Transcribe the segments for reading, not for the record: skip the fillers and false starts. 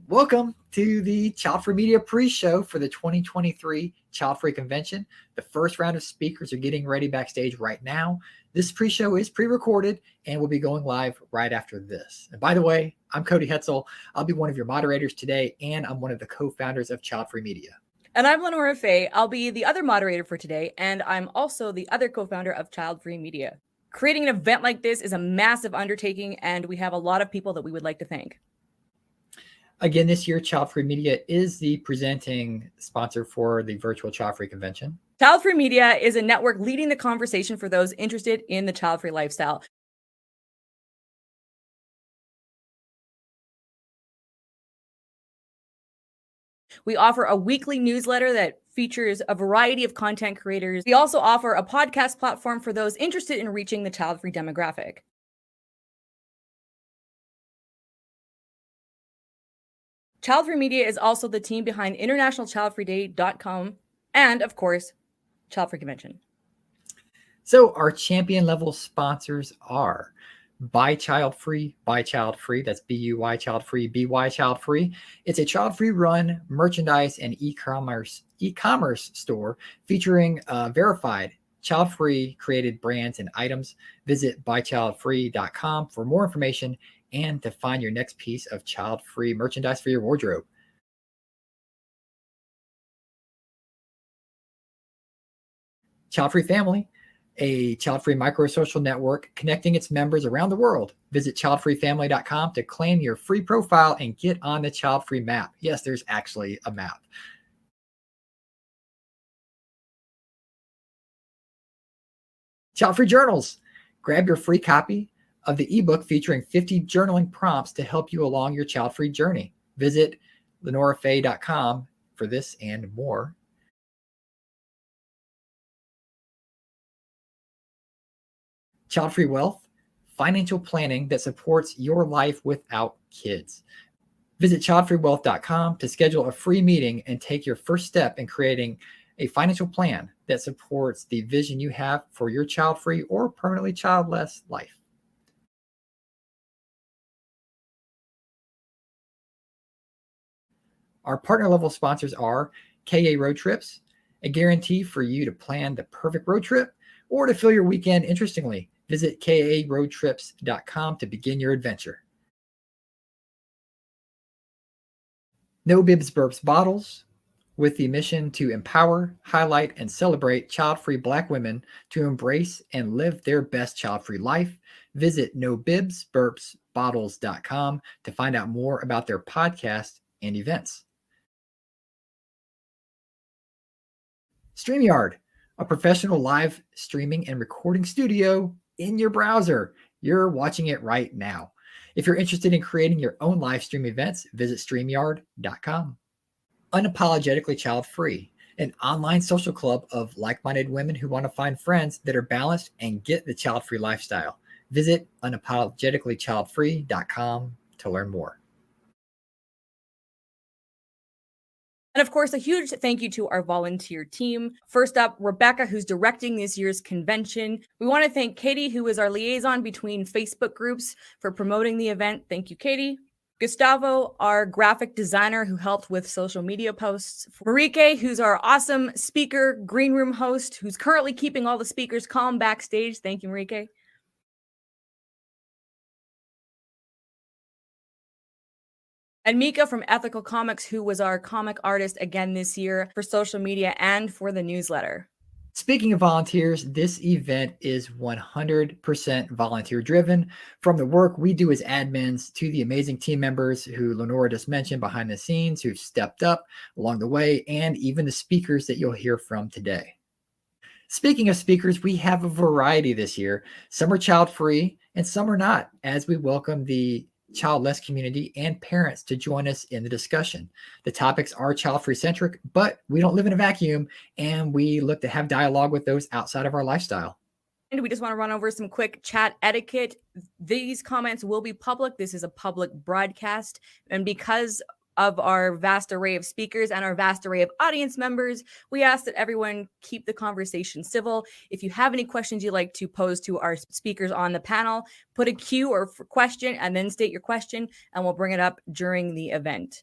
Welcome to the Childfree Media pre-show for the 2023 Childfree Convention. The first round of speakers are getting ready backstage right now. This pre-show is pre-recorded and will be going live right after this. And by the way, I'm Cody Hetzel. I'll be one of your moderators today, and I'm one of the co-founders of Childfree Media. And I'm LeNora Faye. I'll be the other moderator for today, and I'm also the other co-founder of Childfree Media. Creating an event like this is a massive undertaking, and we have a lot of people that we would like to thank. Again, this year, Childfree Media is the presenting sponsor for the Virtual Childfree Convention. Childfree Media is a network leading the conversation for those interested in the child-free lifestyle. We offer a weekly newsletter that features a variety of content creators. We also offer a podcast platform for those interested in reaching the child-free demographic. Childfree Media is also the team behind internationalchildfreeday.com and, of course, Childfree Convention. So our champion level sponsors are Buy Childfree, Buy Childfree. That's B-U-Y Childfree, B-Y Childfree. It's a Childfree run merchandise and e-commerce store featuring verified Childfree created brands and items. Visit buychildfree.com for more information and to find your next piece of child-free merchandise for your wardrobe. Childfree Family, a child-free micro-social network connecting its members around the world. Visit childfreefamily.com to claim your free profile and get on the child-free map. Yes, there's actually a map. Childfree Journals. Grab your free copy of the ebook featuring 50 journaling prompts to help you along your child-free journey. Visit LeNoraFaye.com for this and more. Childfree Wealth, financial planning that supports your life without kids. Visit childfreewealth.com to schedule a free meeting and take your first step in creating a financial plan that supports the vision you have for your child-free or permanently childless life. Our partner level sponsors are KA Road Trips, a guarantee for you to plan the perfect road trip or to fill your weekend interestingly. Visit karoadtrips.com to begin your adventure. No Bibs Burps Bottles, with the mission to empower, highlight, and celebrate child-free Black women to embrace and live their best child-free life. Visit nobibsburpsbottles.com to find out more about their podcast and events. StreamYard, a professional live streaming and recording studio in your browser. You're watching it right now. If you're interested in creating your own live stream events, visit StreamYard.com. Unapologetically Child-Free, an online social club of like-minded women who want to find friends that are balanced and get the child-free lifestyle. Visit unapologeticallychildfree.com to learn more. And of course, a huge thank you to our volunteer team. First up, Rebecca, who's directing this year's convention. We want to thank Katie, who is our liaison between Facebook groups, for promoting the event. Thank you, Katie. Gustavo, our graphic designer who helped with social media posts. Marike, who's our awesome speaker, green room host, who's currently keeping all the speakers calm backstage. Thank you, Marike. And Mika from Ethical Comics, who was our comic artist again this year for social media and for the newsletter. Speaking of volunteers, this event is 100% volunteer driven. From the work we do as admins to the amazing team members who LeNora just mentioned behind the scenes, who've stepped up along the way, and even the speakers that you'll hear from today. Speaking of speakers, we have a variety this year. Some are child-free and some are not, as we welcome the childless community and parents to join us in the discussion. The topics are child-free centric, but we don't live in a vacuum, and we look to have dialogue with those outside of our lifestyle. And we just want to run over some quick chat etiquette. These comments will be public. This is a public broadcast, and because of our vast array of speakers and our vast array of audience members, we ask that everyone keep the conversation civil. If you have any questions you'd like to pose to our speakers on the panel, put a Q or question and then state your question, and we'll bring it up during the event.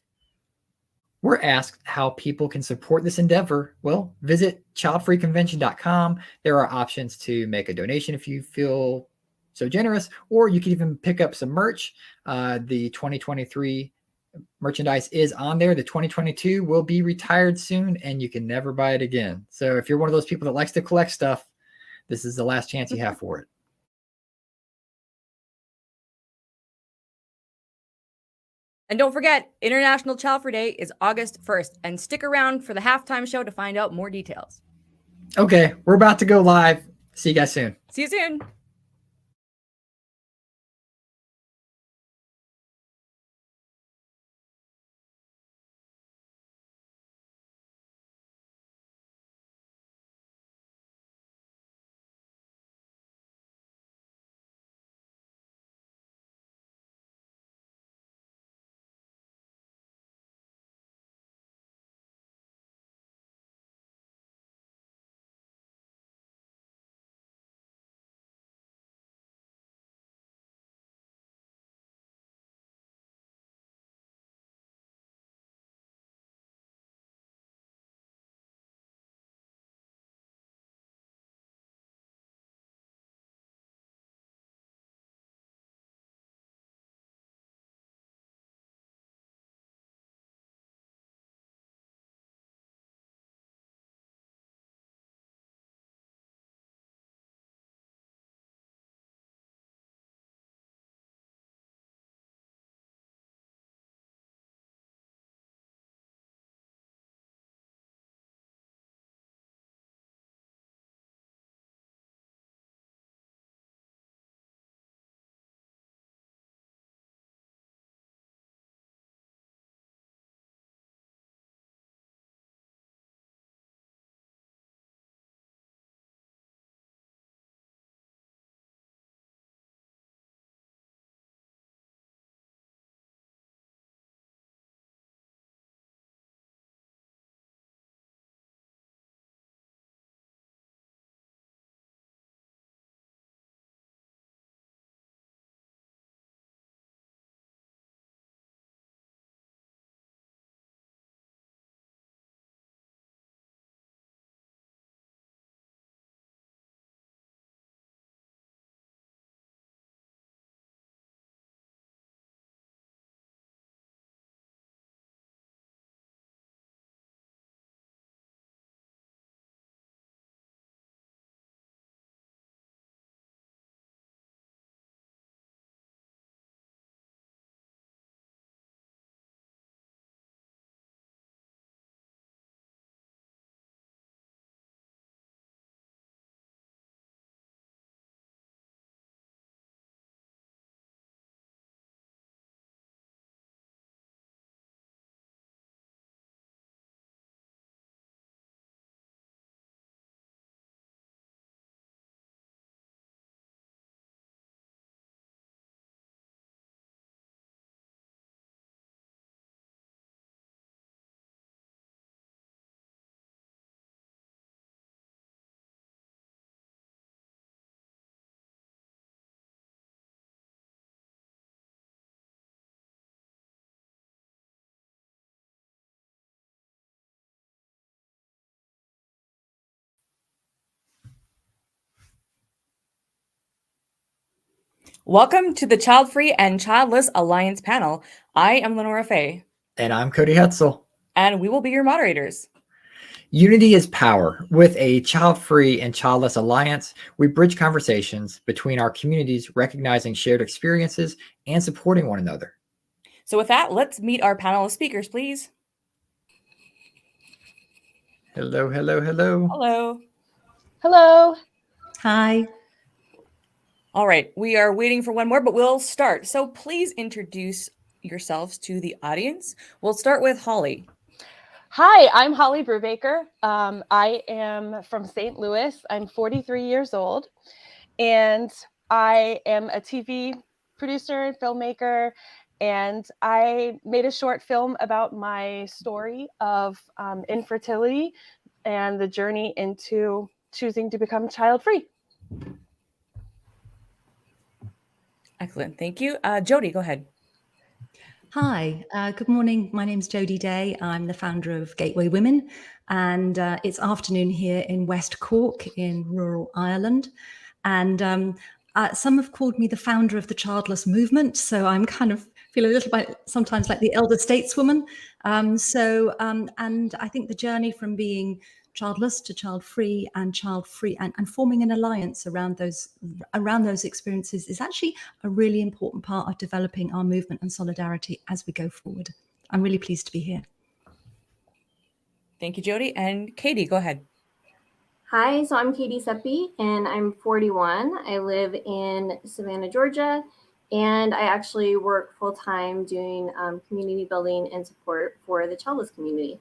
we're asked how people can support this endeavor. Well, visit childfreeconvention.com. There are options to make a donation if you feel so generous, or you can even pick up some merch. The 2023 merchandise is on there. The 2022 will be retired soon, and you can never buy it again. So if you're one of those people that likes to collect stuff, this is the last chance you have for it. And don't forget, International Childfree Day is August 1st. And stick around for the halftime show to find out more details. Okay, we're about to go live. See you guys soon. See you soon. Welcome to the Childfree and Childless Alliance panel. I am LeNora Faye. And I'm Cody Hetzel. And we will be your moderators. Unity is power. With a child-free and childless alliance, we bridge conversations between our communities, recognizing shared experiences and supporting one another. So with that, let's meet our panel of speakers, please. Hello, hello, hello. Hello. Hello. Hi. All right, we are waiting for one more, but we'll start. So please introduce yourselves to the audience. We'll start with Holly. Hi, I'm Holly Brubaker. I am from St. Louis. I'm 43 years old, and I am a TV producer and filmmaker, and I made a short film about my story of infertility and the journey into choosing to become child-free. Excellent, thank you. Jody, go ahead. Hi, good morning. My name's Jodie Day. I'm the founder of Gateway Women, and it's afternoon here in West Cork in rural Ireland. And some have called me the founder of the Childless movement, so I'm kind of feel a little bit sometimes like the elder stateswoman. And I think the journey from being childless to child-free and child-free and forming an alliance around those experiences is actually a really important part of developing our movement and solidarity as we go forward. I'm really pleased to be here. Thank you, Jodie. And Katie, go ahead. Hi, so I'm Katie Seppi, and I'm 41. I live in Savannah, Georgia, and I actually work full-time doing community building and support for the childless community.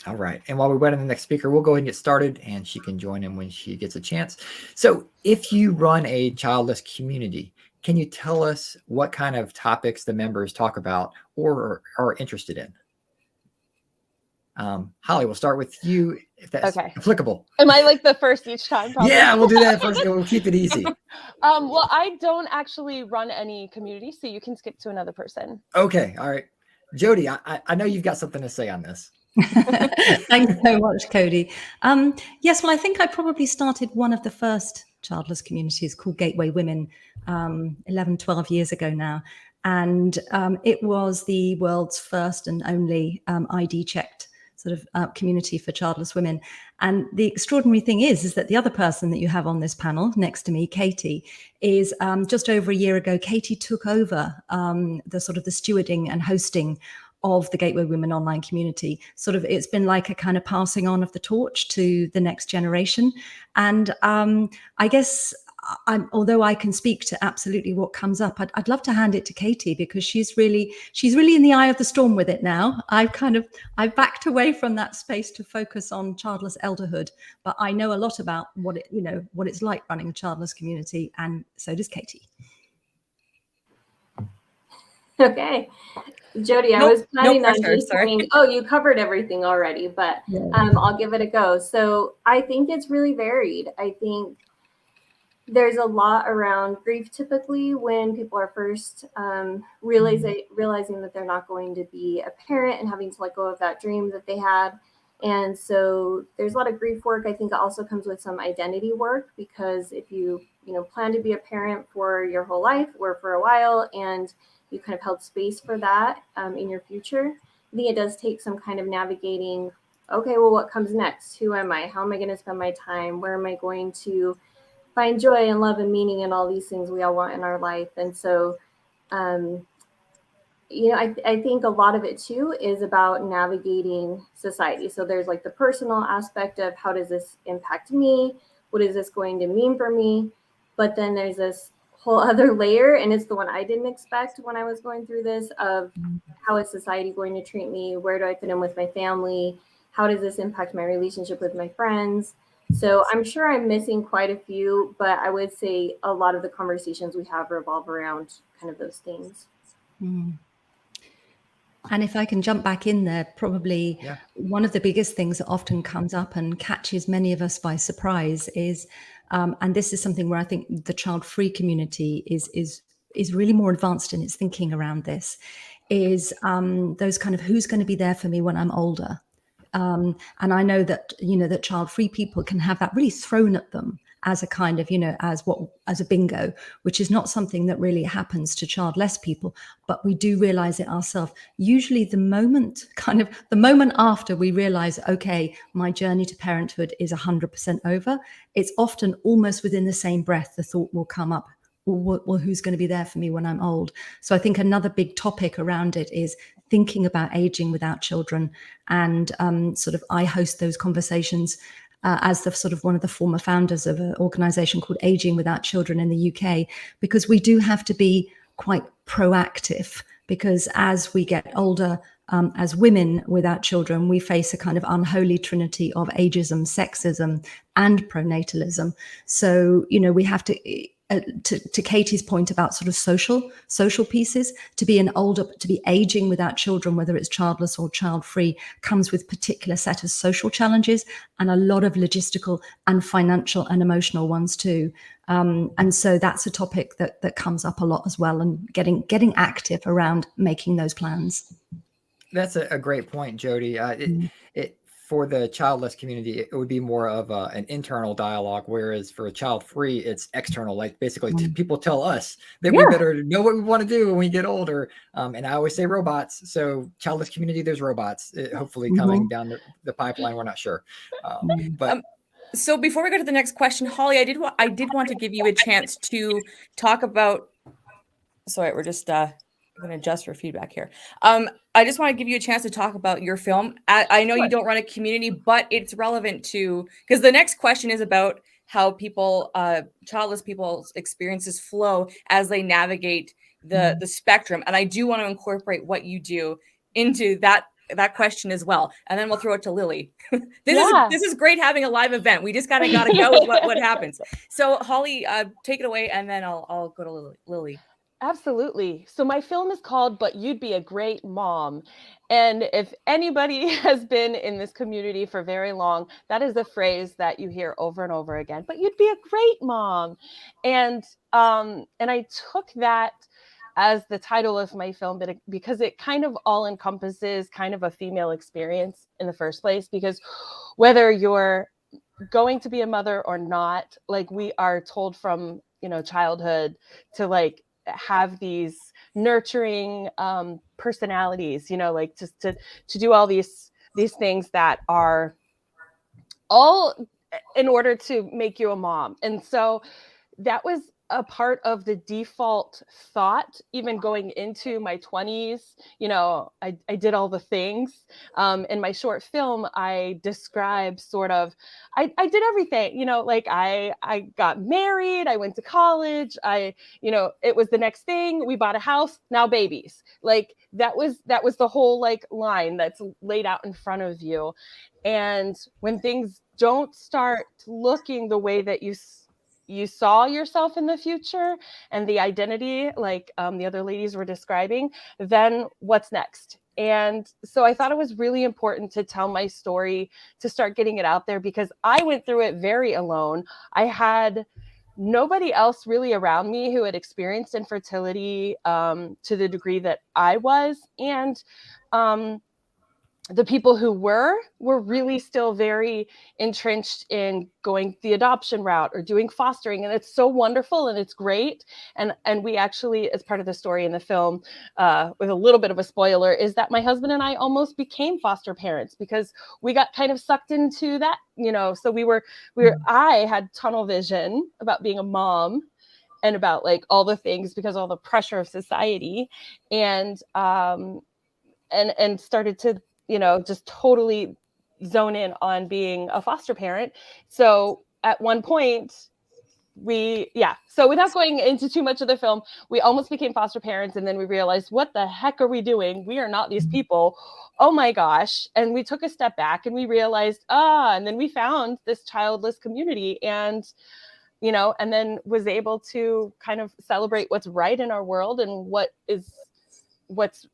All right. And while we wait on the next speaker, we'll go ahead and get started, and she can join in when she gets a chance. So if you run a childless community, can you tell us what kind of topics the members talk about or are interested in? Holly, we'll start with you if that's applicable. Am I like the first each time? Probably? Yeah, we'll do that first. We'll keep it easy. Well, I don't actually run any community, so you can skip to another person. Okay. All right. Jodie, I know you've got something to say on this. Thanks so much, Cody. Yes, well, I think I probably started one of the first childless communities called Gateway Women 11, 12 years ago now. And it was the world's first and only ID checked sort of community for childless women. And the extraordinary thing is that the other person that you have on this panel next to me, Katie, is just over a year ago, Katie took over the sort of the stewarding and hosting of the Gateway Women online community. Sort of, it's been like a kind of passing on of the torch to the next generation. And I guess, although I can speak to absolutely what comes up, I'd love to hand it to Katie because she's really in the eye of the storm with it now. I've backed away from that space to focus on childless elderhood, but I know a lot about what it's like running a childless community, and so does Katie. Okay. Jodie, I was planning on just saying, you covered everything already, but I'll give it a go. So I think it's really varied. I think there's a lot around grief typically when people are first realizing that they're not going to be a parent and having to let go of that dream that they had. And so there's a lot of grief work. I think it also comes with some identity work, because if you plan to be a parent for your whole life or for a while and you kind of held space for that in your future, I think it does take some kind of navigating, okay, well, what comes next? Who am I? How am I going to spend my time? Where am I going to find joy and love and meaning and all these things we all want in our life? And so, I think a lot of it too is about navigating society. So there's like the personal aspect of how does this impact me? What is this going to mean for me? But then there's this whole other layer, and it's the one I didn't expect when I was going through this, of how is society going to treat me? Where do I fit in with my family? How does this impact my relationship with my friends? So I'm sure I'm missing quite a few, but I would say a lot of the conversations we have revolve around kind of those things. And if I can jump back in there, probably one of the biggest things that often comes up and catches many of us by surprise is, and this is something where I think the child-free community is really more advanced in its thinking around this, is those kind of who's going to be there for me when I'm older. And I know that, that child-free people can have that really thrown at them as a kind of, as a bingo, which is not something that really happens to childless people, but we do realize it ourselves. Usually the moment after we realize, okay, my journey to parenthood is 100% over, it's often almost within the same breath, the thought will come up, well, who's going to be there for me when I'm old? So I think another big topic around it is thinking about aging without children. And I host those conversations as the sort of one of the former founders of an organization called Aging Without Children in the UK, because we do have to be quite proactive, because as we get older, as women without children, we face a kind of unholy trinity of ageism, sexism, and pronatalism. So, we have to, to Katie's point about sort of social pieces, to be aging without children, whether it's childless or child-free, comes with particular set of social challenges and a lot of logistical and financial and emotional ones too. And so that's a topic that comes up a lot as well, and getting active around making those plans. That's a great point, Jody. For the childless community, it would be more of an internal dialogue, whereas for child-free, it's external. Like basically, people tell us that we better know what we want to do when we get older. And I always say robots. So childless community, there's robots hopefully coming down the pipeline. We're not sure, but. So before we go to the next question, Holly, I did want to give you a chance to talk about. Sorry, we're just I'm going to adjust for feedback here. I just want to give you a chance to talk about your film. I know you don't run a community, but it's relevant to, because the next question is about how people, childless people's experiences flow as they navigate the spectrum. And I do want to incorporate what you do into that question as well. And then we'll throw it to Lily. This is great having a live event. We just gotta go with what happens. So Holly, take it away, and then I'll go to Lily. Absolutely. So my film is called But You'd Be a Great Mom. And if anybody has been in this community for very long, that is a phrase that you hear over and over again. But you'd be a great mom. And I took that as the title of my film because it kind of all encompasses kind of a female experience in the first place. Because whether you're going to be a mother or not, like we are told from, childhood to like have these nurturing personalities, like just to do all these things that are all in order to make you a mom. And so that was a part of the default thought, even going into my 20s. I did all the things. In my short film, I describe sort of, I did everything, like I got married, I went to college, it was the next thing, we bought a house, now babies. Like that was the whole like line that's laid out in front of you. And when things don't start looking the way that you saw yourself in the future and the identity, like the other ladies were describing, then what's next? And so I thought it was really important to tell my story, to start getting it out there, because I went through it very alone. I had nobody else really around me who had experienced infertility to the degree that I was. And the people who were really still very entrenched in going the adoption route or doing fostering. And it's so wonderful and it's great. And we actually, as part of the story in the film, with a little bit of a spoiler, is that my husband and I almost became foster parents because we got kind of sucked into that, so I had tunnel vision about being a mom and about like all the things because of all the pressure of society, and started to just totally zone in on being a foster parent. So at one point so without going into too much of the film, we almost became foster parents. And then we realized, what the heck are we doing? We are not these people. Oh my gosh. And we took a step back and we realized, and then we found this childless community and then was able to kind of celebrate what's right in our world and what's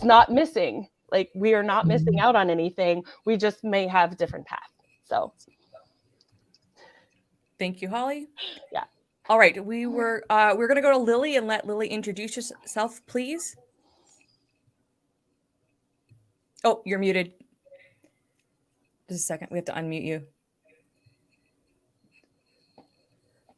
not missing. Like we are not missing out on anything. We just may have a different path. So. Thank you, Holly. Yeah. All right. We're going to go to Lily and let Lily introduce yourself, please. Oh, you're muted. Just a second. We have to unmute you.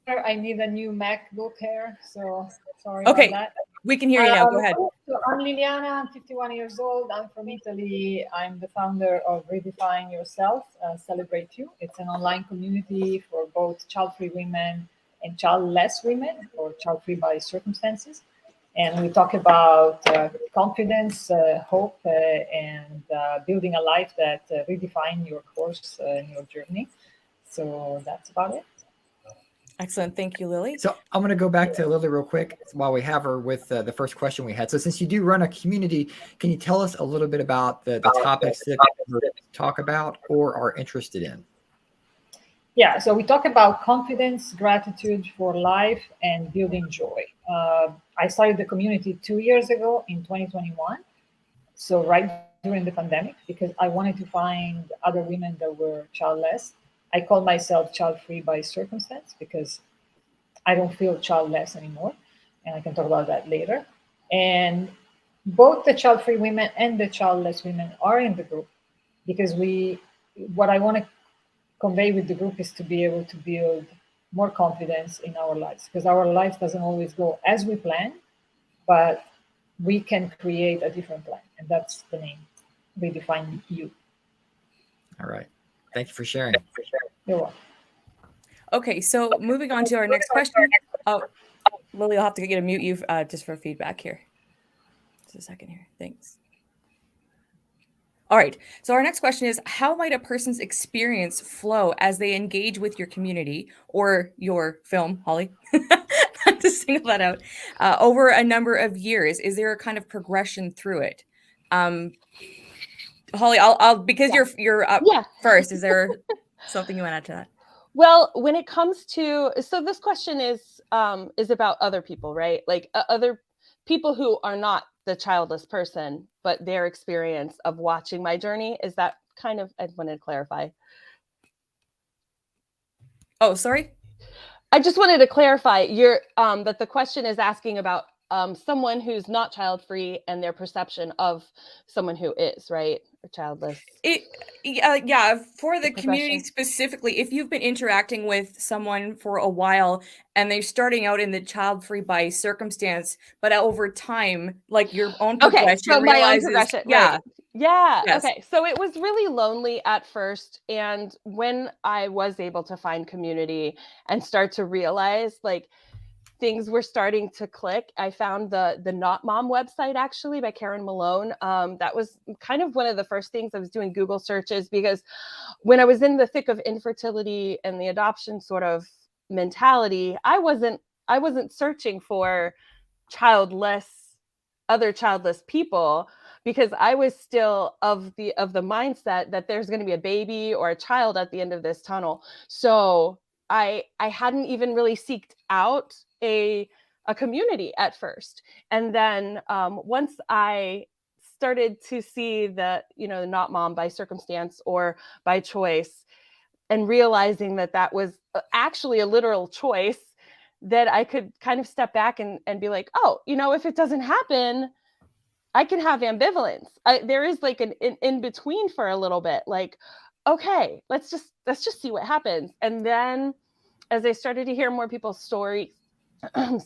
I need a new MacBook here, so sorry about that. We can hear you now. Go ahead. So I'm Liliana. I'm 51 years old. I'm from Italy. I'm the founder of Redefine Yourself, Celebrate You. It's an online community for both child-free women and childless women, or child-free by circumstances. And we talk about confidence, hope, and building a life that redefine your course and your journey. So that's about it. Excellent. Thank you, Lily. So I'm going to go back to Lily real quick while we have her with the first question we had. So since you do run a community, can you tell us a little bit about the topics that you talk about or are interested in? Yeah, so we talk about confidence, gratitude for life, and building joy. I started the community 2 years ago in 2021, so right during the pandemic, because I wanted to find other women that were childless. I call myself child-free by circumstance because I don't feel childless anymore, and I can talk about that later. And both the child-free women and the childless women are in the group because what I want to convey with the group is to be able to build more confidence in our lives, because our life doesn't always go as we plan, but we can create a different plan. And that's the name, Redefine You. All right. Thank you for sharing. You're welcome. Okay, so moving on to our next question. Oh, Lily, I'll have to get you to mute you just for feedback here. Just a second here. Thanks. All right. So our next question is, how might a person's experience flow as they engage with your community or your film, Holly? Not to single that out, over a number of years. Is there a kind of progression through it? Holly, I'll because you're up first. Is there something you want to add to that? Well, when it comes to, so this question is about other people, right? Like other people who are not the childless person, but their experience of watching my journey. Is that kind of, I wanted to clarify. Oh, sorry. I just wanted to clarify that the question is asking about someone who's not child-free and their perception of someone who is, right? Or childless. Yeah, for the community specifically, if you've been interacting with someone for a while and they're starting out in the child-free by circumstance, but over time, like your own progression, okay, so my own progression, yeah. Right. Yeah. Yes. Okay. So it was really lonely at first. And when I was able to find community and start to realize like things were starting to click, I found the Not Mom website actually by Karen Malone. That was kind of one of the first things I was doing Google searches, because when I was in the thick of infertility and the adoption sort of mentality, I wasn't searching for other childless people, because I was still of the mindset that there's going to be a baby or a child at the end of this tunnel. So I hadn't even really seeked out a community at first. And then once I started to see that, the Not Mom by circumstance or by choice, and realizing that was actually a literal choice, that I could kind of step back and be like, oh, if it doesn't happen, I can have ambivalence. There is like an in between for a little bit, like, okay, let's just see what happens. And then as I started to hear more people's stories, and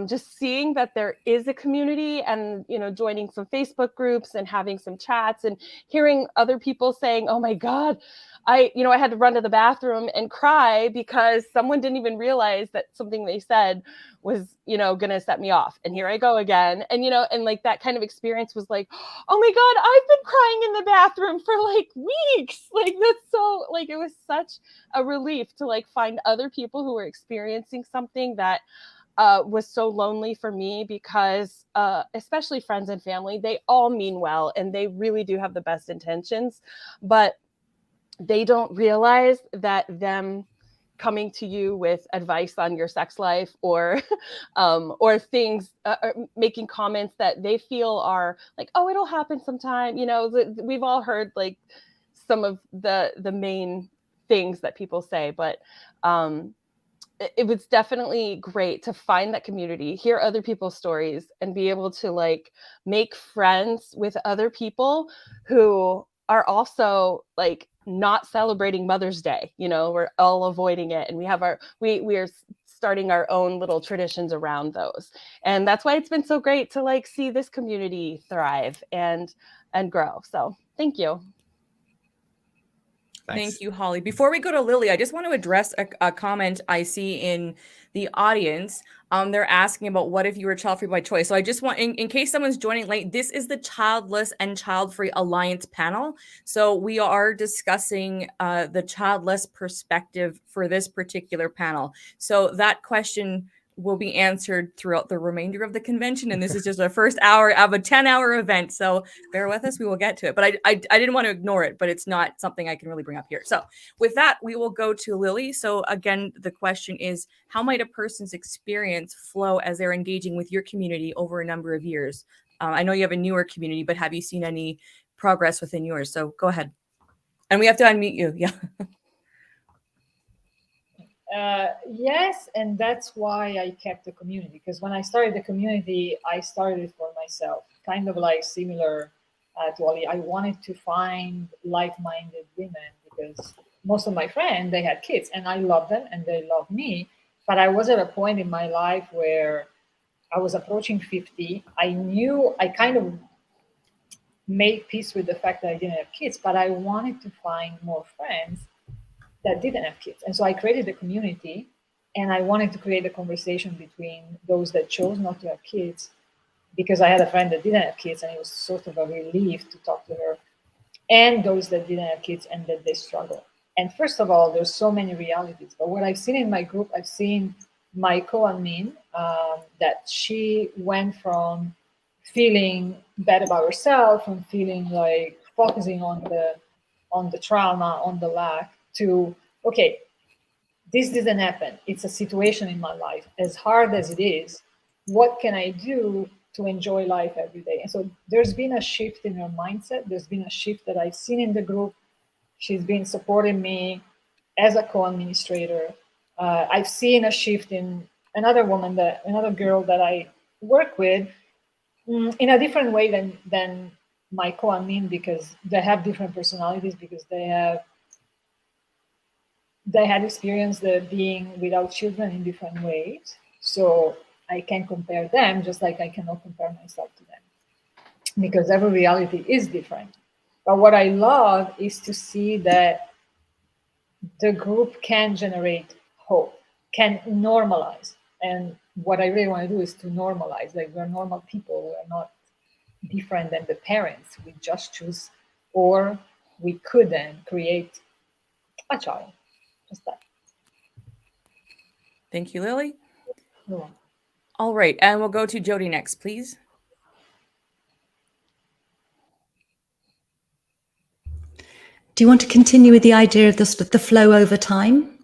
just seeing that there is a community, and joining some Facebook groups and having some chats and hearing other people saying, oh my God, I had to run to the bathroom and cry because someone didn't even realize that something they said was, going to set me off. And here I go again. And, and like that kind of experience was like, oh my God, I've been crying in the bathroom for like weeks. Like that's so, like, it was such a relief to like find other people who were experiencing something that was so lonely for me, because especially friends and family, they all mean well and they really do have the best intentions, but they don't realize that them coming to you with advice on your sex life or things, or making comments that they feel are like, oh, it'll happen sometime. We've all heard like some of the main things that people say, but it was definitely great to find that community, hear other people's stories, and be able to like make friends with other people who are also like not celebrating Mother's Day. We're all avoiding it, and we have we are starting our own little traditions around those. And that's why it's been so great to like see this community thrive and grow. So thank you. Thanks. Thank you, Holly. Before we go to Lily, I just want to address a comment I see in the audience. They're asking about what if you were child-free by choice. So I just want, in case someone's joining late, this is the Childless and Child-Free Alliance panel. So we are discussing the childless perspective for this particular panel. So that question will be answered throughout the remainder of the convention. And this is just our first hour of a 10-hour event. So bear with us, we will get to it. But I didn't want to ignore it, but it's not something I can really bring up here. So with that, we will go to Lily. So again, the question is, how might a person's experience flow as they're engaging with your community over a number of years? I know you have a newer community, but have you seen any progress within yours? So go ahead. And we have to unmute you. Yeah. Yes, and that's why I kept the community, because when I started the community, I started it for myself, kind of like similar to Ali. I wanted to find like-minded women because most of my friends, they had kids, and I love them and they love me. But I was at a point in my life where I was approaching 50. I knew I kind of made peace with the fact that I didn't have kids, but I wanted to find more friends that didn't have kids. And so I created a community, and I wanted to create a conversation between those that chose not to have kids, because I had a friend that didn't have kids, and it was sort of a relief to talk to her, and those that didn't have kids and that they struggle. And first of all, there's so many realities. But what I've seen in my group, I've seen my co-admin, that she went from feeling bad about herself, from feeling like focusing on the trauma, on the lack, to, okay, this didn't happen. It's a situation in my life. As hard as it is, what can I do to enjoy life every day? And so there's been a shift in her mindset. There's been a shift that I've seen in the group. She's been supporting me as a co-administrator. I've seen a shift in another girl that I work with in a different way than my co-admin, because they have different personalities, because they had experienced the being without children in different ways. So I can compare them just like I cannot compare myself to them, because every reality is different. But what I love is to see that the group can generate hope, can normalize. And what I really want to do is to normalize, like, we're normal people. We're not different than the parents. We just choose, or we could then create a child. Just that. Thank you, Lily. You're welcome. All right, and we'll go to Jody next, please. Do you want to continue with the idea of the flow over time?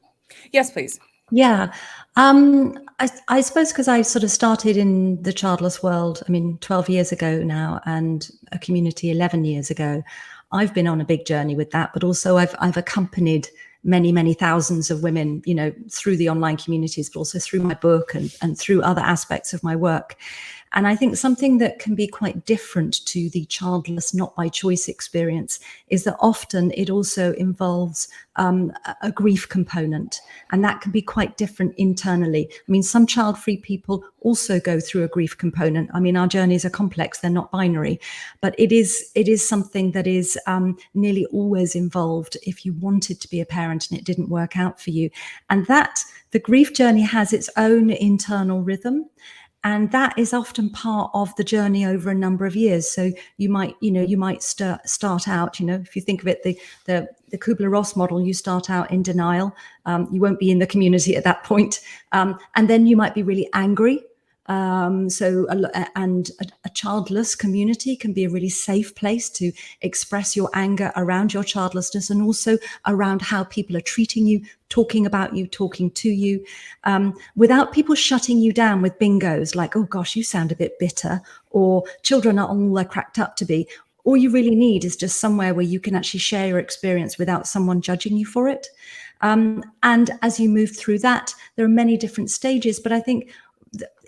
Yes, please. Yeah. I suppose because I sort of started in the childless world, 12 years ago now, and a community 11 years ago. I've been on a big journey with that, but also I've accompanied many thousands of women, through the online communities, but also through my book and through other aspects of my work. And I think something that can be quite different to the childless, not by choice experience is that often it also involves a grief component, and that can be quite different internally. Some child-free people also go through a grief component. Our journeys are complex, they're not binary, but it is something that is nearly always involved if you wanted to be a parent and it didn't work out for you. And that the grief journey has its own internal rhythm. And that is often part of the journey over a number of years. So you might start out, if you think of it, the Kubler-Ross model, you start out in denial. You won't be in the community at that point. And then you might be really angry. And a childless community can be a really safe place to express your anger around your childlessness, and also around how people are treating you, talking about you, talking to you, without people shutting you down with bingos like, oh gosh, you sound a bit bitter, or children are all they're cracked up to be. All you really need is just somewhere where you can actually share your experience without someone judging you for it. And as you move through that, there are many different stages, but I think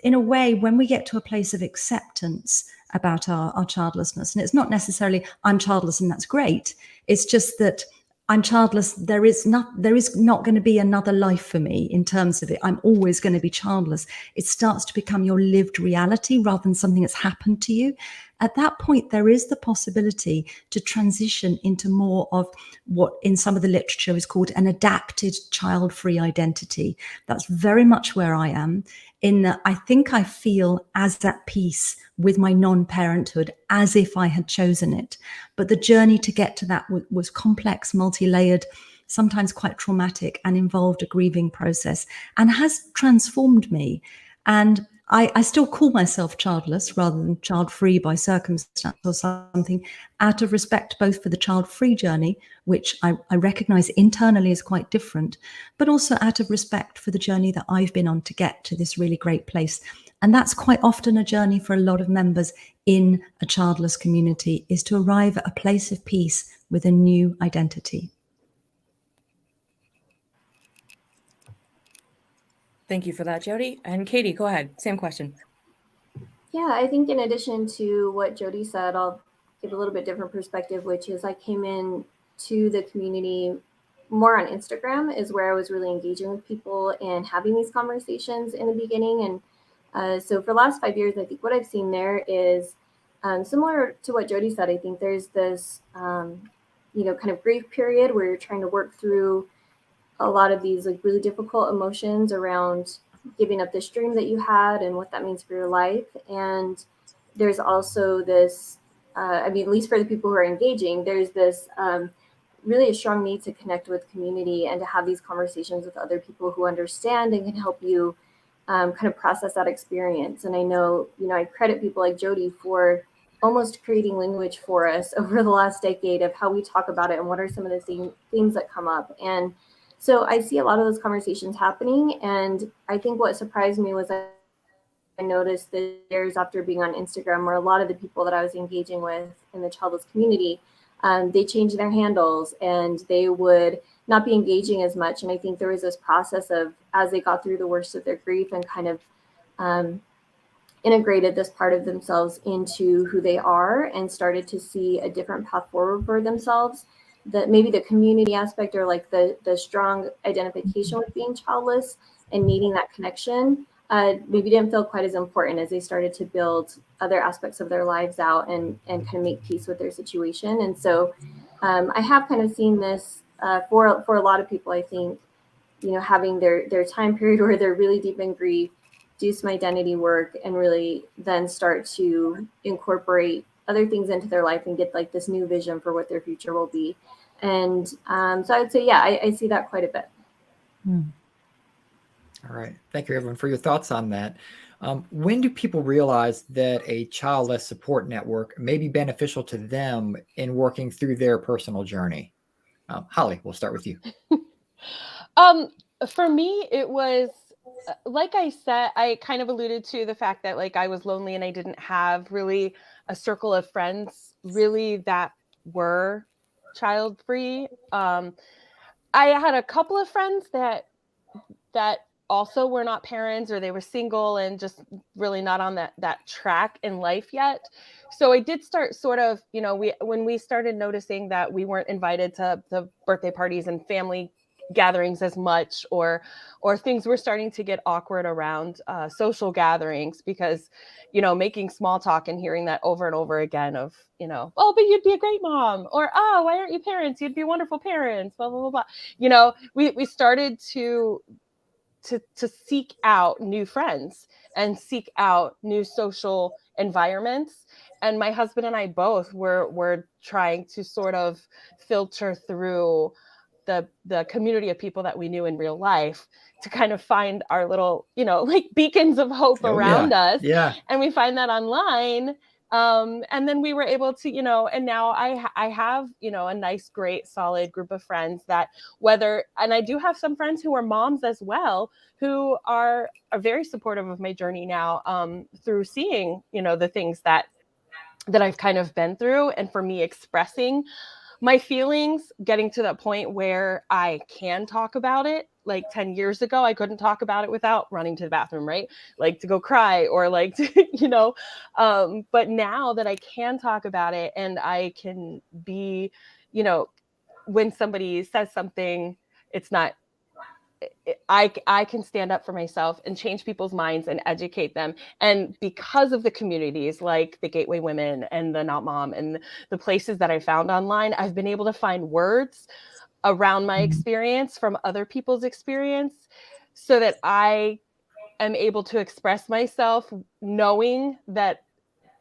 in a way, when we get to a place of acceptance about our childlessness, and it's not necessarily I'm childless and that's great, it's just that I'm childless, there is not going to be another life for me in terms of it. I'm always going to be childless. It starts to become your lived reality rather than something that's happened to you. At that point, there is the possibility to transition into more of what in some of the literature is called an adapted child-free identity. That's very much where I am, in that I think I feel as at peace with my non-parenthood as if I had chosen it. But the journey to get to that was complex, multi-layered, sometimes quite traumatic, and involved a grieving process, and has transformed me. And I still call myself childless rather than child-free by circumstance or something, out of respect both for the child-free journey, which I recognize internally is quite different, but also out of respect for the journey that I've been on to get to this really great place. And that's quite often a journey for a lot of members in a childless community, is to arrive at a place of peace with a new identity. Thank you for that, Jody. And Katie, go ahead. Same question. Yeah, I think in addition to what Jody said, I'll give a little bit different perspective, which is I came in to the community more on Instagram, is where I was really engaging with people and having these conversations in the beginning. And so for the last 5 years, I think what I've seen there is similar to what Jody said. I think there's this, kind of grief period where you're trying to work through a lot of these like really difficult emotions around giving up this dream that you had and what that means for your life. And there's also this, at least for the people who are engaging, there's this really a strong need to connect with community and to have these conversations with other people who understand and can help you kind of process that experience. And I know, I credit people like Jody for almost creating language for us over the last decade of how we talk about it and what are some of the themes that come up. And so I see a lot of those conversations happening. And I think what surprised me was I noticed that years after being on Instagram, where a lot of the people that I was engaging with in the childless community, they changed their handles and they would not be engaging as much. And I think there was this process of, as they got through the worst of their grief and kind of integrated this part of themselves into who they are and started to see a different path forward for themselves, that maybe the community aspect or like the strong identification with being childless and needing that connection maybe didn't feel quite as important as they started to build other aspects of their lives out and kind of make peace with their situation. And so I have kind of seen this for a lot of people. I think, having their time period where they're really deep in grief, do some identity work, and really then start to incorporate other things into their life and get like this new vision for what their future will be. And so I would say, yeah, I see that quite a bit. All right. Thank you, everyone, for your thoughts on that. When do people realize that a childless support network may be beneficial to them in working through their personal journey? Holly, we'll start with you. For me, it was, like I said, I kind of alluded to the fact that like I was lonely and I didn't have really a circle of friends really that were child free. I had a couple of friends that also were not parents, or they were single and just really not on that track in life yet. So I did start sort of, when we started noticing that we weren't invited to the birthday parties and family gatherings as much, or things were starting to get awkward around social gatherings, because making small talk and hearing that over and over again of oh, but you'd be a great mom, or oh, why aren't you parents, you'd be wonderful parents, blah blah blah blah. We started to seek out new friends and seek out new social environments. And my husband and I both were trying to sort of filter through the community of people that we knew in real life to kind of find our little, like beacons of hope around us. Yeah. And we find that online. And then we were able to, and now I have, a nice, great, solid group of friends that and I do have some friends who are moms as well, who are very supportive of my journey now, through seeing, the things that I've kind of been through. And for me, expressing my feelings, getting to that point where I can talk about it. Like 10 years ago, I couldn't talk about it without running to the bathroom, right? Like to go cry, or like, but now that I can talk about it and I can be, when somebody says something, it's not, I can stand up for myself and change people's minds and educate them. And because of the communities like the Gateway Women and the Not Mom and the places that I found online, I've been able to find words around my experience from other people's experience, so that I am able to express myself, knowing that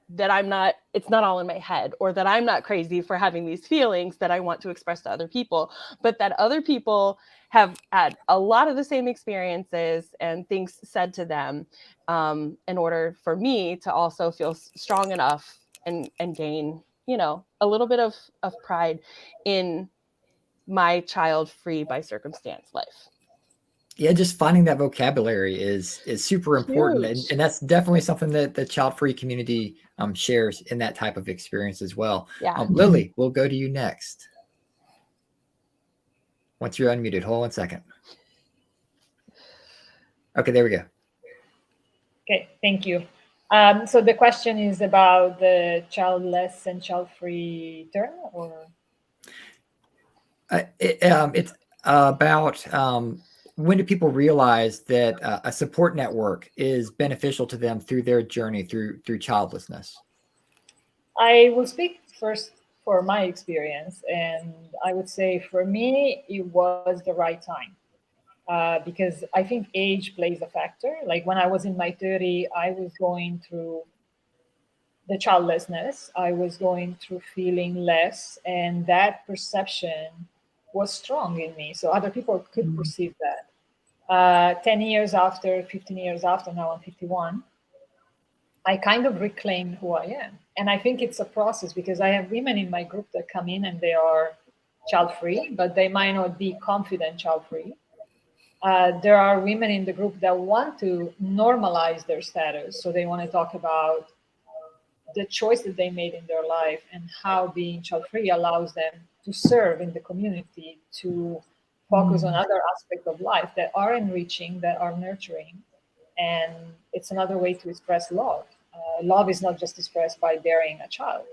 that it's not all in my head, or that I'm not crazy for having these feelings that I want to express to other people, but that other people have had a lot of the same experiences and things said to them in order for me to also feel strong enough and gain, you know, a little bit of pride in my child-free by circumstance life. Yeah, just finding that vocabulary is super important, and that's definitely something that the child-free community shares in that type of experience as well. Yeah. Lily, we'll go to you next. Once you're unmuted, hold on a second. Okay, there we go. Okay, thank you. So the question is about the childless and child-free term, or? It's about when do people realize that a support network is beneficial to them through their journey through childlessness? I will speak first for my experience, and I would say for me, it was the right time. Because I think age plays a factor. Like when I was in my 30s, I was going through the childlessness. I was going through feeling less, and that perception was strong in me. So other people could perceive that. 10 years after, 15 years after, now I'm 51, I kind of reclaimed who I am. And I think it's a process, because I have women in my group that come in and they are child-free, but they might not be confident child-free. There are women in the group that want to normalize their status. So they want to talk about the choice that they made in their life and how being child-free allows them to serve in the community, to focus on other aspects of life that are enriching, that are nurturing. And it's another way to express love. Love is not just expressed by bearing a child.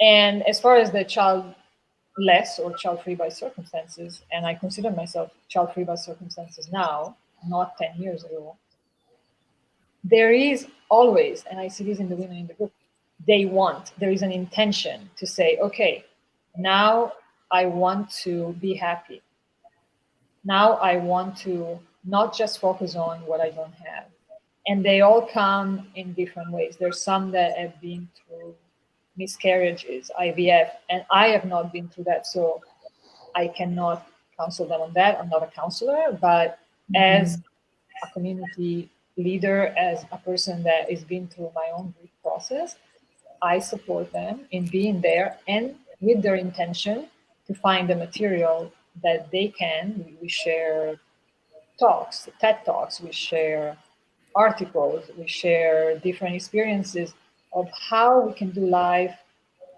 And as far as the childless or child-free by circumstances, and I consider myself child-free by circumstances now, not 10 years ago, there is always, and I see this in the women in the group, there is an intention to say, okay, now I want to be happy. Now I want to not just focus on what I don't have. And they all come in different ways. There's some that have been through miscarriages, IVF, and I have not been through that, so I cannot counsel them on that. I'm not a counselor, but as a community leader, as a person that has been through my own grief process, I support them in being there and with their intention to find the material that they can. We share talks, TED Talks, we share articles, we share different experiences of how we can do life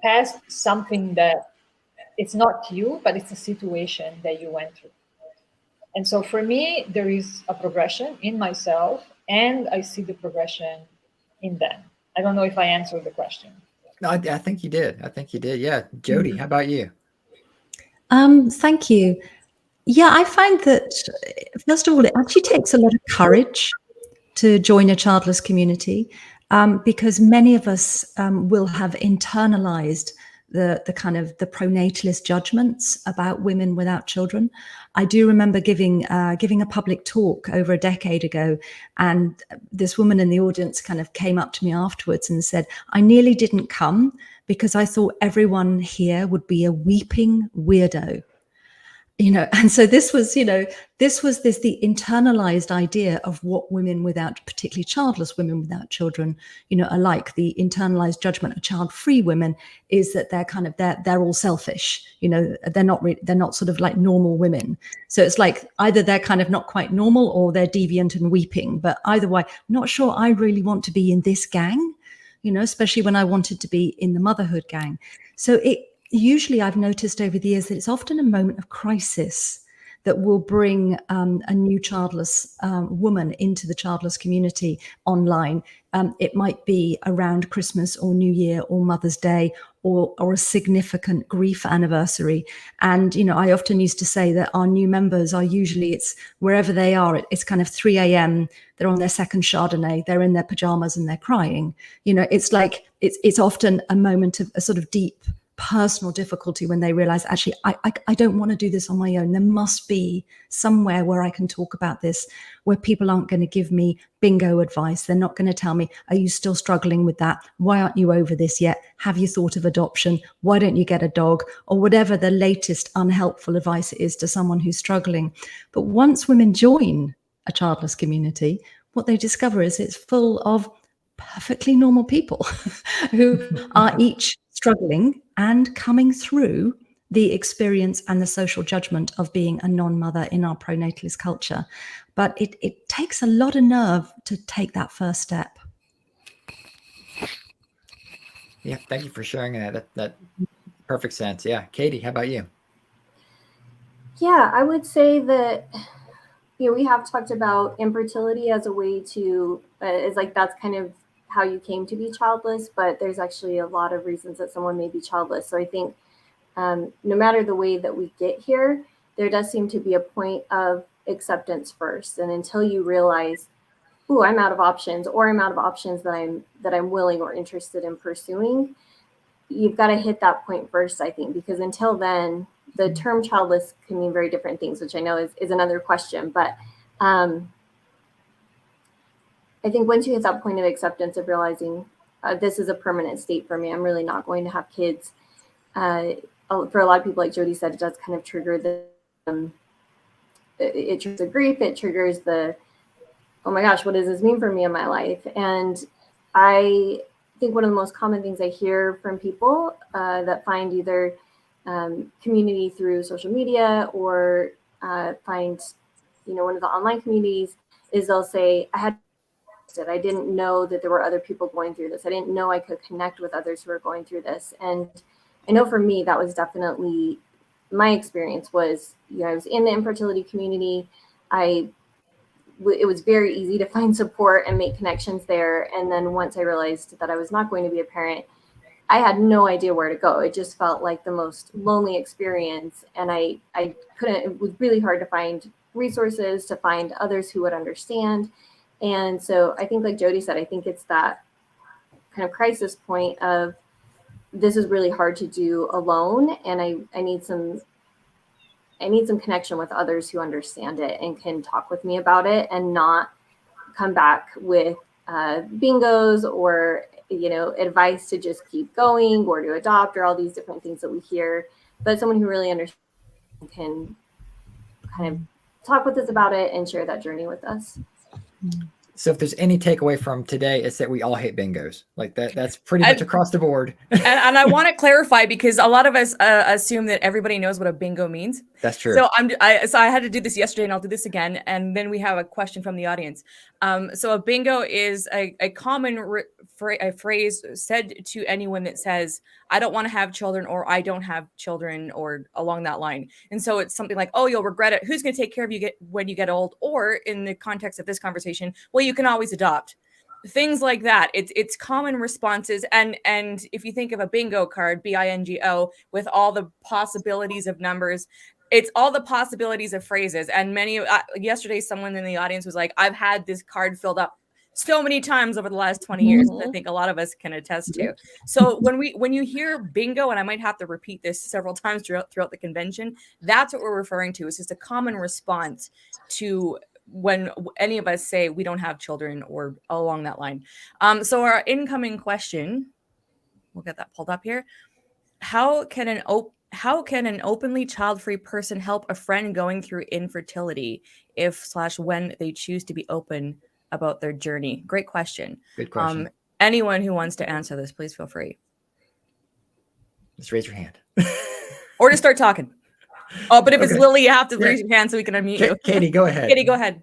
past something that it's not you, but it's a situation that you went through. And so for me, there is a progression in myself, and I see the progression in them. I don't know if I answered the question. No, I think you did. I think you did. Yeah. Jody, how about you? Thank you. Yeah, I find that, first of all, it actually takes a lot of courage to join a childless community, because many of us will have internalized the kind of the pronatalist judgments about women without children. I do remember giving a public talk over a decade ago, and this woman in the audience kind of came up to me afterwards and said, I nearly didn't come because I thought everyone here would be a weeping weirdo. You know, and so this was the internalized idea of what women without, particularly childless women without children, you know, are like. The internalized judgment of child-free women is that they're all selfish. You know, they're not sort of like normal women. So it's like either they're kind of not quite normal or they're deviant and weeping. But either way, I'm not sure I really want to be in this gang, you know, especially when I wanted to be in the motherhood gang. So usually I've noticed over the years that it's often a moment of crisis that will bring a new childless woman into the childless community online. It might be around Christmas or New Year or Mother's Day or a significant grief anniversary. And, you know, I often used to say that our new members are usually, it's wherever they are, it's kind of 3 a.m. They're on their second Chardonnay, they're in their pajamas and they're crying. You know, it's like, it's often a moment of a sort of deep personal difficulty when they realize, actually, I don't want to do this on my own. There must be somewhere where I can talk about this, where people aren't going to give me bingo advice. They're not going to tell me, are you still struggling with that? Why aren't you over this yet? Have you thought of adoption? Why don't you get a dog? Or whatever the latest unhelpful advice is to someone who's struggling. But once women join a childless community, what they discover is it's full of perfectly normal people who are each struggling and coming through the experience and the social judgment of being a non-mother in our pronatalist culture. But it takes a lot of nerve to take that first step. Yeah, thank you for sharing that. That perfect sense. Yeah. Katie, how about you? Yeah, I would say that, we have talked about infertility as a way to, is like that's kind of how you came to be childless, but there's actually a lot of reasons that someone may be childless. So I think no matter the way that we get here, there does seem to be a point of acceptance first. And until you realize, ooh, I'm out of options, or I'm out of options that I'm willing or interested in pursuing, you've got to hit that point first, I think, because until then, the term childless can mean very different things, which I know is another question. But I think once you hit that point of acceptance of realizing this is a permanent state for me, I'm really not going to have kids. For a lot of people, like Jody said, it does kind of trigger it triggers the grief. It triggers the, oh my gosh, what does this mean for me in my life? And I think one of the most common things I hear from people that find either community through social media or find, one of the online communities is they'll say, I didn't know that there were other people going through this. I didn't know I could connect with others who are going through this. And I know for me, that was definitely my experience was, I was in the infertility community. It was very easy to find support and make connections there. And then once I realized that I was not going to be a parent, I had no idea where to go. It just felt like the most lonely experience. And I couldn't, it was really hard to find resources, to find others who would understand. And so I think, like Jody said, I think it's that kind of crisis point of, this is really hard to do alone. And I need some connection with others who understand it and can talk with me about it and not come back with bingos or, advice to just keep going or to adopt or all these different things that we hear, but someone who really understands can kind of talk with us about it and share that journey with us. So if there's any takeaway from today, it's that we all hate bingos. Like that's pretty much across the board. and I want to clarify, because a lot of us assume that everybody knows what a bingo means. That's true. So I had to do this yesterday, and I'll do this again. And then we have a question from the audience. So a bingo is a common phrase said to anyone that says, I don't want to have children, or I don't have children, or along that line. And so it's something like, oh, you'll regret it. Who's going to take care of you when you get old? Or in the context of this conversation, well, you can always adopt. Things like that. It's common responses. And if you think of a bingo card, bingo, with all the possibilities of numbers, it's all the possibilities of phrases. And yesterday, someone in the audience was like, I've had this card filled up so many times over the last 20 years. I think a lot of us can attest to. So when you hear bingo, and I might have to repeat this several times throughout the convention, that's what we're referring to. It's just a common response to when any of us say we don't have children or along that line. So our incoming question, we'll get that pulled up here. How can an openly child-free person help a friend going through infertility when they choose to be open about their journey? Great question. Good question. Anyone who wants to answer this, please feel free. Just raise your hand. Or to start talking. Oh, but if it's Lily, you have to raise your hand so we can unmute you. Katie, go ahead. Katie, go ahead.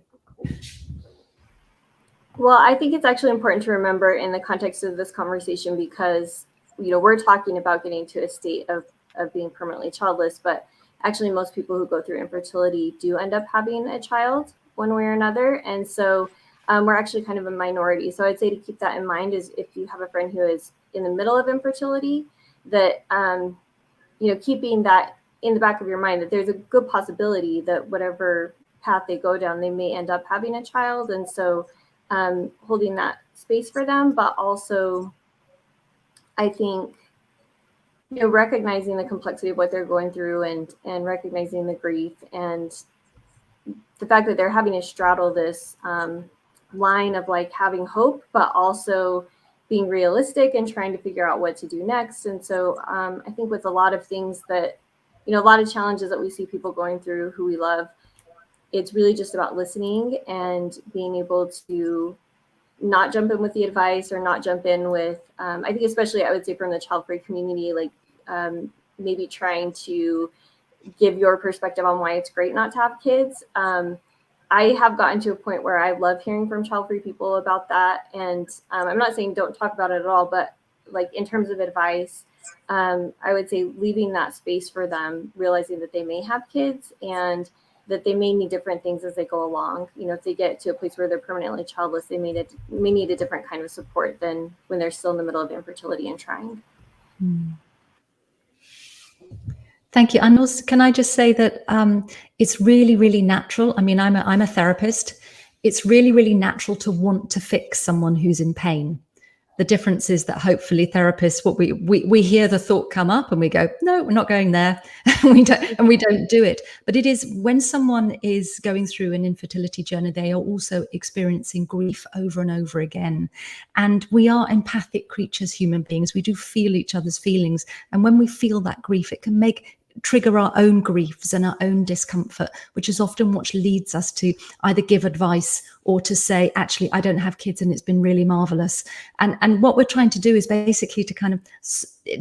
Well, I think it's actually important to remember in the context of this conversation, because, we're talking about getting to a state of being permanently childless, but actually most people who go through infertility do end up having a child one way or another. And so we're actually kind of a minority. So I'd say to keep that in mind is if you have a friend who is in the middle of infertility, that, keeping that in the back of your mind, that there's a good possibility that whatever path they go down, they may end up having a child. And so holding that space for them, but also I think recognizing the complexity of what they're going through and recognizing the grief and the fact that they're having to straddle this line of like having hope, but also being realistic and trying to figure out what to do next. And so I think with a lot of things that, a lot of challenges that we see people going through who we love, it's really just about listening and being able to not jump in with the advice or not jump in with, I think especially I would say from the child-free community, like maybe trying to give your perspective on why it's great not to have kids. I have gotten to a point where I love hearing from child-free people about that. And I'm not saying don't talk about it at all, but like in terms of advice, I would say leaving that space for them, realizing that they may have kids and that they may need different things as they go along. If they get to a place where they're permanently childless, they may need a different kind of support than when they're still in the middle of infertility and trying. Thank you. And also, can I just say that it's really, really natural. I mean, I'm a therapist. It's really, really natural to want to fix someone who's in pain. The difference is that hopefully therapists, we hear the thought come up and we go, no, we're not going there. we don't do it. But it is when someone is going through an infertility journey, they are also experiencing grief over and over again. And we are empathic creatures, human beings. We do feel each other's feelings. And when we feel that grief, it can trigger our own griefs and our own discomfort, which is often what leads us to either give advice or to say, actually, I don't have kids and it's been really marvelous. And what we're trying to do is basically to kind of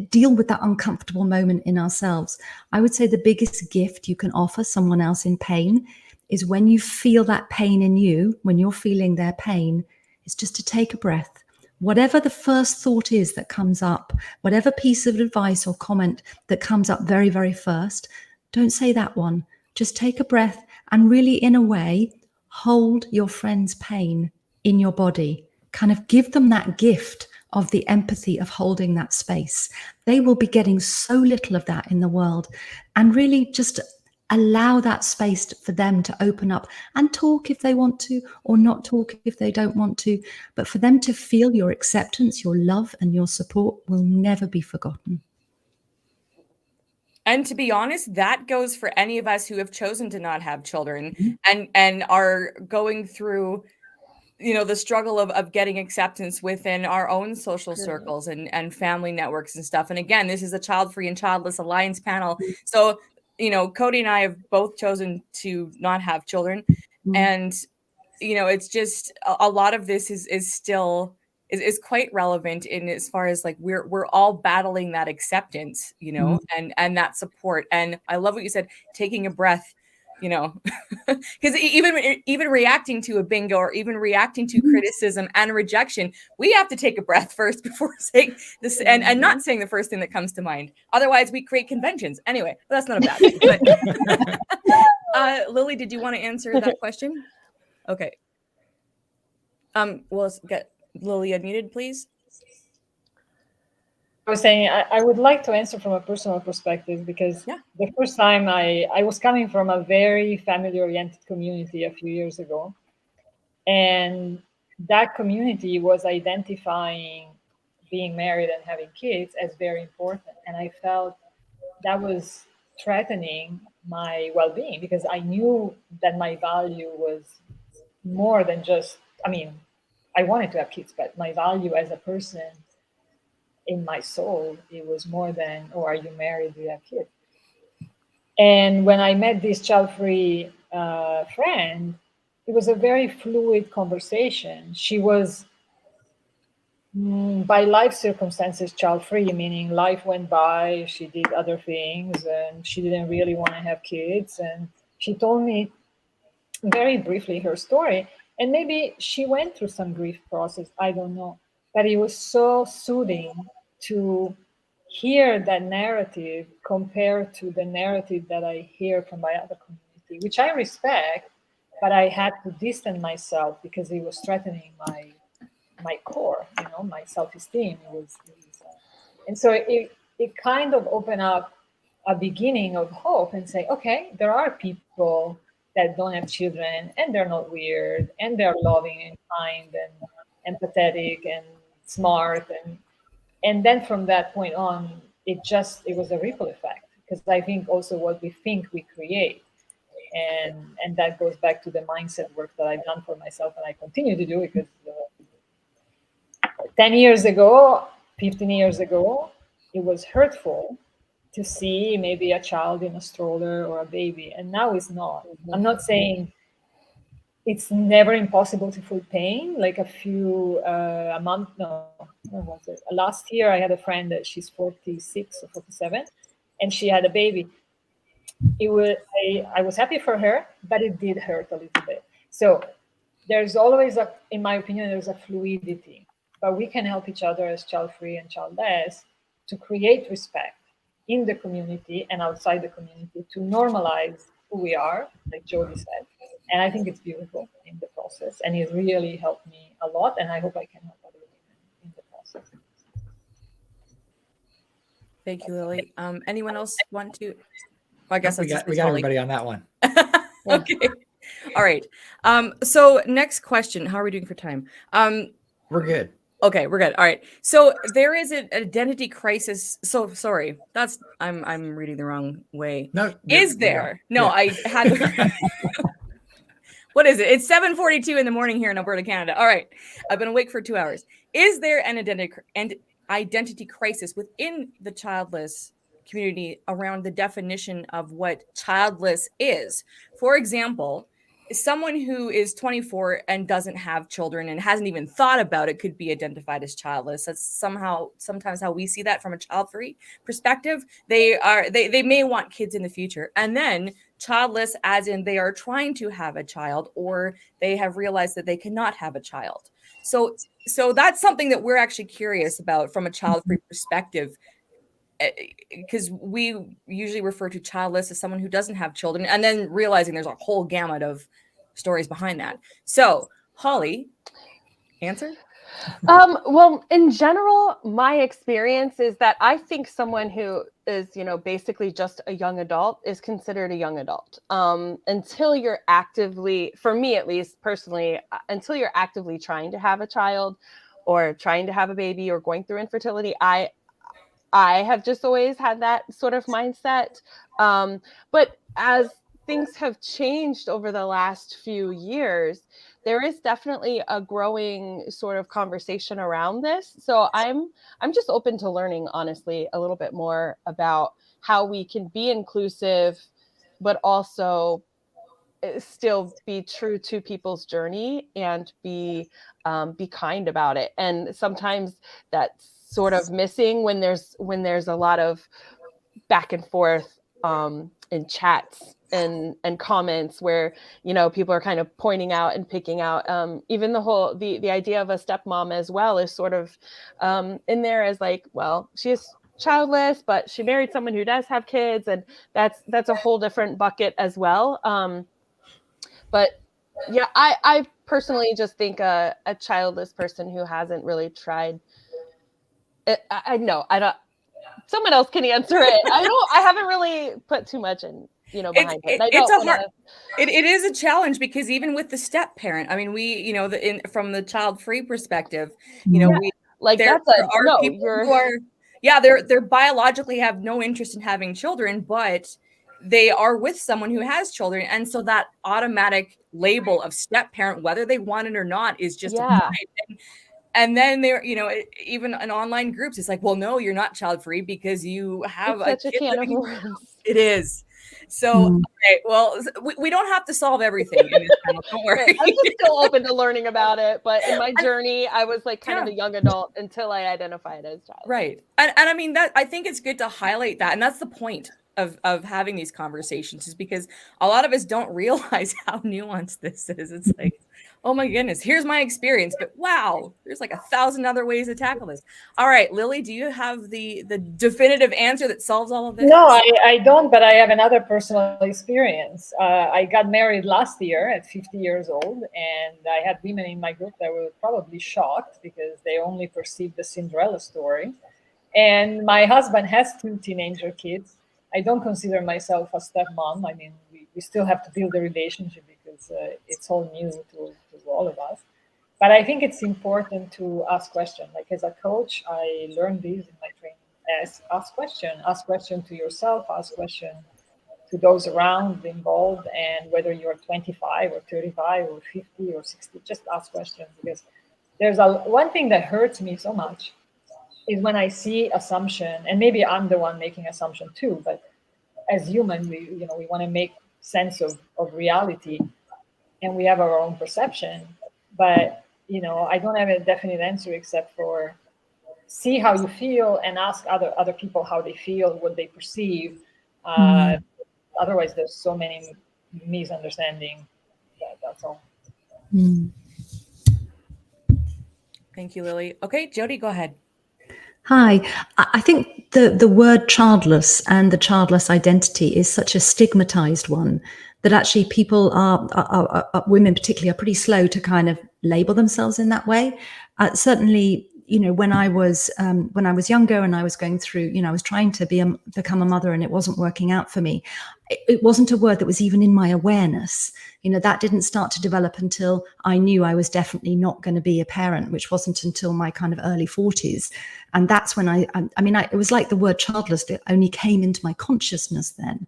deal with that uncomfortable moment in ourselves. I would say the biggest gift you can offer someone else in pain is when you feel that pain in you, when you're feeling their pain, is just to take a breath. Whatever the first thought is that comes up, whatever piece of advice or comment that comes up very, very first, don't say that one. Just take a breath and really, in a way, hold your friend's pain in your body. Kind of give them that gift of the empathy of holding that space. They will be getting so little of that in the world. And really just allow that space for them to open up and talk if they want to, or not talk if they don't want to. But for them to feel your acceptance, your love, and your support will never be forgotten. And to be honest, that goes for any of us who have chosen to not have children and are going through, the struggle of getting acceptance within our own social circles and family networks and stuff. And again, this is a Child-Free and Childless Alliance panel. So Cody and I have both chosen to not have children. And, it's just a lot of this is still quite relevant in as far as like we're all battling that acceptance, and that support. And I love what you said, taking a breath, because even reacting to a bingo or even reacting to criticism and rejection, we have to take a breath first before saying this and not saying the first thing that comes to mind. Otherwise, we create conventions. Anyway, that's not a bad thing. But, Lily, did you want to answer that question? Okay. Well, let's get Lily unmuted, please. I was saying I would like to answer from a personal perspective because the first time I was coming from a very family-oriented community a few years ago. And that community was identifying being married and having kids as very important. And I felt that was threatening my well-being because I knew that my value was more than just, I wanted to have kids, but my value as a person in my soul, it was more than, oh, are you married? Do you have kids? And when I met this child-free friend, it was a very fluid conversation. She was, by life circumstances, child-free, meaning life went by, she did other things, and she didn't really want to have kids. And she told me very briefly her story. And maybe she went through some grief process, I don't know. But it was so soothing to hear that narrative compared to the narrative that I hear from my other community, which I respect, but I had to distance myself because it was threatening my core, my self-esteem. And so it kind of opened up a beginning of hope and say, okay, there are people that don't have children and they're not weird and they're loving and kind and empathetic and smart. And then from that point on, it was a ripple effect, because I think also what we think we create. And that goes back to the mindset work that I've done for myself, and I continue to do, because 10 years ago, 15 years ago, it was hurtful to see maybe a child in a stroller or a baby, and now it's not. I'm not saying it's never impossible to feel pain. Like a month, no, when was it? Last year, I had a friend that she's 46 or 47, and she had a baby. I was happy for her, but it did hurt a little bit. So there's always in my opinion, there's a fluidity, but we can help each other as child-free and childless to create respect in the community and outside the community, to normalize who we are, like Jody said. And I think it's beautiful in the process, and it really helped me a lot, and I hope I can help other women in the process. Thank you, Lily. Anyone else want to? Well, I guess we got everybody on that one. Okay. All right. So next question. How are we doing for time? We're good. Okay, we're good. All right. So there is an identity crisis. So sorry. I'm reading the wrong way. No. Is there? No, I had What is it? It's 7:42 in the morning here in Alberta, Canada. All right. I've been awake for 2 hours. Is there an identity crisis within the childless community around the definition of what childless is? For example, someone who is 24 and doesn't have children and hasn't even thought about it could be identified as childless. That's sometimes how we see that from a child-free perspective. They may want kids in the future, and then childless as in they are trying to have a child, or they have realized that they cannot have a child. So that's something that we're actually curious about from a child-free perspective, because we usually refer to childless as someone who doesn't have children, and then realizing there's a whole gamut of stories behind that. So, Holly, answer? Well, in general, my experience is that I think someone who is, basically just a young adult is considered a young adult. Until you're actively, for me at least personally, until you're actively trying to have a child or trying to have a baby or going through infertility, I have just always had that sort of mindset. But as things have changed over the last few years, there is definitely a growing sort of conversation around this. So I'm just open to learning, honestly, a little bit more about how we can be inclusive, but also still be true to people's journey and be kind about it. And sometimes that's sort of missing when there's a lot of back and forth in chats and comments where people are kind of pointing out and picking out even the idea of a stepmom as well is sort of in there as like, well, she is childless, but she married someone who does have kids, and that's a whole different bucket as well. But yeah, I personally just think a childless person who hasn't really tried it, I know I don't. Someone else can answer it. I haven't really put too much in, behind it. It is a challenge, because even with the step parent, I mean, we, from the child-free perspective, we like there are people who are, they're biologically have no interest in having children, but they are with someone who has children, and so that automatic label of step parent, whether they want it or not, is just applied. And then they're, even in online groups, it's like, well, no, you're not child-free because you have such a can of worms. It is. So, okay, well, we don't have to solve everything in this panel. Don't worry. I'm just still open to learning about it. But in my journey, I was like kind of a young adult until I identified as child. Right. And I mean, that I think it's good to highlight that. And that's the point of having these conversations, is because a lot of us don't realize how nuanced this is. It's like, oh my goodness, here's my experience, but wow, there's like 1,000 other ways to tackle this. All right, Lily, do you have the definitive answer that solves all of this? No, I don't, but I have another personal experience. I got married last year at 50 years old, and I had women in my group that were probably shocked because they only perceived the Cinderella story. And my husband has 2 teenager kids. I don't consider myself a stepmom. I mean, we still have to build a relationship because it's all new to all of us. But I think it's important to ask questions. Like as a coach, I learned this in my training. ask question to yourself, ask question to those around involved, and whether you're 25 or 35 or 50 or 60, just ask questions, because there's one thing that hurts me so much is when I see assumption, and maybe I'm the one making assumption too, but as human, we want to make sense of reality, and we have our own perception, but I don't have a definite answer except for see how you feel and ask other people how they feel, what they perceive. Otherwise, there's so many misunderstandings. That's all. Thank you, Lily. Okay, Jody, go ahead. Hi. I think the word childless and the childless identity is such a stigmatized one that actually people are women particularly, are pretty slow to kind of label themselves in that way. Certainly, when I was younger and I was going through, I was trying to become a mother and it wasn't working out for me. It wasn't a word that was even in my awareness. That didn't start to develop until I knew I was definitely not going to be a parent, which wasn't until my kind of early 40s. And that's when it was like the word childless that only came into my consciousness then.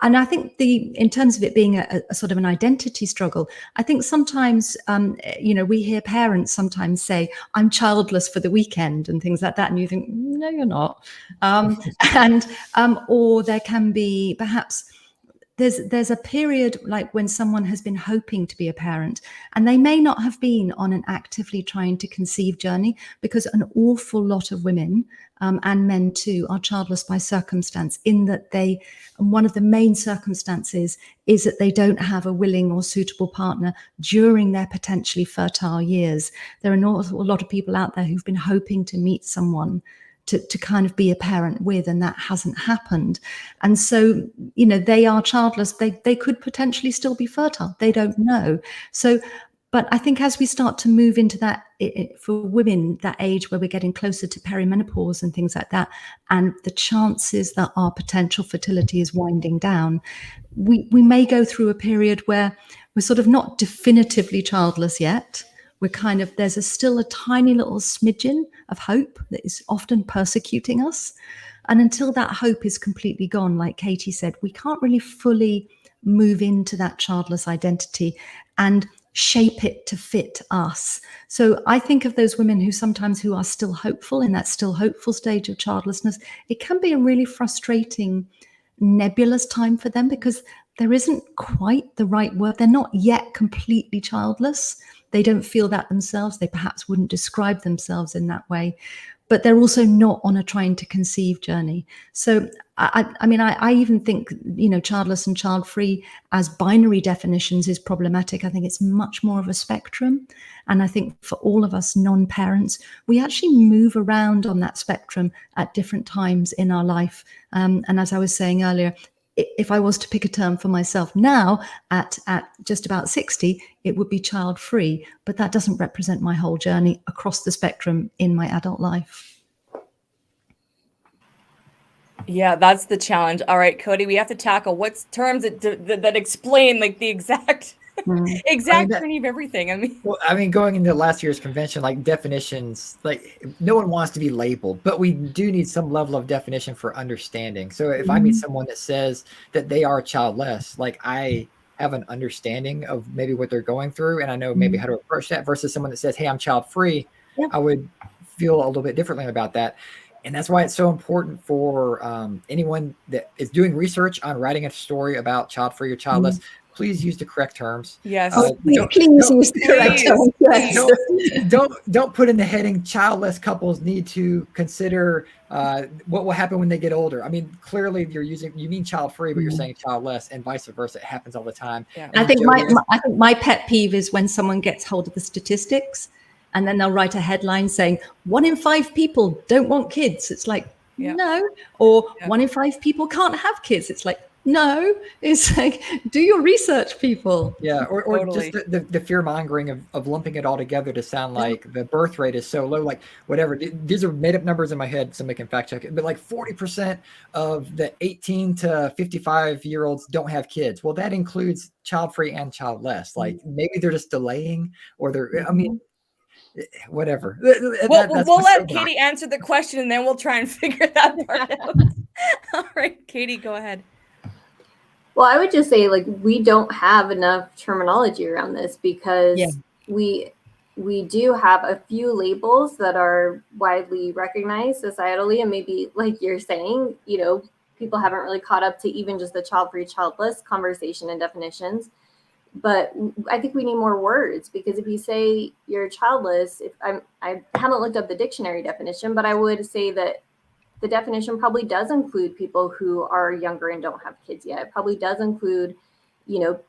And I think in terms of it being a sort of an identity struggle, I think sometimes, we hear parents sometimes say, I'm childless for the weekend and things like that. And you think, no, you're not. Or there can be perhaps there's a period like when someone has been hoping to be a parent and they may not have been on an actively trying to conceive journey, because an awful lot of women and men too are childless by circumstance, in that one of the main circumstances is that they don't have a willing or suitable partner during their potentially fertile years. There are an awful lot of people out there who've been hoping to meet someone to kind of be a parent with, and that hasn't happened. And so, they are childless. They could potentially still be fertile. They don't know. So, but I think as we start to move into that, for women, that age where we're getting closer to perimenopause and things like that, and the chances that our potential fertility is winding down, we may go through a period where we're sort of not definitively childless yet. We're kind of, there's still a tiny little smidgen of hope that is often persecuting us. And until that hope is completely gone, like Katie said, we can't really fully move into that childless identity and shape it to fit us. So I think of those women who are still hopeful in that still hopeful stage of childlessness. It can be a really frustrating, nebulous time for them, because there isn't quite the right word. They're not yet completely childless. They don't feel that themselves. They perhaps wouldn't describe themselves in that way, but they're also not on a trying to conceive journey. So I even think, childless and child-free as binary definitions is problematic. I think it's much more of a spectrum. And I think for all of us non-parents, we actually move around on that spectrum at different times in our life. And as I was saying earlier, if I was to pick a term for myself now at just about 60, it would be child-free, but that doesn't represent my whole journey across the spectrum in my adult life. Yeah, that's the challenge. All right, Cody, we have to tackle what's terms that explain like the exact journey of everything. Going into last year's convention, like definitions, like no one wants to be labeled, but we do need some level of definition for understanding. So if I meet someone that says that they are childless, like I have an understanding of maybe what they're going through, and I know maybe how to approach that, versus someone that says, hey, I'm child-free, I would feel a little bit differently about that. And that's why it's so important for anyone that is doing research on writing a story about child-free or childless, please use the correct terms. Yes. Please use the correct terms. Yes. Don't put in the heading, childless couples need to consider what will happen when they get older. I mean, clearly you mean child-free, but you're saying childless, and vice versa. It happens all the time. Yeah. I think my pet peeve is when someone gets hold of the statistics and then they'll write a headline saying 1 in 5 people don't want kids. It's like, no. Or 1 in 5 people can't have kids. It's like, no. It's like, do your research, people. Yeah. Or totally. Just the fear mongering of lumping it all together to sound like the birth rate is so low, like whatever. These are made up numbers in my head. Somebody can fact check it. But like 40% of the 18 to 55-year-olds don't have kids. Well, that includes child-free and childless. Like maybe they're just delaying, or whatever. We'll let Katie answer the question, and then we'll try and figure that part out. All right, Katie, go ahead. Well, I would just say, like, we don't have enough terminology around this because we do have a few labels that are widely recognized societally, and maybe, like you're saying, you know, people haven't really caught up to even just the child-free, childless conversation and definitions. But I think we need more words, because if you say you're childless, I haven't looked up the dictionary definition, but I would say that the definition probably does include people who are younger and don't have kids yet. It probably does include, you know,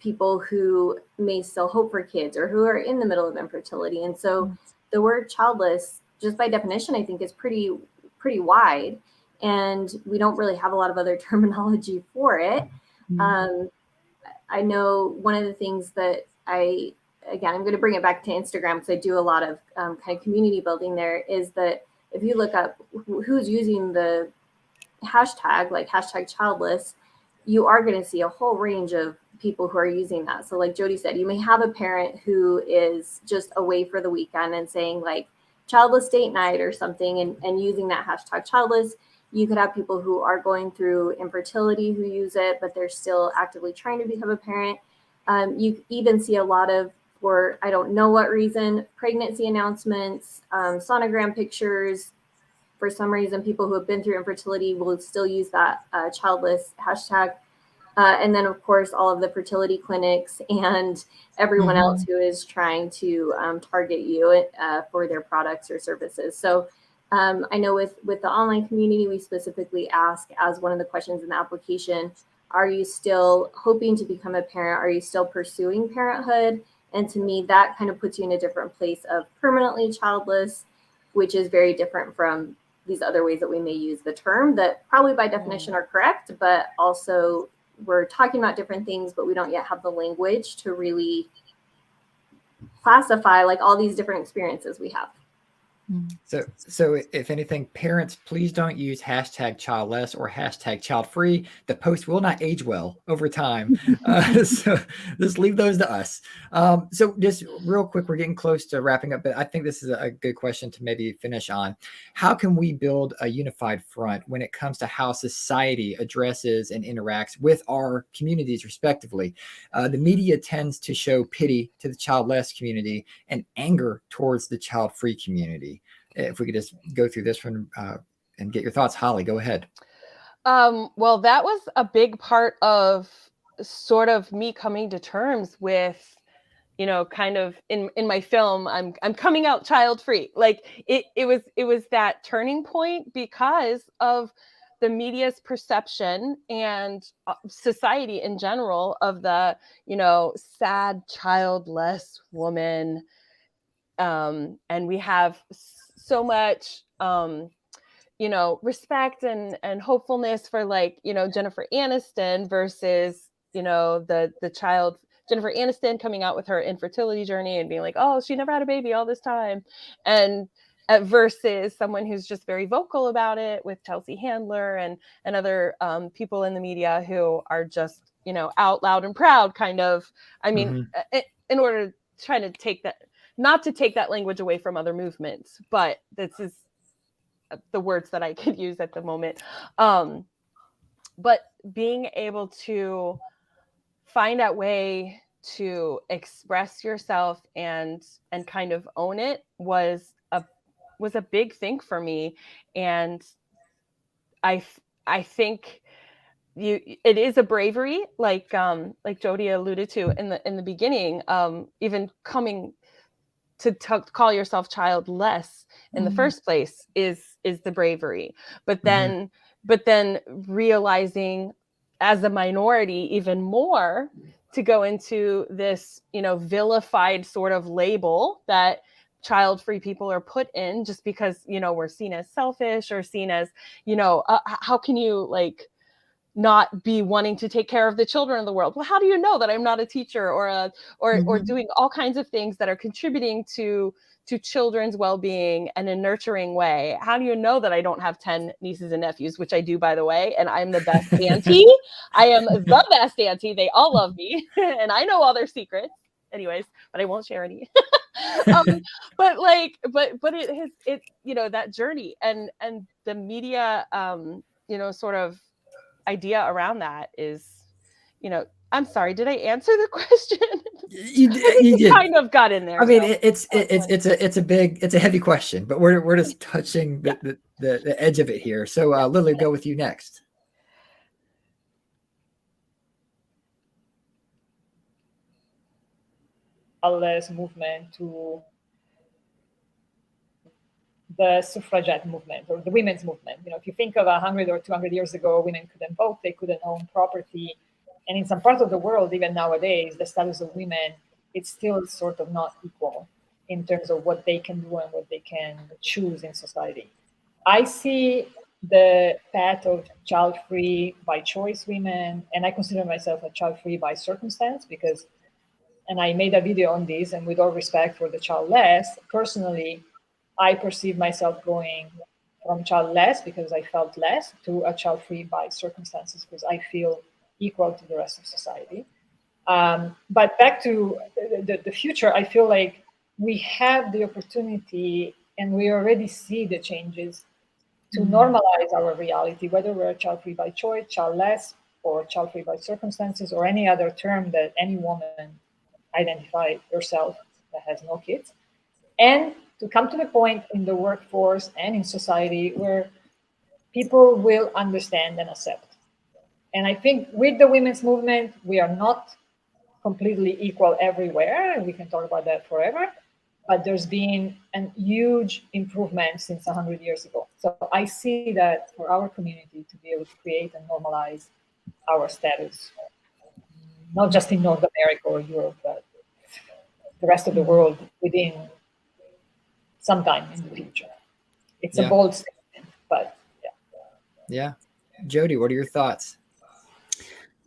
people who may still hope for kids or who are in the middle of infertility. And so the word childless, just by definition, I think is pretty wide, and we don't really have a lot of other terminology for it. I know one of the things that I'm going to bring it back to Instagram, because I do a lot of kind of community building there, is that if you look up who's using the hashtag, like hashtag childless, you are going to see a whole range of people who are using that. So like Jody said, you may have a parent who is just away for the weekend and saying like childless date night or something, and using that hashtag childless. You could have people who are going through infertility who use it, but they're still actively trying to become a parent. You even see a lot of, for I don't know what reason, pregnancy announcements, sonogram pictures. For some reason, people who have been through infertility will still use that childless hashtag. And then, of course, all of the fertility clinics and everyone else who is trying to target you for their products or services. So I know with the online community, we specifically ask as one of the questions in the application, are you still hoping to become a parent? Are you still pursuing parenthood? And to me, that kind of puts you in a different place of permanently childless, which is very different from these other ways that we may use the term that probably by definition are correct, but also we're talking about different things, but we don't yet have the language to really classify like all these different experiences we have. So if anything, parents, please don't use hashtag childless or hashtag childfree. The post will not age well over time. So just leave those to us. So just real quick, we're getting close to wrapping up, but I think this is a good question to maybe finish on. How can we build a unified front when it comes to how society addresses and interacts with our communities respectively? The media tends to show pity to the childless community and anger towards the child-free community. If we could just go through this one and get your thoughts. Holly, go ahead. Well, that was a big part of sort of me coming to terms with, you know, kind of in my film, I'm coming out child-free. Like it was that turning point because of the media's perception and society in general of the, you know, sad childless woman. And we have so much, you know, respect and hopefulness for, like, you know, Jennifer Aniston versus, you know, the child, Jennifer Aniston coming out with her infertility journey and being like, oh, she never had a baby all this time. And versus someone who's just very vocal about it with Chelsea Handler and other people in the media who are just, you know, out loud and proud kind of, I mean, in order to try to take that, not to take that language away from other movements, but this is the words that I could use at the moment. But being able to find that way to express yourself and kind of own it was a big thing for me. And I think it is a bravery, like Jody alluded to in the beginning, even coming to call yourself childless in the first place is the bravery. But then realizing as a minority even more to go into this, you know, vilified sort of label that child-free people are put in just because, you know, we're seen as selfish or seen as, you know, how can you like not be wanting to take care of the children of the world? Well, how do you know that I'm not a teacher or doing all kinds of things that are contributing to children's well-being in a nurturing way? How do you know that I don't have 10 nieces and nephews, which I do, by the way, and I'm the best auntie? I am the best auntie. They all love me and I know all their secrets anyways, but I won't share any. But it you know, that journey and the media you know, sort of idea around that is, you know, I'm sorry, did I answer the question? You did. Kind of got in there. I mean, it's a heavy question, but we're just touching the edge of it here. So Lily, go with you next. Childless movement to the suffragette movement or the women's movement. You know, if you think of 100 or 200 years ago, women couldn't vote, they couldn't own property. And in some parts of the world, even nowadays, the status of women, it's still sort of not equal in terms of what they can do and what they can choose in society. I see the path of child-free by choice women, and I consider myself a child-free by circumstance because, and I made a video on this, and with all respect for the childless, personally, I perceive myself going from childless because I felt less to a child-free by circumstances because I feel equal to the rest of society. But back to the future, I feel like we have the opportunity and we already see the changes to normalize our reality, whether we're child-free by choice, childless, or child-free by circumstances, or any other term that any woman identify herself that has no kids. And to come to the point in the workforce and in society where people will understand and accept. And I think with the women's movement, we are not completely equal everywhere, and we can talk about that forever, but there's been a huge improvement since 100 years ago. So I see that for our community to be able to create and normalize our status, not just in North America or Europe, but the rest of the world within sometime in the future. It's a bold statement, but yeah. Yeah. Jody, what are your thoughts?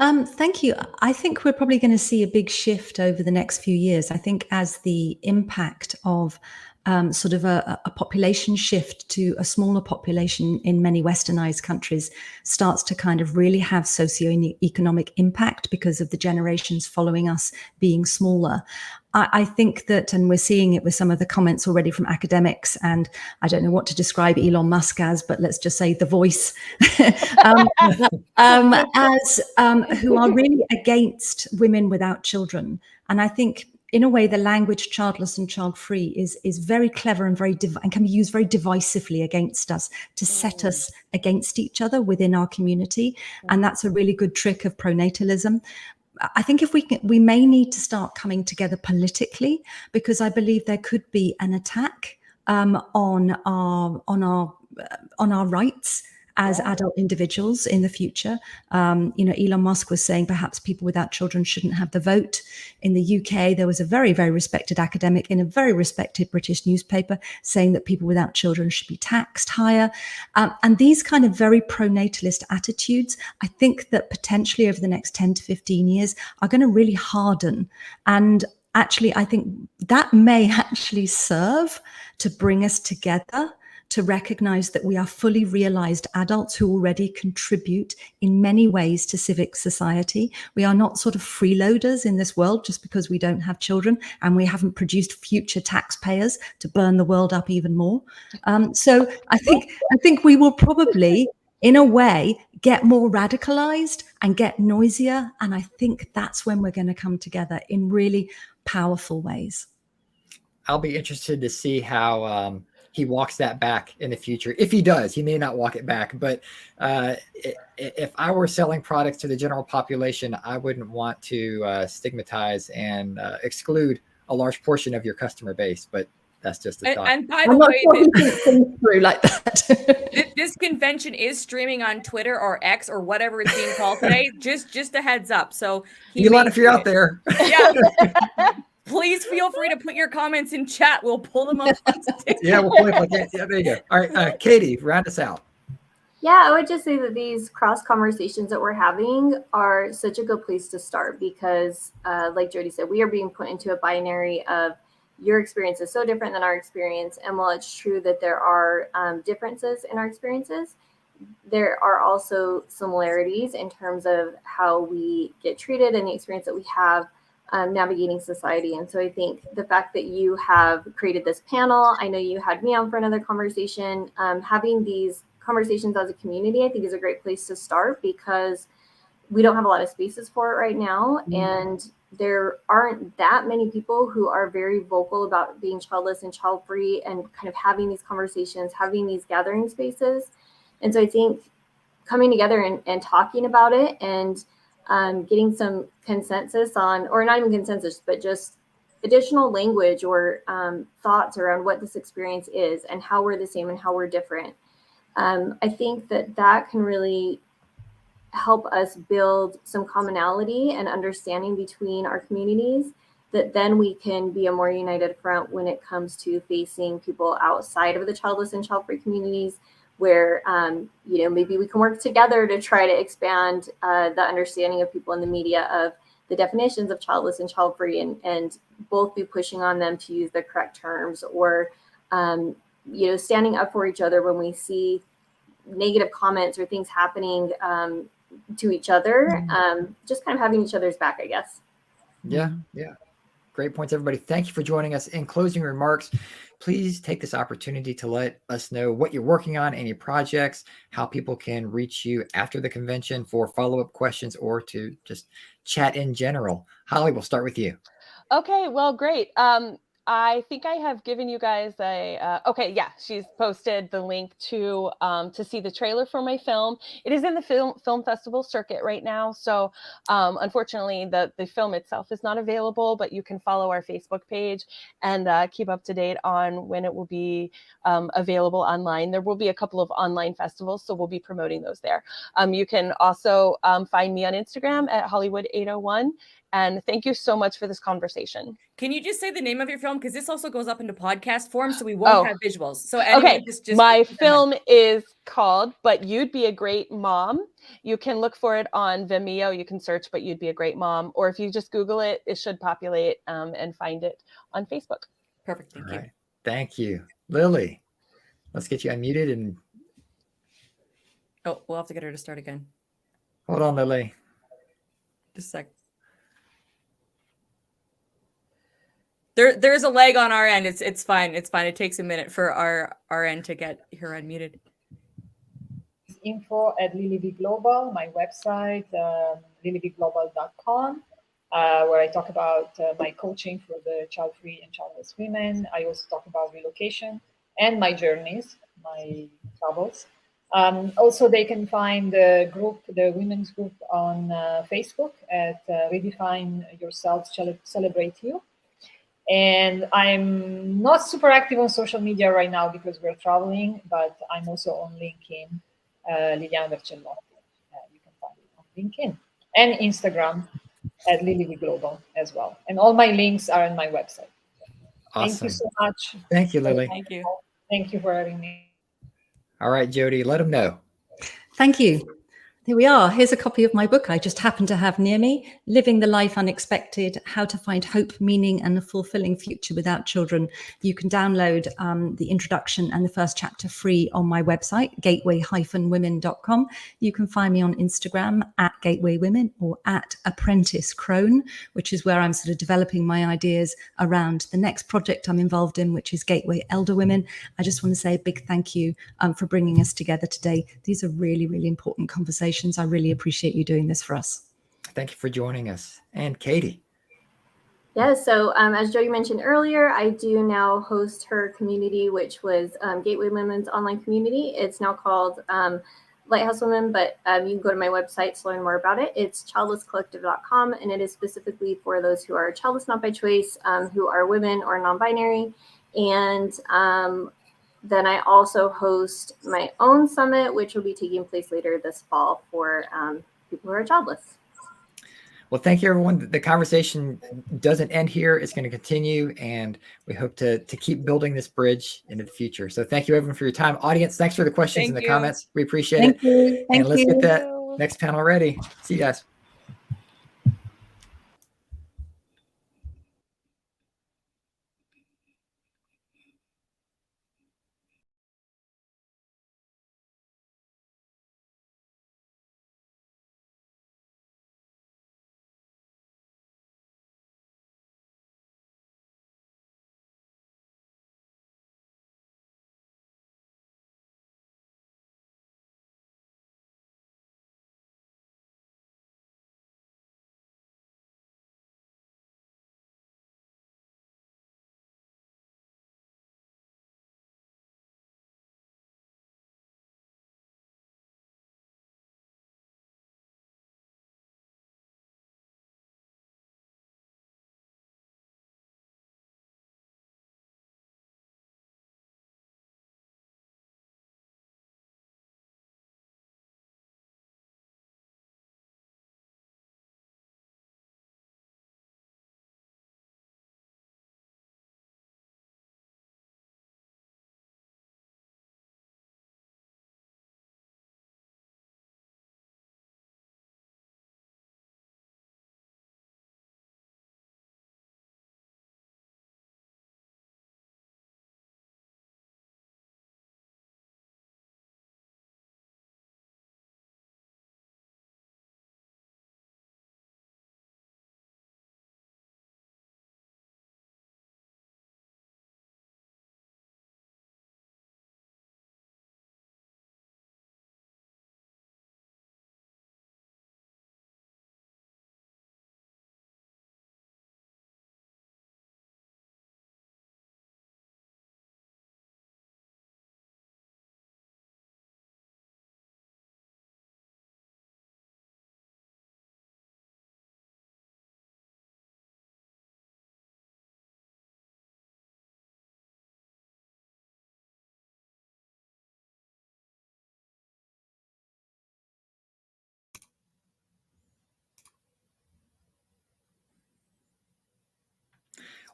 Thank you. I think we're probably going to see a big shift over the next few years. I think as the impact of sort of a population shift to a smaller population in many westernized countries starts to kind of really have socioeconomic impact because of the generations following us being smaller. I think that, and we're seeing it with some of the comments already from academics, and I don't know what to describe Elon Musk as, but let's just say the voice, who are really against women without children. And I think in a way, the language childless and child-free is very clever and and can be used very divisively against us to set us against each other within our community. And that's a really good trick of pronatalism. I think if we may need to start coming together politically, because I believe there could be an attack on our rights as adult individuals in the future. You know, Elon Musk was saying perhaps people without children shouldn't have the vote. In the UK, there was a very, very respected academic in a very respected British newspaper saying that people without children should be taxed higher. And these kind of very pronatalist attitudes, I think that potentially over the next 10 to 15 years are going to really harden. And actually, I think that may actually serve to bring us together, to recognize that we are fully realized adults who already contribute in many ways to civic society. We are not sort of freeloaders in this world just because we don't have children, and we haven't produced future taxpayers to burn the world up even more. So I think we will probably, in a way, get more radicalized and get noisier. And I think that's when we're going to come together in really powerful ways. I'll be interested to see how he walks that back in the future. If he does, he may not walk it back. But if I were selling products to the general population, I wouldn't want to stigmatize and exclude a large portion of your customer base. But that's just a thought. And by the way, through like that. This convention is streaming on Twitter or X or whatever it's being called today. Just a heads up. So Elon, if you're out there, yeah. Please feel free to put your comments in chat. We'll pull them up on stage. Yeah, we'll pull it up. Yeah, there you go. All right, Katie, round us out. Yeah, I would just say that these cross conversations that we're having are such a good place to start because, like Jody said, we are being put into a binary of your experience is so different than our experience. And while it's true that there are differences in our experiences, there are also similarities in terms of how we get treated and the experience that we have navigating society. And so I think the fact that you have created this panel, I know you had me on for another conversation, having these conversations as a community, I think is a great place to start, because we don't have a lot of spaces for it right now. And there aren't that many people who are very vocal about being childless and child-free and kind of having these conversations, having these gathering spaces. And so I think coming together and talking about it and getting some consensus on, or not even consensus, but just additional language or thoughts around what this experience is and how we're the same and how we're different. I think that can really help us build some commonality and understanding between our communities, that then we can be a more united front when it comes to facing people outside of the childless and child-free communities, where maybe we can work together to try to expand the understanding of people in the media of the definitions of childless and child-free, and both be pushing on them to use the correct terms, or standing up for each other when we see negative comments or things happening to each other, just kind of having each other's back, I guess. Yeah. Great points, everybody. Thank you for joining us. In closing remarks, please take this opportunity to let us know what you're working on, any projects, how people can reach you after the convention for follow-up questions or to just chat in general. Holly, we'll start with you. Okay, well, great. I think I have given you guys she's posted the link to see the trailer for my film. It is in the film festival circuit right now. So unfortunately, the film itself is not available, but you can follow our Facebook page and keep up to date on when it will be available online. There will be a couple of online festivals, so we'll be promoting those there. You can also find me on Instagram at Hollywood801. And thank you so much for this conversation. Can you just say the name of your film? Because this also goes up into podcast form, so we won't have visuals. So anyway, okay, just my film is called But You'd Be a Great Mom. You can look for it on Vimeo. You can search But You'd Be a Great Mom. Or if you just Google it, it should populate and find it on Facebook. Perfect. Thank you. Thank you. Lily, let's get you unmuted. And we'll have to get her to start again. Hold on, Lily. Just a sec. There's a lag on our end. It's fine. It's fine. It takes a minute for our end to get her unmuted. info@LilyBGlobal, my website, lilybglobal.com, where I talk about my coaching for the child-free and childless women. I also talk about relocation and my journeys, my travels. Also, they can find the women's group on Facebook at Redefine Yourself, Celebrate You. And I'm not super active on social media right now because we're traveling, but I'm also on LinkedIn, Liliana Vercellotti. You can find it on LinkedIn and Instagram at LilyBGlobal as well. And all my links are on my website. Awesome. Thank you so much. Thank you, Lily. Thank you. Thank you for having me. All right, Jody, let them know. Thank you. Here we are. Here's a copy of my book I just happened to have near me, Living the Life Unexpected, How to Find Hope, Meaning and a Fulfilling Future Without Children. You can download the introduction and the first chapter free on my website, gateway-women.com. You can find me on Instagram at Gateway Women or at Apprentice Crone, which is where I'm sort of developing my ideas around the next project I'm involved in, which is Gateway Elder Women. I just want to say a big thank you for bringing us together today. These are really, really important conversations. I really appreciate you doing this for us. Thank you for joining us. And Katie. Yeah, so as Jody mentioned earlier, I do now host her community, which was Gateway Women's online community. It's now called Lighthouse Women, but you can go to my website to learn more about it. It's childlesscollective.com, and it is specifically for those who are childless not by choice, who are women or non-binary. And then I also host my own summit, which will be taking place later this fall for people who are childless. Well, thank you, everyone. The conversation doesn't end here. It's going to continue, and we hope to keep building this bridge into the future. So thank you, everyone, for your time. Audience, thanks for the questions and the comments. We appreciate it. And let's get that next panel ready. See you guys.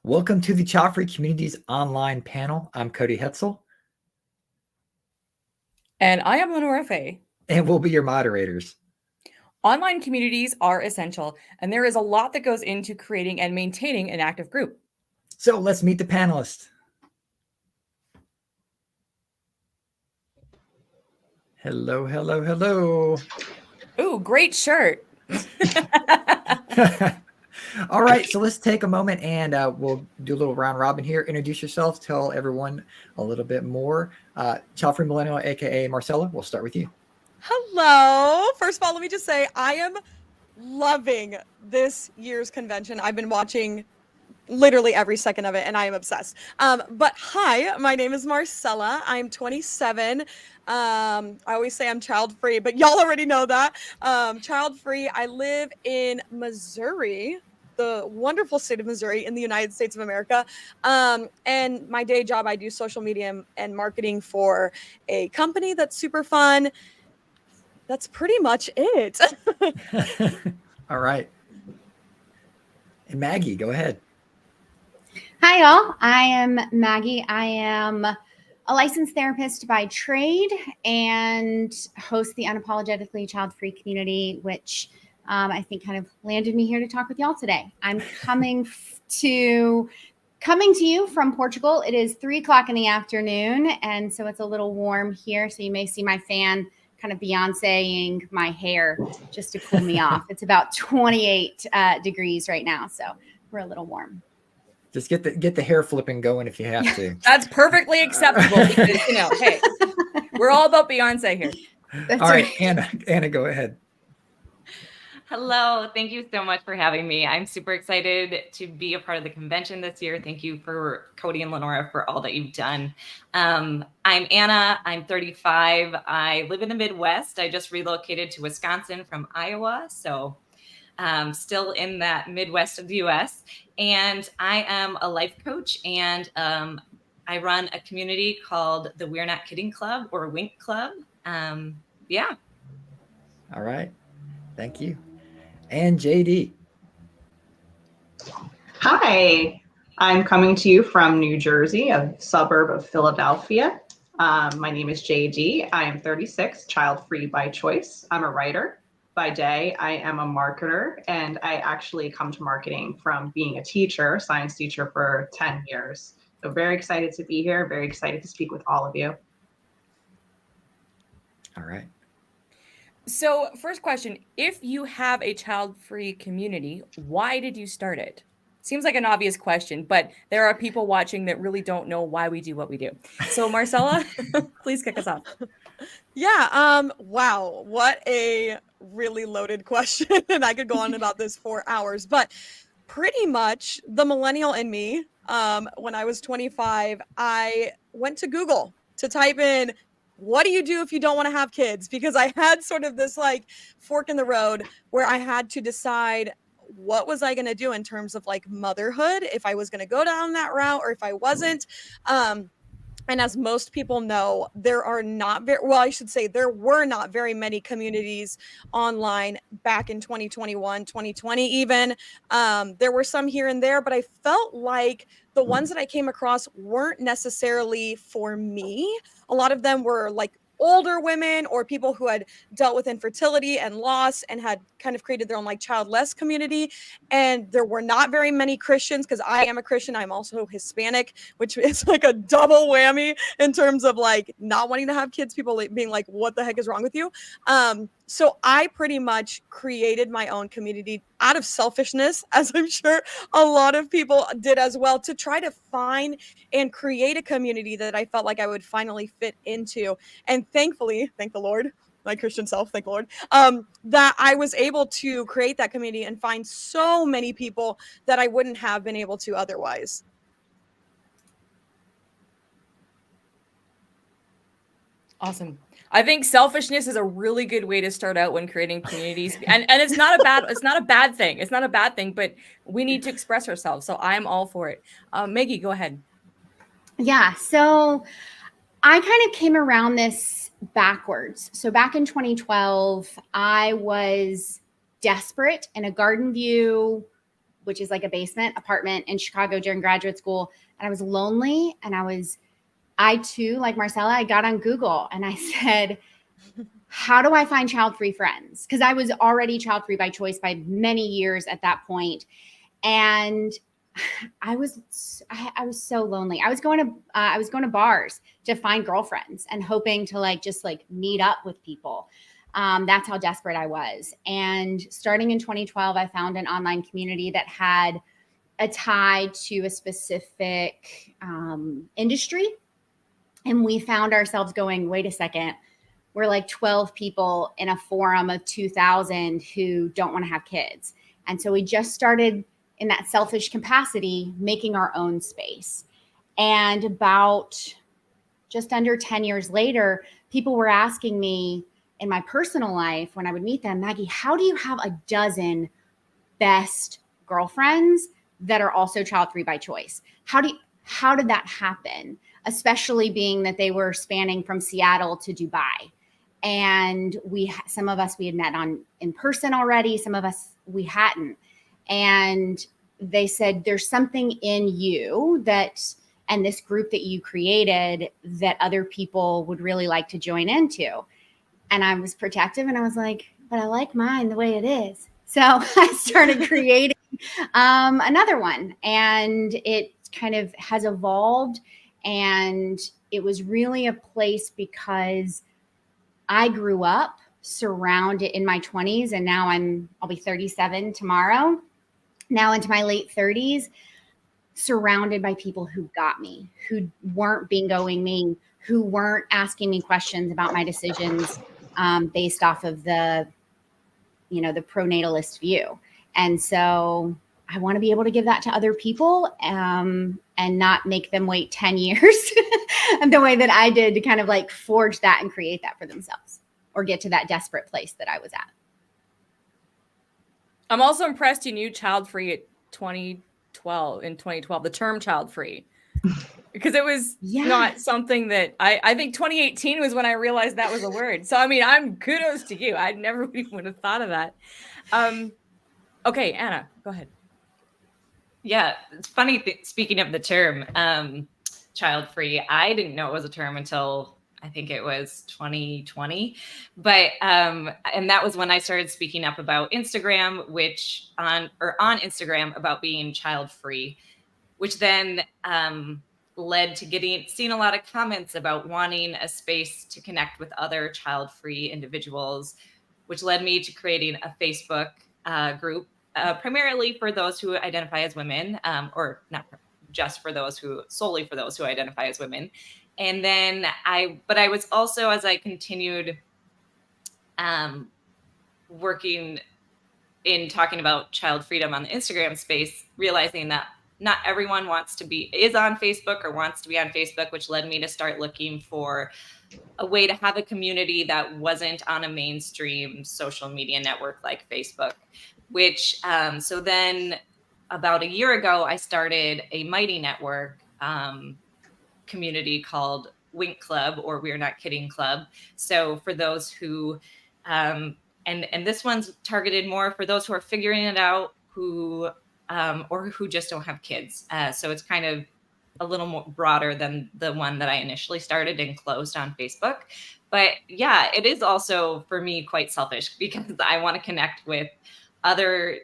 Welcome to the Childfree Community's online panel. I'm Cody Hetzel. And I am LeNora Faye. And we'll be your moderators. Online communities are essential, and there is a lot that goes into creating and maintaining an active group. So let's meet the panelists. Hello, hello, hello. Ooh, great shirt. All right, so let's take a moment and we'll do a little round robin here. Introduce yourself, tell everyone a little bit more. Childfree Millennial, aka Marcella, we'll start with you. Hello. First of all, let me just say I am loving this year's convention. I've been watching literally every second of it, and I am obsessed. But hi, my name is Marcella. I'm 27. I always say I'm child free, but y'all already know that. Child free. I live in Missouri, the wonderful state of Missouri in the United States of America. And my day job, I do social media and marketing for a company that's super fun. That's pretty much it. All right. And Maggie, go ahead. Hi, y'all. I am Maggie. I am a licensed therapist by trade and host the Unapologetically Child-Free Community, which I think kind of landed me here to talk with y'all today. I'm coming to you from Portugal. It is 3:00 in the afternoon, and so it's a little warm here. So you may see my fan kind of Beyonce-ing my hair just to cool me off. It's about 28 degrees right now, so we're a little warm. Just get the hair flipping going if you have to. That's perfectly acceptable because, hey, we're all about Beyonce here. That's all right, right. Anna, go ahead. Hello. Thank you so much for having me. I'm super excited to be a part of the convention this year. Thank you for Cody and LeNora for all that you've done. I'm Anna. I'm 35. I live in the Midwest. I just relocated to Wisconsin from Iowa. So still in that Midwest of the US. And I am a life coach, and I run a community called the We're Not Kidding Club, or Wink Club. Yeah. All right. Thank you. And JD. Hi, I'm coming to you from New Jersey, a suburb of Philadelphia. My name is JD. I am 36, child-free by choice. I'm a writer. By day, I am a marketer, and I actually come to marketing from being a teacher, science teacher for 10 years. So very excited to be here, very excited to speak with all of you. All right. So first question, if you have a child-free community, why did you start it? Seems like an obvious question, but there are people watching that really don't know why we do what we do. So Marcella, please kick us off. Yeah. Wow. What a really loaded question. And I could go on about this for hours, but pretty much the millennial in me, when I was 25, I went to Google to type in, what do you do if you don't want to have kids? Because I had sort of this like fork in the road where I had to decide what was I going to do in terms of like motherhood, if I was going to go down that route or if I wasn't. And as most people know, there are not very, well, I should say there were not very many communities online back in 2021, 2020 even. There were some here and there, but I felt like the ones that I came across weren't necessarily for me. A lot of them were like older women or people who had dealt with infertility and loss and had kind of created their own like childless community. And there were not very many Christians, because I am a Christian. I'm also Hispanic, which is like a double whammy in terms of like not wanting to have kids, people being like, what the heck is wrong with you? So I pretty much created my own community out of selfishness, as I'm sure a lot of people did as well, to try to find and create a community that I felt like I would finally fit into. And thankfully, thank the Lord, my Christian self, thank the Lord, that I was able to create that community and find so many people that I wouldn't have been able to otherwise. Awesome. I think selfishness is a really good way to start out when creating communities. And it's not a bad thing. It's not a bad thing, but we need to express ourselves. So I'm all for it. Maggie, go ahead. Yeah. So I kind of came around this backwards. So back in 2012, I was desperate in a Garden View, which is like a basement apartment in Chicago during graduate school. And I was lonely. And I too, like Marcella, I got on Google and I said, how do I find child-free friends? Because I was already child-free by choice by many years at that point. And I was so lonely. I was going to bars to find girlfriends and hoping to just meet up with people. That's how desperate I was. And starting in 2012, I found an online community that had a tie to a specific industry. And we found ourselves going, wait a second, we're like 12 people in a forum of 2,000 who don't want to have kids. And so we just started in that selfish capacity, making our own space. And about just under 10 years later, people were asking me in my personal life when I would meet them, Maggie, how do you have a dozen best girlfriends that are also child-free by choice? How did that happen? Especially being that they were spanning from Seattle to Dubai. And some of us we had met in person already. Some of us we hadn't. And they said, there's something in you and this group that you created that other people would really like to join into. And I was protective and I was like, but I like mine the way it is. So I started creating another one, and it kind of has evolved. And it was really a place because I grew up surrounded in my 20s, and now I'll be 37 tomorrow, now into my late 30s, surrounded by people who got me, who weren't bingoing me, who weren't asking me questions about my decisions based off of the pronatalist view. And so I want to be able to give that to other people and not make them wait 10 years the way that I did to kind of forge that and create that for themselves or get to that desperate place that I was at. I'm also impressed you knew child-free at 2012, the term child-free, because it was not something that I think 2018 was when I realized that was a word. So, I mean, kudos to you. I never even would have thought of that. Okay, Anna, go ahead. Yeah, it's funny. Speaking of the term child-free, I didn't know it was a term until I think it was 2020. But and that was when I started speaking up about Instagram, on Instagram about being child-free, which then led to seeing a lot of comments about wanting a space to connect with other child-free individuals, which led me to creating a Facebook group. Primarily for those who identify as women, or not just solely for those who identify as women. And then I was also, as I continued working in talking about child freedom on the Instagram space, realizing that not everyone is on Facebook or wants to be on Facebook, which led me to start looking for a way to have a community that wasn't on a mainstream social media network like Facebook. So then about a year ago, I started a Mighty Network community called Wink Club, or We're Not Kidding Club. So for those who, and this one's targeted more for those who are figuring it out, or who just don't have kids. So it's kind of a little more broader than the one that I initially started and closed on Facebook. But yeah, it is also for me quite selfish because I want to connect with other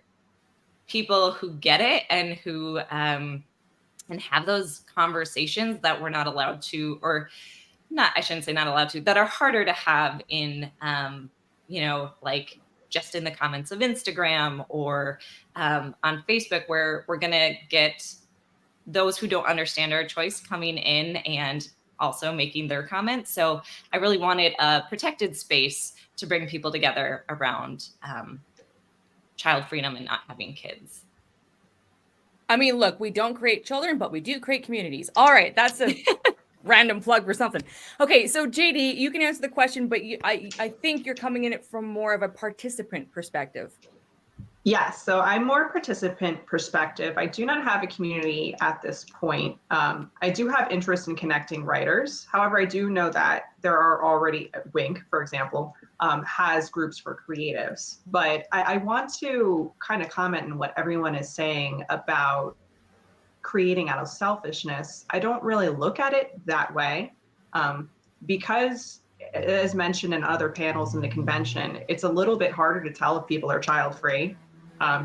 people who get it and who and have those conversations that we're not allowed to, or not, I shouldn't say not allowed to, that are harder to have in just in the comments of Instagram or on Facebook, where we're gonna get those who don't understand our choice coming in and also making their comments. So I really wanted a protected space to bring people together around child freedom and not having kids. I mean, look, we don't create children, but we do create communities. All right, that's a random plug for something. Okay, so JD, you can answer the question, but I think you're coming in it from more of a participant perspective. Yes, so I'm more participant perspective. I do not have a community at this point. I do have interest in connecting writers. However, I do know that there are already, Wink, for example, has groups for creatives. But I want to kind of comment on what everyone is saying about creating out of selfishness. I don't really look at it that way, because as mentioned in other panels in the convention, it's a little bit harder to tell if people are child free.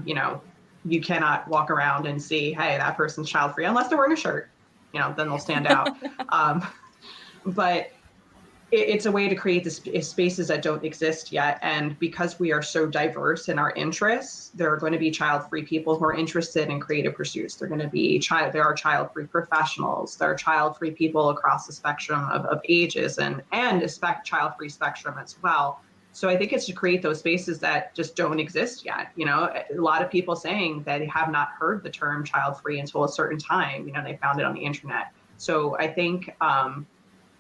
You know, you cannot walk around and see, hey, that person's child free unless they're wearing a shirt, you know, then they'll stand out. But it's a way to create the spaces that don't exist yet. And because we are so diverse in our interests, there are going to be child-free people who are interested in creative pursuits. There are child-free professionals. There are child-free people across the spectrum of ages and a child-free spectrum as well. So I think it's to create those spaces that just don't exist yet. You know, a lot of people saying that they have not heard the term child-free until a certain time, you know, they found it on the internet. So I think,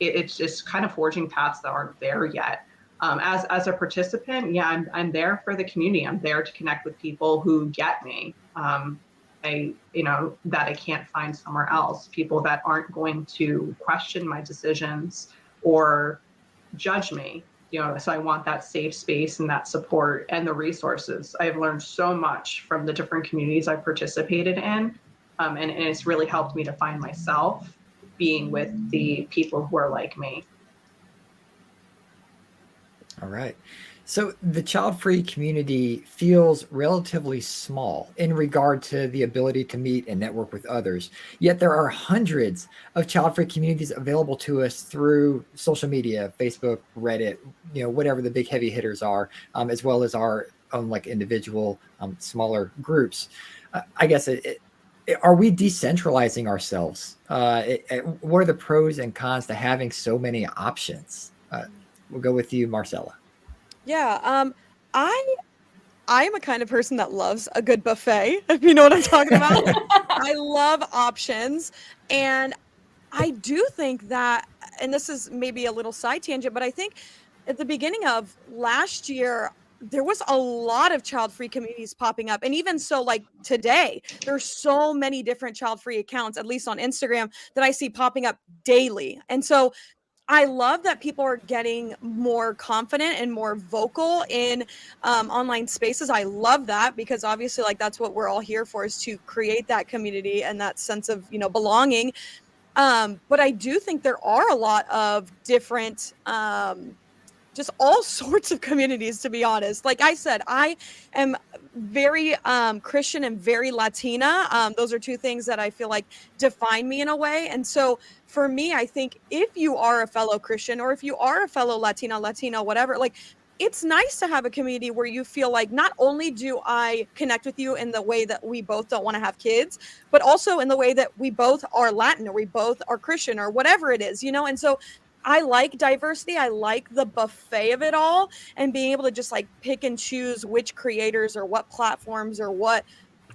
it's just kind of forging paths that aren't there yet. As a participant, yeah, I'm there for the community. I'm there to connect with people who get me. That I can't find somewhere else. People that aren't going to question my decisions or judge me. You know, so I want that safe space and that support and the resources. I've learned so much from the different communities I've participated in, and it's really helped me to find myself being with the people who are like me. All right. So the child-free community feels relatively small in regard to the ability to meet and network with others. Yet there are hundreds of child-free communities available to us through social media, Facebook, Reddit, you know, whatever the big heavy hitters are, as well as our own like individual smaller groups. I guess are we decentralizing ourselves? What are the pros and cons to having so many options? We'll go with you, Marcella. Yeah, I am a kind of person that loves a good buffet, if you know what I'm talking about. I love options, and I do think that, and this is maybe a little side tangent, but I think at the beginning of last year, there was a lot of child-free communities popping up. And even so, like today, there's so many different child-free accounts, at least on Instagram, that I see popping up daily. And so I love that people are getting more confident and more vocal in online spaces. I love that because obviously, like, that's what we're all here for, is to create that community and that sense of, you know, belonging. But I do think there are a lot of different just all sorts of communities, to be honest. Like I said, I am very Christian and very Latina. Those are two things that I feel like define me in a way. And so for me, I think if you are a fellow Christian or if you are a fellow Latino, whatever, like, it's nice to have a community where you feel like not only do I connect with you in the way that we both don't want to have kids, but also in the way that we both are Latin or we both are Christian or whatever it is, you know? And so I like diversity. I like the buffet of it all and being able to just like pick and choose which creators or what platforms or what,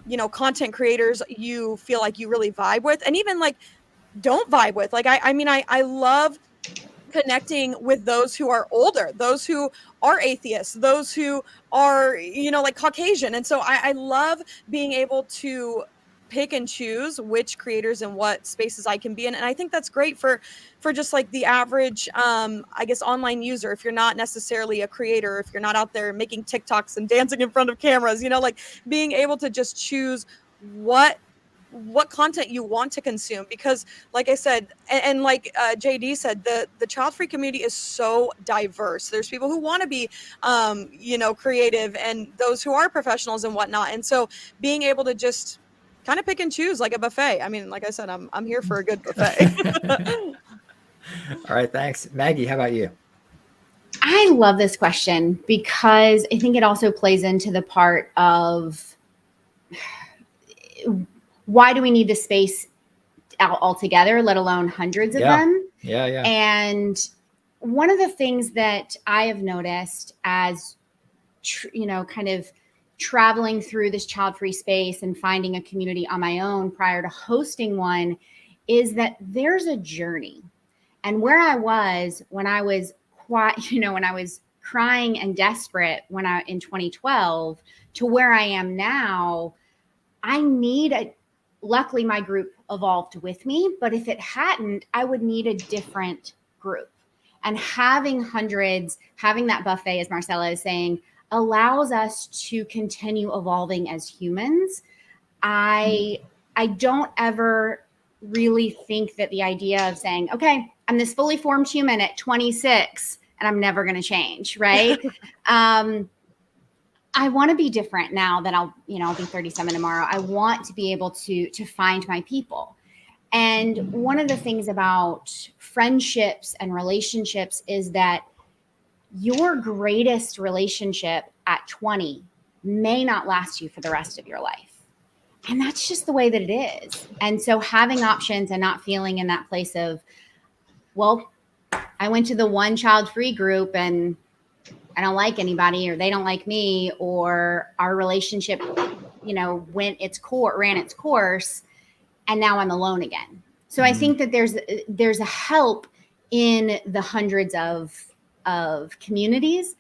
you know, content creators you feel like you really vibe with, and even like don't vibe with. Like, I mean, I love connecting with those who are older, those who are atheists, those who are, you know, like Caucasian. And so I love being able to pick and choose which creators and what spaces I can be in. And I think that's great for just like the average, I guess, online user. If you're not necessarily a creator, if you're not out there making TikToks and dancing in front of cameras, you know, like being able to just choose what content you want to consume, because like I said, and like JD said, the child-free community is so diverse. There's people who want to be you know, creative, and those who are professionals and whatnot. And so being able to just kind of pick and choose like a buffet. I mean, like I said, I'm here for a good buffet. All right, thanks. Maggie, how about you? I love this question because I think it also plays into the part of why do we need the space altogether, let alone hundreds of them? Yeah. And one of the things that I have noticed as, you know, kind of traveling through this child-free space and finding a community on my own prior to hosting one is that there's a journey. And where I was when I was when I was crying and desperate in 2012 to where I am now. Luckily my group evolved with me, but if it hadn't, I would need a different group. And having hundreds, having that buffet, as Marcella is saying, allows us to continue evolving as humans. I don't ever really think that the idea of saying, okay, I'm this fully formed human at 26 and I'm never going to change, right? I want to be different now that I'll be 37 tomorrow. I want to be able to find my people. And one of the things about friendships and relationships is that your greatest relationship at 20 may not last you for the rest of your life. And that's just the way that it is. And so having options and not feeling in that place of, well, I went to the one child-free group and I don't like anybody, or they don't like me, or our relationship, ran its course, and now I'm alone again. So I think that there's a help in the hundreds of communities.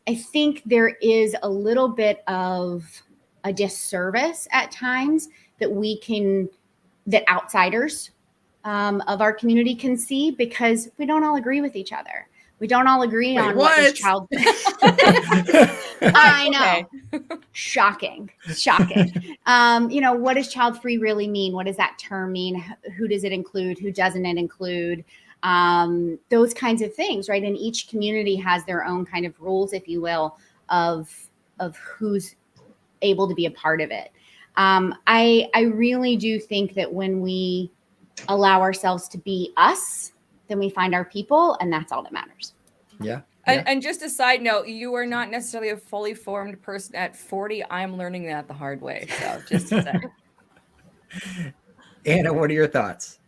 I think there is a little bit of a disservice at times that outsiders of our community can see, because we don't all agree with each other. We don't all agree on what is child. I know. Shocking. What does child-free really mean? What does that term mean? Who does it include? Who doesn't it include? Those kinds of things, right? And each community has their own kind of rules, if you will, of who's able to be a part of it. I really do think that when we allow ourselves to be us, then we find our people, and that's all that matters. Yeah. And just a side note, you are not necessarily a fully formed person at 40. I'm learning that the hard way. So just to say. Anna, what are your thoughts?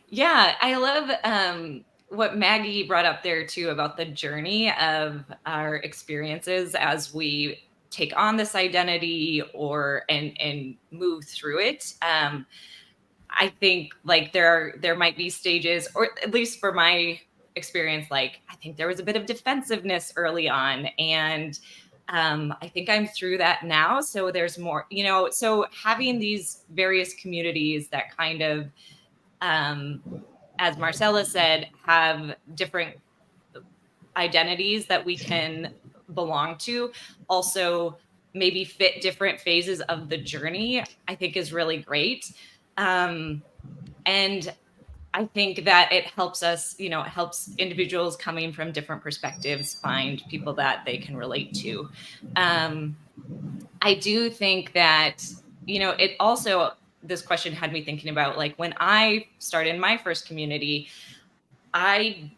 Yeah, I love what Maggie brought up there too about the journey of our experiences as we take on this identity and move through it. I think like there might be stages, or at least for my experience, like I think there was a bit of defensiveness early on, and I think I'm through that now. So there's more, so having these various communities that kind of, as Marcella said, have different identities that we can belong to, also maybe fit different phases of the journey, I think is really great. And I think that it helps us, it helps individuals coming from different perspectives find people that they can relate to. I do think that, it also, this question had me thinking about, like, when I started my first community, I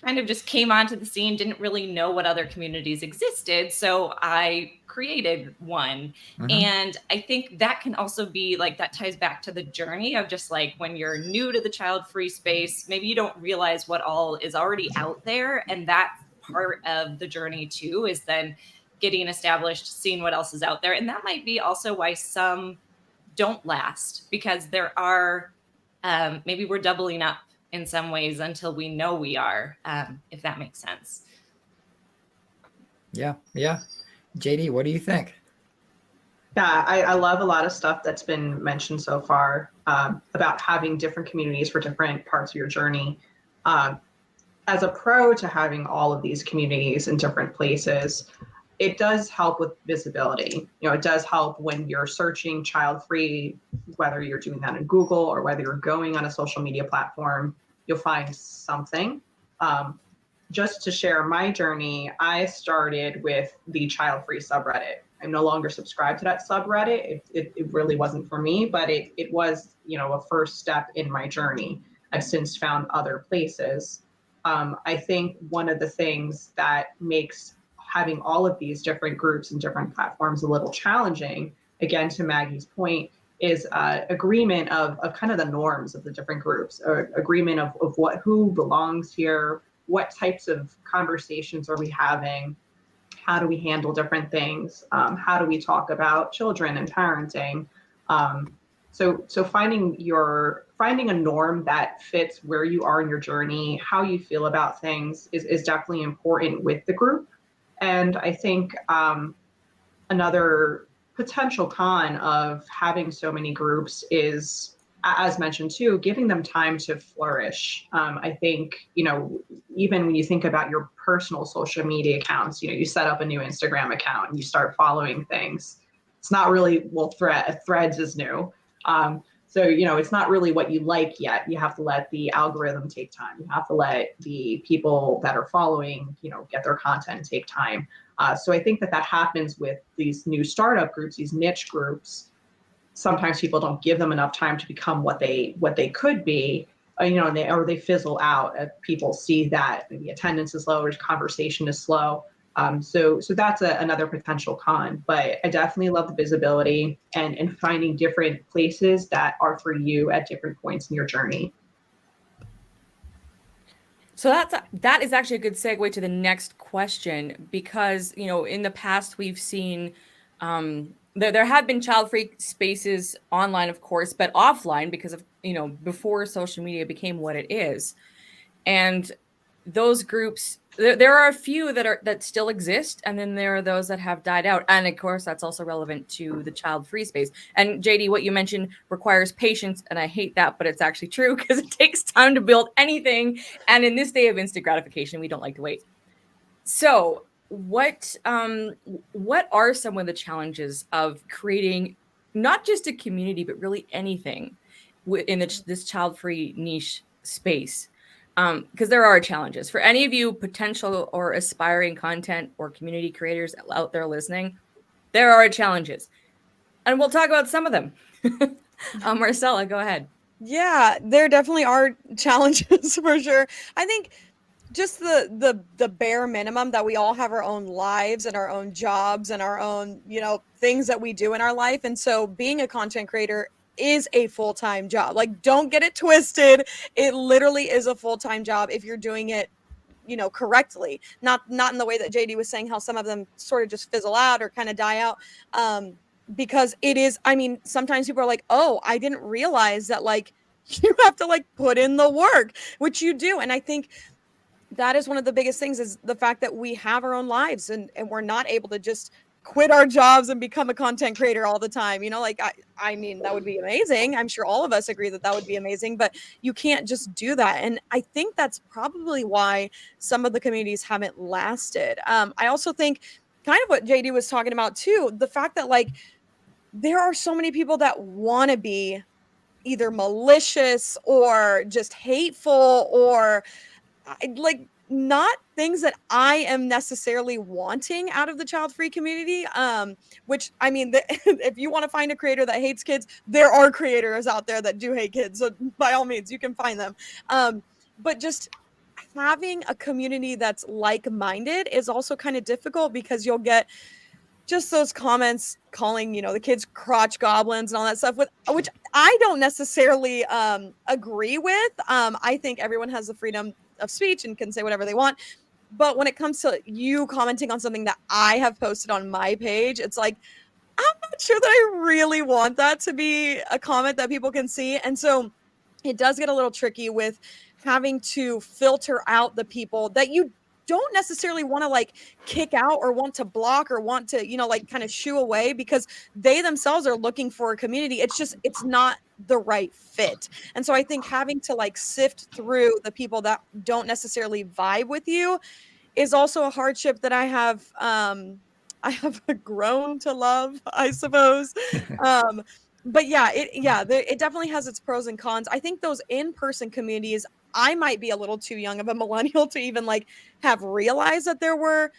kind of just came onto the scene, didn't really know what other communities existed. So I created one. And I think that can also be like, that ties back to the journey of just like, when you're new to the child-free space, maybe you don't realize what all is already out there. And that part of the journey too, is then getting established, seeing what else is out there. And that might be also why some don't last, because there are, maybe we're doubling up in some ways until we know we are, if that makes sense. Yeah. JD, what do you think? Yeah, I love a lot of stuff that's been mentioned so far about having different communities for different parts of your journey. As a pro to having all of these communities in different places, it does help with visibility. It does help when you're searching child-free, whether you're doing that in Google or whether you're going on a social media platform, you'll find something. Just to share my journey, I started with the child-free subreddit. I'm no longer subscribed to that subreddit. It really wasn't for me, but it was, a first step in my journey. I've since found other places. I think one of the things that makes having all of these different groups and different platforms a little challenging, again, to Maggie's point, is agreement of kind of the norms of the different groups, or agreement of who belongs here, what types of conversations are we having, how do we handle different things, how do we talk about children and parenting. So finding a norm that fits where you are in your journey, how you feel about things is definitely important with the group. And I think another potential con of having so many groups is, as mentioned too, giving them time to flourish. I think, even when you think about your personal social media accounts, you set up a new Instagram account and you start following things. It's not really, well, Threads is new. So, it's not really what you like yet. You have to let the algorithm take time. You have to let the people that are following, get their content and take time. So I think that happens with these new startup groups, these niche groups. Sometimes people don't give them enough time to become what they could be, and they fizzle out. People see that the attendance is low or conversation is slow. So that's another potential con. But I definitely love the visibility and finding different places that are for you at different points in your journey. So that is actually a good segue to the next question, because in the past we've seen there have been child-free spaces online, of course, but offline because of before social media became what it is. And those groups, there are a few that still exist, and then there are those that have died out. And of course, that's also relevant to the child-free space. And JD, what you mentioned requires patience, and I hate that, but it's actually true because it takes time to build anything. And in this day of instant gratification, we don't like to wait. So what are some of the challenges of creating not just a community, but really anything in this child-free niche space? Because there are challenges for any of you potential or aspiring content or community creators out there listening. There are challenges, and we'll talk about some of them. Marcella, go ahead. Yeah, there definitely are challenges for sure. I think just the bare minimum that we all have our own lives and our own jobs and our own, things that we do in our life. And so being a content creator is a full-time job. Like, don't get it twisted. It literally is a full-time job if you're doing it, correctly. Not in the way that JD was saying, how some of them sort of just fizzle out or kind of die out. Because it is, sometimes people are like, oh, I didn't realize that, like, you have to like put in the work, which you do. And I think that is one of the biggest things, is the fact that we have our own lives and we're not able to just quit our jobs and become a content creator all the time. I mean, that would be amazing. I'm sure all of us agree that would be amazing, but you can't just do that. And I think that's probably why some of the communities haven't lasted. I also think kind of what JD was talking about too, the fact that like there are so many people that want to be either malicious or just hateful or like not things that I am necessarily wanting out of the child-free community. Which I mean, if you want to find a creator that hates kids, there are creators out there that do hate kids. So by all means, you can find them. But just having a community that's like-minded is also kind of difficult, because you'll get just those comments calling, the kids crotch goblins and all that stuff, which I don't necessarily agree with. I think everyone has the freedom of speech and can say whatever they want. But when it comes to you commenting on something that I have posted on my page, it's like, I'm not sure that I really want that to be a comment that people can see. And so it does get a little tricky with having to filter out the people that you don't necessarily want to like kick out or want to block or want to, like kind of shoo away, because they themselves are looking for a community. It's not the right fit. And so I think having to like sift through the people that don't necessarily vibe with you is also a hardship that I have grown to love, I suppose. But yeah, it definitely has its pros and cons. I think those in-person communities, I might be a little too young of a millennial to even like have realized that there were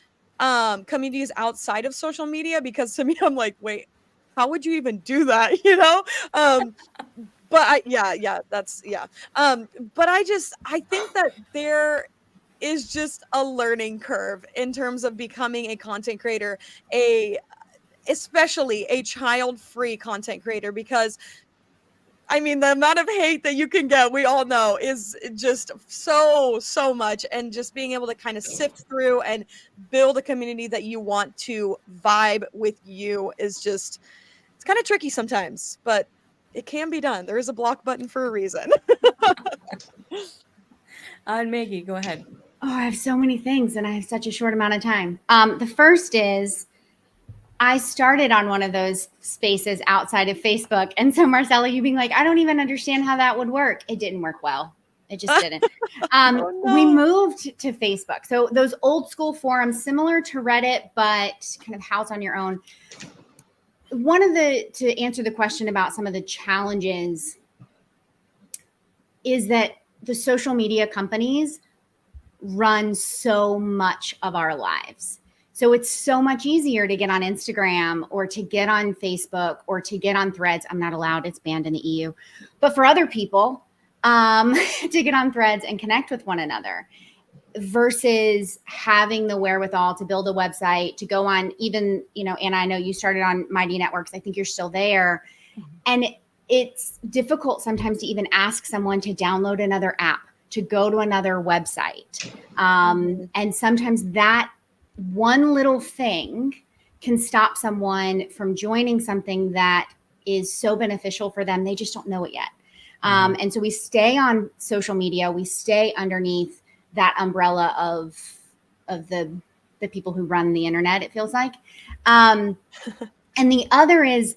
communities outside of social media, because to me, I'm like, wait, how would you even do that? But but I think that there is just a learning curve in terms of becoming a content creator, especially a child-free content creator, because I mean, the amount of hate that you can get, we all know, is just so much. And just being able to kind of sift through and build a community that you want to vibe with you is just, it's kind of tricky sometimes. But it can be done. There is a block button for a reason. And Maggie, go ahead. Oh, I have so many things and I have such a short amount of time. The first is I started on one of those spaces outside of Facebook. And so Marcella, you being like, I don't even understand how that would work. It didn't work well. It just didn't. Oh, no. We moved to Facebook. So those old school forums, similar to Reddit, but kind of house on your own. To answer the question about some of the challenges is that the social media companies run so much of our lives. So it's so much easier to get on Instagram or to get on Facebook or to get on Threads. I'm not allowed, it's banned in the EU. But for other people, to get on Threads and connect with one another versus having the wherewithal to build a website, to go on even, Anna, I know you started on Mighty Networks. I think you're still there. And it's difficult sometimes to even ask someone to download another app, to go to another website. And sometimes that one little thing can stop someone from joining something that is so beneficial for them. They just don't know it yet. And so we stay on social media. We stay underneath that umbrella of the people who run the internet, it feels like. And the other is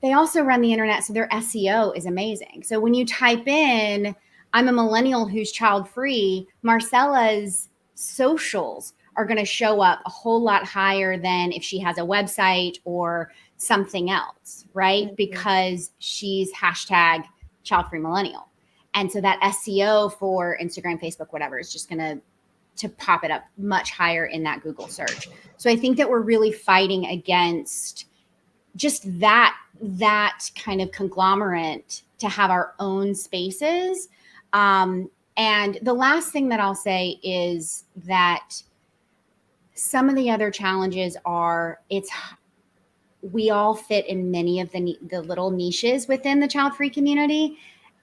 they also run the internet. So their SEO is amazing. So when you type in, I'm a millennial who's child free, Marcella's socials are going to show up a whole lot higher than if she has a website or something else, right? Mm-hmm. Because she's hashtag child free millennial. And so that SEO for Instagram, Facebook, whatever, is just going to pop it up much higher in that Google search. So I think that we're really fighting against just that kind of conglomerate to have our own spaces. And the last thing that I'll say is that some of the other challenges are we all fit in many of the little niches within the child-free community,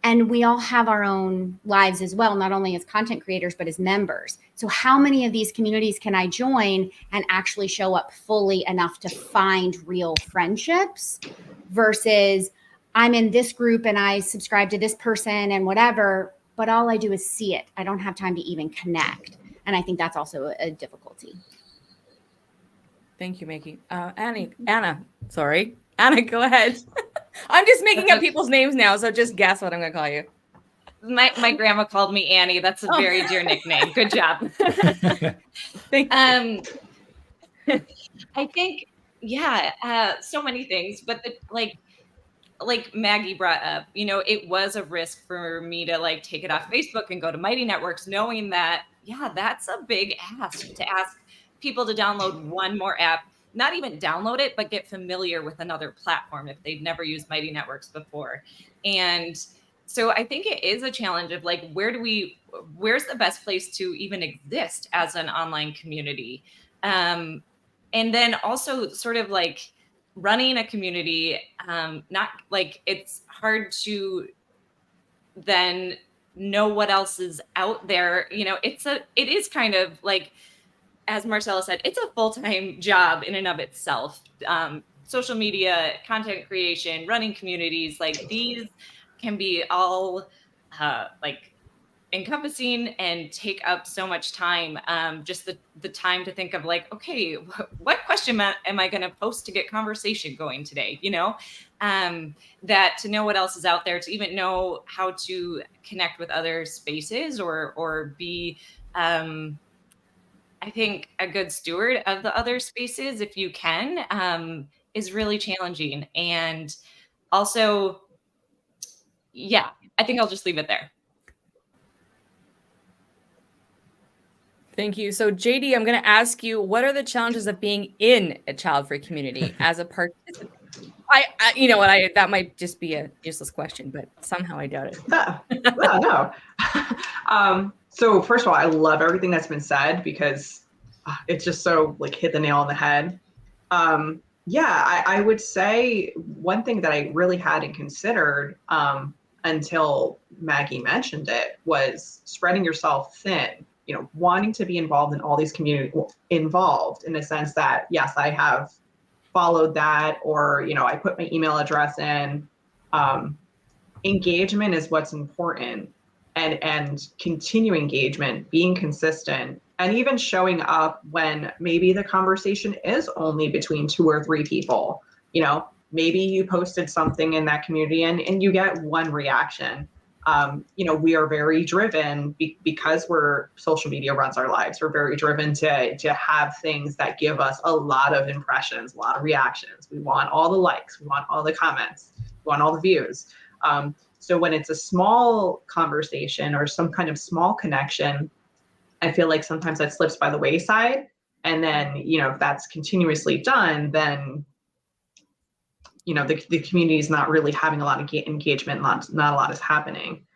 and we all have our own lives as well, not only as content creators, but as members. So how many of these communities can I join and actually show up fully enough to find real friendships versus I'm in this group and I subscribe to this person and whatever, but all I do is see it. I don't have time to even connect. And I think that's also a difficulty. Thank you, Maggie. Anna, go ahead. I'm just making up people's names now, so just guess what I'm going to call you. My grandma called me Annie. That's a very dear nickname. Good job. Thank you. I think, so many things, but like Maggie brought up, it was a risk for me to take it off Facebook and go to Mighty Networks, knowing that, that's a big ask to ask people to download one more app, not even download it, but get familiar with another platform if they've never used Mighty Networks before. And so I think it is a challenge of where's the best place to even exist as an online community? And then also sort of running a community, it's hard to then know what else is out there. It is kind of as Marcella said, it's a full-time job in and of itself. Social media, content creation, running communities, these can be all encompassing and take up so much time. Just the time to think of okay, what question am I going to post to get conversation going today? That to know what else is out there, to even know how to connect with other spaces or be, I think, a good steward of the other spaces, if you can, is really challenging. And also, I think I'll just leave it there. Thank you. So JD, I'm going to ask you, what are the challenges of being in a child-free community as a participant? That might just be a useless question, but somehow I doubt it. No. So first of all, I love everything that's been said because it's just so hit the nail on the head. I would say one thing that I really hadn't considered until Maggie mentioned it was spreading yourself thin, wanting to be involved in all these communities, involved in the sense that, yes, I have followed that, or, I put my email address in, engagement is what's important, and continue engagement, being consistent, and even showing up when maybe the conversation is only between 2 or 3 people. You know, maybe you posted something in that community and you get one reaction. You know, we are very driven because social media runs our lives. We're very driven to have things that give us a lot of impressions, a lot of reactions. We want all the likes, we want all the comments, we want all the views. So when it's a small conversation or some kind of small connection, I feel like sometimes that slips by the wayside. And then, you know, if that's continuously done, then, you know, the community is not really having a lot of engagement, not a lot is happening.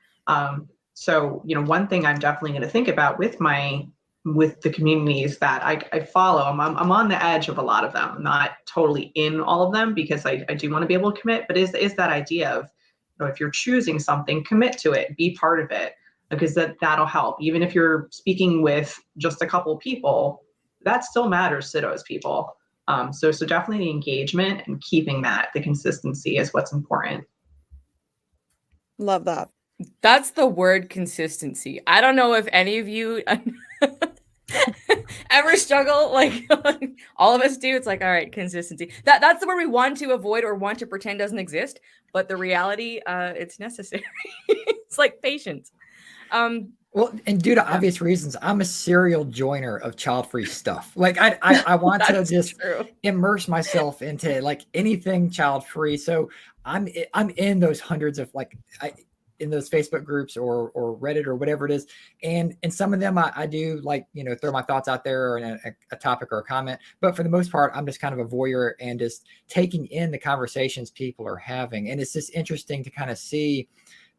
So, you know, one thing I'm definitely going to think about with the communities that I follow, I'm on the edge of a lot of them. I'm not totally in all of them because I do want to be able to commit, but is that idea of, you know, if you're choosing something, commit to it, be part of it, because that'll help. Even if you're speaking with just a couple people, that still matters to those people. So definitely the engagement and keeping the consistency is what's important. Love that. That's the word, consistency. I don't know if any of you ever struggle, like all of us do. It's like, all right, consistency. That's the word we want to avoid or want to pretend doesn't exist. But the reality, it's necessary. It's like patience. Well, and due to obvious reasons, I'm a serial joiner of child-free stuff. Like I want to just immerse myself into like anything child-free. So I'm in those hundreds of in those Facebook groups or Reddit or whatever it is. And some of them I do like, you know, throw my thoughts out there or a topic or a comment. But for the most part, I'm just kind of a voyeur and just taking in the conversations people are having. And it's just interesting to kind of see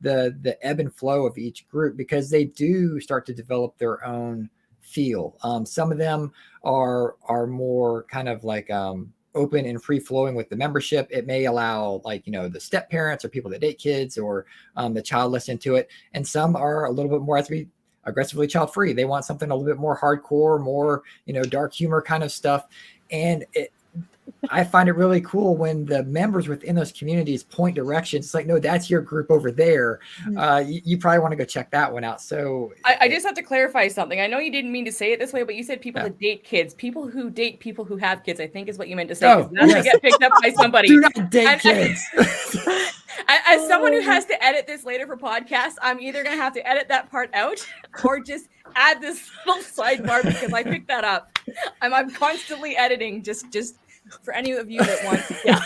the ebb and flow of each group, because they do start to develop their own feel. Some of them are more kind of like open and free flowing with the membership. It may allow, like, you know, the step parents or people that date kids or the childless into it. And some are a little bit more aggressively child free. They want something a little bit more hardcore, more, you know, dark humor kind of stuff. And I find it really cool when the members within those communities point directions. It's like, no, that's your group over there. You probably want to go check that one out. So I just have to clarify something. I know you didn't mean to say it this way, but you said people that date kids. People who date people who have kids, I think is what you meant to say. Oh, that's yes. Get picked up by somebody. Do not date kids. As someone who has to edit this later for podcasts, I'm either going to have to edit that part out or just add this little sidebar because I picked that up. I'm constantly editing just for any of you that want. Yeah.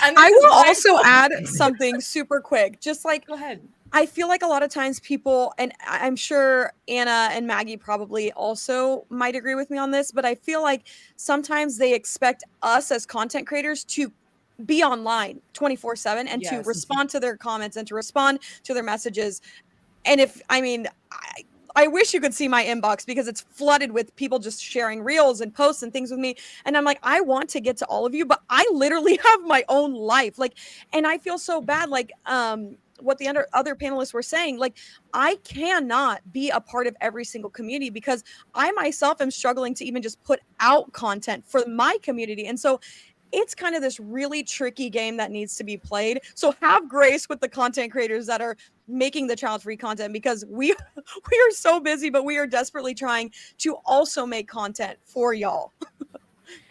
I will also add something super quick. Just like, go ahead. I feel like a lot of times people, and I'm sure Anna and Maggie probably also might agree with me on this, but I feel like sometimes they expect us as content creators to be online 24/7 and to respond to their comments and to respond to their messages. And I wish you could see my inbox because it's flooded with people just sharing reels and posts and things with me. And I'm like, I want to get to all of you, but I literally have my own life. Like, and I feel so bad. Like, what the other panelists were saying, like, I cannot be a part of every single community because I myself am struggling to even just put out content for my community. And so it's kind of this really tricky game that needs to be played. So have grace with the content creators that are making the child-free content, because we are so busy, but we are desperately trying to also make content for y'all.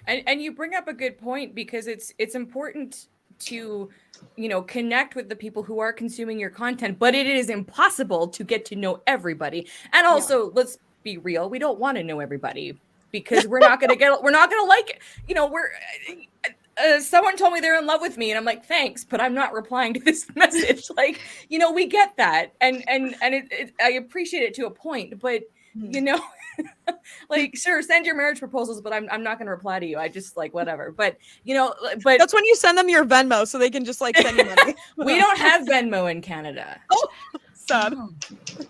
And you bring up a good point, because it's important to, you know, connect with the people who are consuming your content, but it is impossible to get to know everybody. And also, let's be real, we don't want to know everybody because we're not going to like it. You know, someone told me they're in love with me and I'm like, thanks, but I'm not replying to this message. Like, you know, we get that. And I appreciate it to a point, but you know, like, sure, send your marriage proposals, but I'm not going to reply to you. I just like, whatever. But, you know, but that's when you send them your Venmo so they can just like send you money. We don't have Venmo in Canada. Oh, sad.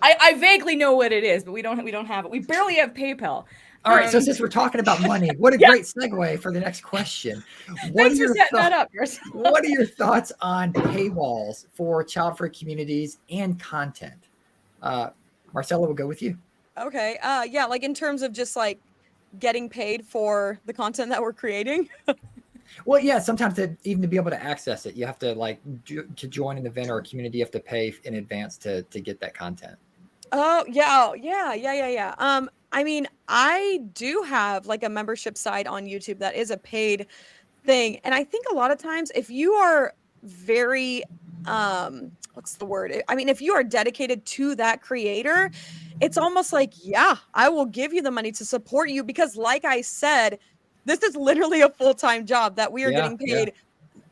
I vaguely know what it is, but we don't have it. We barely have PayPal. All right, so since we're talking about money, what a great segue for the next question. Thanks for setting that up. What are your thoughts on paywalls for child-free communities and content? Marcella, we'll go with you. Okay. Yeah, like in terms of just like getting paid for the content that we're creating. Well, yeah, sometimes even to be able to access it, you have to like to join an event or a community, you have to pay in advance to get that content. Oh, yeah. I mean, I do have like a membership side on YouTube that is a paid thing. And I think a lot of times if you are very what's the word? I mean, if you are dedicated to that creator, it's almost like, yeah, I will give you the money to support you because like I said, this is literally a full-time job that we are getting paid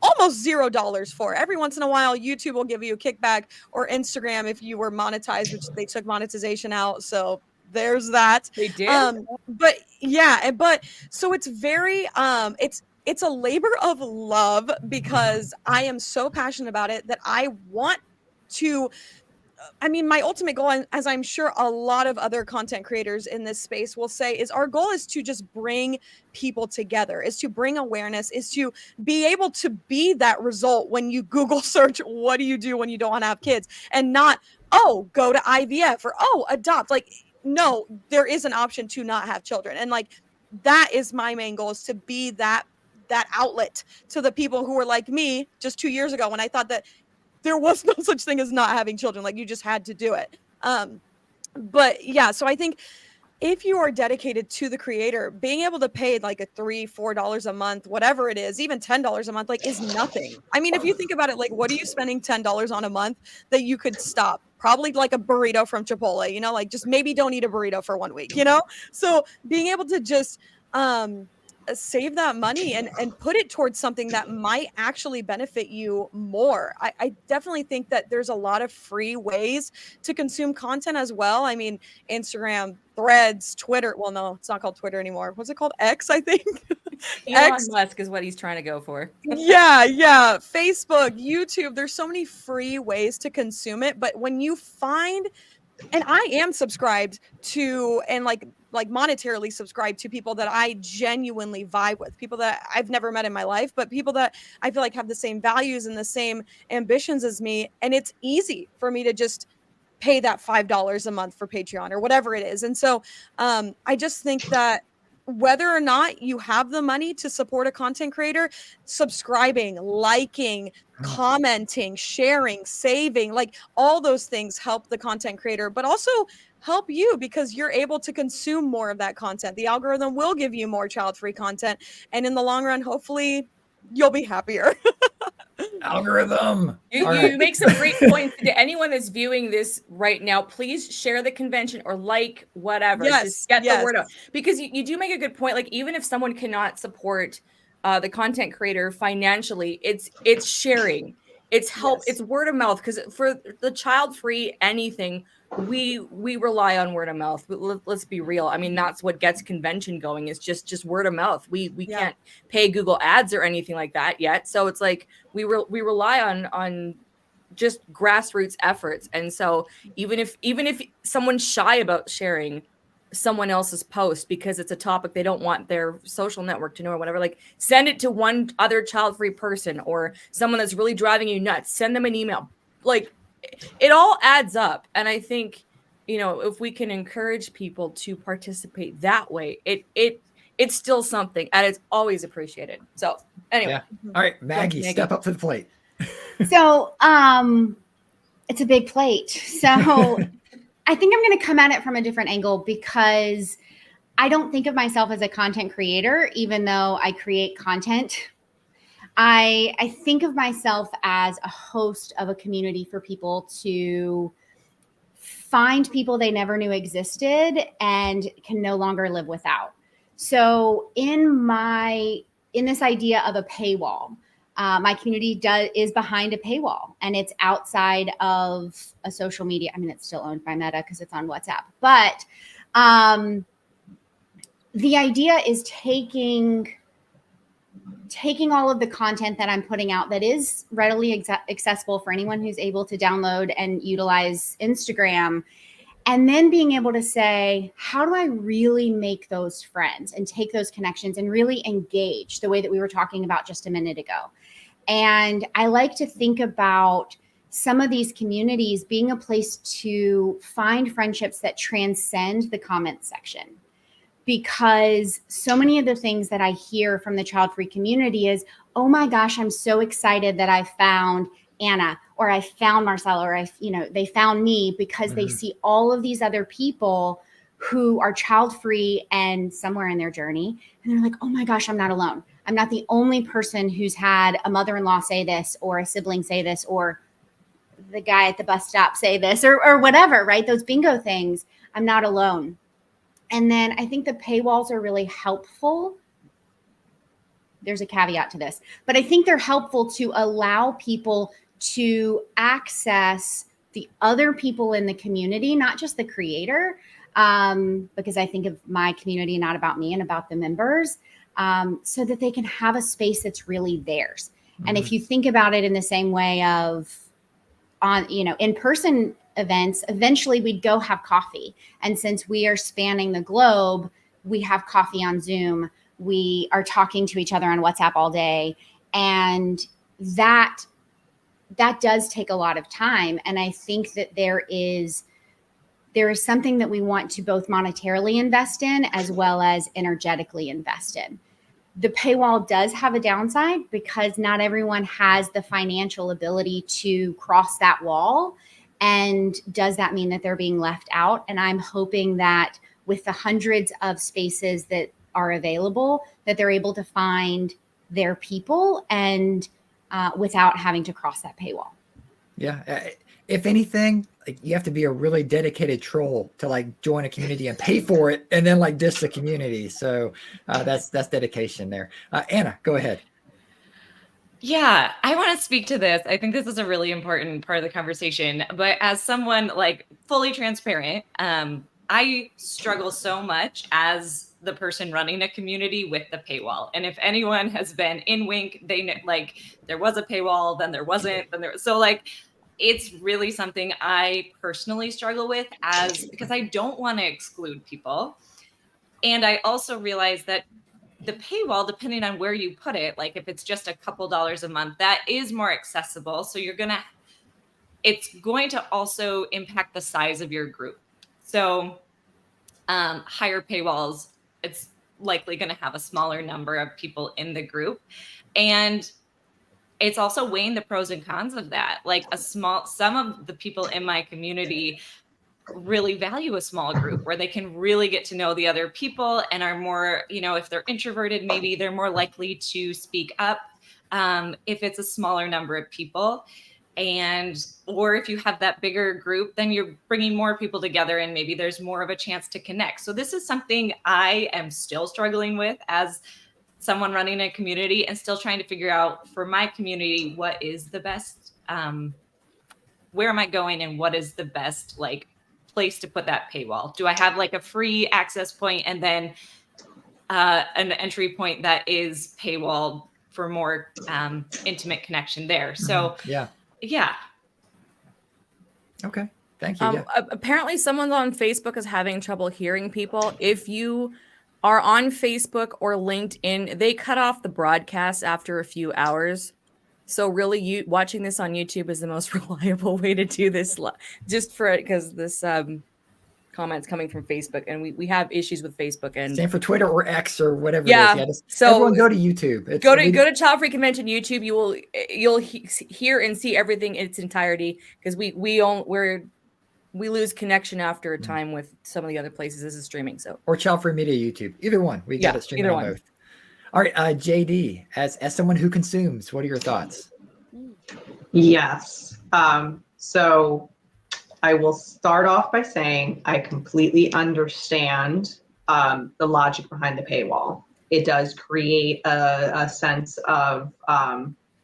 almost $0 for. Every once in a while, YouTube will give you a kickback, or Instagram if you were monetized, which they took monetization out. So there's that. They did. But yeah, but so it's very it's a labor of love because I am so passionate about it that I want to. I mean, my ultimate goal, and as I'm sure a lot of other content creators in this space will say, is our goal is to just bring people together, is to bring awareness, is to be able to be that result when you Google search, what do you do when you don't want to have kids? And not, oh, go to IVF or, oh, adopt. Like, no, there is an option to not have children. And like, that is my main goal, is to be that outlet to the people who were like me just 2 years ago when I thought that there was no such thing as not having children. Like you just had to do it. But yeah, so I think if you are dedicated to the creator, being able to pay like a $3-4 a month, whatever it is, even $10 a month, like is nothing. I mean, if you think about it, like what are you spending $10 on a month that you could stop? Probably like a burrito from Chipotle, you know, like just maybe don't eat a burrito for 1 week, you know? So being able to just, save that money and put it towards something that might actually benefit you more. I definitely think that there's a lot of free ways to consume content as well. I mean, Instagram, Threads, Twitter. Well, no, it's not called Twitter anymore. What's it called? X, I think. Elon Musk is what he's trying to go for. Yeah. Facebook, YouTube. There's so many free ways to consume it. But when you find, and I am subscribed to, and like monetarily subscribed to people that I genuinely vibe with, people that I've never met in my life, but people that I feel like have the same values and the same ambitions as me. And it's easy for me to just pay that $5 a month for Patreon or whatever it is. And so I just think that whether or not you have the money to support a content creator, subscribing, liking, commenting, sharing, saving, like all those things help the content creator, but also help you because you're able to consume more of that content. The algorithm will give you more child-free content. And in the long run, hopefully you'll be happier. Algorithm. You make some great points. To anyone that's viewing this right now, please share the convention or like whatever. Just get the word out. Because you do make a good point. Like even if someone cannot support the content creator financially, it's sharing. It's help. It's word of mouth. Because for the child-free anything, we rely on word of mouth. Let's be real. I mean, that's what gets convention going, is just word of mouth. We can't pay Google ads or anything like that yet. So it's like we rely on just grassroots efforts. And so even if someone's shy about sharing someone else's post because it's a topic they don't want their social network to know or whatever, like send it to one other child-free person or someone that's really driving you nuts. Send them an email. Like it all adds up. And I think, you know, if we can encourage people to participate that way, it's still something and it's always appreciated. So anyway. All right, Maggie, step up to the plate. So it's a big plate. So I think I'm going to come at it from a different angle because I don't think of myself as a content creator, even though I create content. I think of myself as a host of a community for people to find people they never knew existed and can no longer live without. So in this idea of a paywall, my community is behind a paywall and it's outside of a social media. I mean, it's still owned by Meta because it's on WhatsApp, but the idea is taking all of the content that I'm putting out that is readily accessible for anyone who's able to download and utilize Instagram, and then being able to say, how do I really make those friends and take those connections and really engage the way that we were talking about just a minute ago? And I like to think about some of these communities being a place to find friendships that transcend the comment section. because so many of the things that I hear from the child-free community is, oh my gosh, I'm so excited that I found Anna, or I found Marcella, or they found me, because they see all of these other people who are child-free and somewhere in their journey. And they're like, oh my gosh, I'm not alone. I'm not the only person who's had a mother-in-law say this, or a sibling say this, or the guy at the bus stop say this, or whatever, right? Those bingo things. I'm not alone. And then I think the paywalls are really helpful. There's a caveat to this, but I think they're helpful to allow people to access the other people in the community, not just the creator, because I think of my community not about me and about the members, so that they can have a space that's really theirs. And if you think about it in the same way of in-person events, eventually we'd go have coffee. And since we are spanning the globe, we have coffee on Zoom. We are talking to each other on WhatsApp all day. And that does take a lot of time. And I think that there is something that we want to both monetarily invest in as well as energetically invest in. The paywall does have a downside because not everyone has the financial ability to cross that wall. And does that mean that they're being left out? And I'm hoping that with the hundreds of spaces that are available, that they're able to find their people and without having to cross that paywall. Yeah. If anything, like, you have to be a really dedicated troll to like join a community and pay for it, and then like diss the community. So that's dedication there. Anna, go ahead. Yeah, I want to speak to this. I think this is a really important part of the conversation. But as someone like fully transparent, I struggle so much as the person running a community with the paywall. And if anyone has been in Wink, they know, like, there was a paywall, then there wasn't, then there. So like, it's really something I personally struggle with because I don't want to exclude people. And I also realize that the paywall, depending on where you put it, like if it's just a couple dollars a month, that is more accessible. So it's going to also impact the size of your group. So higher paywalls, it's likely going to have a smaller number of people in the group. And it's also weighing the pros and cons of that. Like some of the people in my community really value a small group where they can really get to know the other people and are more, if they're introverted, maybe they're more likely to speak up if it's a smaller number of people. Or if you have that bigger group, then you're bringing more people together and maybe there's more of a chance to connect. So this is something I am still struggling with as someone running a community and still trying to figure out for my community, what is the best, where am I going and what is the best like place to put that paywall? Do I have like a free access point and then an entry point that is paywall for more intimate connection there? So yeah. Okay. Thank you. Apparently someone on Facebook is having trouble hearing people. If you are on Facebook or LinkedIn, they cut off the broadcast after a few hours. So really, watching this on YouTube is the most reliable way to do this, just for it, because this comment's coming from Facebook, and we have issues with Facebook and same for Twitter or X or whatever. Yeah. It is. So everyone go to YouTube. Go to Childfree Convention YouTube. You'll hear and see everything in its entirety, because we lose connection after a time with some of the other places this is streaming. So or Childfree Media YouTube, either one. We got it streaming on both. All right, JD, as someone who consumes, what are your thoughts? Yes. So I will start off by saying I completely understand the logic behind the paywall. It does create a sense of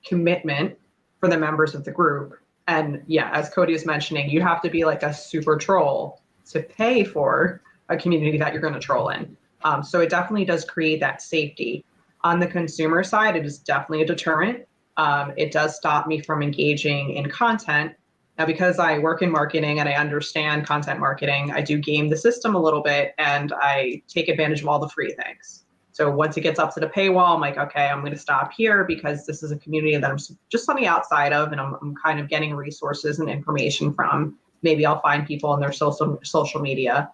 commitment for the members of the group. And yeah, as Cody was mentioning, you have to be like a super troll to pay for a community that you're going to troll in. So it definitely does create that safety. On the consumer side, it is definitely a deterrent. It does stop me from engaging in content. Now, because I work in marketing and I understand content marketing, I do game the system a little bit and I take advantage of all the free things. So once it gets up to the paywall, I'm like, okay, I'm going to stop here because this is a community that I'm just on the outside of and I'm kind of getting resources and information from. Maybe I'll find people in their social media.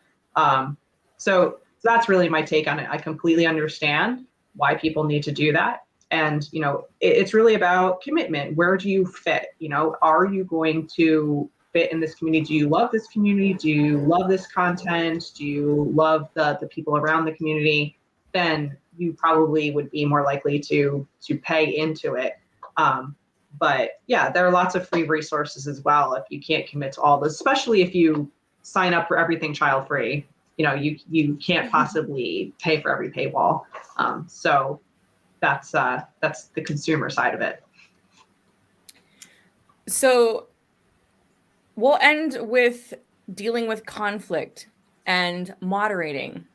So So that's really my take on it. I completely understand why people need to do that. And, you know, it's really about commitment. Where do you fit? You know, are you going to fit in this community? Do you love this community? Do you love this content? Do you love the people around the community? Then you probably would be more likely to pay into it. But yeah, there are lots of free resources as well if you can't commit to all this, especially if you sign up for everything child free. You know, you can't possibly pay for every paywall. So that's the consumer side of it. So we'll end with dealing with conflict and moderating.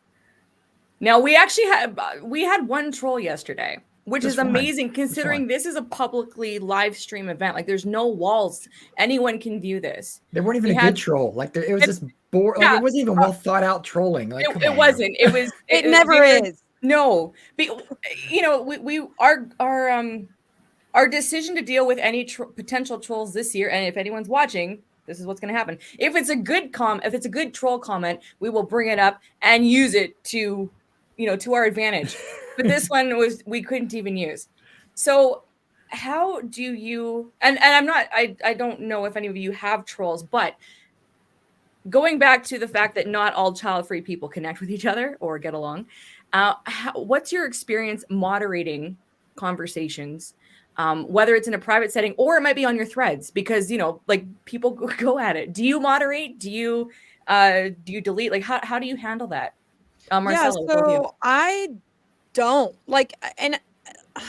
Now, we actually had one troll yesterday, which is amazing considering this is a publicly live stream event. Like, there's no walls. Anyone can view this. They weren't even a good troll. Like, it was just boring. Like, it wasn't even well thought out trolling. Like, it wasn't. It was. It never is. No, but, you know, our decision to deal with any potential trolls this year, and if anyone's watching, this is what's going to happen. If it's a good if it's a good troll comment, we will bring it up and use it to, you know, to our advantage. But this one we couldn't even use. So how do you? And I don't know if any of you have trolls, but going back to the fact that not all child-free people connect with each other or get along. What's your experience moderating conversations, whether it's in a private setting or it might be on your threads? Because, you know, like, people go at it. Do you moderate? Do you delete? Like, how do you handle that? Marcella, so I don't like, and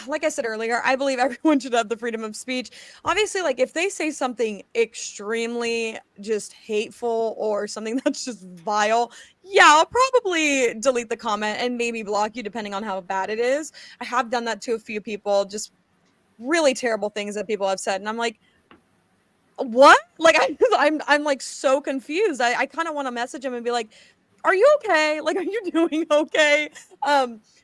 like I said earlier, I believe everyone should have the freedom of speech. Obviously, like, if they say something extremely just hateful or something that's just vile, yeah, I'll probably delete the comment and maybe block you depending on how bad it is. I have done that to a few people, just really terrible things that people have said. And I'm like, what? Like, I'm like so confused. I kind of want to message them and be like, are you okay? Like, are you doing okay?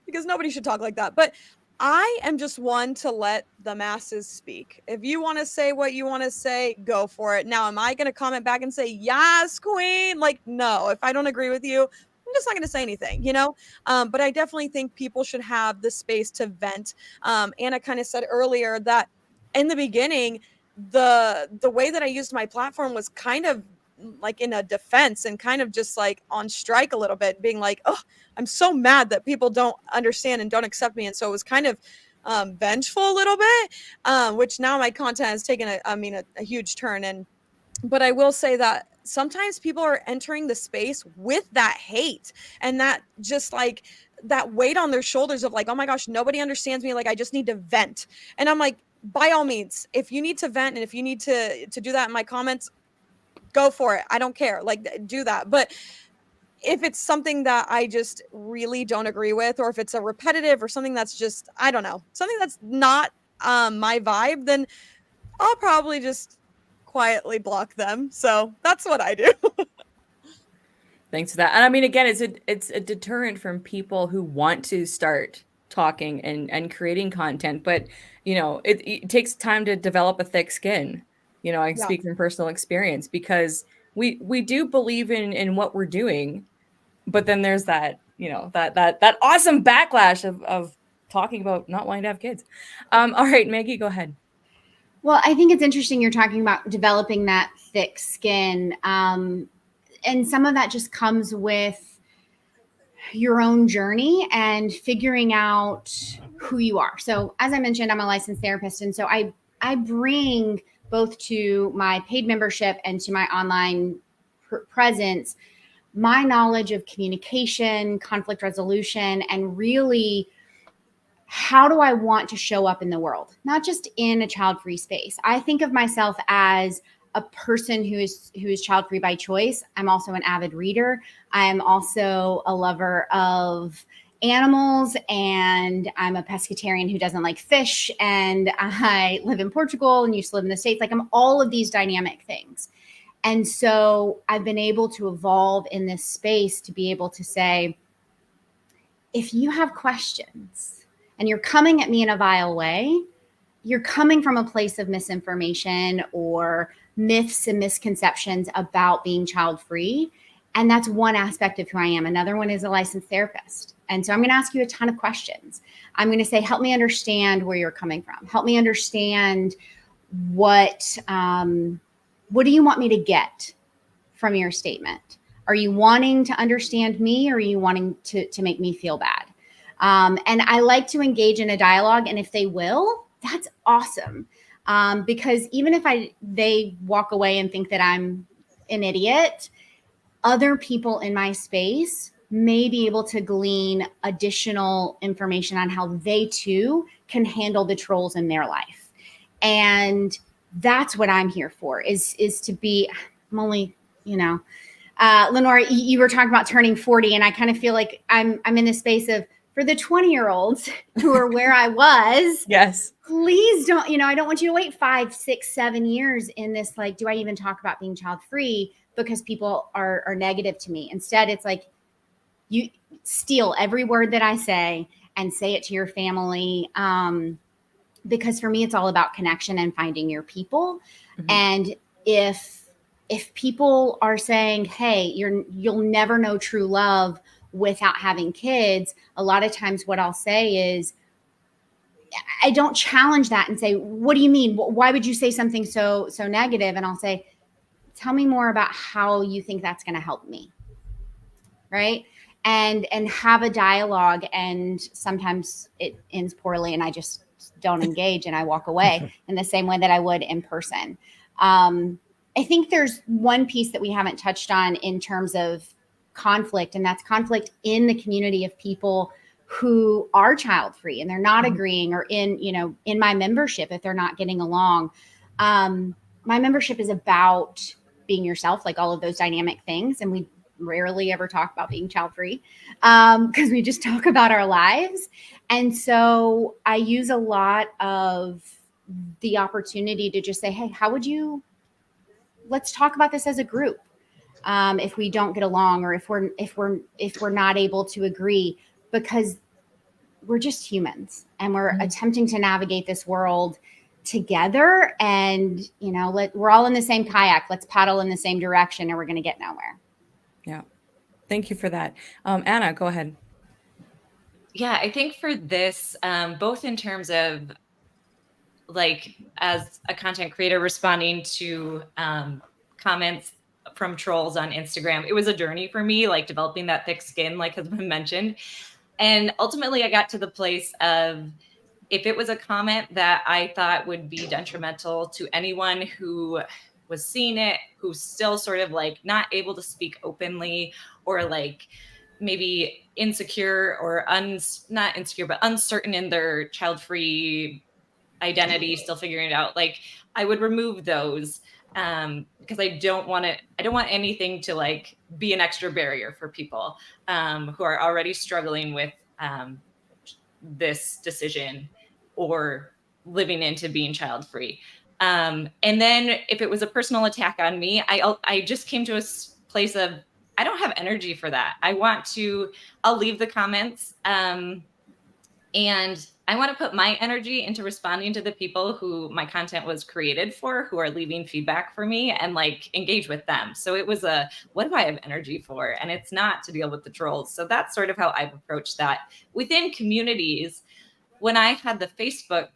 Because nobody should talk like that. But I am just one to let the masses speak. If you want to say what you want to say, go for it. Now, am I going to comment back and say, yes, queen? Like, no, if I don't agree with you, I'm just not going to say anything, you know? But I definitely think people should have the space to vent. Anna kind of said earlier that in the beginning, the way that I used my platform was kind of like in a defense and kind of just like on strike a little bit, being like, oh, I'm so mad that people don't understand and don't accept me. And so it was kind of vengeful a little bit, which now my content has taken a huge turn. But I will say that sometimes people are entering the space with that hate and that just like that weight on their shoulders of like, oh my gosh, nobody understands me. Like, I just need to vent. And I'm like, by all means, if you need to vent and if you need to do that in my comments, go for it. I don't care. Like, do that. But if it's something that I just really don't agree with, or if it's a repetitive or something that's just, I don't know, something that's not my vibe, then I'll probably just quietly block them. So that's what I do. Thanks for that. And I mean, again, it's a deterrent from people who want to start talking and creating content. But, you know, it takes time to develop a thick skin. You know, I speak from personal experience because we do believe in what we're doing, but then there's that, you know, that awesome backlash of talking about not wanting to have kids. All right, Maggie, go ahead. Well, I think it's interesting you're talking about developing that thick skin. And some of that just comes with your own journey and figuring out who you are. So as I mentioned, I'm a licensed therapist. And so I bring both to my paid membership and to my online presence, my knowledge of communication, conflict resolution, and really how do I want to show up in the world, not just in a child-free space. I think of myself as a person who is child-free by choice. I'm also an avid reader. I'm also a lover of animals, and I'm a pescatarian who doesn't like fish, and I live in Portugal and used to live in the States. Like, I'm all of these dynamic things. And so I've been able to evolve in this space to be able to say, if you have questions and you're coming at me in a vile way, you're coming from a place of misinformation or myths and misconceptions about being child-free. And that's one aspect of who I am. Another one is a licensed therapist. And so I'm going to ask you a ton of questions. I'm going to say, help me understand where you're coming from. Help me understand what do you want me to get from your statement? Are you wanting to understand me, or are you wanting to make me feel bad? And I like to engage in a dialogue. And if they will, that's awesome. Because even if they walk away and think that I'm an idiot, other people in my space may be able to glean additional information on how they too can handle the trolls in their life. And that's what I'm here for, is to be, I'm only, LeNora, you were talking about turning 40, and I kind of feel like I'm in the space of, for the 20-year-olds who are where I was. Yes. Please don't, I don't want you to wait 5, 6, 7 years in this, like, do I even talk about being child free because people are negative to me? Instead, it's like, you steal every word that I say and say it to your family. Because for me, it's all about connection and finding your people. Mm-hmm. And if people are saying, hey, you'll never know true love without having kids, a lot of times what I'll say is, I don't challenge that and say, what do you mean? Why would you say something so negative? And I'll say, tell me more about how you think that's going to help me. Right. And have a dialogue. And sometimes it ends poorly and I just don't engage and I walk away in the same way that I would in person. I think there's one piece that we haven't touched on in terms of conflict, and that's conflict in the community of people who are child free and they're not agreeing, or in my membership, if they're not getting along. My membership is about being yourself, like all of those dynamic things. And we rarely ever talk about being child free because we just talk about our lives. And so I use a lot of the opportunity to just say, hey, let's talk about this as a group. If we don't get along, or if we're not able to agree, because we're just humans and we're attempting to navigate this world together. And, we're all in the same kayak. Let's paddle in the same direction, or we're going to get nowhere. Yeah. Thank you for that. Anna, go ahead. Yeah, I think for this, both in terms of like as a content creator responding to comments from trolls on Instagram, it was a journey for me, like developing that thick skin, like has been mentioned. And ultimately I got to the place of, if it was a comment that I thought would be detrimental to anyone who was seeing it, who's still sort of like not able to speak openly, or like maybe insecure or not insecure, but uncertain in their child-free identity, still figuring it out, like I would remove those because I don't want anything to like be an extra barrier for people who are already struggling with this decision or living into being child-free. And then if it was a personal attack on me, I just came to a place of, I don't have energy for that. I'll leave the comments and I want to put my energy into responding to the people who my content was created for, who are leaving feedback for me, and like engage with them. So it was what do I have energy for? And it's not to deal with the trolls. So that's sort of how I've approached that. Within communities, when I had the Facebook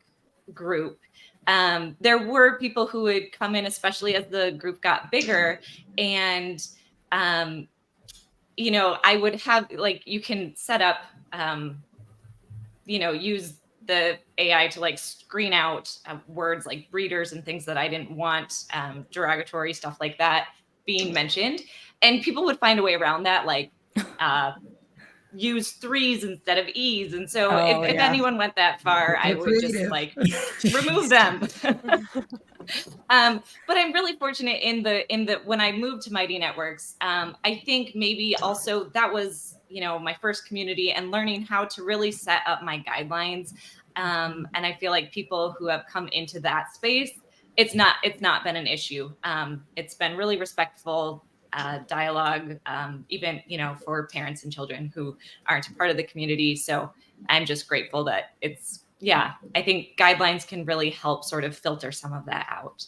group, there were people who would come in, especially as the group got bigger, and I would have, like, you can set up use the AI to like screen out words like breeders and things that I didn't want, derogatory stuff like that being mentioned. And people would find a way around that, like use 3s instead of E's. And so if anyone went that far, I would just like remove them. But I'm really fortunate in the when I moved to Mighty Networks, I think maybe also that was my first community, and learning how to really set up my guidelines. And I feel like people who have come into that space, it's not been an issue. It's been really respectful dialogue, even for parents and children who aren't a part of the community. So I'm just grateful that I think guidelines can really help sort of filter some of that out.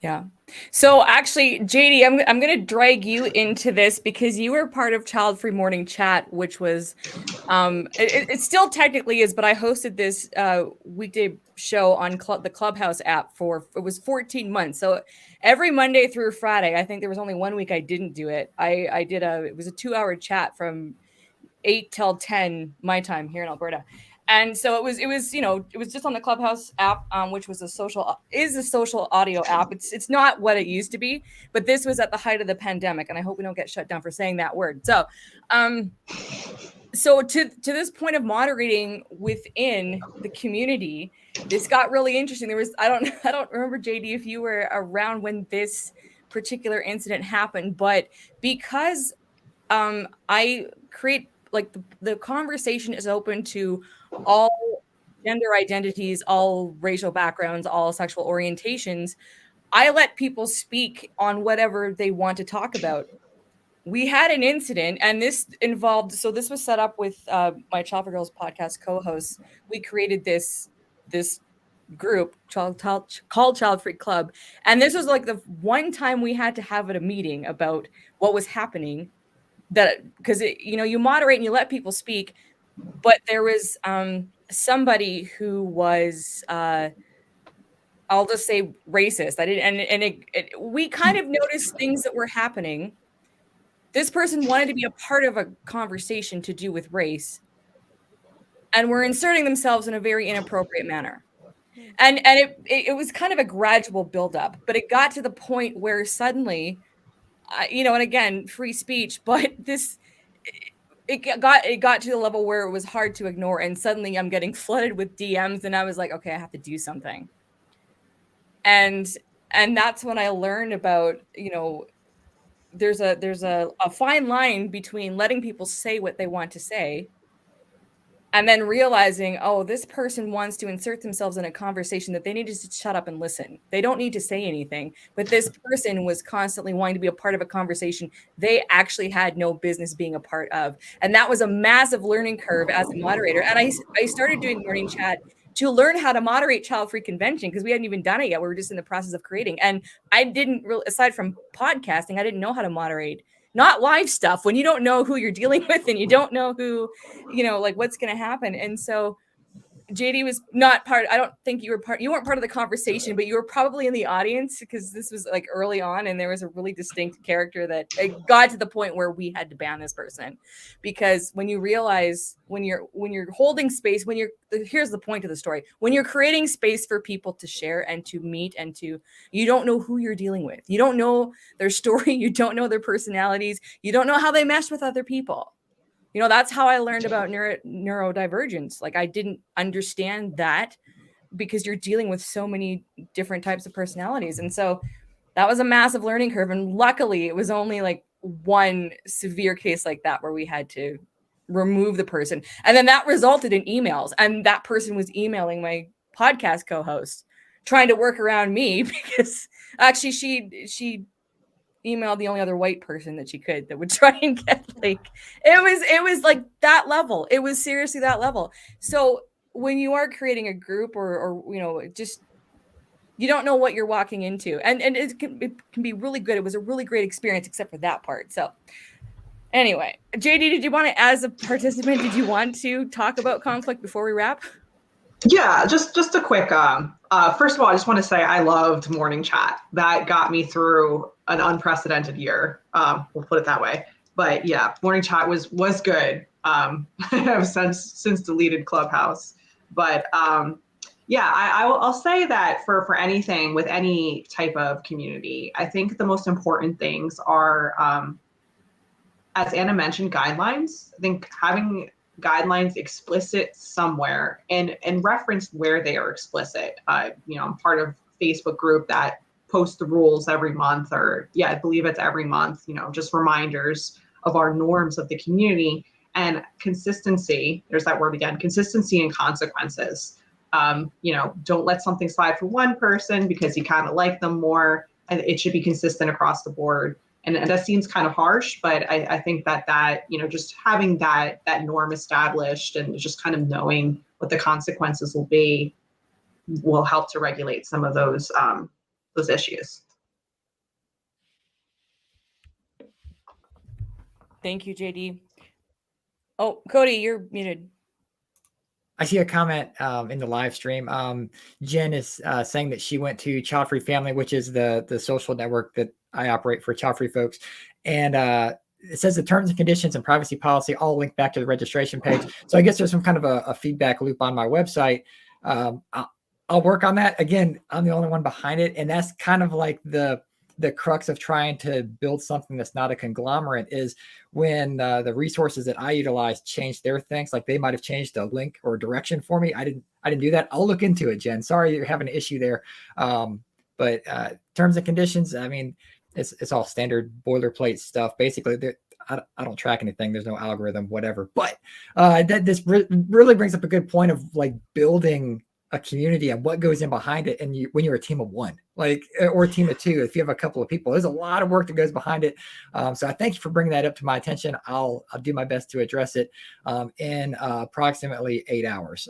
Yeah. So actually, JD, I'm going to drag you into this because you were part of Childfree Morning Chat, which was, it still technically is, but I hosted this weekday show on the Clubhouse app it was 14 months. So every Monday through Friday, I think there was only 1 week I didn't do it. It was a 2-hour chat from 8 till 10 my time here in Alberta. And so it was just on the Clubhouse app, which was a social audio app. It's not what it used to be, but this was at the height of the pandemic, and I hope we don't get shut down for saying that word. So, so to this point of moderating within the community, this got really interesting. There was I don't remember, JD, if you were around when this particular incident happened, but because I create like the conversation is open to all gender identities, all racial backgrounds, all sexual orientations. I let people speak on whatever they want to talk about. We had an incident, and this was set up with my Childfree Girls podcast co-hosts. We created this group called Childfree Club, and this was like the one time we had to have a meeting about what was happening. That because you moderate and you let people speak, but there was somebody who was I'll just say racist. We kind of noticed things that were happening. This person wanted to be a part of a conversation to do with race, and were inserting themselves in a very inappropriate manner. And it was kind of a gradual buildup, but it got to the point where suddenly, and again, free speech, but it got to the level where it was hard to ignore, and suddenly I'm getting flooded with DMs, and I was like, okay, I have to do something. And that's when I learned about, there's a fine line between letting people say what they want to say and then realizing, oh, this person wants to insert themselves in a conversation that they need to shut up and listen. They don't need to say anything, but this person was constantly wanting to be a part of a conversation they actually had no business being a part of. And that was a massive learning curve as a moderator. And I started doing morning chat to learn how to moderate Childfree Convention because we hadn't even done it yet. We were just in the process of creating. And I didn't really, aside from podcasting, I didn't know how to moderate. Not live stuff when you don't know who you're dealing with and you don't know who, like what's going to happen. And so JD was not part. I don't think you weren't part of the conversation, but you were probably in the audience because this was like early on and there was a really distinct character that it got to the point where we had to ban this person because when you realize when you're holding space, here's the point of the story, when you're creating space for people to share and to meet and you don't know who you're dealing with. You don't know their story. You don't know their personalities. You don't know how they mesh with other people. That's how I learned about neurodivergence. Like I didn't understand that because you're dealing with so many different types of personalities. And so that was a massive learning curve. And luckily it was only like one severe case like that where we had to remove the person. And then that resulted in emails. And that person was emailing my podcast co-host trying to work around me because actually she emailed the only other white person that she could that would try and get it was like that level. It was seriously that level. So when you are creating a group or just you don't know what you're walking into and it can be really good. It was a really great experience except for that part. So anyway, JD, did you want to, as a participant, did you want to talk about conflict before we wrap? Yeah, just a quick, first of all, I just want to say I loved morning chat. That got me through an unprecedented year. We'll put it that way. But yeah, morning chat was good. I've since deleted Clubhouse. But yeah, I'll say that for anything with any type of community, I think the most important things are, as Anna mentioned, guidelines. I think having guidelines explicit somewhere and reference where they are explicit. I'm part of a Facebook group that posts the rules every month, or I believe it's every month, just reminders of our norms of the community and consistency. There's that word again, consistency and consequences. Don't let something slide for one person because you kind of like them more, and it should be consistent across the board. And that seems kind of harsh, but I think that just having that norm established and just kind of knowing what the consequences will be will help to regulate some of those issues. Thank you, JD. Oh, Cody, you're muted. I see a comment in the live stream. Jen is saying that she went to Child Free Family, which is the social network that I operate for child free folks. And it says the terms and conditions and privacy policy all link back to the registration page. So I guess there's some kind of a feedback loop on my website. I'll work on that. Again, I'm the only one behind it. And that's kind of like the crux of trying to build something that's not a conglomerate is when the resources that I utilize change their things, like they might have changed a link or direction for me. I didn't do that. I'll look into it, Jen. Sorry you're having an issue there. But terms and conditions, I mean, it's all standard boilerplate stuff. Basically, I don't track anything. There's no algorithm, whatever. But this really brings up a good point of like building a community and what goes in behind it. And when you're a team of one, like, or a team of two, if you have a couple of people, there's a lot of work that goes behind it. So I thank you for bringing that up to my attention. I'll do my best to address it in approximately 8 hours.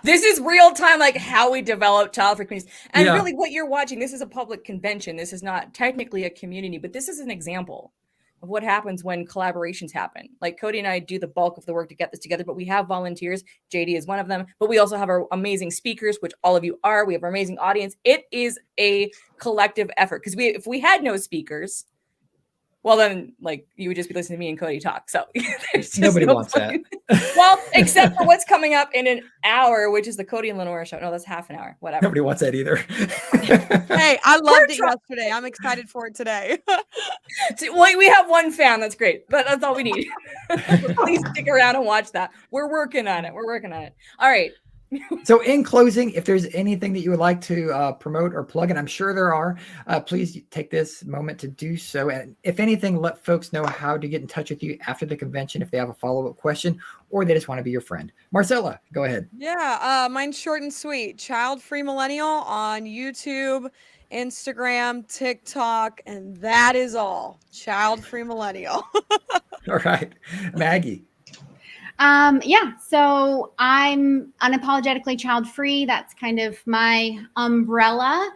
This is real time, like how we develop child free communities. And really what you're watching, this is a public convention. This is not technically a community, but this is an example of what happens when collaborations happen. Like Cody and I do the bulk of the work to get this together, but we have volunteers. JD is one of them, but we also have our amazing speakers, which all of you are. We have our amazing audience. It is a collective effort because if we had no speakers, well, then like you would just be listening to me and Cody talk. So there's just nobody wants that. Well, except for what's coming up in an hour, which is the Cody and LeNora show. No, that's half an hour. Whatever. Nobody wants that either. Hey, I loved it yesterday. I'm excited for it today. Well, we have one fan. That's great. But that's all we need. Please stick around and watch that. We're working on it. All right. So in closing, if there's anything that you would like to promote or plug, and I'm sure there are, please take this moment to do so. And if anything, let folks know how to get in touch with you after the convention if they have a follow-up question or they just want to be your friend. Marcella, go ahead. Yeah, mine's short and sweet. Child Free Millennial on YouTube, Instagram, TikTok, and that is all. Child Free Millennial. All right. Maggie. So I'm unapologetically child free. That's kind of my umbrella.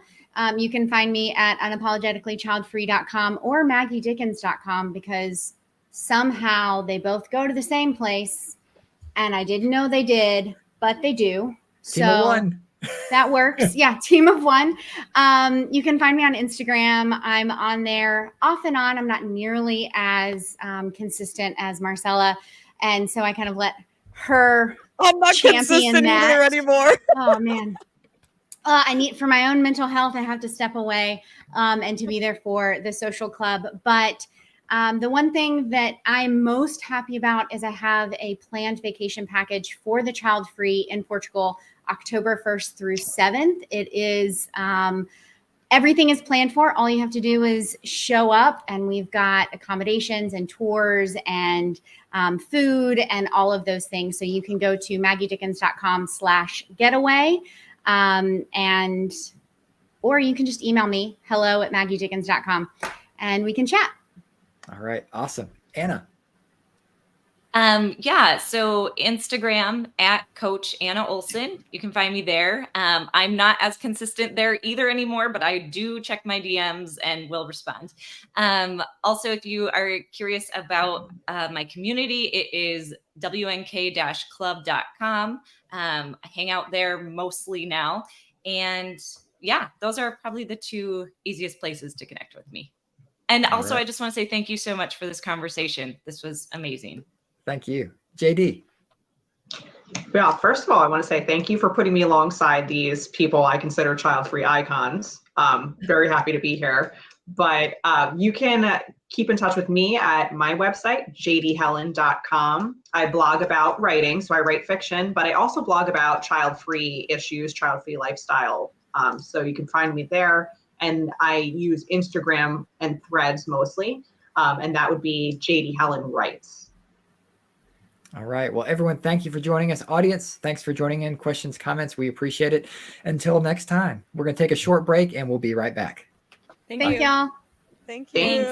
You can find me at unapologeticallychildfree.com or maggiedickens.com because somehow they both go to the same place and I didn't know they did, but they do. Team of one. That works. Yeah. Team of one. You can find me on Instagram. I'm on there off and on. I'm not nearly as consistent as Marcella. And so I kind of let her I'm not consistent either anymore. Oh, man. I need, for my own mental health, I have to step away and to be there for the social club. But the one thing that I'm most happy about is I have a planned vacation package for the Child Free in Portugal, October 1st through 7th. It is everything is planned for. All you have to do is show up, and we've got accommodations and tours and food and all of those things. So you can go to maggiedickens.com/getaway or you can just email me, hello@maggiedickens.com, and we can chat. All right. Awesome. Anna. So Instagram at Coach Anna Olson. You can find me there. I'm not as consistent there either anymore, but I do check my DMs and will respond. Also, if you are curious about my community, it is wnk-club.com. I hang out there mostly now. And yeah, those are probably the two easiest places to connect with me. And also, I just want to say thank you so much for this conversation. This was amazing. Thank you. JD. Yeah, first of all, I want to say thank you for putting me alongside these people I consider child-free icons. Very happy to be here. But you can keep in touch with me at my website, jdhelen.com. I blog about writing, so I write fiction, but I also blog about child-free issues, child-free lifestyle. So you can find me there. And I use Instagram and Threads mostly, and that would be JD Helen Writes. All right. Well, everyone, thank you for joining us. Audience, thanks for joining in. Questions, comments, we appreciate it. Until next time, we're going to take a short break and we'll be right back. Thank y'all. Thank you. Thanks.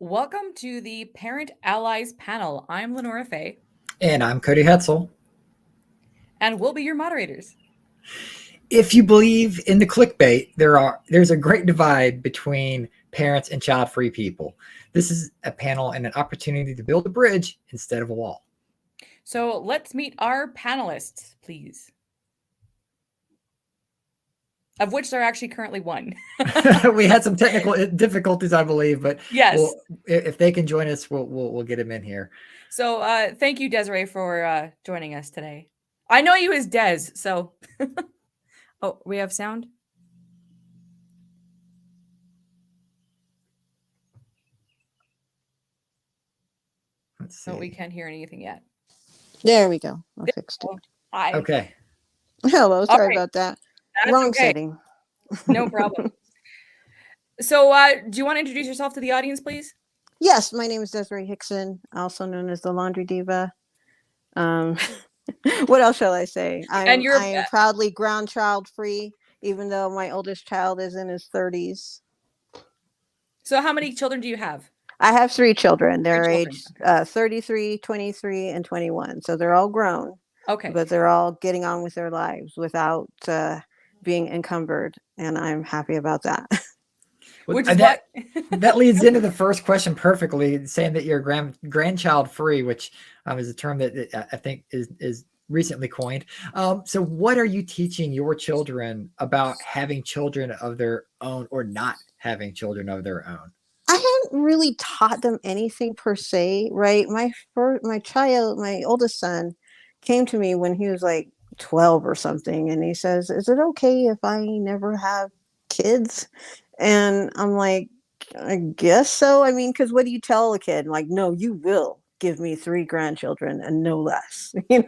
Welcome to the Parent Allies panel. I'm LeNora Fay. And I'm Cody Hetzel. And we'll be your moderators. If you believe in the clickbait, there's a great divide between parents and child-free people. This is a panel and an opportunity to build a bridge instead of a wall. So let's meet our panelists, please. Of which there are actually currently one. We had some technical difficulties, I believe, but yes, if they can join us, we'll get them in here. So thank you, Desiree, for joining us today. I know you as Des, so. Oh, we have sound? Let's see. No, we can't hear anything yet. There we go. I fixed it. Hi. Okay. Hello. Sorry about that. That's Wrong okay. setting. No problem. So do you want to introduce yourself to the audience, please? Yes, my name is Desiree Hickson, also known as the Laundry Diva. What else shall I say? I am proudly ground child free, even though my oldest child is in his 30s. So how many children do you have? I have 3 children. They're aged 33, 23, and 21. So they're all grown. Okay. But they're all getting on with their lives without being encumbered. And I'm happy about that. Which is that leads into the first question perfectly, saying that you're grandchild free, which is a term that I think is recently coined. So what are you teaching your children about having children of their own or not having children of their own? I haven't really taught them anything per se, right? My oldest son came to me when he was like 12 or something. And he says, "Is it okay if I never have kids?" And I'm like, I guess so. I mean, because what do you tell a kid? Like, no, you will give me 3 grandchildren and no less. You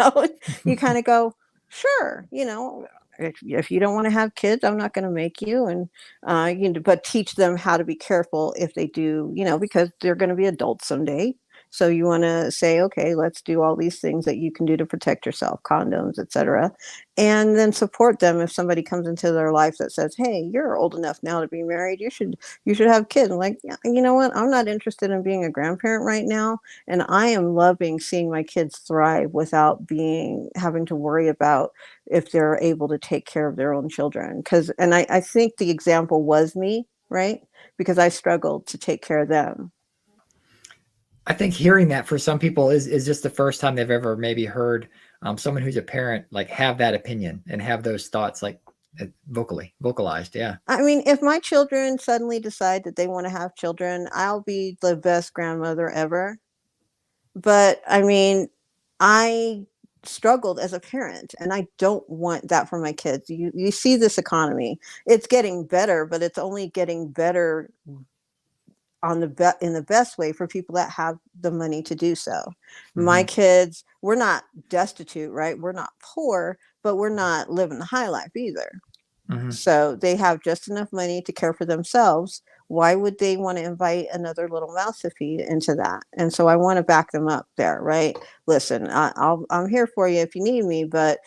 kind of go, sure. If you don't want to have kids, I'm not going to make you. And but teach them how to be careful if they do. Because they're going to be adults someday. So you want to say, okay, let's do all these things that you can do to protect yourself, condoms, etc. And then support them if somebody comes into their life that says, hey, you're old enough now to be married. You should have kids. I'm like, yeah, you know what? I'm not interested in being a grandparent right now. And I am loving seeing my kids thrive without having to worry about if they're able to take care of their own children. And I think the example was me, right? Because I struggled to take care of them. I think hearing that for some people is just the first time they've ever maybe heard someone who's a parent like have that opinion and have those thoughts like vocalized. Yeah. I mean, if my children suddenly decide that they want to have children, I'll be the best grandmother ever. But I mean, I struggled as a parent and I don't want that for my kids. You see this economy, it's getting better, but it's only getting better in the best way for people that have the money to do so. Mm-hmm. My kids, we're not destitute, right? We're not poor, but we're not living the high life either. Mm-hmm. So they have just enough money to care for themselves. Why would they want to invite another little mouth to feed into that? And so I want to back them up there, right? Listen, I'm here for you if you need me, but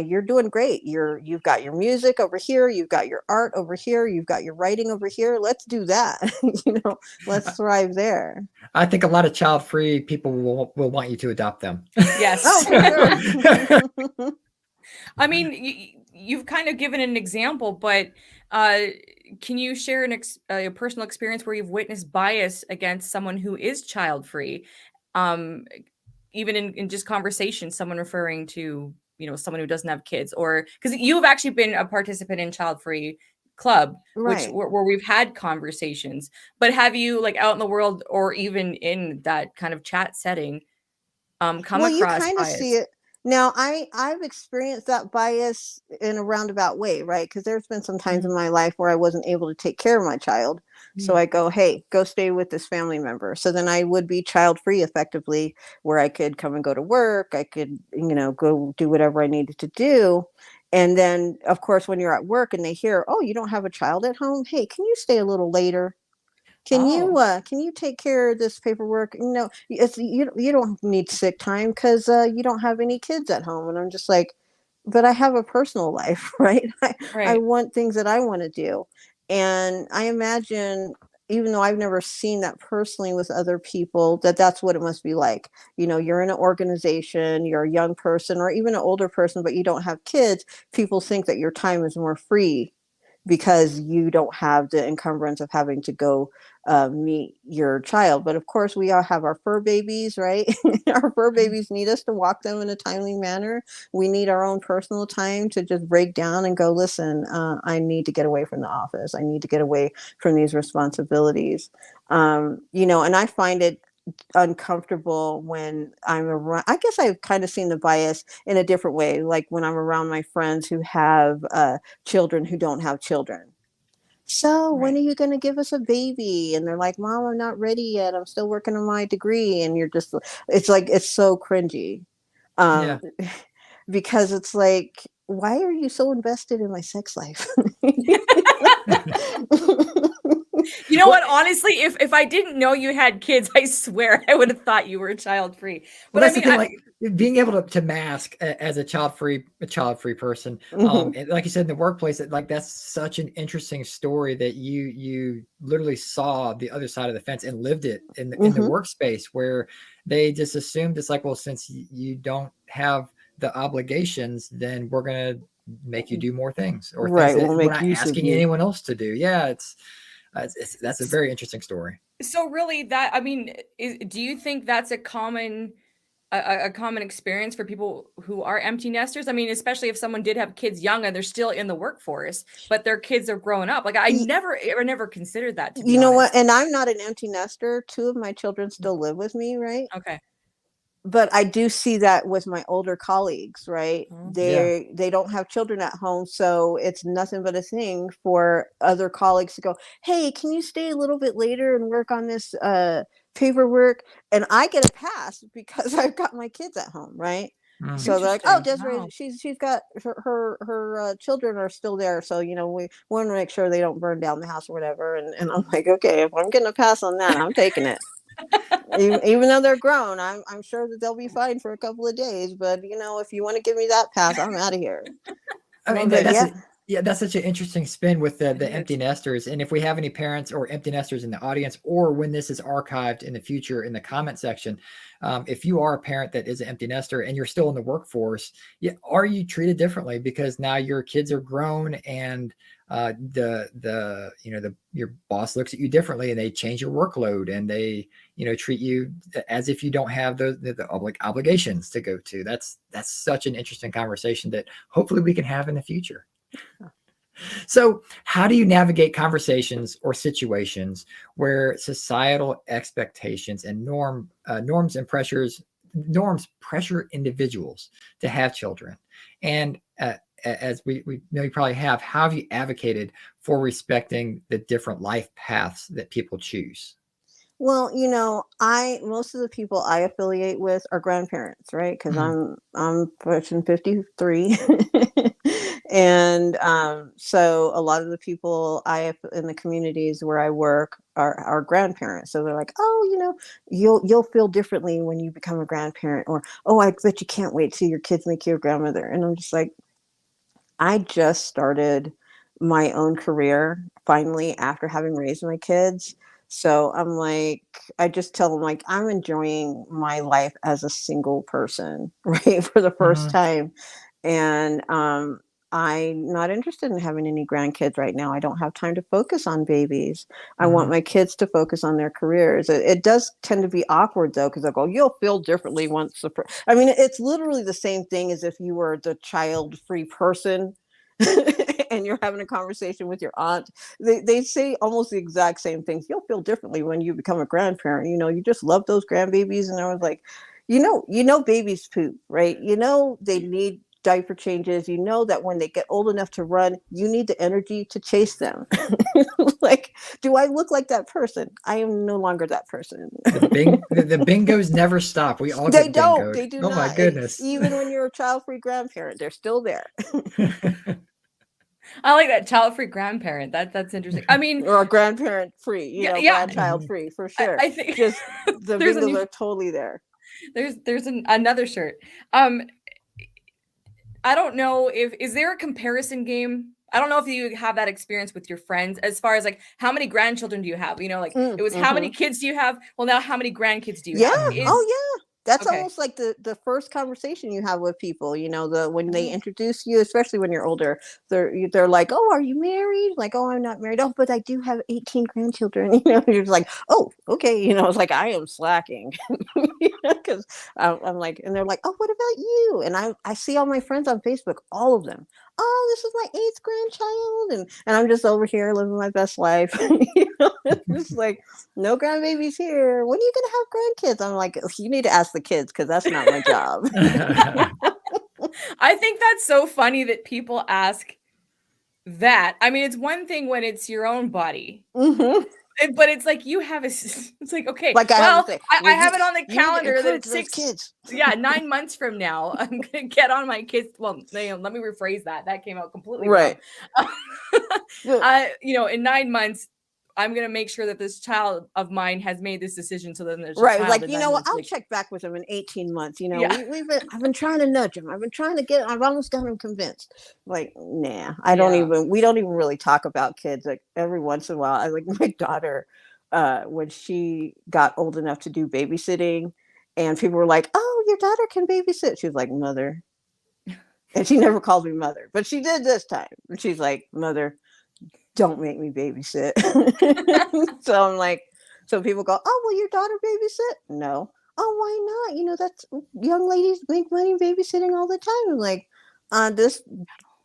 you're doing great. You've got your music over here. You've got your art over here. You've got your writing over here. Let's do that. Let's thrive there. I think a lot of child-free people will want you to adopt them. Yes. Oh, for sure. I mean, you've kind of given an example, but can you share a personal experience where you've witnessed bias against someone who is child-free? Even in just conversation, someone referring to, someone who doesn't have kids, or because you've actually been a participant in Child-Free Club, right, where we've had conversations, but have you like out in the world or even in that kind of chat setting come across you kind of bias? see it. Now, I've experienced that bias in a roundabout way, right? Because there's been some times in my life where I wasn't able to take care of my child. Mm-hmm. So I go, hey, go stay with this family member. So then I would be child-free effectively, where I could come and go to work. I could, go do whatever I needed to do. And then, of course, when you're at work and they hear, oh, you don't have a child at home. Hey, can you stay a little later? Can you take care of this paperwork? You don't need sick time because you don't have any kids at home. And I'm just like, but I have a personal life, right? I want things that I want to do. And I imagine even though I've never seen that personally with other people, that's what it must be like. You're in an organization, you're a young person or even an older person, but you don't have kids. People think that your time is more free because you don't have the encumbrance of having to go meet your child. But of course, we all have our fur babies, right? Our fur babies need us to walk them in a timely manner. We need our own personal time to just break down and go, listen, I need to get away from the office. I need to get away from these responsibilities. And I find it uncomfortable when I'm around. I guess I've kind of seen the bias in a different way, like when I'm around my friends who have children who don't have children. So when are you going to give us a baby? And they're like, Mom, I'm not ready yet. I'm still working on my degree. And you're just, it's so cringy. Because it's like, why are you so invested in my sex life? You know what? Honestly, if I didn't know you had kids, I swear I would have thought you were child free. But that's the thing, like being able to mask as a child free person. And like you said in the workplace, that's such an interesting story that you literally saw the other side of the fence and lived it in the workspace, where they just assumed it's like, well, since you don't have the obligations, then we're gonna make you do more things or things that we're not asking anyone else to do. Yeah, that's a very interesting story. So really, do you think that's a common experience for people who are empty nesters? I mean, especially if someone did have kids young and they're still in the workforce, but their kids are growing up. Like I never considered that. To be honest. What? And I'm not an empty nester. 2 of my children still live with me, right? Okay. But I do see that with my older colleagues, right? They don't have children at home, so it's nothing but a thing for other colleagues to go, hey, can you stay a little bit later and work on this paperwork? And I get a pass because I've got my kids at home, right? So they're like, oh, Desiree, she's got her children are still there, so we want to make sure they don't burn down the house or whatever. And I'm like, okay, if I'm getting a pass on that, I'm taking it. Even though they're grown, I'm sure that they'll be fine for a couple of days. But if you want to give me that pass, I'm out of here. I mean, that's such an interesting spin with the empty nesters. And if we have any parents or empty nesters in the audience, or when this is archived in the future in the comment section, if you are a parent that is an empty nester and you're still in the workforce, are you treated differently because now your kids are grown and your boss looks at you differently and they change your workload and they treat you as if you don't have the obligations to go to. That's such an interesting conversation that hopefully we can have in the future. So how do you navigate conversations or situations where societal expectations and norms pressure individuals to have children? And as we know you probably have, how have you advocated for respecting the different life paths that people choose? Well, most of the people I affiliate with are grandparents, right? Because I'm pushing 53. And so a lot of the people in the communities where I work are grandparents. So they're like, oh, you'll feel differently when you become a grandparent, or, oh, I bet you can't wait till your kids make you a grandmother. And I'm just like, I just started my own career finally after having raised my kids. So I'm like, I just tell them, like, I'm enjoying my life as a single person, right, for the first time. And I'm not interested in having any grandkids right now. I don't have time to focus on babies. I want my kids to focus on their careers. It does tend to be awkward, though, because they'll go, you'll feel differently once. I mean, it's literally the same thing as if you were the child-free person and you're having a conversation with your aunt. They say almost the exact same things. You'll feel differently when you become a grandparent. You just love those grandbabies. And I was like, babies poop, right? They need diaper changes. That when they get old enough to run, you need the energy to chase them. Like, do I look like that person? I am no longer that person. The bingos never stop. We all they get don't. bingoed. They do not. Oh my goodness! Even when you're a child-free grandparent, they're still there. I like that, child-free grandparent. That's interesting. I mean, or a grandparent-free, grandchild-free for sure. I think just the bingos are totally there. There's another shirt. I don't know is there a comparison game I don't know if you have that experience with your friends as far as like how many grandchildren do you have? You know, like it was how many kids do you have? Well, now how many grandkids do you have? Oh yeah. That's almost like the first conversation you have with people, you know, when they introduce you, especially when you're older, they're like, "Oh, are you married?" Like, "Oh, I'm not married." "Oh, but I do have 18 grandchildren." You know, you're like, "Oh, okay." You know, it's like I am slacking because I'm like, and they're like, "Oh, what about you?" And I see all my friends on Facebook, all of them. "Oh, this is my 8th grandchild," and I'm just over here living my best life. You know, it's just like, no grandbabies here. When are you gonna have grandkids? I'm like, you need to ask the kids because that's not my job. I think that's so funny that people ask that. I mean, it's one thing when it's your own body. But it's like you have it's like, okay, like I have it on the calendar that it's 6 kids. 9 months from now I'm gonna get on my kids. Well, let me rephrase that came out completely right. wrong. You know, in 9 months I'm gonna make sure that this child of mine has made this decision. So then there's a child like, you know what, I'll check back with him in 18 months. You know, I've been trying to nudge him. I've almost got him convinced. Like, nah, we don't even really talk about kids. Like every once in a while, I like my daughter, when she got old enough to do babysitting, and people were like, "Oh, your daughter can babysit." She was like, "Mother," and she never called me mother, but she did this time. And she's like, "Mother, don't make me babysit." So I'm like, so people go, "Oh, will your daughter babysit?" No. "Oh, why not? You know, that's young ladies make money babysitting all the time." I'm like, this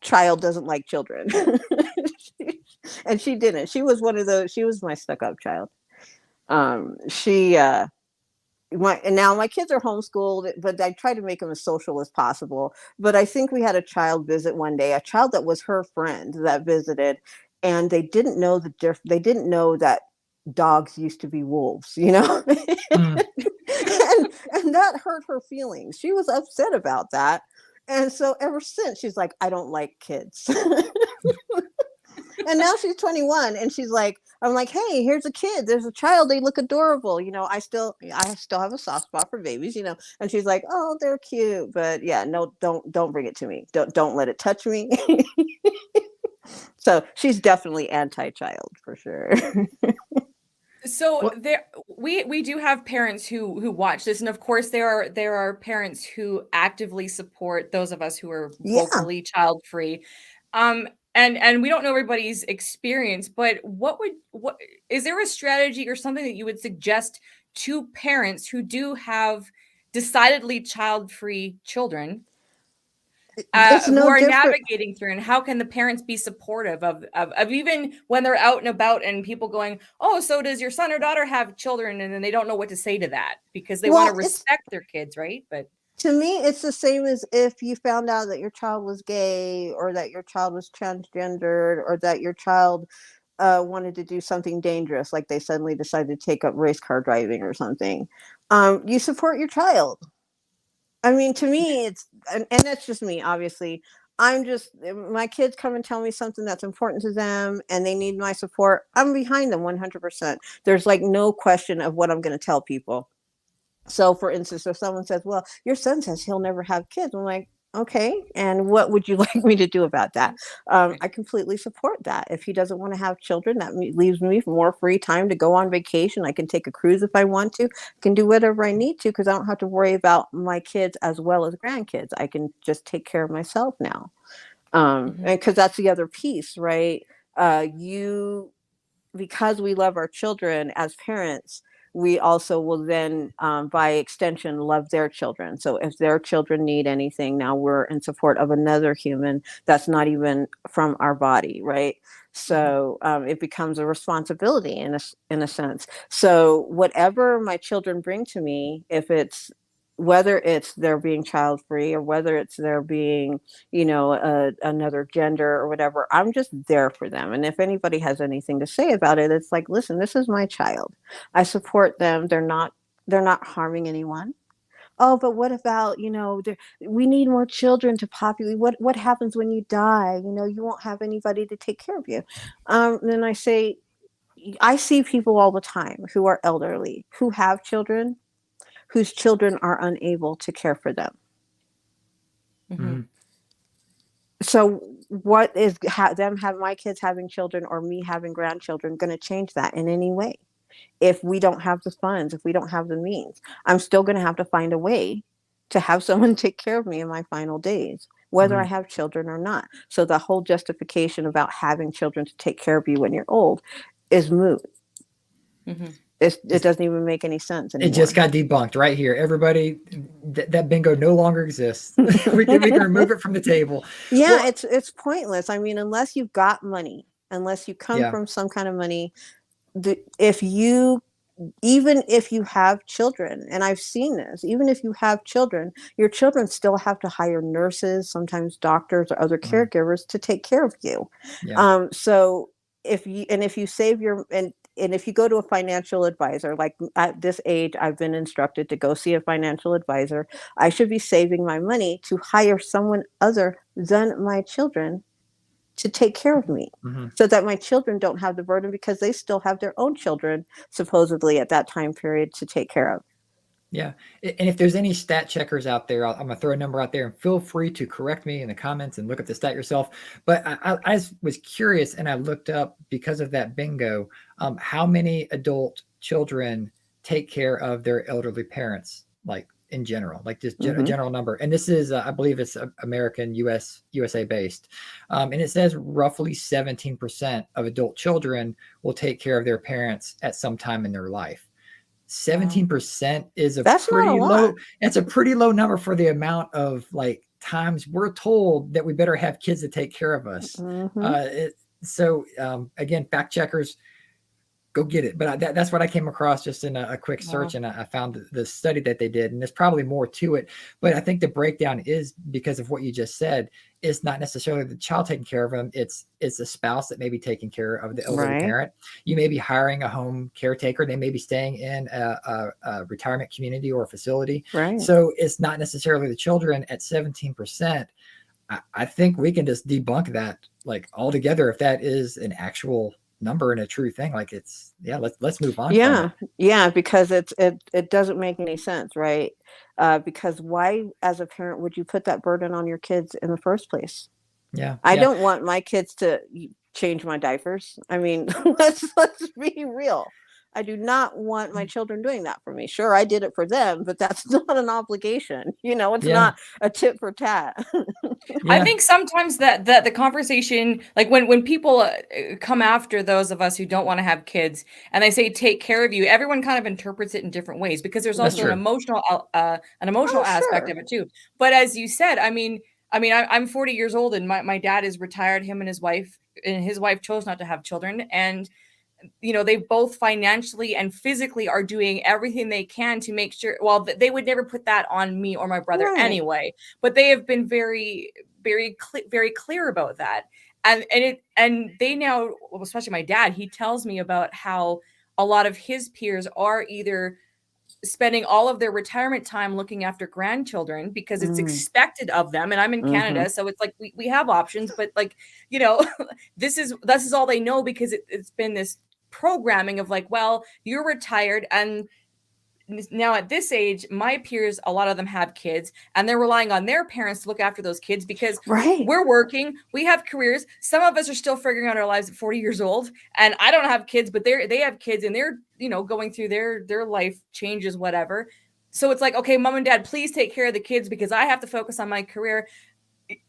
child doesn't like children. And she didn't. She was my stuck-up child. And now my kids are homeschooled, but I try to make them as social as possible. But I think we had a child visit one day, a child that was her friend that visited, and they didn't know they didn't know that dogs used to be wolves, you know? And that hurt her feelings. She was upset about that. And so ever since, she's like, "I don't like kids." And now she's 21 and she's like, I'm like, "Hey, here's a kid. There's a child. They look adorable. You know, I still have a soft spot for babies, you know." And she's like, "Oh, they're cute. But yeah, no, don't bring it to me. Don't let it touch me." So she's definitely anti-child for sure. So we do have parents who watch this, and of course there are parents who actively support those of us who are vocally child free. And we don't know everybody's experience, but what is there a strategy or something that you would suggest to parents who do have decidedly child-free children who are navigating through, and how can the parents be supportive of even when they're out and about and people going, "Oh, so does your son or daughter have children?" And then they don't know what to say to that because they want to respect their kids, right? But to me, it's the same as if you found out that your child was gay or that your child was transgendered or that your child wanted to do something dangerous, like they suddenly decided to take up race car driving or something. You support your child. I mean, to me, and that's just me, obviously. My kids come and tell me something that's important to them and they need my support. I'm behind them 100%. There's like no question of what I'm going to tell people. So for instance, if someone says, "Well, your son says he'll never have kids," I'm like, "Okay, and what would you like me to do about that?" I completely support that. If he doesn't want to have children, that leaves me more free time to go on vacation. I can take a cruise if I want to. I can do whatever I need to because I don't have to worry about my kids as well as grandkids. I can just take care of myself now. And because that's the other piece, right? Because we love our children as parents, we also will then, by extension, love their children. So if their children need anything, now we're in support of another human that's not even from our body, right? So it becomes a responsibility in a sense. So whatever my children bring to me, whether it's they're being child free or whether it's they're being, another gender or whatever, I'm just there for them. And if anybody has anything to say about it, it's like, listen, this is my child. I support them. They're not harming anyone. "Oh, but what about, we need more children to populate. What happens when you die? You won't have anybody to take care of you." Then I say, I see people all the time who are elderly, who have children, whose children are unable to care for them. So what is my kids having children or me having grandchildren going to change that in any way? If we don't have the funds, if we don't have the means, I'm still going to have to find a way to have someone take care of me in my final days, whether I have children or not. So the whole justification about having children to take care of you when you're old is moot. It doesn't even make any sense anymore. It just got debunked right here. Everybody, that bingo no longer exists. we can remove it from the table. Yeah, well, it's pointless. I mean, unless you've got money, unless you come from some kind of money, even if you have children, and I've seen this, even if you have children, your children still have to hire nurses, sometimes doctors or other caregivers to take care of you. So if you save your, and if you go to a financial advisor, like at this age, I've been instructed to go see a financial advisor. I should be saving my money to hire someone other than my children to take care of me, so that my children don't have the burden, because they still have their own children, supposedly at that time period, to take care of. Yeah. And if there's any stat checkers out there, I'm going to throw a number out there, and feel free to correct me in the comments and look at the stat yourself. But I was curious, and I looked up, because of that bingo, how many adult children take care of their elderly parents, like in general, like just general number. And this is, I believe it's American, USA based. And it says roughly 17% of adult children will take care of their parents at some time in their life. 17% is that's pretty low. That's a pretty low number for the amount of like times we're told that we better have kids to take care of us. So again, fact checkers, go get it. But that's what I came across just in a quick search, and I found the study that they did, and there's probably more to it. But I think the breakdown is, because of what you just said, it's not necessarily the child taking care of them. It's the spouse that may be taking care of the elderly parent. You may be hiring a home caretaker. They may be staying in a retirement community or a facility. So it's not necessarily the children at 17%. I think we can just debunk that like altogether, if that is an actual number and a true thing. Like it's, let's move on. Because it doesn't make any sense, right? Because why, as a parent, would you put that burden on your kids in the first place? I don't want my kids to change my diapers. I mean, let's be real. I do not want my children doing that for me. Sure, I did it for them, but that's not an obligation. It's not a tit for tat. I think sometimes that the conversation, like when people come after those of us who don't want to have kids, and they say take care of you, everyone kind of interprets it in different ways, because there's also an emotional aspect of it too. But as you said, I'm 40 years old, and my dad is retired. Him and his wife chose not to have children, and they both financially and physically are doing everything they can to make sure, well, they would never put that on me or my brother anyway, but they have been very, very, very clear about that. And they now, especially my dad, he tells me about how a lot of his peers are either spending all of their retirement time looking after grandchildren because it's expected of them. And I'm in Canada, so it's like we have options, but like, this is all they know, because it's been this programming of like, well, you're retired, and now at this age, my peers, a lot of them have kids, and they're relying on their parents to look after those kids, because we're working, we have careers. Some of us are still figuring out our lives at 40 years old, and I don't have kids, but they have kids, and they're going through their life changes, whatever. So it's like, okay, mom and dad, please take care of the kids, because I have to focus on my career.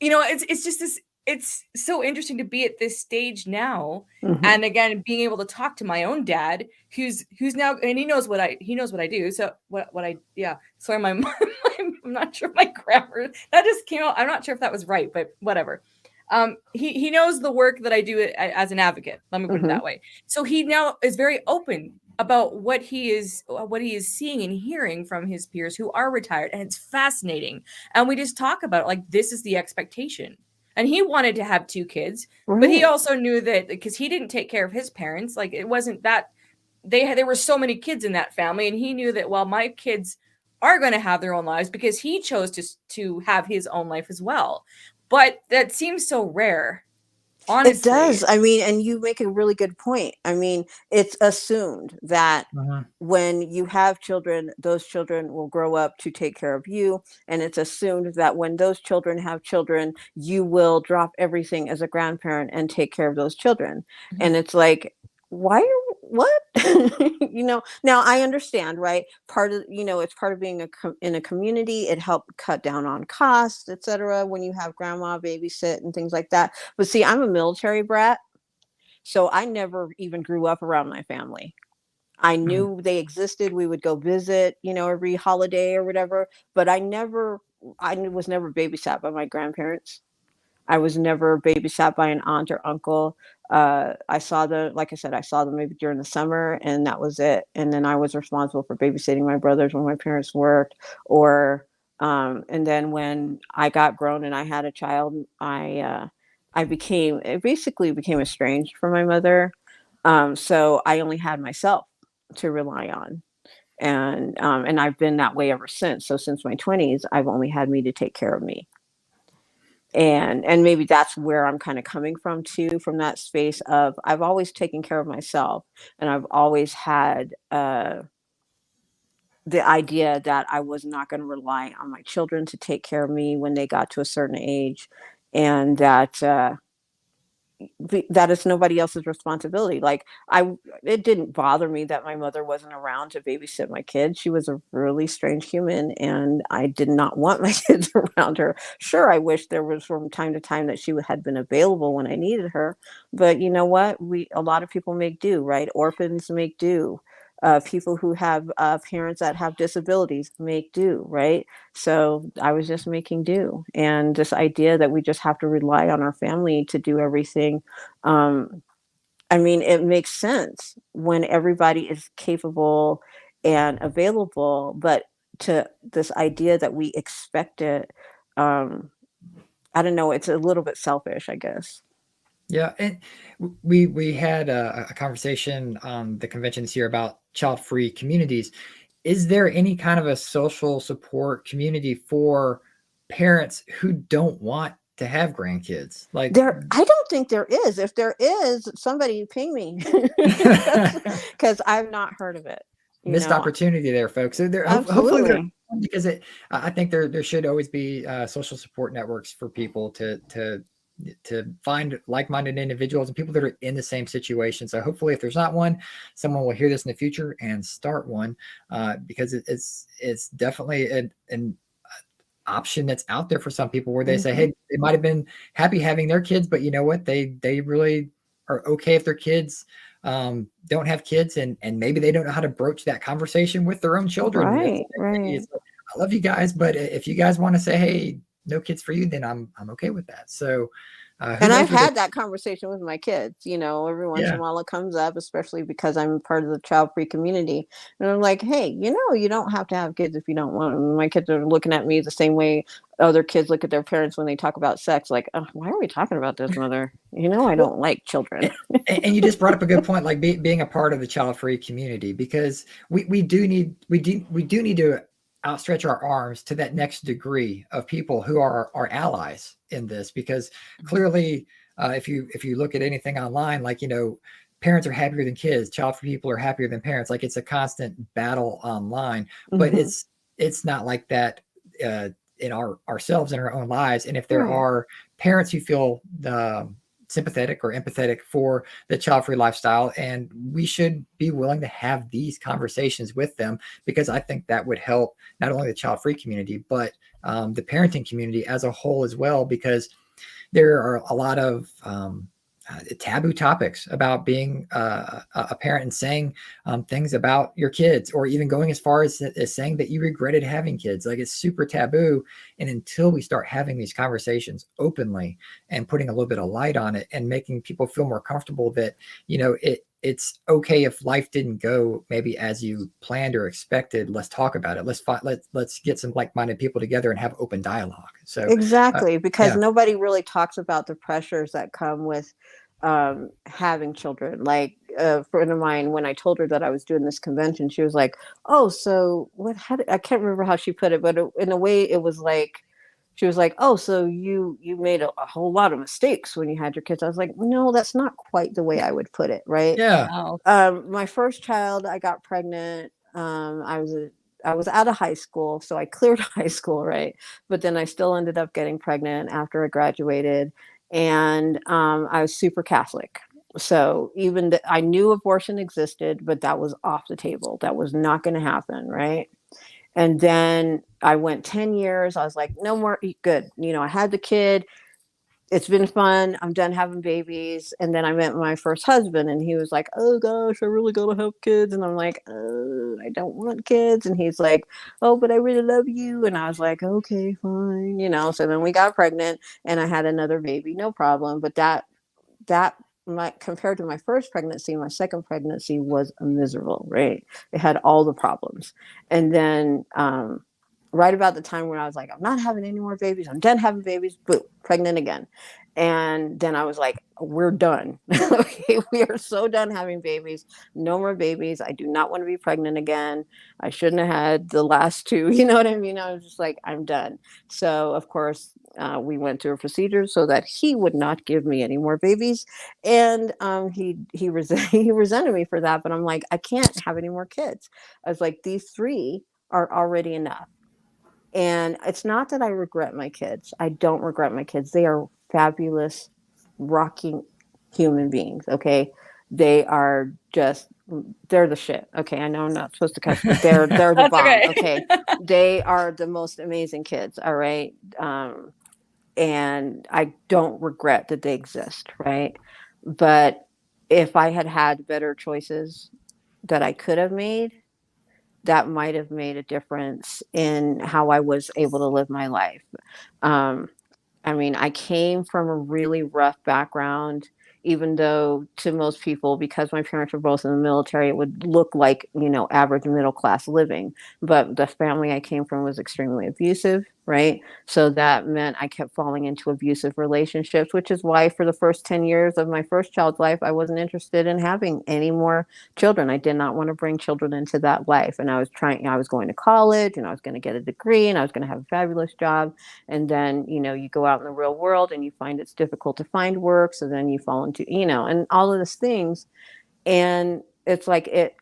It's just this. It's so interesting to be at this stage now. And again, being able to talk to my own dad, who's now, and he knows what I do. So sorry, I'm not sure my grammar, that just came out. I'm not sure if that was right, but whatever. He knows the work that I do as an advocate. Let me put it that way. So he now is very open about what he is seeing and hearing from his peers who are retired. And it's fascinating. And we just talk about it like this is the expectation. And he wanted to have 2 kids, but he also knew that because he didn't take care of his parents, like it wasn't that there were so many kids in that family. And he knew that, well, my kids are going to have their own lives, because he chose to have his own life as well. But that seems so rare. Honestly. It does. I mean, and you make a really good point. I mean, it's assumed that when you have children, those children will grow up to take care of you. And it's assumed that when those children have children, you will drop everything as a grandparent and take care of those children. And it's like, what? Now I understand, right? Part of, it's part of being in a community. It helped cut down on costs, etc. when you have grandma babysit and things like that. But see, I'm a military brat, so I never even grew up around my family. I knew they existed. We would go visit, every holiday or whatever, but I was never babysat by my grandparents. I was never babysat by an aunt or uncle. I saw them, like I said, I saw them maybe during the summer, and that was it. And then I was responsible for babysitting my brothers when my parents worked, and then when I got grown and I had a child, I basically became estranged from my mother. So I only had myself to rely on. And I've been that way ever since. So since my 20s, I've only had me to take care of me. And maybe that's where I'm kind of coming from too, from that space of I've always taken care of myself, and I've always had the idea that I was not going to rely on my children to take care of me when they got to a certain age, and that is nobody else's responsibility. Like it didn't bother me that my mother wasn't around to babysit my kids. She was a really strange human, and I did not want my kids around her. Sure, I wish there was from time to time that she had been available when I needed her, but you know what? A lot of people make do, right? Orphans make do. People who have parents that have disabilities make do, right? So I was just making do. And this idea that we just have to rely on our family to do everything, I mean, it makes sense when everybody is capable and available, but to this idea that we expect it, I don't know, it's a little bit selfish, I guess. Yeah, and we had a conversation on the convention this year about child-free communities. Is there any kind of a social support community for parents who don't want to have grandkids? Like I don't think there is. If there is, somebody ping me, because I've not heard of it. Missed opportunity there, folks. So hopefully there, because I think there should always be social support networks for people to find like-minded individuals and people that are in the same situation. So hopefully if there's not one, someone will hear this in the future and start one, because it's definitely an option that's out there for some people where they say, hey, they might've been happy having their kids, but you know what? They really are okay if their kids don't have kids, and maybe they don't know how to broach that conversation with their own children. Right. I love you guys, but if you guys want to say, hey, no kids for you, then I'm okay with that. So, and I've had that conversation with my kids, every once in a while it comes up, especially because I'm part of the child-free community. And I'm like, hey, you don't have to have kids if you don't want them. My kids are looking at me the same way other kids look at their parents when they talk about sex. Like, oh, why are we talking about this, mother? I don't like children. And you just brought up a good point, like being a part of the child-free community, because we do need to outstretch our arms to that next degree of people who are our allies in this, because clearly if you look at anything online, like parents are happier than kids, child-free people are happier than parents, like it's a constant battle online, but it's not like that in ourselves in our own lives. And if there are parents who feel sympathetic or empathetic for the child-free lifestyle, and we should be willing to have these conversations with them, because I think that would help not only the child-free community, but the parenting community as a whole as well, because there are a lot of taboo topics about being a parent and saying things about your kids, or even going as far as saying that you regretted having kids. Like, it's super taboo. And until we start having these conversations openly and putting a little bit of light on it and making people feel more comfortable that, it's okay if life didn't go maybe as you planned or expected, let's talk about it. Let's get some like-minded people together and have open dialogue. So exactly, because nobody really talks about the pressures that come with having children. Like a friend of mine, when I told her that I was doing this convention, she was like, oh, so I can't remember how she put it, but in a way it was like, she was like, oh, so you made a whole lot of mistakes when you had your kids. I was like, no, that's not quite the way I would put it, right? Yeah. My first child, I got pregnant. I was out of high school, so I cleared high school, right? But then I still ended up getting pregnant after I graduated, and I was super Catholic. So even I knew abortion existed, but that was off the table. That was not going to happen, right? And then I went 10 years. I was like, no more, good. I had the kid. It's been fun. I'm done having babies. And then I met my first husband, and he was like, oh gosh, I really gotta have kids. And I'm like, I don't want kids. And he's like, oh, but I really love you. And I was like, okay, fine. So then we got pregnant, and I had another baby, no problem. But that compared to my first pregnancy, my second pregnancy was miserable, right? It had all the problems. And then right about the time when I was like, I'm not having any more babies, I'm done having babies, boom, pregnant again. And then I was like, we're done. Okay, we are so done having babies. No more babies. I do not want to be pregnant again. I shouldn't have had the last two. You know what I mean? I was just like, I'm done. So of course, we went through a procedure so that he would not give me any more babies. And he resented me for that. But I'm like, I can't have any more kids. I was like, these 3 are already enough. And it's not that I regret my kids. I don't regret my kids. They are fabulous, rocking human beings. Okay. They're the shit. Okay. I know I'm not supposed to cuss, but they're the bomb. Okay. They are the most amazing kids. All right. And I don't regret that they exist. Right. But if I had had better choices that I could have made, that might have made a difference in how I was able to live my life. I came from a really rough background, even though to most people, because my parents were both in the military, it would look like, average middle class living. But the family I came from was extremely abusive, right? So that meant I kept falling into abusive relationships, which is why for the first 10 years of my first child's life, I wasn't interested in having any more children. I did not want to bring children into that life. And I was going to college, and I was going to get a degree, and I was going to have a fabulous job. And then, you go out in the real world and you find it's difficult to find work. So then you fall into, and all of these things. And it's like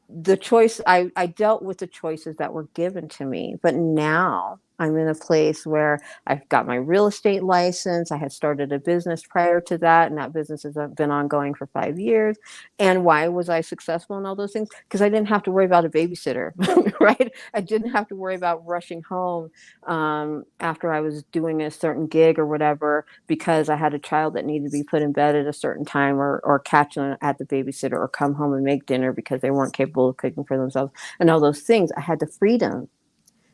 the choice, I dealt with the choices that were given to me, but now I'm in a place where I've got my real estate license. I had started a business prior to that, and that business has been ongoing for 5 years. And why was I successful in all those things? Because I didn't have to worry about a babysitter, right? I didn't have to worry about rushing home after I was doing a certain gig or whatever, because I had a child that needed to be put in bed at a certain time, or catch them at the babysitter, or come home and make dinner because they weren't capable of cooking for themselves, and all those things. I had the freedom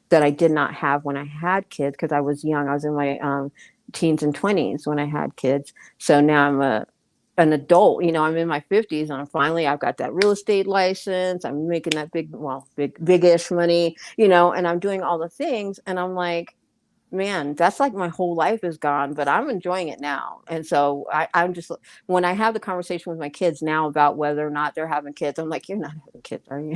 that I did not have when I had kids, because I was young. I was in my teens and 20s when I had kids. So now I'm an adult, I'm in my 50s, and I've got that real estate license. I'm making that big-ish money, and I'm doing all the things. And I'm like, man, that's like my whole life is gone, but I'm enjoying it now. And so I'm just, when I have the conversation with my kids now about whether or not they're having kids, I'm like, you're not having kids, are you?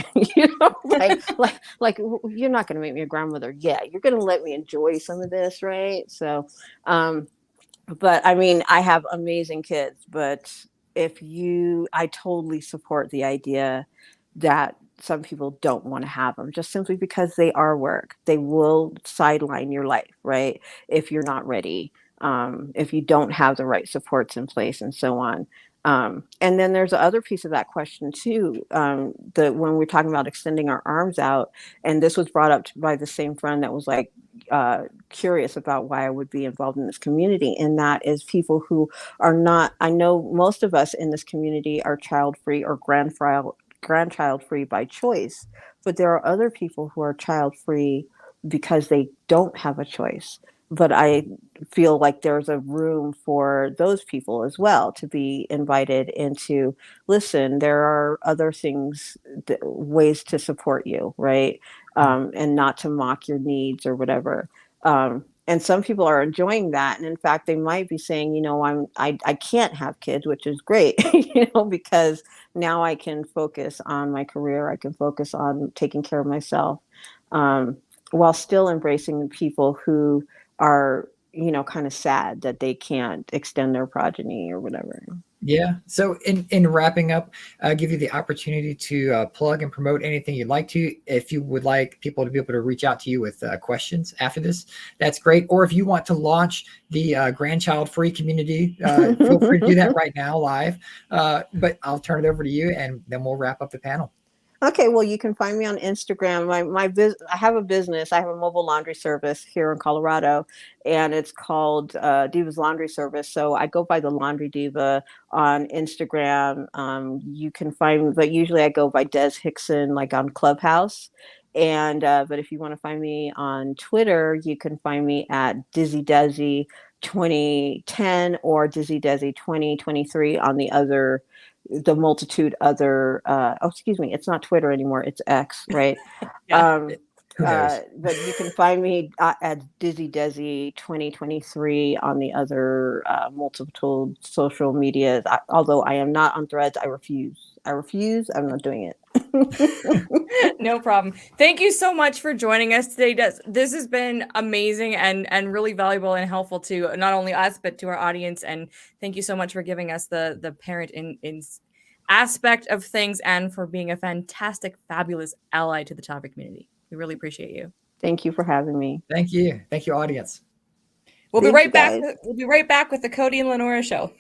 like you're not going to make me a grandmother. Yeah, you're going to let me enjoy some of this, right? So, but I have amazing kids, but I totally support the idea that some people don't want to have them, just simply because they are work. They will sideline your life, right? If you're not ready, if you don't have the right supports in place, and so on. And then there's the other piece of that question too, that when we're talking about extending our arms out, and this was brought up by the same friend that was like curious about why I would be involved in this community, and that is people who are not, I know most of us in this community are child-free or grandchild-free by choice, but there are other people who are child-free because they don't have a choice. But I feel like there's a room for those people as well to be invited into, listen, there are other things, ways to support you, right? And not to mock your needs or whatever. And some people are enjoying that. And in fact, they might be saying, I can't have kids, which is great, because now I can focus on my career. I can focus on taking care of myself, while still embracing the people who are, you know, kind of sad that they can't extend their progeny or whatever. Yeah. So in wrapping up, I'll give you the opportunity to plug and promote anything you'd like to. If you would like people to be able to reach out to you with questions after this, that's great. Or if you want to launch the grandchild free community, feel free to do that right now live. But I'll turn it over to you, and then we'll wrap up the panel. Okay, well, you can find me on Instagram. I have a business. I have a mobile laundry service here in Colorado, and it's called Diva's Laundry Service. So I go by the Laundry Diva on Instagram. You can find, but usually I go by Des Hickson, like on Clubhouse. And but if you want to find me on Twitter, you can find me at Dizzy Desi 2010 or Dizzy Desi 2023 on the multitude other excuse me, it's not Twitter anymore, it's X, right? Who knows? But you can find me at Dizzy Desi 2023 on the other multiple social medias. Although I am not on Threads, I refuse. I'm not doing it. No problem. Thank you so much for joining us today. This has been amazing and really valuable and helpful to not only us, but to our audience. And thank you so much for giving us the parent in aspect of things and for being a fantastic, fabulous ally to the topic community. We really appreciate you. Thank you for having me. Thank you. Thank you, audience. We'll be right back. We'll be right back with the Cody and LeNora show.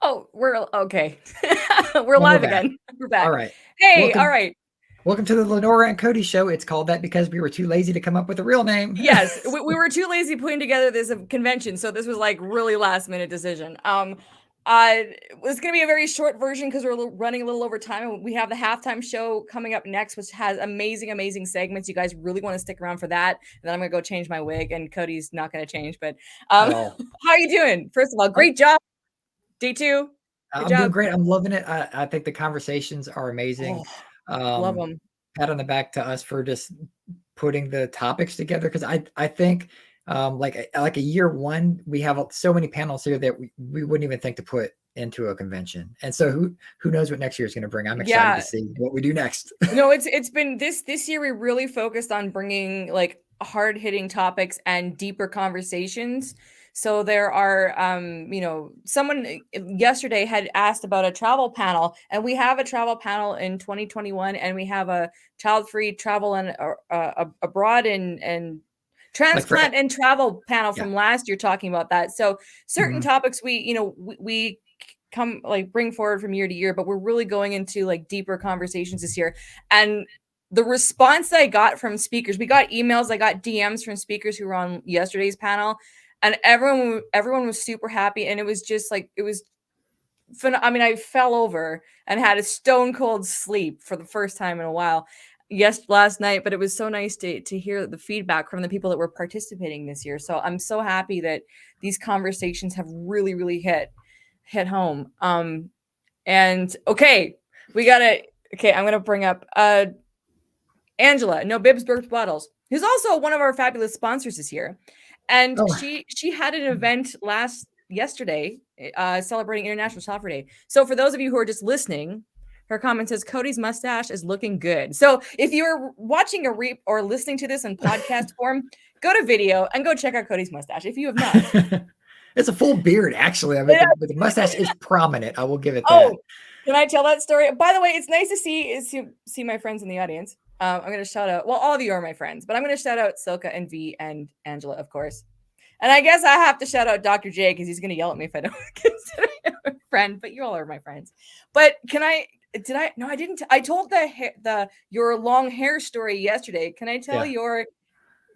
Oh, we're okay. We're live again. We're back. All right. Hey, all right. Welcome to the LeNora and Cody show. It's called that because we were too lazy to come up with a real name. Yes, we were too lazy putting together this convention, so this was like really last minute decision. It's going to be a very short version because we're running a little over time. We have the halftime show coming up next, which has amazing segments. You guys really want to stick around for that. And then I'm going to go change my wig, and Cody's not going to change. But how are you doing? First of all, great job. Day 2. I'm doing great. I'm loving it. I think the conversations are amazing. Love them. Pat on the back to us for just putting the topics together, because I think like a year one, we have so many panels here that we wouldn't even think to put into a convention. And so who knows what next year is going to bring. I'm excited to see what we do next. No, it's been this year we really focused on bringing like hard-hitting topics and deeper conversations. So there are, someone yesterday had asked about a travel panel, and we have a travel panel in 2021, and we have a child-free travel and abroad and transplant and travel panel from last year talking about that. So certain topics we come like bring forward from year to year, but we're really going into like deeper conversations this year. And the response that I got from speakers, we got emails, I got DMs from speakers who were on yesterday's panel. And everyone was super happy, and it was just like I mean, I fell over and had a stone cold sleep for the first time in a while. Last night, but it was so nice to hear the feedback from the people that were participating this year. So I'm so happy that these conversations have really hit home. And okay, I'm gonna bring up Angela, no Bibs Burps Bottles, who's also one of our fabulous sponsors this year. And she had an event yesterday celebrating International Childfree Day. So for those of you who are just listening, her comment says Cody's mustache is looking good. So if you're watching or listening to this in podcast form, go to video and go check out Cody's mustache if you have not. It's a full beard, actually. I mean, but the mustache is prominent. I will give it that. Oh, can I tell that story? By the way, it's nice to see my friends in the audience. I'm going to shout out. Well, all of you are my friends, but I'm going to shout out Silka and V and Angela, of course. And I guess I have to shout out Dr. J because he's going to yell at me if I don't consider him a friend. But you all are my friends. But I didn't. I told your long hair story yesterday. Can I tell your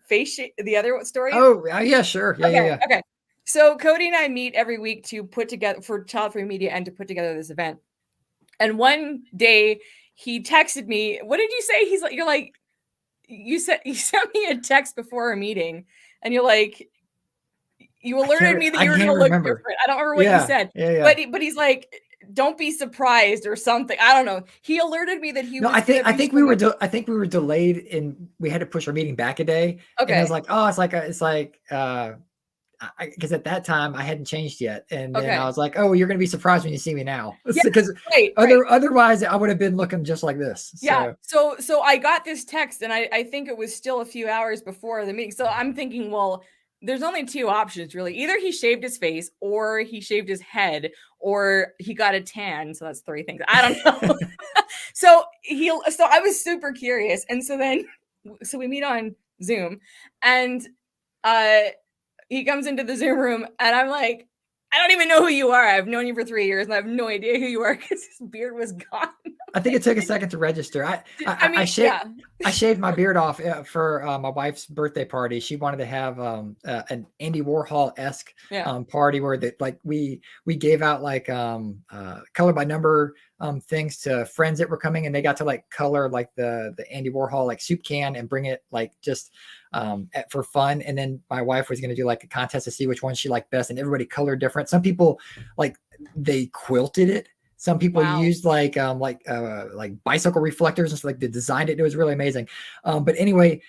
the other story? Oh, yeah, sure. Yeah. Okay. So Cody and I meet every week to put together for Childfree Media and to put together this event. And one day he texted me. What did you say? He's like, you sent me a text before a meeting, and you're like, you alerted me that you were going to look different. I don't remember what you said. Yeah. But he's like, don't be surprised or something. I don't know. He alerted me that he was. I think we were delayed and we had to push our meeting back a day. Okay. And I was like, oh, it's like because at that time I hadn't changed yet, and then I was like, oh, you're gonna be surprised when you see me now, because otherwise I would have been looking just like this. Yeah. So I got this text, and I think it was still a few hours before the meeting. So I'm thinking, well, there's only two options really. Either he shaved his face, or he shaved his head, or he got a tan. So that's three things. I don't know. So I was super curious, and so we meet on Zoom, and he comes into the Zoom room, and I'm like, I don't even know who you are. I've known you for 3 years, and I have no idea who you are because his beard was gone. I think it took a second to register. I shaved my beard off for my wife's birthday party. She wanted to have an Andy Warhol-esque party where we gave out color by number things to friends that were coming, and they got to color the Andy Warhol soup can and bring it just for fun. And then my wife was going to do a contest to see which one she liked best, and everybody colored different. Some people they quilted it. Some people used bicycle reflectors and stuff. They designed it. It was really amazing. But anyway,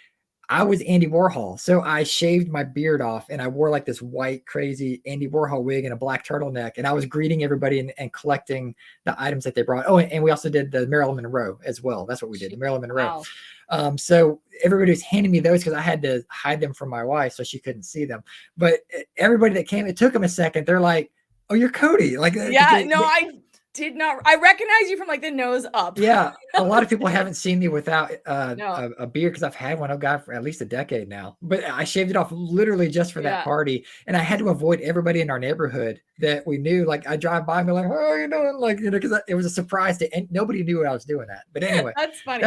I was Andy Warhol, so I shaved my beard off and I wore this white crazy Andy Warhol wig and a black turtleneck, and I was greeting everybody and collecting the items that they brought. Oh, and we also did the Marilyn Monroe as well. That's what we did, the Marilyn Monroe. Wow. So everybody was handing me those because I had to hide them from my wife so she couldn't see them. But everybody that came, it took them a second. They're like, "Oh, you're Cody!" I recognize you from the nose up. Yeah. A lot of people haven't seen me without a beard because I've had one, for at least a decade now. But I shaved it off literally just for that party. And I had to avoid everybody in our neighborhood that we knew. I drive by and be like, "Oh, how are you doing?" because it was a surprise and nobody knew what I was doing at. But anyway. That's funny.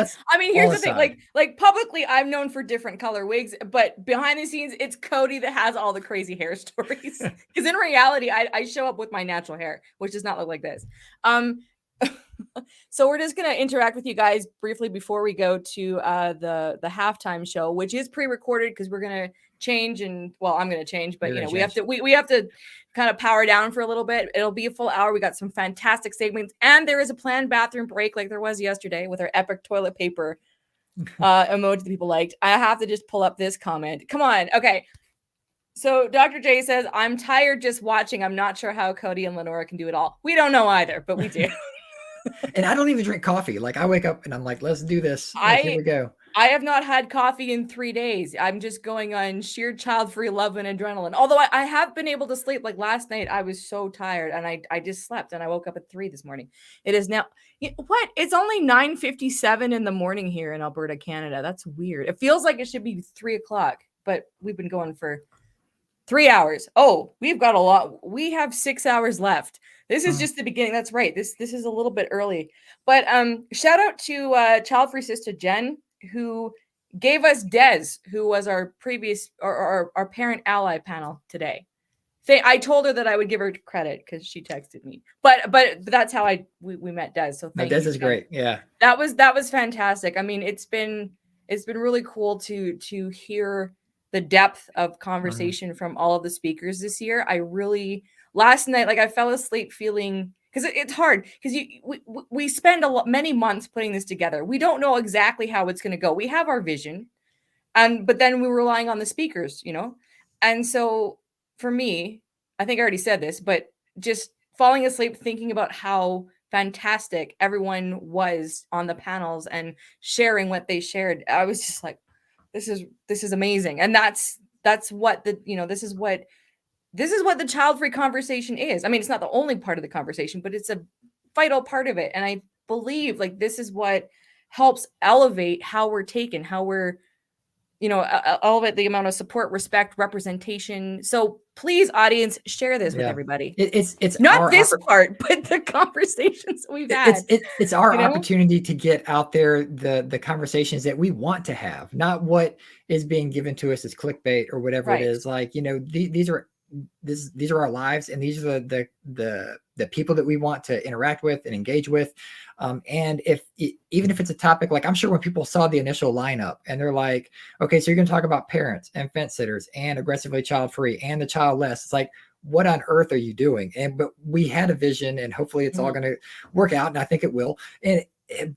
Here's the thing. Publicly, I'm known for different color wigs, but behind the scenes, it's Cody that has all the crazy hair stories. Because in reality, I show up with my natural hair, which does not look like this. So we're just going to interact with you guys briefly before we go to the halftime show, which is pre-recorded because we're going to change I'm going to change, but we have to kind of power down for a little bit. It'll be a full hour. We got some fantastic segments, and there is a planned bathroom break like there was yesterday with our epic toilet paper emoji that people liked. I have to just pull up this comment. Come on. Okay. So Dr. J says, "I'm tired just watching. I'm not sure how Cody and LeNora can do it all." We don't know either, but we do. And I don't even drink coffee. I wake up and I'm like, let's do this. Here we go. I have not had coffee in 3 days. I'm just going on sheer child-free love and adrenaline. Although I have been able to sleep. Last night, I was so tired and I just slept and I woke up at 3 this morning. It is now, It's only 9:57 in the morning here in Alberta, Canada. That's weird. It feels like it should be 3 o'clock, but we've been going for 3 hours. Oh, we've got a lot. We have 6 hours left. This is just the beginning. That's right. This is a little bit early. But shout out to Child-Free Sister Jen, who gave us Des, who was our previous or our parent ally panel today. I told her that I would give her credit because she texted me. But that's how we met Des. So thank you. Des is great. Yeah. That was fantastic. It's been really cool to hear the depth of conversation from all of the speakers this year. Last night, I fell asleep feeling, because it's hard because we spend many months putting this together. We don't know exactly how it's going to go. We have our vision, but then we're relying on the speakers, And so for me, I think I already said this, but just falling asleep thinking about how fantastic everyone was on the panels and sharing what they shared. I was just like, this is amazing. And that's what this is what this is what the child-free conversation is. I mean, it's not the only part of the conversation, but it's a vital part of it. And I believe like this is what helps elevate how we're taken, how we're, you know, elevate the amount of support, respect, representation. So please, audience, share this with everybody. It's not this part, but the conversations we've had. It's our opportunity to get out there the conversations that we want to have, not what is being given to us as clickbait or whatever it is. Like, you know, these are our lives, and these are the people that we want to interact with and engage with. And even if it's a topic, like I'm sure when people saw the initial lineup and they're like, okay, so you're going to talk about parents and fence sitters and aggressively child free and the childless. It's like, what on earth are you doing? But we had a vision, and hopefully it's all going to work out, and I think it will.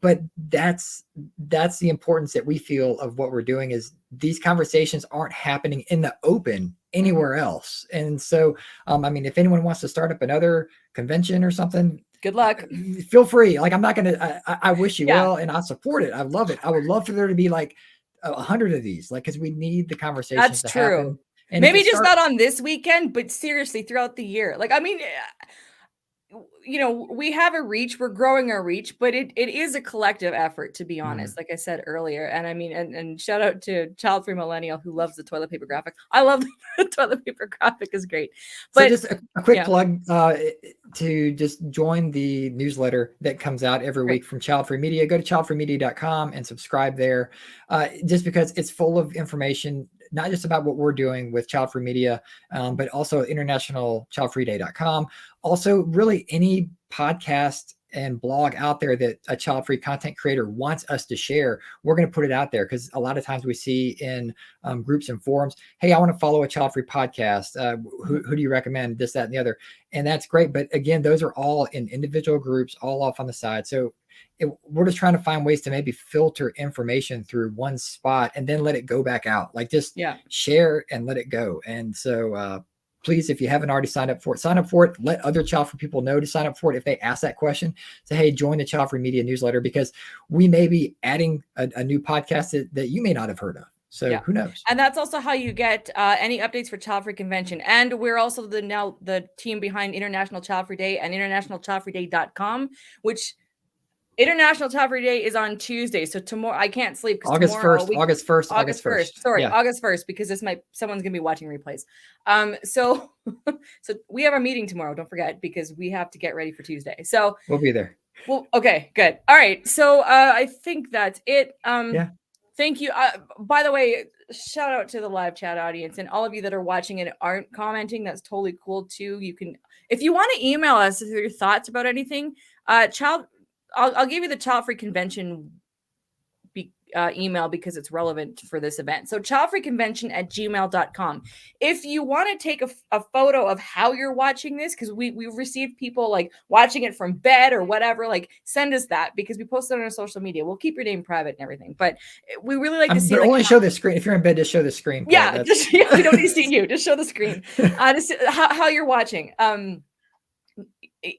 But that's the importance that we feel of what we're doing, is these conversations aren't happening in the open anywhere else. And so, I mean, if anyone wants to start up another convention or something, good luck. Feel free. Like, I'm not going to, I wish you well, and I support it. I love it. I would love for there to be like 100 of these, like, cause we need the conversations to happen. And maybe just not on this weekend, but seriously throughout the year. Like, I mean, you know, we have a reach, we're growing our reach, but it is a collective effort, to be honest, like I said earlier. And I mean, and shout out to Child Free Millennial, who loves the toilet paper graphic. I love the toilet paper graphic, is great. But so just a quick plug to just join the newsletter that comes out every week from Childfree Media. Go to childfreemedia.com and subscribe there, just because it's full of information, not just about what we're doing with Childfree Media, but also internationalchildfreeday.com. Also, really any podcast and blog out there that a child-free content creator wants us to share, we're going to put it out there, because a lot of times we see in groups and forums, hey, I want to follow a child-free podcast. Who do you recommend? This, that, and the other. And that's great. But again, those are all in individual groups, all off on the side. So we're just trying to find ways to maybe filter information through one spot and then let it go back out. Like, just share and let it go. And so please, if you haven't already signed up for it, sign up for it. Let other child-free people know to sign up for it. If they ask that question, say, hey, join the Child Free Media newsletter, because we may be adding a new podcast that you may not have heard of. So who knows? And that's also how you get any updates for Child Free Convention. And we're also the team behind International Child Free Day and internationalchildfreeday.com, which International Child Free Day is on Tuesday. So tomorrow, I can't sleep because August 1st. Sorry, yeah. August 1st, because someone's gonna be watching replays. So we have a meeting tomorrow. Don't forget, because we have to get ready for Tuesday. So we'll be there. Well, okay, good. All right. So I think that's it. Thank you. By the way, shout out to the live chat audience and all of you that are watching and aren't commenting. That's totally cool too. You can, if you want to email us with your thoughts about anything, I'll give you the Child Free Convention email, because it's relevant for this event. So childfreeconvention@gmail.com. If you want to take a photo of how you're watching this, because we've received people like watching it from bed or whatever, like send us that, because we post it on our social media. We'll keep your name private and everything, but we really like to see. But only show the screen. If you're in bed, just show the screen. Yeah, we don't need to see you. Just show the screen. Just how you're watching.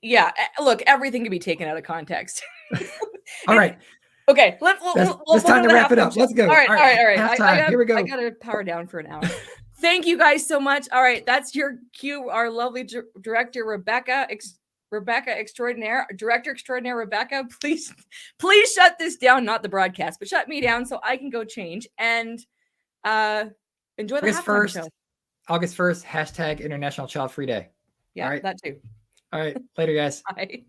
Yeah, look, everything can be taken out of context. All right. Okay, let's time to wrap it up. Let's go. All right. Here we go. I gotta power down for an hour. Thank you guys so much. All right, that's your cue. Our lovely director, Rebecca Extraordinaire, Director Extraordinaire Rebecca. Please shut this down. Not the broadcast, but shut me down so I can go change and enjoy the halftime show. August 1st, hashtag International Child Free Day. Yeah, all right. That too. All right, later, guys. Bye.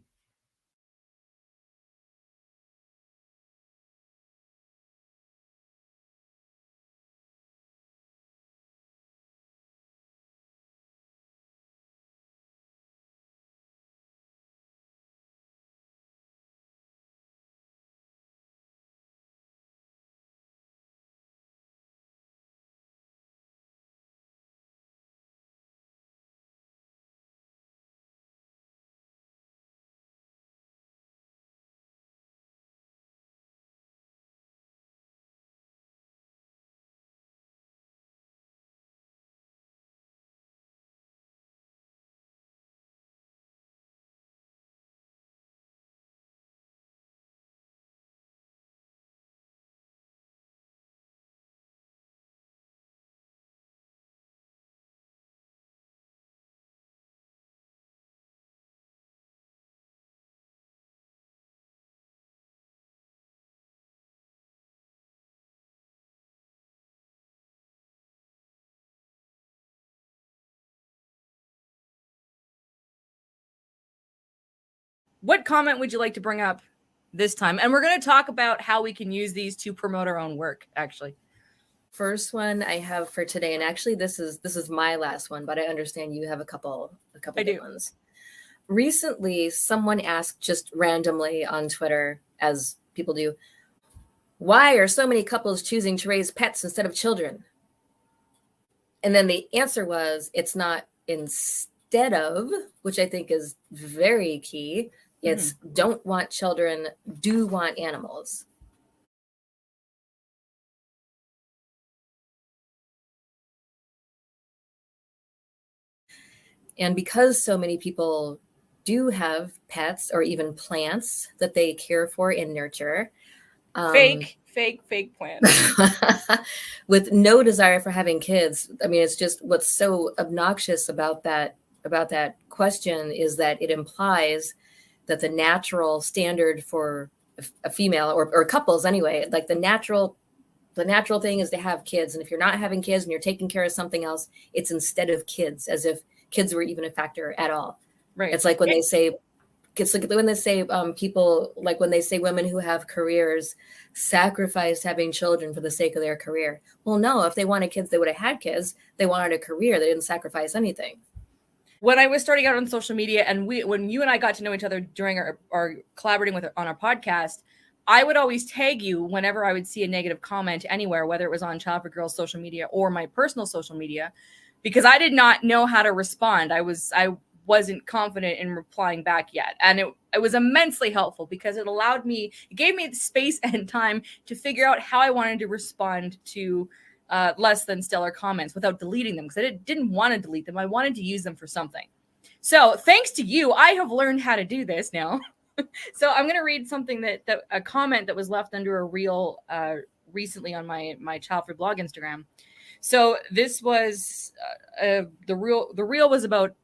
what comment would you like to bring up this time? And we're going to talk about how we can use these to promote our own work, actually. First one I have for today, and actually this is my last one, but I understand you have a couple good ones. Recently, someone asked just randomly on Twitter, as people do, why are so many couples choosing to raise pets instead of children? And then the answer was, it's not instead of, which I think is very key. It's don't want children, do want animals. And because so many people do have pets or even plants that they care for and nurture. Fake plants. With no desire for having kids. I mean, it's just what's so obnoxious about that question is that it implies that the natural standard for a female or couples anyway, like the natural thing is to have kids. And if you're not having kids and you're taking care of something else, it's instead of kids, as if kids were even a factor at all. Right. It's like when they say, people, like when they say women who have careers sacrifice having children for the sake of their career. Well, no, if they wanted kids, they would have had kids. They wanted a career. They didn't sacrifice anything. When I was starting out on social media, and when you and I got to know each other during our collaborating on our podcast, I would always tag you whenever I would see a negative comment anywhere, whether it was on Childfree Girls social media or my personal social media, because I did not know how to respond. I wasn't confident in replying back yet. And it was immensely helpful because it gave me the space and time to figure out how I wanted to respond to less than stellar comments without deleting them, because I didn't want to delete them. I wanted to use them for something. So thanks to you, I have learned how to do this now. So I'm going to read something that a comment that was left under a reel recently on my Childfree blog Instagram. So this was the reel was about,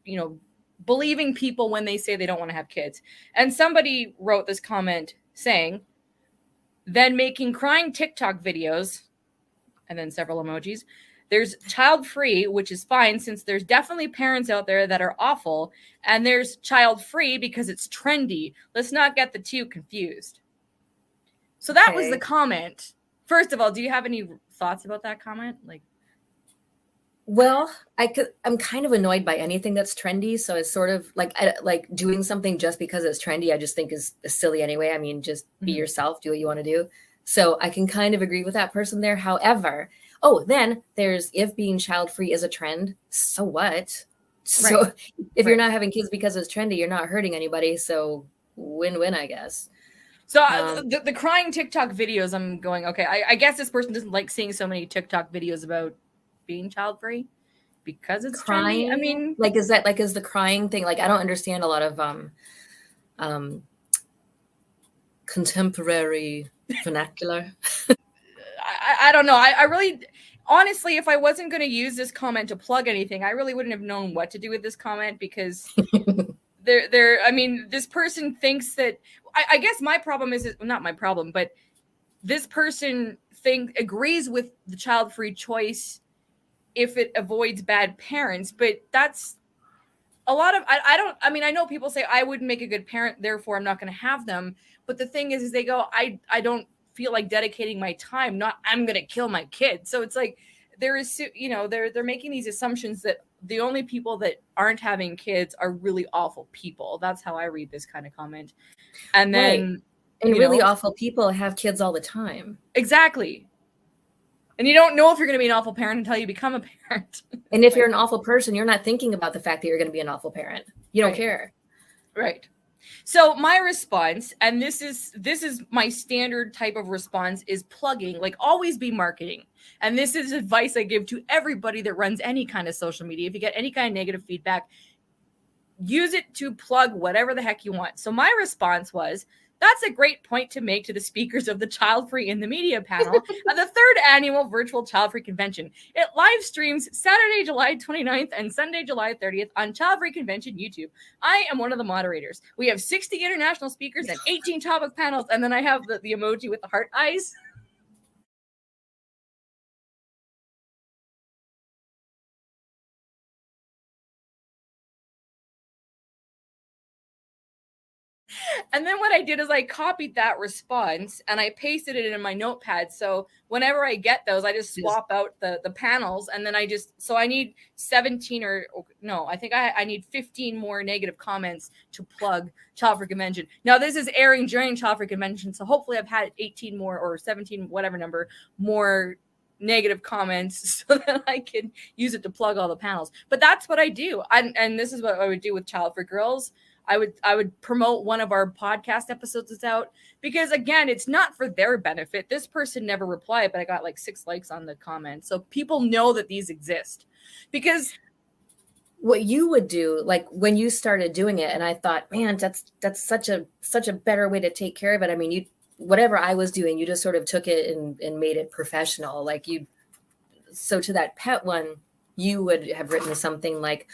believing people when they say they don't want to have kids. And somebody wrote this comment saying, then making crying TikTok videos, and then several emojis. There's child-free, which is fine since there's definitely parents out there that are awful. And there's child-free because it's trendy. Let's not get the two confused. So that was the comment. First of all, do you have any thoughts about that comment? Well, I'm kind of annoyed by anything that's trendy. So it's sort of like doing something just because it's trendy, I just think is silly anyway. I mean, just be yourself, do what you want to do. So I can kind of agree with that person there. However, then there's, if being child-free is a trend, so what? So if you're not having kids because it's trendy, you're not hurting anybody. So win-win, I guess. So the crying TikTok videos, I'm going, okay, I guess this person doesn't like seeing so many TikTok videos about being child-free because it's crying. Trendy. I mean, is the crying thing? I don't understand a lot of contemporary vernacular. I don't know. I really, honestly, if I wasn't going to use this comment to plug anything, I really wouldn't have known what to do with this comment, because this person thinks that, I guess my problem is, not my problem, but this person agrees with the child-free choice if it avoids bad parents, but that's a lot of, I know people say I wouldn't make a good parent, therefore I'm not going to have them. But the thing is they go, I don't feel like dedicating my time, not I'm going to kill my kid. So it's like, there is, they're making these assumptions that the only people that aren't having kids are really awful people. That's how I read this kind of comment. And then, and really awful people have kids all the time. Exactly. And you don't know if you're going to be an awful parent until you become a parent. And if you're an awful person, you're not thinking about the fact that you're going to be an awful parent. You don't care. Right. So my response, and this is my standard type of response, is plugging, always be marketing. And this is advice I give to everybody that runs any kind of social media. If you get any kind of negative feedback, use it to plug whatever the heck you want. So my response was, that's a great point to make to the speakers of the Childfree in the Media panel at the 3rd annual Virtual Childfree Convention. It live streams Saturday, July 29th and Sunday, July 30th on Childfree Convention YouTube. I am one of the moderators. We have 60 international speakers and 18 topic panels, and then I have the emoji with the heart eyes. And then what I did is I copied that response and I pasted it in my notepad. So whenever I get those, I just swap out the panels. And then so I need 17 I think I need 15 more negative comments to plug Childfree Convention. Now this is airing during Childfree Convention. So hopefully I've had 18 more or 17, whatever number more negative comments so that I can use it to plug all the panels. But that's what I do. And this is what I would do with Childfree Girls. I would promote one of our podcast episodes that's out because again, it's not for their benefit. This person never replied, but I got like 6 likes on the comment. So people know that these exist because what you would do, like when you started doing it, and I thought, man, that's such a better way to take care of it. I mean, whatever I was doing, you just sort of took it and made it professional. Like so to that pet one, you would have written something like,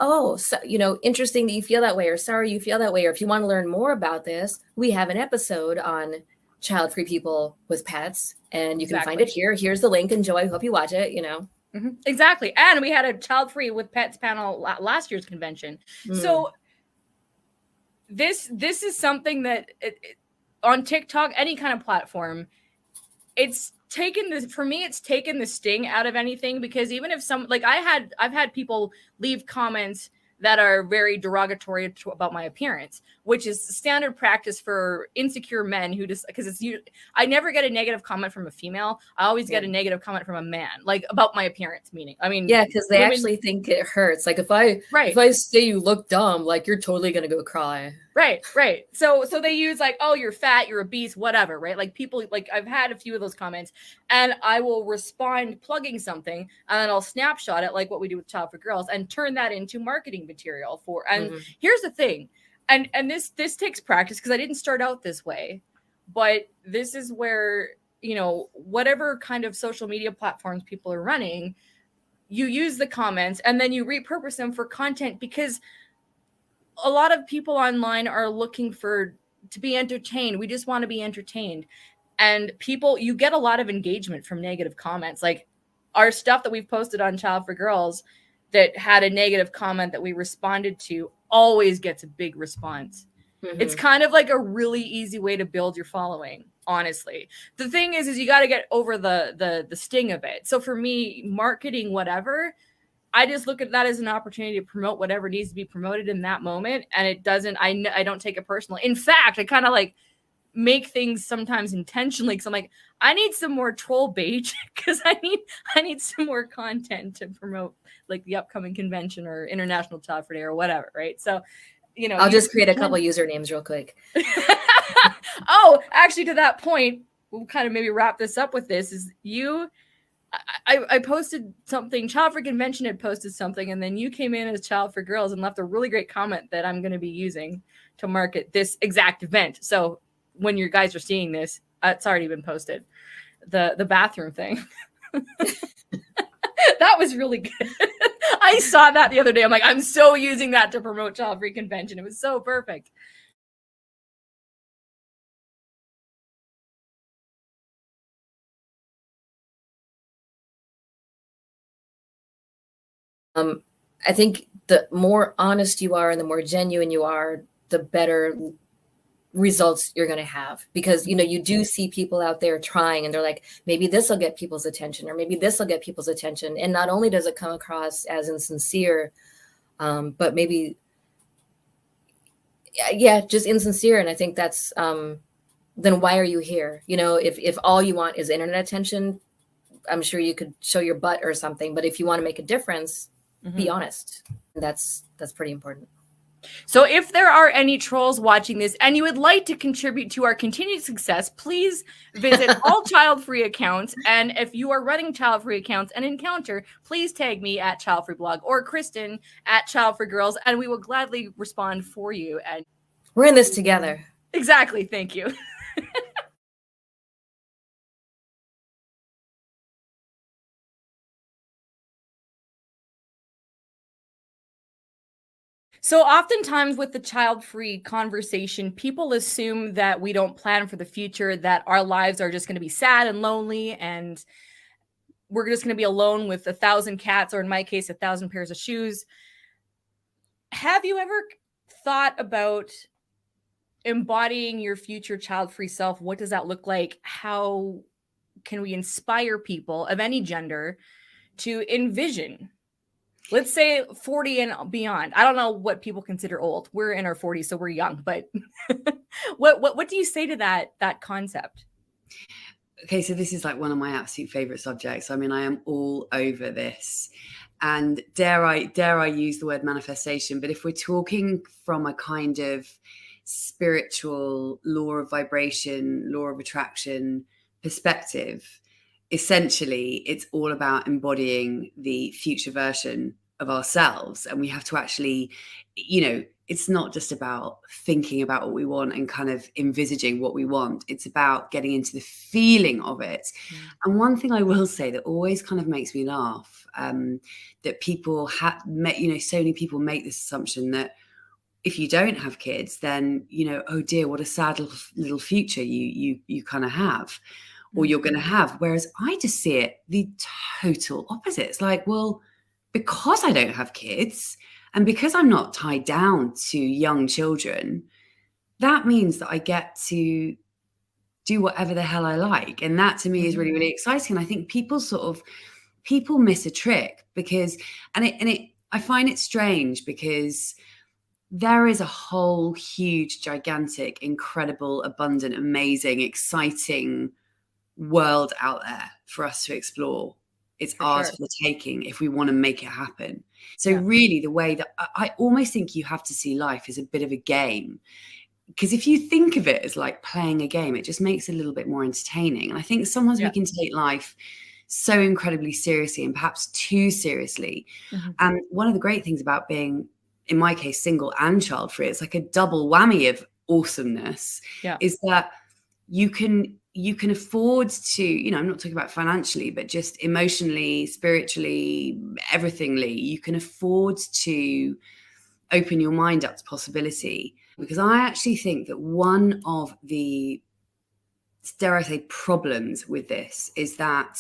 oh, so, interesting that you feel that way, or sorry you feel that way, or if you want to learn more about this, we have an episode on child-free people with pets, and you can find it here. Here's the link. Enjoy. Hope you watch it. Mm-hmm. Exactly. And we had a child-free with pets panel last year's convention. So this is something that on TikTok, any kind of platform, it's taken the sting out of anything, because even if I've had people leave comments that are very derogatory about my appearance, which is standard practice for insecure men who just, because I never get a negative comment from a female. I always get a negative comment from a man, like about my appearance, meaning, because they actually think it hurts. Like if I say you look dumb, like you're totally going to go cry. Right. So they use like, oh, you're fat, you're obese, whatever, right? Like people, like I've had a few of those comments, and I will respond plugging something, and then I'll snapshot it, like what we do with Childfree Girls, and turn that into marketing material for. And here's the thing, and this takes practice, because I didn't start out this way, but this is where, whatever kind of social media platforms people are running, you use the comments and then you repurpose them for content, because a lot of people online are looking to be entertained. We just want to be entertained. And you get a lot of engagement from negative comments. Like our stuff that we've posted on Childfree Girls that had a negative comment that we responded to always gets a big response. It's kind of like a really easy way to build your following, honestly. The thing is you got to get over the sting of it. So for me, marketing whatever, I just look at that as an opportunity to promote whatever needs to be promoted in that moment. And it doesn't, I don't take it personally. In fact, I kind of like make things sometimes intentionally, because I'm like, I need some more troll bait, because I need some more content to promote like the upcoming convention or International Childfree Day or whatever. Right. So, I'll just create a couple usernames real quick. Oh, actually, to that point, we'll kind of maybe wrap this up with this I posted something, Childfree Convention had posted something, and then you came in as Childfree Girls and left a really great comment that I'm going to be using to market this exact event. So when you guys are seeing this, it's already been posted. The bathroom thing. That was really good. I saw that the other day. I'm like, I'm so using that to promote Childfree Convention. It was so perfect. I think the more honest you are and the more genuine you are, the better results you're going to have, because you do see people out there trying, and they're like, maybe this will get people's attention, or maybe this will get people's attention, and not only does it come across as insincere, but maybe just insincere. And I think that's then why are you here? If all you want is internet attention, I'm sure you could show your butt or something, but if you want to make a difference, be honest. That's pretty important. So if there are any trolls watching this and you would like to contribute to our continued success, please visit all Childfree accounts. And if you are running Childfree accounts and encounter, please tag me at Childfree Blog or Kristen at Childfree Girls, and we will gladly respond for you. And we're in this together. Exactly. Thank you. So oftentimes with the child-free conversation, people assume that we don't plan for the future, that our lives are just going to be sad and lonely, and we're just going to be alone with 1,000 cats, or in my case, 1,000 pairs of shoes. Have you ever thought about embodying your future child-free self, what does that look like? How can we inspire people of any gender to envision, let's say 40 and beyond? I don't know what people consider old. We're in our 40s, so we're young, but what do you say to that concept? Okay, so this is like one of my absolute favorite subjects. I mean, I am all over this. And dare I use the word manifestation, but if we're talking from a kind of spiritual law of vibration, law of attraction perspective, essentially it's all about embodying the future version of ourselves. And we have to actually, it's not just about thinking about what we want and kind of envisaging what we want. It's about getting into the feeling of it. And one thing I will say that always kind of makes me laugh, that people so many people make this assumption that if you don't have kids, then, oh dear, what a sad little future you kind of have, or you're going to have. Whereas I just see it the total opposite. It's like, well, because I don't have kids, and because I'm not tied down to young children, that means that I get to do whatever the hell I like. And that to me is really, really exciting. And I think people miss a trick because, I find it strange because there is a whole huge, gigantic, incredible, abundant, amazing, exciting world out there for us to explore. It's ours for the taking if we want to make it happen. So really the way that I almost think you have to see life as a bit of a game, because if you think of it as like playing a game, it just makes it a little bit more entertaining. And I think sometimes we can take life so incredibly seriously and perhaps too seriously. And one of the great things about being, in my case, single and child-free, it's like a double whammy of awesomeness, is that you can afford to, I'm not talking about financially, but just emotionally, spiritually, everythingly, you can afford to open your mind up to possibility. Because I actually think that one of the, dare I say, problems with this is that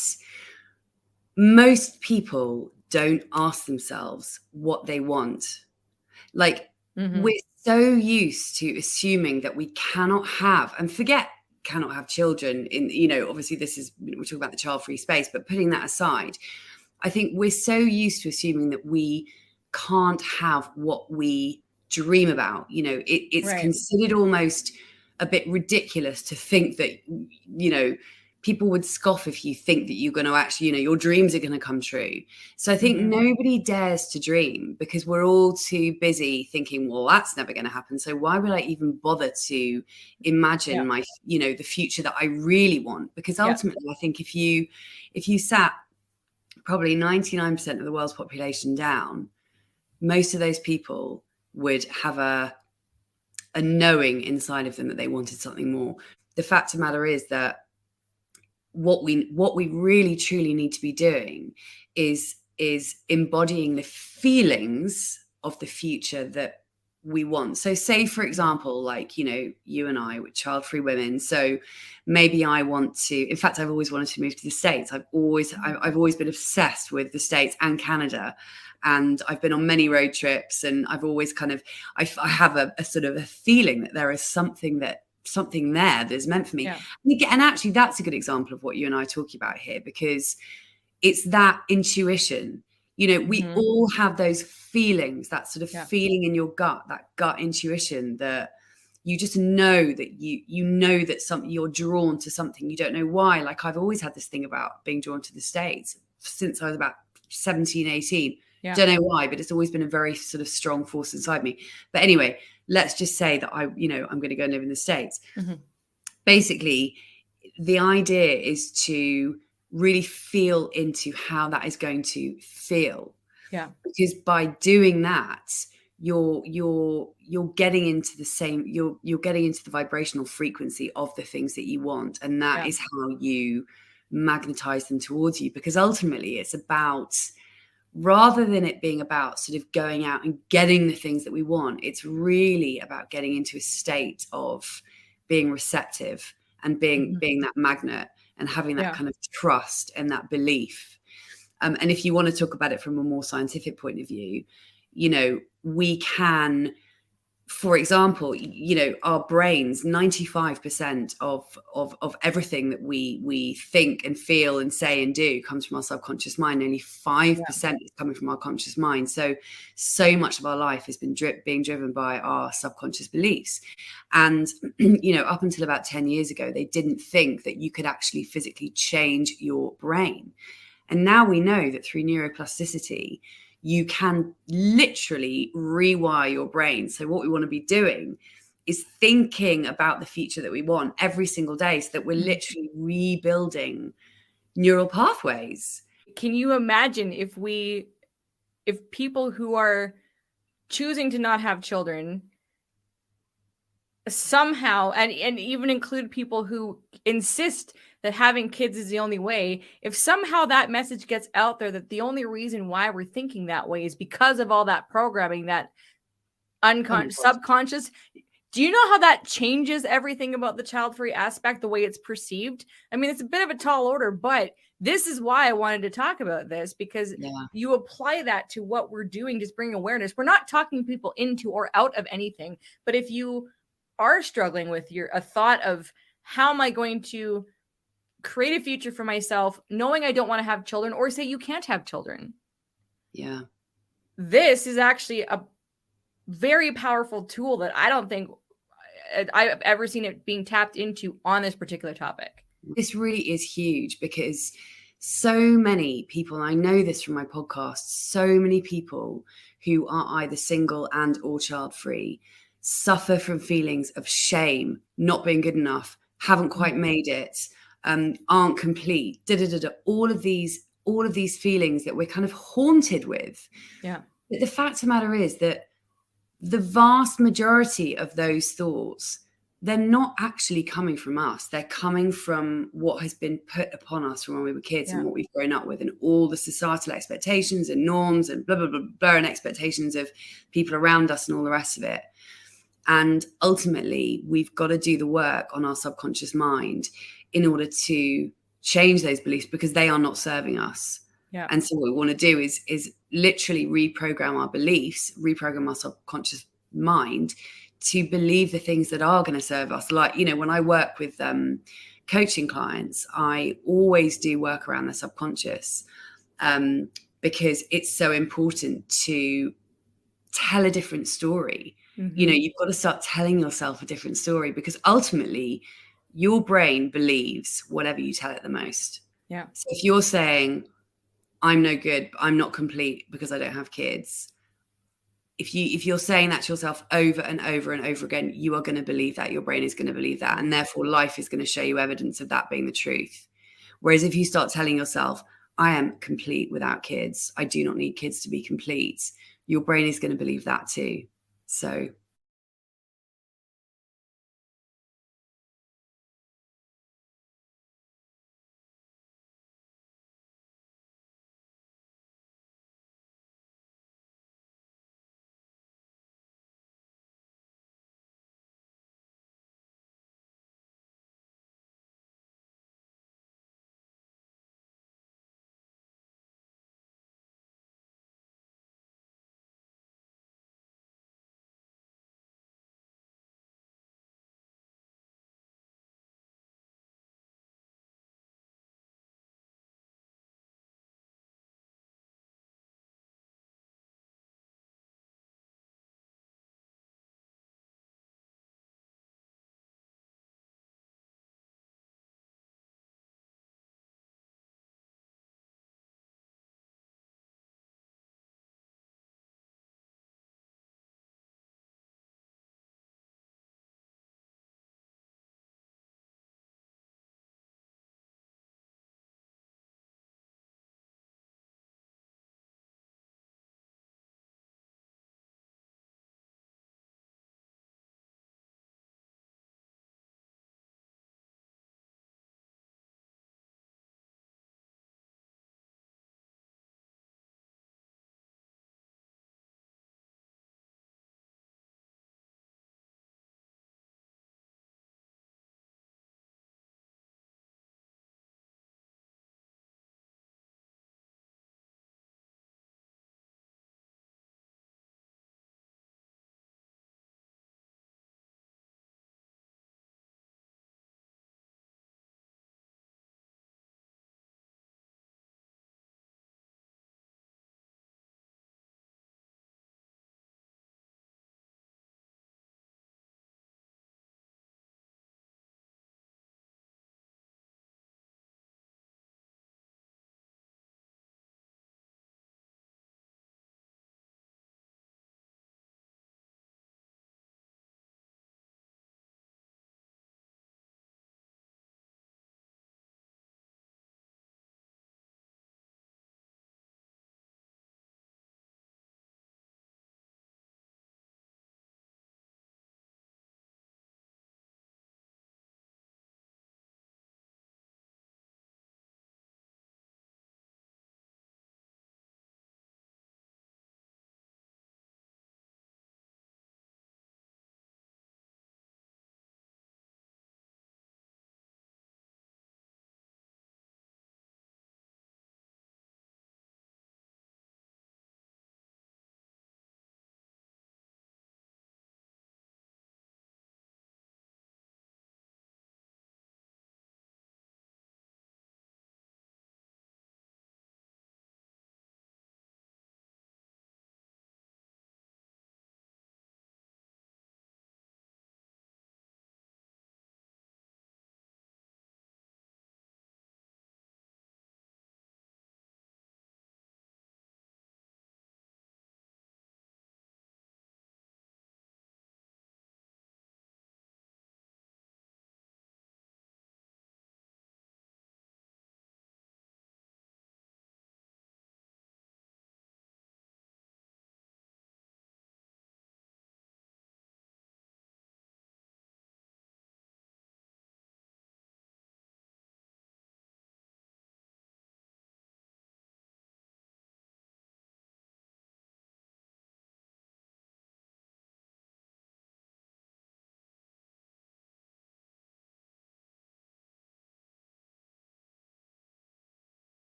most people don't ask themselves what they want. Like, we're so used to assuming that we cannot have, and cannot have children in, obviously this is, we're talking about the child-free space, but putting that aside, I think we're so used to assuming that we can't have what we dream about. It's considered almost a bit ridiculous to think that, people would scoff if you think that you're going to actually, your dreams are going to come true. So I think nobody dares to dream because we're all too busy thinking, well, that's never going to happen. So why would I even bother to imagine my, the future that I really want? Because ultimately, I think if you sat probably 99% of the world's population down, most of those people would have a knowing inside of them that they wanted something more. The fact of the matter is that what we really truly need to be doing is embodying the feelings of the future that we want. So say, for example, like, you and I, with child-free women. So maybe I want to, in fact, I've always wanted to move to the States. I've always been obsessed with the States and Canada. And I've been on many road trips, and I've always kind of, I have a sort of a feeling that there is something there that is meant for me. And actually that's a good example of what you and I are talking about here, because it's that intuition. We all have those feelings, that sort of feeling in your gut, that gut intuition that you just know that you know that you're drawn to something. You don't know why. Like, I've always had this thing about being drawn to the States since I was about 17, 18. Don't know why, but it's always been a very sort of strong force inside me. But anyway, let's just say that I'm going to go and live in the States. Basically, the idea is to really feel into how that is going to feel. Because by doing that, you're getting into the same, you're getting into the vibrational frequency of the things that you want. And that is how you magnetize them towards you. Because ultimately it's about, rather than it being about sort of going out and getting the things that we want, it's really about getting into a state of being receptive and being that magnet and having that kind of trust and that belief. And if you want to talk about it from a more scientific point of view, we can for example, you know, our brains, 95% of everything that we think and feel and say and do comes from our subconscious mind. Only 5% is coming from our conscious mind. So much of our life has been being driven by our subconscious beliefs. And, you know, up until about 10 years ago, they didn't think that you could actually physically change your brain. And now we know that through neuroplasticity, you can literally rewire your brain. So what we want to be doing is thinking about the future that we want every single day, so that we're literally rebuilding neural pathways. Can you imagine if people who are choosing to not have children somehow, and even include people who insist that having kids is the only way, if somehow that message gets out there that the only reason why we're thinking that way is because of all that programming, that subconscious, do you know how that changes everything about the child-free aspect, the way it's perceived? I mean, it's a bit of a tall order, but this is why I wanted to talk about this, because you apply that to what we're doing, just bring awareness. We're not talking people into or out of anything, but if you are struggling with a thought of how am I going to create a future for myself, knowing I don't want to have children, or say you can't have children. Yeah. This is actually a very powerful tool that I don't think I've ever seen it being tapped into on this particular topic. This really is huge, because so many people, and I know this from my podcast, so many people who are either single and or child free suffer from feelings of shame, not being good enough, haven't quite made it, aren't complete, all of these feelings that we're kind of haunted with. Yeah. But the fact of the matter is that the vast majority of those thoughts, they're not actually coming from us. They're coming from what has been put upon us from when we were kids and what we've grown up with, and all the societal expectations and norms and blah, blah, blah, blah, and expectations of people around us and all the rest of it. And ultimately, we've got to do the work on our subconscious mind in order to change those beliefs, because they are not serving us. Yeah. And so what we want to do is literally reprogram our beliefs, reprogram our subconscious mind to believe the things that are going to serve us. Like, you know, when I work with coaching clients, I always do work around the subconscious, because it's so important to tell a different story. You know, you've got to start telling yourself a different story, because ultimately your brain believes whatever you tell it the most. Yeah. So if you're saying, I'm no good, I'm not complete because I don't have kids, if you're saying that to yourself over and over and over again, you are going to believe that. Your brain is going to believe that, and therefore life is going to show you evidence of that being the truth. Whereas if you start telling yourself, I am complete without kids, I do not need kids to be complete, your brain is going to believe that too. So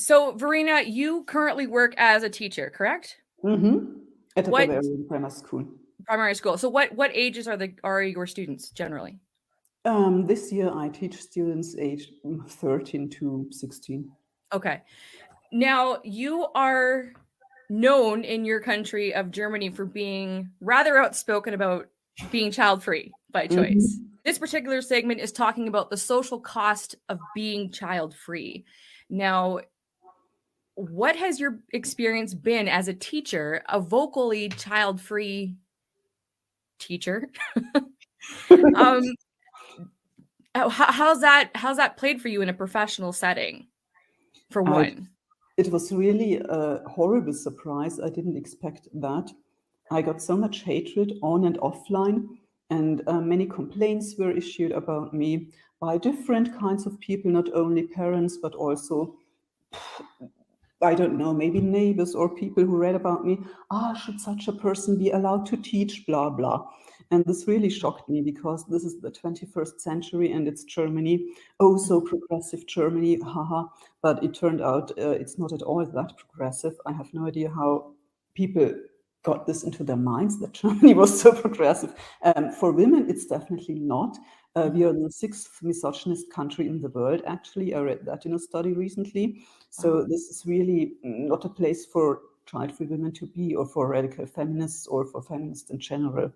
So, Verena, you currently work as a teacher, correct? Mm-hmm. At a Bavarian primary school. Primary school. So, what ages are your students generally? This year, I teach students aged 13 to 16. Okay. Now, you are known in your country of Germany for being rather outspoken about being child-free by choice. Mm-hmm. This particular segment is talking about the social cost of being child-free. Now, what has your experience been as a teacher, a vocally child-free teacher? How's that played for you in a professional setting? For one, it was really a horrible surprise. I didn't expect that. I got so much hatred on and offline, and many complaints were issued about me by different kinds of people, not only parents, but also, I don't know, maybe neighbors or people who read about me. Should such a person be allowed to teach, blah, blah. And this really shocked me because this is the 21st century and it's Germany. Oh, so progressive Germany, haha. But it turned out it's not at all that progressive. I have no idea how people got this into their minds that Germany was so progressive. For women, it's definitely not. We are the 6th misogynist country in the world, actually. I read that in a study recently. So this is really not a place for child-free women to be, or for radical feminists, or for feminists in general.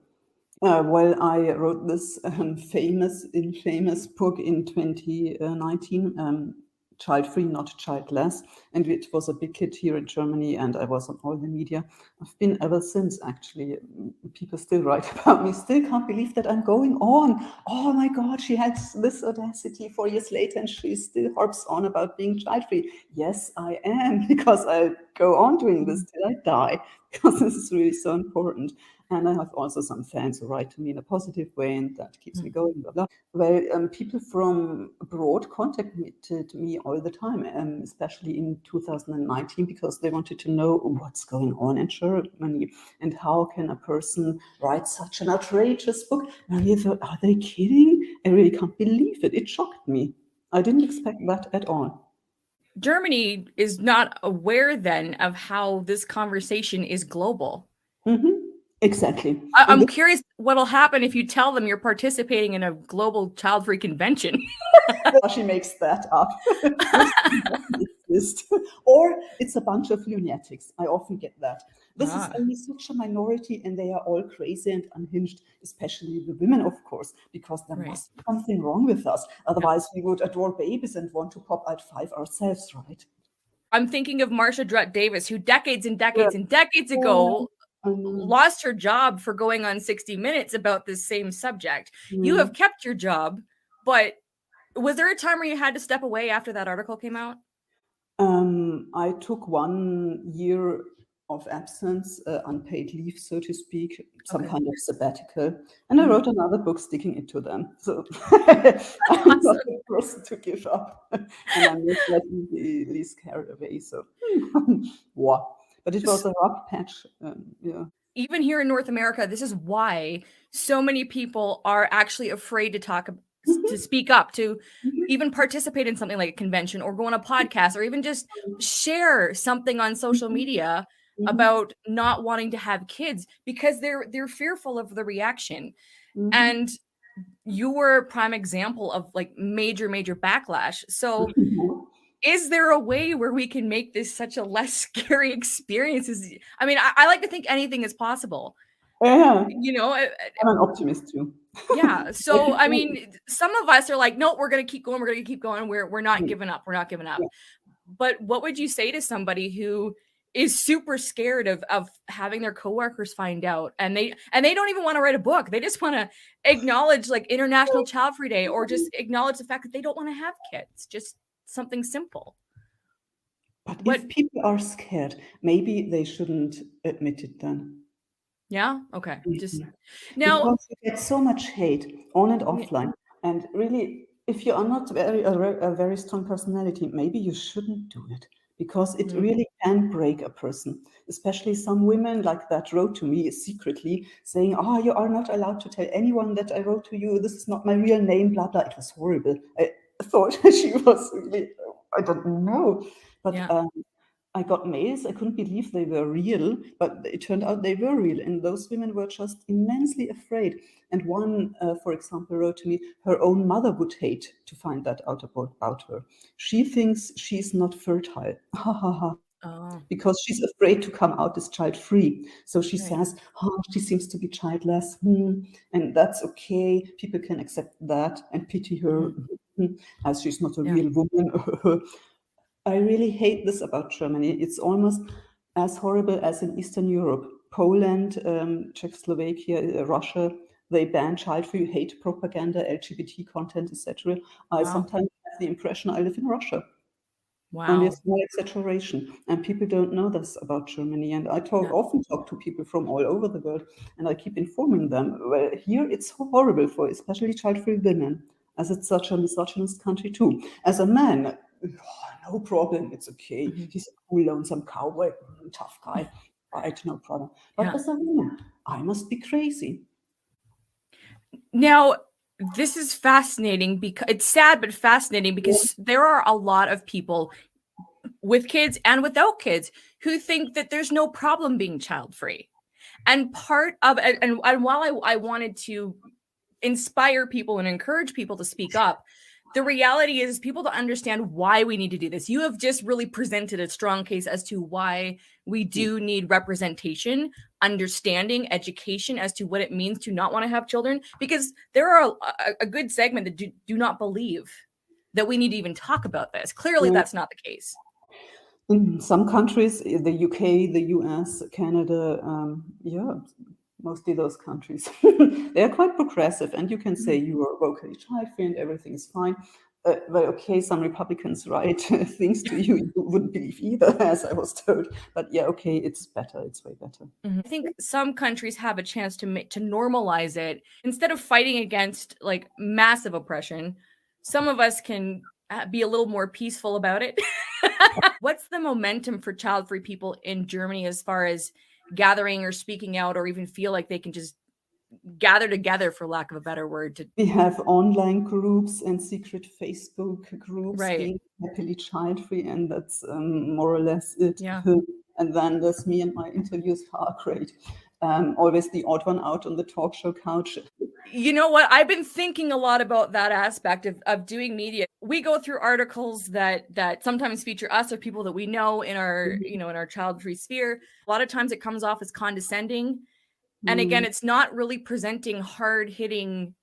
Well, I wrote this infamous book in 2019, Child-Free, Not Childless, and it was a big hit here in Germany, and I was on all the media. I've been ever since, actually. People still write about me, still can't believe that I'm going on. Oh my God, she had this audacity 4 years later, and she still harps on about being child-free. Yes, I am, because I go on doing this till I die, because this is really so important. And I have also some fans who write to me in a positive way, and that keeps me going, blah, blah. Well, people from abroad contacted me all the time, especially in 2019, because they wanted to know what's going on in Germany and how can a person write such an outrageous book. And I thought, are they kidding? I really can't believe it. It shocked me. I didn't expect that at all. Germany is not aware then of how this conversation is global. Mm-hmm. Exactly. I'm curious what'll happen if you tell them you're participating in a global child-free convention. She makes that up. Or it's a bunch of lunatics. I often get that. This is only such a minority, and they are all crazy and unhinged, especially the women, of course, because there must be something wrong with us. Otherwise, we would adore babies and want to pop out 5 ourselves, right? I'm thinking of Marsha Drutt Davis, who decades and decades and decades ago lost her job for going on 60 Minutes about this same subject. You have kept your job, but was there a time where you had to step away after that article came out? I took 1 year of absence, unpaid leave, so to speak, some kind of sabbatical. And I wrote another book sticking it to them. So I'm not the person to give up. And I'm not that easily scared away. So, wow. But it was a rough patch. Even here in North America, this is why so many people are actually afraid to talk, to speak up, to even participate in something like a convention or go on a podcast or even just share something on social media about not wanting to have kids because they're fearful of the reaction. And you were a prime example of like major backlash. So is there a way where we can make this such a less scary experience? I mean, I like to think anything is possible. Yeah. You know, I'm an optimist too. Yeah. So, I mean, some of us are like, no, we're going to keep going. We're going to keep going. We're not giving up. We're not giving up. But what would you say to somebody who is super scared of having their coworkers find out and they don't even want to write a book? They just want to acknowledge like International Child Free Day or just acknowledge the fact that they don't want to have kids. Just something simple. But if people are scared, maybe they shouldn't admit it then. Yeah. Okay. Just now, because you get so much hate on and offline, and really, if you are not a very strong personality, maybe you shouldn't do it because it really can break a person. Especially some women like that wrote to me secretly saying, "Oh, you are not allowed to tell anyone that I wrote to you. This is not my real name." Blah blah. It was horrible. I thought she was really, I don't know. But I got mails. I couldn't believe they were real, but it turned out they were real. And those women were just immensely afraid. And one, for example, wrote to me, her own mother would hate to find that out about her. She thinks she's not fertile. Ha ha ha. Oh. Because she's afraid to come out as child-free. So she says, oh, she seems to be childless. And that's okay. People can accept that and pity her as she's not a real woman. I really hate this about Germany. It's almost as horrible as in Eastern Europe. Poland, Czechoslovakia, Russia, they ban child-free hate propaganda, LGBT content, etc. I sometimes have the impression I live in Russia. Wow. And it's no exaggeration. And people don't know this about Germany. And I often talk to people from all over the world, and I keep informing them, well, here it's horrible for especially child-free women, as it's such a misogynist country too. As a man, no problem, it's okay. He's a cool, lonesome cowboy, tough guy, right, no problem. But as a woman, I must be crazy. Now, this is fascinating because it's sad but fascinating because there are a lot of people with kids and without kids who think that there's no problem being child-free. And part of and while I wanted to inspire people and encourage people to speak up, the reality is people to understand why we need to do this. You have just really presented a strong case as to why we do need representation, understanding, education as to what it means to not want to have children, because there are a good segment that do not believe that we need to even talk about this. Clearly, that's not the case. In some countries, the UK, the US, Canada, mostly those countries, they're quite progressive. And you can say you are vocally child-free and everything is fine. Well, okay, some Republicans write things to you you wouldn't believe either, as I was told. But yeah, okay, it's better. It's way better. I think some countries have a chance to normalize it. Instead of fighting against like massive oppression, some of us can be a little more peaceful about it. What's the momentum for child-free people in Germany as far as gathering or speaking out or even feel like they can just gather together, for lack of a better word? We have online groups and secret Facebook groups, being happily child-free, and that's more or less it. And then there's me and my interviews are great. Always the odd one out on the talk show couch. You know what? I've been thinking a lot about that aspect of doing media. We go through articles that sometimes feature us or people that we know in our, in our child-free sphere. A lot of times it comes off as condescending. And again, it's not really presenting hard-hitting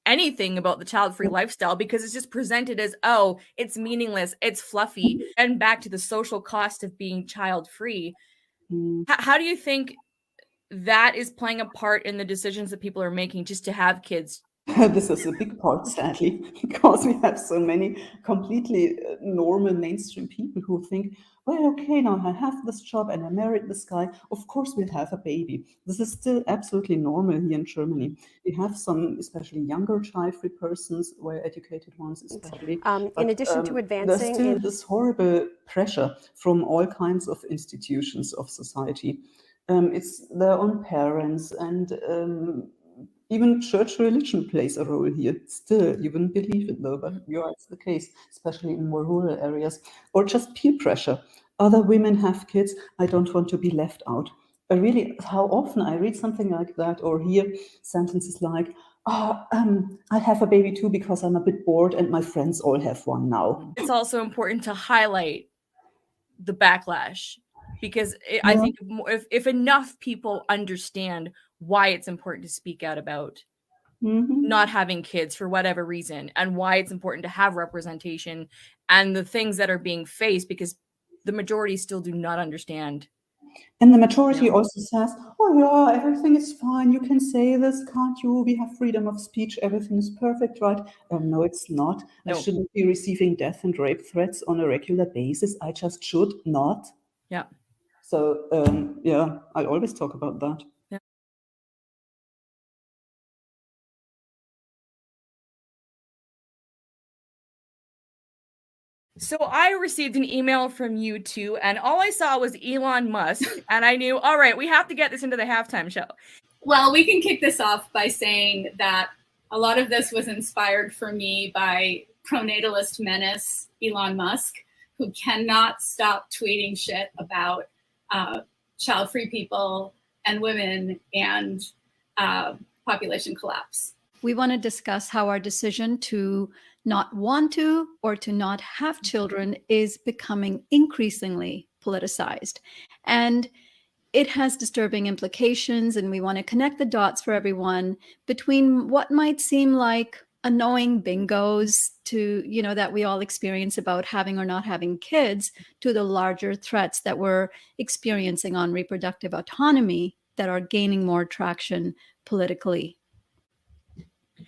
anything about the child-free lifestyle because it's just presented as, oh, it's meaningless, it's fluffy. And back to the social cost of being child-free. How do you think that is playing a part in the decisions that people are making just to have kids? This is a big part, sadly, because we have so many completely normal mainstream people who think, well, okay, now I have this job and I married this guy, of course we'll have a baby. This is still absolutely normal here in Germany. We have some, especially younger child-free persons, well-educated ones especially. In addition to advancing... There's still this horrible pressure from all kinds of institutions of society. It's their own parents and even church religion plays a role here. Still, you wouldn't believe it though, but it's the case, especially in more rural areas. Or just peer pressure. Other women have kids. I don't want to be left out. How often I read something like that or hear sentences like, I have a baby too because I'm a bit bored and my friends all have one now. It's also important to highlight the backlash because I think if enough people understand why it's important to speak out about not having kids for whatever reason and why it's important to have representation and the things that are being faced because the majority still do not understand. And the majority also says, oh yeah, everything is fine. You can say this, can't you? We have freedom of speech. Everything is perfect, right? No, it's not. I shouldn't be receiving death and rape threats on a regular basis. I just should not. Yeah. So, I always talk about that. Yeah. So I received an email from you two, and all I saw was Elon Musk, and I knew, all right, we have to get this into the halftime show. Well, we can kick this off by saying that a lot of this was inspired for me by pronatalist menace Elon Musk, who cannot stop tweeting shit about child-free people and women and population collapse. We want to discuss how our decision to not want to or to not have children is becoming increasingly politicized. And it has disturbing implications, and we want to connect the dots for everyone between what might seem like annoying bingos to, you know, that we all experience about having or not having kids, to the larger threats that we're experiencing on reproductive autonomy that are gaining more traction politically.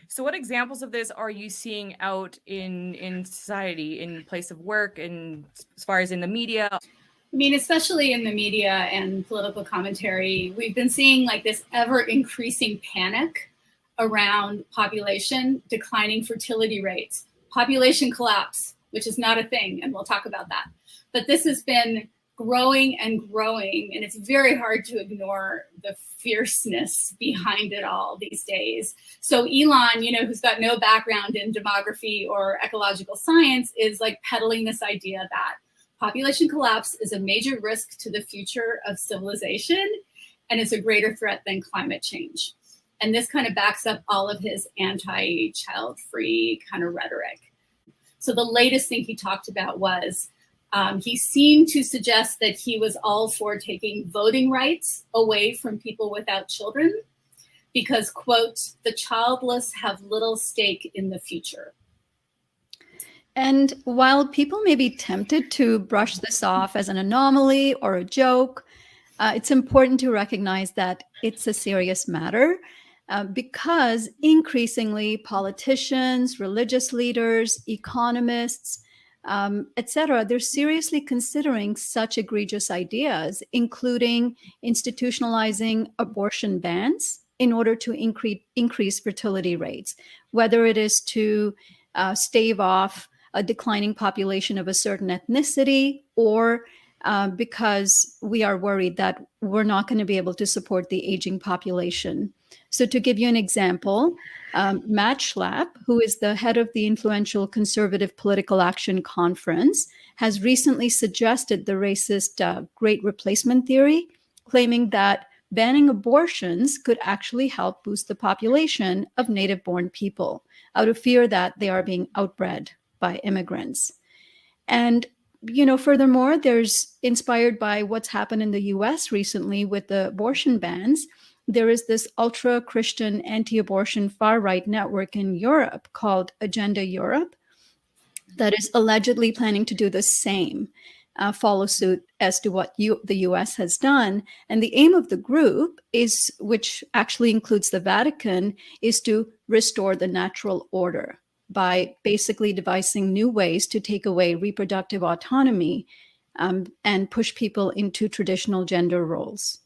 So what examples of this are you seeing out in society, in place of work, and as far as in the media? I mean, especially in the media and political commentary, we've been seeing like this ever increasing panic around population, declining fertility rates, population collapse, which is not a thing, and we'll talk about that. But this has been growing and growing, and it's very hard to ignore the fierceness behind it all these days. So Elon, you know, who's got no background in demography or ecological science, is like peddling this idea that population collapse is a major risk to the future of civilization, and it's a greater threat than climate change. And this kind of backs up all of his anti-child-free kind of rhetoric. So the latest thing he talked about was he seemed to suggest that he was all for taking voting rights away from people without children because, quote, the childless have little stake in the future. And while people may be tempted to brush this off as an anomaly or a joke, it's important to recognize that it's a serious matter because increasingly politicians, religious leaders, economists, etc., they're seriously considering such egregious ideas, including institutionalizing abortion bans in order to increase fertility rates, whether it is to stave off a declining population of a certain ethnicity, or because we are worried that we're not going to be able to support the aging population. So to give you an example, Matt Schlapp, who is the head of the influential Conservative Political Action Conference, has recently suggested the racist Great Replacement theory, claiming that banning abortions could actually help boost the population of native-born people out of fear that they are being outbred by immigrants. And, you know, furthermore, there's, inspired by what's happened in the US recently with the abortion bans, there is this ultra-Christian anti-abortion far-right network in Europe called Agenda Europe that is allegedly planning to do the same, follow suit as to what the US has done. And the aim of the group is, which actually includes the Vatican, is to restore the natural order by basically devising new ways to take away reproductive autonomy and push people into traditional gender roles.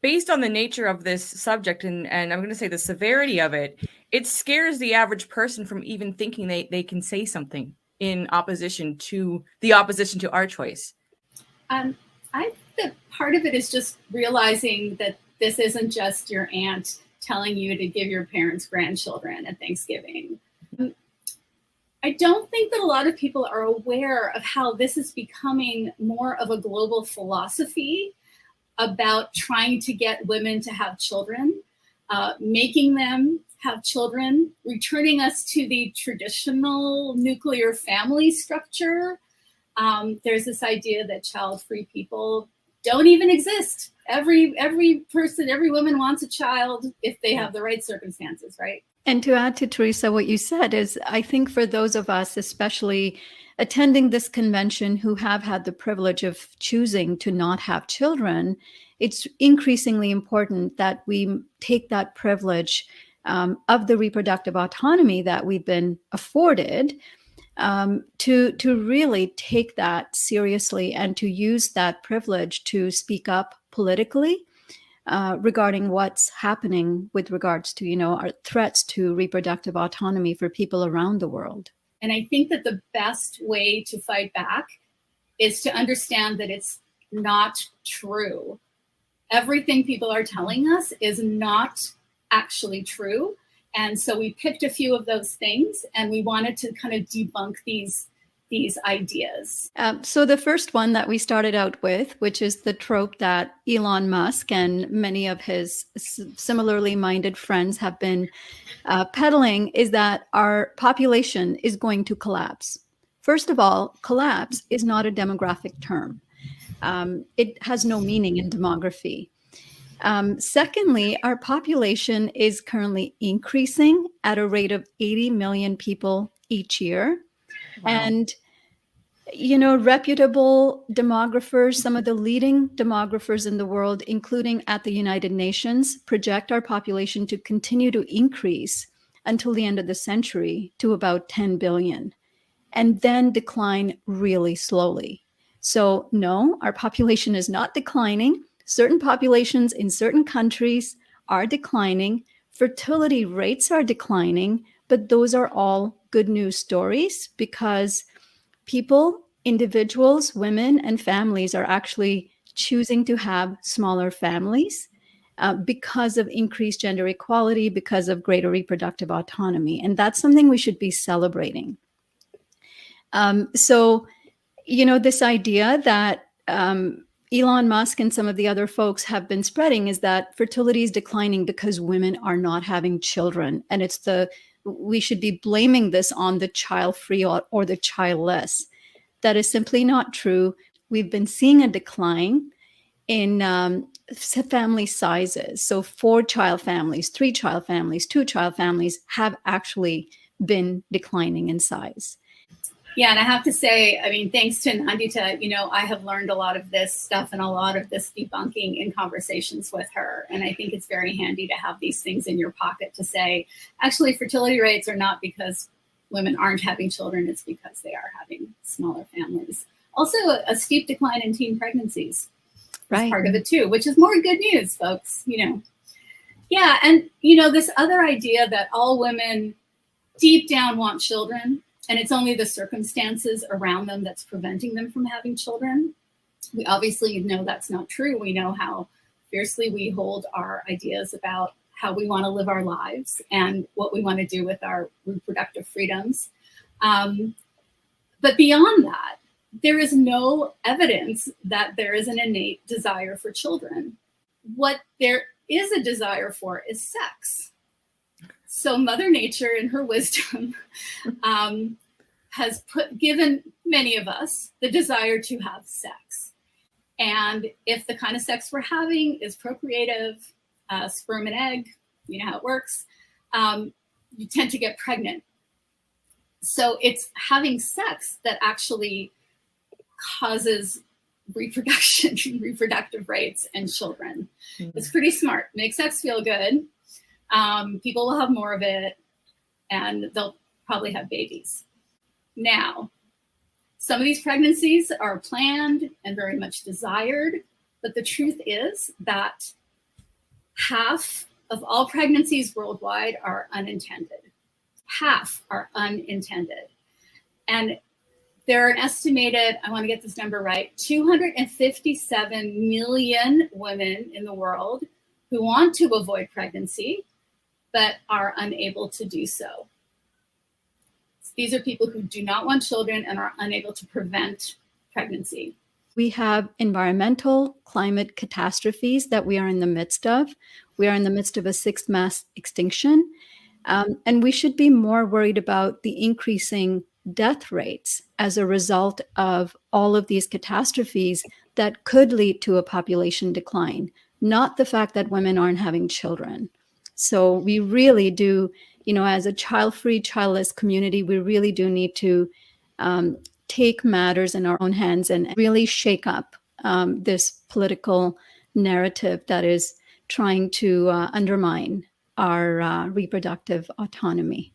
Based on the nature of this subject and I'm going to say the severity of it, it scares the average person from even thinking they can say something in opposition to our choice. I think that part of it is just realizing that this isn't just your aunt telling you to give your parents grandchildren at Thanksgiving. I don't think that a lot of people are aware of how this is becoming more of a global philosophy about trying to get women to have children, making them have children, returning us to the traditional nuclear family structure. There's this idea that child-free people don't even exist. Every person, every woman wants a child if they have the right circumstances, right? And to add to Teresa, what you said is, I think for those of us, especially attending this convention, who have had the privilege of choosing to not have children, it's increasingly important that we take that privilege of the reproductive autonomy that we've been afforded to really take that seriously and to use that privilege to speak up politically regarding what's happening with regards to, our threats to reproductive autonomy for people around the world. And I think that the best way to fight back is to understand that it's not true. Everything people are telling us is not actually true. And so we picked a few of those things and we wanted to kind of debunk these these ideas? So the first one that we started out with, which is the trope that Elon Musk and many of his similarly minded friends have been peddling, is that our population is going to collapse. First of all, collapse is not a demographic term. It has no meaning in demography. Secondly, our population is currently increasing at a rate of 80 million people each year. Wow. And, you know, reputable demographers, some of the leading demographers in the world, including at the United Nations, project our population to continue to increase until the end of the century to about 10 billion, and then decline really slowly. So no, our population is not declining. Certain populations in certain countries are declining. Fertility rates are declining, but those are all good news stories because people, individuals, women, and families are actually choosing to have smaller families because of increased gender equality, because of greater reproductive autonomy. And that's something we should be celebrating. So, you know, this idea that Elon Musk and some of the other folks have been spreading is that fertility is declining because women are not having children. And we should be blaming this on the child-free or the childless. That is simply not true. We've been seeing a decline in family sizes. So 4-child families, 3-child families, 2-child families have actually been declining in size. Yeah, and I have to say, I mean, thanks to Nandita, you know, I have learned a lot of this stuff and a lot of this debunking in conversations with her. And I think it's very handy to have these things in your pocket to say, actually, fertility rates are not because women aren't having children, it's because they are having smaller families. Also, a steep decline in teen pregnancies is part of it too, which is more good news, folks, you know. Yeah, and, you know, this other idea that all women deep down want children, and it's only the circumstances around them that's preventing them from having children. We obviously know that's not true. We know how fiercely we hold our ideas about how we want to live our lives and what we want to do with our reproductive freedoms. But beyond that, there is no evidence that there is an innate desire for children. What there is a desire for is sex. So Mother Nature, in her wisdom, has given many of us the desire to have sex. And if the kind of sex we're having is procreative, sperm and egg, you know how it works, you tend to get pregnant. So it's having sex that actually causes reproduction, reproductive rates, and children. Mm-hmm. It's pretty smart. Make sex feel good. People will have more of it, and they'll probably have babies. Now, some of these pregnancies are planned and very much desired, but the truth is that half of all pregnancies worldwide are unintended. Half are unintended. And there are an estimated, I want to get this number right, 257 million women in the world who want to avoid pregnancy, but are unable to do so. These are people who do not want children and are unable to prevent pregnancy. We have environmental climate catastrophes that we are in the midst of. We are in the midst of a 6th mass extinction. And we should be more worried about the increasing death rates as a result of all of these catastrophes that could lead to a population decline, not the fact that women aren't having children. So we really do, you know, as a child-free, childless community, we really do need to take matters in our own hands and really shake up this political narrative that is trying to undermine our reproductive autonomy.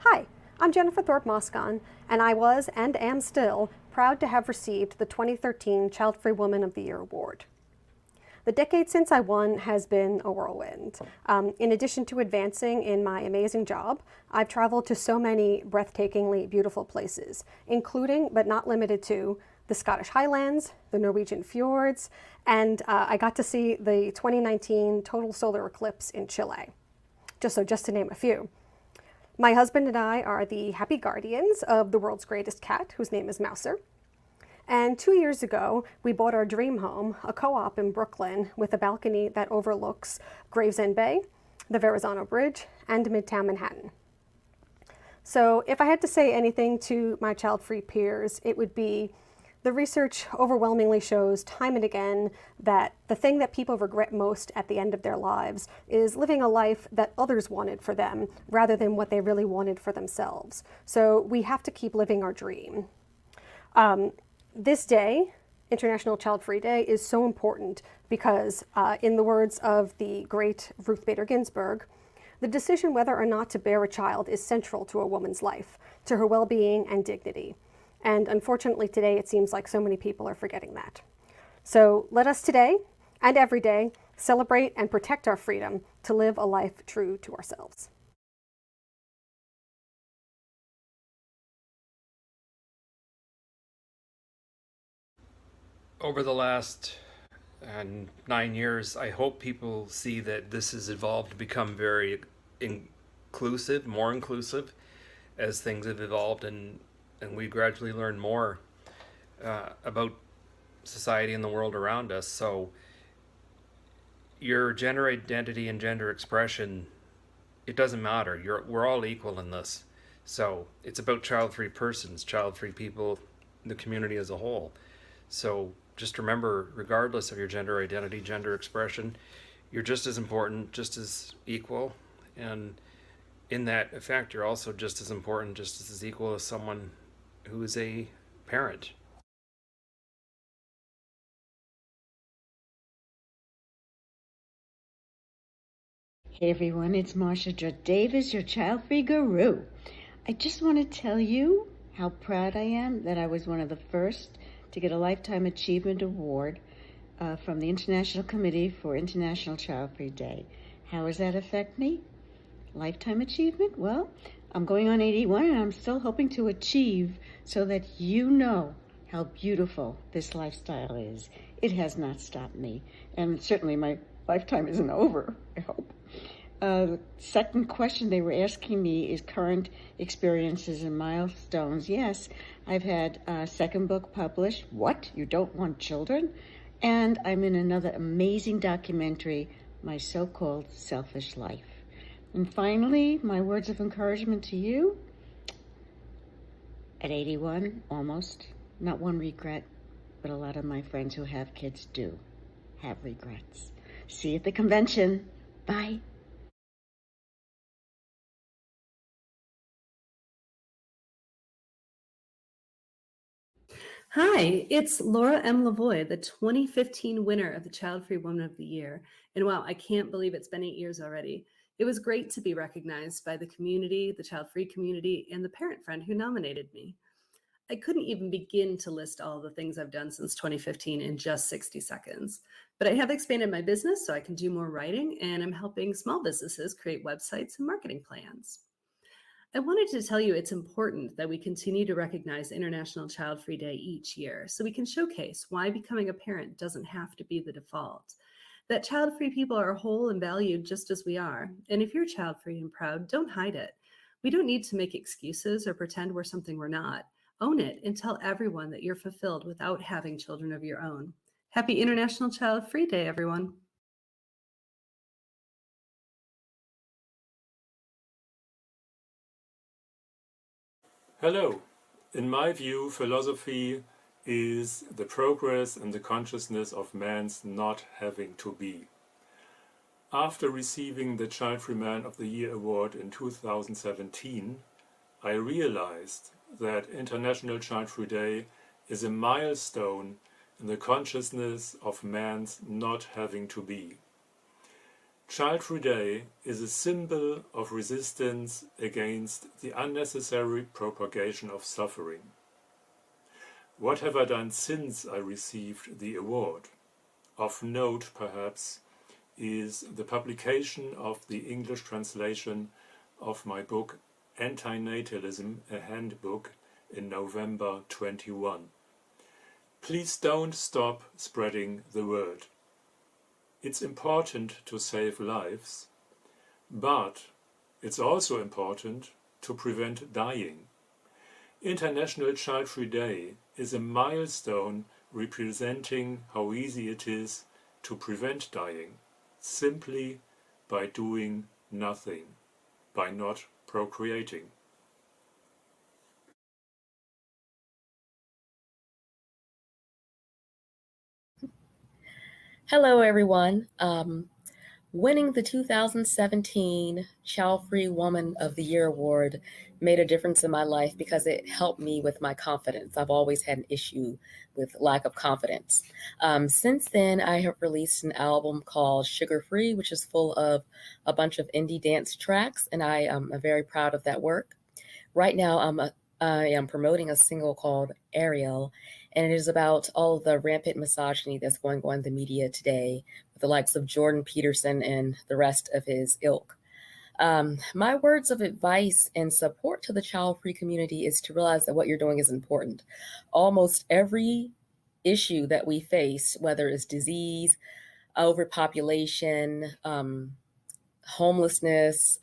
Hi, I'm Jennifer Thorpe Moscon, and I was and am still proud to have received the 2013 Childfree Woman of the Year award. The decade since I won has been a whirlwind. In addition to advancing in my amazing job, I've traveled to so many breathtakingly beautiful places, including but not limited to the Scottish Highlands, the Norwegian fjords, and I got to see the 2019 total solar eclipse in Chile, just to name a few. My husband and I are the happy guardians of the world's greatest cat, whose name is Mouser. And 2 years ago, we bought our dream home, a co-op in Brooklyn with a balcony that overlooks Gravesend Bay, the Verrazano Bridge, and Midtown Manhattan. So if I had to say anything to my child-free peers, it would be the research overwhelmingly shows time and again that the thing that people regret most at the end of their lives is living a life that others wanted for them rather than what they really wanted for themselves. So we have to keep living our dream. This day, International Child-Free Day, is so important because, in the words of the great Ruth Bader Ginsburg, the decision whether or not to bear a child is central to a woman's life, to her well-being and dignity. And unfortunately today, it seems like so many people are forgetting that. So let us today and every day celebrate and protect our freedom to live a life true to ourselves. Over the last 9 years, I hope people see that this has evolved to become very inclusive, more inclusive, as things have evolved and we gradually learn more about society and the world around us. So your gender identity and gender expression, it doesn't matter. We're all equal in this. So it's about child-free persons, child-free people, the community as a whole. So just remember, regardless of your gender identity, gender expression, you're just as important, just as equal. And in that effect, you're also just as important, just as equal as someone who is a parent. Hey everyone, it's Marsha Judd Davis, your child-free guru. I just want to tell you how proud I am that I was one of the first to get a Lifetime Achievement Award from the International Committee for International Child-Free Day. How does that affect me? Lifetime achievement? Well, I'm going on 81 and I'm still hoping to achieve so that you know how beautiful this lifestyle is. It has not stopped me. And certainly my lifetime isn't over, I hope. The second question they were asking me is current experiences and milestones. Yes, I've had a second book published, What? You Don't Want Children? And I'm in another amazing documentary, My So-Called Selfish Life. And finally, my words of encouragement to you. At 81, almost, not one regret, but a lot of my friends who have kids do have regrets. See you at the convention. Bye. Hi, it's Laura M. Lavoie, the 2015 winner of the Child-Free Woman of the Year. And wow, I can't believe it's been 8 years already. It was great to be recognized by the community, the child-free community, and the parent friend who nominated me. I couldn't even begin to list all the things I've done since 2015 in just 60 seconds. But I have expanded my business so I can do more writing, and I'm helping small businesses create websites and marketing plans. I wanted to tell you it's important that we continue to recognize International Child-Free Day each year so we can showcase why becoming a parent doesn't have to be the default. That child-free people are whole and valued just as we are. And if you're child-free and proud, don't hide it. We don't need to make excuses or pretend we're something we're not. Own it and tell everyone that you're fulfilled without having children of your own. Happy International Child-Free Day, everyone. Hello. In my view, philosophy is the progress in the consciousness of man's not having to be. After receiving the Childfree Man of the Year award in 2017, I realized that International Child-Free Day is a milestone in the consciousness of man's not having to be. Childfree Day is a symbol of resistance against the unnecessary propagation of suffering. What have I done since I received the award? Of note, perhaps, is the publication of the English translation of my book Antinatalism, a Handbook, in November 21. Please don't stop spreading the word. It's important to save lives, but it's also important to prevent dying. International Childfree Day is a milestone representing how easy it is to prevent dying, simply by doing nothing, by not procreating. Hello, everyone. Winning the 2017 Childfree Woman of the Year award made a difference in my life because it helped me with my confidence. I've always had an issue with lack of confidence. Since then, I have released an album called Sugar Free, which is full of a bunch of indie dance tracks, and I am very proud of that work. Right now, I am promoting a single called Ariel, and it is about all of the rampant misogyny that's going on in the media today with the likes of Jordan Peterson and the rest of his ilk. My words of advice and support to the child-free community is to realize that what you're doing is important. Almost every issue that we face, whether it's disease, overpopulation, homelessness,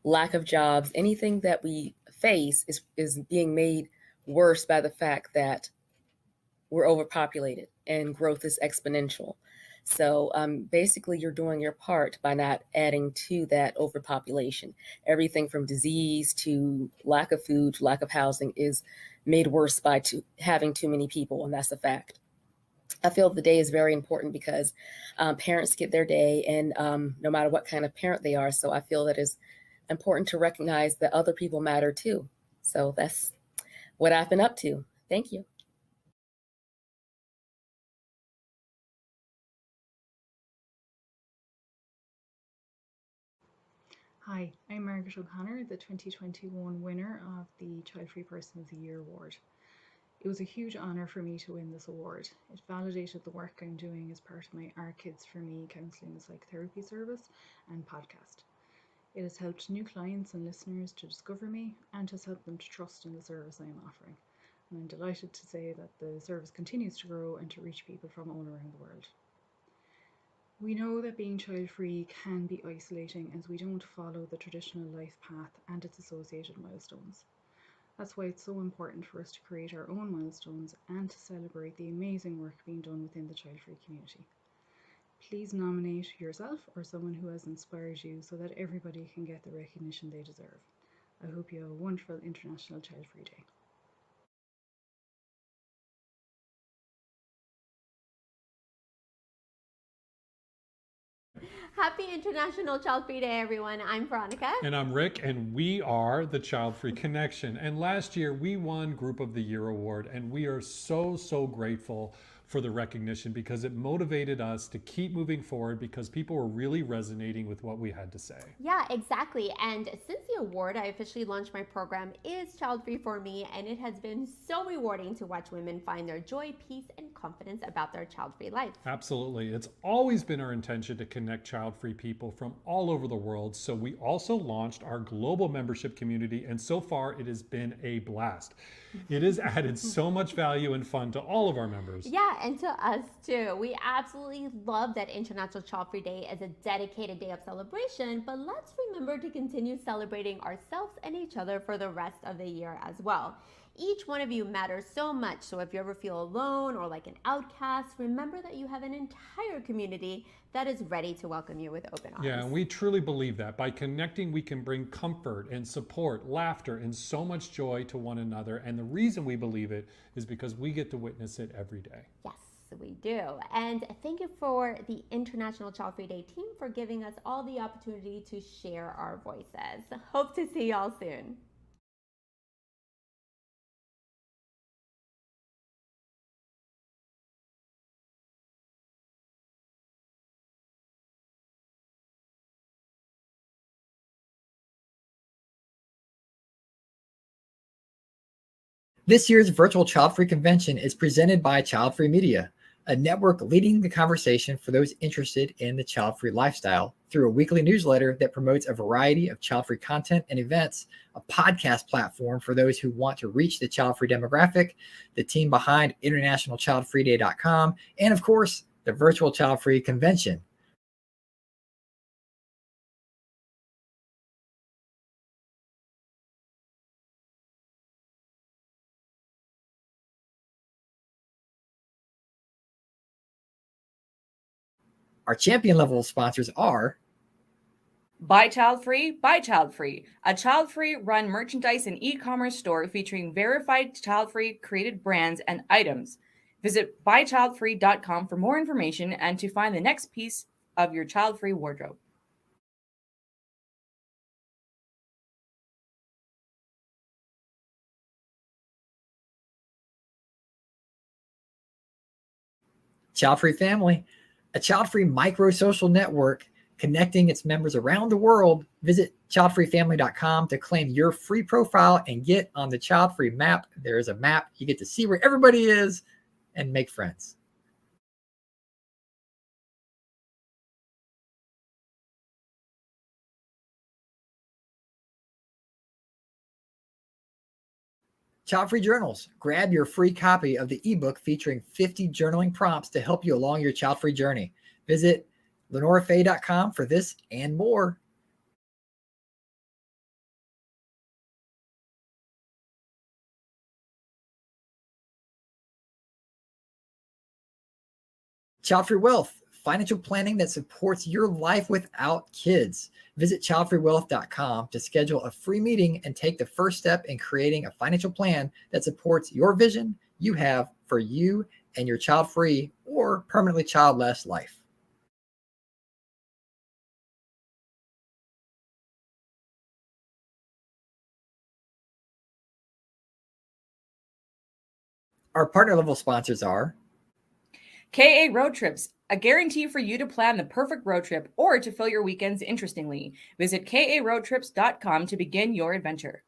lack of jobs, anything that we face is being made worse by the fact that we're overpopulated and growth is exponential. So basically you're doing your part by not adding to that overpopulation. Everything from disease to lack of food, to lack of housing is made worse by having too many people, and that's a fact. I feel the day is very important because parents get their day, and no matter what kind of parent they are. So I feel that it's important to recognize that other people matter too. So that's what I've been up to. Thank you. Hi, I'm Margaret O'Connor, the 2021 winner of the Childfree Person of the Year award. It was a huge honour for me to win this award. It validated the work I'm doing as part of my Our Kids For Me counselling and psychotherapy service and podcast. It has helped new clients and listeners to discover me and has helped them to trust in the service I am offering. And I'm delighted to say that the service continues to grow and to reach people from all around the world. We know that being child-free can be isolating as we don't follow the traditional life path and its associated milestones. That's why it's so important for us to create our own milestones and to celebrate the amazing work being done within the child-free community. Please nominate yourself or someone who has inspired you so that everybody can get the recognition they deserve. I hope you have a wonderful International Childfree Day. Happy International Childfree Day, everyone. I'm Veronica. And I'm Rick, and we are the Childfree Connection. And last year we won Group of the Year award, and we are so grateful for the recognition because it motivated us to keep moving forward because people were really resonating with what we had to say. Yeah, exactly. And since the award, I officially launched my program Is Child Free for Me, and it has been so rewarding to watch women find their joy, peace, and confidence about their child-free life. Absolutely. It's always been our intention to connect child-free people from all over the world, so we also launched our global membership community, and so far it has been a blast. It has added so much value and fun to all of our members. Yeah, and to us too. We absolutely love that International Childfree Day is a dedicated day of celebration, but let's remember to continue celebrating ourselves and each other for the rest of the year as well. Each one of you matters so much, so if you ever feel alone or like an outcast, remember that you have an entire community that is ready to welcome you with open arms. Yeah, and we truly believe that. By connecting, we can bring comfort and support, laughter, and so much joy to one another. And the reason we believe it is because we get to witness it every day. Yes, we do. And thank you for the International Childfree Day team for giving us all the opportunity to share our voices. Hope to see y'all soon. This year's Virtual Childfree Convention is presented by Childfree Media, a network leading the conversation for those interested in the child-free lifestyle through a weekly newsletter that promotes a variety of child-free content and events, a podcast platform for those who want to reach the child-free demographic, the team behind internationalchildfreeday.com, and of course, the Virtual Childfree Convention. Our champion level sponsors are Buy Childfree, a child-free run merchandise and e-commerce store featuring verified child-free created brands and items. Visit buychildfree.com for more information and to find the next piece of your child-free wardrobe. Childfree Family, a child-free micro-social network connecting its members around the world. Visit childfreefamily.com to claim your free profile and get on the Childfree map. There is a map. You get to see where everybody is and make friends. Childfree Journals. Grab your free copy of the ebook featuring 50 journaling prompts to help you along your child-free journey. Visit LeNoraFay.com for this and more. Childfree Wealth, financial planning that supports your life without kids. Visit childfreewealth.com to schedule a free meeting and take the first step in creating a financial plan that supports your vision you have for you and your child-free or permanently childless life. Our partner level sponsors are KA Road Trips, a guarantee for you to plan the perfect road trip or to fill your weekends interestingly. Visit karoadtrips.com to begin your adventure.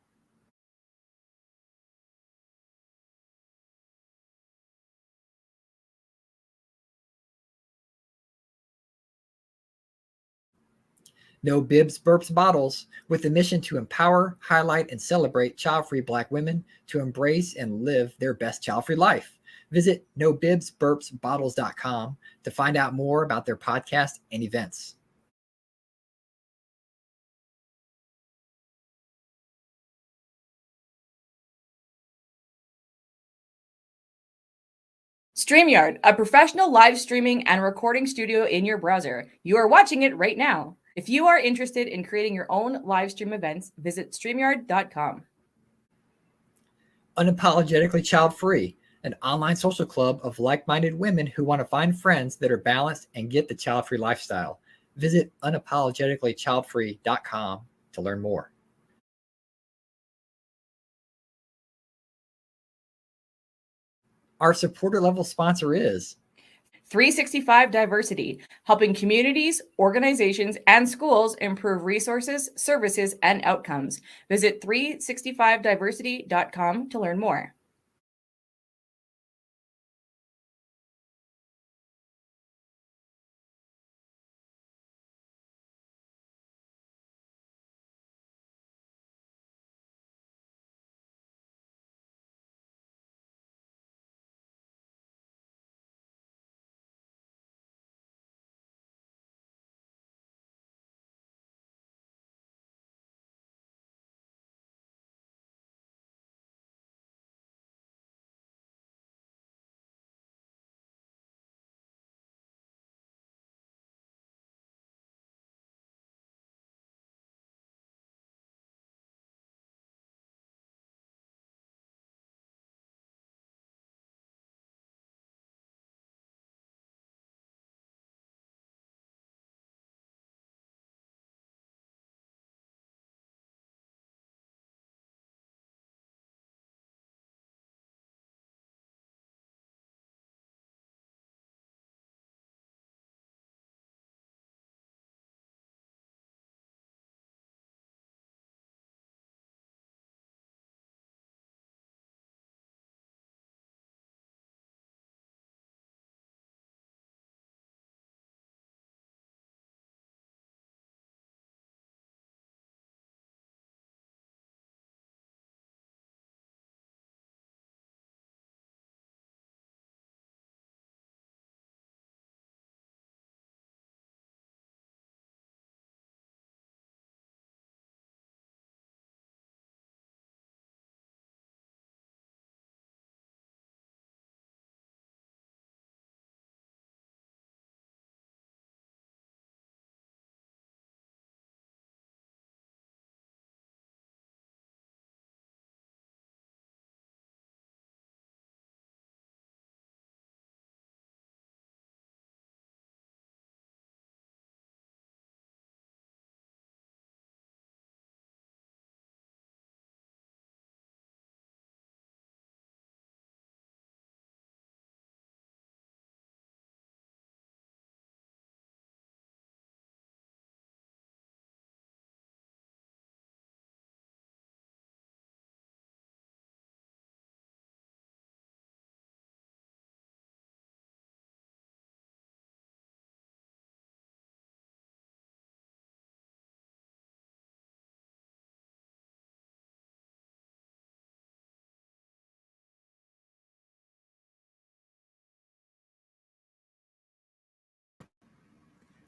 No Bibs, Burps, Bottles, with the mission to empower, highlight, and celebrate child-free Black women to embrace and live their best child-free life. Visit nobibsburpsbottles.com to find out more about their podcast and events. StreamYard, a professional live streaming and recording studio in your browser. You are watching it right now. If you are interested in creating your own live stream events, visit StreamYard.com. Unapologetically Child-Free, an online social club of like-minded women who want to find friends that are balanced and get the child-free lifestyle. Visit unapologeticallychildfree.com to learn more. Our supporter level sponsor is 365 Diversity, helping communities, organizations, and schools improve resources, services, and outcomes. Visit 365diversity.com to learn more.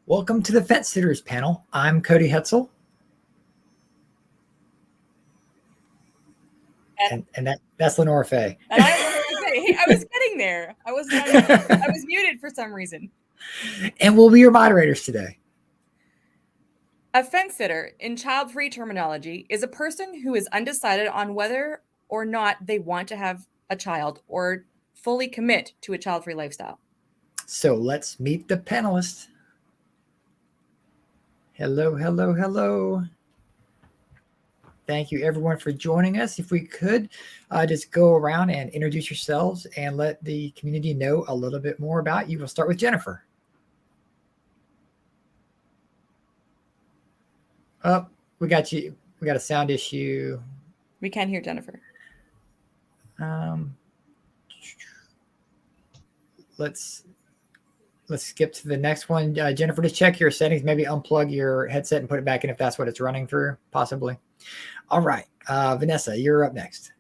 Welcome to the Fencesitters panel. I'm Cody Hetzel. And that's LeNora Faye. And I'm LeNora Faye. Hey, I was getting there. I was muted for some reason. And we'll be your moderators today. A fence sitter, in child-free terminology, is a person who is undecided on whether or not they want to have a child or fully commit to a child-free lifestyle. So let's meet the panelists. Hello, hello, hello. Thank you, everyone, for joining us. If we could just go around and introduce yourselves and let the community know a little bit more about you. We'll start with Jennifer. Oh, we got you. We got a sound issue. We can't hear Jennifer. Let's skip to the next one. Jennifer, just check your settings. Maybe unplug your headset and put it back in if that's what it's running through, possibly. All right. Vanessa, you're up next.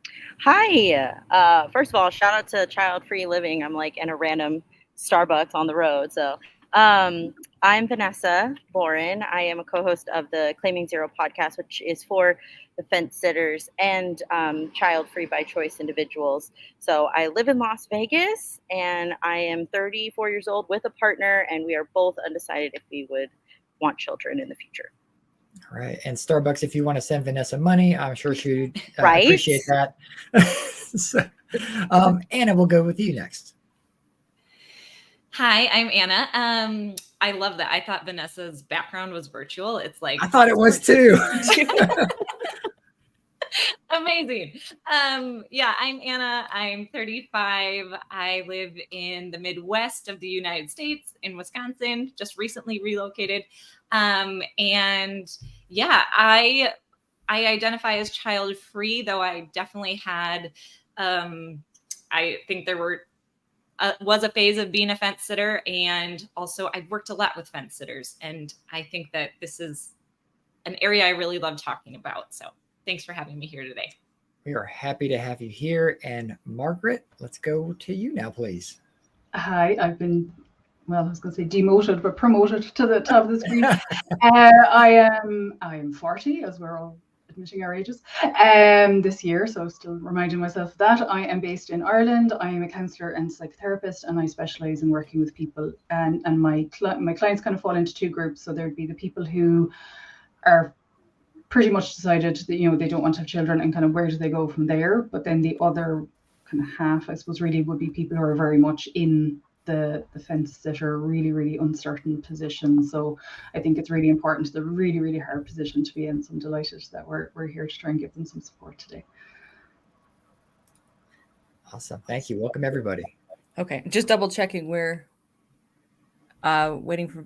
Hi. First of all, shout out to Child Free Living. I'm like in a random Starbucks on the road. So I'm Vanessa Lauren. I am a co-host of the Claiming Zero podcast, which is for the fence sitters and child free by choice individuals. So I live in Las Vegas and I am 34 years old with a partner, and we are both undecided if we would want children in the future. All right. And Starbucks, if you want to send Vanessa money, I'm sure she'd Right? appreciate that. So, Anna, we'll go with you next. Hi, I'm Anna. I love that. I thought Vanessa's background was virtual. It's like I thought it was too. Amazing. Yeah, I'm Anna. I'm 35. I live in the Midwest of the United States in Wisconsin, just recently relocated. And yeah, I identify as child free, though I definitely had, I think there was a phase of being a fence sitter, and also I've worked a lot with fence sitters, and I think that this is an area I really love talking about. So thanks for having me here today. We are happy to have you here. And Margaret, let's go to you now, please. Hi, I've been, well, I was going to say demoted, but promoted to the top of the screen. I am 40, as we're all admitting our ages, this year, so still reminding myself of that. I am based in Ireland. I am a counsellor and psychotherapist, and I specialise in working with people. And my clients kind of fall into two groups. So there'd be the people who are pretty much decided that, you know, they don't want to have children, and kind of where do they go from there. But then the other kind of half, I suppose, really would be people who are very much in the fence sitter, really, really uncertain position. So I think it's really important, the really, really hard position to be in. So I'm delighted that we're here to try and give them some support today. Awesome. Thank you. Welcome, everybody. Okay. Just double checking. We're waiting for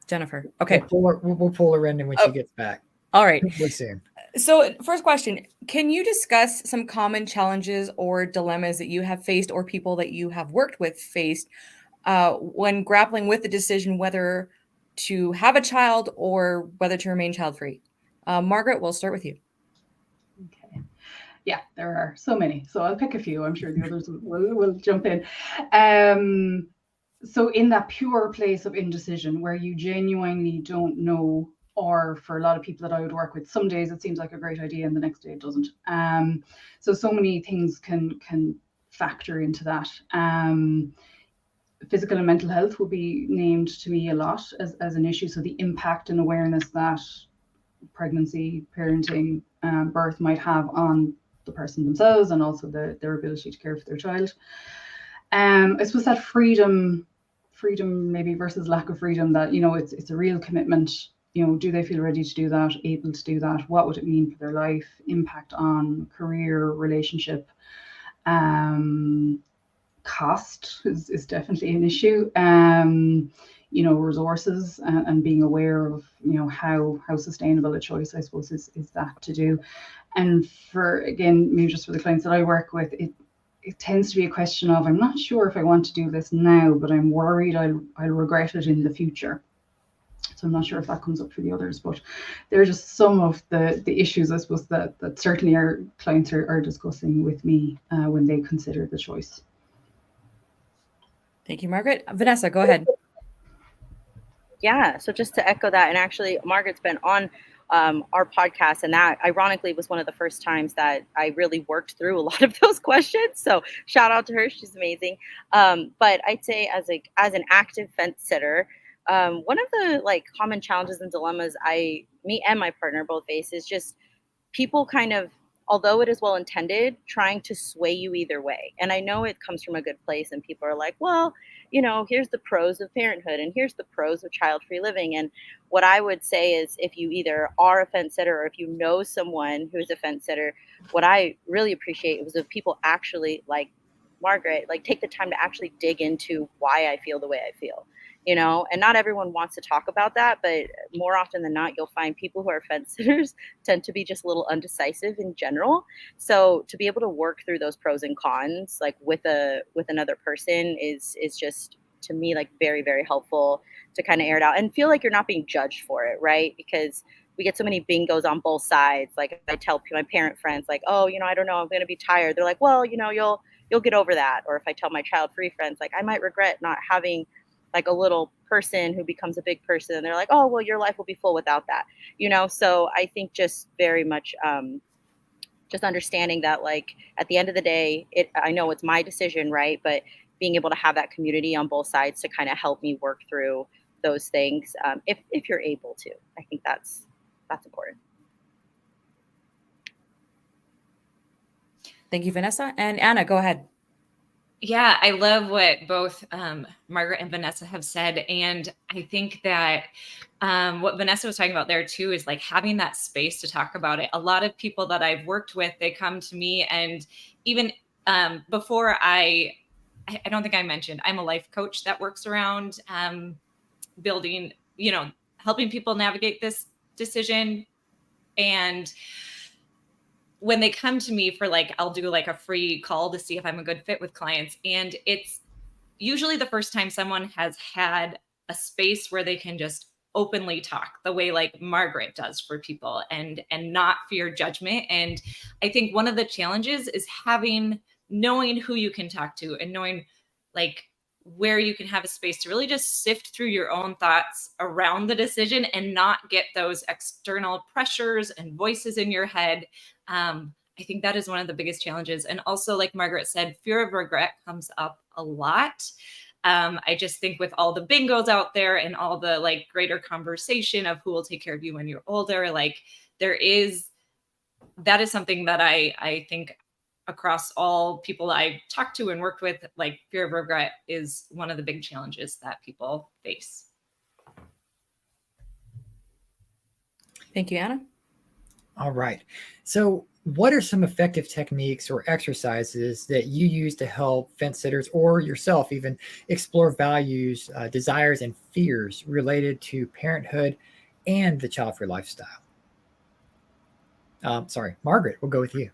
Jennifer. Okay. We'll pull her in when she gets back. All right. Hopefully soon. So first question, can you discuss some common challenges or dilemmas that you have faced or people that you have worked with faced when grappling with the decision whether to have a child or whether to remain child-free? Margaret, we'll start with you. Okay. Yeah, there are so many. So I'll pick a few. I'm sure the others will jump in. So in that pure place of indecision where you genuinely don't know, or for a lot of people that I would work with, some days it seems like a great idea and the next day it doesn't. So many things can factor into that. Physical and mental health will be named to me a lot as an issue. So the impact and awareness that pregnancy, parenting, birth might have on the person themselves, and also their ability to care for their child. I suppose that freedom maybe versus lack of freedom, that, you know, it's a real commitment. You know, do they feel ready to do that, able to do that? What would it mean for their life? Impact on career, relationship. Cost is definitely an issue. You know, resources and being aware of, you know, how sustainable a choice, I suppose, is that to do. And for, again, maybe just for the clients that I work with, it tends to be a question of, I'm not sure if I want to do this now, but I'm worried I'll regret it in the future. So I'm not sure if that comes up for the others, but they're just some of the issues, I suppose, that certainly our clients are discussing with me when they consider the choice. Thank you, Margaret. Vanessa, go ahead. Yeah, so just to echo that, and actually Margaret's been on our podcast, and that ironically was one of the first times that I really worked through a lot of those questions. So shout out to her, she's amazing. But I'd say as an active fence sitter, one of the like common challenges and dilemmas me and my partner both face is just people kind of, although it is well intended, trying to sway you either way. And I know it comes from a good place, and people are like, well, here's the pros of parenthood and here's the pros of child-free living. And what I would say is, if you either are a fence sitter or if you know someone who's a fence sitter, what I really appreciate was if people actually, like Margaret, like take the time to actually dig into why I feel the way I feel. And not everyone wants to talk about that, but more often than not, you'll find people who are fence sitters tend to be just a little undecisive in general. So to be able to work through those pros and cons, like with another person is just, to me, like very, very helpful to kind of air it out and feel like you're not being judged for it, right? Because we get so many bingos on both sides. Like I tell my parent friends, like, oh, I don't know, I'm going to be tired. They're like, well, you'll get over that. Or if I tell my child-free friends, like, I might regret not having like a little person who becomes a big person, and they're like, oh, well, your life will be full without that, so I think just very much just understanding that, like, at the end of the day, I know it's my decision, right? But being able to have that community on both sides to kind of help me work through those things, if you're able to. I think that's important. Thank you, Vanessa. And Anna, go ahead. Yeah, I love what both Margaret and Vanessa have said. And I think that what Vanessa was talking about there too is like having that space to talk about it. A lot of people that I've worked with, they come to me, and even before I don't think I mentioned, I'm a life coach that works around building, helping people navigate this decision. And when they come to me for I'll do like a free call to see if I'm a good fit with clients. And it's usually the first time someone has had a space where they can just openly talk the way like Margaret does for people and not fear judgment. And I think one of the challenges is knowing who you can talk to and knowing like where you can have a space to really just sift through your own thoughts around the decision and not get those external pressures and voices in your head. I think that is one of the biggest challenges. And also, like Margaret said, fear of regret comes up a lot. I just think with all the bingos out there and all the like greater conversation of who will take care of you when you're older, like that is something that I think across all people I talked to and worked with, like fear of regret is one of the big challenges that people face. Thank you, Anna. All right. So what are some effective techniques or exercises that you use to help fence sitters or yourself even explore values, desires, and fears related to parenthood and the child-free lifestyle? Sorry, Margaret, we'll go with you.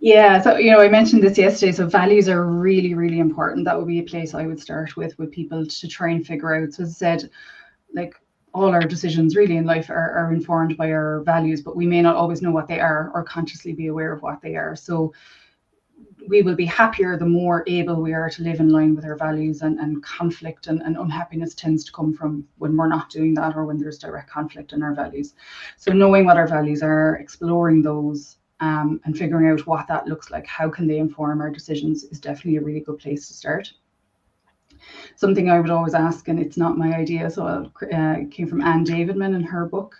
Yeah, so I mentioned this yesterday. So values are really, really important. That would be a place I would start with people to try and figure out. So as I said, like all our decisions really in life are informed by our values, but we may not always know what they are or consciously be aware of what they are. So we will be happier the more able we are to live in line with our values, and conflict and unhappiness tends to come from when we're not doing that or when there's direct conflict in our values. So knowing what our values are, exploring those, and figuring out what that looks like, how can they inform our decisions, is definitely a really good place to start. Something I would always ask, and it's not my idea, so it came from Anne Davidman in her book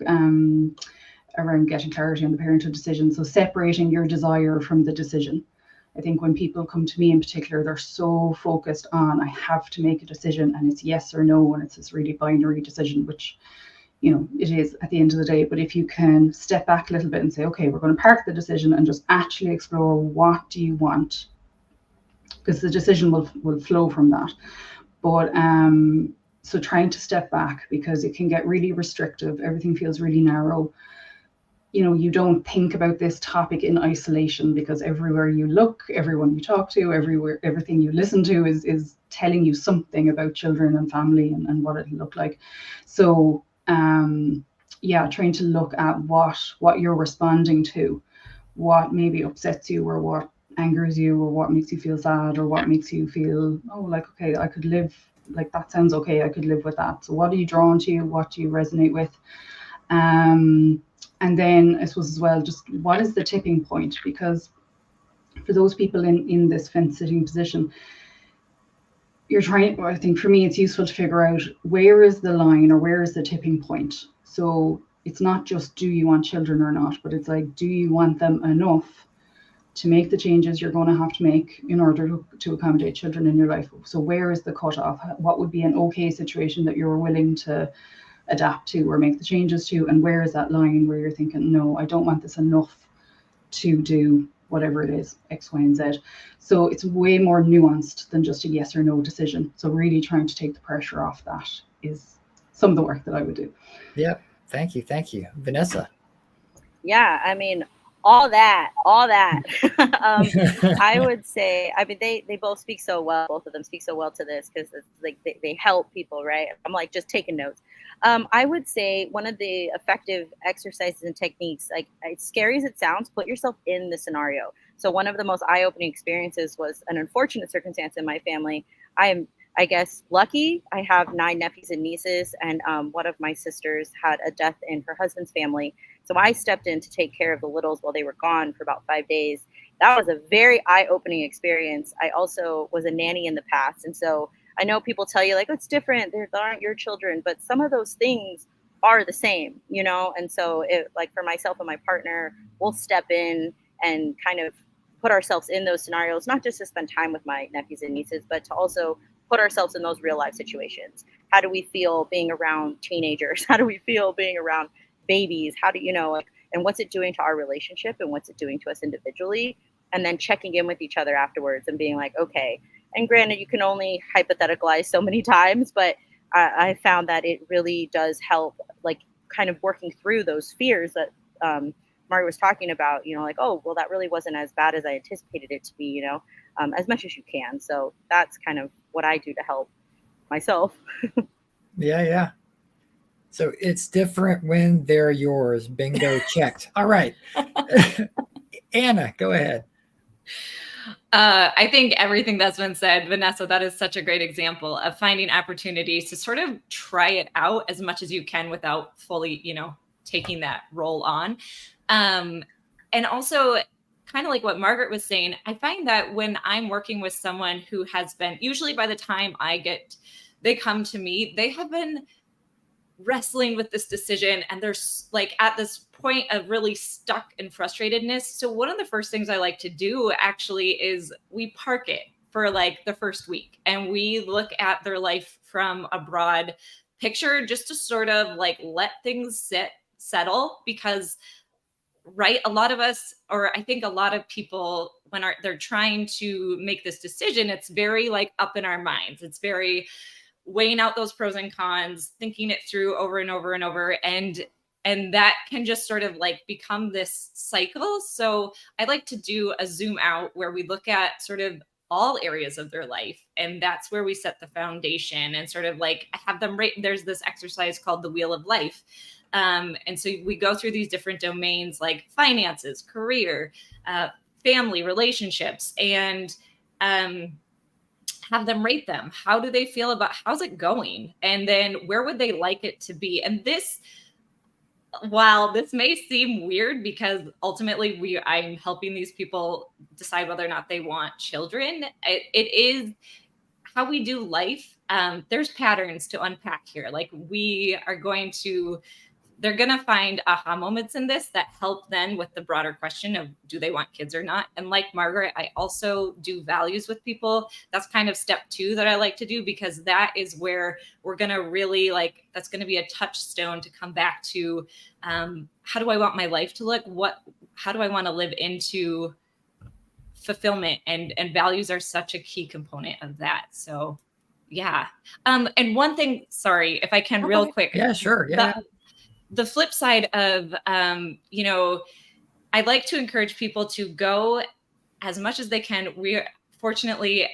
around getting clarity on the parenthood decision. So separating your desire from the decision. I think when people come to me in particular, they're so focused on, I have to make a decision and it's yes or no, and it's this really binary decision, which it is at the end of the day. But if you can step back a little bit and say, okay, we're going to park the decision and just actually explore, what do you want? Because the decision will flow from that. But so trying to step back, because it can get really restrictive. Everything feels really narrow. You don't think about this topic in isolation, because everywhere you look, everyone you talk to, everything you listen to is telling you something about children and family and what it'll look like. So trying to look at what you're responding to, what maybe upsets you, or what angers you, or what makes you feel sad, or what makes you feel, oh, like, okay, I could live like, that sounds okay, I could live with that. So what are you drawn to? What do you resonate with? And then I suppose as well, just what is the tipping point? Because for those people in this fence sitting position, you're trying, well, I think for me, it's useful to figure out where is the line or where is the tipping point. So it's not just, do you want children or not, but it's like, do you want them enough to make the changes you're going to have to make in order to accommodate children in your life? So where is the cutoff? What would be an okay situation that you're willing to adapt to or make the changes to? And where is that line where you're thinking, no, I don't want this enough to do whatever it is, X, Y, and Z. So it's way more nuanced than just a yes or no decision. So really trying to take the pressure off that is some of the work that I would do. Yep. Thank you. Thank you. Vanessa. Yeah, I mean, all that. I would say, I mean, they both speak so well. Both of them speak so well to this, because it's like they help people, right? I'm like just taking notes. I would say one of the effective exercises and techniques, like, as scary as it sounds, put yourself in the scenario. So one of the most eye-opening experiences was an unfortunate circumstance in my family. I guess, lucky. I have 9 nephews and nieces, and one of my sisters had a death in her husband's family. So I stepped in to take care of the littles while they were gone for about 5 days. That was a very eye-opening experience. I also was a nanny in the past. And so I know people tell you, like, oh, it's different, they aren't your children, but some of those things are the same, you know? And so like for myself and my partner, we'll step in and kind of put ourselves in those scenarios, not just to spend time with my nephews and nieces, but to also put ourselves in those real life situations. How do we feel being around teenagers? How do we feel being around babies? How do you know, like, and what's it doing to our relationship and what's it doing to us individually? And then checking in with each other afterwards and being like, okay. And granted, you can only hypotheticalize so many times, but I found that it really does help, like, kind of working through those fears that Mari was talking about, you know, like, oh, well, that really wasn't as bad as I anticipated it to be, you know, as much as you can. So that's kind of what I do to help myself. Yeah. So it's different when they're yours. Bingo, checked. All right. Anna, go ahead. I think everything that's been said, Vanessa, that is such a great example of finding opportunities to sort of try it out as much as you can without fully, you know, taking that role on. And also, kind of like what Margaret was saying, I find that when I'm working with someone who has been, usually by the time they come to me, they have been wrestling with this decision and they're like at this point of really stuck and frustratedness. So one of the first things I like to do actually is we park it for like the first week and we look at their life from a broad picture, just to sort of like let things settle, because right, a lot of us, or I think a lot of people, when they're trying to make this decision, it's very like up in our minds. It's very weighing out those pros and cons, thinking it through over and over and over. And that can just sort of like become this cycle. So I like to do a zoom out where we look at sort of all areas of their life. And that's where we set the foundation and sort of like have them there's this exercise called the Wheel of Life. And so we go through these different domains like finances, career, family, relationships, and have them rate them. How do they feel about how's it going? And then where would they like it to be? And this, while this may seem weird because ultimately I'm helping these people decide whether or not they want children, it is how we do life. There's patterns to unpack here. Like they're going to find aha moments in this that help then with the broader question of do they want kids or not? And like Margaret, I also do values with people. That's kind of step 2 that I like to do, because that is where we're going to really that's going to be a touchstone to come back to how do I want my life to look? How do I want to live into fulfillment? And values are such a key component of that. So yeah. And one thing, sorry, if I can real quick. Yeah, sure. Yeah. The flip side of, you know, I like to encourage people to go as much as they can. We fortunately,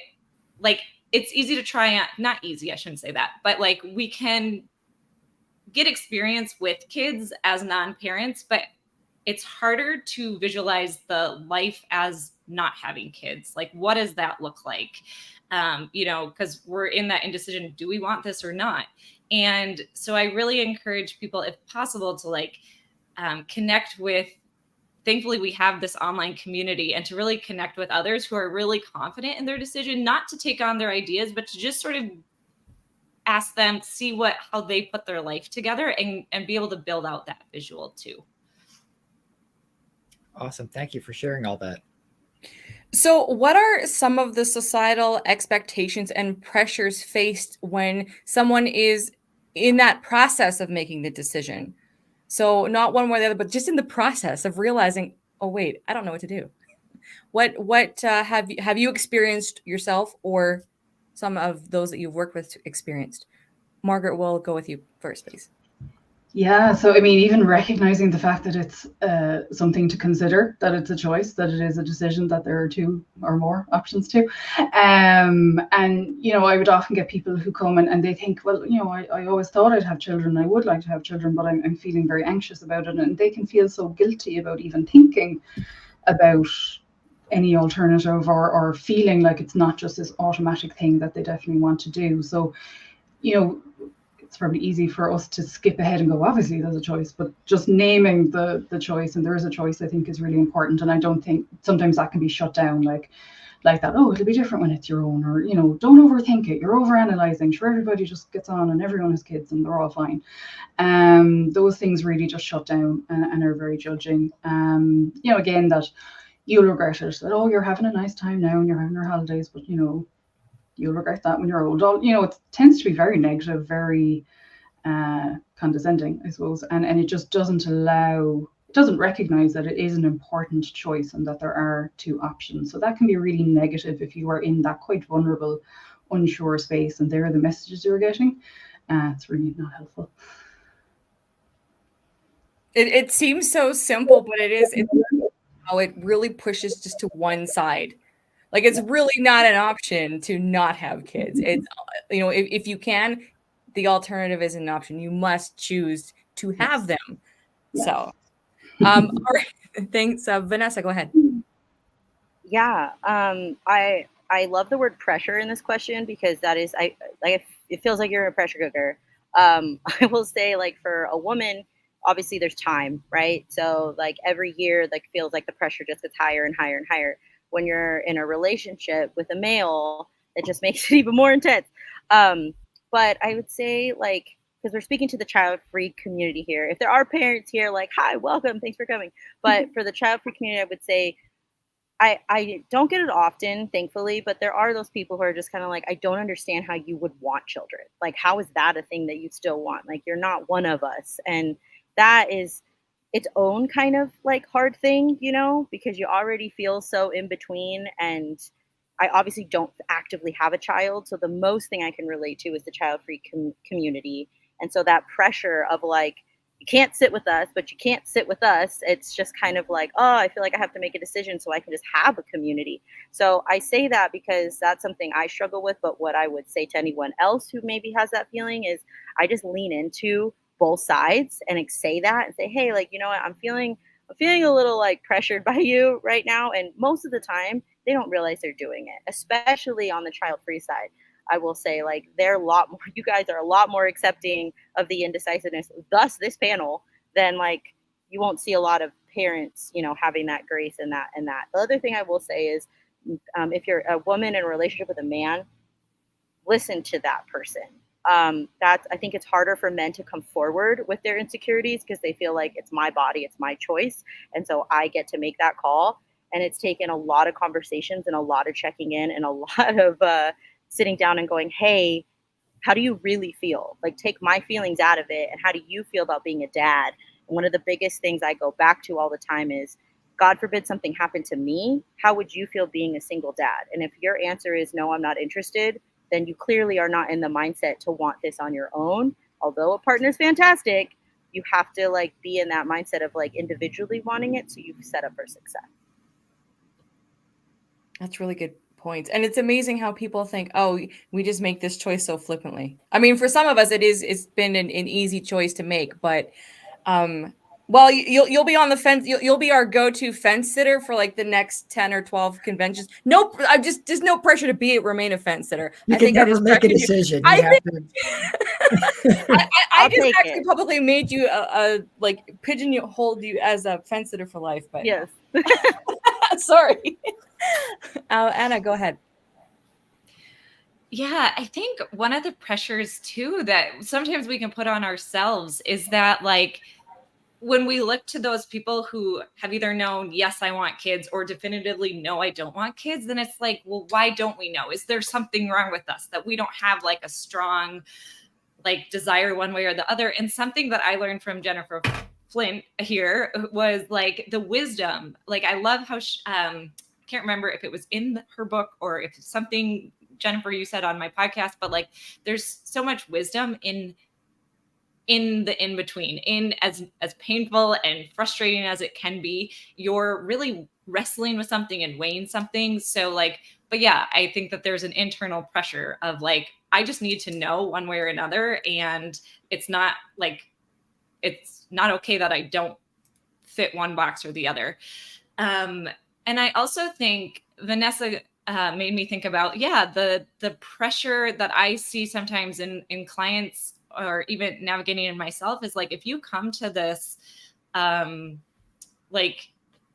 like, it's easy to try, not easy, I shouldn't say that, but like we can get experience with kids as non-parents, but it's harder to visualize the life as not having kids. Like, what does that look like? you know, because we're in that indecision. Do we want this or not? And so I really encourage people, if possible, to like connect with, thankfully we have this online community, and to really connect with others who are really confident in their decision, not to take on their ideas, but to just sort of ask them, see how they put their life together, and be able to build out that visual too. Awesome. Thank you for sharing all that. So, what are some of the societal expectations and pressures faced when someone is in that process of making the decision? So, not one way or the other, but just in the process of realizing, oh wait, I don't know what to do. What have you experienced yourself, or some of those that you've worked with experienced? Margaret, we'll go with you first, please. Yeah, so I mean, even recognizing the fact that it's something to consider, that it's a choice, that it is a decision, that there are two or more options too. And, you know, I would often get people who come and they think, well, you know, I always thought I'd have children. I would like to have children, but I'm feeling very anxious about it. And they can feel so guilty about even thinking about any alternative, or feeling like it's not just this automatic thing that they definitely want to do. So, you know, it's probably easy for us to skip ahead and go, obviously there's a choice, but just naming the choice, and there is a choice, I think is really important. And I don't think sometimes that can be shut down like that. Oh, it'll be different when it's your own, or, you know, don't overthink it. You're overanalyzing. Sure, everybody just gets on and everyone has kids and they're all fine. Those things really just shut down and are very judging. You know, again, that you'll regret it, that, oh, you're having a nice time now and you're having your holidays, but, you know, you'll regret that when you're old. You know, it tends to be very negative, very condescending, I suppose, and it just doesn't recognize that it is an important choice and that there are two options. So that can be really negative if you are in that quite vulnerable, unsure space, and there are the messages you're getting. It's really not helpful. It seems so simple, but it's how it really pushes just to one side. Like, it's really not an option to not have kids. It's, you know, if you can, the alternative is an option. You must choose to have them. Yes. So, all right. Thanks. Vanessa, go ahead. Yeah. I love the word pressure in this question, because that is, it feels like you're in a pressure cooker. I will say, like, for a woman, obviously there's time, right? So like every year, like, feels like the pressure just gets higher and higher and higher. When you're in a relationship with a male, it just makes it even more intense. But I would say, like, because we're speaking to the child-free community here, if there are parents here, like, hi, welcome, thanks for coming. But for the child-free community, I would say, I don't get it often, thankfully, but there are those people who are just kind of like, I don't understand how you would want children. Like, how is that a thing that you still want? Like, you're not one of us. And that is its own kind of like hard thing, you know, because you already feel so in between. And I obviously don't actively have a child. So the most thing I can relate to is the child-free community. And so that pressure of like, you can't sit with us, but you can't sit with us. It's just kind of like, oh, I feel like I have to make a decision so I can just have a community. So I say that because that's something I struggle with. But what I would say to anyone else who maybe has that feeling is, I just lean into both sides and say that and say, hey, like, you know what, I'm feeling a little like pressured by you right now. And most of the time they don't realize they're doing it, especially on the child-free side. I will say, like, you guys are a lot more accepting of the indecisiveness, thus this panel, than like, you won't see a lot of parents, you know, having that grace and that. The other thing I will say is, if you're a woman in a relationship with a man, listen to that person. I think it's harder for men to come forward with their insecurities because they feel like it's my body, it's my choice. And so I get to make that call. And it's taken a lot of conversations and a lot of checking in and a lot of sitting down and going, hey, how do you really feel? Like, take my feelings out of it. And how do you feel about being a dad? And one of the biggest things I go back to all the time is, God forbid something happened to me, how would you feel being a single dad? And if your answer is no, I'm not interested, then you clearly are not in the mindset to want this on your own. Although a partner is fantastic, you have to like be in that mindset of like individually wanting it, so you've set up for success. That's really good points. And it's amazing how people think, oh, we just make this choice so flippantly. I mean, for some of us, it's been an easy choice to make, but Well, you'll be on the fence. You'll be our go-to fence sitter for like the next 10 or 12 conventions. No, I'm just no pressure to remain a fence sitter. You can never make a decision. You have to. I just take actually it. publicly made you a like pigeonholed you as a fence sitter for life. But yes, sorry. Anna, go ahead. Yeah, I think one of the pressures too that sometimes we can put on ourselves is that like when we look to those people who have either known, yes, I want kids, or definitively, no, I don't want kids, then it's like, well, why don't we know? Is there something wrong with us that we don't have like a strong like desire one way or the other? And something that I learned from Jennifer Flint here was like the wisdom. Like I love how can't remember if it was in her book or if it's something Jennifer you said on my podcast, but like there's so much wisdom in the in-between, in as painful and frustrating as it can be, you're really wrestling with something and weighing something. So like, but yeah, I think that there's an internal pressure of like, I just need to know one way or another. And it's not okay that I don't fit one box or the other. And I also think Vanessa made me think about, the pressure that I see sometimes in clients or even navigating in myself is like, if you come to this, like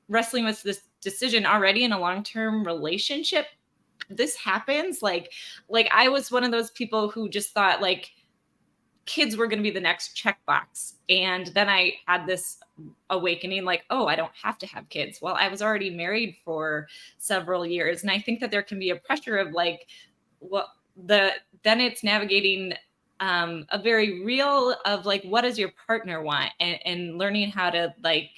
wrestling with this decision already in a long-term relationship, this happens. Like I was one of those people who just thought like kids were going to be the next checkbox. And then I had this awakening, like, oh, I don't have to have kids. Well, I was already married for several years. And I think that there can be a pressure of like, then it's navigating a very real of like, what does your partner want? And learning how to like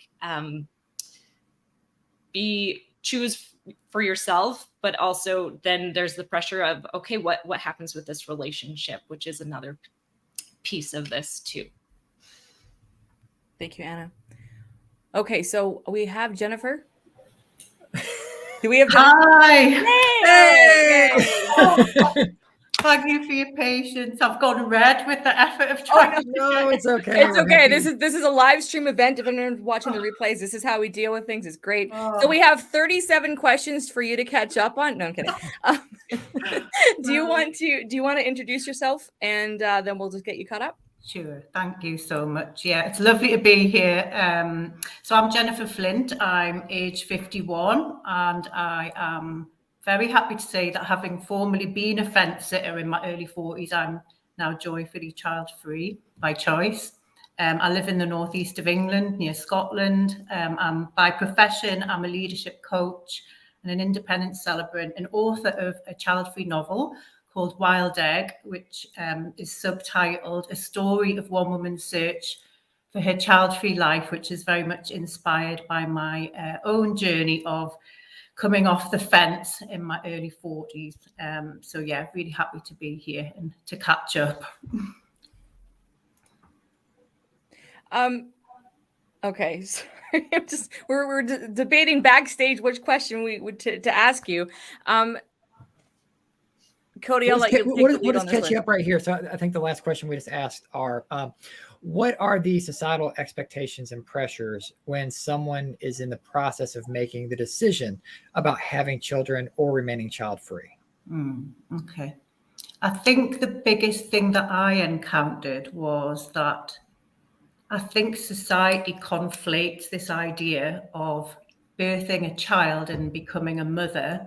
choose for yourself, but also then there's the pressure of, okay, what happens with this relationship, which is another piece of this too. Thank you, Anna. Okay, so we have Jennifer. Do we have Jennifer? Hi. Hey. Thank you for your patience. I've gone red with the effort of trying to. No, it's okay. It's okay. This is a live stream event. If anyone's watching the replays, this is how we deal with things. It's great. So we have 37 questions for you to catch up on. No, I'm kidding. Do you want to introduce yourself and then we'll just get you caught up? Sure. Thank you so much. Yeah, it's lovely to be here. So I'm Jennifer Flint. I'm age 51 and I am very happy to say that having formerly been a fence sitter in my early 40s, I'm now joyfully child-free by choice. I live in the northeast of England, near Scotland. By profession, I'm a leadership coach and an independent celebrant and author of a child-free novel called Wild Egg, which is subtitled A Story of One Woman's Search for Her Child-Free Life, which is very much inspired by my own journey of coming off the fence in my early 40s. So yeah, really happy to be here and to catch up. Okay, sorry. We're debating backstage which question we would to ask you. Cody, I'll let you. We'll just catch you up right here. So I think the last question we just asked are, what are the societal expectations and pressures when someone is in the process of making the decision about having children or remaining child-free? Okay. I think the biggest thing that I encountered was that I think society conflates this idea of birthing a child and becoming a mother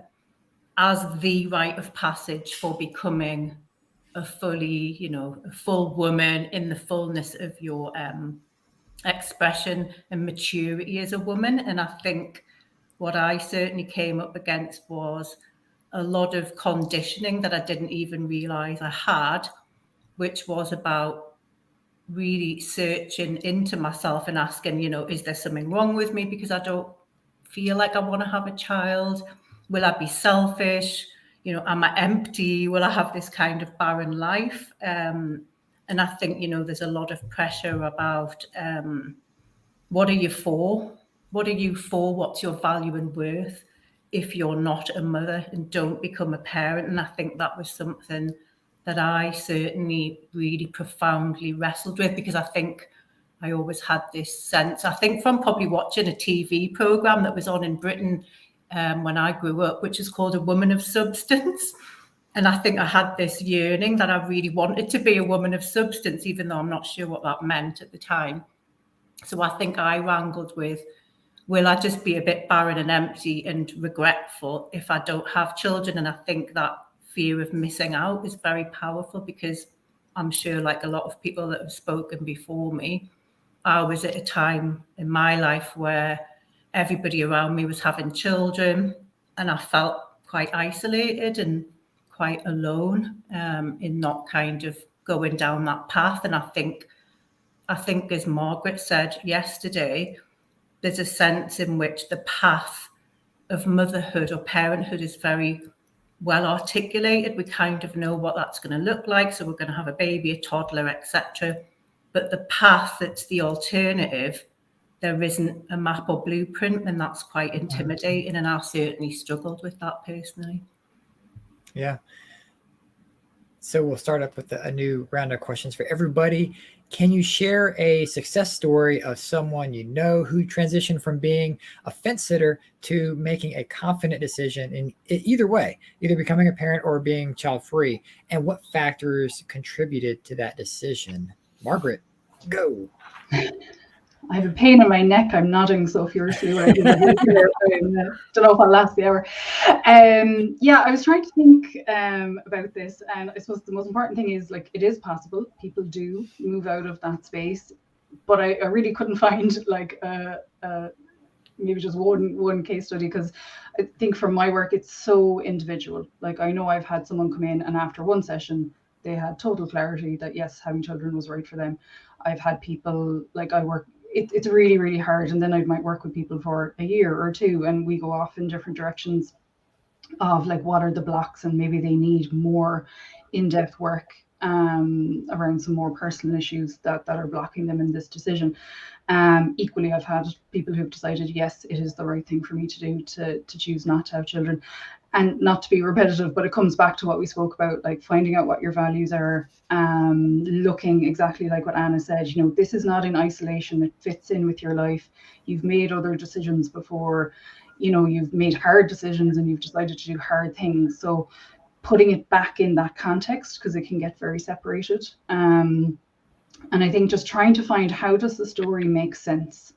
as the rite of passage for becoming a full woman in the fullness of your expression and maturity as a woman. And I think what I certainly came up against was a lot of conditioning that I didn't even realize I had, which was about really searching into myself and asking, is there something wrong with me because I don't feel like I want to have a child? Will I be selfish? Am I empty? Will I have this kind of barren life? And I think, there's a lot of pressure about what are you for? What are you for? What's your value and worth if you're not a mother and don't become a parent? And I think that was something that I certainly really profoundly wrestled with, because I think I always had this sense, I think from probably watching a TV program that was on in Britain when I grew up, which is called A Woman of Substance. And I think I had this yearning that I really wanted to be a woman of substance, even though I'm not sure what that meant at the time. So I think I wrangled with, will I just be a bit barren and empty and regretful if I don't have children? And I think that fear of missing out is very powerful, because I'm sure, like a lot of people that have spoken before me, I was at a time in my life where everybody around me was having children, and I felt quite isolated and quite alone in not kind of going down that path. And I think, as Margaret said yesterday, there's a sense in which the path of motherhood or parenthood is very well articulated. We kind of know what that's going to look like. So we're going to have a baby, a toddler, etc. But the path that's the alternative, there isn't a map or blueprint, and that's quite intimidating. And I certainly struggled with that personally. Yeah. So we'll start up with a new round of questions for everybody. Can you share a success story of someone you know who transitioned from being a fence sitter to making a confident decision in either way, either becoming a parent or being child free, and what factors contributed to that decision? Margaret, go. I have a pain in my neck. I'm nodding so furiously when I do that. I don't know if I'll last the hour. Yeah, I was trying to think about this, and I suppose the most important thing is, like, it is possible. People do move out of that space, but I really couldn't find like maybe just one case study, because I think from my work it's so individual. Like, I know I've had someone come in and after one session they had total clarity that yes, having children was right for them. I've had people, like, it's really, really hard. And then I might work with people for a year or two and we go off in different directions of like, what are the blocks, and maybe they need more in-depth work around some more personal issues that are blocking them in this decision. Equally, I've had people who've decided, yes, it is the right thing for me to do to choose not to have children. And not to be repetitive, but it comes back to what we spoke about, like finding out what your values are, looking exactly like what Anna said, you know, this is not in isolation, it fits in with your life. You've made other decisions before, you know, you've made hard decisions and you've decided to do hard things. So putting it back in that context, because it can get very separated. And I think just trying to find, how does the story make sense?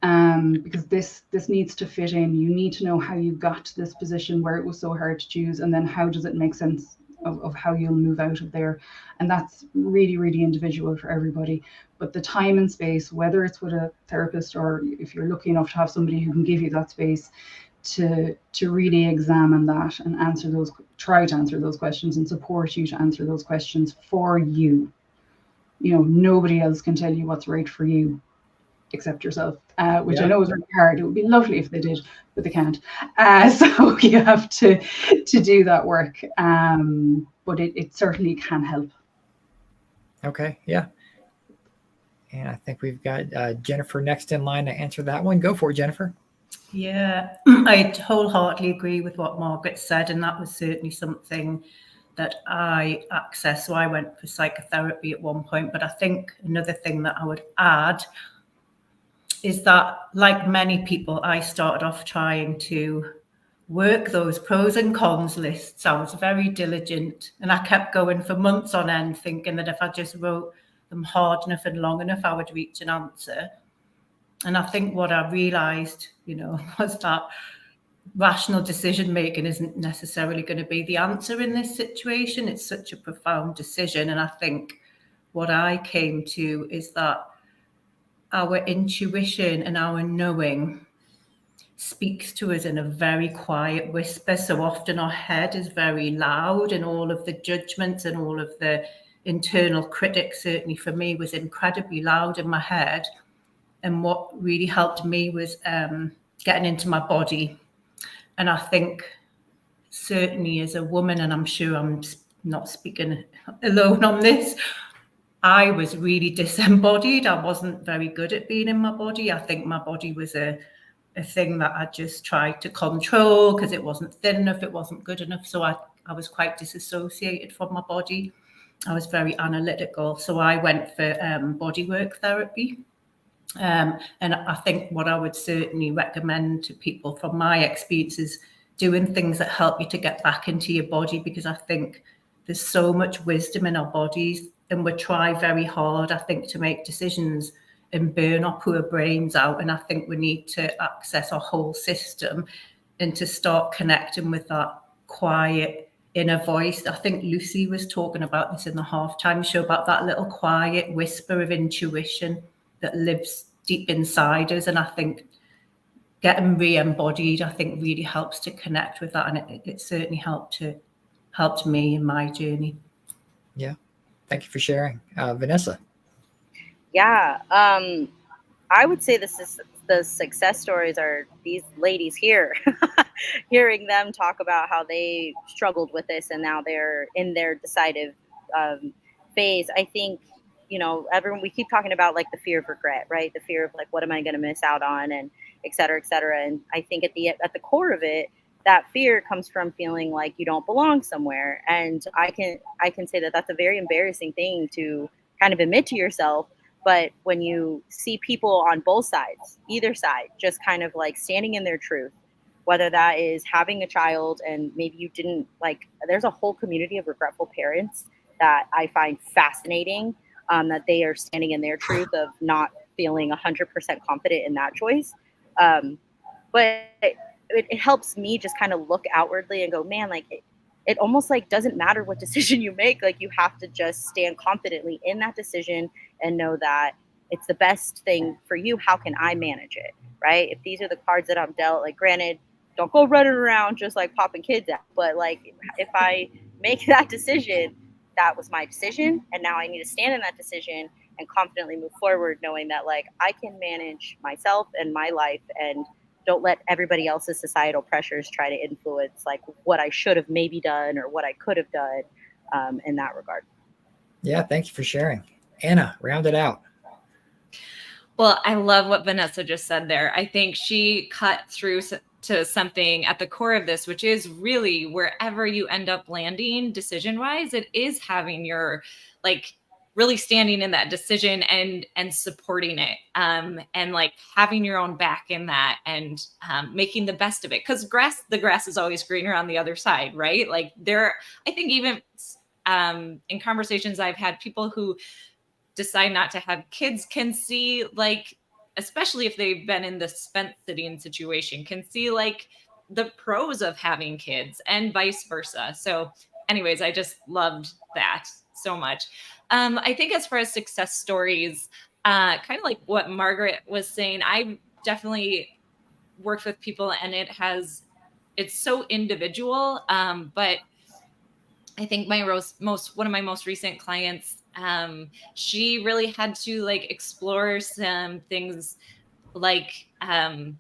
Because this needs to fit in. You need to know how you got to this position where it was so hard to choose, and then how does it make sense of how you'll move out of there. And that's really, really individual for everybody. But the time and space, whether it's with a therapist or if you're lucky enough to have somebody who can give you that space to really examine that and try to answer those questions and support you to answer those questions for you. You know, nobody else can tell you what's right for you except yourself, which I know is really hard. It would be lovely if they did, but they can't. So you have to do that work. But it certainly can help. Okay, yeah. And I think we've got Jennifer next in line to answer that one. Go for it, Jennifer. Yeah, I wholeheartedly agree with what Margaret said, and that was certainly something that I accessed. So I went for psychotherapy at one point, but I think another thing that I would add is that, like many people, I started off trying to work those pros and cons lists. I was very diligent, and I kept going for months on end, thinking that if I just wrote them hard enough and long enough, I would reach an answer. And I think what I realized, you know, was that rational decision making isn't necessarily going to be the answer in this situation. It's such a profound decision. And I think what I came to is that our intuition and our knowing speaks to us in a very quiet whisper. So often our head is very loud, and all of the judgments and all of the internal critics, certainly for me, was incredibly loud in my head. And what really helped me was getting into my body. And I think certainly as a woman, and I'm sure I'm not speaking alone on this, I was really disembodied. I wasn't very good at being in my body. I think my body was a thing that I just tried to control because it wasn't thin enough, it wasn't good enough. So I was quite disassociated from my body. I was very analytical. So I went for bodywork therapy. And I think what I would certainly recommend to people from my experience is doing things that help you to get back into your body, because I think there's so much wisdom in our bodies, and we try very hard, I think, to make decisions and burn our poor brains out. And I think we need to access our whole system and to start connecting with that quiet inner voice. I think Lucy was talking about this in the halftime show, about that little quiet whisper of intuition that lives deep inside us. And I think getting re-embodied, I think, really helps to connect with that. And it certainly helped me in my journey. Yeah. Thank you for sharing. Vanessa. Yeah. I would say the success stories are these ladies here. Hearing them talk about how they struggled with this and now they're in their decisive phase. I think, you know, we keep talking about like the fear of regret, right? The fear of like, what am I going to miss out on, and et cetera, et cetera. And I think at the core of it, that fear comes from feeling like you don't belong somewhere. And I can say that that's a very embarrassing thing to kind of admit to yourself. But when you see people on both sides, either side, just kind of like standing in their truth, whether that is having a child and maybe you didn't like, there's a whole community of regretful parents that I find fascinating, that they are standing in their truth of not feeling 100% confident in that choice. But it helps me just kind of look outwardly and go, man, like it almost like doesn't matter what decision you make. Like you have to just stand confidently in that decision and know that it's the best thing for you. How can I manage it? Right? If these are the cards that I'm dealt, like granted, don't go running around just like popping kids out. But like if I make that decision, that was my decision. And now I need to stand in that decision and confidently move forward, knowing that like I can manage myself and my life, and don't let everybody else's societal pressures try to influence like what I should have maybe done or what I could have done in that regard. Yeah, thank you for sharing. Anna, round it out. Well, I love what Vanessa just said there. I think she cut through to something at the core of this, which is really wherever you end up landing decision-wise, it is having your like really standing in that decision and supporting it, and like having your own back in that, and making the best of it, because the grass is always greener on the other side, right? Like I think even in conversations I've had, people who decide not to have kids can see, like, especially if they've been in the fence sitting situation, can see like the pros of having kids and vice versa. So anyways, I just loved that so much. I think as far as success stories, kind of like what Margaret was saying, I definitely worked with people and it's so individual. But I think one of my most recent clients, she really had to like explore some things like, and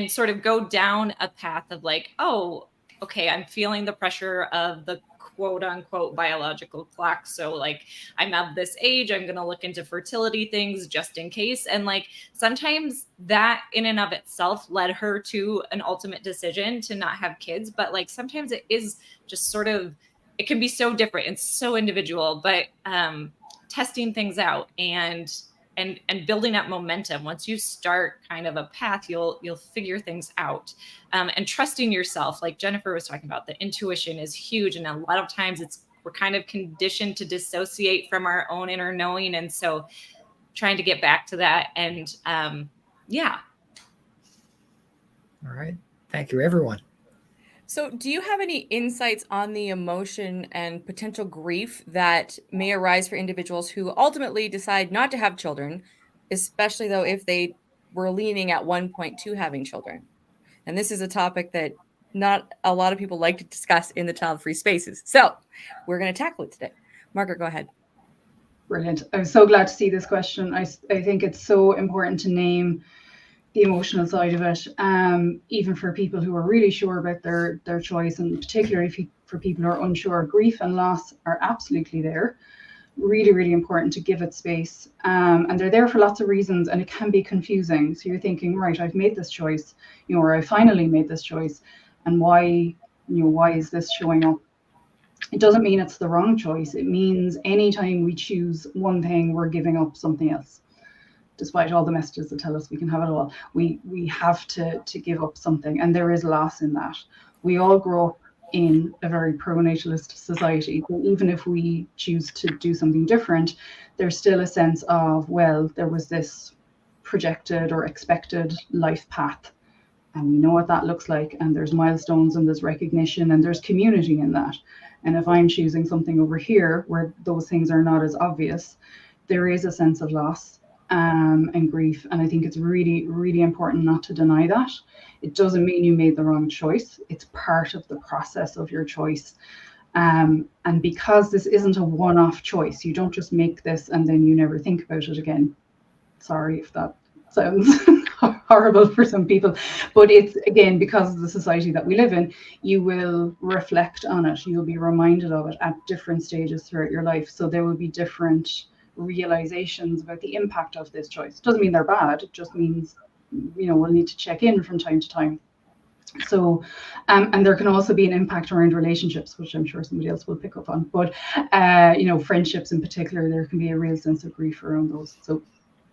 sort of go down a path of like, oh, okay, I'm feeling the pressure of the quote unquote biological clock. So like I'm of this age, I'm going to look into fertility things just in case. And like sometimes that in and of itself led her to an ultimate decision to not have kids. But like sometimes it is just sort of, it can be so different and so individual, but testing things out and building up momentum. Once you start kind of a path, you'll figure things out, and trusting yourself. Like Jennifer was talking about, the intuition is huge. And a lot of times we're kind of conditioned to dissociate from our own inner knowing. And so trying to get back to that. And yeah. All right. Thank you, everyone. So do you have any insights on the emotion and potential grief that may arise for individuals who ultimately decide not to have children, especially though if they were leaning at one point to having children? And this is a topic that not a lot of people like to discuss in the child-free spaces. So we're going to tackle it today. Margaret, go ahead. Brilliant. I'm so glad to see this question. I think it's so important to name the emotional side of it, even for people who are really sure about their choice, and particularly for people who are unsure. Grief and loss are absolutely there. Really, really important to give it space. And they're there for lots of reasons, and it can be confusing. So you're thinking, right, I've made this choice, or I finally made this choice, and why is this showing up? It doesn't mean it's the wrong choice. It means anytime we choose one thing, we're giving up something else. Despite all the messages that tell us we can have it all, we have to give up something, and there is loss in that. We all grow up in a very pro-natalist society, but even if we choose to do something different, there's still a sense of, well, there was this projected or expected life path, and we know what that looks like, and there's milestones and there's recognition and there's community in that. And if I'm choosing something over here where those things are not as obvious, there is a sense of loss and grief. And I think it's really, really important not to deny that. It doesn't mean you made the wrong choice. It's part of the process of your choice. And because this isn't a one-off choice, you don't just make this and then you never think about it again. Sorry if that sounds horrible for some people, but it's, again, because of the society that we live in, you will reflect on it. You'll be reminded of it at different stages throughout your life. So there will be different realizations about the impact of this choice. Doesn't mean they're bad. It just means, you know, we'll need to check in from time to time. So, and there can also be an impact around relationships, which I'm sure somebody else will pick up on. But, you know, friendships in particular, there can be a real sense of grief around those. So,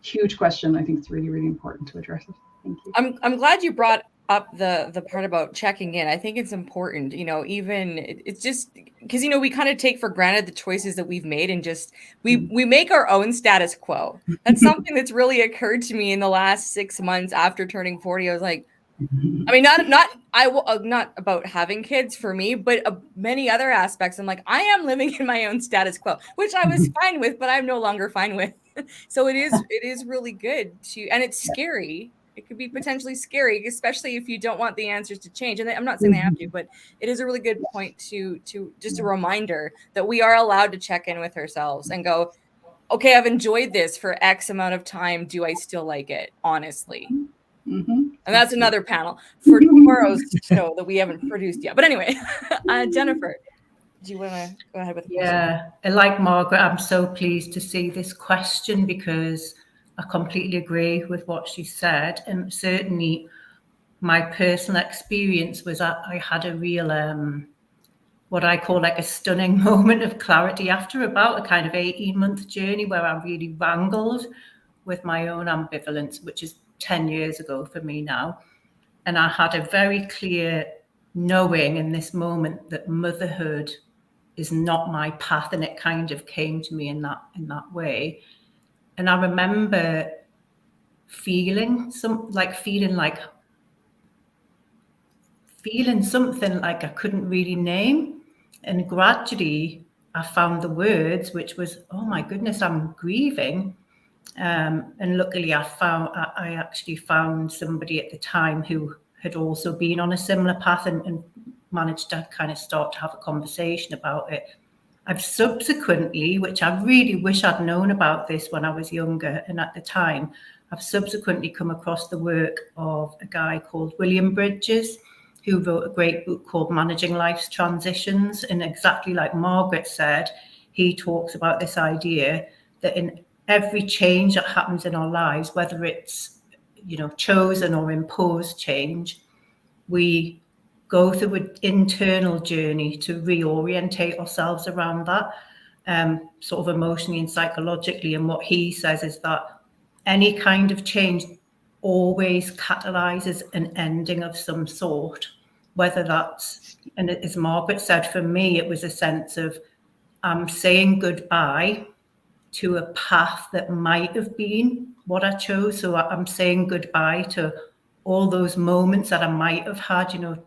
huge question. I think it's really, really important to address it. Thank you. I'm glad you brought up the part about checking in. I think it's important, you know, even it's just because, you know, we kind of take for granted the choices that we've made and just we make our own status quo. That's something that's really occurred to me in the last 6 months after turning 40. I was like, I mean, not about having kids for me, but many other aspects. I'm like, I am living in my own status quo, which I was fine with, but I'm no longer fine with. So it is really good to, and it's scary. It could be potentially scary, especially if you don't want the answers to change. And I'm not saying they have to, but it is a really good point to just a reminder that we are allowed to check in with ourselves and go, okay, I've enjoyed this for X amount of time. Do I still like it? Honestly. And that's another panel for tomorrow's show that we haven't produced yet. But anyway, Jennifer, do you want to go ahead with the question? Yeah, like Margaret, I'm so pleased to see this question because I completely agree with what she said. And certainly my personal experience was that I had a real, what I call like a stunning moment of clarity after about a kind of 18-month journey where I really wrangled with my own ambivalence, which is 10 years ago for me now. And I had a very clear knowing in this moment that motherhood is not my path, and it kind of came to me in that way. And I remember feeling something like I couldn't really name. And gradually I found the words, which was, oh my goodness, I'm grieving. And luckily I actually found somebody at the time who had also been on a similar path and managed to kind of start to have a conversation about it. I've subsequently, which I really wish I'd known about this when I was younger and at the time, I've subsequently come across the work of a guy called William Bridges, who wrote a great book called Managing Life's Transitions. And exactly like Margaret said, he talks about this idea that in every change that happens in our lives, whether it's, you know, chosen or imposed change, we go through an internal journey to reorientate ourselves around that, sort of emotionally and psychologically. And what he says is that any kind of change always catalyzes an ending of some sort, whether that's, and as Margaret said, for me, it was a sense of saying goodbye to a path that might have been what I chose. So I'm saying goodbye to all those moments that I might have had, you know,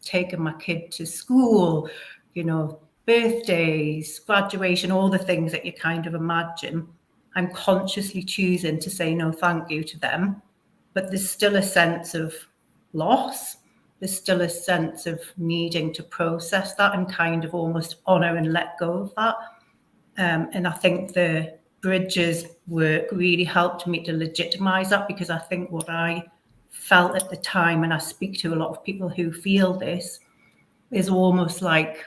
taking my kid to school, you know, birthdays, graduation, all the things that you kind of imagine. I'm consciously choosing to say no thank you to them, but there's still a sense of loss. There's still a sense of needing to process that and kind of almost honor and let go of that. And I think the Bridges work really helped me to legitimize that, because I think what I felt at the time, and I speak to a lot of people who feel this, is almost like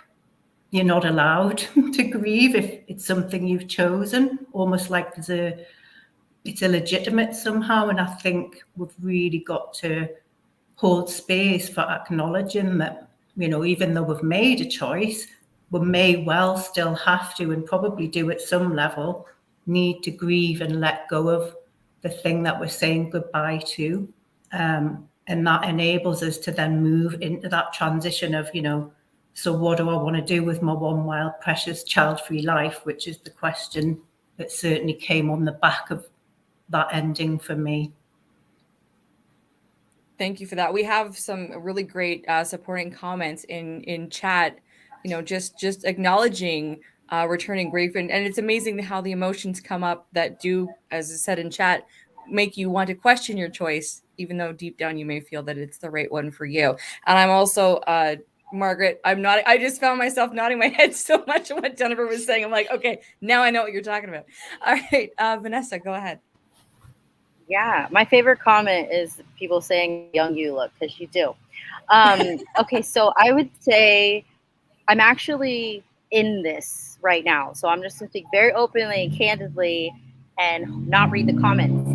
you're not allowed to grieve if it's something you've chosen, almost like it's illegitimate somehow. And I think we've really got to hold space for acknowledging that, you know, even though we've made a choice, we may well still have to, and probably do at some level, need to grieve and let go of the thing that we're saying goodbye to. And that enables us to then move into that transition of, you know, so what do I want to do with my one wild, precious, child-free life, which is the question that certainly came on the back of that ending for me. Thank you for that. We have some really great supporting comments in chat, you know, just acknowledging returning grief. And it's amazing how the emotions come up that do, as I said in chat, make you want to question your choice, even though deep down you may feel that it's the right one for you. And I'm also, Margaret, I just found myself nodding my head so much at what Jennifer was saying. I'm like, okay, now I know what you're talking about. All right, Vanessa, go ahead. Yeah, my favorite comment is people saying young you look, because you do. Okay, so I would say I'm actually in this right now. So I'm just going to speak very openly and candidly and not read the comments.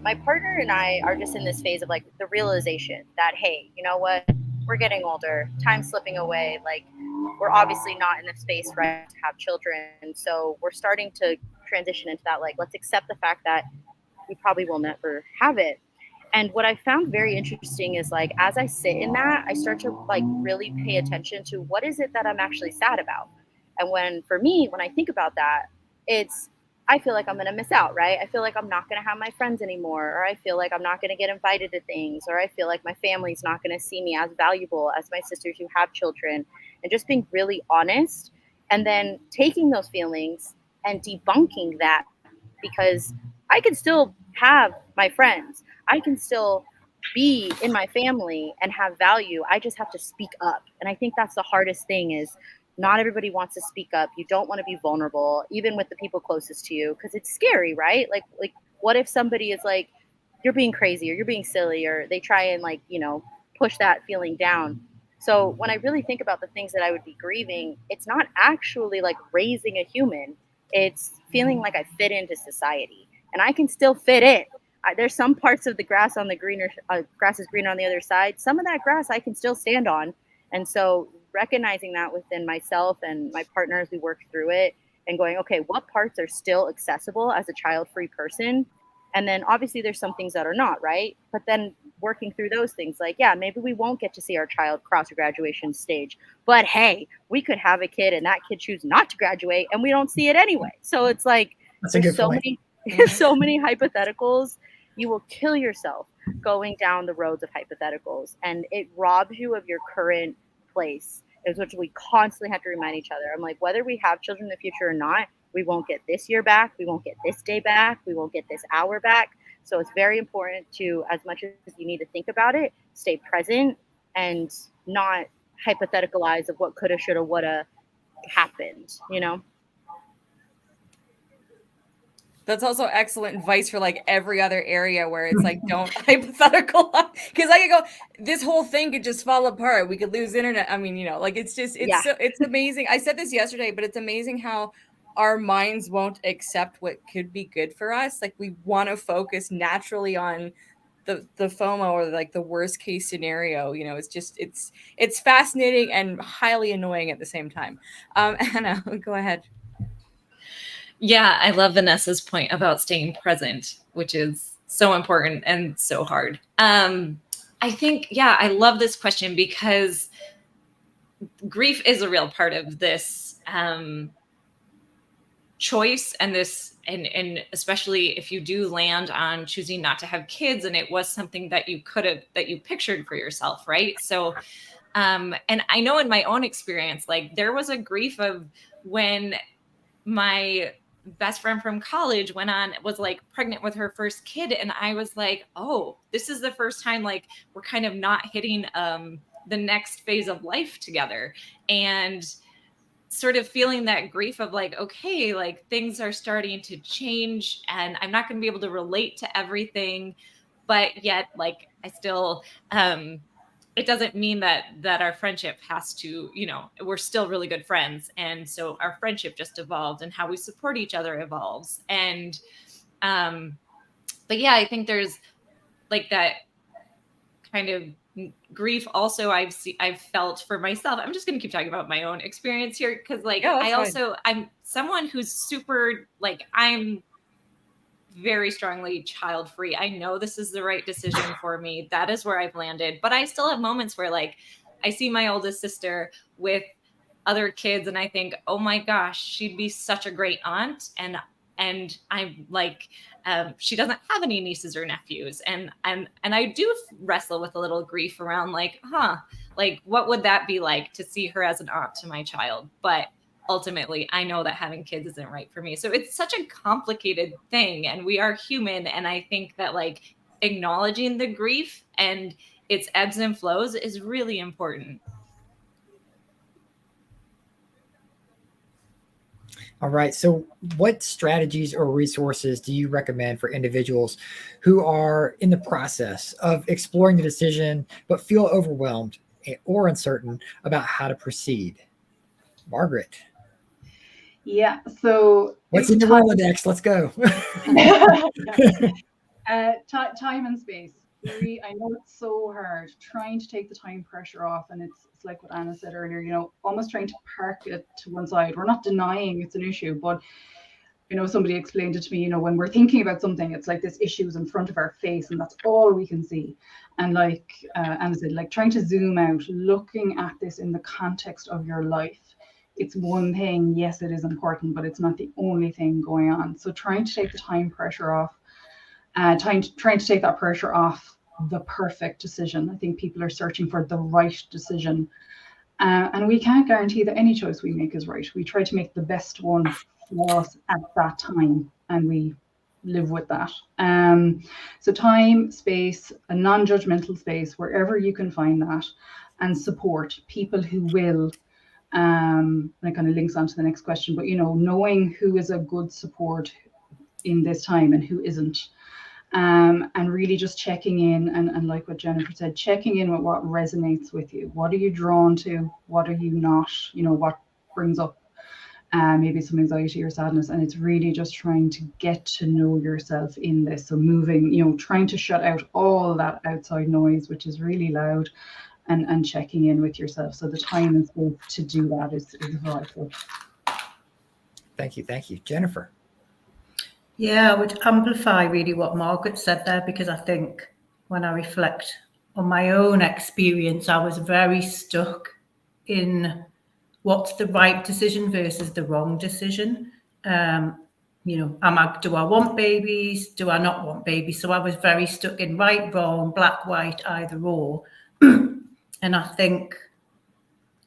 My partner and I are just in this phase of like the realization that, hey, you know what? We're getting older. Time's slipping away. Like, we're obviously not in the space right to have children. So we're starting to transition into that. Like, let's accept the fact that we probably will never have it. And what I found very interesting is, like, as I sit in that, I start to like really pay attention to what is it that I'm actually sad about. And for me, when I think about that, I feel like I'm going to miss out, right? I feel like I'm not going to have my friends anymore, or I feel like I'm not going to get invited to things, or I feel like my family's not going to see me as valuable as my sisters who have children, and just being really honest and then taking those feelings and debunking that, because I can still have my friends. I can still be in my family and have value. I just have to speak up. And I think that's the hardest thing, is not everybody wants to speak up. You don't want to be vulnerable, even with the people closest to you, because it's scary, right? Like what if somebody is like, you're being crazy, or you're being silly, or they try and like, you know, push that feeling down. So when I really think about the things that I would be grieving, it's not actually like raising a human. It's feeling like I fit into society, and I can still fit in. There's some parts of the grass on the greener grass is greener on the other side. Some of that grass I can still stand on. And so recognizing that within myself and my partner as we work through it, and going, okay, what parts are still accessible as a child-free person? And then obviously there's some things that are not, right? But then working through those things, like, yeah, maybe we won't get to see our child cross a graduation stage, but hey, we could have a kid and that kid choose not to graduate and we don't see it anyway. So it's like, there's so many hypotheticals. You will kill yourself going down the roads of hypotheticals, and it robs you of your current place, is which we constantly have to remind each other. I'm like, whether we have children in the future or not, we won't get this year back, we won't get this day back, we won't get this hour back. So it's very important to, as much as you need to think about it, stay present and not hypotheticalize of what coulda, shoulda, woulda happened, you know? That's also excellent advice for like every other area where it's like, don't hypothetical, because I could go, this whole thing could just fall apart. We could lose internet. I mean, you know, like it's amazing. I said this yesterday, but it's amazing how our minds won't accept what could be good for us. Like, we want to focus naturally on the FOMO, or like the worst case scenario. You know, it's fascinating and highly annoying at the same time. Anna, go ahead. Yeah, I love Vanessa's point about staying present, which is so important and so hard. I think, yeah, I love this question because grief is a real part of this choice, and this, and especially if you do land on choosing not to have kids, and it was something that you pictured for yourself, right? So, and I know in my own experience, like there was a grief of when my best friend from college was like pregnant with her first kid. And I was like, oh, this is the first time like we're kind of not hitting the next phase of life together. And sort of feeling that grief of like, okay, like things are starting to change and I'm not going to be able to relate to everything, but yet like I still, it doesn't mean that our friendship has to, you know, we're still really good friends. And so our friendship just evolved and how we support each other evolves. And, but yeah, I think there's like that kind of grief also I've felt for myself. I'm just going to keep talking about my own experience here because like I'm someone who's super like I'm very strongly child free. I know this is the right decision for me. That is where I've landed, but I still have moments where like I see my oldest sister with other kids and I think, oh my gosh, she'd be such a great aunt. And I'm like, she doesn't have any nieces or nephews. And I do wrestle with a little grief around like, like what would that be like to see her as an aunt to my child? But ultimately, I know that having kids isn't right for me. So it's such a complicated thing and we are human. And I think that like acknowledging the grief and its ebbs and flows is really important. All right. So what strategies or resources do you recommend for individuals who are in the process of exploring the decision, but feel overwhelmed or uncertain about how to proceed? Margaret. Yeah. So what's in the Rolodex? Let's go. Time and space. I know it's so hard trying to take the time pressure off, and it's like what Anna said earlier, you know, almost trying to park it to one side. We're not denying it's an issue, but you know, somebody explained it to me, you know, when we're thinking about something, it's like this issue is in front of our face and that's all we can see. And like Anna said, like trying to zoom out, looking at this in the context of your life. It's one thing, yes, it is important, but it's not the only thing going on. So trying to take the time pressure off, trying to take that pressure off the perfect decision. I think people are searching for the right decision. And we can't guarantee that any choice we make is right. We try to make the best one for us at that time, and we live with that. So time, space, a non-judgmental space, wherever you can find that, and support people who will. That kind of links on to the next question, but you know, knowing who is a good support in this time and who isn't. And really just checking in and like what Jennifer said, checking in with what resonates with you. What are you drawn to? What are you not? You know, what brings up maybe some anxiety or sadness? And it's really just trying to get to know yourself in this. So moving, you know, trying to shut out all that outside noise, which is really loud, and checking in with yourself. So the time and space to do that is vital. Thank you. Thank you. Jennifer. Yeah, I would amplify really what Margaret said there, because I think when I reflect on my own experience, I was very stuck in what's the right decision versus the wrong decision. You know, do I want babies? Do I not want babies? So I was very stuck in right, wrong, black, white, either or. And I think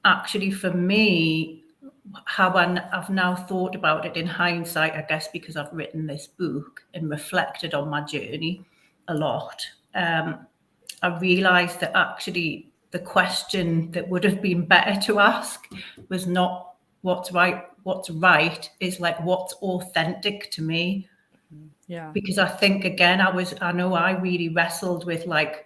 actually for me, how I've now thought about it in hindsight, I guess because I've written this book and reflected on my journey a lot, I realised that actually the question that would have been better to ask was not what's right. What's right is like what's authentic to me. Yeah. Because I think again, I know I really wrestled with like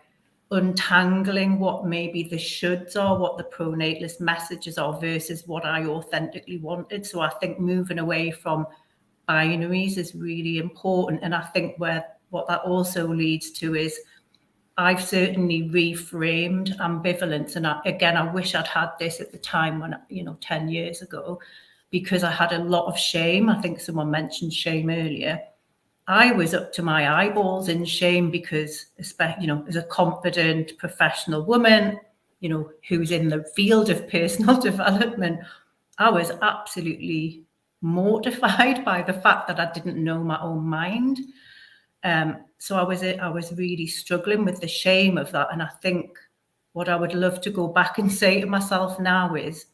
untangling what maybe the shoulds are, what the pronatalist messages are versus what I authentically wanted. So I think moving away from binaries is really important. And I think what that also leads to is I've certainly reframed ambivalence. And I wish I'd had this at the time when, 10 years ago, because I had a lot of shame. I think someone mentioned shame earlier. I was up to my eyeballs in shame because, as a confident professional woman, who's in the field of personal development, I was absolutely mortified by the fact that I didn't know my own mind. So I was really struggling with the shame of that. And I think what I would love to go back and say to myself now is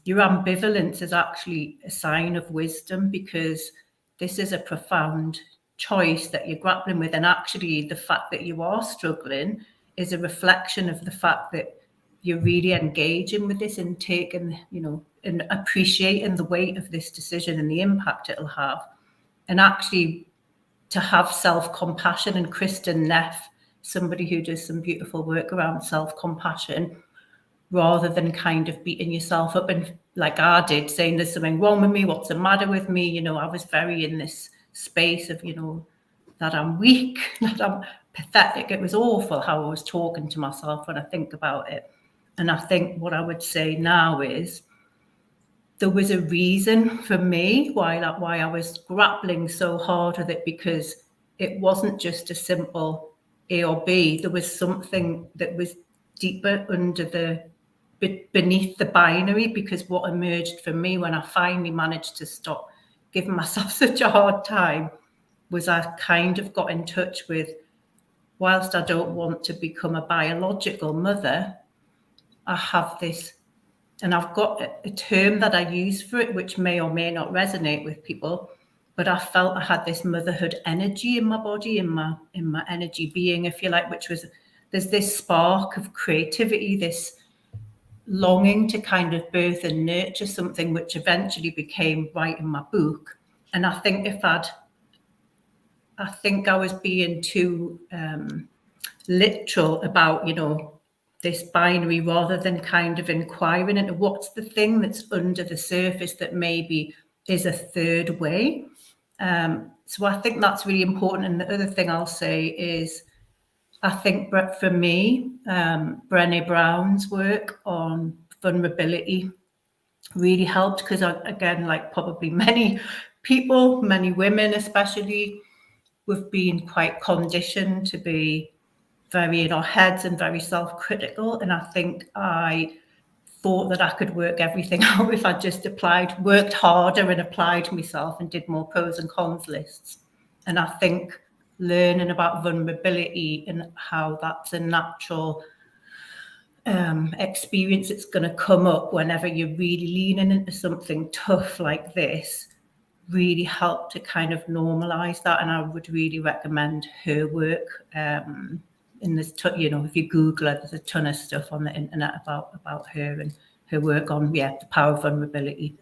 your ambivalence is actually a sign of wisdom, because this is a profound choice that you're grappling with. And actually the fact that you are struggling is a reflection of the fact that you're really engaging with this and taking, and appreciating the weight of this decision and the impact it'll have. And actually to have self-compassion, and Kristen Neff, somebody who does some beautiful work around self-compassion, rather than kind of beating yourself up and like I did, saying there's something wrong with me, what's the matter with me? I was very in this space of, that I'm weak, that I'm pathetic. It was awful how I was talking to myself when I think about it. And I think what I would say now is there was a reason for me why I was grappling so hard with it, because it wasn't just a simple A or B. There was something that was deeper beneath the binary, because what emerged for me when I finally managed to stop giving myself such a hard time was I kind of got in touch with, whilst I don't want to become a biological mother, I have this, and I've got a term that I use for it, which may or may not resonate with people, but I felt I had this motherhood energy in my body, in my energy being, if you like, which was, there's this spark of creativity, this longing to kind of birth and nurture something, which eventually became writing my book. And I think I think I was being too literal about, this binary, rather than kind of inquiring into what's the thing that's under the surface that maybe is a third way. So I think that's really important. And the other thing I'll say is, I think for me, Brené Brown's work on vulnerability really helped, because again, like probably many people, many women especially, we've been quite conditioned to be very in our heads and very self-critical. And I think I thought that I could work everything out if I just worked harder and applied myself and did more pros and cons lists. And I think learning about vulnerability and how that's a natural experience, it's going to come up whenever you're really leaning into something tough like this, really helped to kind of normalize that. And I would really recommend her work. In this, if you Google it, there's a ton of stuff on the internet about her and her work on, the power of vulnerability.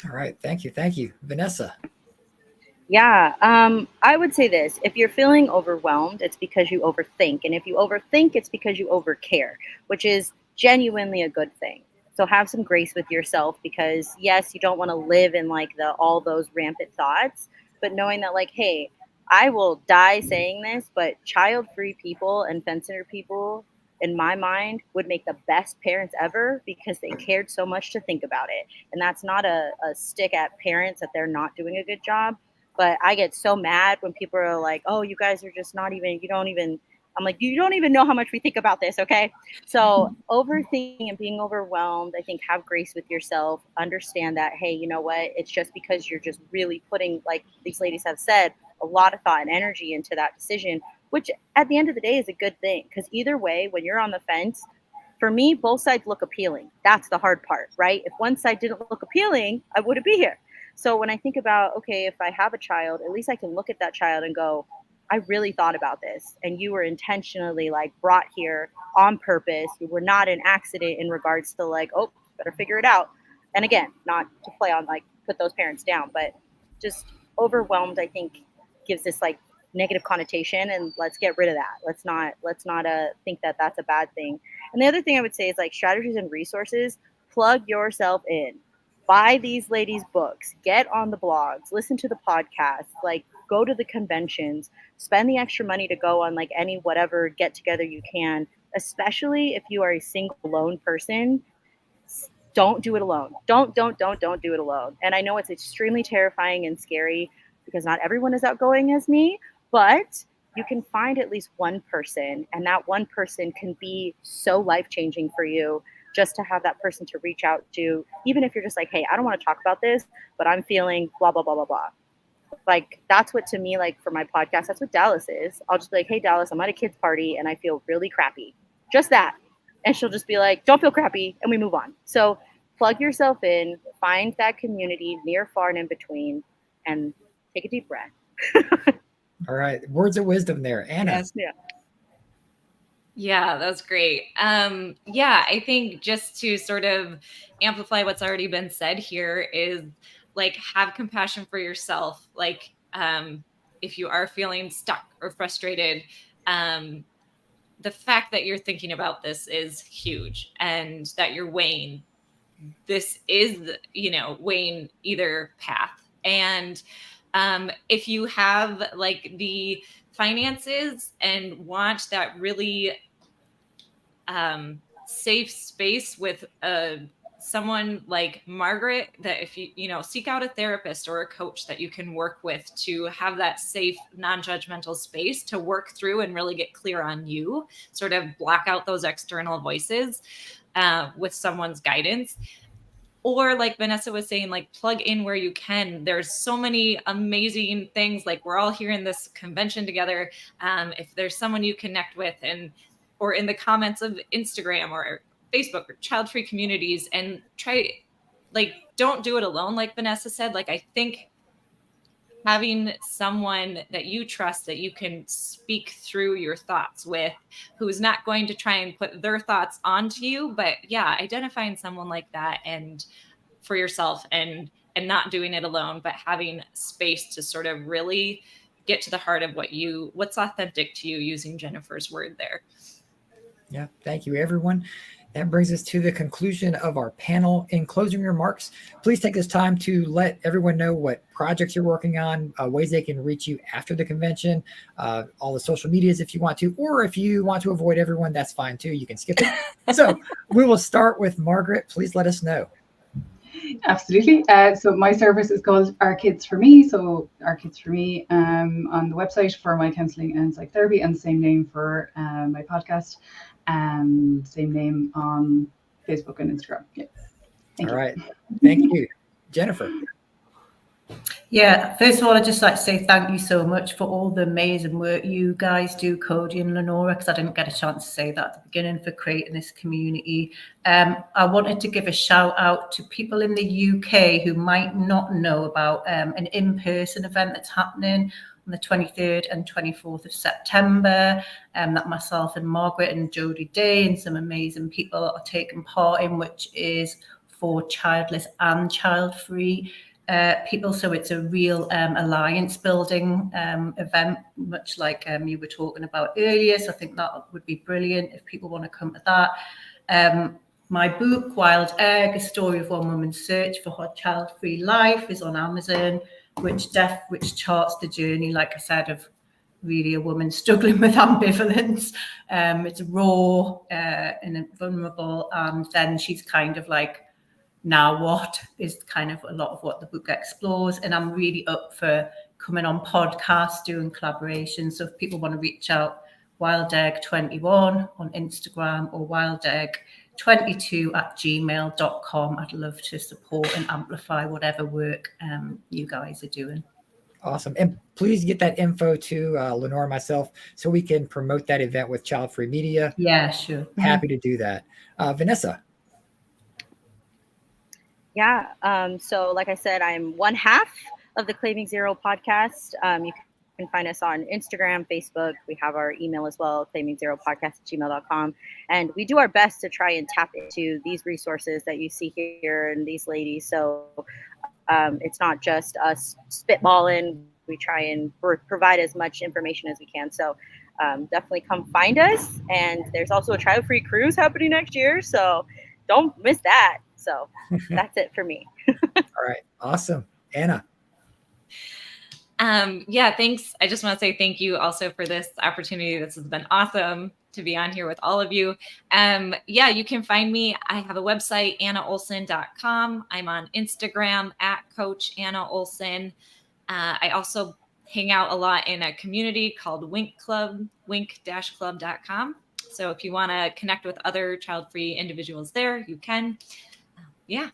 All right. Thank you. Vanessa. Yeah, I would say this. If you're feeling overwhelmed, it's because you overthink. And if you overthink, it's because you overcare, which is genuinely a good thing. So have some grace with yourself, because yes, you don't want to live in like all those rampant thoughts, but knowing that like, hey, I will die saying this, but child-free people and fence-sitter people, in my mind, would make the best parents ever, because they cared so much to think about it. And that's not a stick at parents that they're not doing a good job. But I get so mad when people are like, oh, you guys are just I'm like, you don't even know how much we think about this, okay? So overthinking and being overwhelmed, I think have grace with yourself. Understand that, hey, you know what? It's just because you're just really putting, like these ladies have said, a lot of thought and energy into that decision, which at the end of the day is a good thing. Because either way, when you're on the fence, for me, both sides look appealing. That's the hard part, right? If one side didn't look appealing, I wouldn't be here. So when I think about, okay, if I have a child, at least I can look at that child and go, I really thought about this, and you were intentionally like brought here on purpose. You were not an accident in regards to like, oh, better figure it out. And again, not to play on like put those parents down, but just overwhelmed, I think, gives this like negative connotation, and let's get rid of that. Let's not think that that's a bad thing. And the other thing I would say is like strategies and resources. Plug yourself in. Buy these ladies' books, get on the blogs, listen to the podcasts, like go to the conventions, spend the extra money to go on like any whatever get together you can, especially if you are a single lone person. Don't do it alone. Don't do it alone. And I know it's extremely terrifying and scary because not everyone is outgoing as me, but you can find at least one person, and that one person can be so life-changing for you. Just to have that person to reach out to, even if you're just like, hey, I don't want to talk about this, but I'm feeling blah, blah, blah, blah, blah. Like, that's what, to me, like for my podcast, that's what Dallas is. I'll just be like, hey, Dallas, I'm at a kid's party and I feel really crappy. Just that. And she'll just be like, don't feel crappy. And we move on. So plug yourself in, find that community near, far, and in between, and take a deep breath. All right. Words of wisdom there. Anna. Yes, yeah. Yeah, that was great. I think just to sort of amplify what's already been said here is like, have compassion for yourself. Like, if you are feeling stuck or frustrated, the fact that you're thinking about this is huge, and that you're weighing weighing either path. And if you have like the finances and want that really safe space with someone like Margaret, that if you seek out a therapist or a coach that you can work with to have that safe, non-judgmental space to work through and really get clear on you, sort of block out those external voices with someone's guidance. Or like Vanessa was saying, like plug in where you can. There's so many amazing things. Like we're all here in this convention together. If there's someone you connect with or in the comments of Instagram or Facebook or child-free communities, and don't do it alone. Like Vanessa said, like I think having someone that you trust that you can speak through your thoughts with, who's not going to try and put their thoughts onto you, but yeah, identifying someone like that and for yourself and not doing it alone, but having space to sort of really get to the heart of what's authentic to you, using Jennifer's word there. Yeah, thank you, everyone. That brings us to the conclusion of our panel. In closing remarks, please take this time to let everyone know what projects you're working on, ways they can reach you after the convention, all the social medias if you want to, or if you want to avoid everyone, that's fine too. You can skip it. So we will start with Margaret. Please let us know. Absolutely. So my service is called Our Kids for Me. So Our Kids for Me on the website for my counselling and psychotherapy, and the same name for my podcast, and same name on Facebook and Instagram. Yeah. Thank you. All right. Thank you. Jennifer. Yeah, first of all, I'd just like to say thank you so much for all the amazing work you guys do, Cody and LeNora, because I didn't get a chance to say that at the beginning, for creating this community. I wanted to give a shout out to people in the UK who might not know about an in-person event that's happening on the 23rd and 24th of September, that myself and Margaret and Jodie Day and some amazing people are taking part in, which is for childless and child-free people. So it's a real alliance building event, much like you were talking about earlier. So I think that would be brilliant if people want to come to that. My book, Wild Egg, A Story of One Woman's Search for Her Child-Free Life, is on Amazon, which charts the journey, like I said, of really a woman struggling with ambivalence. It's raw and vulnerable, and then she's kind of like, now what, is kind of a lot of what the book explores. And I'm really up for coming on podcasts, doing collaborations. So if people want to reach out, wildegg21 on Instagram or wildegg22@gmail.com. I'd love to support and amplify whatever work you guys are doing. Awesome. And please get that info to LeNora and myself so we can promote that event with Childfree Media. Yeah, sure. Happy to do that. Vanessa. Yeah. So like I said, I'm one half of the Claiming Zero podcast. You can find us on Instagram, Facebook. We have our email as well, claimingzeropodcast@gmail.com. And we do our best to try and tap into these resources that you see here and these ladies. So it's not just us spitballing. We try and provide as much information as we can. So definitely come find us. And there's also a child-free cruise happening next year. So don't miss that. So that's it for me. All right. Awesome. Anna. Yeah, thanks. I just want to say thank you also for this opportunity. This has been awesome to be on here with all of you. Yeah, you can find me. I have a website, annaolson.com. I'm on Instagram @Coach Anna Olson. I also hang out a lot in a community called Wink Club, wink-club.com. So if you want to connect with other child-free individuals there, you can. Yeah.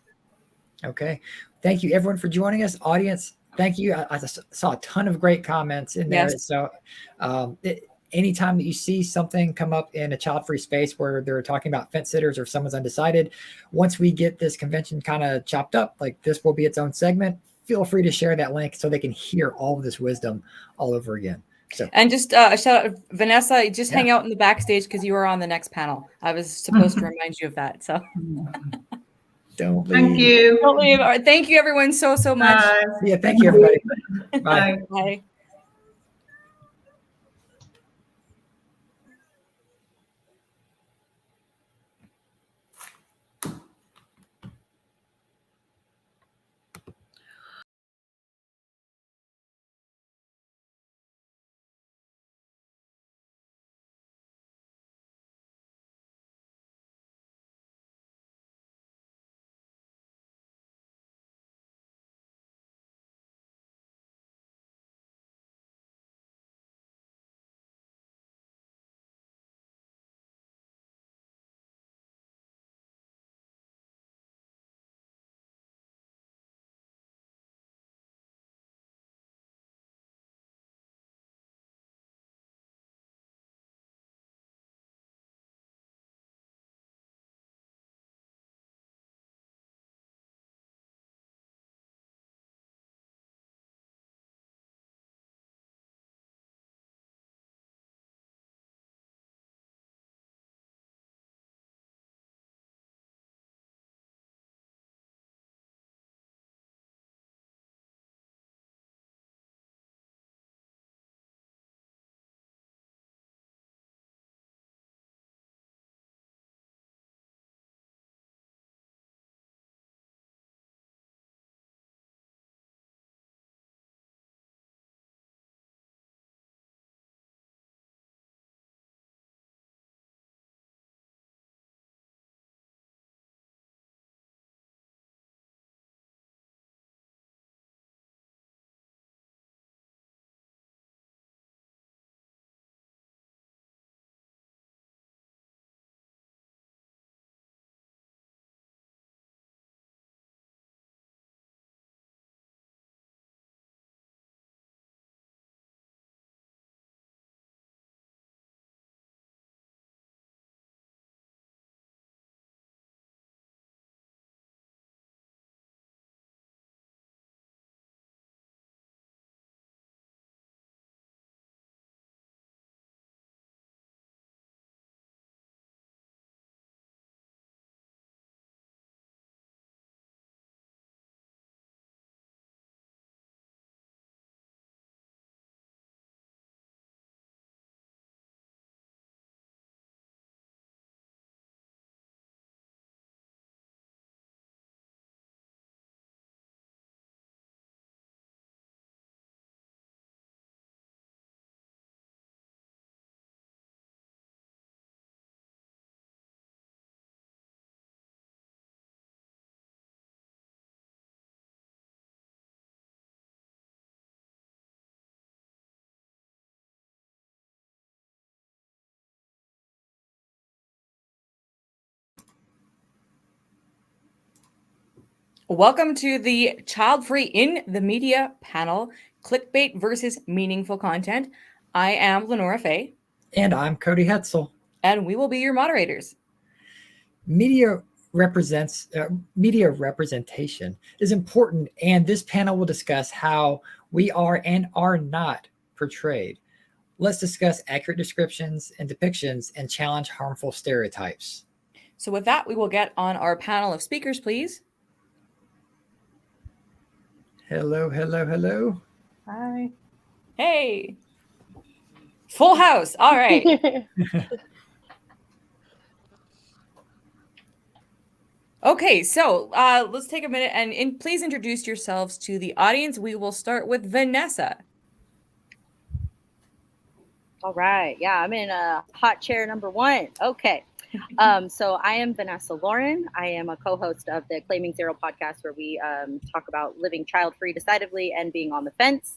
Okay. Thank you, everyone, for joining us. Audience, thank you. I saw a ton of great comments in there. Yes. So anytime that you see something come up in a child-free space where they're talking about fence sitters or someone's undecided, once we get this convention kind of chopped up, like this will be its own segment, feel free to share that link so they can hear all of this wisdom all over again. So, and just a shout out, Vanessa, just hang out in the backstage because you are on the next panel. I was supposed to remind you of that. So don't leave. Thank you. Don't leave. All right, thank you, everyone, so much. Yeah, thank you, everybody. Bye. Bye. Welcome to the Childfree in the Media panel, Clickbait versus Meaningful Content. I am LeNora Faye. And I'm Cody Hetzel. And we will be your moderators. Media representation is important, and this panel will discuss how we are and are not portrayed. Let's discuss accurate descriptions and depictions and challenge harmful stereotypes. So with that, we will get on our panel of speakers, please. Hello, hello, hello. Hi. Hey. Full house. All right. Okay, so let's take a minute and please introduce yourselves to the audience. We will start with Vanessa. All right. Yeah, I'm in hot chair number 1. Okay. So I am Vanessa Lauren. I am a co-host of the Claiming Zero podcast, where we talk about living child-free decidedly and being on the fence.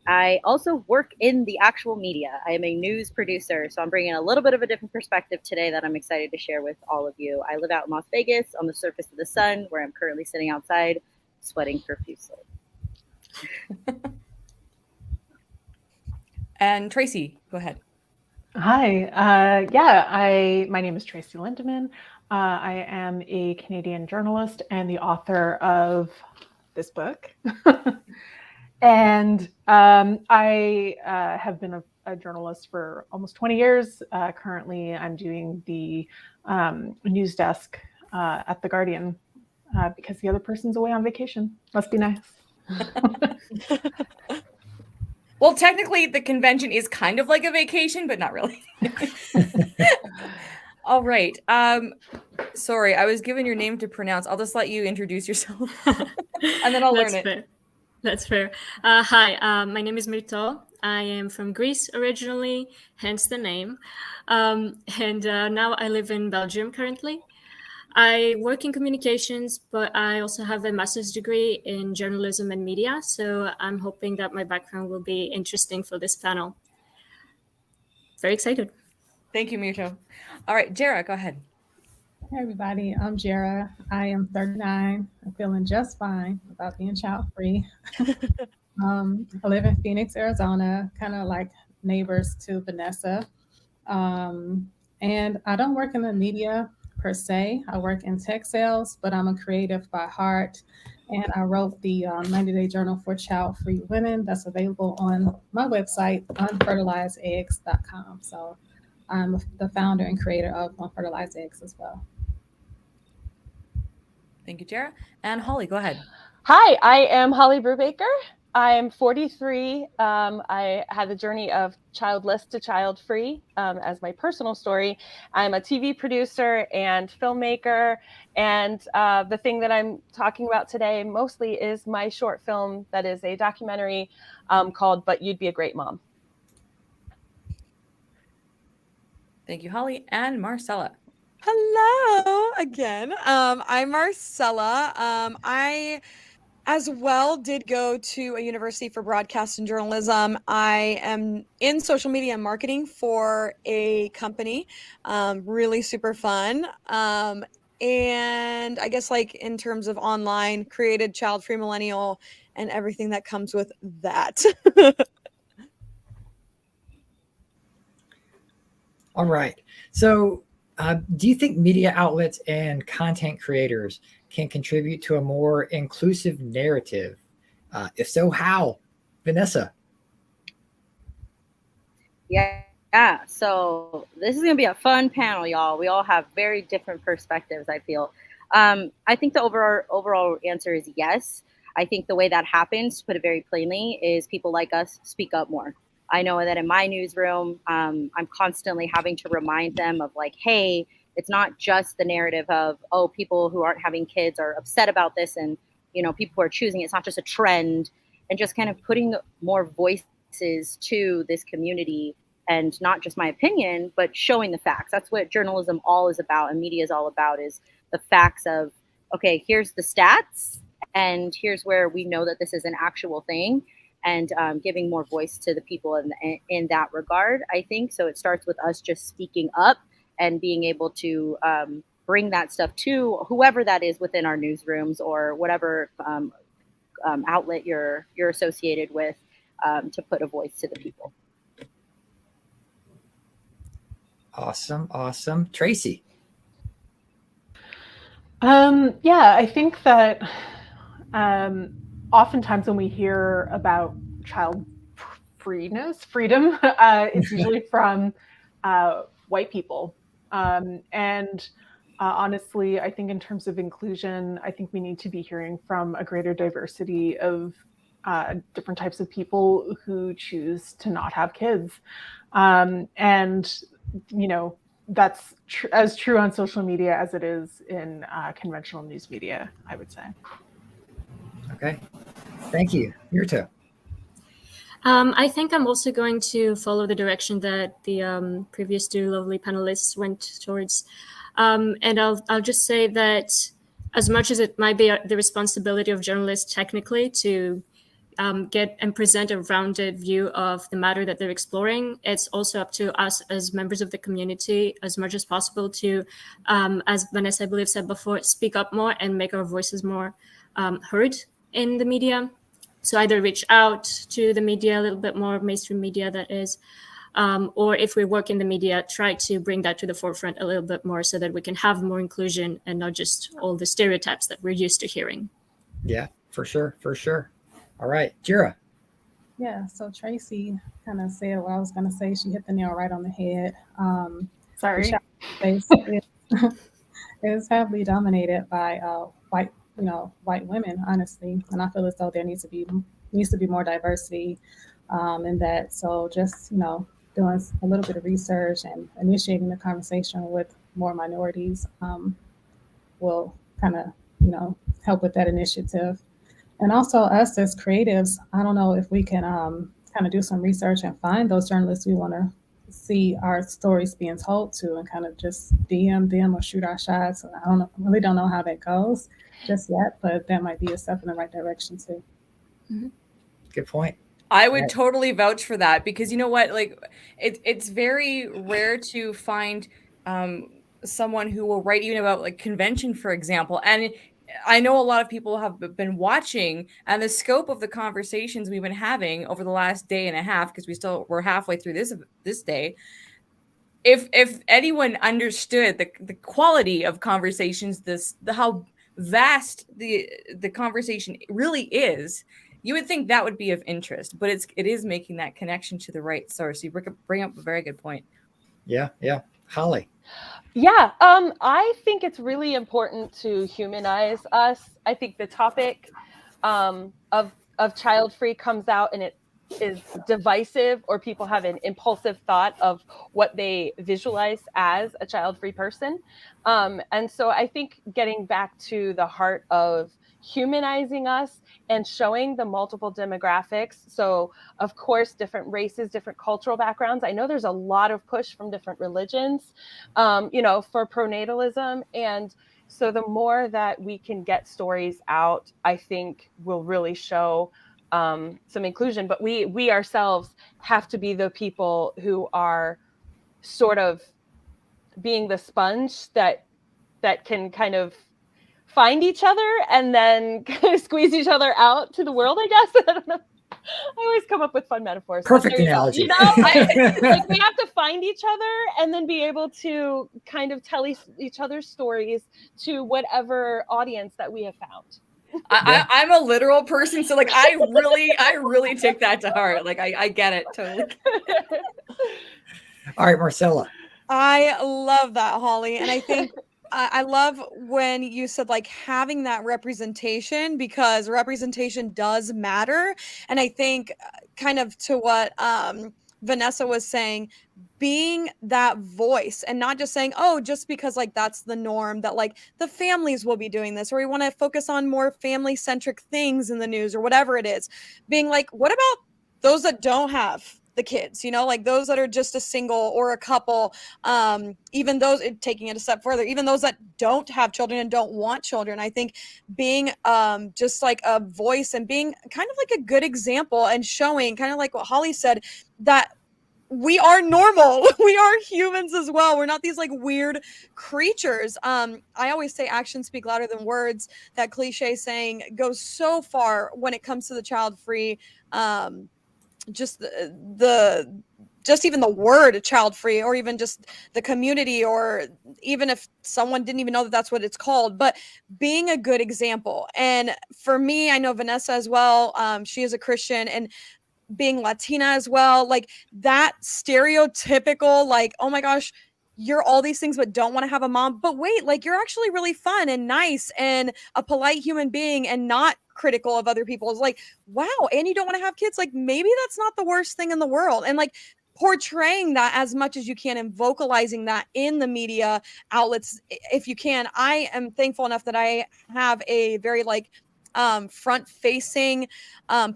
I also work in the actual media. I am a news producer, so I'm bringing a little bit of a different perspective today that I'm excited to share with all of you. I live out in Las Vegas on the surface of the sun, where I'm currently sitting outside sweating profusely. And Tracy, go ahead. Hi. My name is Tracy Lindeman. I am a Canadian journalist and the author of this book. And I have been a journalist for almost 20 years. Currently, I'm doing the news desk at The Guardian because the other person's away on vacation. Must be nice. Well, technically, the convention is kind of like a vacation, but not really. All right. Sorry, I was given your name to pronounce. I'll just let you introduce yourself, and then I'll learn it. Fair. That's fair. Hi, my name is Myrto. I am from Greece originally, hence the name. And now I live in Belgium currently. I work in communications, but I also have a master's degree in journalism and media. So I'm hoping that my background will be interesting for this panel. Very excited. Thank you, Myrto. All right, Jara, go ahead. Hey everybody, I'm Jara. I am 39. I'm feeling just fine about being child-free. I live in Phoenix, Arizona, kind of like neighbors to Vanessa. And I don't work in the media per se. I work in tech sales, but I'm a creative by heart. And I wrote the 90-day journal for child-free women that's available on my website, unfertilizedeggs.com. So I'm the founder and creator of Unfertilized Eggs as well. Thank you, Jara. And Holly, go ahead. Hi, I am Holly Brubaker. I am 43. I had the journey of childless to child-free as my personal story. I'm a TV producer and filmmaker. And the thing that I'm talking about today mostly is my short film that is a documentary called But You'd Be a Great Mom. Thank you, Holly. And Marcella. Hello again. I'm Marcella. I as well did go to a university for broadcast and journalism. I am in social media and marketing for a company, really super fun. And I guess like in terms of online, created Child-Free Millennial and everything that comes with that. All right. So do you think media outlets and content creators can contribute to a more inclusive narrative? If so, how? Vanessa. Yeah. So this is going to be a fun panel, y'all. We all have very different perspectives, I feel. I think the overall answer is yes. I think the way that happens, to put it very plainly, is people like us speak up more. I know that in my newsroom, I'm constantly having to remind them of like, hey, it's not just the narrative of, oh, people who aren't having kids are upset about this and, you know, people who are choosing, it's not just a trend, and just kind of putting more voices to this community and not just my opinion, but showing the facts. That's what journalism all is about and media is all about, is the facts of, okay, here's the stats and here's where we know that this is an actual thing. And giving more voice to the people in that regard, I think. So it starts with us just speaking up and being able to bring that stuff to whoever that is within our newsrooms or whatever outlet you're associated with, to put a voice to the people. Awesome. Tracy. Yeah, I think that oftentimes when we hear about child freedom, it's usually from white people. And honestly, I think in terms of inclusion, I think we need to be hearing from a greater diversity of different types of people who choose to not have kids. And, you know, that's as true on social media as it is in conventional news media, I would say. Okay. Thank you. Yurto. I think I'm also going to follow the direction that the previous two lovely panelists went towards. And I'll just say that as much as it might be the responsibility of journalists technically to get and present a rounded view of the matter that they're exploring, it's also up to us as members of the community as much as possible to, as Vanessa, I believe, said before, speak up more and make our voices more heard in the media. So either reach out to the media a little bit more, mainstream media that is, or if we work in the media, try to bring that to the forefront a little bit more so that we can have more inclusion and not just all the stereotypes that we're used to hearing. Yeah, for sure. All right, Jira. Yeah, so Tracy kind of said what I was going to say. She hit the nail right on the head. Sorry. The space is heavily dominated by white women, honestly, and I feel as though there needs to be more diversity in that. So just doing a little bit of research and initiating the conversation with more minorities will kind of help with that initiative. And also us as creatives, I don't know if we can kind of do some research and find those journalists we want to see our stories being told to, and kind of just DM them or shoot our shots. Really don't know how that goes just yet, but that might be a step in the right direction too. Mm-hmm. Good point. I would totally vouch for that, because you know what, like it's very rare to find someone who will write even about like convention, for example. And I know a lot of people have been watching, and the scope of the conversations we've been having over the last day and a half, because we're halfway through this day. If anyone understood the quality of conversations, how vast the conversation really is, you would think that would be of interest, but it is making that connection to the right source. You bring up a very good point. Yeah. Holly. Yeah, I think it's really important to humanize us. I think the topic of child-free comes out and it is divisive, or people have an impulsive thought of what they visualize as a child-free person. And so I think getting back to the heart of humanizing us and showing the multiple demographics. So of course, different races, different cultural backgrounds. I know there's a lot of push from different religions, for pronatalism. And so the more that we can get stories out, I think will really show some inclusion. But we ourselves have to be the people who are sort of being the sponge that can kind of find each other and then kind of squeeze each other out to the world, I guess. I don't know. I always come up with fun metaphors. Perfect analogy. Like we have to find each other and then be able to kind of tell each other's stories to whatever audience that we have found. I'm a literal person, so like I really take that to heart. Like I get it totally. All right, Marcella. I love that, Holly, and I think I love when you said like having that representation, because representation does matter. And I think kind of to what Vanessa was saying, being that voice and not just saying, oh, just because like that's the norm, that like the families will be doing this, or we want to focus on more family centric things in the news or whatever it is. Being like, what about those that don't have the kids, like those that are just a single or a couple, even those, taking it a step further, even those that don't have children and don't want children. I think being just like a voice and being kind of like a good example and showing, kind of like what Holly said, that we are normal. We are humans as well. We're not these like weird creatures. I always say actions speak louder than words. That cliche saying goes so far when it comes to the child free. Just the just even the word child free, or even just the community, or even if someone didn't even know that that's what it's called, but being a good example. And for me, I know Vanessa as well. She is a Christian, and being Latina as well, like that stereotypical, like, oh my gosh, you're all these things but don't want to have a mom. But wait, like you're actually really fun and nice and a polite human being and not critical of other people. It's like, wow, and you don't want to have kids. Like maybe that's not the worst thing in the world. And like portraying that as much as you can and vocalizing that in the media outlets if you can. I am thankful enough that I have a very like front facing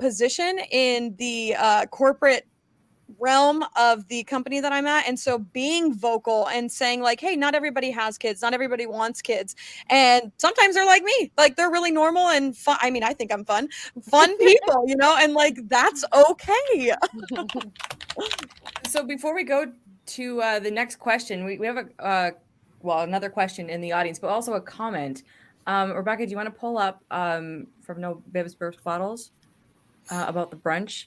position in the corporate realm of the company that I'm at. And so being vocal and saying like, hey, not everybody has kids, not everybody wants kids. And sometimes they're like me, like they're really normal and fun. I mean, I think I'm fun people, you know, and like, that's okay. So before we go to the next question, we have another question in the audience, but also a comment. Rebecca, do you want to pull up from No Bibs Burps Bottles about the brunch?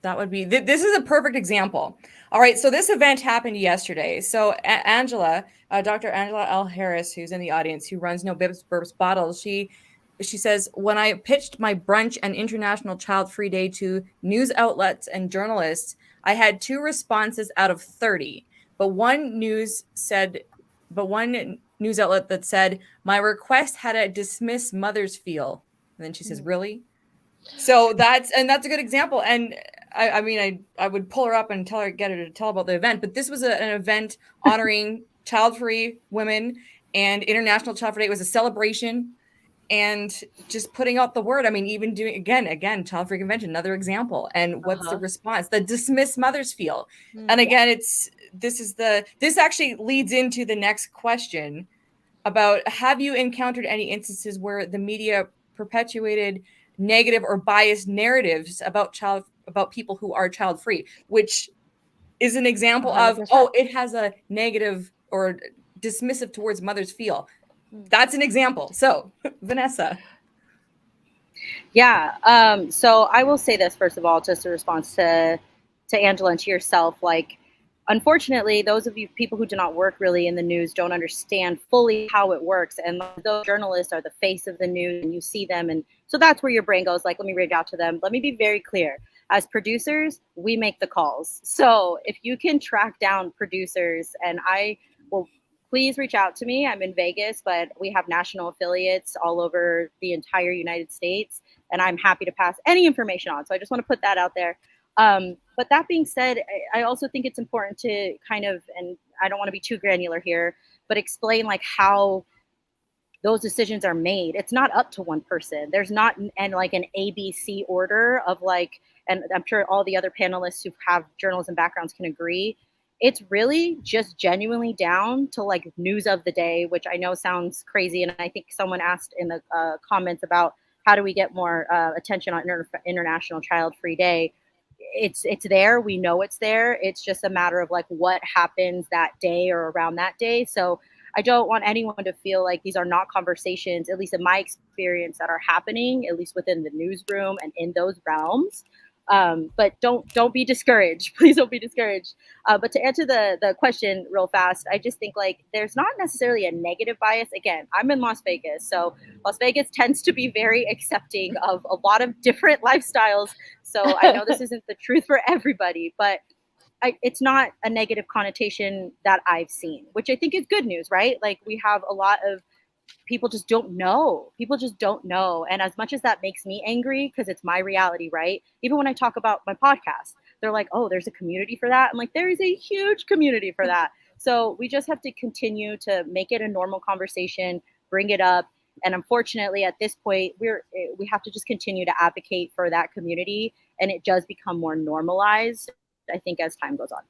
That would be, this is a perfect example. All right, so this event happened yesterday. So Angela, Dr. Angela L. Harris, who's in the audience, who runs No Bibs Burps Bottles, she says, when I pitched my brunch and International Child Free Day to news outlets and journalists, I had 2 responses out of 30. But one news outlet that said, my request had a dismiss mothers feel. And then she says, really? So that's a good example. And I mean, I would pull her up and get her to tell about the event, but this was an event honoring child-free women and International Child Free Day. It was a celebration and just putting out the word. I mean, even doing again, Child Free Convention, another example. And what's the response? The dismiss mothers feel. And again, this actually leads into the next question about, have you encountered any instances where the media perpetuated negative or biased narratives about people who are child free, which is an example 100%. Of, it has a negative or dismissive towards mothers feel. That's an example. So Vanessa. Yeah. So I will say this, first of all, just a response to Angela and to yourself. Like, unfortunately, those of you people who do not work really in the news don't understand fully how it works. And those journalists are the face of the news, and you see them. And so that's where your brain goes, like, let me reach out to them. Let me be very clear. As producers, we make the calls. So if you can track down producers, and I will, please reach out to me. I'm in Vegas, but we have national affiliates all over the entire United States, and I'm happy to pass any information on. So I just want to put that out there. But that being said, I also think it's important to kind of, and I don't want to be too granular here, but explain like how those decisions are made. It's not up to one person. There's not like an ABC order of like, and I'm sure all the other panelists who have journalism backgrounds can agree. It's really just genuinely down to like news of the day, which I know sounds crazy. And I think someone asked in the comments about how do we get more attention on International Child Free Day. It's there. We know it's there. It's just a matter of like what happens that day or around that day. So I don't want anyone to feel like these are not conversations, at least in my experience, that are happening, at least within the newsroom and in those realms. But don't be discouraged. Please don't be discouraged. But to answer the question real fast, I just think like there's not necessarily a negative bias. Again, I'm in Las Vegas, so Las Vegas tends to be very accepting of a lot of different lifestyles. So I know this isn't the truth for everybody, but it's not a negative connotation that I've seen, which I think is good news, right? Like we have a lot of people just don't know. People just don't know. And as much as that makes me angry, because it's my reality, right? Even when I talk about my podcast, they're like, oh, there's a community for that. I'm like, there is a huge community for that. So we just have to continue to make it a normal conversation, bring it up. And unfortunately, at this point, we have to just continue to advocate for that community. And it does become more normalized, I think, as time goes on.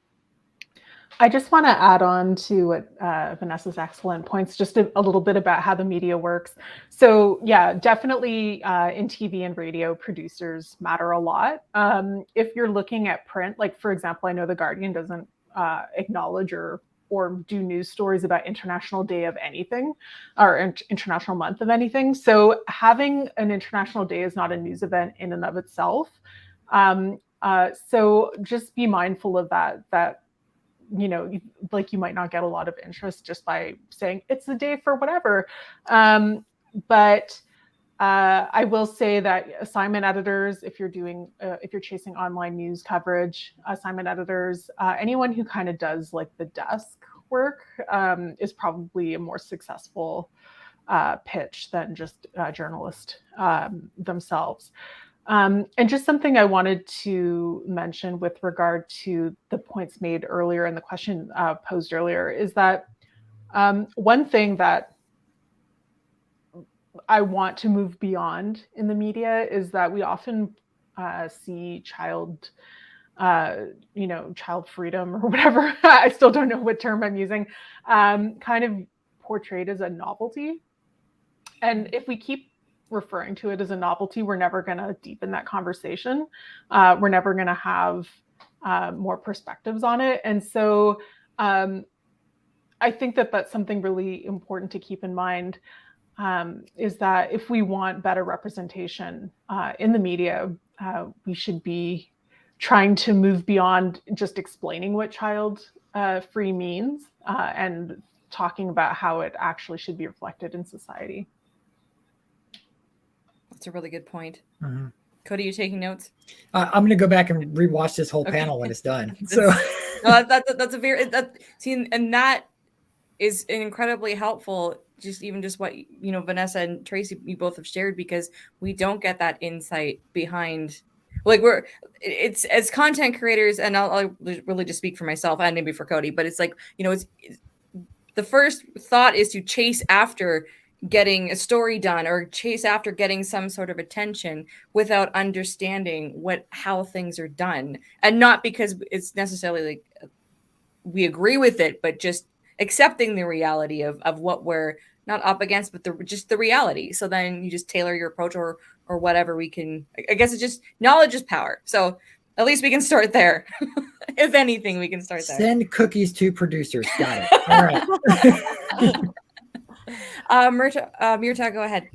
I just want to add on to what Vanessa's excellent points, just a little bit about how the media works. So yeah, definitely in TV and radio, producers matter a lot. If you're looking at print, like for example, I know The Guardian doesn't acknowledge or do news stories about International Day of anything or International Month of anything. So having an International Day is not a news event in and of itself. So just be mindful of that you know, like you might not get a lot of interest just by saying it's the day for whatever. But I will say that assignment editors, if you're chasing online news coverage, assignment editors, anyone who kind of does like the desk work is probably a more successful pitch than just journalists themselves. And just something I wanted to mention with regard to the points made earlier and the question posed earlier is that one thing that I want to move beyond in the media is that we often see child freedom or whatever, I still don't know what term I'm using, kind of portrayed as a novelty. And if we keep referring to it as a novelty, we're never going to deepen that conversation. We're never going to have more perspectives on it. And so I think that that's something really important to keep in mind, is that if we want better representation in the media, we should be trying to move beyond just explaining what child free means and talking about how it actually should be reflected in society. That's a really good point. Mm-hmm. Cody, you taking notes? I'm going to go back and rewatch this whole panel when it's done. So that's a very and that is incredibly helpful. Just what Vanessa and Tracy, you both have shared, because we don't get that insight behind. Like it's as content creators, and I'll really just speak for myself and maybe for Cody, but it's like it's the first thought is to chase after getting a story done or chase after getting some sort of attention without understanding how things are done, and not because it's necessarily like we agree with it, but just accepting the reality of what we're not up against, but just the reality. So then you just tailor your approach or whatever we can. I guess it's just knowledge is power. So at least we can start there. If anything, we can start there. Send cookies to producers. Got it. All right. Mirta, go ahead.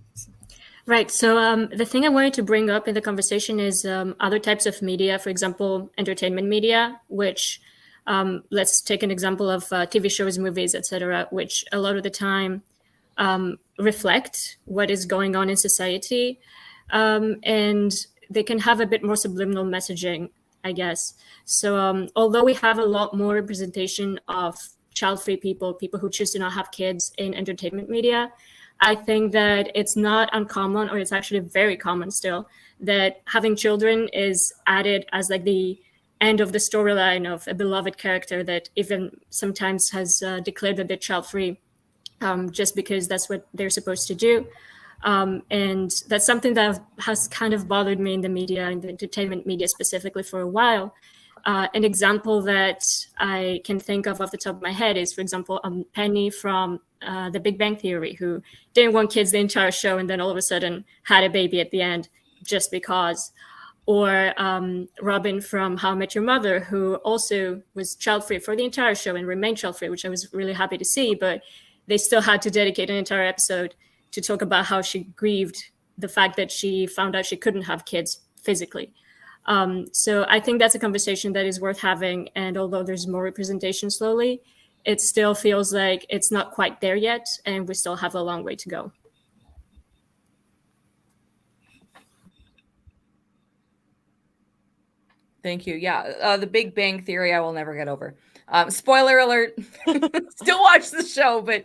Right. So the thing I wanted to bring up in the conversation is other types of media, for example, entertainment media, which let's take an example of TV shows, movies, etc., which a lot of the time reflect what is going on in society. And they can have a bit more subliminal messaging, I guess. So although we have a lot more representation of child-free people who choose to not have kids in entertainment media, I think that it's not uncommon, or it's actually very common still, that having children is added as like the end of the storyline of a beloved character that even sometimes has declared that they're child-free just because that's what they're supposed to do. And that's something that has kind of bothered me in the media, in the entertainment media specifically, for a while. An example that I can think of off the top of my head is, for example, Penny from The Big Bang Theory, who didn't want kids the entire show and then all of a sudden had a baby at the end just because. Or Robin from How I Met Your Mother, who also was child-free for the entire show and remained child-free, which I was really happy to see, but they still had to dedicate an entire episode to talk about how she grieved the fact that she found out she couldn't have kids physically. So I think that's a conversation that is worth having. And although there's more representation slowly, it still feels like it's not quite there yet, and we still have a long way to go. Thank you. Yeah, The Big Bang Theory, I will never get over. Spoiler alert, still watch the show, but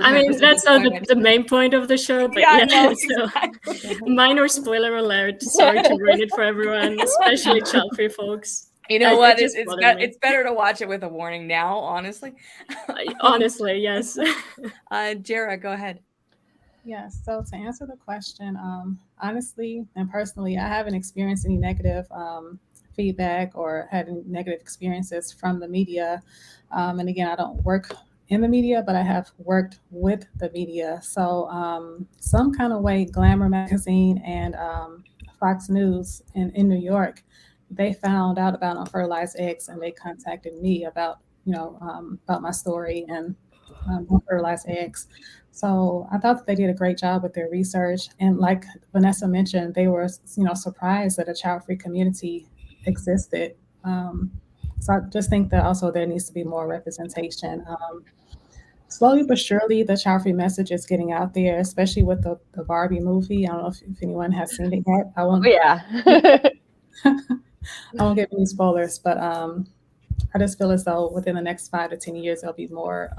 I mean, that's not the main point of the show, but yeah, no, exactly. So minor spoiler alert. Sorry to ruin it for everyone, especially child-free folks. You know what? It's better to watch it with a warning now, honestly. Honestly, yes. Jara, go ahead. Yeah, so to answer the question, honestly and personally, I haven't experienced any negative feedback or had any negative experiences from the media. And again, I don't work in the media, but I have worked with the media. So some kind of way, Glamour magazine and Fox News in New York, they found out about unfertilized eggs, and they contacted me about my story and unfertilized eggs. So I thought that they did a great job with their research. And like Vanessa mentioned, they were surprised that a child-free community existed. So I just think that also there needs to be more representation. Slowly but surely, the child-free message is getting out there, especially with the Barbie movie. I don't know if anyone has seen it yet. I won't give any spoilers, but I just feel as though within the next 5 to 10 years, there'll be more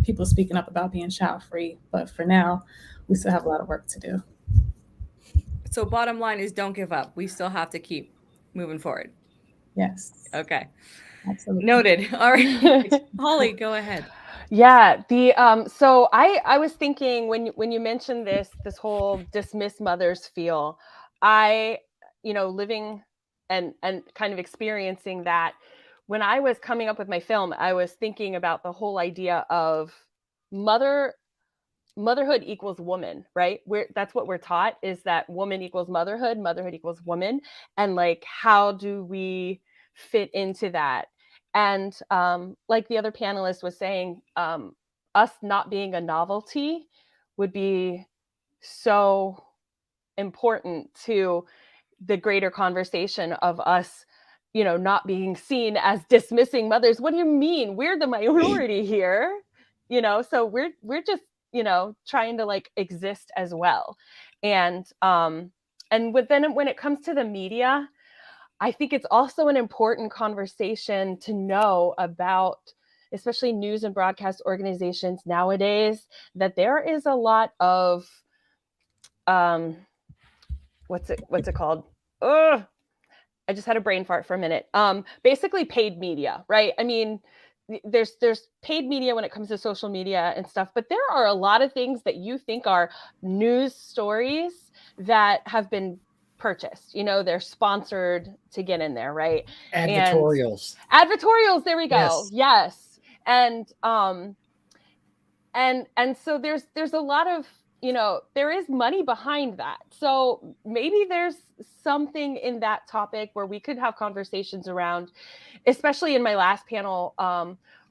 people speaking up about being child-free. But for now, we still have a lot of work to do. So bottom line is, don't give up. We still have to keep moving forward. Yes. Okay. Absolutely. Noted. All right. Holly, go ahead. Yeah, so I was thinking when you mentioned this whole dismiss mothers feel, living and kind of experiencing that when I was coming up with my film, I was thinking about the whole idea of motherhood equals woman, right? That's what we're taught, is that woman equals motherhood equals woman, and like, how do we fit into that? And like the other panelist was saying, us not being a novelty would be so important to the greater conversation of us, not being seen as dismissing mothers. What do you mean? We're the minority here, so we're just, trying to like exist as well. And when it comes to the media, I think it's also an important conversation to know about, especially news and broadcast organizations nowadays, that there is a lot of, what's it called? Ugh, I just had a brain fart for a minute. Basically paid media, right? I mean, there's paid media when it comes to social media and stuff, but there are a lot of things that you think are news stories that have been purchased. They're sponsored to get in there, right? Advertorials. Advertorials, there we go. Yes. And so there's a lot of, there is money behind that. So maybe there's something in that topic where we could have conversations around, especially in my last panel,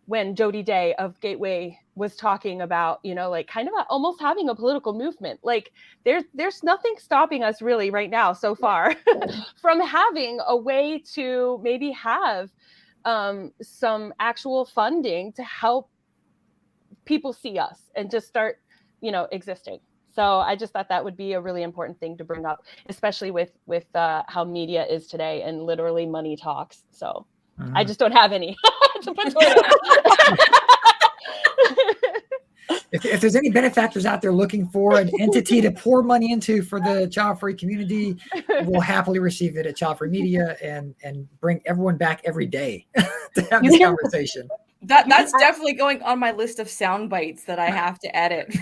when Jody Day of Gateway was talking about, like kind of almost having a political movement. Like there's nothing stopping us really right now so far from having a way to maybe have some actual funding to help people see us and just start, existing. So I just thought that would be a really important thing to bring up, especially with how media is today, and literally money talks. So I just don't have any to put toward it. If there's any benefactors out there looking for an entity to pour money into for the child-free community, we'll happily receive it at Childfree Media and bring everyone back every day to have this conversation. That's definitely going on my list of sound bites that I have to edit.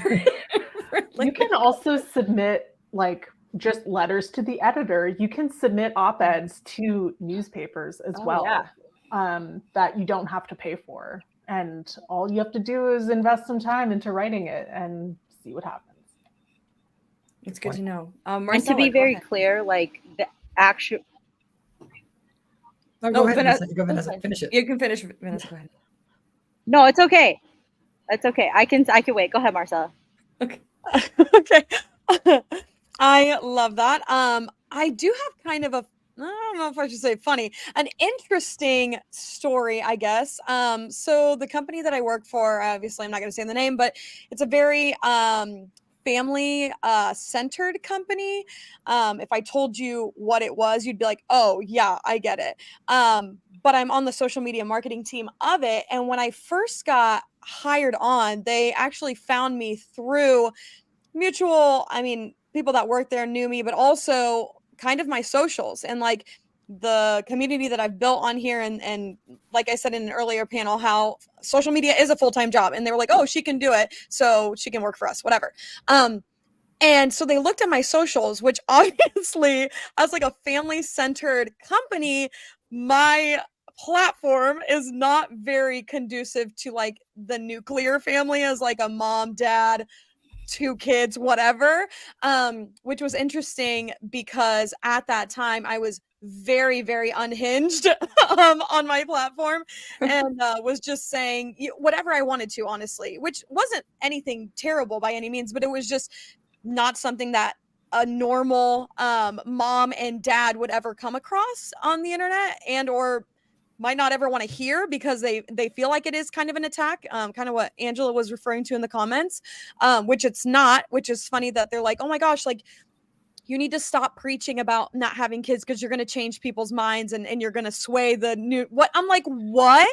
You can also submit like just letters to the editor. You can submit op-eds to newspapers as well. Yeah. That you don't have to pay for. And all you have to do is invest some time into writing it and see what happens. It's good to know. And to be very clear, like the actual. No, go ahead, Vanessa. Go, Vanessa. Finish it. You can finish, Vanessa. Go ahead. No, it's okay. It's okay. I can wait. Go ahead, Marcella. Okay. Okay. I love that. I do have kind of I don't know if I should say funny, an interesting story, I guess. So the company that I work for, obviously I'm not going to say the name, but it's a very family centered company. If I told you what it was, you'd be like, oh yeah, I get it. But I'm on the social media marketing team of it. And when I first got hired on, they actually found me through mutual, people that worked there knew me, but also kind of my socials and like the community that I've built on here. And like I said in an earlier panel, how social media is a full-time job. And they were like, oh, she can do it, so she can work for us, whatever. And so they looked at my socials, which obviously, as like a family-centered company, my platform is not very conducive to like the nuclear family as like a mom, dad, 2 kids, whatever. Which was interesting because at that time I was very, very unhinged on my platform and was just saying whatever I wanted to, honestly, which wasn't anything terrible by any means, but it was just not something that a normal mom and dad would ever come across on the internet and or might not ever want to hear because they feel like it is kind of an attack, kind of what Angela was referring to in the comments, which it's not, which is funny that they're like, oh my gosh, like you need to stop preaching about not having kids because you're going to change people's minds and you're going to sway the new what. I'm like, what?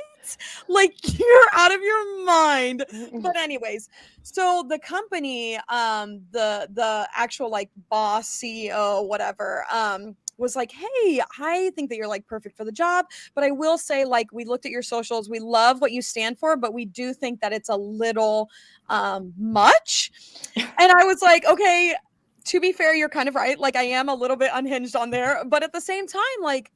Like you're out of your mind. But anyways, so the company, the actual like boss, CEO, whatever, was like, hey, I think that you're like perfect for the job, but I will say, like, we looked at your socials, we love what you stand for, but we do think that it's a little much. And I was like, okay, to be fair, you're kind of right. Like I am a little bit unhinged on there, but at the same time, like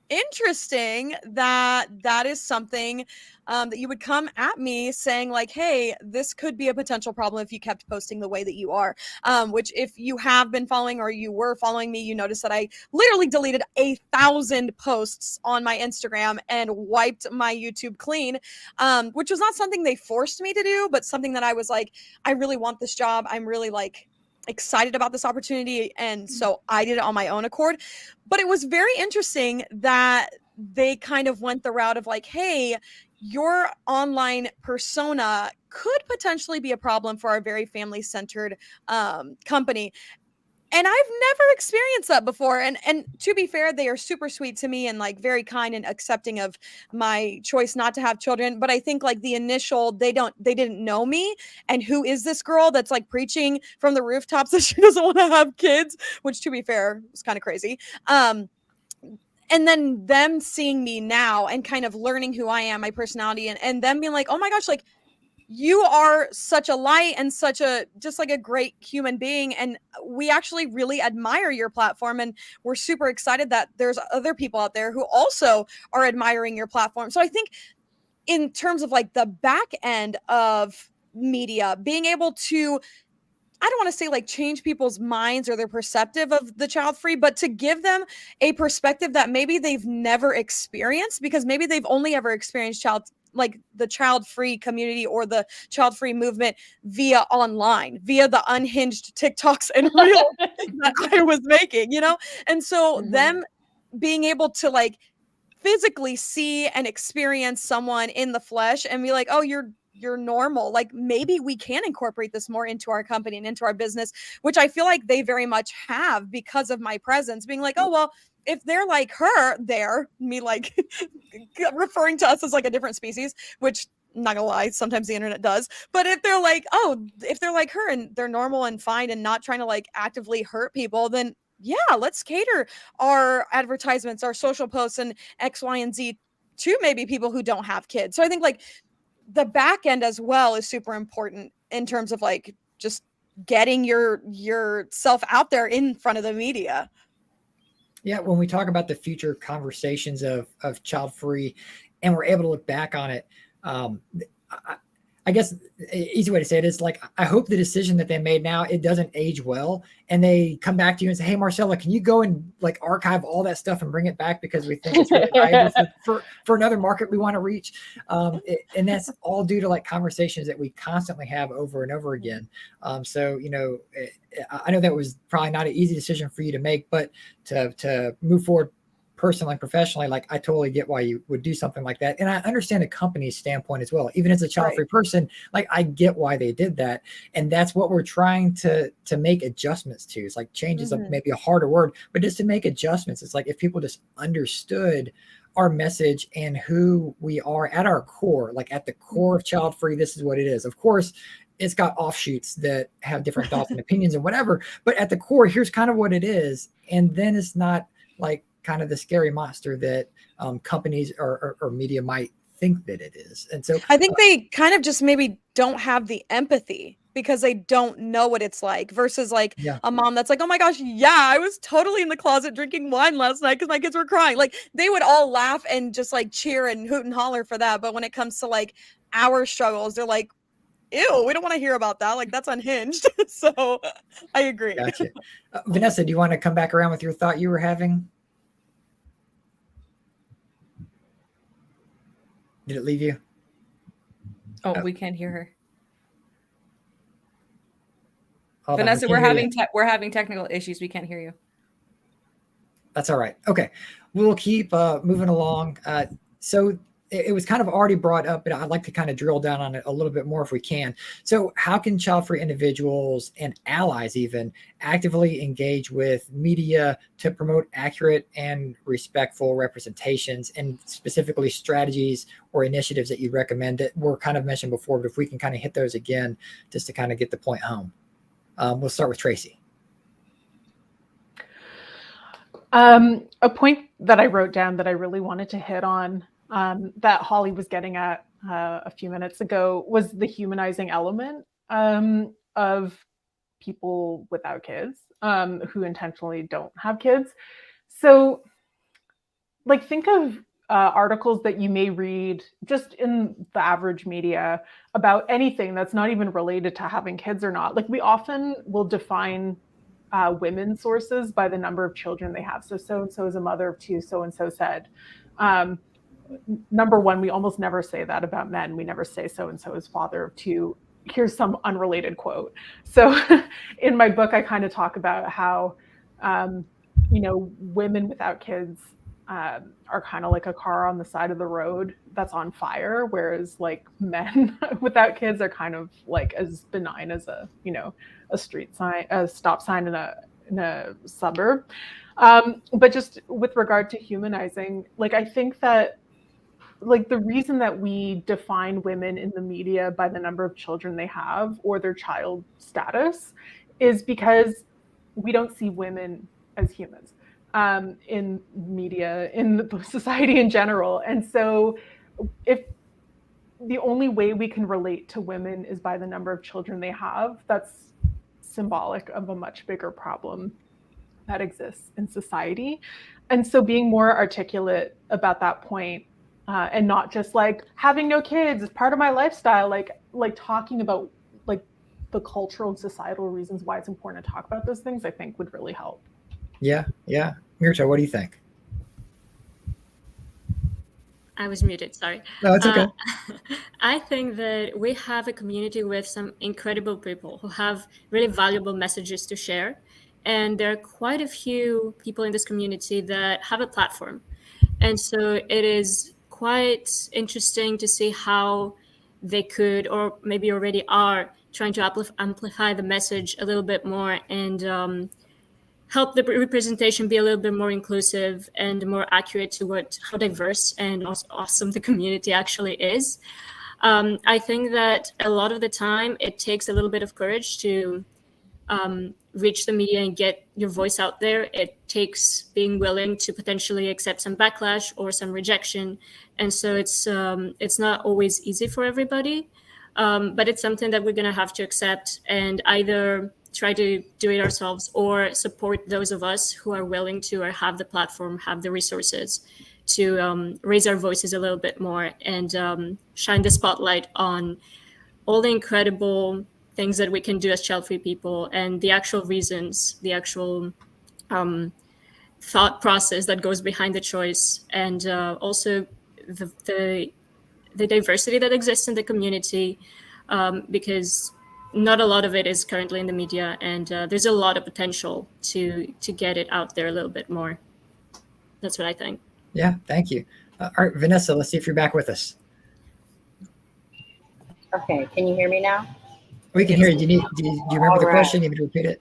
interesting that that is something that you would come at me saying like, hey, this could be a potential problem if you kept posting the way that you are, which if you have been following or you were following me, you notice that I literally deleted 1,000 posts on my Instagram and wiped my YouTube clean, which was not something they forced me to do, but something that I was like, I really want this job. I'm really like excited about this opportunity. And so I did it on my own accord. But it was very interesting that they kind of went the route of like, hey, your online persona could potentially be a problem for our very family-centered company. And I've never experienced that before. And to be fair, they are super sweet to me and like very kind and accepting of my choice not to have children. But I think like the initial, they didn't know me. And who is this girl that's like preaching from the rooftops that she doesn't want to have kids, which to be fair was kind of crazy. And then them seeing me now and kind of learning who I am, my personality, and them being like, oh my gosh, like, you are such a light and such a just like a great human being, and we actually really admire your platform, and we're super excited that there's other people out there who also are admiring your platform. So I think in terms of like the back end of media, being able to, I don't want to say like change people's minds or their perspective of the child free, but to give them a perspective that maybe they've never experienced, because maybe they've only ever experienced like the child free community or the child free movement via online, via the unhinged TikToks and reels that I was making, you know? And so them being able to like physically see and experience someone in the flesh and be like, oh, you're normal. Like maybe we can incorporate this more into our company and into our business, which I feel like they very much have because of my presence, being like, oh, well, if they're like her, me like referring to us as like a different species, which not gonna lie, sometimes the internet does. But if they're like, oh, if they're like her and they're normal and fine and not trying to like actively hurt people, then yeah, let's cater our advertisements, our social posts and X, Y, and Z to maybe people who don't have kids. So I think like the back end as well is super important in terms of like just getting yourself out there in front of the media. Yeah, when we talk about the future conversations of child free, and we're able to look back on it, I guess an easy way to say it is like, I hope the decision that they made now, it doesn't age well, and they come back to you and say, hey, Marcella, can you go and like archive all that stuff and bring it back because we think it's really valuable for another market we want to reach. And that's all due to like conversations that we constantly have over and over again. So, you know, I know that was probably not an easy decision for you to make, but to move forward personally and professionally, like I totally get why you would do something like that. And I understand the company's standpoint as well. Even as a child-free person, like I get why they did that. And that's what we're trying to make adjustments to. It's like changes of maybe a harder word, but just to make adjustments. It's like if people just understood our message and who we are at our core, like at the core of child-free, this is what it is. Of course, it's got offshoots that have different thoughts and opinions and whatever, but at the core, here's kind of what it is. And then it's not like kind of the scary monster that companies or media might think that it is. And so I think they kind of just maybe don't have the empathy because they don't know what it's like, versus like Yeah. a mom that's like, oh my gosh, yeah, I was totally in the closet drinking wine last night because my kids were crying. Like they would all laugh and just like cheer and hoot and holler for that. But when it comes to like our struggles, they're like, ew, we don't want to hear about that. Like that's unhinged. So I agree. Gotcha. Vanessa, do you want to come back around with your thought you were having? Did it leave you? Oh, we can't hear her. Hold on, Vanessa, we we're can't hear you. we're having technical issues. We can't hear you. That's all right. Okay. We'll keep moving along. So it was kind of already brought up, but I'd like to kind of drill down on it a little bit more if we can. So how can child-free individuals and allies even actively engage with media to promote accurate and respectful representations, and specifically strategies or initiatives that you recommend that were kind of mentioned before, but if we can kind of hit those again, just to kind of get the point home. We'll start with Tracy. A point that I wrote down that I really wanted to hit on, that Holly was getting at a few minutes ago, was the humanizing element of people without kids, who intentionally don't have kids. So like think of articles that you may read just in the average media about anything that's not even related to having kids or not. Like we often will define women's sources by the number of children they have. So-and-so is a mother of two, so-and-so said. Number one, we almost never say that about men. We never say so-and-so is father of two. Here's some unrelated quote. So in my book, I kind of talk about how, women without kids are kind of like a car on the side of the road that's on fire, whereas like men without kids are kind of like as benign as a street sign, a stop sign in a suburb. But just with regard to humanizing, like I think that like the reason that we define women in the media by the number of children they have or their child status is because we don't see women as humans in media, in the society in general. And so if the only way we can relate to women is by the number of children they have, that's symbolic of a much bigger problem that exists in society. And so being more articulate about that point, and not just like having no kids is part of my lifestyle, like talking about like the cultural and societal reasons why it's important to talk about those things, I think would really help. Yeah. Mirta, what do you think? I was muted, sorry. No, it's okay. I think that we have a community with some incredible people who have really valuable messages to share. And there are quite a few people in this community that have a platform. And so it is quite interesting to see how they could, or maybe already are, trying to amplify the message a little bit more and help the representation be a little bit more inclusive and more accurate to how diverse and also awesome the community actually is. I think that a lot of the time it takes a little bit of courage to reach the media and get your voice out there. It takes being willing to potentially accept some backlash or some rejection. And so it's not always easy for everybody, but it's something that we're going to have to accept and either try to do it ourselves or support those of us who are willing to or have the platform, have the resources to raise our voices a little bit more and shine the spotlight on all the incredible things that we can do as child-free people and the actual reasons, the actual thought process that goes behind the choice, and also the diversity that exists in the community, because not a lot of it is currently in the media, and there's a lot of potential to get it out there a little bit more. That's what I think. Yeah, thank you. All right, Vanessa, let's see if you're back with us. Okay, can you hear me now? We can hear you. Do you remember the question? You need me to repeat it?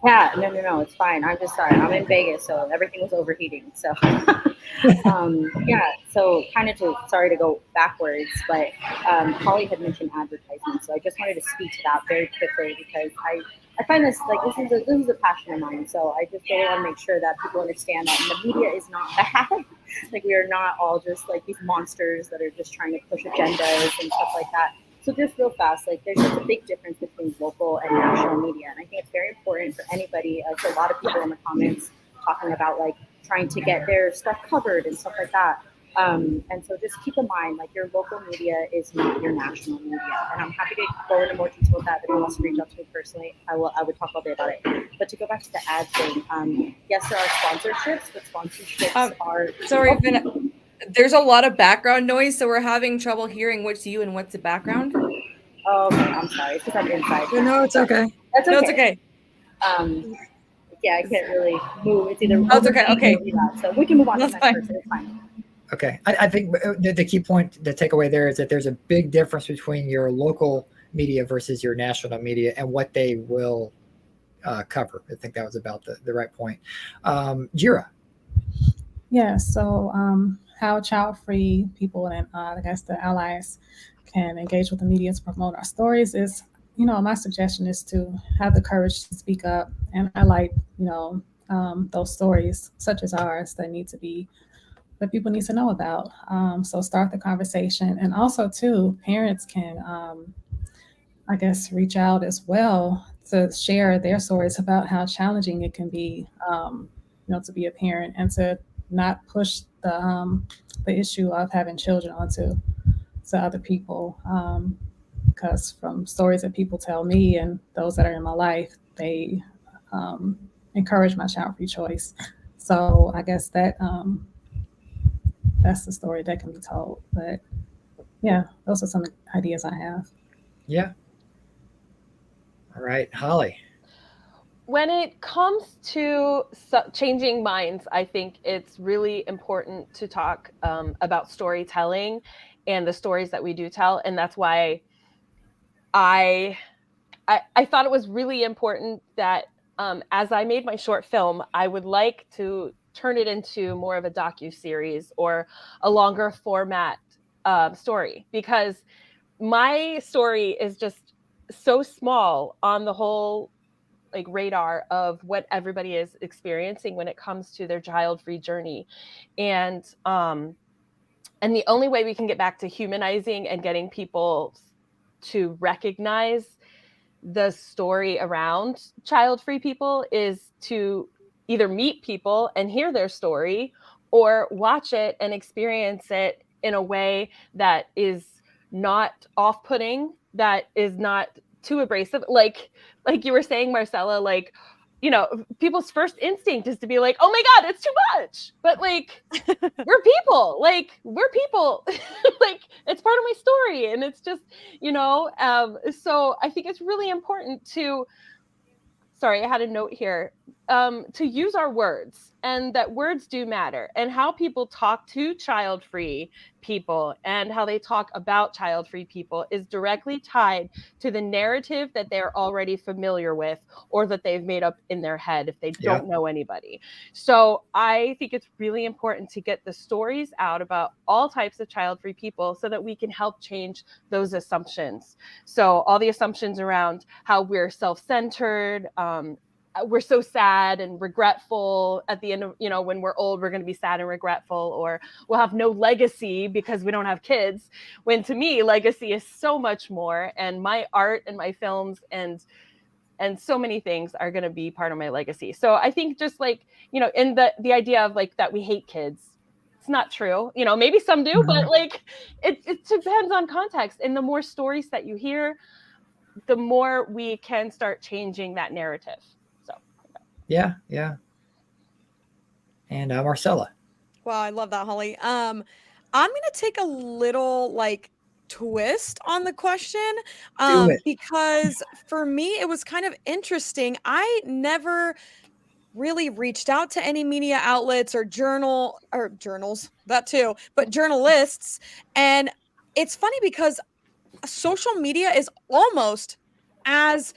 Yeah, no, it's fine. I'm just sorry. I'm in Vegas, so everything was overheating. So, so kind of sorry to go backwards, but Holly had mentioned advertisements, so I just wanted to speak to that very quickly because I find this this is a passion of mine. So I just really want to make sure that people understand that the media is not bad. Like we are not all just like these monsters that are just trying to push agendas and stuff like that. So just real fast, like there's just a big difference between local and national media. And I think it's very important for anybody, like a lot of people in the comments talking about like trying to get their stuff covered and stuff like that. And so just keep in mind, like your local media is not your national media. And I'm happy to go into more detail with that. If anyone wants to reach out to me personally, I would talk all day about it. But to go back to the ad thing, yes, there are sponsorships, but sponsorships are... Sorry, there's a lot of background noise, so we're having trouble hearing what's you and what's the background. Oh, okay, I'm sorry. It's because I'm inside. No, it's okay. That's okay. No, it's okay. Yeah, I can't really move. It's either... Oh, it's okay, okay. So we can move on to the That's next fine. person. It's fine. Okay, I think the key point, the takeaway there is that there's a big difference between your local media versus your national media and what they will cover. I think that was about the right point. Jira. Yeah, so how child-free people and I guess the allies can engage with the media to promote our stories is, my suggestion is to have the courage to speak up and highlight, those stories such as ours that people need to know about. So start the conversation. And also too, parents can, I guess, reach out as well to share their stories about how challenging it can be, to be a parent and to not push the issue of having children onto other people. Because from stories that people tell me and those that are in my life, they encourage my child-free choice. So I guess that that's the story that can be told. But yeah, those are some ideas I have. Yeah. All right, Holly. When it comes to changing minds, I think it's really important to talk about storytelling and the stories that we do tell. And that's why I thought it was really important that as I made my short film, I would like to turn it into more of a docuseries or a longer format story, because my story is just so small on the whole radar of what everybody is experiencing when it comes to their child-free journey. And the only way we can get back to humanizing and getting people to recognize the story around child-free people is to either meet people and hear their story or watch it and experience it in a way that is not off-putting, that is not too abrasive. Like you were saying, Marcella, people's first instinct is to be like, oh my God, it's too much. But we're people, it's part of my story. And it's just, so I think it's really important to, sorry, I had a note here, to use our words, and that words do matter, and how people talk to child-free people and how they talk about child-free people is directly tied to the narrative that they're already familiar with or that they've made up in their head if they don't know anybody. So I think it's really important to get the stories out about all types of child-free people so that we can help change those assumptions. So all the assumptions around how we're self-centered, we're so sad and regretful at the end of, when we're old, we're going to be sad and regretful, or we'll have no legacy because we don't have kids. When to me, legacy is so much more. And my art and my films and so many things are going to be part of my legacy. So I think just in the idea of that we hate kids, it's not true. Maybe some do, but it depends on context. And the more stories that you hear, the more we can start changing that narrative. Yeah. And Marcella. Wow, I love that, Holly. I'm gonna take a little twist on the question, because for me it was kind of interesting. I never really reached out to any media outlets or journals, that too, but journalists. And it's funny because social media is almost as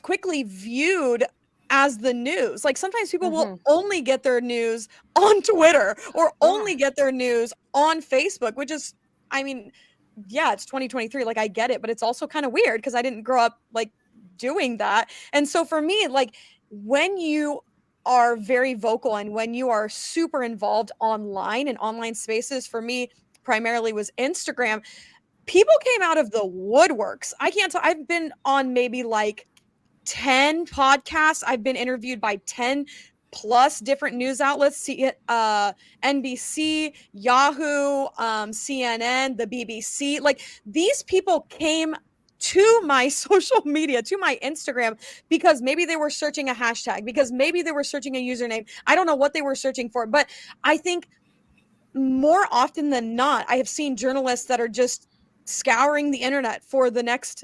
quickly viewed as the news. Sometimes people will only get their news on Twitter or only get their news on Facebook, which is, it's 2023. I get it, but it's also kind of weird because I didn't grow up doing that. And so for me, when you are very vocal and when you are super involved online and online spaces, for me primarily was Instagram, people came out of the woodworks. I can't tell. I've been on maybe like 10 podcasts. I've been interviewed by 10 plus different news outlets, NBC, Yahoo, CNN, the BBC. Like, these people came to my social media, to my Instagram, because maybe they were searching a hashtag, because maybe they were searching a username. I don't know what they were searching for, but I think more often than not, I have seen journalists that are just scouring the internet for the next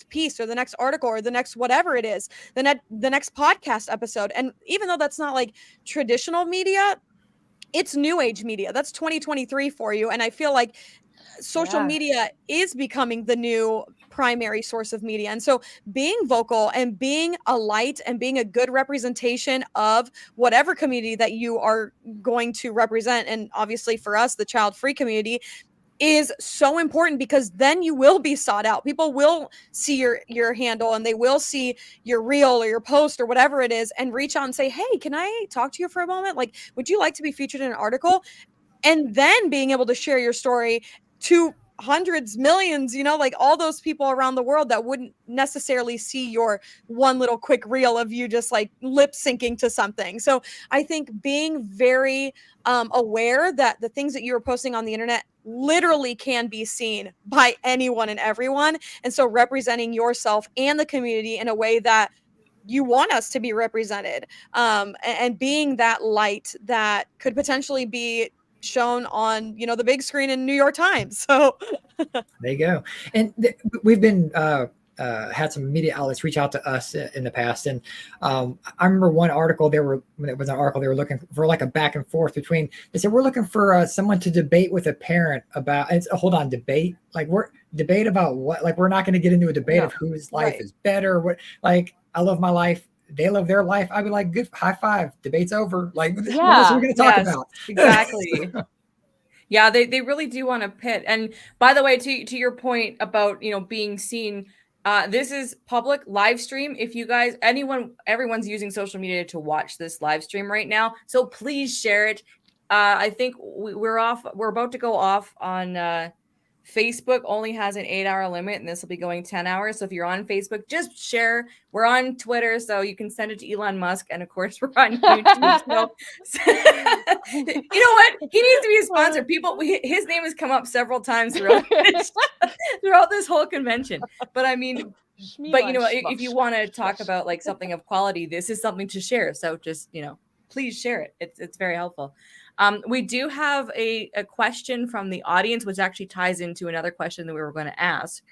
piece or the next article or the next whatever it is, the next podcast episode. And even though that's not like traditional media, it's new age media. That's 2023 for you. And I feel like social media is becoming the new primary source of media. And so being vocal and being a light and being a good representation of whatever community that you are going to represent, and obviously for us, the child-free community, is so important, because then you will be sought out. People will see your handle and they will see your reel or your post or whatever it is and reach out and say, hey, can I talk to you for a moment? Like, would you like to be featured in an article? And then being able to share your story to hundreds, millions, like all those people around the world that wouldn't necessarily see your one little quick reel of you just like lip syncing to something. So I think being very aware that the things that you're posting on the internet literally can be seen by anyone and everyone. And so representing yourself and the community in a way that you want us to be represented, and being that light that could potentially be shown on the big screen in New York Times. So there you go. And we've been had some media outlets reach out to us in the past, and I remember one article, they were looking for like a back and forth between, they said, we're looking for someone to debate with a parent about, and hold on, debate, like we're debate about what, like we're not going to get into a debate of whose life is better, what, like I love my life, they love their life. I'd be like, good, high five, debate's over. Like, what else are we going to talk about? Exactly. Yeah, they really do want to pit. And by the way, to your point about, being seen, this is public live stream. If you guys, everyone's using social media to watch this live stream right now. So please share it. I think we're about to go off on Facebook only has an 8-hour limit, and this will be going 10 hours. So if you're on Facebook, just share. We're on Twitter, so you can send it to Elon Musk. And of course, we're on YouTube. So you know what? He needs to be a sponsor. His name has come up several times throughout this whole convention. But I mean, if you want to talk about like something of quality, this is something to share. So just, please share it. It's very helpful. We do have a question from the audience, which actually ties into another question that we were going to ask.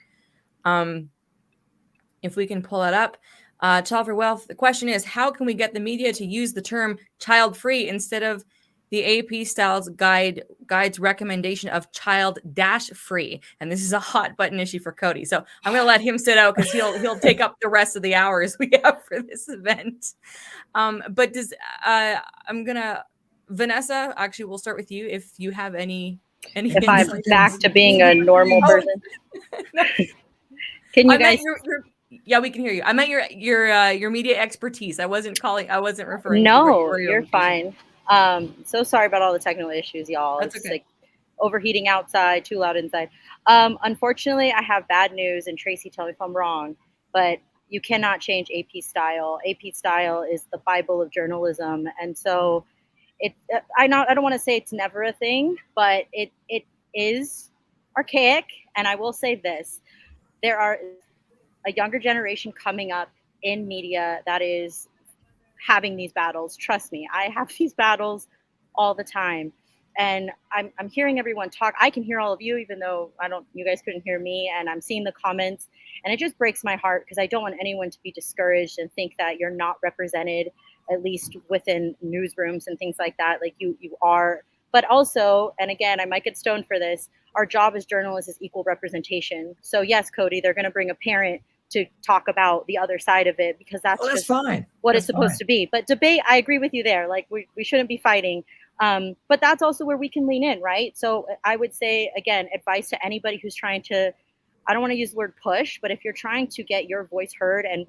If we can pull it up. Child for Wealth, the question is, how can we get the media to use the term child-free instead of the AP Styles Guide's recommendation of child-free? And this is a hot button issue for Cody. So I'm going to let him sit out because he'll take up the rest of the hours we have for this event. But Vanessa, actually, we'll start with you. If you have any if I'm back to being a normal person. Can you guys? Yeah, we can hear you. I meant your media expertise. I wasn't referring. No, you're fine. So sorry about all the technical issues, y'all. That's it's okay. like overheating outside, too loud inside. Unfortunately, I have bad news, and Tracy, tell me if I'm wrong, but you cannot change AP style. AP style is the Bible of journalism, and so I don't want to say it's never a thing, but it is archaic. And I will say this: there are a younger generation coming up in media that is having these battles. Trust me, I have these battles all the time, and I'm hearing everyone talk. I can hear all of you, even though you guys couldn't hear me, and I'm seeing the comments, and it just breaks my heart because I don't want anyone to be discouraged and think that you're not represented, at least within newsrooms and things like that. Like you are. But also, and again, I might get stoned for this, our job as journalists is equal representation. So yes, Cody, they're going to bring a parent to talk about the other side of it because that's just fine. What it's supposed to be. But debate, I agree with you there. Like we shouldn't be fighting. But that's also where we can lean in, right? So I would say, again, advice to anybody who's trying to, I don't want to use the word push, but if you're trying to get your voice heard and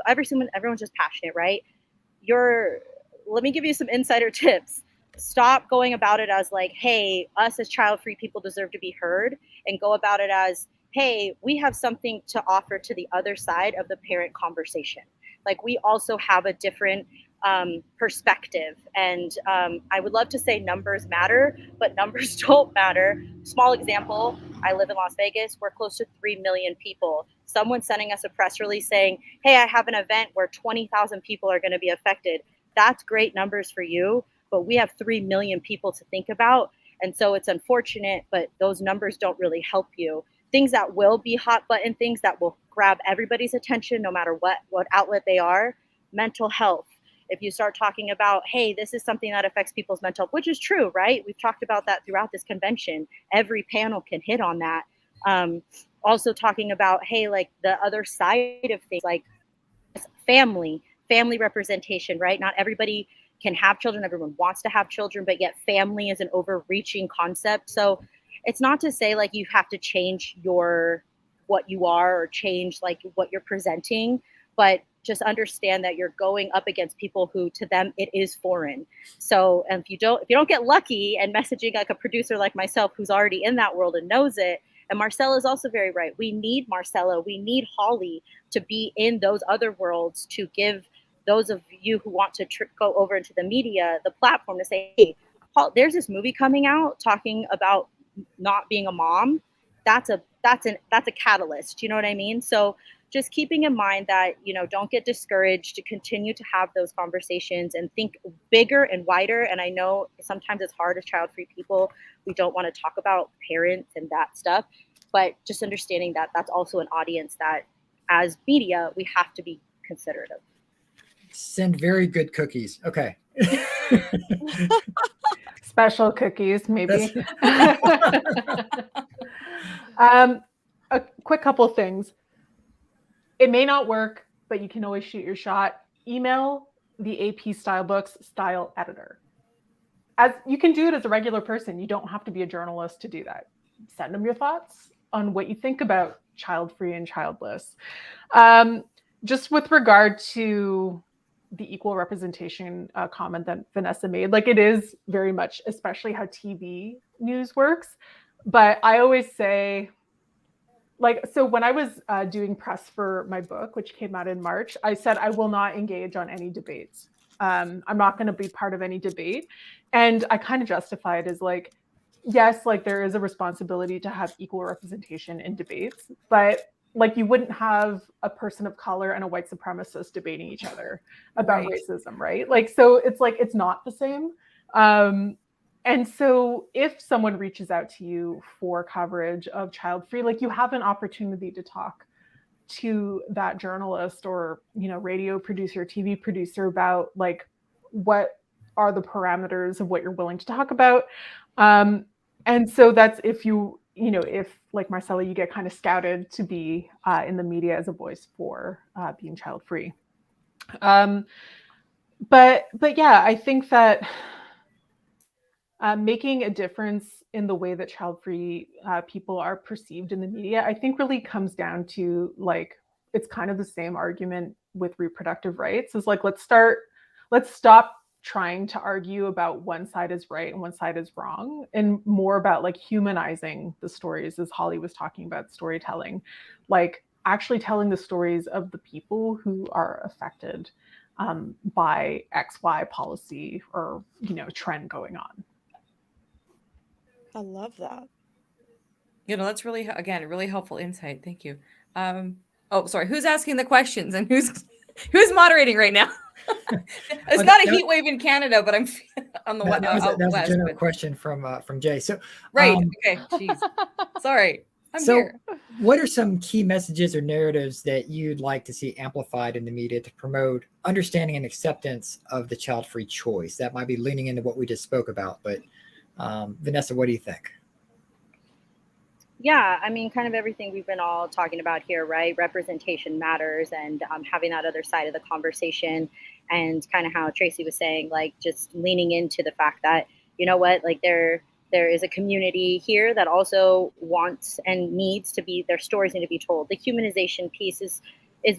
everyone's just passionate, right? Let me give you some insider tips. Stop going about it as like, hey, us as child-free people deserve to be heard, and go about it as, hey, we have something to offer to the other side of the parent conversation. Like, we also have a different perspective. And I would love to say numbers matter, but numbers don't matter. Small example, I live in Las Vegas. We're close to 3 million people. Someone sending us a press release saying, hey, I have an event where 20,000 people are going to be affected. That's great numbers for you, but we have 3 million people to think about. And so it's unfortunate, but those numbers don't really help you. Things that will be hot button things that will grab everybody's attention, no matter what outlet they are: mental health. If you start talking about, hey, this is something that affects people's mental health, which is true, right? We've talked about that throughout this convention. Every panel can hit on that. Also talking about, hey, like the other side of things, like family representation, right? Not everybody can have children. Everyone wants to have children, but yet family is an overreaching concept. So it's not to say like you have to change what you are or change like what you're presenting, but just understand that you're going up against people who, to them, it is foreign. So if you don't get lucky and messaging like a producer like myself, who's already in that world and knows it, and Marcella is also very right. We need Marcella, we need Holly to be in those other worlds to give those of you who want to go over into the media the platform to say, hey, Paul, there's this movie coming out talking about not being a mom. That's a catalyst. You know what I mean? So just keeping in mind that, don't get discouraged, to continue to have those conversations and think bigger and wider. And I know sometimes it's hard as child-free people. We don't want to talk about parents and that stuff, but just understanding that that's also an audience that as media, we have to be considerate of. Send very good cookies. Okay. Special cookies, maybe. A quick couple things. It may not work, but you can always shoot your shot. Email the AP Stylebooks style editor. As you can do it as a regular person. You don't have to be a journalist to do that. Send them your thoughts on what you think about child-free and childless. Just with regard to the equal representation comment that Vanessa made, like, it is very much, especially how TV news works. But I always say, like, so when I was doing press for my book, which came out in March, I said I will not engage on any debates. I'm not going to be part of any debate. And I kind of justify it as like, yes, like there is a responsibility to have equal representation in debates, but like you wouldn't have a person of color and a white supremacist debating each other about racism, right? Like, so it's like, it's not the same. And so if someone reaches out to you for coverage of child-free, like you have an opportunity to talk to that journalist or, radio producer, TV producer about like, what are the parameters of what you're willing to talk about? And so that's if if like Marcella, you get kind of scouted to be in the media as a voice for being child-free. But yeah, I think that making a difference in the way that child-free people are perceived in the media, I think really comes down to like, it's kind of the same argument with reproductive rights. Is like, let's stop trying to argue about one side is right and one side is wrong, and more about like humanizing the stories, as Holly was talking about storytelling, like actually telling the stories of the people who are affected by XY policy or, trend going on. I love that. That's really, again, really helpful insight. Thank you. Oh, sorry. Who's asking the questions and who's moderating right now? It's not a heat wave in Canada, but I'm on the that was a general question from Jay. So right. Okay. Jeez. Sorry. I'm here. What are some key messages or narratives that you'd like to see amplified in the media to promote understanding and acceptance of the child-free choice? That might be leaning into what we just spoke about, but Vanessa, what do you think? Yeah, I mean, kind of everything we've been all talking about here, right? Representation matters, and having that other side of the conversation, and kind of how Tracy was saying, like just leaning into the fact that, like there is a community here that also wants and needs to be, their stories need to be told. The humanization piece is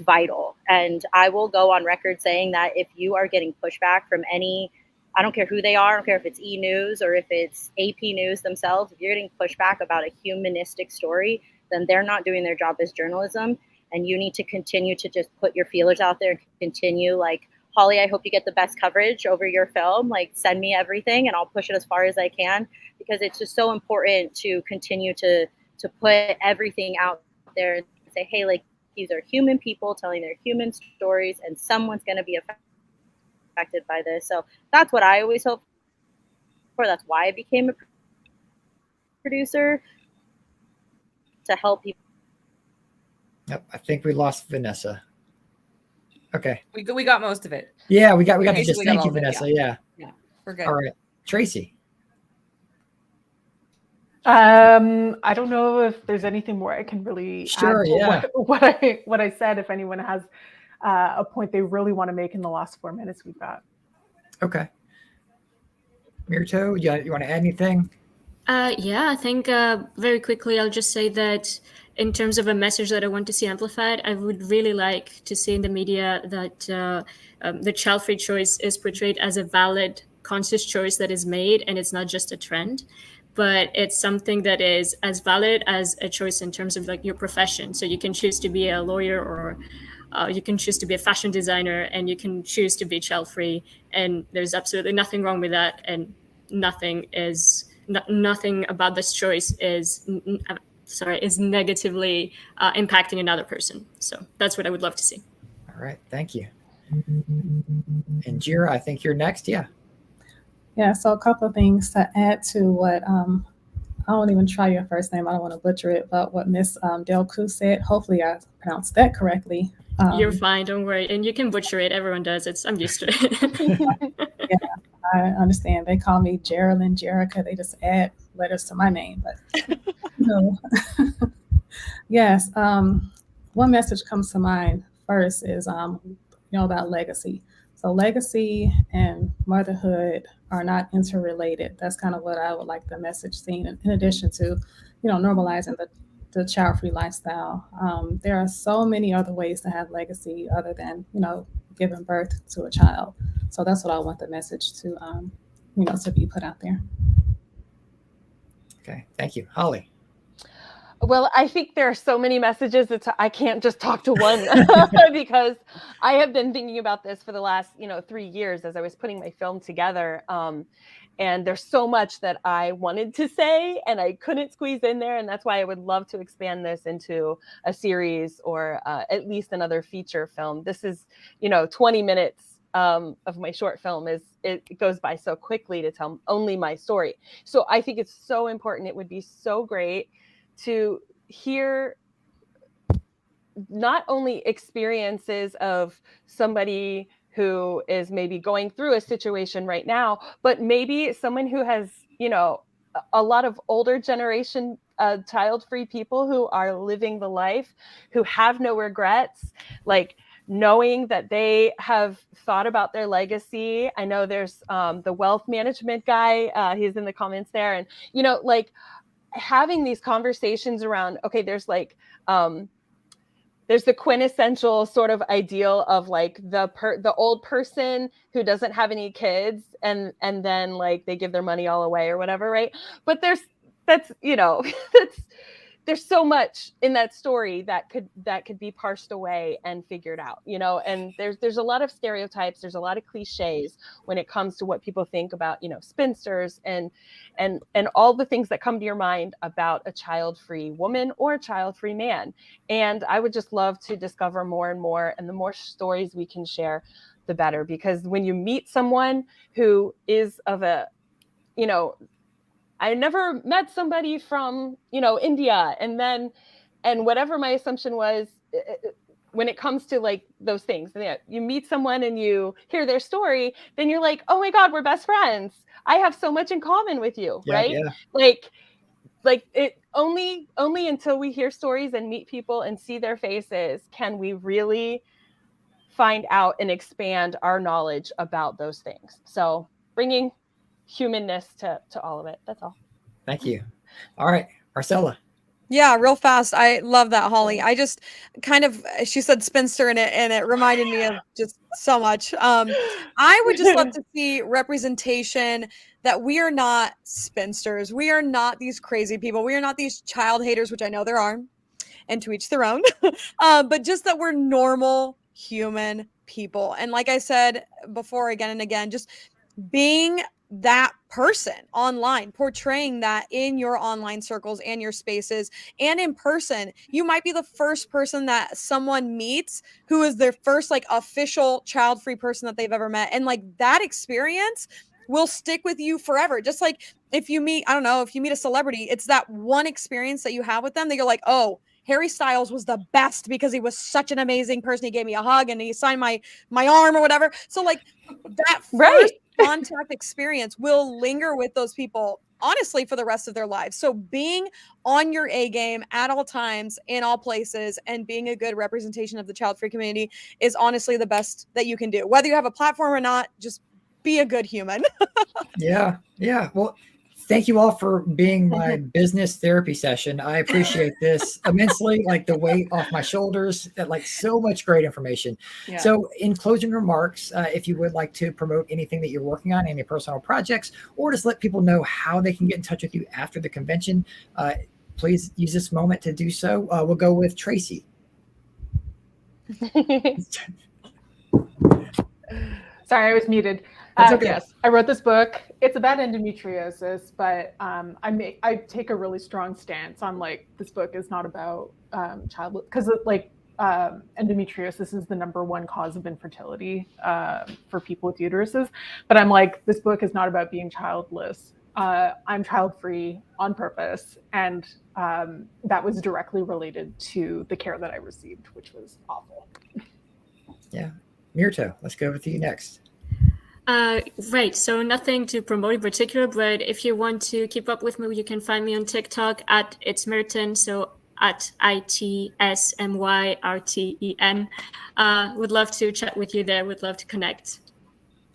vital. And I will go on record saying that if you are getting pushback from any I don't care who they are. I don't care if it's E! News or if it's AP News themselves. If you're getting pushback about a humanistic story, then they're not doing their job as journalism. And you need to continue to just put your feelers out there and continue. Like, Holly, I hope you get the best coverage over your film. Like, send me everything and I'll push it as far as I can, because it's just so important to continue to put everything out there and say, hey, like, these are human people telling their human stories, and someone's going to be affected by this. So that's what I always hope for. That's why I became a producer, to help people. Yep, I think we lost Vanessa. Okay. We got most of it. Yeah, we got the gist. Basically Thank got you, all of it, Vanessa. Yeah. Yeah, we're good. All right, Tracy. I don't know if there's anything more I can really Sure, add to what I said. If anyone has a point they really want to make in the last 4 minutes we've got. Okay. Mirto, you want to add anything? Yeah, I think very quickly I'll just say that in terms of a message that I want to see amplified, I would really like to see in the media that the child-free choice is portrayed as a valid, conscious choice that is made, and it's not just a trend, but it's something that is as valid as a choice in terms of like your profession. So you can choose to be a lawyer, or you can choose to be a fashion designer, and you can choose to be child-free, and there's absolutely nothing wrong with that, and nothing about this choice is negatively impacting another person. So that's what I would love to see. All right, thank you. And Jira, I think you're next. Yeah. Yeah, so a couple of things to add to what I won't even try your first name. I don't want to butcher it, but what Miss Delcou said. Hopefully, I pronounced that correctly. You're fine, don't worry. And you can butcher it. Everyone does. I'm used to it. Yeah, I understand. They call me Geraldine, Jerica. They just add letters to my name. But no. Yes, one message comes to mind first is about legacy. So legacy and motherhood are not interrelated. That's kind of what I would like the message seen. In addition to, normalizing the child-free lifestyle. There are so many other ways to have legacy other than, giving birth to a child. So that's what I want the message to, to be put out there. Okay, thank you. Holly. Well, I think there are so many messages that I can't just talk to one because I have been thinking about this for the last, 3 years as I was putting my film together. And there's so much that I wanted to say and I couldn't squeeze in there. And that's why I would love to expand this into a series or at least another feature film. This is, 20 minutes of my short film. It goes by so quickly to tell only my story. So I think it's so important. It would be so great to hear not only experiences of somebody who is maybe going through a situation right now, but maybe someone who has, a lot of older generation child-free people who are living the life, who have no regrets, like knowing that they have thought about their legacy. I know there's the wealth management guy, he's in the comments there. And, having these conversations around, okay, there's there's the quintessential sort of ideal of like the old person who doesn't have any kids and then like they give their money all away or whatever, right? But there's so much in that story that could be parsed away and figured out, and there's a lot of stereotypes, there's a lot of cliches when it comes to what people think about, spinsters and all the things that come to your mind about a child-free woman or a child-free man. And I would just love to discover more and more, and the more stories we can share, the better, because when you meet someone who is of a, I never met somebody from, India. And whatever my assumption was, when it comes to like those things, you meet someone and you hear their story, then you're like, oh my God, we're best friends. I have so much in common with you, right? Yeah. Like it only until we hear stories and meet people and see their faces can we really find out and expand our knowledge about those things. So bringing humanness to all of it. That's all. Thank you. All right, Marcella. Yeah, real fast. I love that, Holly. I just kind of she said spinster in it, and it reminded me of just so much. I would just love to see representation that we are not spinsters. We are not these crazy people. We are not these child haters, which I know there are, and to each their own. But just that we're normal human people. And like I said before, again and again, just being that person online, portraying that in your online circles and your spaces and in person. You might be the first person that someone meets who is their first like official child-free person that they've ever met. And like that experience will stick with you forever. Just like if you meet, I don't know, if you meet a celebrity, it's that one experience that you have with them that you're like, oh, Harry Styles was the best because he was such an amazing person. He gave me a hug and he signed my arm or whatever. So like that first contact experience will linger with those people honestly for the rest of their lives. So being on your A game at all times in all places and being a good representation of the child-free community is honestly the best that you can do. Whether you have a platform or not, just be a good human. Yeah. Well, thank you all for being my business therapy session. I appreciate this immensely, like the weight off my shoulders, like so much great information. Yeah. So in closing remarks, if you would like to promote anything that you're working on, any personal projects, or just let people know how they can get in touch with you after the convention, please use this moment to do so. We'll go with Tracy. Sorry, I was muted. That's okay. Yes, I wrote this book. It's about endometriosis, but I take a really strong stance on like this book is not about childless, because like endometriosis is the #1 cause of infertility for people with uteruses. But I'm like, this book is not about being childless. I'm child-free on purpose, and that was directly related to the care that I received, which was awful. Yeah. Mirto, let's go with you next. Right, so nothing to promote in particular, but if you want to keep up with me, you can find me on TikTok at It's Merton, so at ITSMYRTEN. Would love to chat with you there, would love to connect.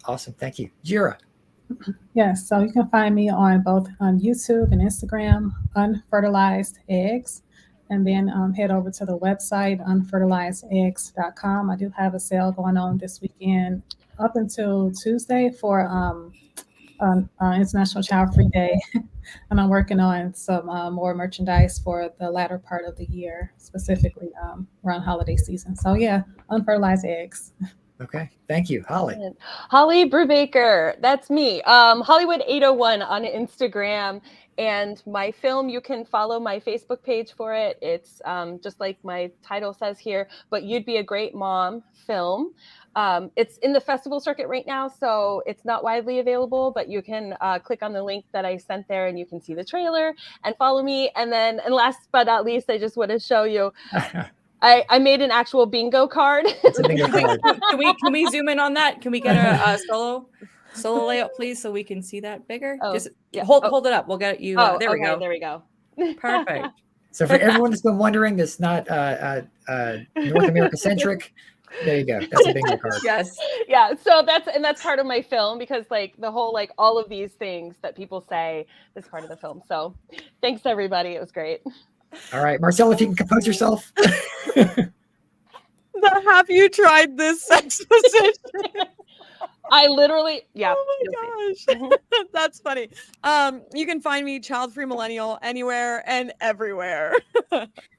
Awesome, thank you. Jira. Yes, so you can find me on both YouTube and Instagram, Unfertilized Eggs, and then head over to the website, unfertilizedeggs.com. I do have a sale going on this weekend up until Tuesday for International Child-Free Day, and I'm working on some more merchandise for the latter part of the year, specifically around holiday season. So yeah, Unfertilized Eggs. Okay, thank you. Holly. Holly Brubaker, that's me. Hollywood 801 on Instagram. And my film, you can follow my Facebook page for it. It's just like my title says here, but You'd Be a Great Mom film. It's in the festival circuit right now, so it's not widely available, but you can click on the link that I sent there and you can see the trailer and follow me. And last but not least, I just want to show you, I made an actual bingo card. It's a bingo card. Can we zoom in on that? Can we get a solo layout, please, so we can see that bigger? Oh, Just yeah. hold it up. We'll get you. Oh, there we okay, go. there we go. Perfect. So for everyone that's been wondering, that's not North America centric. There you go. That's a bingo card. Yes. Yeah. So that's part of my film, because like the whole, like all of these things that people say is part of the film. So thanks everybody. It was great. All right, Marcella, if you can compose yourself. Have you tried this sex position? I literally, yeah. Oh my gosh. That's funny. You can find me Child-Free Millennial anywhere and everywhere.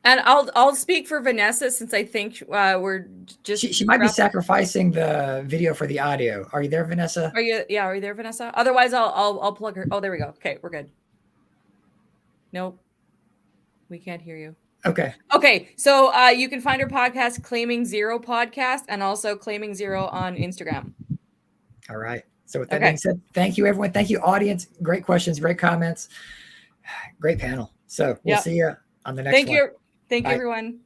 And I'll speak for Vanessa, since I think we're just She might be sacrificing the video for the audio. Are you there, Vanessa? Are you there, Vanessa? Otherwise I'll plug her. Oh, there we go. Okay, we're good. Nope. We can't hear you. Okay. Okay, so you can find her podcast, Claiming Zero Podcast, and also Claiming Zero on Instagram. All right. So with that being said, thank you, everyone. Thank you, audience. Great questions, great comments, great panel. So we'll see you on the next one. Thank you, Bye. everyone.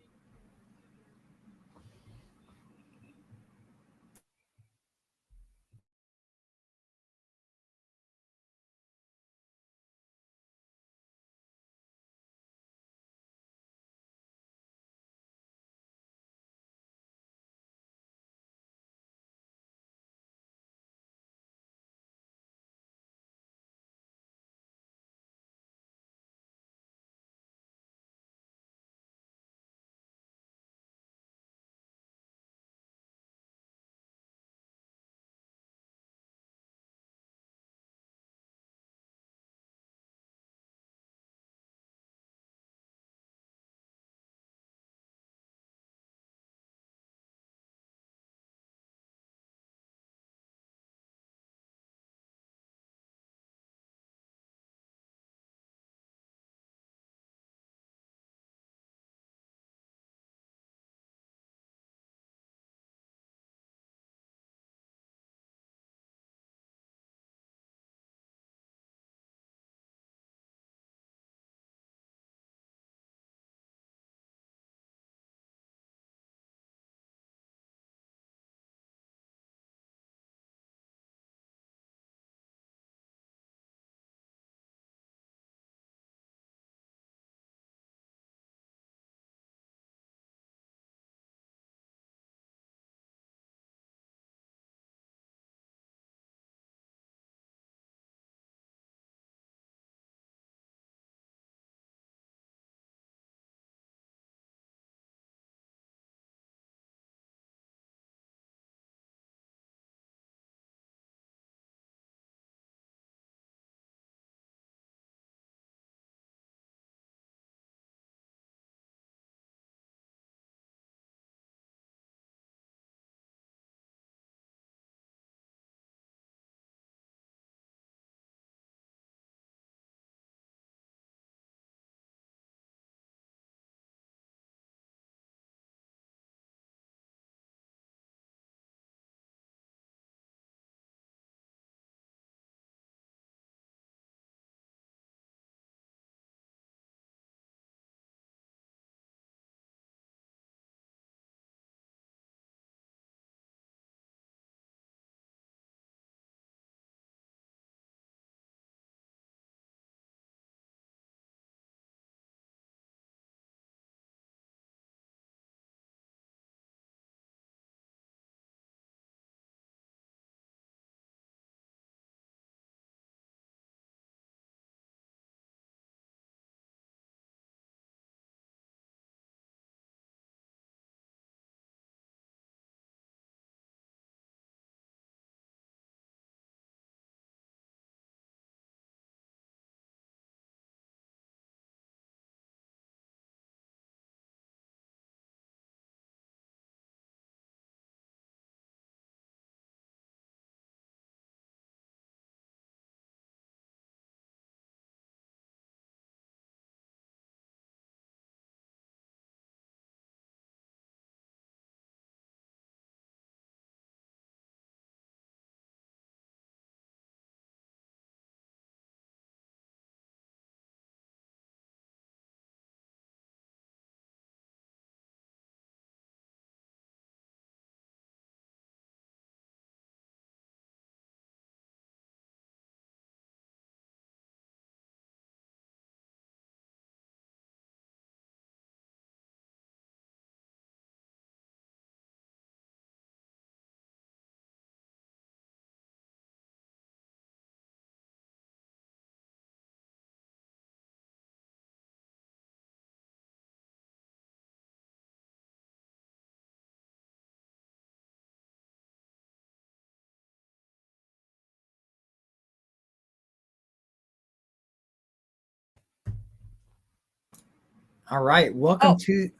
All right. Welcome to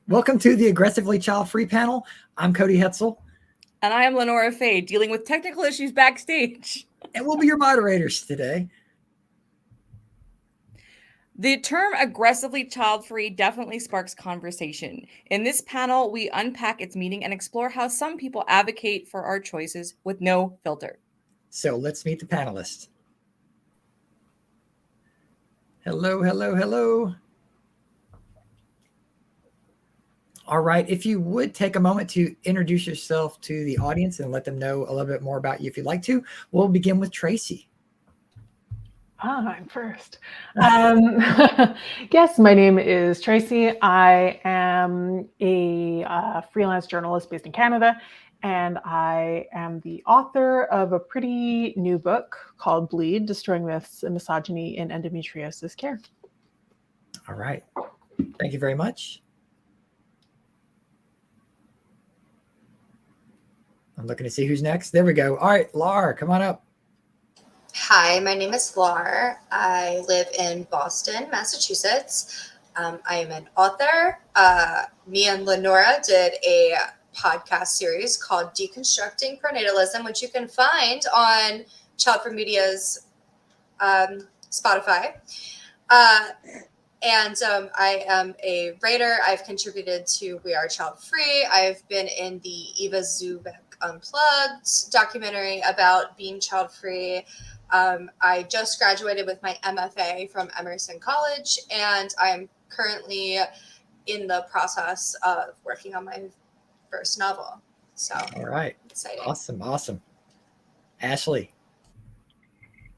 the Aggressively Child-Free panel. I'm Cody Hetzel. And I am LeNora Faye, dealing with technical issues backstage. And we'll be your moderators today. The term aggressively child-free definitely sparks conversation. In this panel, we unpack its meaning and explore how some people advocate for our choices with no filter. So let's meet the panelists. Hello, hello, hello. All right. If you would take a moment to introduce yourself to the audience and let them know a little bit more about you if you'd like to, we'll begin with Tracy. I'm first. Yes, my name is Tracy. I am a freelance journalist based in Canada, and I am the author of a pretty new book called Bleed, Destroying Myths and Misogyny in Endometriosis Care. All right. Thank you very much. I'm looking to see who's next. There we go. All right, Laura, come on up. Hi, my name is Laura. I live in Boston, Massachusetts. I am an author. Me and LeNora did a podcast series called Deconstructing Prenatalism, which you can find on Childfree Media's Spotify. And I am a writer. I've contributed to We Are Child Free. I've been in the Eva Zubek Unplugged documentary about being child free. I just graduated with my MFA from Emerson College, and I'm currently in the process of working on my first novel. So, all right. Exciting. Awesome. Ashley.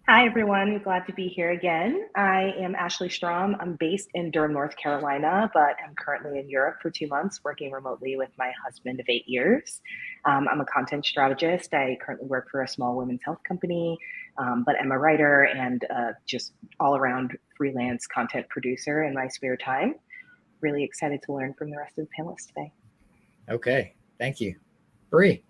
Hi, everyone. Glad to be here again. I am Ashley Strom. I'm based in Durham, North Carolina, but I'm currently in Europe for 2 months working remotely with my husband of 8 years. I'm a content strategist. I currently work for a small women's health company, but I'm a writer and just all around freelance content producer in my spare time. Really excited to learn from the rest of the panelists today. Okay. Thank you. Bree.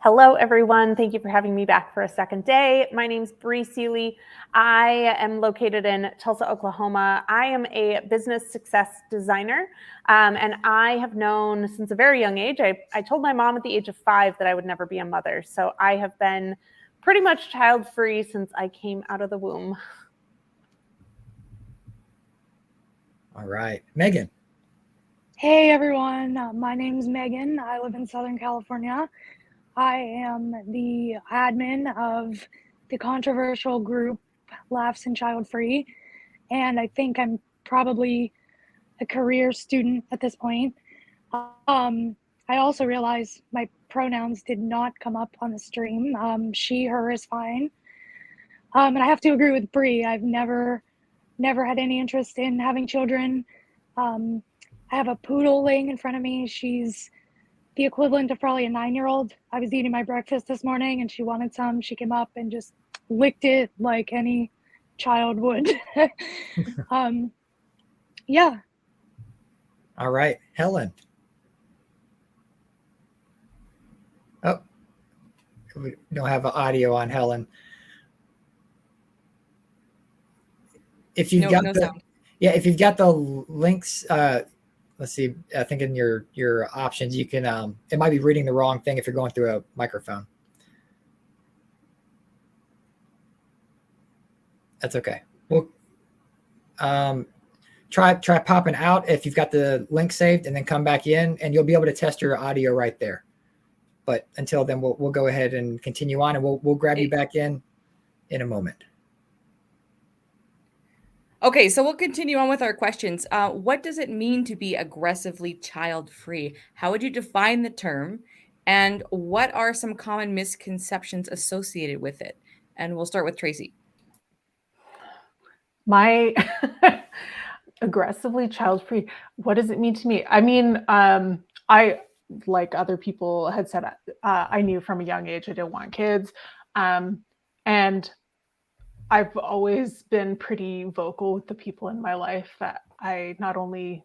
Hello, everyone. Thank you for having me back for a second day. My name's Bree Seeley. I am located in Tulsa, Oklahoma. I am a business success designer, and I have known since a very young age. I told my mom at the age of 5 that I would never be a mother. So I have been pretty much child-free since I came out of the womb. All right. Megan. Hey, everyone. My name's Megan. I live in Southern California. I am the admin of the controversial group Laughs and Child Free, and I think I'm probably a career student at this point. I also realized my pronouns did not come up on the stream. She, her is fine. And I have to agree with Bree. I've never had any interest in having children. I have a poodle laying in front of me. She's the equivalent of probably a 9-year-old. I was eating my breakfast this morning and she wanted some. She came up and just licked it like any child would. Yeah. All right. Helen. Oh, we don't have audio on Helen. If you've got the sound. Yeah, if you've got the links, let's see, I think in your options, you can, it might be reading the wrong thing if you're going through a microphone. That's okay. Well, try popping out if you've got the link saved and then come back in and you'll be able to test your audio right there. But until then, we'll go ahead and continue on and we'll grab you back in a moment. Okay, so we'll continue on with our questions. What does it mean to be aggressively child-free? How would you define the term? And what are some common misconceptions associated with it? And we'll start with Tracy. My aggressively child-free, what does it mean to me? I mean, I, like other people had said, I knew from a young age I didn't want kids. And I've always been pretty vocal with the people in my life that I not only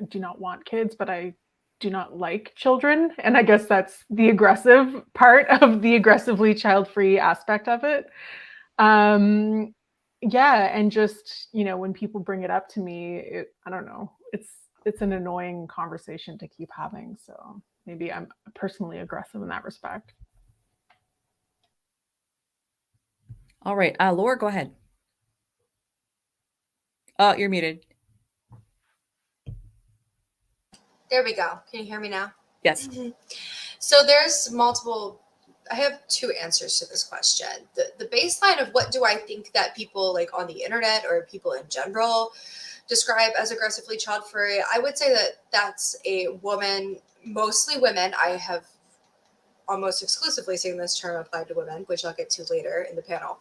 do not want kids, but I do not like children. And I guess that's the aggressive part of the aggressively child-free aspect of it. yeah, and just, you know, when people bring it up to me, I don't know, it's an annoying conversation to keep having. So maybe I'm personally aggressive in that respect. All right, Laura, go ahead. You're muted. There we go. Can you hear me now? Yes. So there's multiple, I have two answers to this question. The baseline of what do I think that people like on the internet or people in general describe as aggressively child-free, I would say that that's a woman, mostly women. I have almost exclusively seen this term applied to women, which I'll get to later in the panel,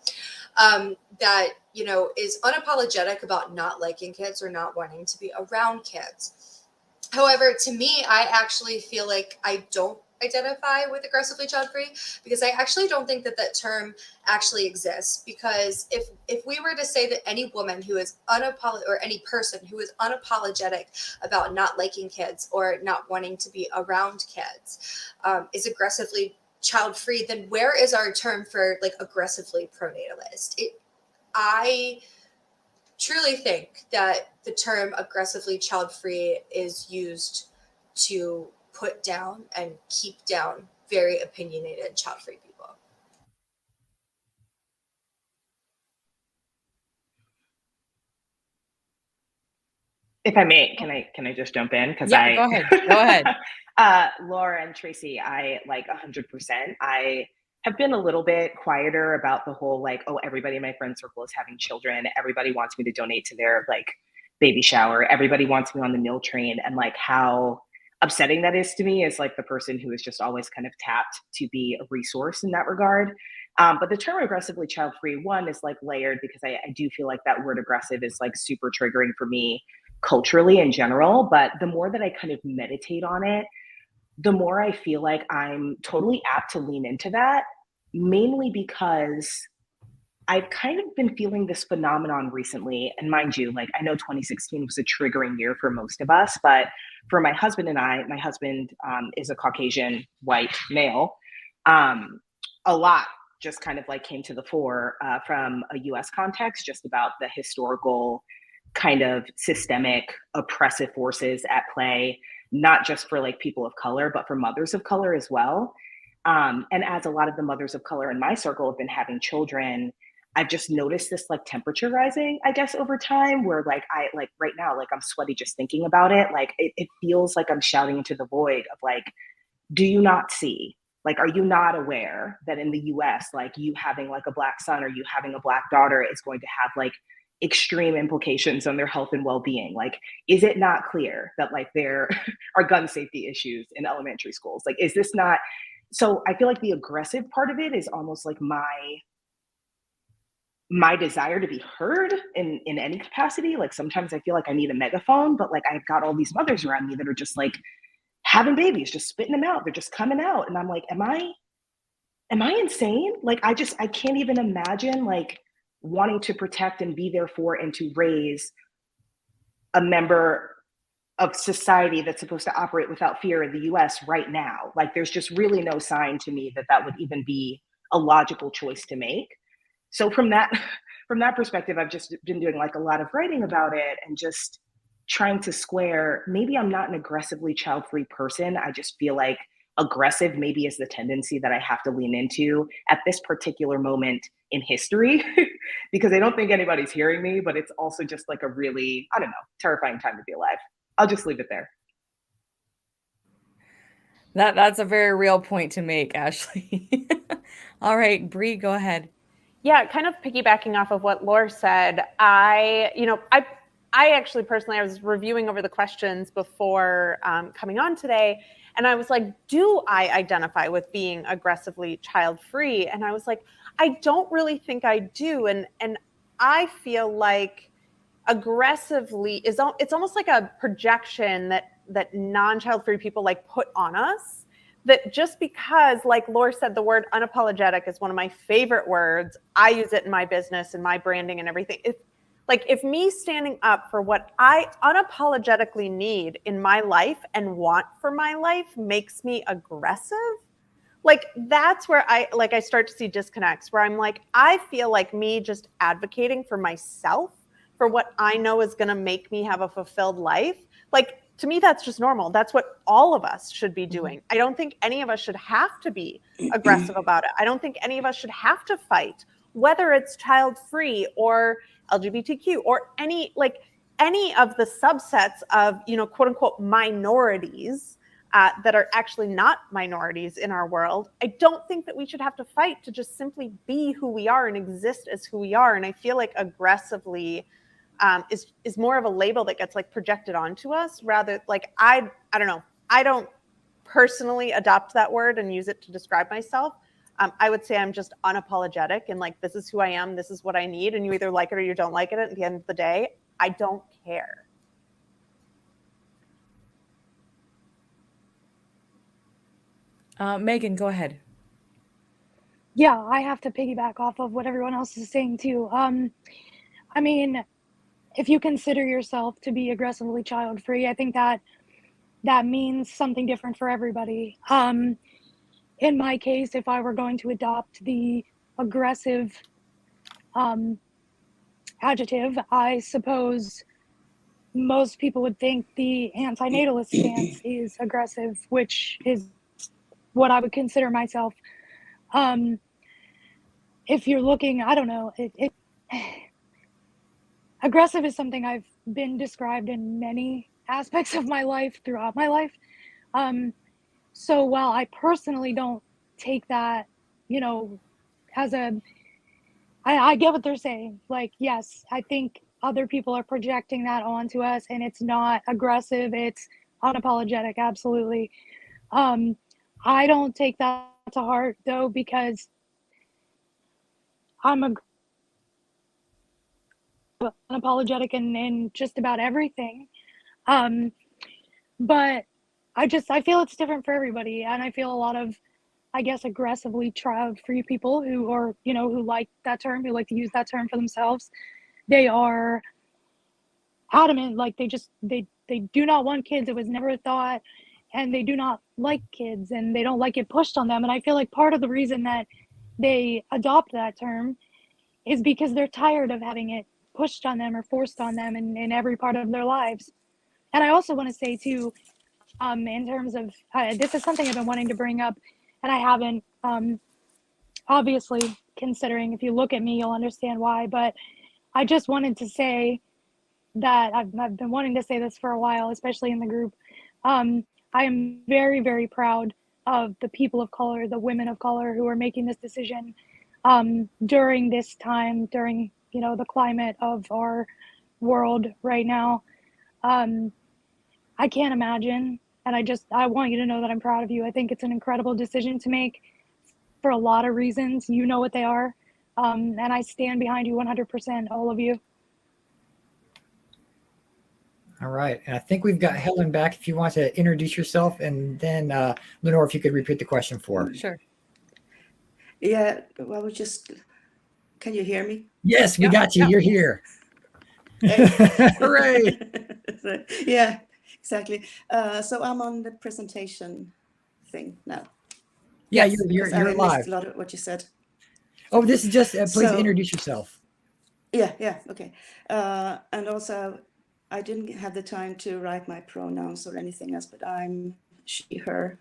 that, you know, is unapologetic about not liking kids or not wanting to be around kids. However, to me, I actually feel like I don't identify with aggressively child-free because I actually don't think that that term actually exists. Because if we were to say that any woman who is or any person who is unapologetic about not liking kids or not wanting to be around kids is aggressively child-free, then where is our term for like aggressively pronatalist? I truly think that the term aggressively child-free is used to put down and keep down very opinionated child-free people. If I may, can I just jump in? Because yeah, go ahead. Go ahead. Laura and Tracy, I like 100%. I have been a little bit quieter about the whole like, oh, everybody in my friend circle is having children. Everybody wants me to donate to their like baby shower. Everybody wants me on the meal train, and like how upsetting that is to me as like the person who is just always kind of tapped to be a resource in that regard. But the term aggressively child-free, one, is like layered because I do feel like that word aggressive is like super triggering for me culturally in general. But the more that I kind of meditate on it, the more I feel like I'm totally apt to lean into that, mainly because I've kind of been feeling this phenomenon recently. And mind you, like I know 2016 was a triggering year for most of us, but for my husband and I, my husband is a Caucasian white male. A lot just kind of like came to the fore from a US context, just about the historical kind of systemic oppressive forces at play, not just for like people of color, but for mothers of color as well. And as a lot of the mothers of color in my circle have been having children, I've just noticed this like temperature rising, I guess, over time, where like I like right now, like I'm sweaty just thinking about it. Like it feels like I'm shouting into the void of like, do you not see? Like, are you not aware that in the US, like you having like a Black son or you having a Black daughter is going to have like extreme implications on their health and well-being? Like, is it not clear that like there are gun safety issues in elementary schools? Like, is this not? So I feel like the aggressive part of it is almost like my desire to be heard in any capacity. Like sometimes I feel like I need a megaphone, but like I've got all these mothers around me that are just like having babies, just spitting them out. They're just coming out. And I'm like, am I insane? Like, I can't even imagine like wanting to protect and be there for and to raise a member of society that's supposed to operate without fear in the US right now. Like, there's just really no sign to me that that would even be a logical choice to make. So from that perspective, I've just been doing like a lot of writing about it and just trying to square, maybe I'm not an aggressively child-free person. I just feel like aggressive maybe is the tendency that I have to lean into at this particular moment in history, because I don't think anybody's hearing me, but it's also just like a really, I don't know, terrifying time to be alive. I'll just leave it there. That's a very real point to make, Ashley. All right, Bree, go ahead. Yeah, kind of piggybacking off of what Laura said, I actually personally, I was reviewing over the questions before coming on today, and I was like, do I identify with being aggressively child-free? And I was like, I don't really think I do. And I feel like aggressively it's almost like a projection that non-child-free people like put on us. That just because, like Laura said, the word unapologetic is one of my favorite words. I use it in my business and my branding and everything. If me standing up for what I unapologetically need in my life and want for my life makes me aggressive, like that's where I start to see disconnects where I'm like, I feel like me just advocating for myself, for what I know is going to make me have a fulfilled life. Like, to me, that's just normal. That's what all of us should be doing. I don't think any of us should have to be aggressive about it. I don't think any of us should have to fight, whether it's child-free or LGBTQ or any of the subsets of, quote unquote, minorities that are actually not minorities in our world. I don't think that we should have to fight to just simply be who we are and exist as who we are. And I feel like aggressively is more of a label that gets like projected onto us, rather like I don't know. I don't personally adopt that word and use it to describe myself. I would say I'm just unapologetic and like, this is who I am. This is what I need. And you either like it or you don't like it. At the end of the day, I don't care. Megan, go ahead. Yeah, I have to piggyback off of what everyone else is saying too. I mean, if you consider yourself to be aggressively child-free, I think that means something different for everybody. In my case, if I were going to adopt the aggressive adjective, I suppose most people would think the antinatalist stance is aggressive, which is what I would consider myself. If you're looking, I don't know, aggressive is something I've been described in many aspects of my life throughout my life. So while I personally don't take that, as I get what they're saying. Like, yes, I think other people are projecting that onto us and it's not aggressive. It's unapologetic. Absolutely. I don't take that to heart though, because I'm unapologetic in just about everything. But I feel it's different for everybody. And I feel a lot of, I guess, aggressively child-free people who are, who like that term, who like to use that term for themselves. They are adamant, like they do not want kids. It was never a thought. And they do not like kids and they don't like it pushed on them. And I feel like part of the reason that they adopt that term is because they're tired of having it pushed on them or forced on them in every part of their lives. And I also want to say too, in terms of, this is something I've been wanting to bring up and I haven't, obviously, considering if you look at me, you'll understand why, but I just wanted to say that I've been wanting to say this for a while, especially in the group. I am very, very proud of the people of color, the women of color who are making this decision during this time, during, the climate of our world right now. I can't imagine. And I want you to know that I'm proud of you. I think it's an incredible decision to make for a lot of reasons. You know what they are. And I stand behind you 100%, all of you. All right. And I think we've got Helen back if you want to introduce yourself. And then, LeNora, if you could repeat the question for her. Sure. Yeah, well, can you hear me? Yes, we got you. Yeah. You're here. Hooray. Yeah, exactly. So I'm on the presentation thing now. Yeah, Yes, you're I live. missed a lot of what you said. Oh, this is just, please So- introduce yourself. Yeah, okay. And also, I didn't have the time to write my pronouns or anything else, but I'm she, her.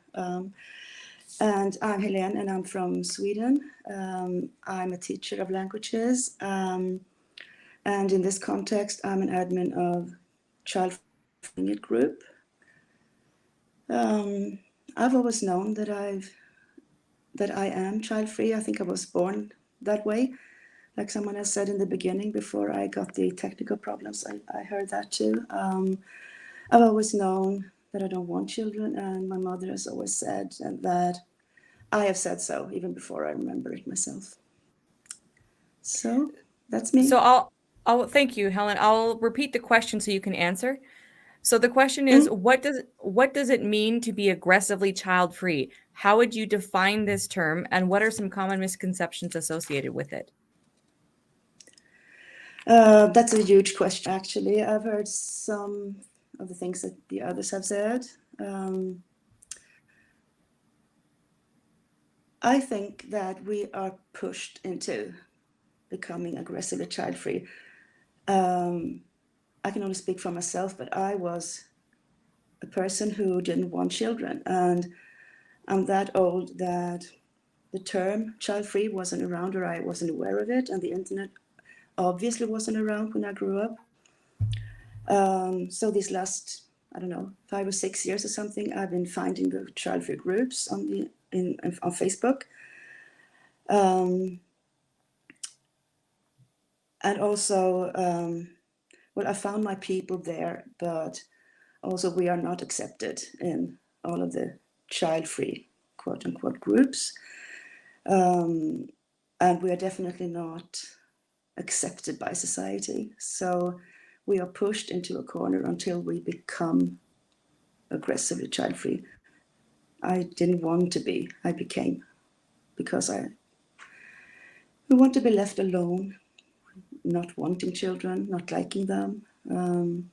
And I'm Helene, and I'm from Sweden. I'm a teacher of languages. And in this context, I'm an admin of Childfree group. I've always known that I am child-free. I think I was born that way. Like someone else said in the beginning, before I got the technical problems, I heard that too. I've always known that I don't want children, and my mother has always said that I have said so, even before I remember it myself. So that's me. So I'll thank you, Helen. I'll repeat the question so you can answer. So the question is, what does it mean to be aggressively child-free? How would you define this term, and what are some common misconceptions associated with it? That's a huge question, actually. I've heard some of the things that the others have said. I think that we are pushed into becoming aggressively child-free. I can only speak for myself, but I was a person who didn't want children, and I'm that old that the term child-free wasn't around, or I wasn't aware of it, and the internet obviously wasn't around when I grew up. So these last, I don't know, 5 or 6 years or something, I've been finding the child-free groups on Facebook. And also, well, I found my people there, but also we are not accepted in all of the child-free, quote unquote, groups. And we are definitely not accepted by society. So we are pushed into a corner until we become aggressively child-free. I didn't want to be, I became, because I want to be left alone, not wanting children, not liking them. And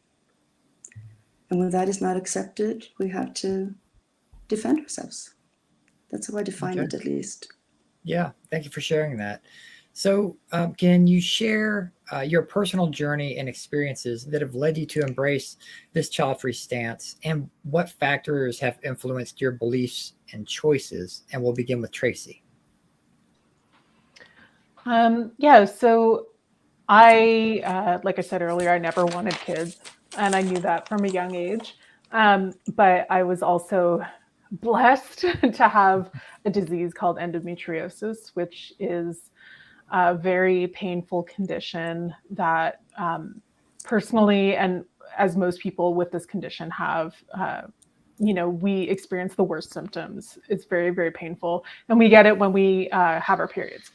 when that is not accepted, we have to defend ourselves. That's how I define it, at least. Yeah, thank you for sharing that. So can you share your personal journey and experiences that have led you to embrace this child-free stance, and what factors have influenced your beliefs and choices? And we'll begin with Tracy. Yeah, so I, like I said earlier, I never wanted kids, and I knew that from a young age. But I was also blessed to have a disease called endometriosis, which is a very painful condition that personally, and as most people with this condition have, we experience the worst symptoms. It's very, very painful. And we get it when we have our periods.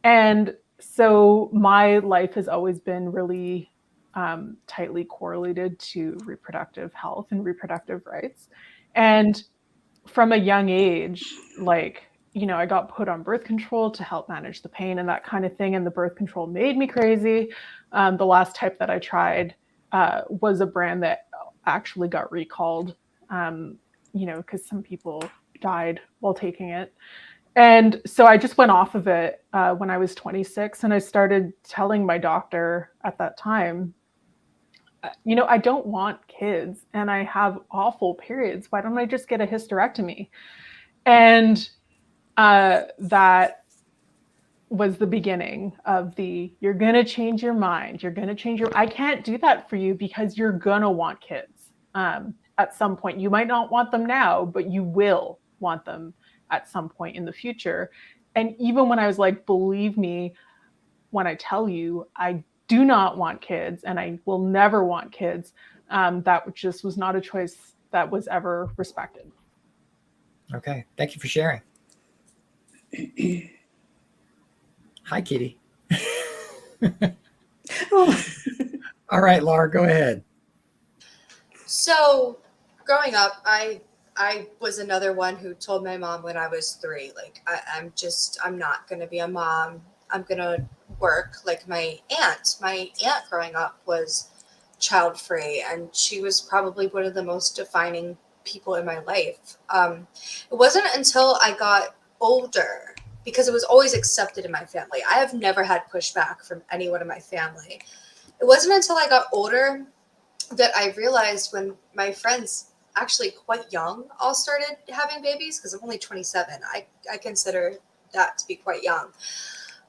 And so my life has always been really tightly correlated to reproductive health and reproductive rights. And from a young age, I got put on birth control to help manage the pain and that kind of thing. And the birth control made me crazy. The last type that I tried was a brand that actually got recalled, because some people died while taking it. And so I just went off of it when I was 26, and I started telling my doctor at that time, I don't want kids and I have awful periods. Why don't I just get a hysterectomy? And that was the beginning of you're going to change your mind. I can't do that for you because you're going to want kids at some point. You might not want them now, but you will want them at some point in the future. And even when I was like, believe me, when I tell you I do not want kids and I will never want kids, that just was not a choice that was ever respected. Okay. Thank you for sharing. Hi, Kitty. All right, Laura, go ahead. So growing up, I was another one who told my mom when I was 3, like, I'm not going to be a mom. I'm going to work. Like my aunt growing up was child-free, and she was probably one of the most defining people in my life. It wasn't until I got older, because it was always accepted in my family. I have never had pushback from anyone in my family. It wasn't until I got older that I realized, when my friends, actually quite young, all started having babies, because I'm only 27. I consider that to be quite young.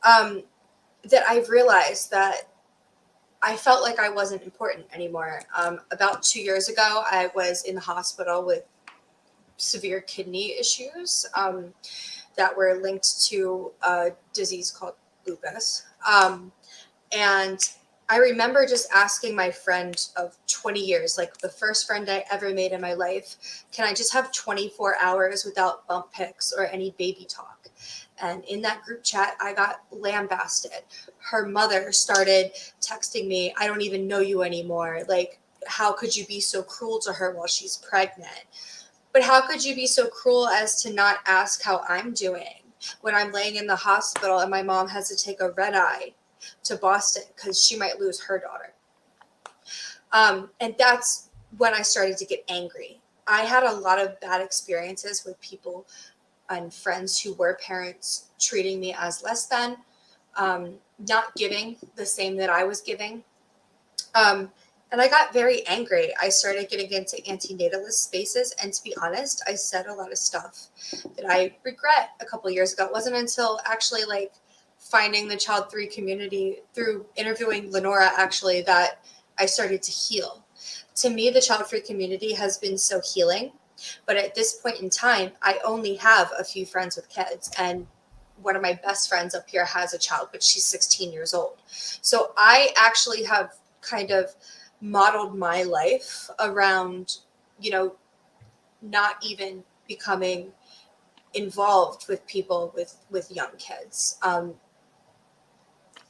That I realized that I felt like I wasn't important anymore. About 2 years ago, I was in the hospital with severe kidney issues that were linked to a disease called lupus. And I remember just asking my friend of 20 years, like the first friend I ever made in my life, can I just have 24 hours without bump pics or any baby talk? And in that group chat, I got lambasted. Her mother started texting me, I don't even know you anymore. Like, how could you be so cruel to her while she's pregnant? But how could you be so cruel as to not ask how I'm doing when I'm laying in the hospital and my mom has to take a red eye to Boston because she might lose her daughter? And that's when I started to get angry. I had a lot of bad experiences with people and friends who were parents treating me as less than, not giving the same that I was giving. And I got very angry. I started getting into antinatalist spaces. And to be honest, I said a lot of stuff that I regret a couple of years ago. It wasn't until actually like finding the Childfree community through interviewing LeNora actually that I started to heal. To me, the Childfree community has been so healing. But at this point in time, I only have a few friends with kids. And one of my best friends up here has a child, but she's 16 years old. So I actually have kind of modeled my life around, you know, not even becoming involved with people with young kids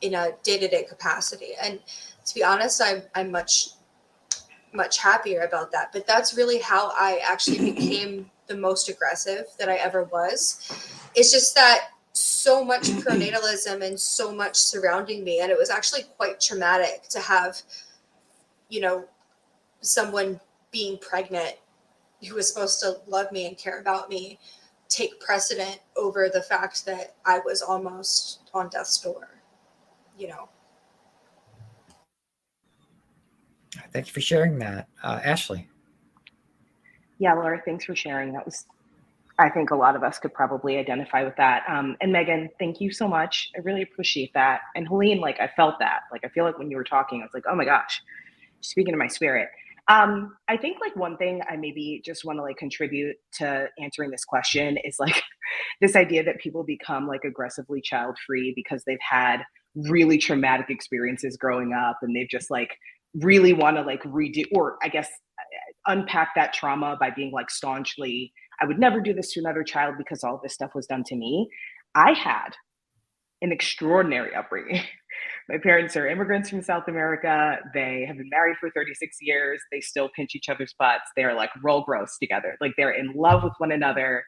in a day-to-day capacity. And to be honest, I'm much happier about that. But that's really how I actually became the most aggressive that I ever was. It's just that so much pronatalism and so much surrounding me. And it was actually quite traumatic to have, you know, someone being pregnant who was supposed to love me and care about me take precedent over the fact that I was almost on death's door, you know. Thank you for sharing that. Ashley. Yeah, Laura, thanks for sharing. That was, I think a lot of us could probably identify with that. And Megan, thank you so much. I really appreciate that. And Helene, like I felt that. Like I feel like when you were talking, I was like, oh my gosh, speaking to my spirit. I think like one thing I maybe just want to like contribute to answering this question is like this idea that people become like aggressively child-free because they've had really traumatic experiences growing up and they've just like really want to like redo, or I guess unpack that trauma by being like staunchly, I would never do this to another child because all this stuff was done to me. I had an extraordinary upbringing. My parents are immigrants from South America. They have been married for 36 years. They still pinch each other's butts. They're like roll gross together. Like they're in love with one another.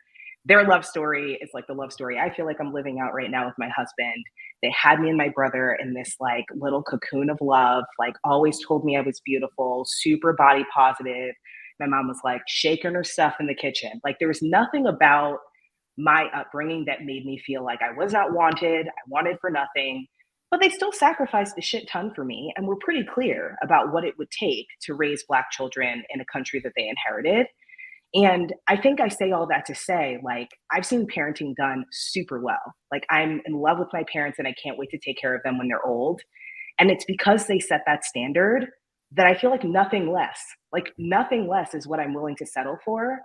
Their love story is like the love story I feel like I'm living out right now with my husband. They had me and my brother in this like little cocoon of love, like always told me I was beautiful, super body positive. My mom was like shaking her stuff in the kitchen. Like there was nothing about my upbringing that made me feel like I was not wanted, I wanted for nothing, but they still sacrificed a shit ton for me and were pretty clear about what it would take to raise Black children in a country that they inherited. And I think I say all that to say, like, I've seen parenting done super well. Like I'm in love with my parents and I can't wait to take care of them when they're old. And it's because they set that standard that I feel like nothing less is what I'm willing to settle for.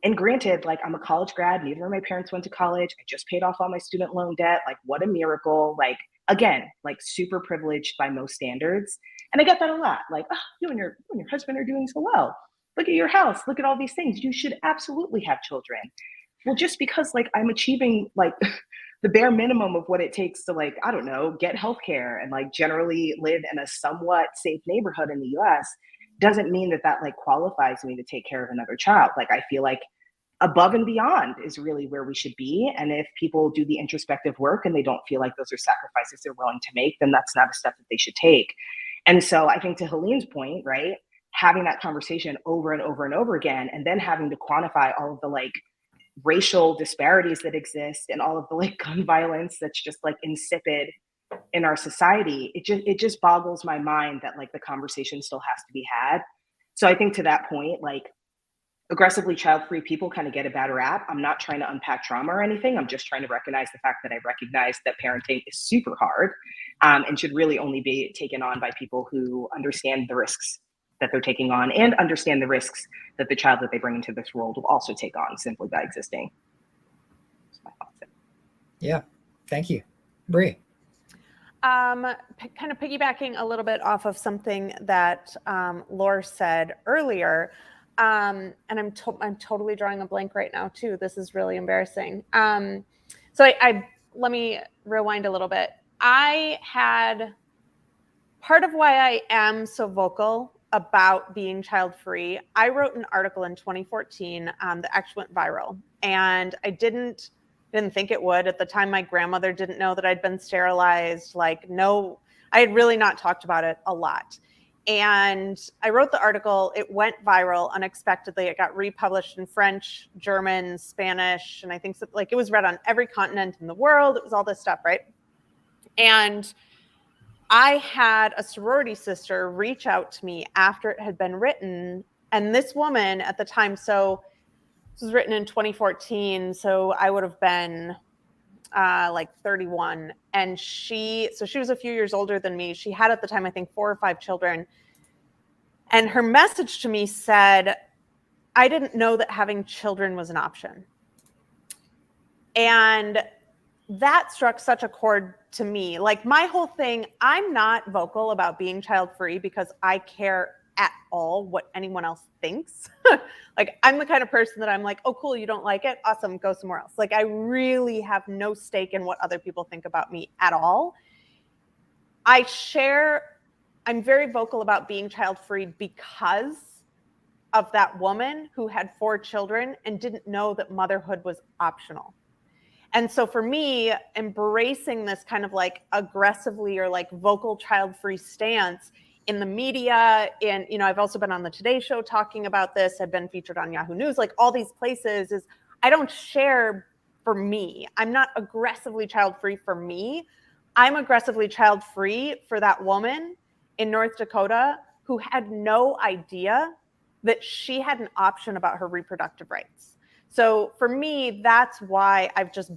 And granted, like I'm a college grad, neither of my parents went to college. I just paid off all my student loan debt. Like what a miracle. Like, again, like super privileged by most standards. And I get that a lot. Like, oh, you and your husband are doing so well. Look at your house. Look at all these things. You should absolutely have children. Well, just because like I'm achieving like the bare minimum of what it takes to like, I don't know, get healthcare and like generally live in a somewhat safe neighborhood in the US doesn't mean that that like qualifies me to take care of another child. Like I feel like above and beyond is really where we should be. And if people do the introspective work and they don't feel like those are sacrifices they're willing to make, then that's not a step that they should take. And so I think to Helene's point, right, having that conversation over and over and over again, and then having to quantify all of the like racial disparities that exist and all of the like gun violence that's just like insipid in our society, it just boggles my mind that like the conversation still has to be had. So I think to that point, like aggressively child-free people kind of get a bad rap. I'm not trying to unpack trauma or anything. I'm just trying to recognize the fact that I recognize that parenting is super hard and should really only be taken on by people who understand the risks that they're taking on and understand the risks that the child that they bring into this world will also take on simply by existing. That's my thoughts. Yeah, thank you. Bree. Kind of piggybacking a little bit off of something that Laura said earlier, and I'm totally drawing a blank right now too. This is really embarrassing. So I let me rewind a little bit. I had part of why I am so vocal about being child-free. I wrote an article in 2014 that actually went viral, and I didn't think it would. At the time, my grandmother didn't know that I'd been sterilized. Like, no, I had really not talked about it a lot. And I wrote the article. It went viral unexpectedly. It got republished in French, German, Spanish, and I think like it was read on every continent in the world. It was all this stuff, right? And I had a sorority sister reach out to me after it had been written. And this woman at the time, so this was written in 2014, so I would have been like 31. And she was a few years older than me. She had at the time, I think, 4 or 5 children. And her message to me said, I didn't know that having children was an option. And that struck such a chord to me. Like my whole thing, I'm not vocal about being child-free because I care at all what anyone else thinks. Like I'm the kind of person that I'm like, oh, cool, you don't like it? Awesome, go somewhere else. Like I really have no stake in what other people think about me at all. I'm very vocal about being child-free because of that woman who had 4 children and didn't know that motherhood was optional. And so for me, embracing this kind of like aggressively or like vocal child-free stance in the media, and I've also been on the Today Show talking about this. I've been featured on Yahoo News, like all these places, is I don't share for me. I'm not aggressively child-free for me. I'm aggressively child-free for that woman in North Dakota who had no idea that she had an option about her reproductive rights. So for me, that's why I've just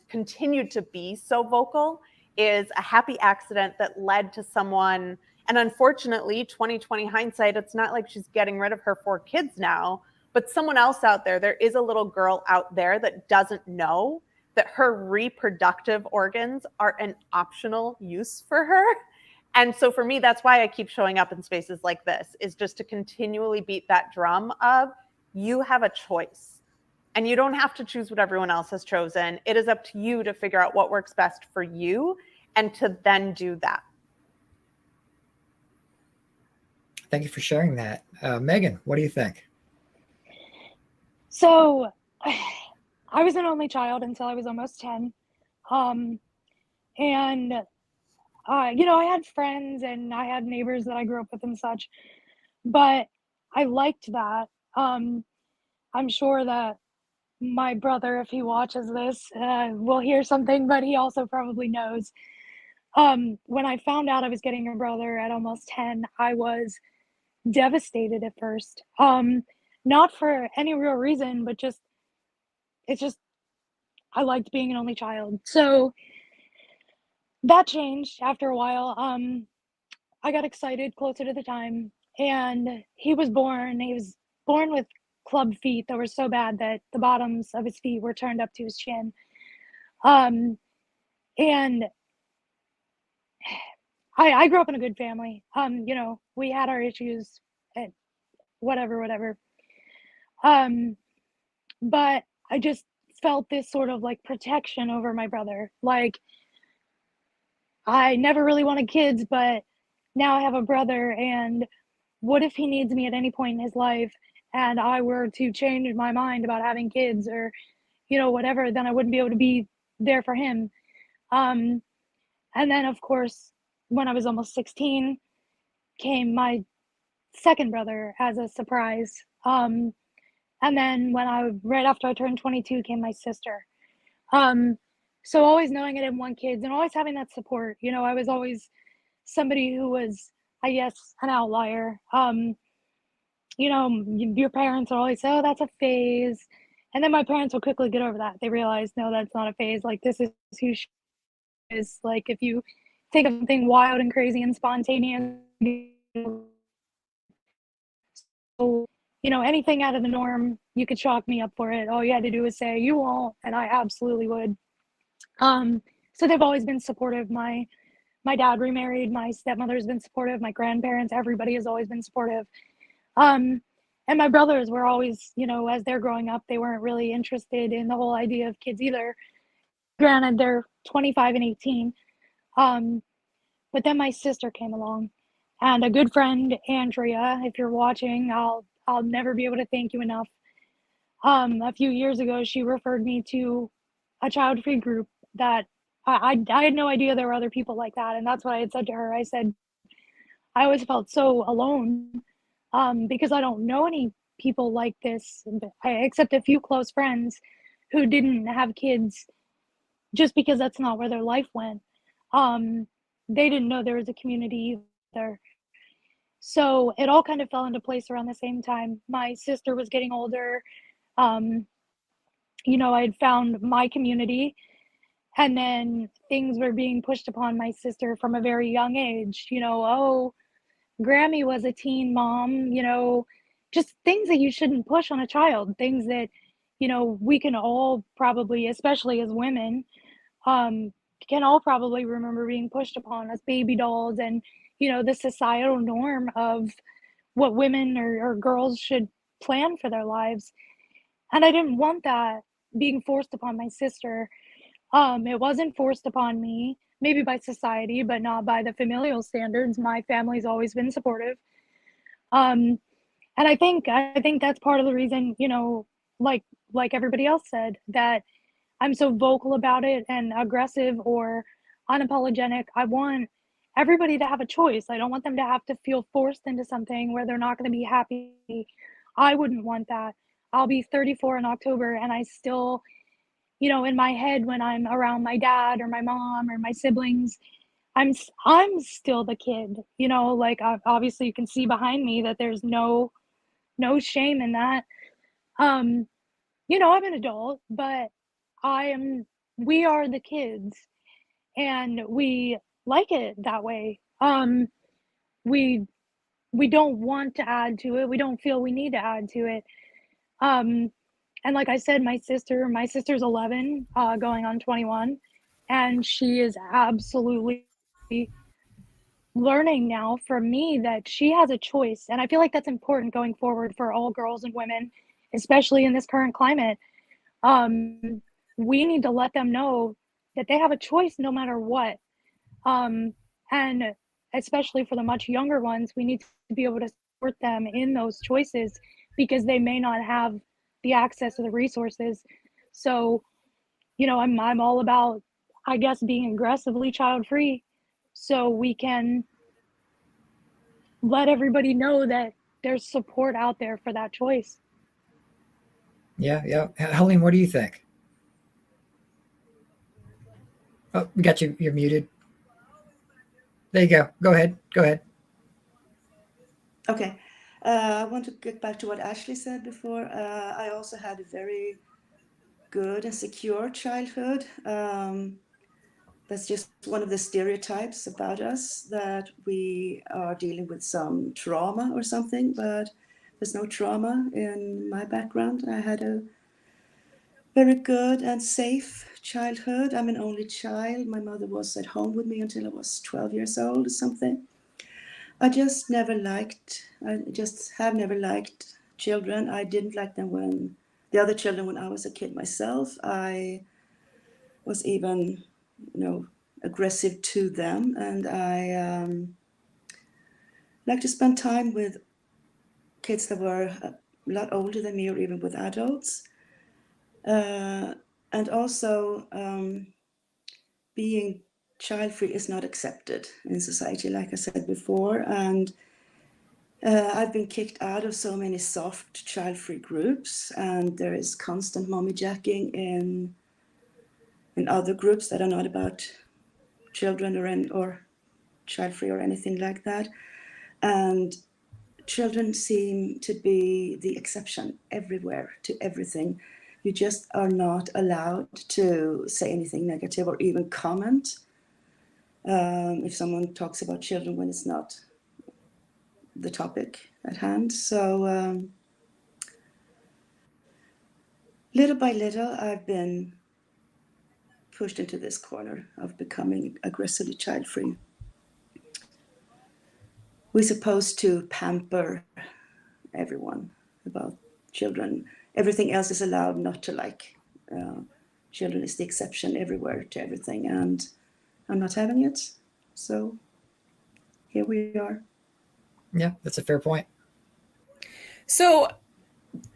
continued to be so vocal, is a happy accident that led to someone. And unfortunately, 2020 hindsight, it's not like she's getting rid of her 4 kids now, but someone else out there is a little girl out there that doesn't know that her reproductive organs are an optional use for her. And so for me, that's why I keep showing up in spaces like this, is just to continually beat that drum of you have a choice. And you don't have to choose what everyone else has chosen. It is up to you to figure out what works best for you and to then do that. Thank you for sharing that. Megan, what do you think? So I was an only child until I was almost 10. I had friends and I had neighbors that I grew up with and such, but I liked that. I'm sure that my brother, if he watches this, will hear something, but he also probably knows. When I found out I was getting a brother at almost 10, I was devastated at first. Not for any real reason, but I liked being an only child. So that changed after a while. I got excited closer to the time, and he was born. He was born with club feet that were so bad that the bottoms of his feet were turned up to his chin. And I grew up in a good family. We had our issues, and whatever. But I just felt this sort of like protection over my brother. Like, I never really wanted kids, but now I have a brother, and what if he needs me at any point in his life and I were to change my mind about having kids or, whatever, then I wouldn't be able to be there for him. And then, of course, when I was almost 16, came my second brother as a surprise. And then right after I turned 22, came my sister. So always knowing I didn't want kids and always having that support. I was always somebody who was, I guess, an outlier. Your parents will always say, oh, that's a phase. And then my parents will quickly get over that. They realize, no, that's not a phase. Like, this is who she is. Like, if you think of something wild and crazy and spontaneous, so, anything out of the norm, you could chalk me up for it. All you had to do was say, you won't, and I absolutely would. So they've always been supportive. My dad remarried, my stepmother's been supportive, my grandparents, everybody has always been supportive. And my brothers were always, as they're growing up, they weren't really interested in the whole idea of kids either. Granted, they're 25 and 18. But then my sister came along, and a good friend, Andrea, if you're watching, I'll never be able to thank you enough. A few years ago, she referred me to a child-free group that I had no idea there were other people like that. And that's what I had said to her. I said, I always felt so alone because I don't know any people like this, except a few close friends who didn't have kids just because that's not where their life went. They didn't know there was a community either. So it all kind of fell into place around the same time. My sister was getting older. You know, I had found my community, and then things were being pushed upon my sister from a very young age. You know, oh, Grammy was a teen mom, you know, just things that you shouldn't push on a child, things that, you know, we can all probably, especially as women, can all probably remember being pushed upon as baby dolls, and, you know, the societal norm of what women or girls should plan for their lives. And I didn't want that being forced upon my sister. It wasn't forced upon me, maybe by society, but not by the familial standards. My family's always been supportive. And I think that's part of the reason, you know, like everybody else said, that I'm so vocal about it and aggressive or unapologetic. I want everybody to have a choice. I don't want them to have to feel forced into something where they're not going to be happy. I wouldn't want that. I'll be 34 in October, and I still, you know, in my head when I'm around my dad or my mom or my siblings, I'm still the kid, you know, like obviously you can see behind me that there's no shame in that. You know, I'm an adult, but we are the kids, and we like it that way. We don't want to add to it. We don't feel we need to add to it. And like I said, my sister's 11, going on 21, and she is absolutely learning now from me that she has a choice. And I feel like that's important going forward for all girls and women, especially in this current climate. We need to let them know that they have a choice no matter what. And especially for the much younger ones, we need to be able to support them in those choices because they may not have the access to the resources. So, you know, I'm all about, I guess, being aggressively child-free so we can let everybody know that there's support out there for that choice. Yeah. Helene, what do you think? Oh, we got you. You're muted. There you go. Go ahead. Okay. I want to get back to what Ashley said before. I also had a very good and secure childhood. That's just one of the stereotypes about us, that we are dealing with some trauma or something, but there's no trauma in my background. I had a very good and safe childhood. I'm an only child. My mother was at home with me until I was 12 years old or something. I just have never liked children. I didn't like them when I was a kid myself. I was even, you know, aggressive to them, and I like to spend time with kids that were a lot older than me, or even with adults. And also, being child-free is not accepted in society, like I said before. And I've been kicked out of so many soft child-free groups, and there is constant mommy jacking in other groups that are not about children or child-free or anything like that. And children seem to be the exception everywhere to everything. You just are not allowed to say anything negative or even comment if someone talks about children when it's not the topic at hand. So little by little, I've been pushed into this corner of becoming aggressively child-free. We're supposed to pamper everyone about children. Everything else is allowed not to like. Children is the exception everywhere to everything, and I'm not having it. So here we are. Yeah, that's a fair point. So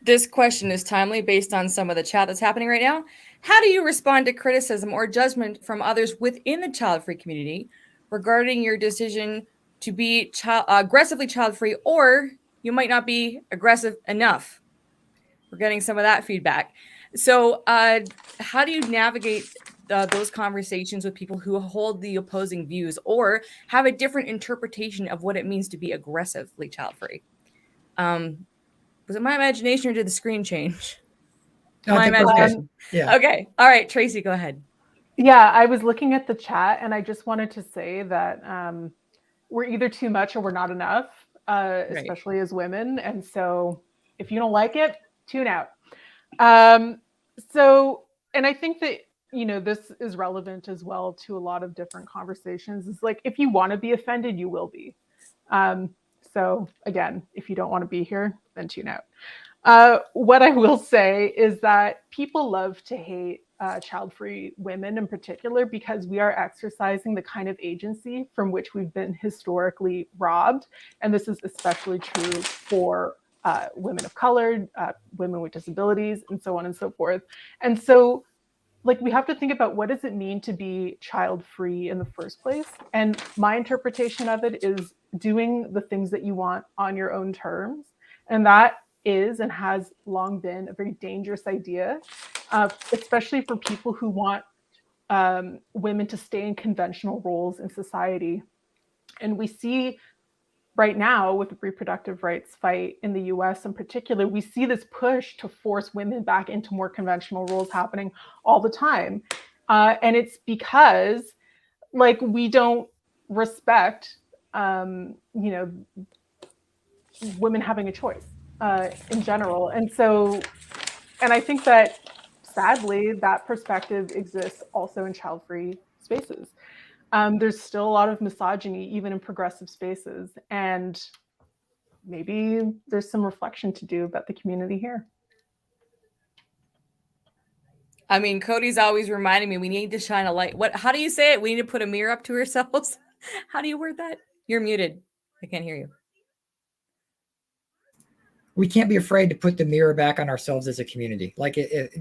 this question is timely based on some of the chat that's happening right now. How do you respond to criticism or judgment from others within the child-free community regarding your decision to be aggressively child-free, or you might not be aggressive enough. We're getting some of that feedback. So how do you navigate those conversations with people who hold the opposing views or have a different interpretation of what it means to be aggressively child-free? Was it my imagination or did the screen change? My imagination. Yeah. Okay. All right, Tracy, go ahead. Yeah, I was looking at the chat and I just wanted to say that we're either too much or we're not enough, especially as women. And so if you don't like it, tune out. And I think that, this is relevant as well to a lot of different conversations. It's like, if you want to be offended, you will be. So again, if you don't want to be here, then tune out. What I will say is that people love to hate child-free women in particular because we are exercising the kind of agency from which we've been historically robbed. And this is especially true for women of color, women with disabilities, and so on and so forth. And so, we have to think about what does it mean to be child-free in the first place? And my interpretation of it is doing the things that you want on your own terms. And that is and has long been a very dangerous idea, especially for people who want women to stay in conventional roles in society. And we see right now with the reproductive rights fight in the US in particular, we see this push to force women back into more conventional roles happening all the time. And it's because we don't respect, women having a choice in general. And I think that sadly, that perspective exists also in child-free spaces. There's still a lot of misogyny, even in progressive spaces. And maybe there's some reflection to do about the community here. I mean, Cody's always reminding me we need to shine a light. How do you say it? We need to put a mirror up to ourselves. How do you word that? You're muted. I can't hear you. We can't be afraid to put the mirror back on ourselves as a community.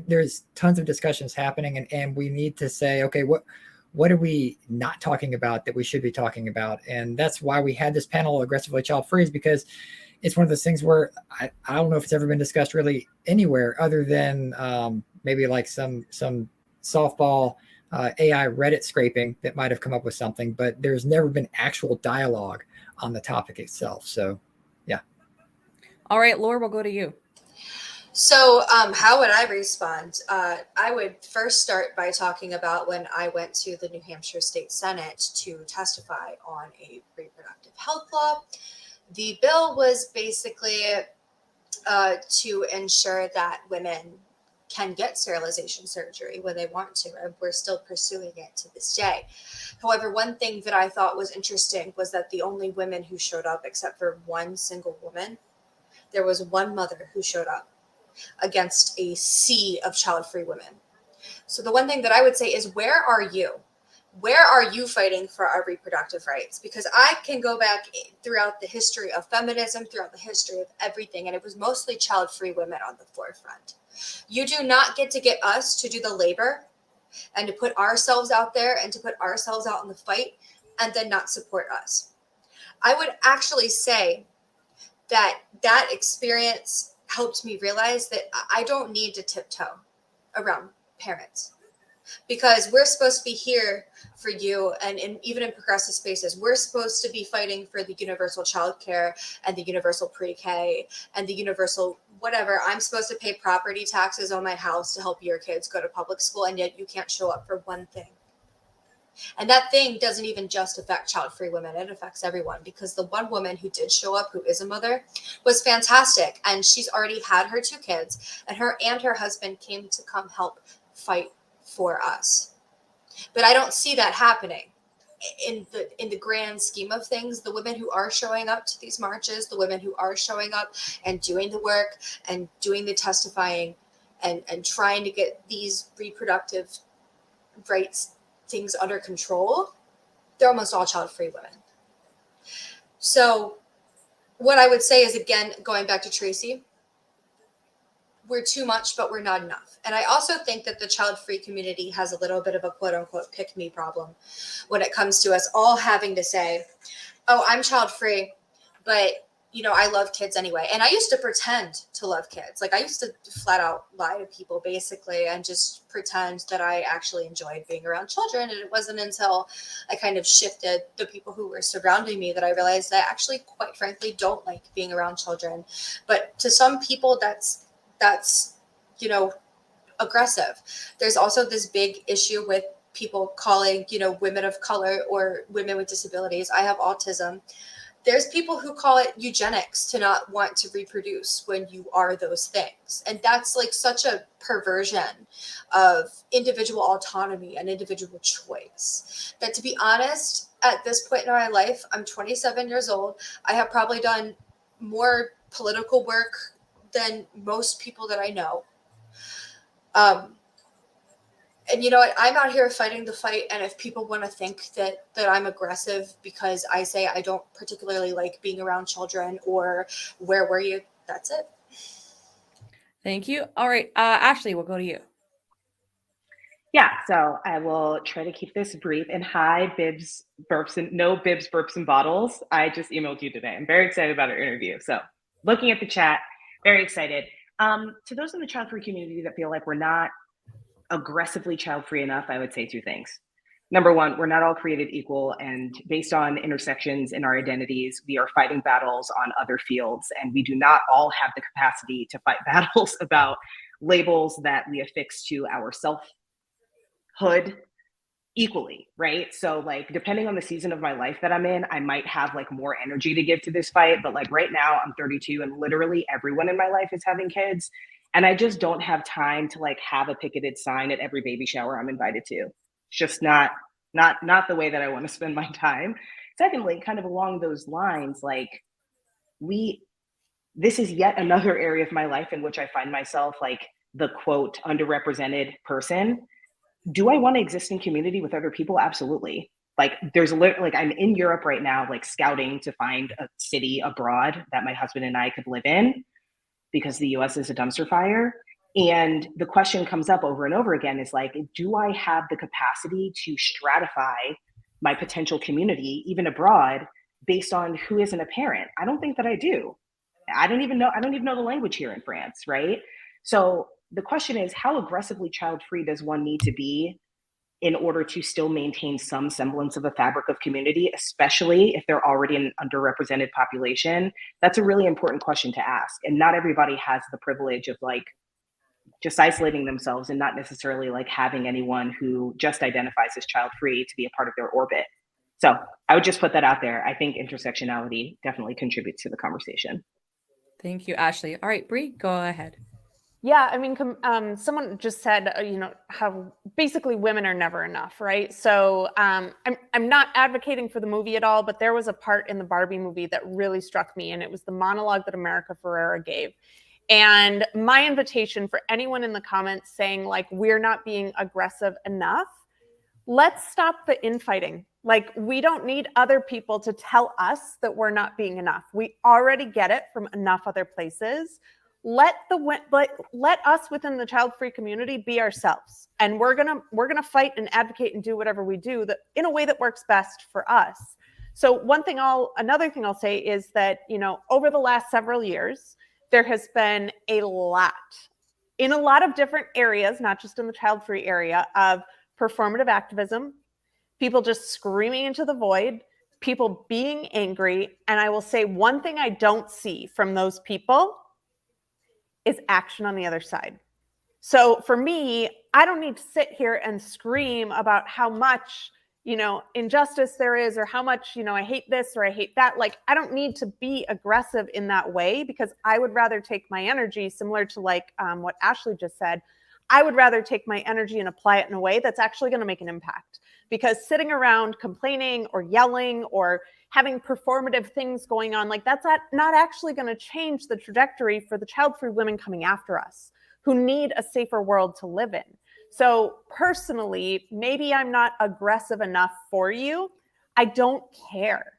There's tons of discussions happening, and we need to say, okay, what are we not talking about that we should be talking about? And that's why we had this panel, Aggressively Child-Free, is because it's one of those things where I don't know if it's ever been discussed really anywhere other than maybe some softball AI Reddit scraping that might have come up with something, but there's never been actual dialogue on the topic itself. So, yeah. All right, Laura, we'll go to you. So how would I respond? I would first start by talking about when I went to the New Hampshire State Senate to testify on a reproductive health law. The bill was basically to ensure that women can get sterilization surgery when they want to, and we're still pursuing it to this day. However, one thing that I thought was interesting was that the only women who showed up, except for one single woman, there was one mother who showed up against a sea of child-free women. So the one thing that I would say is, where are you? Where are you fighting for our reproductive rights? Because I can go back throughout the history of feminism, throughout the history of everything, and it was mostly child-free women on the forefront. You do not get to get us to do the labor and to put ourselves out there and to put ourselves out in the fight and then not support us. I would actually say that experience helped me realize that I don't need to tiptoe around parents, because we're supposed to be here for you. And even in progressive spaces, we're supposed to be fighting for the universal childcare and the universal pre-K and the universal whatever. I'm supposed to pay property taxes on my house to help your kids go to public school, and yet you can't show up for one thing. And that thing doesn't even just affect child-free women. It affects everyone, because the one woman who did show up, who is a mother, was fantastic. And she's already had her 2 kids, and her husband came to come help fight for us. But I don't see that happening in the grand scheme of things. The women who are showing up to these marches, the women who are showing up and doing the work and doing the testifying and trying to get these reproductive rights things under control, they're almost all child-free women. So what I would say is, again, going back to Tracy, we're too much, but we're not enough. And I also think that the child-free community has a little bit of a quote unquote pick me problem when it comes to us all having to say, oh, I'm child-free, but you know, I love kids anyway. And I used to pretend to love kids. Like I used to flat out lie to people basically and just pretend that I actually enjoyed being around children. And it wasn't until I kind of shifted the people who were surrounding me that I realized that I actually, quite frankly, don't like being around children. But to some people, that's, you know, aggressive. There's also this big issue with people calling, you know, women of color or women with disabilities. I have autism. There's people who call it eugenics to not want to reproduce when you are those things. And that's like such a perversion of individual autonomy and individual choice that, to be honest, at this point in my life, I'm 27 years old. I have probably done more political work than most people that I know. And you know what? I'm out here fighting the fight. And if people want to think that I'm aggressive because I say I don't particularly like being around children or where were you, that's it. Thank you. All right. Ashley, we'll go to you. Yeah, so I will try to keep this brief. And hi, Bibs, Burps, and no Bibs, Burps, and Bottles. I just emailed you today. I'm very excited about our interview. So looking at the chat, very excited. To those in the child-free community that feel like we're not aggressively child-free enough, I would say two things. Number one, we're not all created equal, and based on intersections in our identities, we are fighting battles on other fields, and we do not all have the capacity to fight battles about labels that we affix to our selfhood equally, right? So like, depending on the season of my life that I'm in, I might have like more energy to give to this fight, but like right now I'm 32 and literally everyone in my life is having kids. And I just don't have time to like have a picketed sign at every baby shower I'm invited to. It's just not the way that I want to spend my time. Secondly, kind of along those lines, like this is yet another area of my life in which I find myself like the quote underrepresented person. Do I want to exist in community with other people? Absolutely. Like there's like I'm in Europe right now, like scouting to find a city abroad that my husband and I could live in, because the US is a dumpster fire. And the question comes up over and over again is like, do I have the capacity to stratify my potential community, even abroad, based on who isn't a parent? I don't think that I do. I don't even know the language here in France, right? So the question is, how aggressively child-free does one need to be in order to still maintain some semblance of a fabric of community, especially if they're already an underrepresented population? That's a really important question to ask. And not everybody has the privilege of like just isolating themselves and not necessarily like having anyone who just identifies as child-free to be a part of their orbit. So I would just put that out there. I think intersectionality definitely contributes to the conversation. Thank you, Ashley. All right, Bree, go ahead. Yeah, I mean, someone just said, you know, how basically women are never enough, right? So I'm not advocating for the movie at all, but there was a part in the Barbie movie that really struck me, and it was the monologue that America Ferrera gave. And my invitation for anyone in the comments saying like, we're not being aggressive enough, let's stop the infighting. Like, we don't need other people to tell us that we're not being enough. We already get it from enough other places. Let us within the child-free community be ourselves, and we're gonna fight and advocate and do whatever we do that in a way that works best for us. So another thing I'll say is that, you know, over the last several years, there has been a lot in a lot of different areas, not just in the child-free area, of performative activism, people just screaming into the void, people being angry, and I will say one thing I don't see from those people is action on the other side. So for me, I don't need to sit here and scream about how much, you know, injustice there is, or how much, you know, I hate this or I hate that. Like, I don't need to be aggressive in that way, because I would rather take my energy, similar to like what Ashley just said, I would rather take my energy and apply it in a way that's actually going to make an impact. Because sitting around complaining or yelling or having performative things going on, like that's not actually going to change the trajectory for the child-free women coming after us who need a safer world to live in. So personally, maybe I'm not aggressive enough for you. I don't care.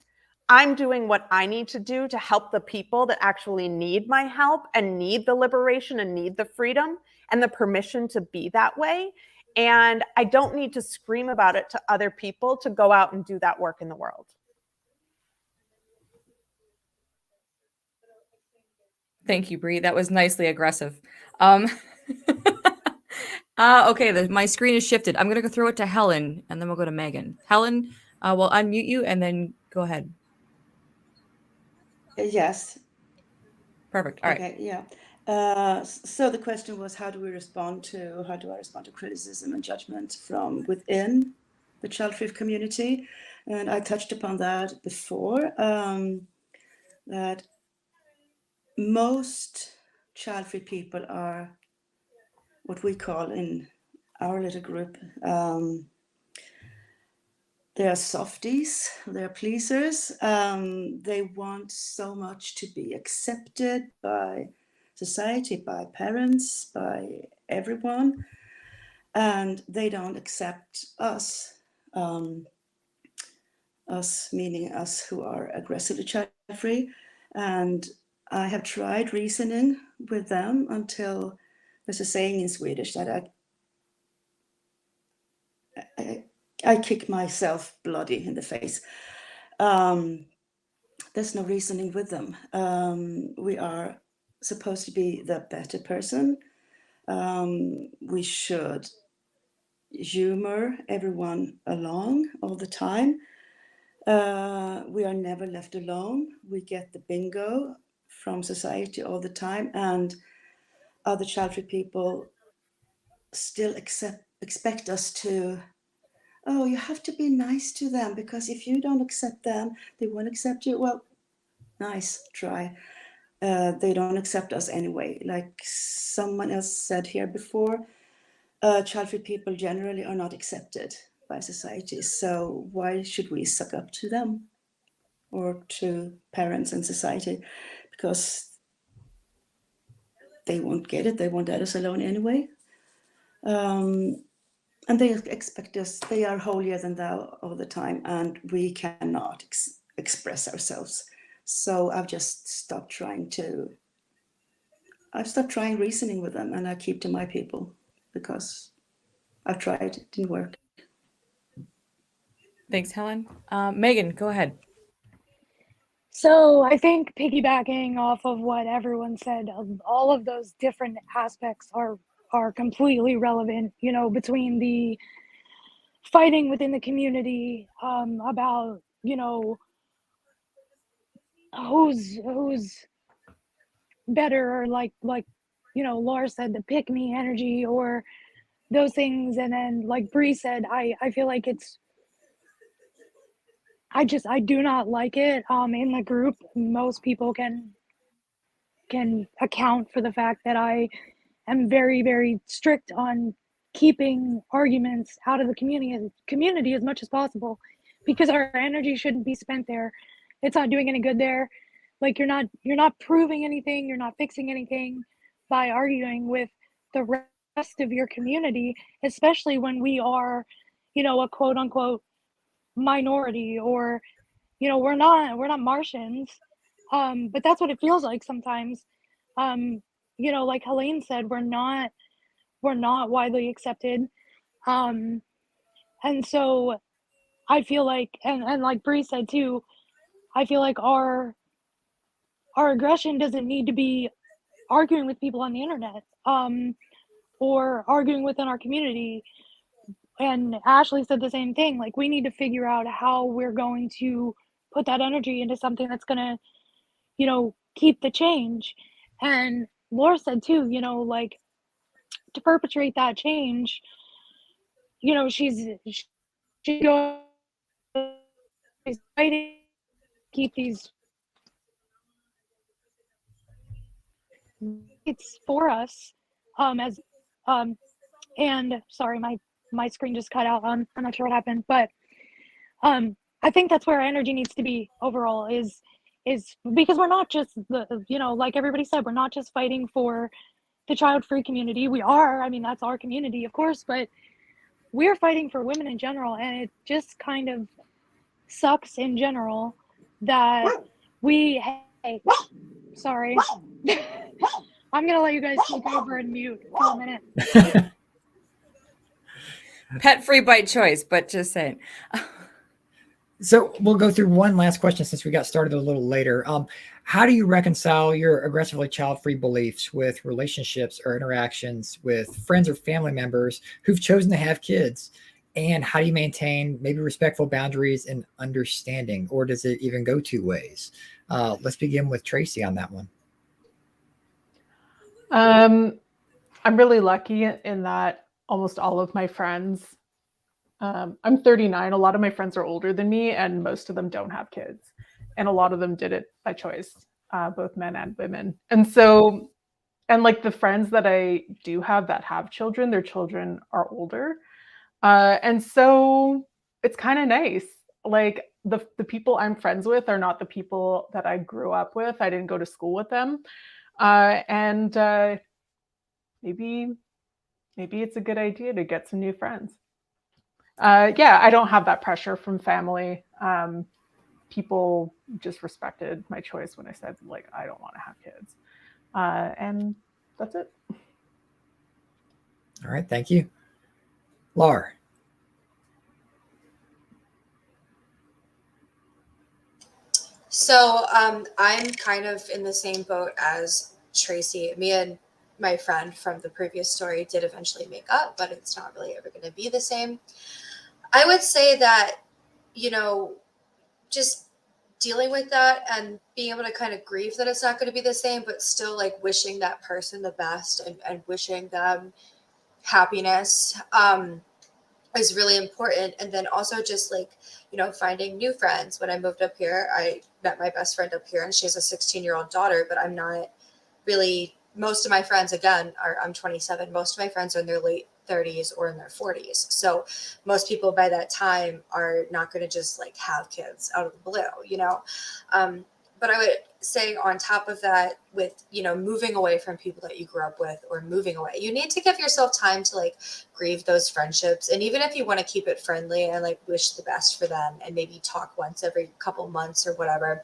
I'm doing what I need to do to help the people that actually need my help and need the liberation and need the freedom and the permission to be that way. And I don't need to scream about it to other people to go out and do that work in the world. Thank you, Bree. That was nicely aggressive. Okay, my screen is shifted. I'm gonna go throw it to Helen, and then we'll go to Megan. Helen, we'll unmute you, and then go ahead. Yes. Perfect. All right. Okay. Yeah. So the question was, how do I respond to criticism and judgment from within the Childfree community? And I touched upon that before. That most Childfree people are what we call in our little group. They are softies, they are pleasers. They want so much to be accepted by society, by parents, by everyone. And they don't accept us, us meaning us who are aggressively child-free. And I have tried reasoning with them until there's a saying in Swedish that I kick myself bloody in the face. There's no reasoning with them. We are supposed to be the better person. We should humor everyone along all the time. We are never left alone. We get the bingo from society all the time, and other Childfree people still expect us to, oh, you have to be nice to them, because if you don't accept them, they won't accept you. Well, nice try. They don't accept us anyway. Like someone else said here before, Childfree people generally are not accepted by society. So why should we suck up to them or to parents and society? Because they won't get it. They won't let us alone anyway. And they expect us, they are holier than thou all the time, and we cannot express ourselves. So I've just stopped trying reasoning with them, and I keep to my people because I've tried, it didn't work. Thanks, Helen. Megan, go ahead. So I think piggybacking off of what everyone said, all of those different aspects are completely relevant, you know, between the fighting within the community about, you know, who's better, or like you know, Laura said, the pick me energy or those things. And then like Bree said, I feel like I do not like it in the group. Most people can account for the fact that I am very, very strict on keeping arguments out of the community as much as possible, because our energy shouldn't be spent there. It's not doing any good there. Like you're not proving anything, you're not fixing anything by arguing with the rest of your community, especially when we are, you know, a quote unquote minority, or, you know, we're not Martians. But that's what it feels like sometimes. You know, like Helene said, we're not widely accepted. And so I feel like, and like Bree said too, I feel like our aggression doesn't need to be arguing with people on the internet, or arguing within our community. And Ashley said the same thing. Like, we need to figure out how we're going to put that energy into something that's gonna, you know, keep the change. And Laura said too, you know, like, to perpetrate that change, you know, she's fighting to keep these, it's for us, as and sorry, my screen just cut out. I'm not sure what happened, but I think that's where our energy needs to be overall, is because we're not just the, you know, like everybody said, we're not just fighting for the child-free community. We are, I mean, that's our community, of course, but we're fighting for women in general, and it just kind of sucks in general that we, hey, sorry. I'm going to let you guys take over and mute for a minute. Pet free by choice, but just saying. So we'll go through one last question since we got started a little later. How do you reconcile your aggressively child-free beliefs with relationships or interactions with friends or family members who've chosen to have kids? And how do you maintain maybe respectful boundaries and understanding, or does it even go two ways? Let's begin with Tracy on that one. I'm really lucky in that almost all of my friends, I'm 39. A lot of my friends are older than me, and most of them don't have kids. And a lot of them did it by choice, both men and women. And so, and like the friends that I do have that have children, their children are older. And so it's kind of nice. Like the people I'm friends with are not the people that I grew up with. I didn't go to school with them. Maybe it's a good idea to get some new friends. Yeah, I don't have that pressure from family. People just respected my choice when I said, like, I don't want to have kids. And that's it. All right, thank you. Laura. So I'm kind of in the same boat as Tracy. Me and my friend from the previous story did eventually make up, but it's not really ever going to be the same. I would say that, just dealing with that and being able to kind of grieve that it's not going to be the same, but still like wishing that person the best and wishing them happiness is really important. And then also just like, finding new friends. When I moved up here, I met my best friend up here, and she has a 16-year-old daughter, but I'm not really, most of my friends, again, I'm 27. Most of my friends are in their late 30s or in their 40s. So most people by that time are not going to just like have kids out of the blue, But I would say on top of that, with, moving away from people that you grew up with or moving away, you need to give yourself time to like grieve those friendships. And even if you want to keep it friendly and like wish the best for them and maybe talk once every couple months or whatever,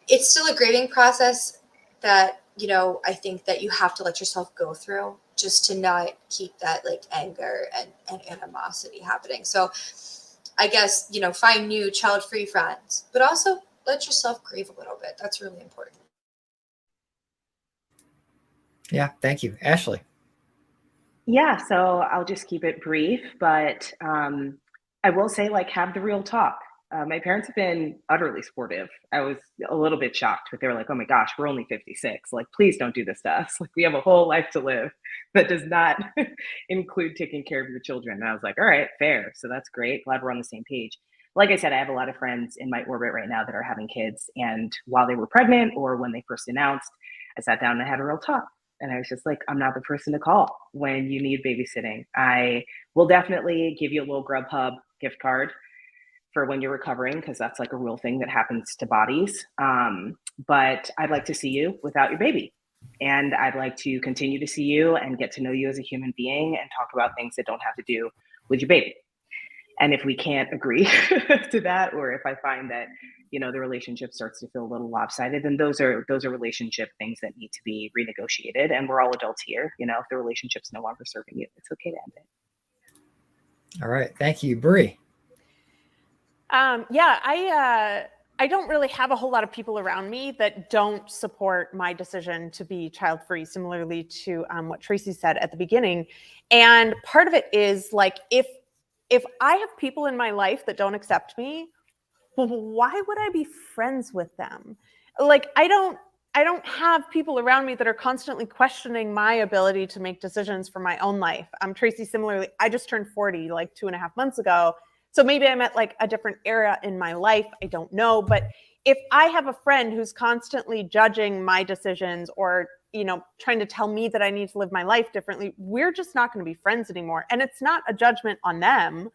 it's still a grieving process that, I think that you have to let yourself go through just to not keep that like anger and animosity happening. So I guess, find new child-free friends, but also let yourself grieve a little bit. That's really important. Yeah, thank you. Ashley. Yeah, so I'll just keep it brief, but I will say, like, have the real talk. My parents have been utterly supportive. I was a little bit shocked, but they were like, oh my gosh, we're only 56. Like, please don't do this to us. Like, we have a whole life to live that does not include taking care of your children. And I was like, all right, fair. So that's great. Glad we're on the same page. Like I said, I have a lot of friends in my orbit right now that are having kids. And while they were pregnant or when they first announced, I sat down and I had a real talk. And I was just like, I'm not the person to call when you need babysitting. I will definitely give you a little Grubhub gift card for when you're recovering, because that's like a real thing that happens to bodies. But I'd like to see you without your baby. And I'd like to continue to see you and get to know you as a human being and talk about things that don't have to do with your baby. And if we can't agree to that, or if I find that, the relationship starts to feel a little lopsided, then those are relationship things that need to be renegotiated. And we're all adults here. If the relationship's no longer serving you, it's okay to end it. All right. Thank you. Bree. Yeah, I don't really have a whole lot of people around me that don't support my decision to be child-free, similarly to what Tracy said at the beginning. And part of it is like, if I have people in my life that don't accept me, why would I be friends with them? Like, I don't have people around me that are constantly questioning my ability to make decisions for my own life. Tracy, similarly, I just turned 40 like 2.5 months ago. So maybe I'm at like a different era in my life. I don't know. But if I have a friend who's constantly judging my decisions or, trying to tell me that I need to live my life differently, we're just not going to be friends anymore. And it's not a judgment on them.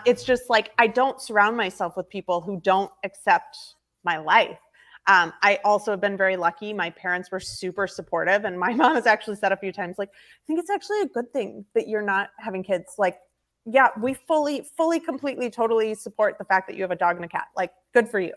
It's just like, I don't surround myself with people who don't accept my life. I also have been very lucky. My parents were super supportive. And my mom has actually said a few times, like, I think it's actually a good thing that you're not having kids. Like, yeah, we fully, completely, totally support the fact that you have a dog and a cat. Like, good for you.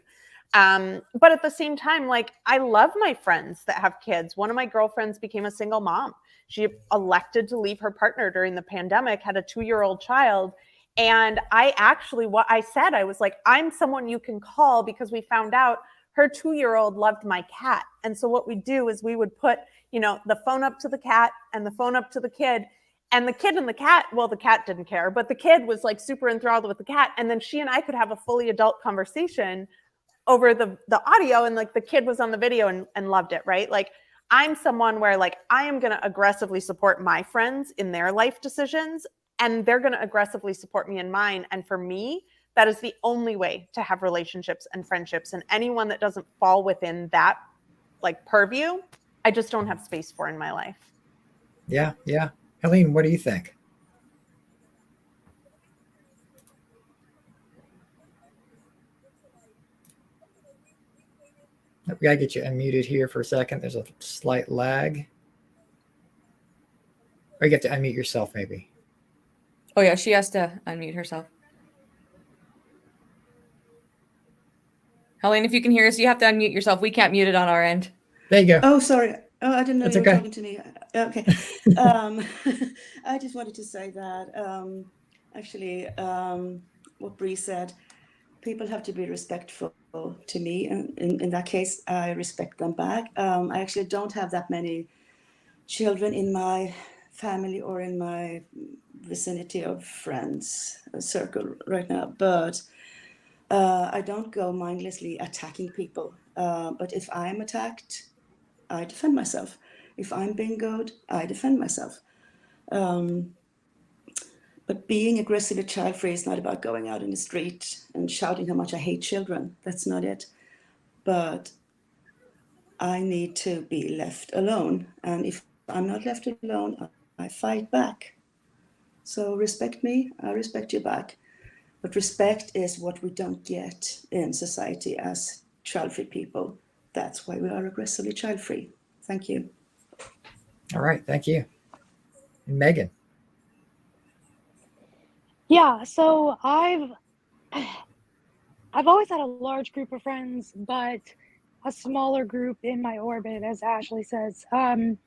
But at the same time, like, I love my friends that have kids. One of my girlfriends became a single mom. She elected to leave her partner during the pandemic, had a 2-year-old child. And I actually, what I said, I was like, I'm someone you can call, because we found out her 2-year-old loved my cat. And so what we do is we would put, you know, the phone up to the cat and the phone up to the kid. And the kid and the cat, well, the cat didn't care, but the kid was like super enthralled with the cat. And then she and I could have a fully adult conversation over the audio, and like the kid was on the video and loved it, right? Like, I'm someone where like I am going to aggressively support my friends in their life decisions, and they're going to aggressively support me in mine. And for me, that is the only way to have relationships and friendships. And anyone that doesn't fall within that like purview, I just don't have space for in my life. Yeah, yeah. Helene, what do you think? We gotta get you unmuted here for a second. There's a slight lag. Or you have to unmute yourself, maybe. Oh yeah, she has to unmute herself. Helene, if you can hear us, you have to unmute yourself. We can't mute it on our end. There you go. Oh, sorry. Oh, I didn't know That's you were okay. talking to me. Okay. I just wanted to say that actually what Bree said, people have to be respectful to me. And in that case, I respect them back. I actually don't have that many children in my family or in my vicinity of friends circle right now, but I don't go mindlessly attacking people. But if I'm attacked, I defend myself. If I'm bingoed, I defend myself. But being aggressively child-free is not about going out in the street and shouting how much I hate children. That's not it. But I need to be left alone. And if I'm not left alone, I fight back. So respect me, I respect you back. But respect is what we don't get in society as child-free people. That's why we are aggressively child-free. Thank you. All right, thank you. And Megan. Yeah, so I've always had a large group of friends, but a smaller group in my orbit, as Ashley says. And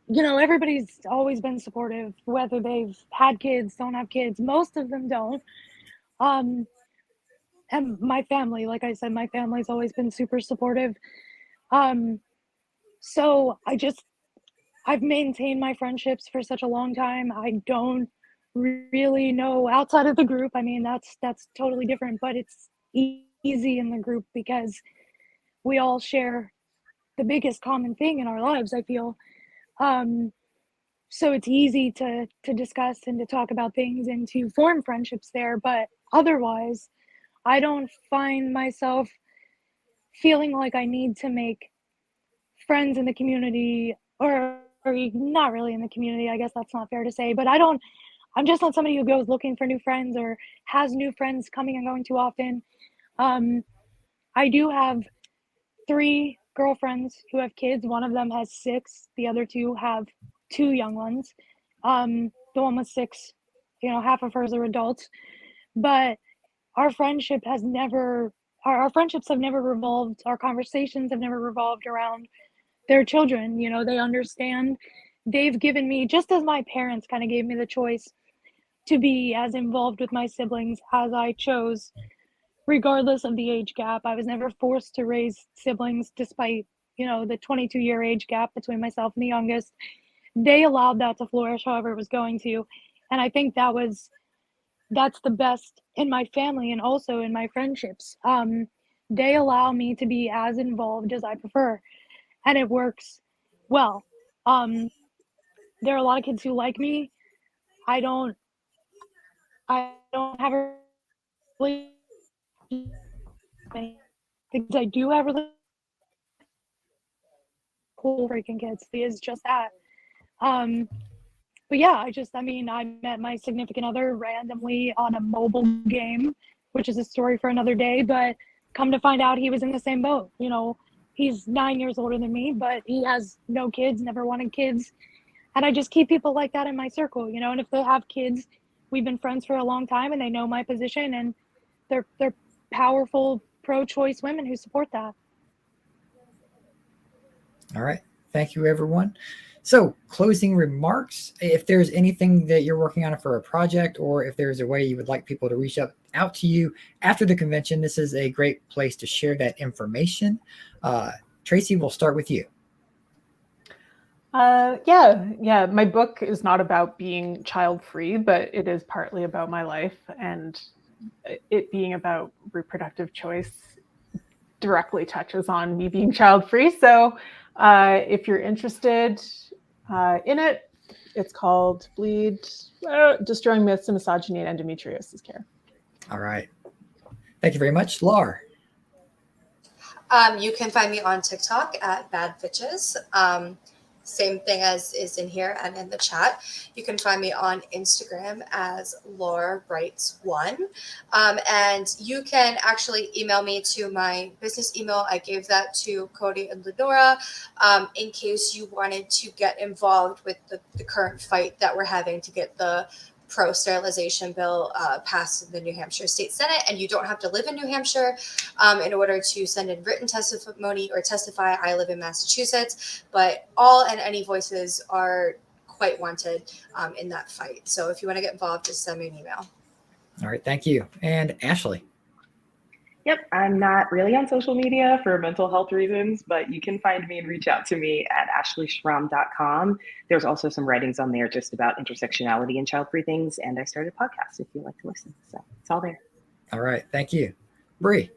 you know, everybody's always been supportive, whether they've had kids, don't have kids. Most of them don't. And my family, like I said, my family's always been super supportive. So I've maintained my friendships for such a long time. I don't really know outside of the group. I mean, that's totally different, but it's easy in the group because we all share the biggest common thing in our lives, I feel. So it's easy to discuss and to talk about things and to form friendships there. But otherwise, I don't find myself feeling like I need to make friends in the community, or not really in the community. I guess that's not fair to say, but I'm just not somebody who goes looking for new friends or has new friends coming and going too often. I do have 3 girlfriends who have kids. One of them has 6. The other 2 have 2 young ones. The one with 6, you know, half of hers are adults. But our friendship has never, our friendships have never revolved, our conversations have never revolved around their children. You know, they understand. They've given me, just as my parents kind of gave me the choice to be as involved with my siblings as I chose, regardless of the age gap. I was never forced to raise siblings despite, you know, the 22-year age gap between myself and the youngest. They allowed that to flourish however it was going to. And I think that's the best in my family and also in my friendships. They allow me to be as involved as I prefer, and it works well. There are a lot of kids who like me. I don't have a really things I do have really cool freaking kids. It is just that. But yeah, I met my significant other randomly on a mobile game, which is a story for another day, but come to find out he was in the same boat. You know, he's 9 years older than me, but he has no kids, never wanted kids. And I just keep people like that in my circle, you know, and if they have kids, we've been friends for a long time and they know my position and they're powerful pro-choice women who support that. All right. Thank you, everyone. So, closing remarks. If there's anything that you're working on for a project, or if there's a way you would like people to reach out to you after the convention, this is a great place to share that information. Tracy, we'll start with you. Yeah. My book is not about being child-free, but it is partly about my life, and it being about reproductive choice directly touches on me being child-free. So if you're interested in it, it's called Bleed, Destroying Myths of Misogyny and Endometriosis Care. All right. Thank you very much. Lar. You can find me on TikTok at Bad Bitches. Same thing as is in here and in the chat. You can find me on Instagram as Laura Brights 1. And you can actually email me to my business email. I gave that to Cody and LeNora in case you wanted to get involved with the current fight that we're having to get the pro-sterilization bill passed in the New Hampshire State Senate, and you don't have to live in New Hampshire in order to send in written testimony or testify. I live in Massachusetts, but all and any voices are quite wanted in that fight. So if you want to get involved, just send me an email. All right, thank you. And Ashley. Yep, I'm not really on social media for mental health reasons, but you can find me and reach out to me at ashleyschramm.com. There's also some writings on there just about intersectionality and child-free things, and I started a podcast if you'd like to listen. So it's all there. All right, thank you. Bree.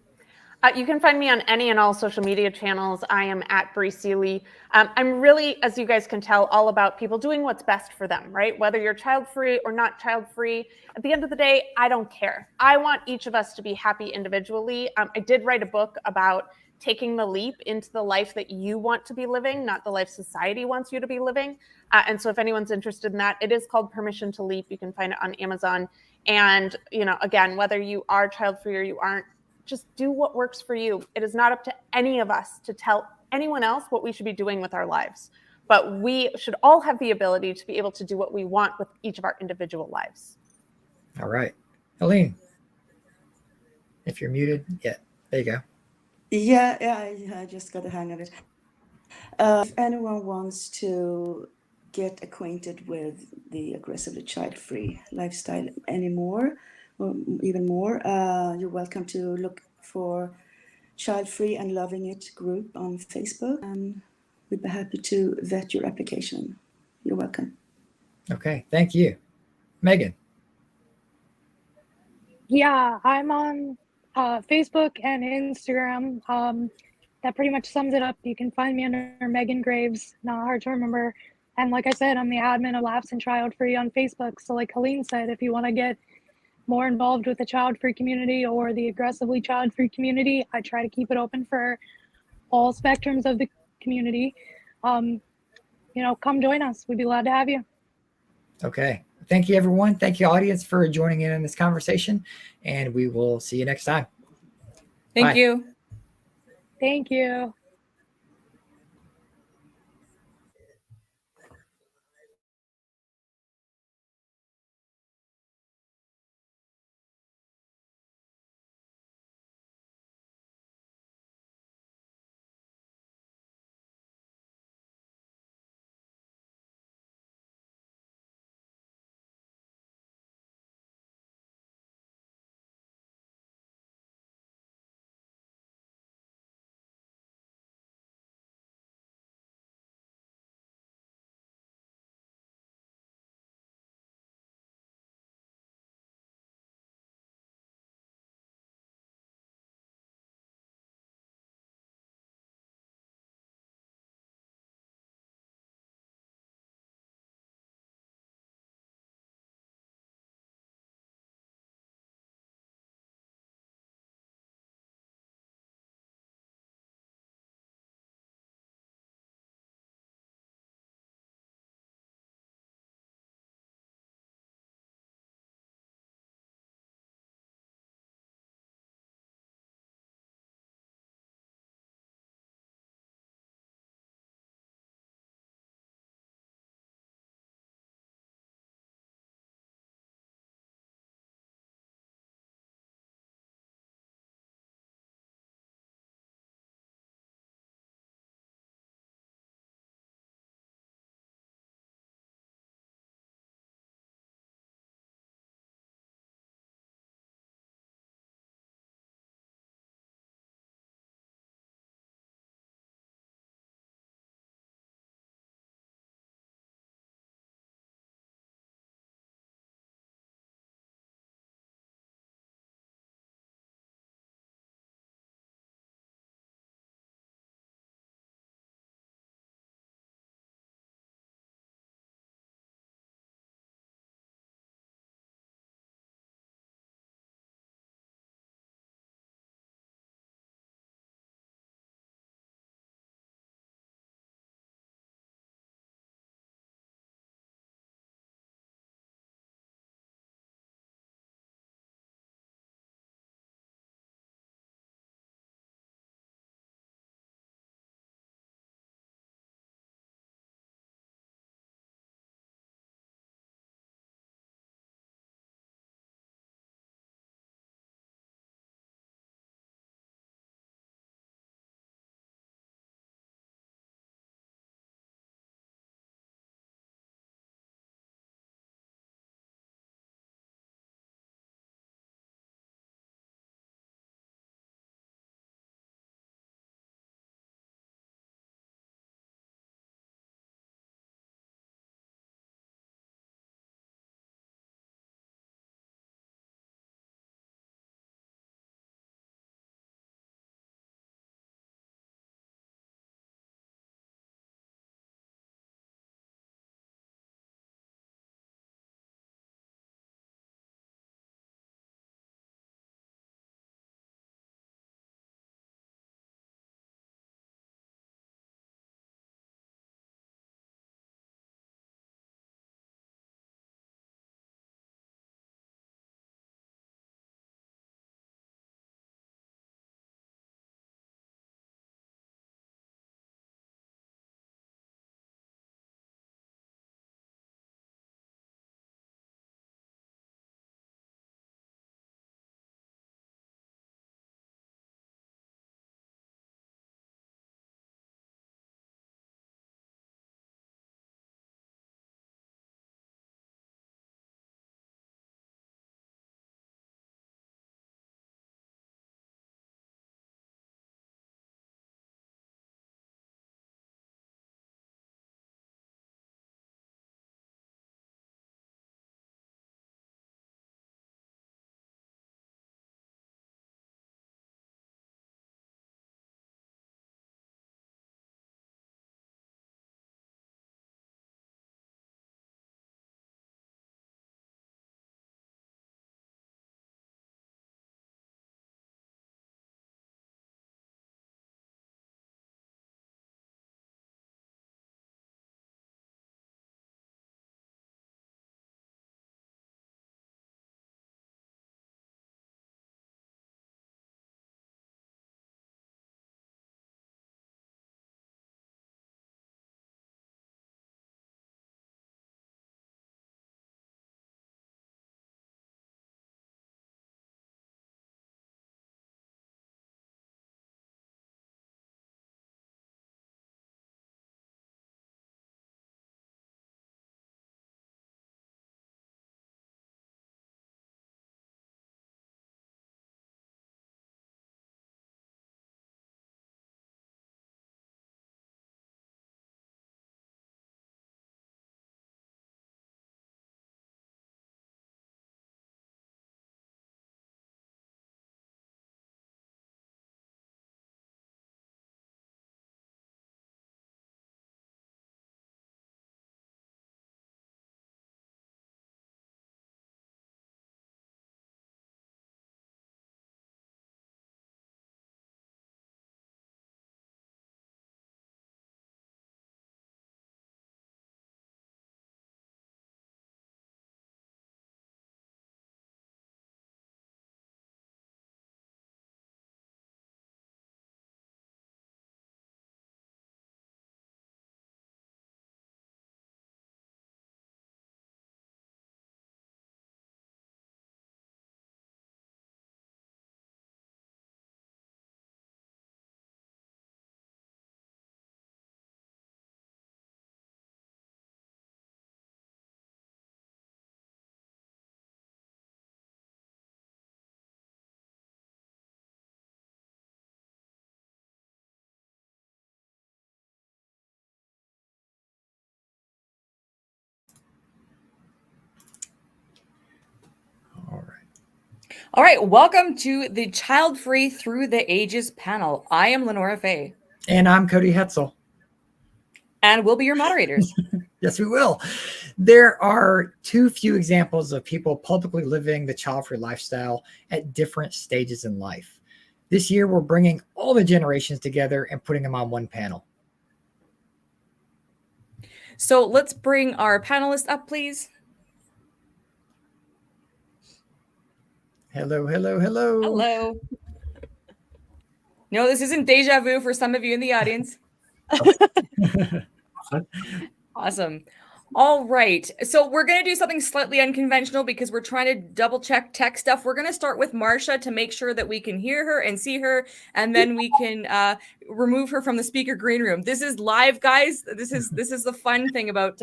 You can find me on any and all social media channels. I am at Bree Seeley. I'm really, as you guys can tell, all about people doing what's best for them, right? Whether you're child-free or not child-free, at the end of the day, I don't care. I want each of us to be happy individually. I did write a book about taking the leap into the life that you want to be living, not the life society wants you to be living. And so if anyone's interested in that, it is called Permission to Leap. You can find it on Amazon. And, again, whether you are child-free or you aren't, just do what works for you. It is not up to any of us to tell anyone else what we should be doing with our lives. But we should all have the ability to be able to do what we want with each of our individual lives. All right. Helene, if you're muted, yeah, there you go. Yeah, I just got the hang of it. If anyone wants to get acquainted with the aggressively child-free lifestyle anymore, or even more, you're welcome to look for Childfree and Loving It group on Facebook, and we'd be happy to vet your application. You're welcome. Okay, thank you. Megan. Yeah, I'm on Facebook and Instagram. That pretty much sums it up. You can find me under Megan Graves, not hard to remember. And like I said, I'm the admin of Laughs and Child Free on Facebook. So like Helene said, if you want to get more involved with the child-free community or the aggressively child-free community, I try to keep it open for all spectrums of the community. Come join us. We'd be glad to have you. Okay. Thank you, everyone. Thank you, audience, for joining in on this conversation, and we will see you next time. Thank Bye. you. Thank you. All right, welcome to the Child Free Through the Ages panel. I am LeNora Faye. And I'm Cody Hetzel. And we'll be your moderators. Yes, we will. There are too few examples of people publicly living the child-free lifestyle at different stages in life. This year, we're bringing all the generations together and putting them on one panel. So let's bring our panelists up, please. Hello, hello, hello. Hello. No, this isn't deja vu for some of you in the audience. Awesome. All right. So we're going to do something slightly unconventional because we're trying to double check tech stuff. We're going to start with Marsha to make sure that we can hear her and see her, and then we can remove her from the speaker green room. This is live, guys. This is the fun thing about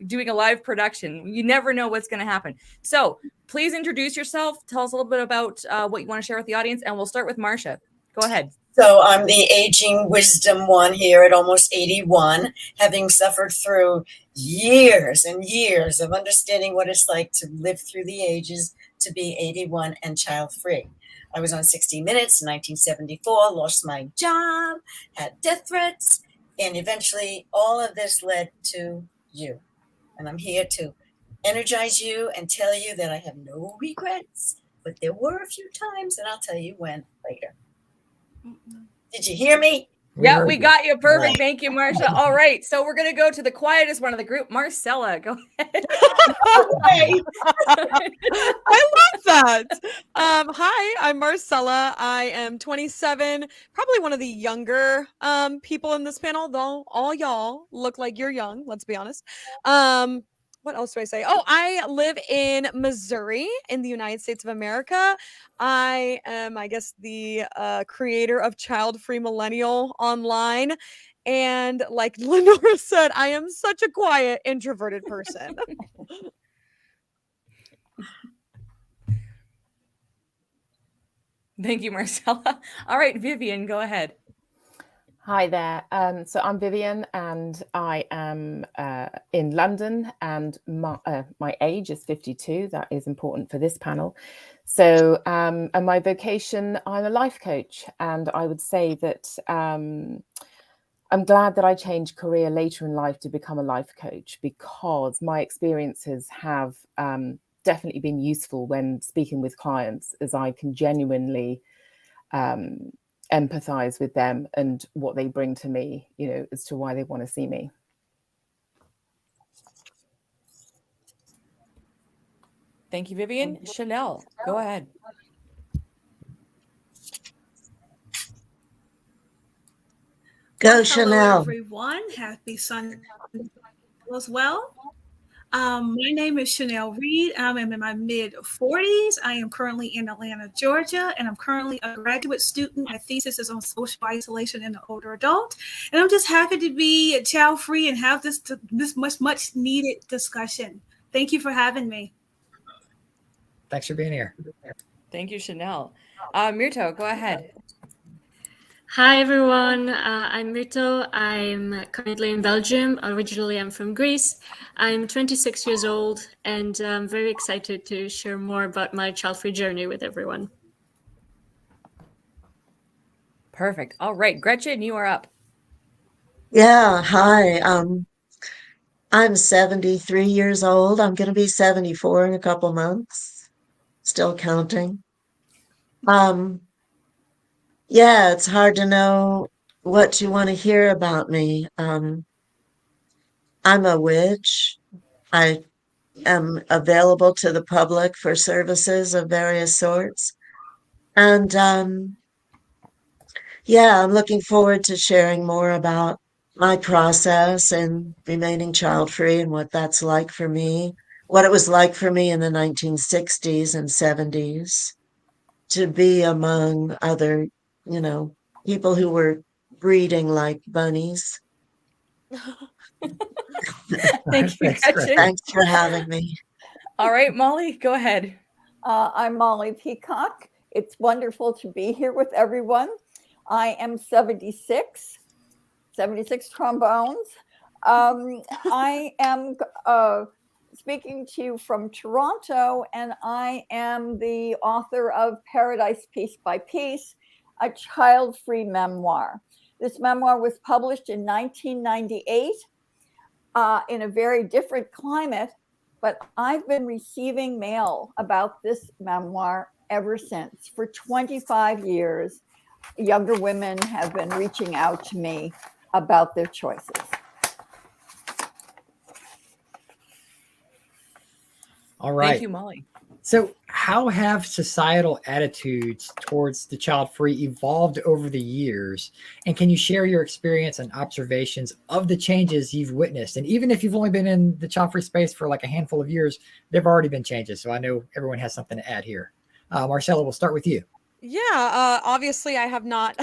doing a live production. You never know what's going to happen. So please introduce yourself. Tell us a little bit about what you want to share with the audience, and we'll start with Marsha. Go ahead. So I'm the aging wisdom one here at almost 81, having suffered through years and years of understanding what it's like to live through the ages to be 81 and child-free. I was on 60 Minutes in 1974, lost my job, had death threats, and eventually all of this led to you. And I'm here to energize you and tell you that I have no regrets, but there were a few times, and I'll tell you when later. Did you hear me? Yeah, we got you. Perfect. Thank you, Marsha. All right. So we're going to go to the quietest one of the group, Marcella. Go ahead. I love that. Hi, I'm Marcella. I am 27, probably one of the younger people in this panel, though all y'all look like you're young, let's be honest. What else do I say? Oh, I live in Missouri in the United States of America. I am, I guess, the creator of Child Free Millennial online. And like LeNora said, I am such a quiet, introverted person. Thank you, Marcella. All right, Vivian, go ahead. Hi there. So I'm Vivian, and I am in London, and my age is 52. That is important for this panel. So, and my vocation, I'm a life coach, and I would say that I'm glad that I changed career later in life to become a life coach, because my experiences have definitely been useful when speaking with clients, as I can genuinely empathize with them and what they bring to me, you know, as to why they want to see me. Thank you, Vivian. Chanel, go ahead. Go, Chanel. Hello, everyone. Happy Sunday as well. My name is Chanel Reed. I'm in my mid-40s. I am currently in Atlanta, Georgia, and I'm currently a graduate student. My thesis is on social isolation in the older adult. And I'm just happy to be child-free and have this much needed discussion. Thank you for having me. Thanks for being here. Thank you, Chanel. Mirto, go ahead. Hi, everyone. I'm Mirto. I'm currently in Belgium. Originally, I'm from Greece. I'm 26 years old, and I'm very excited to share more about my child-free journey with everyone. Perfect. All right, Gretchen, you are up. Yeah, hi. I'm 73 years old. I'm going to be 74 in a couple months. Still counting. Yeah, it's hard to know what you want to hear about me. I'm a witch. I am available to the public for services of various sorts. And yeah, I'm looking forward to sharing more about my process and remaining child-free and what that's like for me, what it was like for me in the 1960s and 70s to be among other, you know, people who were breeding like bunnies. Thank you, Gretchen. Thanks for having me. All right, Molly, go ahead. I'm Molly Peacock. It's wonderful to be here with everyone. I am 76 trombones. I am speaking to you from Toronto, and I am the author of Paradise Piece by Piece, a child-free memoir. This memoir was published in 1998 in a very different climate, but I've been receiving mail about this memoir ever since. For 25 years, younger women have been reaching out to me about their choices. All right. Thank you, Molly. So how have societal attitudes towards the child free evolved over the years? And can you share your experience and observations of the changes you've witnessed? And even if you've only been in the child free space for like a handful of years, there have already been changes. So I know everyone has something to add here. Marcella, we'll start with you. Yeah, obviously I have not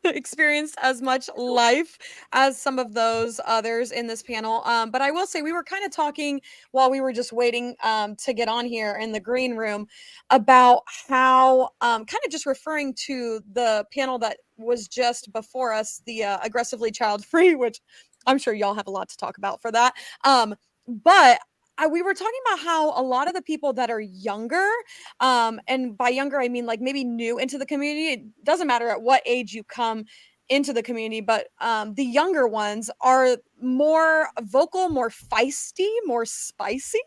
experienced as much life as some of those others in this panel. But I will say we were kind of talking while we were just waiting to get on here in the green room about how kind of just referring to the panel that was just before us, the aggressively child free, which I'm sure y'all have a lot to talk about for that. But we were talking about how a lot of the people that are younger, and by younger, I mean like maybe new into the community. It doesn't matter at what age you come into the community, but the younger ones are more vocal, more feisty, more spicy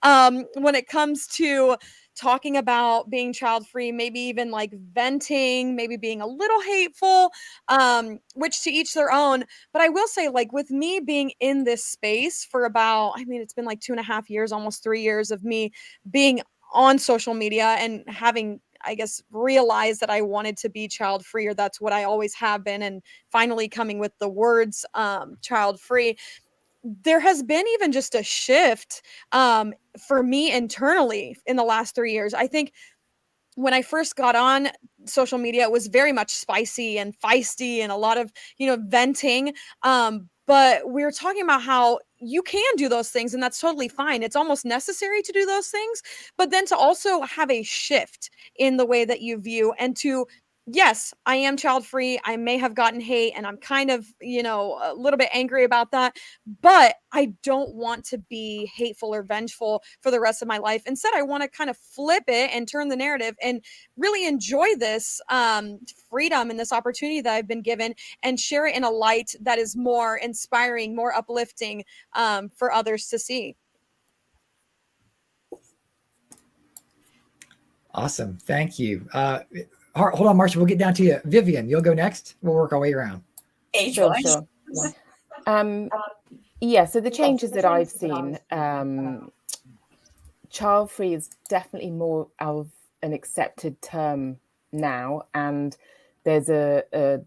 when it comes to talking about being child free, maybe even like venting, maybe being a little hateful, which to each their own. But I will say, like, with me being in this space for about, I mean, it's been like 2.5 years, almost 3 years of me being on social media and having, I guess, realized that I wanted to be child free, or that's what I always have been, and finally coming with the words child free. There has been even just a shift for me internally in the last 3 years. I think when I first got on social media, it was very much spicy and feisty and a lot of, venting. But we were talking about how you can do those things and that's totally fine. It's almost necessary to do those things, but then to also have a shift in the way that you view and to, yes, I am child free. I may have gotten hate and I'm kind of, a little bit angry about that, but I don't want to be hateful or vengeful for the rest of my life. Instead, I want to kind of flip it and turn the narrative and really enjoy this freedom and this opportunity that I've been given and share it in a light that is more inspiring, more uplifting for others to see. Awesome. Thank you. Hold on, Marcia. We'll get down to you. Vivian, you'll go next. We'll work our way around. Age-wise. Sure. Yeah, so the changes that I've seen, child free is definitely more of an accepted term now, and there's a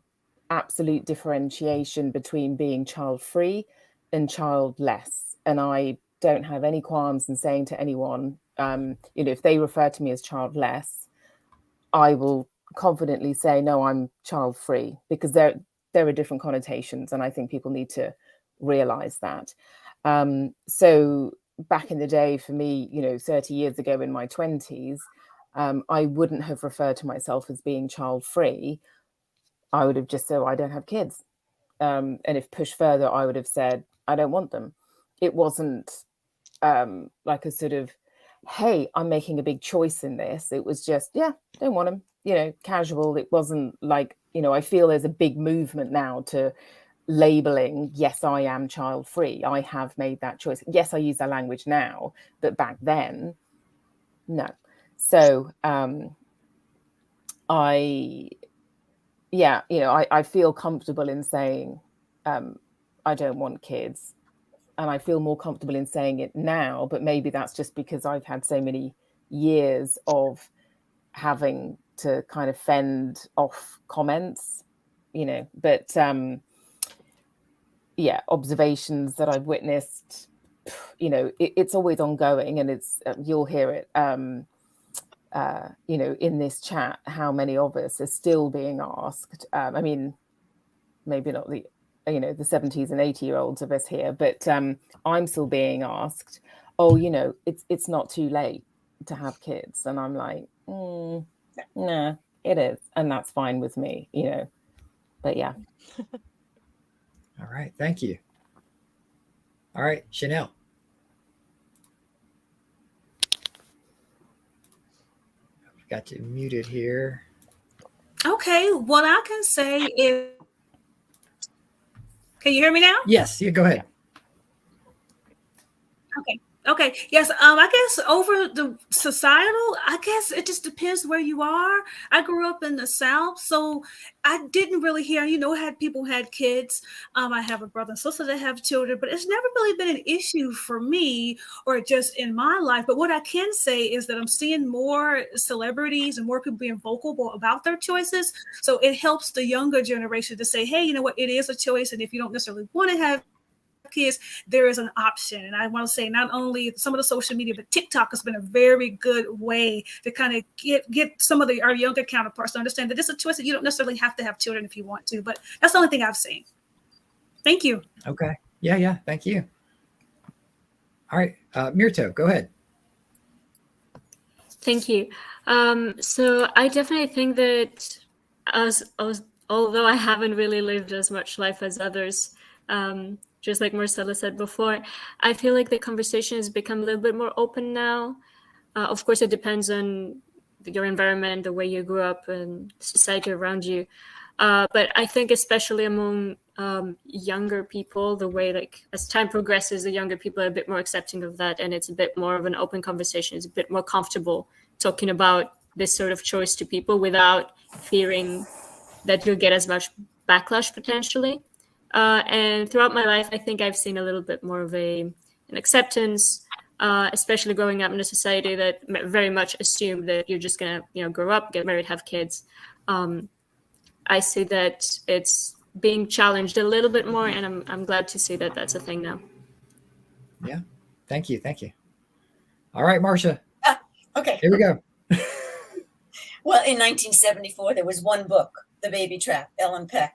absolute differentiation between being child free and childless. And I don't have any qualms in saying to anyone, if they refer to me as childless, I will confidently say, no, I'm child free, because there are different connotations. And I think people need to realize that. So back in the day for me, 30 years ago in my 20s, I wouldn't have referred to myself as being child free. I would have just said, I don't have kids. And if pushed further, I would have said, I don't want them. It wasn't like a sort of, hey, I'm making a big choice in this. It was just, yeah, don't want them, casual. It wasn't like, I feel there's a big movement now to labeling, yes, I am child free. I have made that choice. Yes, I use that language now, but back then, no. So I feel comfortable in saying I don't want kids. And I feel more comfortable in saying it now, but maybe that's just because I've had so many years of having to kind of fend off comments, but observations that I've witnessed, it's always ongoing, and it's, you'll hear it, in this chat, how many of us are still being asked. I mean, maybe not the 70s and 80-year-olds of us here, but I'm still being asked, it's not too late to have kids. And I'm like, nah, it is. And that's fine with me, but yeah. All right. Thank you. All right, Chanel. Got you muted here. Okay, what I can say is, can you hear me now? Yes, go ahead. Okay. Yes. I guess over the societal, I guess it just depends where you are. I grew up in the South, so I didn't really hear, had people had kids. I have a brother and sister that have children, but it's never really been an issue for me or just in my life. But what I can say is that I'm seeing more celebrities and more people being vocal about their choices. So it helps the younger generation to say, hey, you know what, it is a choice. And if you don't necessarily want to have kids, there is an option. And I want to say not only some of the social media, but TikTok has been a very good way to kind of get some of our younger counterparts to understand that it's a choice that you don't necessarily have to have children if you want to. But that's the only thing I've seen. Thank you. Okay. Yeah. Thank you. All right. Mirto, go ahead. Thank you. So I definitely think that although I haven't really lived as much life as others, just like Marcella said before, I feel like the conversation has become a little bit more open now. Of course, it depends on your environment, the way you grew up, and society around you. But I think especially among younger people, the way as time progresses, the younger people are a bit more accepting of that, and it's a bit more of an open conversation. It's a bit more comfortable talking about this sort of choice to people without fearing that you'll get as much backlash potentially. And throughout my life, I think I've seen a little bit more of an acceptance, especially growing up in a society that very much assumed that you're just gonna, grow up, get married, have kids. I see that it's being challenged a little bit more, and I'm glad to see that that's a thing now. Yeah, thank you. All right, Marcia. Okay. Here we go. Well, in 1974, there was one book, The Baby Trap, Ellen Peck.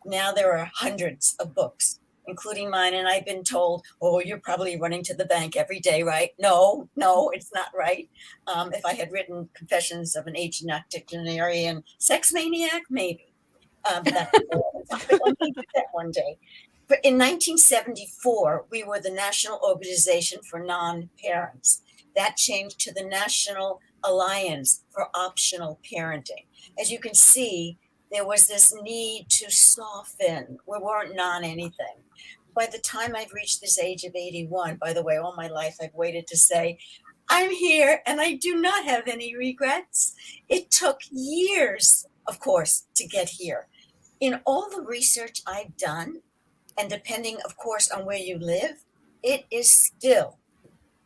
Now there are hundreds of books, including mine. And I've been told, oh, you're probably running to the bank every day, right? No, it's not right. If I had written Confessions of an Aging Octogenarian Sex Maniac, maybe. But that's I'll do that one day. But in 1974, we were the National Organization for Non-Parents. That changed to the National Alliance for Optional Parenting. As you can see, there was this need to soften. We weren't non-anything. By the time I've reached this age of 81, by the way, all my life I've waited to say, I'm here and I do not have any regrets. It took years, of course, to get here. In all the research I've done, and depending, of course, on where you live, it is still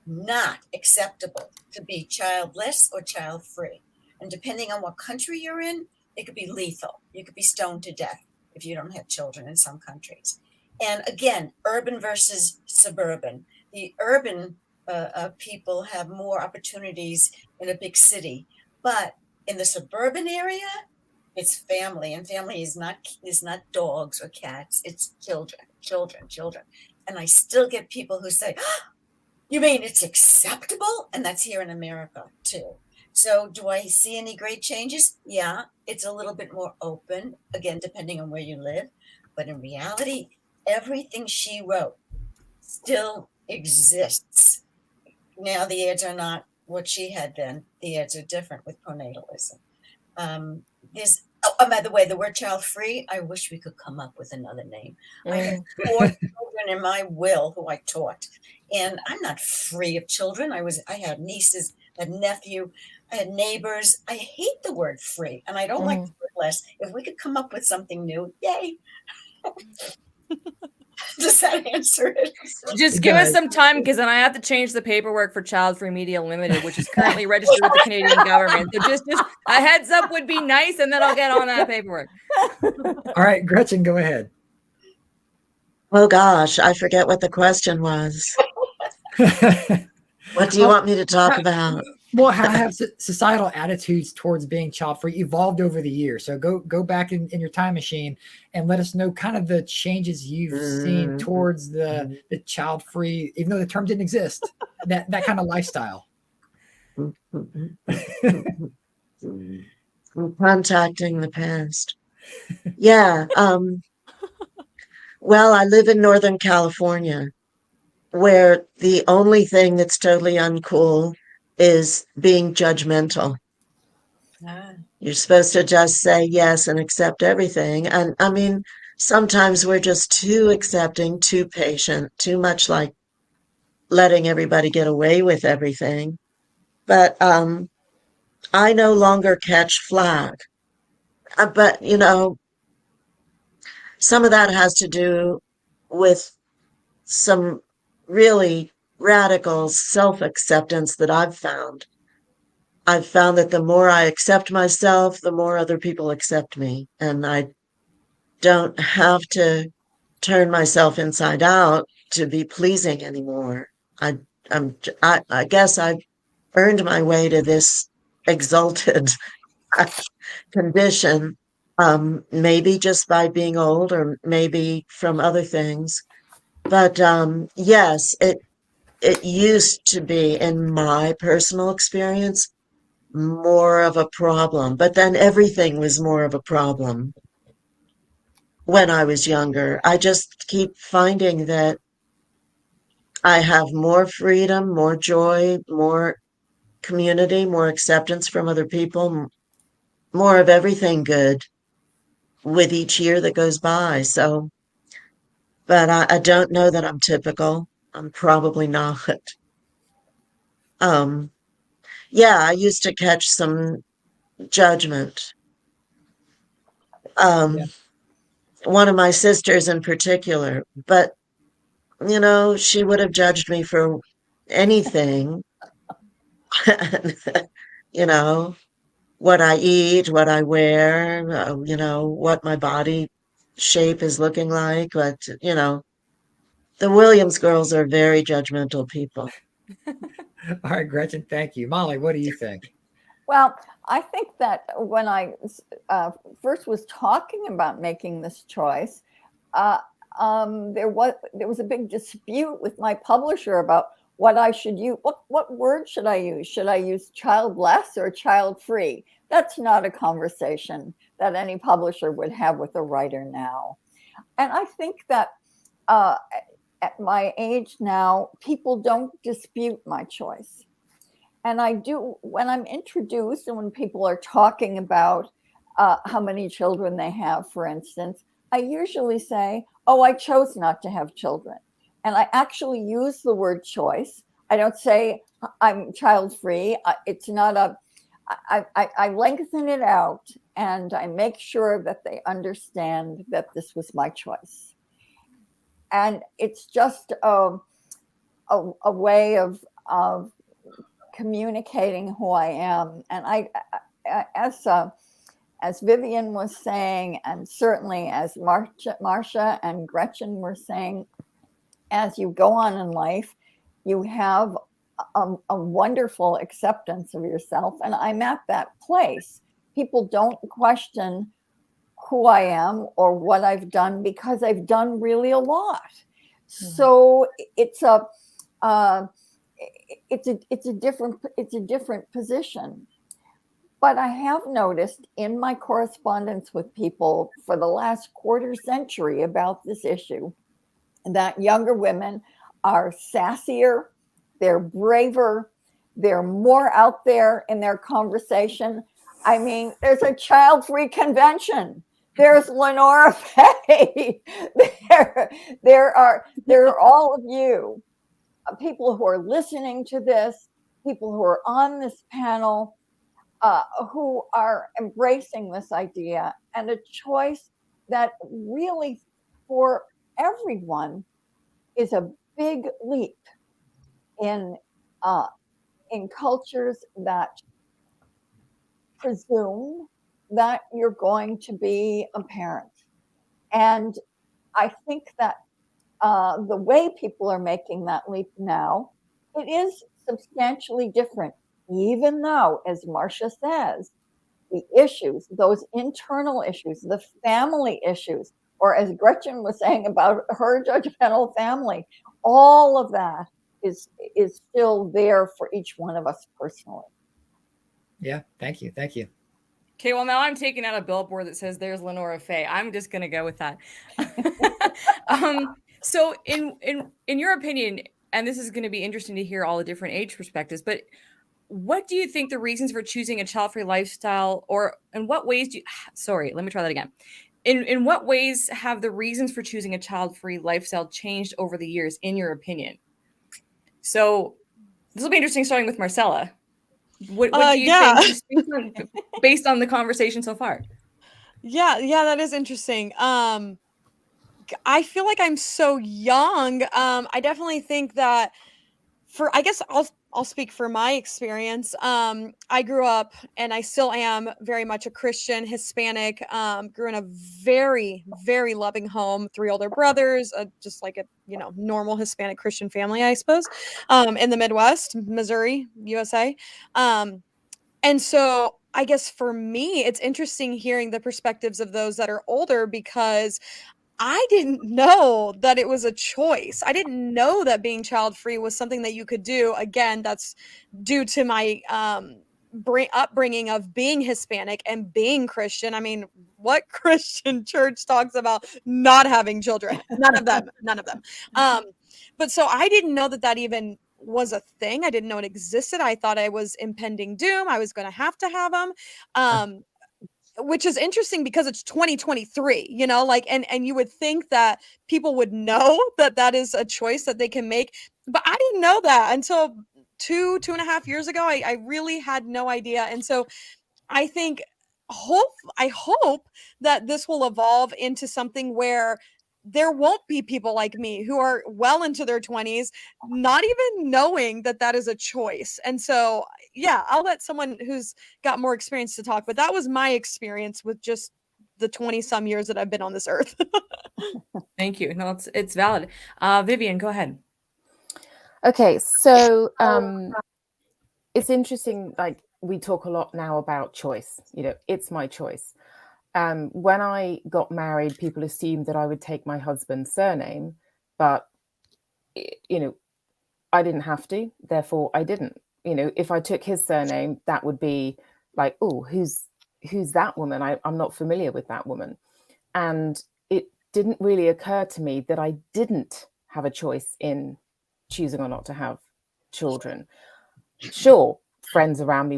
not acceptable to be childless or child-free. And depending on what country you're in, it could be lethal. You could be stoned to death if you don't have children in some countries. And again, urban versus suburban. The urban people have more opportunities in a big city, but in the suburban area, it's family, and family is not dogs or cats. It's children. And I still get people who say, oh, you mean it's acceptable? And that's here in America too. So do I see any great changes? Yeah, it's a little bit more open, again, depending on where you live. But in reality, everything she wrote still exists. Now the ads are not what she had then. The ads are different with pronatalism. By the way, the word child-free, I wish we could come up with another name. I have 4 children in my will who I taught. And I'm not free of children. I had nieces, I had nephew, I had neighbors. I hate the word free, and I don't like the word less. If we could come up with something new, yay. Does that answer it? Just give us some time, because then I have to change the paperwork for Childfree Media Ltd, which is currently registered with the Canadian government. So just a heads up would be nice, and then I'll get on that paperwork. All right, Gretchen, go ahead. Oh gosh, I forget what the question was. What do you want me to talk about? Well, how have societal attitudes towards being child-free evolved over the years? So go back in your time machine and let us know kind of the changes you've seen towards the child-free, even though the term didn't exist, that kind of lifestyle. Contacting the past. Yeah. Well, I live in Northern California, where the only thing that's totally uncool is being judgmental. You're supposed to just say yes and accept everything. And I mean, sometimes we're just too accepting, too patient, too much like letting everybody get away with everything. But I no longer catch flack. But, you know, some of that has to do with some really radical self-acceptance that I've found. I've found that the more I accept myself, the more other people accept me. And I don't have to turn myself inside out to be pleasing anymore. I guess I've earned my way to this exalted condition, maybe just by being old or maybe from other things. But yes, it used to be, in my personal experience, more of a problem. But then everything was more of a problem when I was younger. I just keep finding that I have more freedom, more joy, more community, more acceptance from other people, more of everything good with each year that goes by. So, but I don't know that I'm typical. I'm probably not. Yeah, I used to catch some judgment. One of my sisters in particular, but you know, she would have judged me for anything. You know, what I eat, what I wear, you know, what my body shape is looking like. But, you know, the Williams girls are very judgmental people. All right, Gretchen, thank you. Molly, what do you think? Well, I think that when I first was talking about making this choice, there was a big dispute with my publisher about what I should use. What word should I use? Should I use childless or child-free? That's not a conversation that any publisher would have with a writer now. And I think that at my age now, people don't dispute my choice. And I do, when I'm introduced and when people are talking about how many children they have, for instance, I usually say, oh, I chose not to have children. And I actually use the word choice. I don't say I'm child-free. It's not a, I lengthen it out and I make sure that they understand that this was my choice. And it's just a way of communicating who I am. And as Vivian was saying, and certainly as Marcia and Gretchen were saying, as you go on in life, you have a wonderful acceptance of yourself. And I'm at that place. People don't question who I am or what I've done because I've done really a lot. Mm-hmm. So it's a different position. But I have noticed in my correspondence with people for the last quarter century about this issue that younger women are sassier, they're braver, they're more out there in their conversation. I mean, there's a Childfree Convention. There's LeNora Faye. There are all of you, people who are listening to this, people who are on this panel, who are embracing this idea, and a choice that really for everyone is a big leap in cultures that presume that you're going to be a parent. And I think that the way people are making that leap now, it is substantially different, even though, as Marcia says, the issues, those internal issues, the family issues, or as Gretchen was saying about her judgmental family, all of that is still there for each one of us personally. Yeah, thank you. Thank you. Okay, well, now I'm taking out a billboard that says there's LeNora Faye. I'm just going to go with that. So in your opinion, and this is going to be interesting to hear all the different age perspectives, but what do you think the reasons for choosing a child-free lifestyle, or in what ways do you, sorry, let me try that again. In what ways have the reasons for choosing a child-free lifestyle changed over the years, in your opinion? So this will be interesting, starting with Marcella. What do you think, just based on the conversation so far? Yeah, that is interesting. I feel like I'm so young. I definitely think that I guess I'll speak for my experience. I grew up, and I still am very much a Christian, Hispanic, grew in a very, very loving home, 3 older brothers, just like a, normal Hispanic Christian family, I suppose, in the Midwest, Missouri, USA. And so I guess for me, it's interesting hearing the perspectives of those that are older, because I didn't know that it was a choice. I didn't know that being child-free was something that you could do. Again, that's due to my upbringing of being Hispanic and being Christian. I mean, what Christian church talks about not having children? None of them. But so I didn't know that even was a thing. I didn't know it existed. I thought I was impending doom. I was going to have them. Which is interesting because it's 2023, and you would think that people would know that is a choice that they can make. But I didn't know that until 2.5 years ago. I really had no idea. And so I think, I hope that this will evolve into something where there won't be people like me who are well into their 20s, not even knowing that is a choice. And so, yeah, I'll let someone who's got more experience to talk, but that was my experience with just the 20 some years that I've been on this earth. Thank you. No, it's valid. Vivian, go ahead. Okay. So, it's interesting. Like, we talk a lot now about choice, it's my choice. When I got married, people assumed that I would take my husband's surname, but, I didn't have to, therefore I didn't. If I took his surname, that would be like, oh, who's that woman? I'm not familiar with that woman. And it didn't really occur to me that I didn't have a choice in choosing or not to have children. Sure, friends around me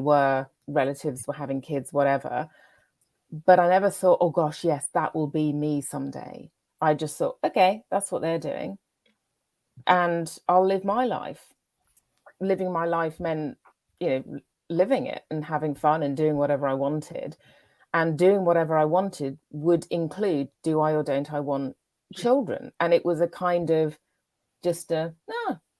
relatives were having kids, whatever. But I never thought, oh gosh, yes, that will be me someday. I just thought, okay, that's what they're doing, and I'll live my life. Living my life meant, living it and having fun and doing whatever I wanted. And doing whatever I wanted would include, do I or don't I want children? And it was a kind of just no,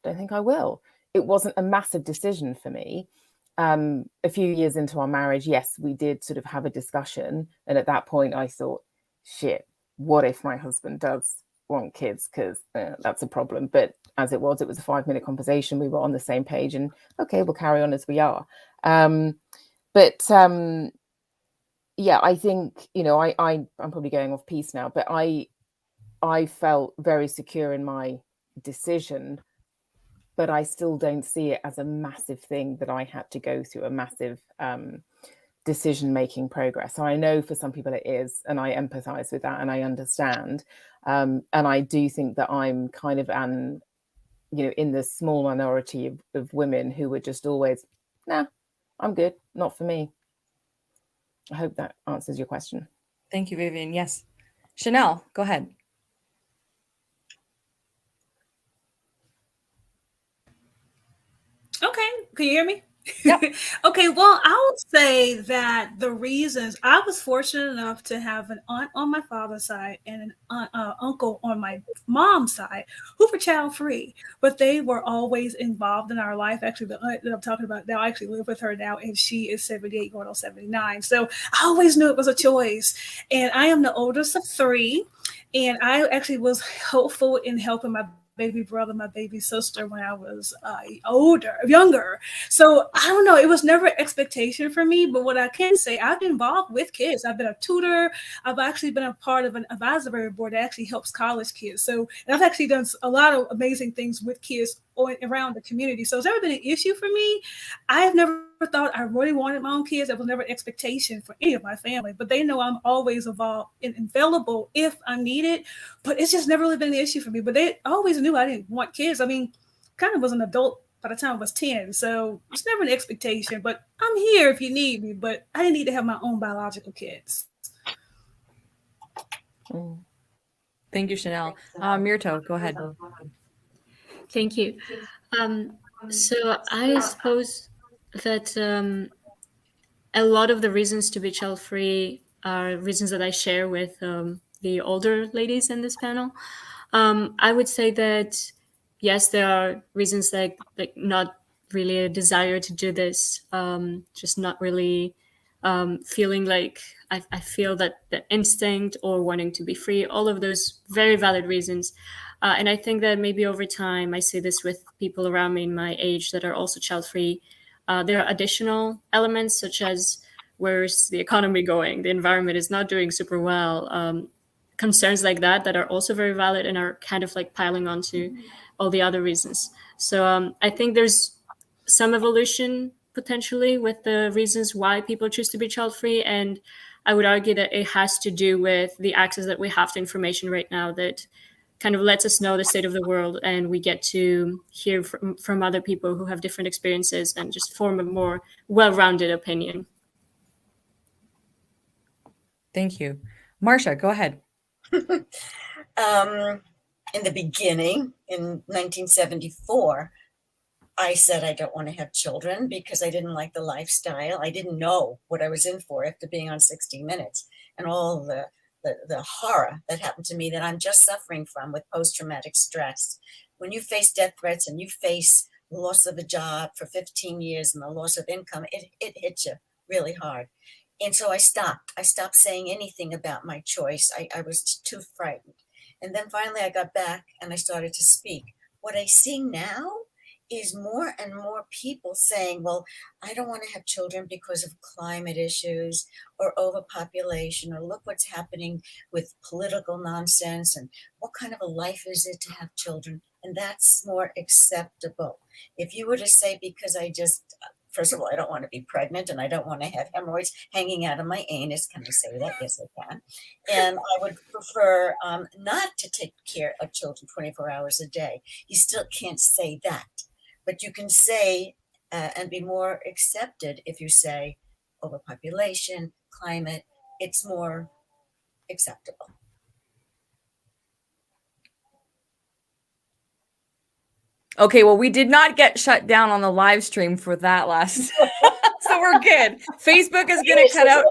don't think I will. It wasn't a massive decision for me. A few years into our marriage, yes, we did sort of have a discussion. And at that point I thought, shit, what if my husband does want kids? Because that's a problem. But as it was a 5-minute conversation. We were on the same page, and okay, we'll carry on as we are. Yeah, I think, I'm probably going off piece now, but I felt very secure in my decision, but I still don't see it as a massive thing that I had to go through, a massive decision-making progress. So I know for some people it is, and I empathize with that and I understand. And I do think that I'm kind of in the small minority of women who were just always, nah, I'm good, not for me. I hope that answers your question. Thank you, Vivian. Yes. Chanel, go ahead. Okay. Can you hear me? Yep. Okay, well, I would say that the reasons, I was fortunate enough to have an aunt on my father's side and an uncle on my mom's side who were child free, but they were always involved in our life. Actually, the aunt that I'm talking about now, I actually live with her now, and she is 78 going on 79. So I always knew it was a choice. And I am the oldest of 3, and I actually was helpful in helping my baby brother, my baby sister when I was younger. So I don't know, it was never an expectation for me, but what I can say, I've been involved with kids. I've been a tutor. I've actually been a part of an advisory board that actually helps college kids. So I've actually done a lot of amazing things with kids around the community. So it's never been an issue for me. I have never thought I really wanted my own kids. That was never an expectation for any of my family, but they know I'm always involved and available if I'm needed. But it's just never really been an issue for me. But they always knew I didn't want kids. I mean, kind of was an adult by the time I was 10. So it's never an expectation, but I'm here if you need me. But I didn't need to have my own biological kids. Thank you, Chanel. Mirto, go ahead. Thank you. So I suppose that a lot of the reasons to be child-free are reasons that I share with the older ladies in this panel. I would say that, yes, there are reasons like not really a desire to do this, just not really feeling like I feel that the instinct or wanting to be free, all of those very valid reasons. And I think that maybe over time, I see this with people around me in my age that are also child-free. There are additional elements such as where's the economy going? The environment is not doing super well. Concerns like that are also very valid and are kind of like piling onto all the other reasons. So I think there's some evolution potentially with the reasons why people choose to be child-free. And I would argue that it has to do with the access that we have to information right now that kind of lets us know the state of the world, and we get to hear from other people who have different experiences and just form a more well-rounded opinion. Thank you. Marcia, go ahead. In the beginning, in 1974, I said I don't want to have children because I didn't like the lifestyle. I didn't know what I was in for after being on 60 Minutes and all the horror that happened to me that I'm just suffering from with post-traumatic stress. When you face death threats and you face the loss of a job for 15 years and the loss of income, it hits you really hard. And so I stopped. I stopped saying anything about my choice. I was too frightened. And then finally I got back and I started to speak. What I see now is more and more people saying, well, I don't want to have children because of climate issues or overpopulation, or look what's happening with political nonsense, and what kind of a life is it to have children? And that's more acceptable. If you were to say, because first of all, I don't want to be pregnant and I don't want to have hemorrhoids hanging out of my anus. Can I say that? Yes, I can. And I would prefer not to take care of children 24 hours a day. You still can't say that. But you can say and be more accepted if you say overpopulation, climate, it's more acceptable. Okay, well, we did not get shut down on the live stream for that last. So we're good. Facebook is going to cut out.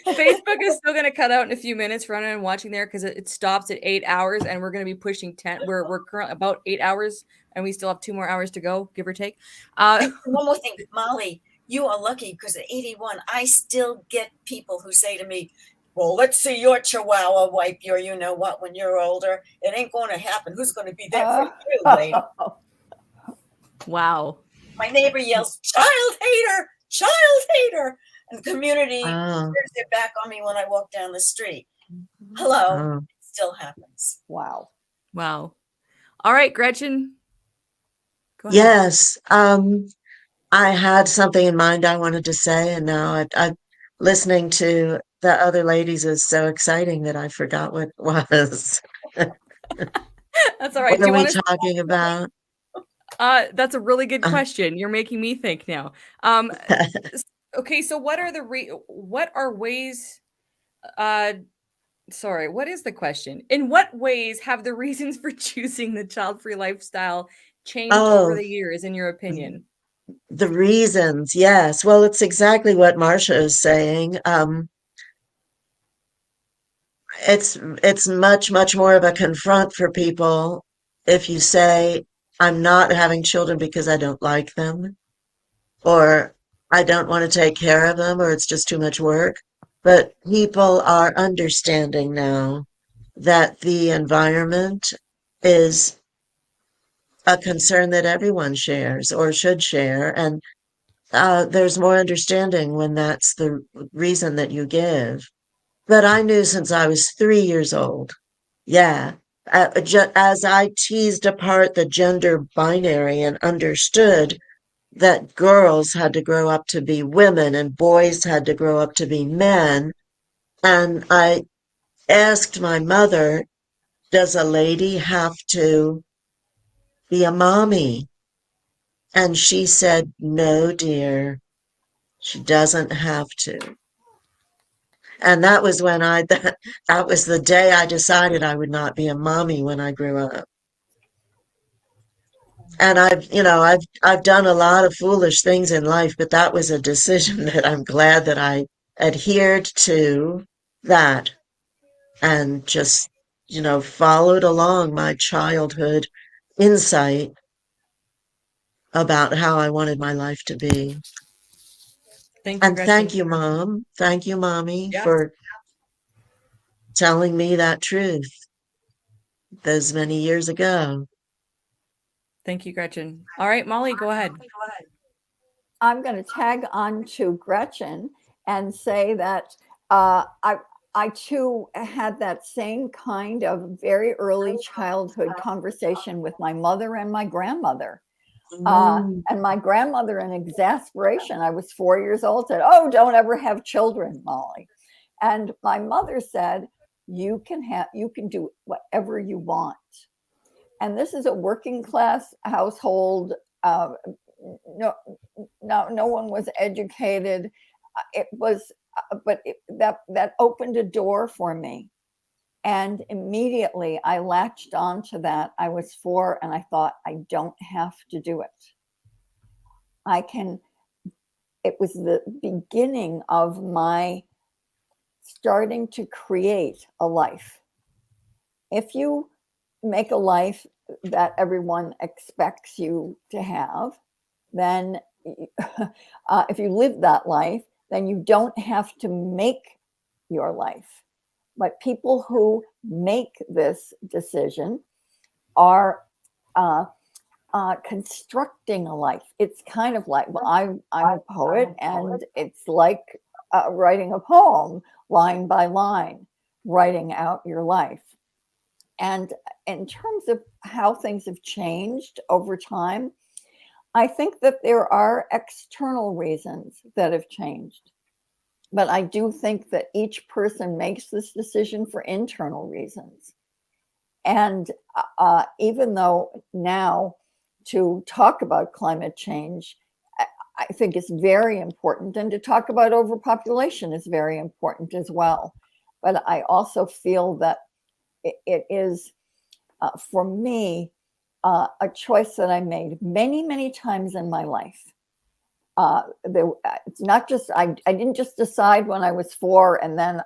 Facebook is still going to cut out in a few minutes for anyone watching there because it stops at 8 hours and we're going to be pushing 10. We're currently about 8 hours and we still have 2 more hours to go, give or take. One more thing, Molly, you are lucky because at 81, I still get people who say to me, well, let's see your chihuahua wipe your you-know-what when you're older. It ain't going to happen. Who's going to be there for you, lady? Wow. My neighbor yells, child hater. And the community turns their back on me when I walk down the street. Hello. It still happens. Wow. Wow. All right, Gretchen. Go ahead. Yes. I had something in mind I wanted to say, and now I listening to the other ladies is so exciting that I forgot what it was. That's all right. What are we talking about? That's a really good question. You're making me think now. Okay, so what are ways? Sorry, what is the question? In what ways have the reasons for choosing the child-free lifestyle changed over the years, in your opinion? The reasons, yes. Well, it's exactly what Marcia is saying. It's much more of a confront for people if you say, I'm not having children because I don't like them, or I don't want to take care of them, or it's just too much work. But people are understanding now that the environment is a concern that everyone shares or should share. And there's more understanding when that's the reason that you give. But I knew since I was 3 years old. Yeah. As I teased apart the gender binary and understood that girls had to grow up to be women and boys had to grow up to be men. And I asked my mother, does a lady have to be a mommy? And she said, no, dear, she doesn't have to. And that was when that was the day I decided I would not be a mommy when I grew up. And I've done a lot of foolish things in life, but that was a decision that I'm glad that I adhered to that and just, followed along my childhood insight about how I wanted my life to be. Thank you, And Gretchen. thank you, Mom. Thank you, Mommy, Yes. for telling me that truth those many years ago. Thank you, Gretchen. All right, Molly, go ahead. I'm going to tag on to Gretchen and say that I too had that same kind of very early childhood conversation with my mother and my grandmother. And my grandmother, in exasperation, I was 4 years old, said, "Oh, don't ever have children, Molly." And my mother said, you can do whatever you want. And this is a working class household. No one was educated. It was, but that opened a door for me. And immediately I latched on to that. I was 4 and I thought, I don't have to do it. It was the beginning of my starting to create a life. If you make a life that everyone expects you to have, then if you live that life, then you don't have to make your life. But people who make this decision are constructing a life. It's kind of like, well, I'm a poet, and it's like writing a poem line by line, writing out your life. And in terms of how things have changed over time, I think that there are external reasons that have changed. But I do think that each person makes this decision for internal reasons. And even though now to talk about climate change, I think is very important, and to talk about overpopulation is very important as well. But I also feel that it is, for me, a choice that I made many, many times in my life. It's not just, I didn't just decide when I was 4 and then,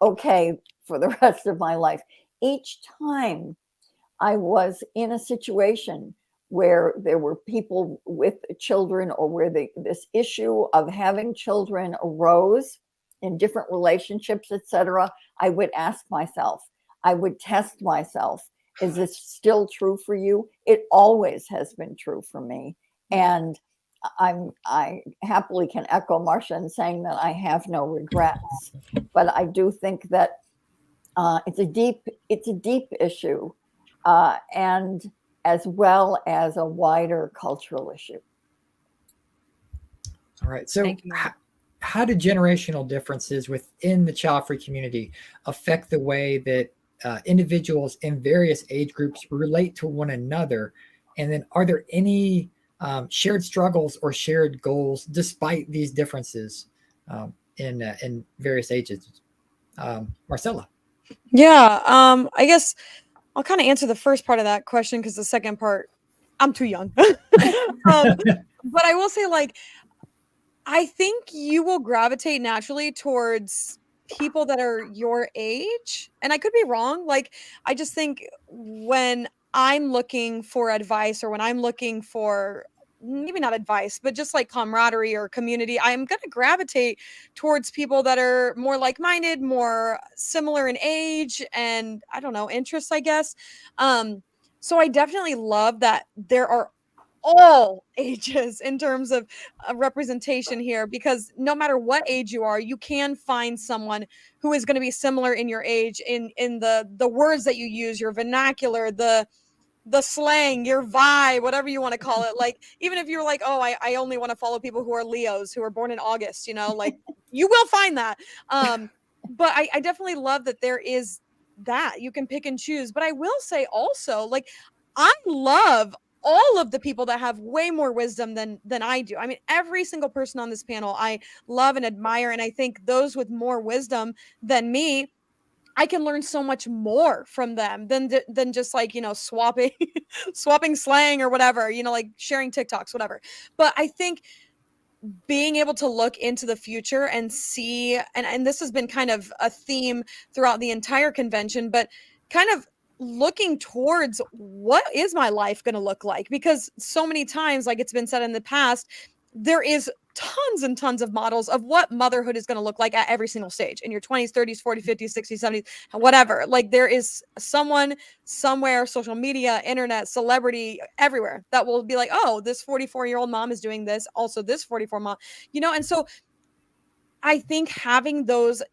okay, for the rest of my life. Each time I was in a situation where there were people with children, or where this issue of having children arose in different relationships, etc., I would ask myself, I would test myself, is this still true for you? It always has been true for me. And I happily can echo Marcia in saying that I have no regrets. But I do think that it's a deep issue, and as well as a wider cultural issue. All right. So how do generational differences within the child-free community affect the way that individuals in various age groups relate to one another? And then are there any shared struggles or shared goals despite these differences in various ages? Marcella. Yeah, I guess I'll kind of answer the first part of that question, because the second part, I'm too young. But I will say, like, I think you will gravitate naturally towards people that are your age. And I could be wrong. Like, I just think when I'm looking for advice, or when I'm looking for maybe not advice, but just like camaraderie or community, I'm going to gravitate towards people that are more like-minded, more similar in age, and I don't know, interests, I guess. So I definitely love that there are all ages in terms of representation here, because no matter what age you are, you can find someone who is going to be similar in your age, in the words that you use, your vernacular, the slang, your vibe, whatever you want to call it. Like, even if you're like, oh, I only want to follow people who are Leos, who are born in August, like you will find that. But I definitely love that there is that you can pick and choose. But I will say also, like, I love all of the people that have way more wisdom than I do. I mean, every single person on this panel I love and admire, and I think those with more wisdom than me, I can learn so much more from them than just like, you know, swapping swapping slang or whatever, you know, like sharing TikToks, whatever. But I think being able to look into the future and see, and this has been kind of a theme throughout the entire convention, but kind of looking towards what is my life going to look like, because so many times, like it's been said in the past, there is tons and tons of models of what motherhood is going to look like at every single stage in your 20s, 30s, 40s, 50s, 60s, 70s, whatever. Like there is someone somewhere, social media, internet, celebrity, everywhere that will be like, oh, this 44-year-old mom is doing this. Also, this 44 mom, you know, and so I think having those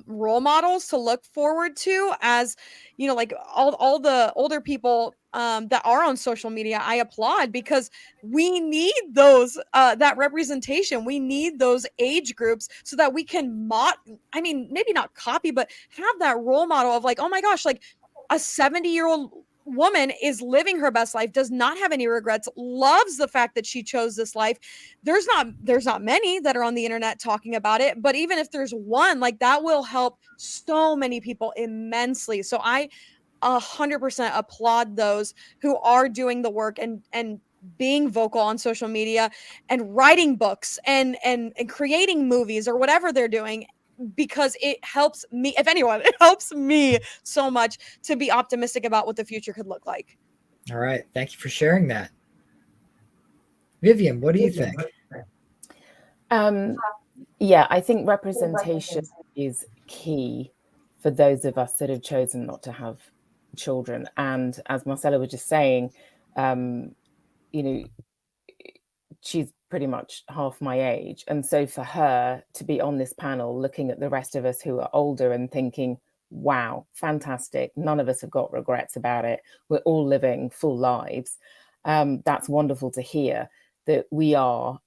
role models to look forward to, as you know, like all the older people that are on social media, I applaud, because we need those that representation. We need those age groups so that we can I mean, maybe not copy, but have that role model of like, oh my gosh, like a 70-year-old woman is living her best life, does not have any regrets, loves the fact that she chose this life. There's not many that are on the internet talking about it, but even if there's one, like that will help so many people immensely. So I 100% applaud those who are doing the work and being vocal on social media and writing books and creating movies or whatever they're doing, because it helps me, if anyone, it helps me so much to be optimistic about what the future could look like. All right. Thank you for sharing that. Vivian, what do you think? Yeah, I think representation is key for those of us that have chosen not to have children. And as Marcella was just saying, you know, she's pretty much half my age. And so for her to be on this panel, looking at the rest of us who are older and thinking, wow, fantastic. None of us have got regrets about it. We're all living full lives. That's wonderful to hear that we are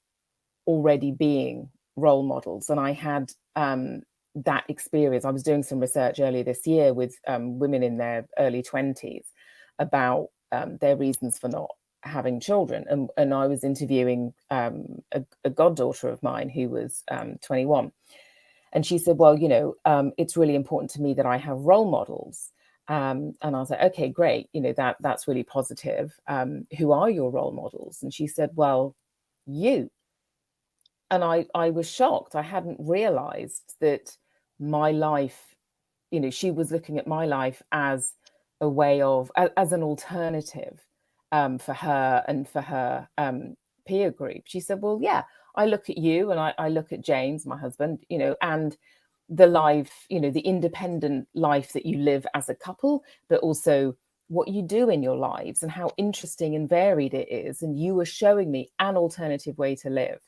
already being role models. And I had that experience. I was doing some research earlier this year with women in their early 20s about their reasons for not having children. And I was interviewing a goddaughter of mine who was 21. And she said, well, you know, it's really important to me that I have role models. And I was like, okay, great. You know, that's really positive. Who are your role models? And she said, well, you. And I was shocked. I hadn't realized that my life, you know, she was looking at my life as a way of, as an alternative for her and for her peer group. She said, well, yeah, I look at you and I look at James, my husband, you know, and the life, you know, the independent life that you live as a couple, but also what you do in your lives and how interesting and varied it is. And you were showing me an alternative way to live.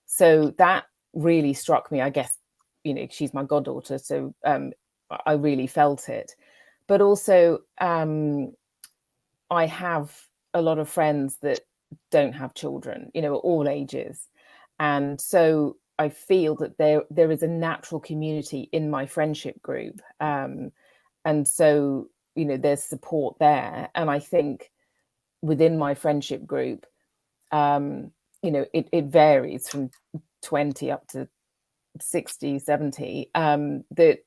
So that really struck me. I guess, you know, she's my goddaughter, so I really felt it. But also, I have a lot of friends that don't have children, you know, at all ages. And so I feel that there is a natural community in my friendship group. And so, you know, there's support there. And I think within my friendship group, you know, it varies from 20 up to 60, 70, that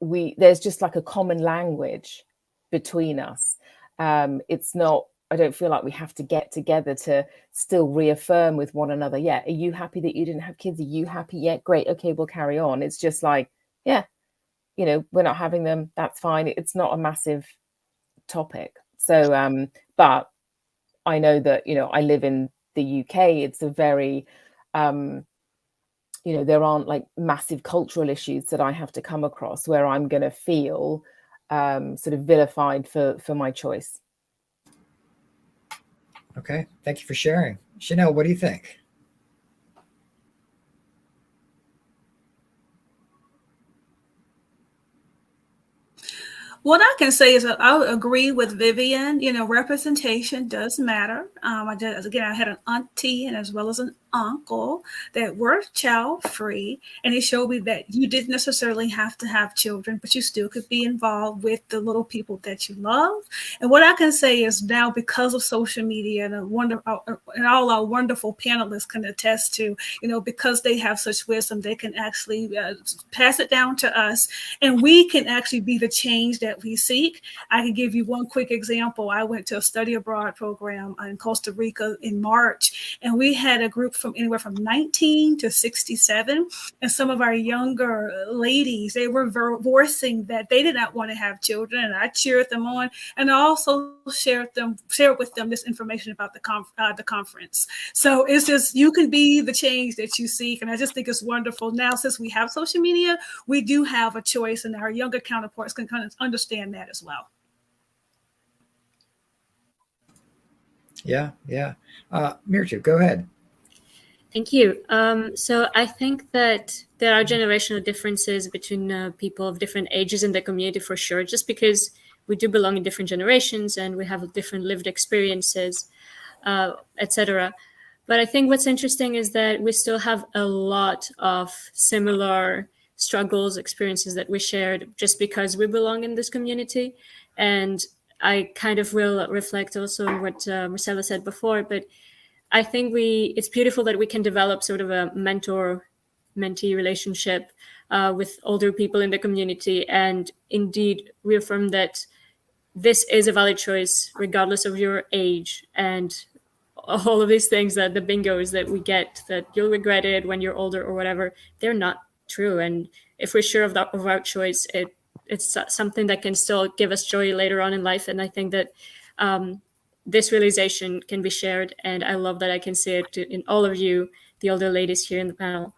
there's just like a common language between us. It's not, I don't feel like we have to get together to still reaffirm with one another. Yeah. Are you happy that you didn't have kids? Are you happy? Yeah, great. Okay, we'll carry on. It's just like, yeah, you know, we're not having them. That's fine. It's not a massive topic. So, but I know that, you know, I live in the UK. It's a very, you know, there aren't like massive cultural issues that I have to come across where I'm going to feel sort of vilified for my choice. Okay, thank you for sharing. Chanel, what do you think? What I can say is that I would agree with Vivian. You know, representation does matter. I had an auntie and as well as an uncle that were child free, and it showed me that you didn't necessarily have to have children, but you still could be involved with the little people that you love. And what I can say is now, because of social media and and all our wonderful panelists can attest to, because they have such wisdom, they can actually pass it down to us, and we can actually be the change that we seek. I can give you one quick example. I went to a study abroad program in Costa Rica in March, and we had a group from anywhere from 19 to 67. And some of our younger ladies, they were voicing that they did not want to have children. And I cheered them on. And I also shared with them this information about the conference. So it's just, you can be the change that you seek. And I just think it's wonderful. Now, since we have social media, we do have a choice, and our younger counterparts can kind of understand that as well. Yeah. Mirtu, go ahead. Thank you. So I think that there are generational differences between people of different ages in the community, for sure, just because we do belong in different generations and we have different lived experiences, etc. But I think what's interesting is that we still have a lot of similar struggles, experiences that we shared just because we belong in this community. And I kind of will reflect also on what Marcella said before, but I think it's beautiful that we can develop sort of a mentor-mentee relationship with older people in the community, and indeed reaffirm that this is a valid choice regardless of your age, and all of these things, that the bingos that we get, that you'll regret it when you're older or whatever, they're not true. And if we're sure of our choice, it's something that can still give us joy later on in life. And I think that this realization can be shared, and I love that I can see it in all of you, the older ladies here in the panel.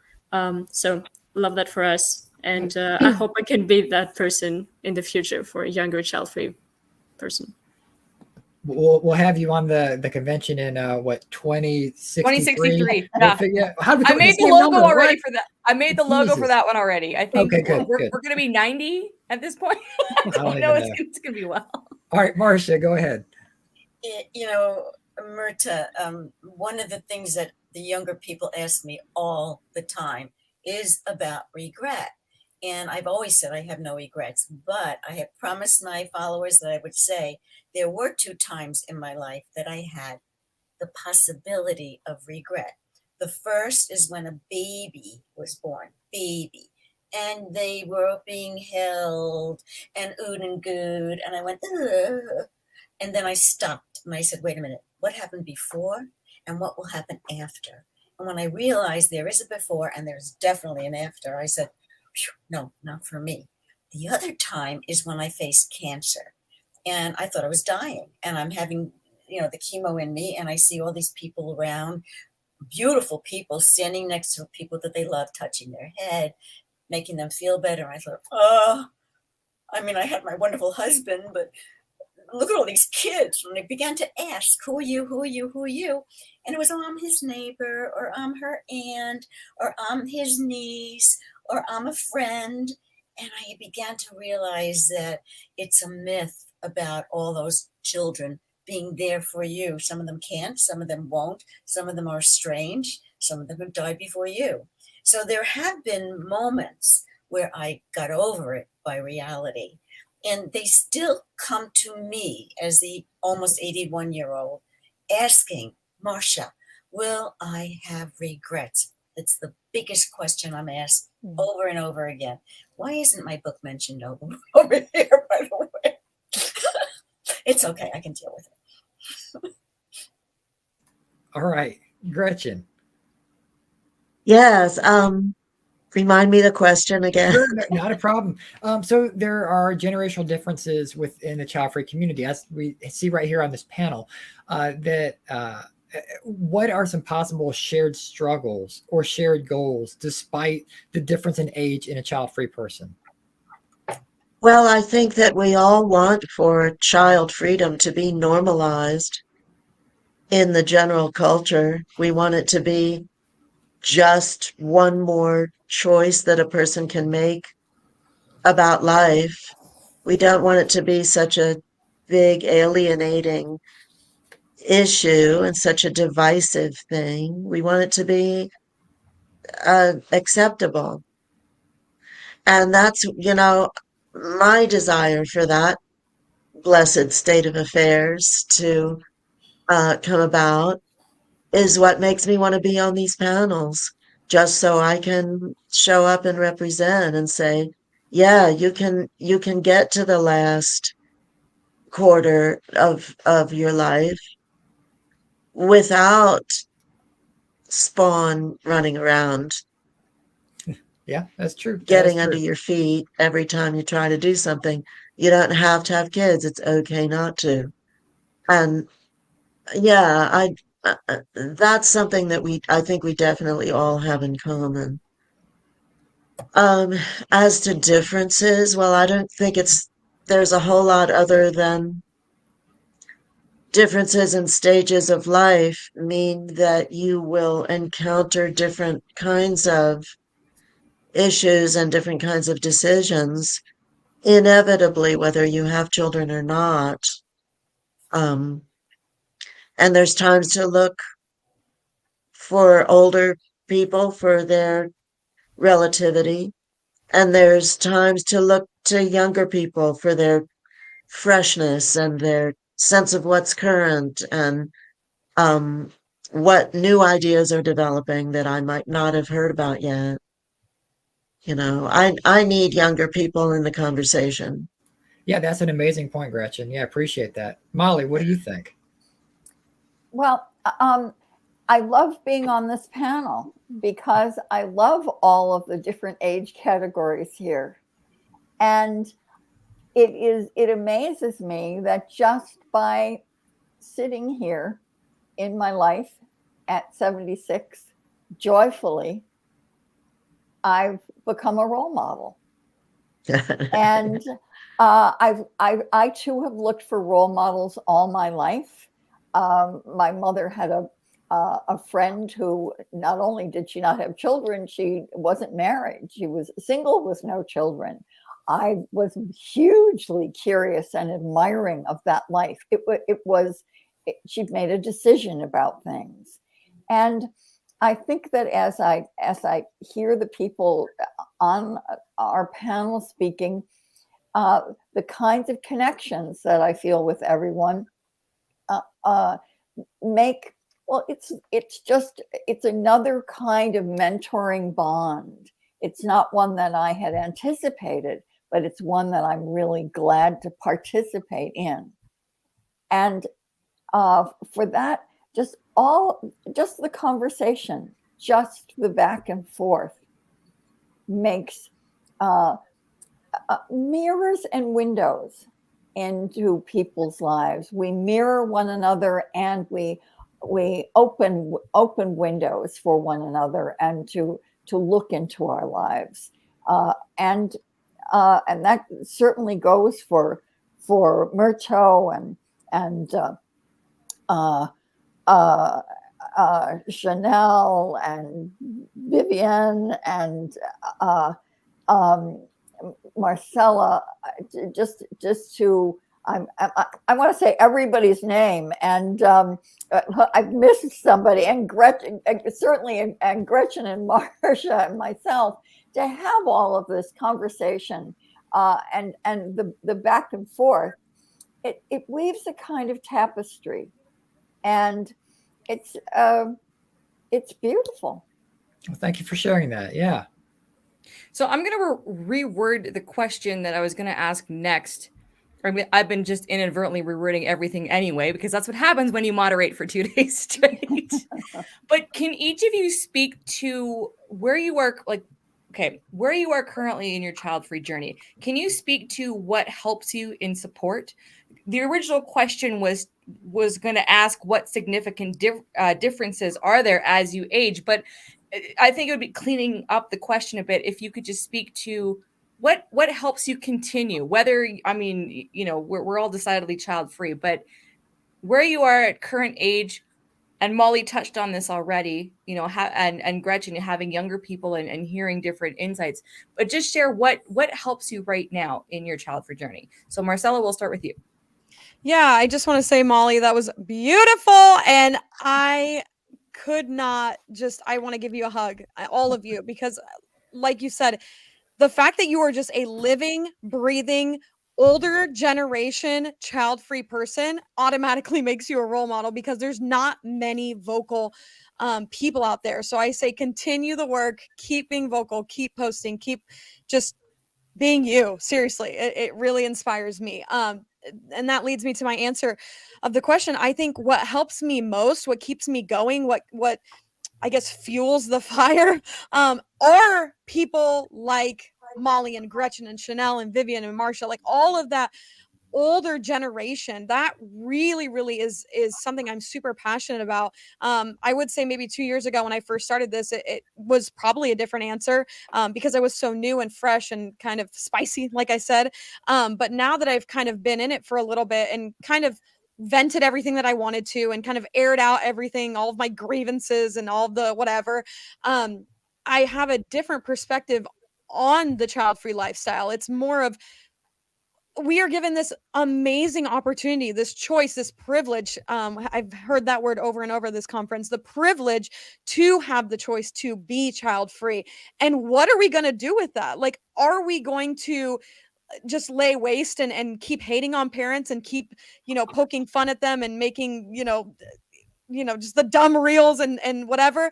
So love that for us, and I hope I can be that person in the future for a younger child-free person. We'll have you on the convention in 2063? Yeah. I made the logo already for that. I made the logo for that one already. I think we're going to be 90 at this point. I don't know. It's going to be well. All right, Marcia, go ahead. Myrta, one of the things that the younger people ask me all the time is about regret. And I've always said I have no regrets, but I have promised my followers that I would say there were 2 times in my life that I had the possibility of regret. The first is when a baby was born, and they were being held and oohed and gooed, and I went, ugh. And then I stopped and I said, wait a minute, what happened before and what will happen after? And when I realized there is a before and there's definitely an after, I said, no, not for me. The other time is when I faced cancer, and I thought I was dying, and I'm having, the chemo in me, and I see all these people around, beautiful people standing next to people that they love, touching their head, making them feel better. And I thought, I had my wonderful husband, but look at all these kids. And they began to ask, who are you, who are you, who are you? And it was, I'm his neighbor, or I'm her aunt, or I'm his niece, or I'm a friend. And I began to realize that it's a myth about all those children being there for you. Some of them can't, some of them won't, some of them are strange, some of them have died before you. So there have been moments where I got over it by reality. And they still come to me as the almost 81-year-old asking, Marcia, will I have regrets? It's the biggest question I'm asked over and over again. Why isn't my book mentioned over here, by the way? It's okay. I can deal with it. All right. Gretchen. Yes. Remind me the question again. Sure, not a problem. So there are generational differences within the child-free community, as we see right here on this panel, what are some possible shared struggles or shared goals despite the difference in age in a child-free person? Well, I think that we all want for child freedom to be normalized in the general culture. We want it to be just one more choice that a person can make about life. We don't want it to be such a big alienating issue and such a divisive thing. We want it to be acceptable. And that's, my desire for that blessed state of affairs to come about is what makes me want to be on these panels, just so I can show up and represent and say, yeah, you can get to the last quarter of your life without spawn running around Yeah, that's true. That is getting under true. your feet every time you try to do something. You don't have to have kids. It's okay not to. And yeah, that's something that I think we definitely all have in common. As to differences, well, I don't think there's a whole lot other than differences in stages of life mean that you will encounter different kinds of issues and different kinds of decisions, inevitably, whether you have children or not. And there's times to look for older people for their relativity, and there's times to look to younger people for their freshness and their sense of what's current and what new ideas are developing that I might not have heard about yet. I need younger people in the conversation. Yeah, that's an amazing point, Gretchen. Yeah, appreciate that. Molly, what do you think? Well, I love being on this panel because I love all of the different age categories here. And it amazes me that just by sitting here in my life at 76, joyfully, I've become a role model. And I too have looked for role models all my life. My mother had a friend who not only did she not have children, she wasn't married. She was single with no children. I was hugely curious and admiring of that life. She'd made a decision about things. And I think that as I hear the people on our panel speaking, the kinds of connections that I feel with everyone it's another kind of mentoring bond. It's not one that I had anticipated, but it's one that I'm really glad to participate in. And for that, just the conversation, just the back and forth makes mirrors and windows into people's lives. We mirror one another and we open windows for one another and to look into our lives. And that certainly goes for Murto and Chanel and Vivian and Marcella, just to I want to say everybody's name, and I've missed somebody, and Gretchen certainly, and Gretchen and Marcia and myself, to have all of this conversation and the back and forth. It weaves a kind of tapestry, and it's beautiful. Well, thank you for sharing that. Yeah. So I'm going to reword the question that I was going to ask next. I've been just inadvertently rewording everything anyway, because that's what happens when you moderate for 2 days straight. But can each of you speak to where you are, where you are currently in your child-free journey? Can you speak to what helps you in support? The original question was going to ask what significant differences are there as you age, but I think it would be cleaning up the question a bit if you could just speak to what helps you continue. Whether, we're all decidedly child-free, but where you are at current age, and Molly touched on this already, and Gretchen, having younger people and hearing different insights, but just share what helps you right now in your child-free journey. So Marcella, we'll start with you. Yeah, I just want to say, Molly, that was beautiful. And I could not just, I want to give you a hug, all of you, because like you said, the fact that you are just a living, breathing, older generation child-free person automatically makes you a role model because there's not many vocal people out there. So I say continue the work, keep being vocal, keep posting, keep just being you. Seriously, it really inspires me. And that leads me to my answer of the question. I think what helps me most, what keeps me going, what I guess fuels the fire, are people like Molly and Gretchen and Chanel and Vivian and Marsha, like all of that older generation. That really is something I'm super passionate about. I would say maybe 2 years ago when I first started this, it was probably a different answer, because I was so new and fresh and kind of spicy, like I said. But now that I've kind of been in it for a little bit and kind of vented everything that I wanted to and kind of aired out everything, all of my grievances and all the whatever, I have a different perspective on the child-free lifestyle. It's more of, we are given this amazing opportunity, this choice, this privilege. I've heard that word over and over this conference, the privilege to have the choice to be child free. And what are we going to do with that? Like, are we going to just lay waste and keep hating on parents and keep, poking fun at them and making, just the dumb reels and whatever?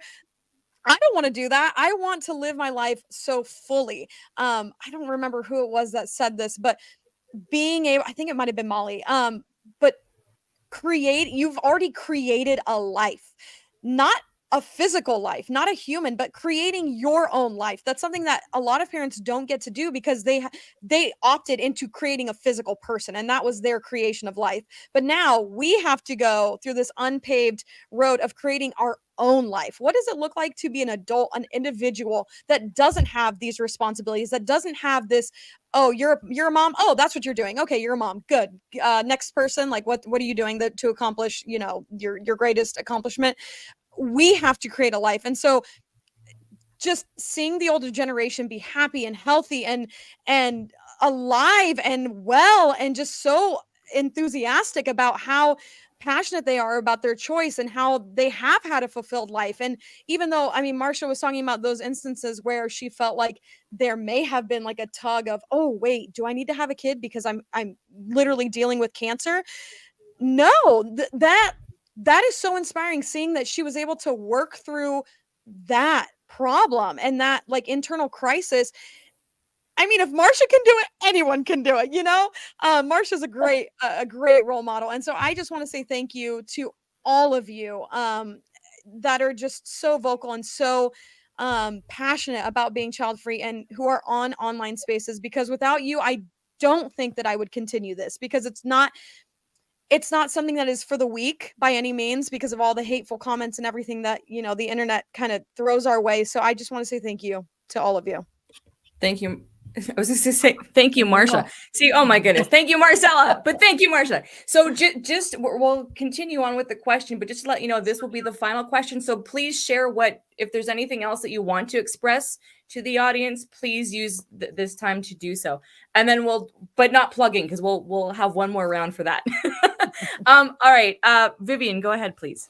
I don't want to do that. I want to live my life so fully. I don't remember who it was that said this, but being able, I think it might have been Molly, but you've already created a life, not a physical life, not a human, but creating your own life. That's something that a lot of parents don't get to do because they opted into creating a physical person, and that was their creation of life. But now we have to go through this unpaved road of creating our own life. What does it look like to be an adult, an individual that doesn't have these responsibilities, that doesn't have this, oh, you're a mom, oh, that's what you're doing, okay, you're a mom, good, next person, like what are you doing to accomplish your greatest accomplishment? We have to create a life. And so just seeing the older generation be happy and healthy and alive and well and just so enthusiastic about how passionate they are about their choice and how they have had a fulfilled life. And even though, I mean, Marsha was talking about those instances where she felt like there may have been like a tug of, oh wait, do I need to have a kid because I'm literally dealing with cancer? No, that is so inspiring, seeing that she was able to work through that problem and that like internal crisis. I mean, if Marsha can do it, anyone can do it, Marsha's a great role model. And so I just want to say thank you to all of you that are just so vocal and so passionate about being child free and who are on online spaces, because without you, I don't think that I would continue this, because it's not something that is for the weak by any means, because of all the hateful comments and everything that, the internet kind of throws our way. So I just want to say thank you to all of you. Thank you. I was just to say thank you, Marsha. See, oh my goodness, thank you, Marcella. But thank you, Marsha. So just we'll continue on with the question, but just to let you know, this will be the final question. So please share if there's anything else that you want to express to the audience, please use this time to do so. And then but not plugging, because we'll have one more round for that. All right, Vivian, go ahead, please.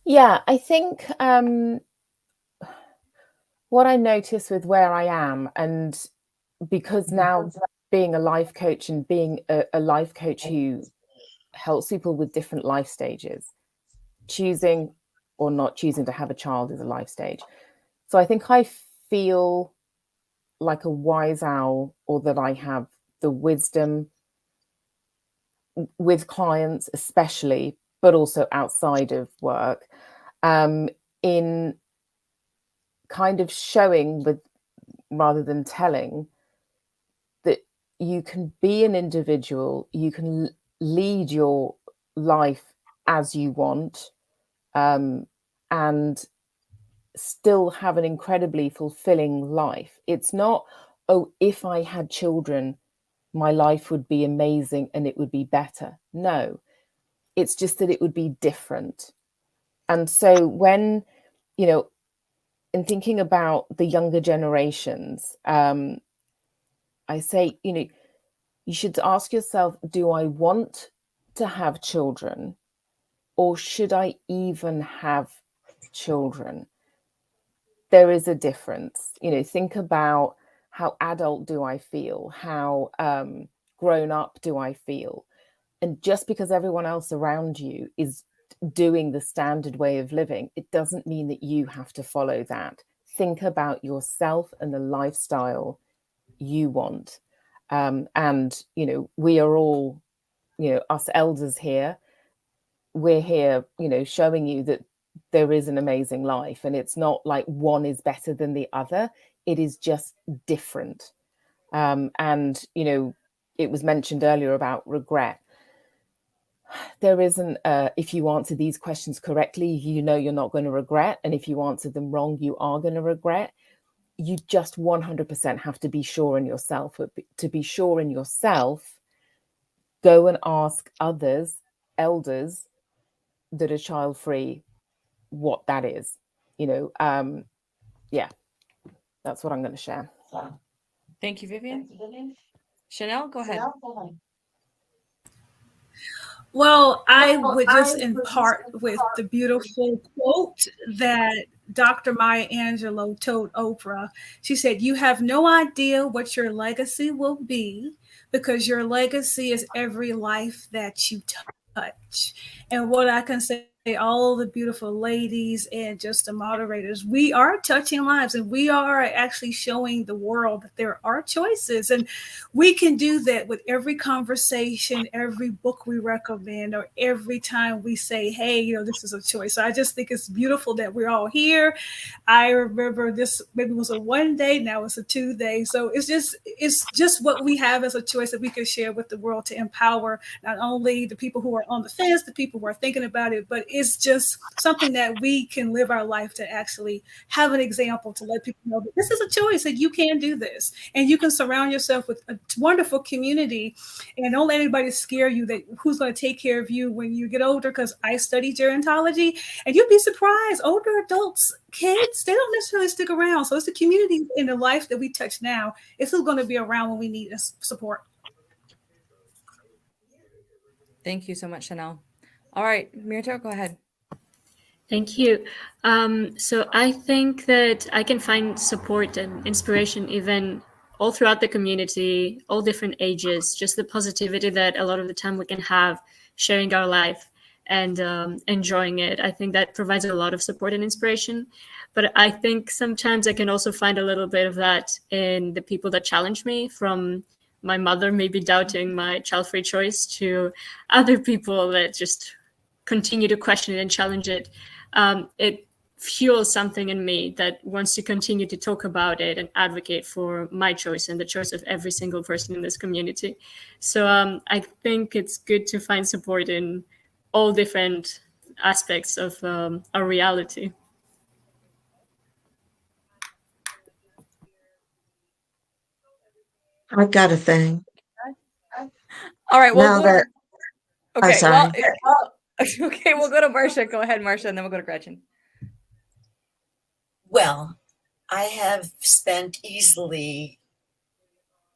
Yeah, I think what I notice with where I am, and because now being a life coach and being a life coach who helps people with different life stages, choosing or not choosing to have a child is a life stage. So I think I feel like a wise owl, or that I have the wisdom with clients especially, but also outside of work, in kind of showing rather than telling, that you can be an individual, you can lead your life as you want, and still have an incredibly fulfilling life. It's not, oh, if I had children, my life would be amazing and it would be better. No, it's just that it would be different. And so when, in thinking about the younger generations, I say, you should ask yourself, do I want to have children, or should I even have children? There is a difference. You know, think about how adult do I feel? How grown up do I feel? And just because everyone else around you is doing the standard way of living, it doesn't mean that you have to follow that. Think about yourself and the lifestyle you want. And, you know, we are all, you know, us elders here, we're here, you know, showing you that there is an amazing life, and it's not like one is better than the other. It is just different. And, you know, it was mentioned earlier about regret. There isn't, if you answer these questions correctly, you know you're not going to regret. And if you answer them wrong, you are going to regret. You just 100% have to be sure in yourself. But to be sure in yourself, go and ask others, elders that are child-free, what that is. You know, yeah, that's what I'm going to share. Thank you, Vivian. Chanel, go ahead. Well, I would just impart with the beautiful quote that Dr. Maya Angelou told Oprah. She said, "You have no idea what your legacy will be, because your legacy is every life that you touch." And what I can say, all the beautiful ladies and just the moderators, we are touching lives, and we are actually showing the world that there are choices, and we can do that with every conversation, every book we recommend, or every time we say, hey, you know, this is a choice. So I just think it's beautiful that we're all here. I remember this maybe was a 1 day, now it's a 2 day. So it's just what we have as a choice that we can share with the world to empower not only the people who are on the fence, the people who are thinking about it, but it's just something that we can live our life to actually have an example to let people know that this is a choice, that you can do this, and you can surround yourself with a wonderful community, and don't let anybody scare you that who's going to take care of you when you get older. Because I study gerontology, and you'd be surprised, older adults, kids, they don't necessarily stick around. So it's the community in the life that we touch now. It's who's going to be around when we need support. Thank you so much, Chanel. All right, Mirto, go ahead. Thank you. So I think that I can find support and inspiration even all throughout the community, all different ages, just the positivity that a lot of the time we can have sharing our life and enjoying it. I think that provides a lot of support and inspiration. But I think sometimes I can also find a little bit of that in the people that challenge me, from my mother maybe doubting my child-free choice to other people that just continue to question it and challenge it. It fuels something in me that wants to continue to talk about it and advocate for my choice and the choice of every single person in this community. So I think it's good to find support in all different aspects of our reality. I've got a thing. All right. Well, Now that, okay. sorry. Well, okay. We'll go to Marcia. Go ahead, Marcia, and then we'll go to Gretchen. Well, I have spent easily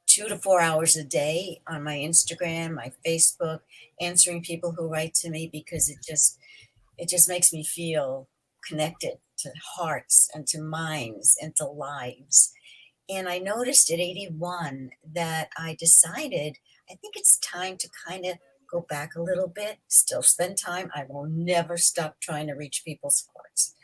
2 to 4 hours a day on my Instagram, my Facebook, answering people who write to me, because it just makes me feel connected to hearts and to minds and to lives. And I noticed at 81 that I decided, I think it's time to kind of go back a little bit, still spend time. I will never stop trying to reach people's hearts.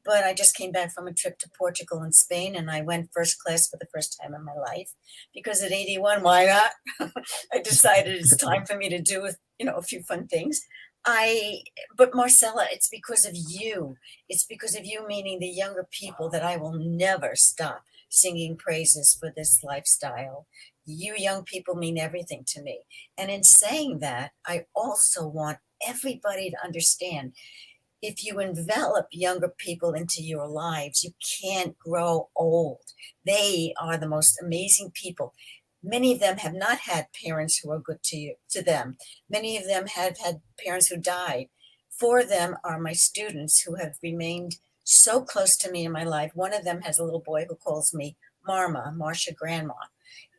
But I just came back from a trip to Portugal and Spain, and I went first class for the first time in my life, because at 81, why not? I decided it's time for me to do, a few fun things. But Marcella, it's because of you. It's because of you, meaning the younger people, that I will never stop singing praises for this lifestyle. You young people mean everything to me. And in saying that, I also want everybody to understand, if you envelop younger people into your lives, you can't grow old. They are the most amazing people. Many of them have not had parents who are good to them. Many of them have had parents who died. 4 of them are my students who have remained so close to me in my life. One of them has a little boy who calls me Marcia Grandma.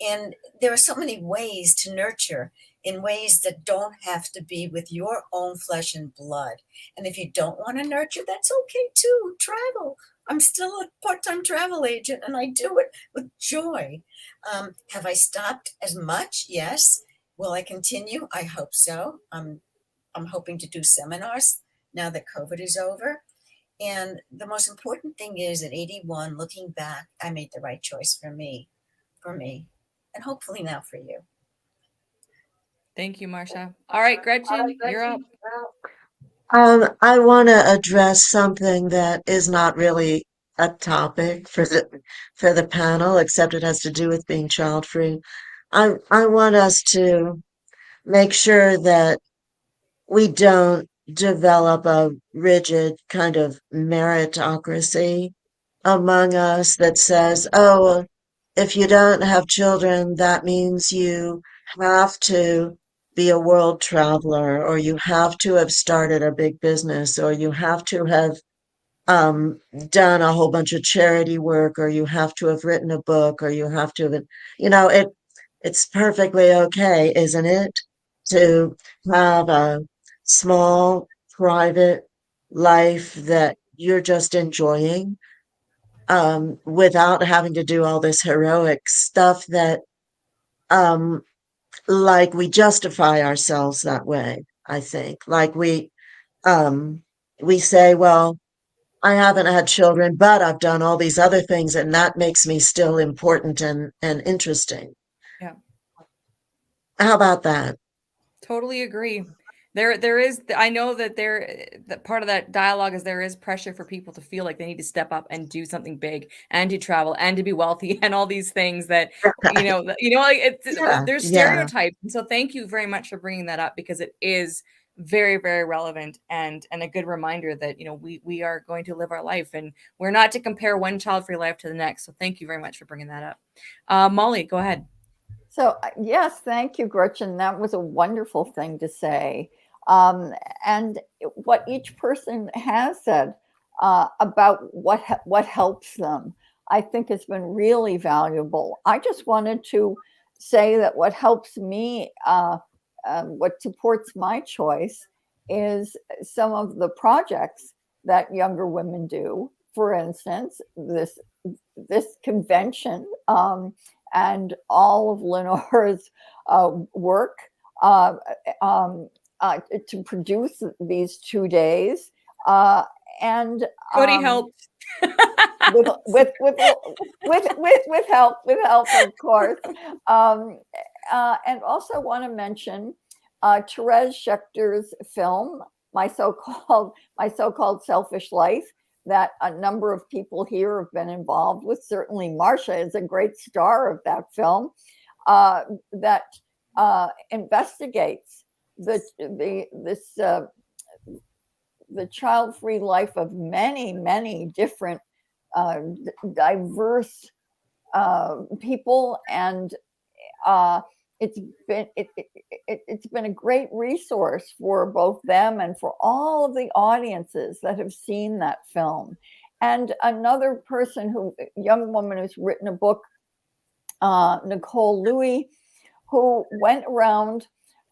And there are so many ways to nurture in ways that don't have to be with your own flesh and blood. And if you don't want to nurture, that's okay too. Travel. I'm still a part-time travel agent and I do it with joy. Have I stopped as much? Yes. Will I continue? I hope so. I'm hoping to do seminars now that COVID is over. And the most important thing is at 81, looking back, I made the right choice for me, and hopefully now for you. Thank you, Marcia. All right, Gretchen, you're up. I want to address something that is not really a topic for the panel, except it has to do with being child free. I want us to make sure that we don't develop a rigid kind of meritocracy among us that says, oh, if you don't have children, that means you have to be a world traveler, or you have to have started a big business, or you have to have done a whole bunch of charity work, or you have to have written a book, or you have to have, it's perfectly okay, isn't it, to have a small, private life that you're just enjoying, without having to do all this heroic stuff that, like we justify ourselves that way, I think. Like we say, well, I haven't had children, but I've done all these other things, and that makes me still important and interesting. Yeah. How about that? Totally agree. There is, I know that that part of that dialogue is there is pressure for people to feel like they need to step up and do something big and to travel and to be wealthy and all these things that, like there's stereotypes. And so thank you very much for bringing that up, because it is very, very relevant and a good reminder that, we are going to live our life and we're not to compare one child-free life to the next. So thank you very much for bringing that up. Molly, go ahead. So yes, thank you, Gretchen. That was a wonderful thing to say. And what each person has said about what helps them, I think has been really valuable. I just wanted to say that what helps me, what supports my choice, is some of the projects that younger women do. For instance, this convention, and all of LeNora's work to produce these 2 days, and Cody helped with help, of course, and also want to mention Therese Schechter's film, my so-called Selfish Life, that a number of people here have been involved with. Certainly Marcia is a great star of that film, that investigates the child-free life of many, many different diverse people, and it's been a great resource for both them and for all of the audiences that have seen that film. And another young woman who's written a book, Nicole Louie, who went around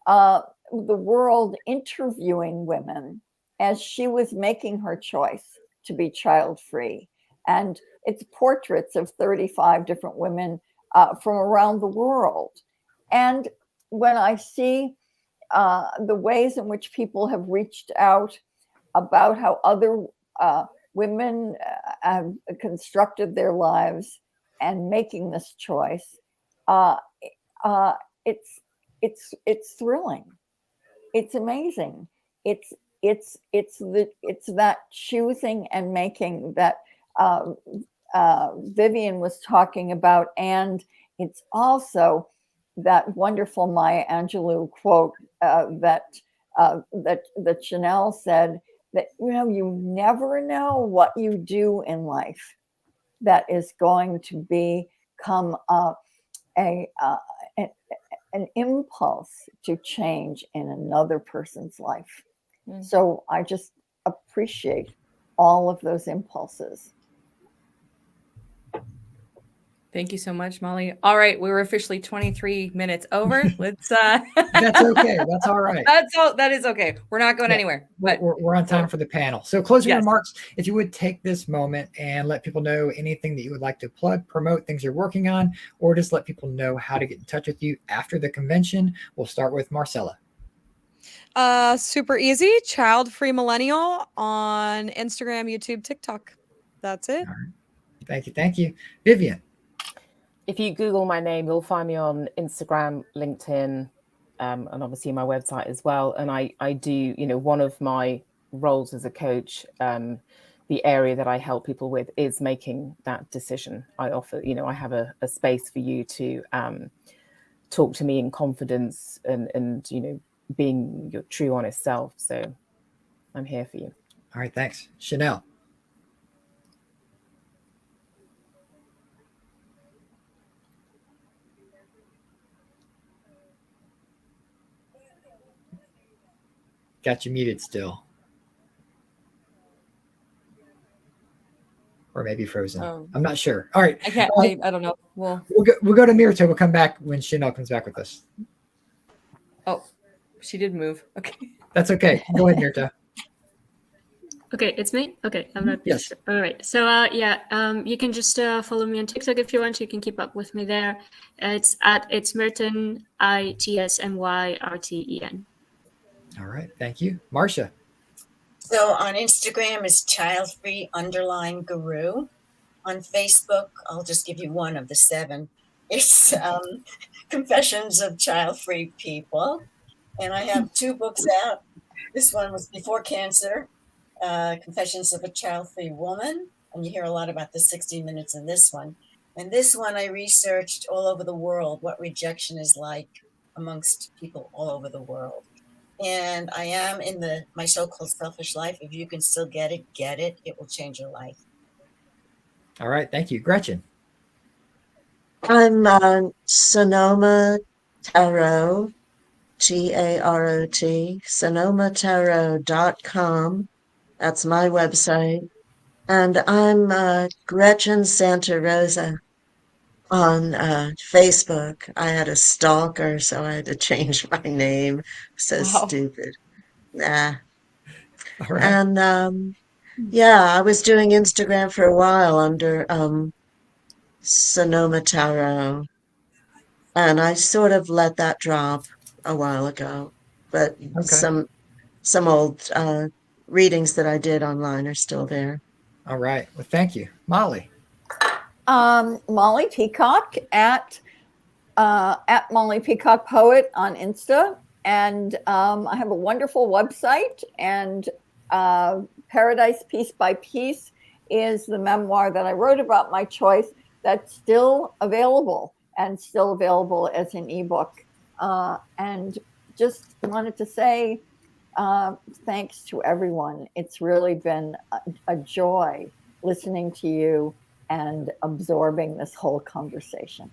the world interviewing women as she was making her choice to be child-free. And it's portraits of 35 different women from around the world. And when I see the ways in which people have reached out about how other women have constructed their lives and making this choice, it's thrilling. It's amazing. It's that choosing and making that Vivian was talking about, and it's also that wonderful Maya Angelou quote that Chanel said, that you never know what you do in life that is going to become an impulse to change in another person's life. So I just appreciate all of those impulses. Thank you so much, Molly. All right, we were officially 23 minutes over. Let's That's okay. That's all right. That is okay. We're not going anywhere. But We're on time for the panel. So closing Yes. remarks, if you would take this moment and let people know anything that you would like to plug, promote, things you're working on, or just let people know how to get in touch with you after the convention. We'll start with Marcella. Super easy. Child Free Millennial on Instagram, YouTube, TikTok. That's it. All right. Thank you. Thank you. Vivian. If you Google my name, you'll find me on Instagram, LinkedIn, and obviously my website as well. And I do, one of my roles as a coach, the area that I help people with is making that decision. I offer, I have a space for you to talk to me in confidence and being your true, honest self. So I'm here for you. All right. Thanks. Chanel. Got you muted still. Or maybe frozen. I'm not sure. All right. I can't. I don't know. We'll go to Mirto. We'll come back when Chanel comes back with us. Oh, she did move. Okay. That's okay. Go ahead, Mirto. Okay, it's me. Okay, I'm not. Yes. Sure. All right. So you can just follow me on TikTok if you want. You can keep up with me there. It's Merten, ITSMYRTEN. All right. Thank you, Marcia. So on Instagram is childfree_guru. On Facebook, I'll just give you one of the 7. It's Confessions of Child-Free People. And I have 2 books out. This one was Before Cancer, Confessions of a Child-Free Woman. And you hear a lot about the 60 minutes in this one. And this one I researched all over the world, what rejection is like amongst people all over the world. And I am in my so-called selfish life. If you can still get it, get it. It will change your life. All right. Thank you. Gretchen. I'm Sonoma Tarot, TAROT, sonomatarot.com. That's my website. And I'm Gretchen Santa Rosa on Facebook. I had a stalker, so I had to change my name. So stupid. Nah. All right. And I was doing Instagram for a while under Sonoma Tarot. And I sort of let that drop a while ago. But some old readings that I did online are still there. All right. Well, thank you. Molly. Molly Peacock at Molly Peacock Poet on Insta. And I have a wonderful website, and Paradise Piece by Piece is the memoir that I wrote about my choice that's still available as an ebook. And just wanted to say thanks to everyone. It's really been a joy listening to you and absorbing this whole conversation.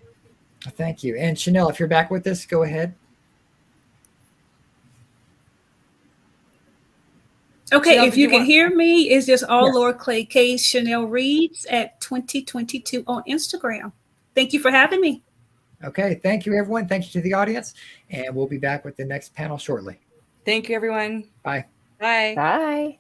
Thank you. And Chanel, if you're back with us, go ahead. Okay, Chanel, if you can hear me, it's just all Yes. lowercase case Chanel Reads at 2022 on Instagram. Thank you for having me. Okay. Thank you, everyone. Thank you to the audience. And we'll be back with the next panel shortly. Thank you, everyone. Bye. Bye. Bye.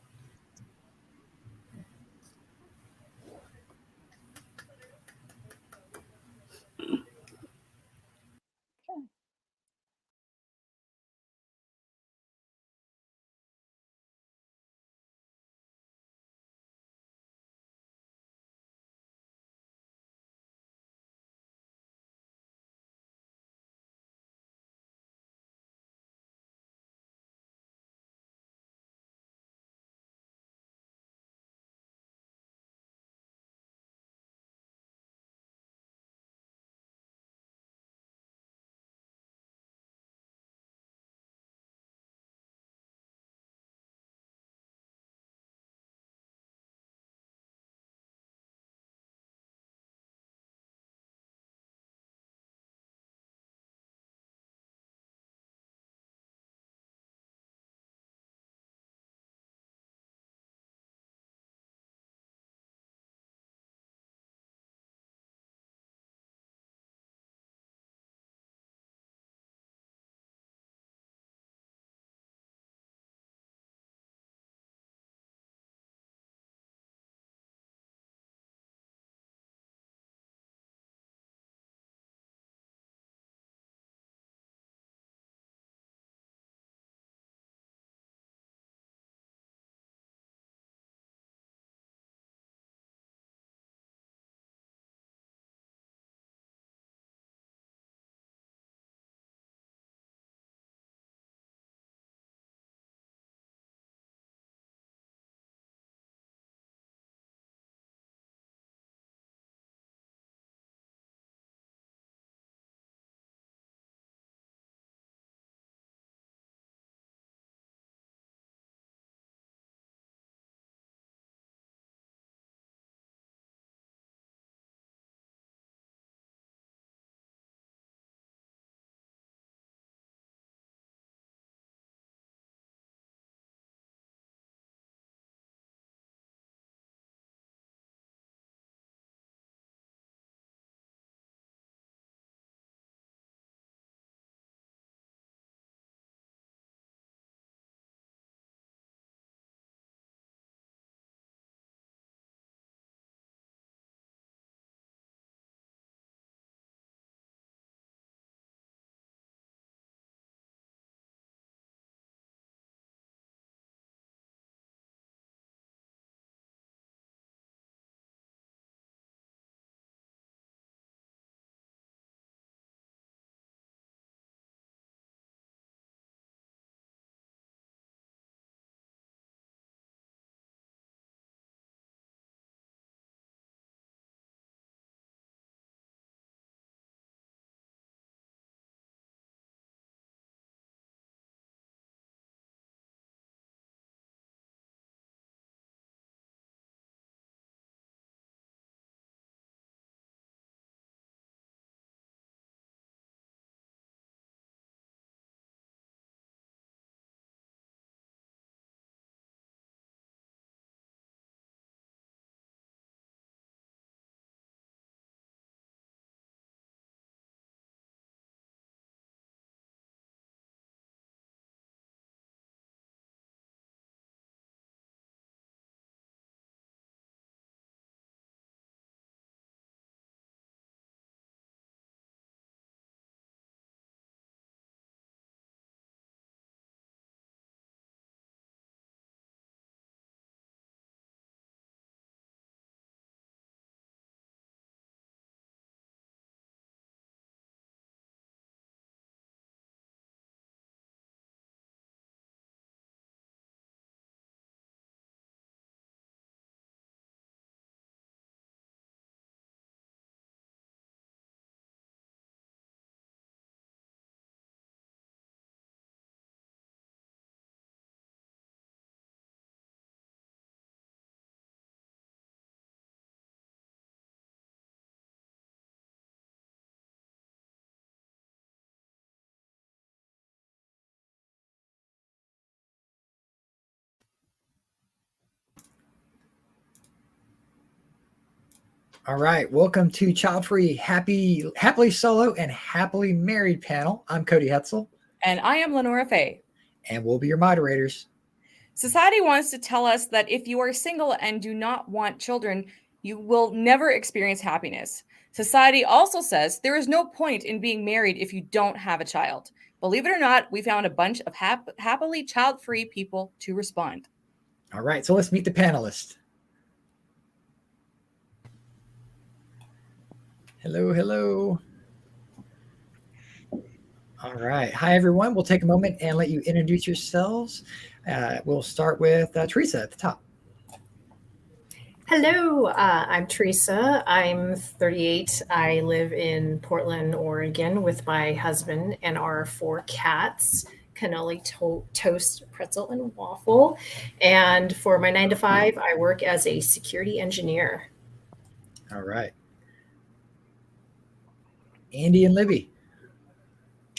All right, welcome to Child Free Happily Solo and Happily Married panel. I'm Cody Hetzel. And I am LeNora Faye. And we'll be your moderators. Society wants to tell us that if you are single and do not want children, you will never experience happiness. Society also says there is no point in being married if you don't have a child. Believe it or not, we found a bunch of happily child-free people to respond. All right, so let's meet the panelists. Hello, hello. All right. Hi, everyone. We'll take a moment and let you introduce yourselves. We'll start with Teresa at the top. Hello, I'm Teresa. I'm 38. I live in Portland, Oregon with my husband and our 4 cats, cannoli, toast, pretzel, and waffle. And for my 9 to 5, I work as a security engineer. All right. Andy and Libby.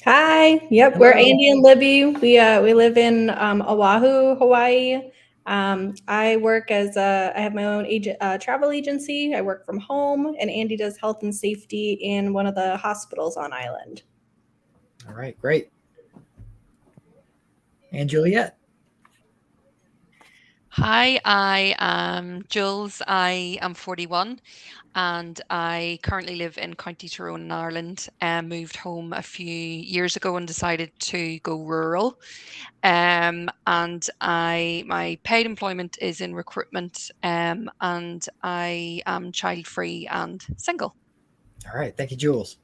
Hi. Yep, we're Andy and Libby. We live in Oahu, Hawaii. I work as I have my own travel agency. I work from home, and Andy does health and safety in one of the hospitals on island. All right, great. And Juliet. Hi, I am Jules. I am 41 and I currently live in County Tyrone in Ireland and moved home a few years ago and decided to go rural. And my paid employment is in recruitment and I am child-free and single. All right, thank you, Jules.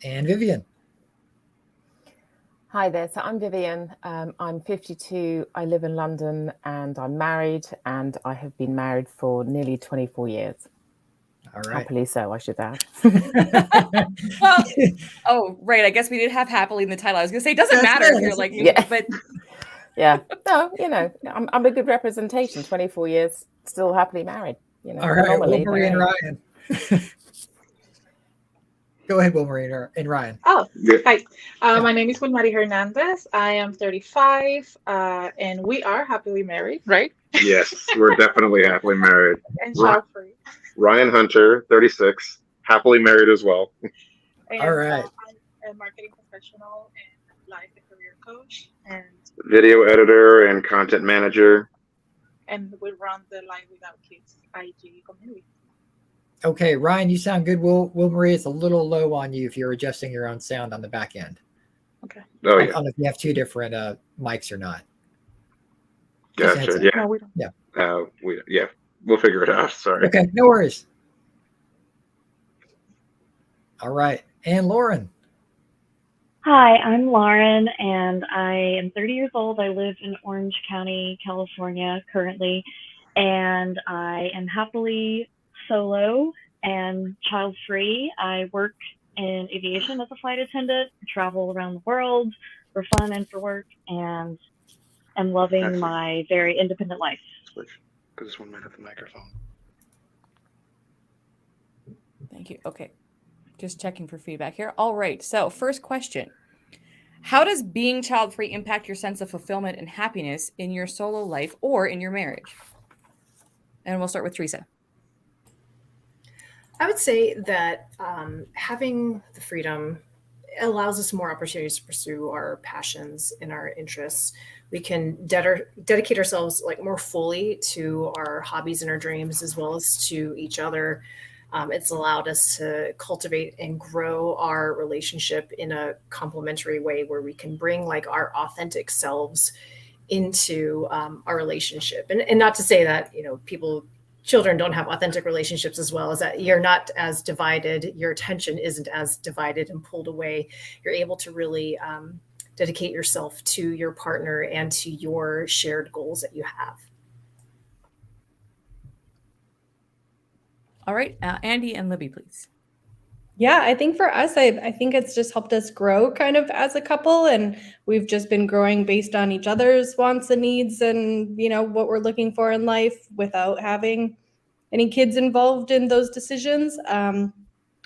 And Vivian. Hi there. So I'm Vivian. I'm 52. I live in London and I'm married, and I have been married for nearly 24 years. All right. Happily so, I should add. Well, oh, right. I guess we did have happily in the title. I was going to say, it doesn't matter if you're like me, but yeah. No, I'm a good representation. 24 years, still happily married. All right. Will Marie and Ryan. Go ahead, Will Marie and Ryan. Oh, hi. My name is Marie Hernandez. I am 35, and we are happily married, right? Yes, we're definitely happily married. And child-free. Ryan Hunter, 36, happily married as well. And, all right. I'm a marketing professional and life and career coach, and video editor and content manager. And we run the Life Without Kids IG community. Okay, Ryan, you sound good. Will Marie, it's a little low on you if you're adjusting your own sound on the back end. Okay. Oh, I yeah. don't know if you have 2 different mics or not. Gotcha. Yeah. No, we don't. Yeah. We'll figure it out. Sorry. Okay, no worries. All right. And Lauren. Hi, I'm Lauren, and I am 30 years old. I live in Orange County, California currently, and I am happily solo and child-free. I work in aviation as a flight attendant, travel around the world for fun and for work, and am loving my very independent life. Switch, because this one might have the microphone. Thank you. Okay. Just checking for feedback here. All right. So first question. How does being child-free impact your sense of fulfillment and happiness in your solo life or in your marriage? And we'll start with Teresa. I would say that having the freedom allows us more opportunities to pursue our passions and our interests. We can dedicate ourselves like more fully to our hobbies and our dreams, as well as to each other. It's allowed us to cultivate and grow our relationship in a complementary way where we can bring like our authentic selves into our relationship. And not to say that, children don't have authentic relationships as well, as that you're not as divided, your attention isn't as divided and pulled away. You're able to really dedicate yourself to your partner and to your shared goals that you have. All right, Andy and Libby, please. Yeah, I think for us, I think it's just helped us grow kind of as a couple, and we've just been growing based on each other's wants and needs and, what we're looking for in life without having any kids involved in those decisions.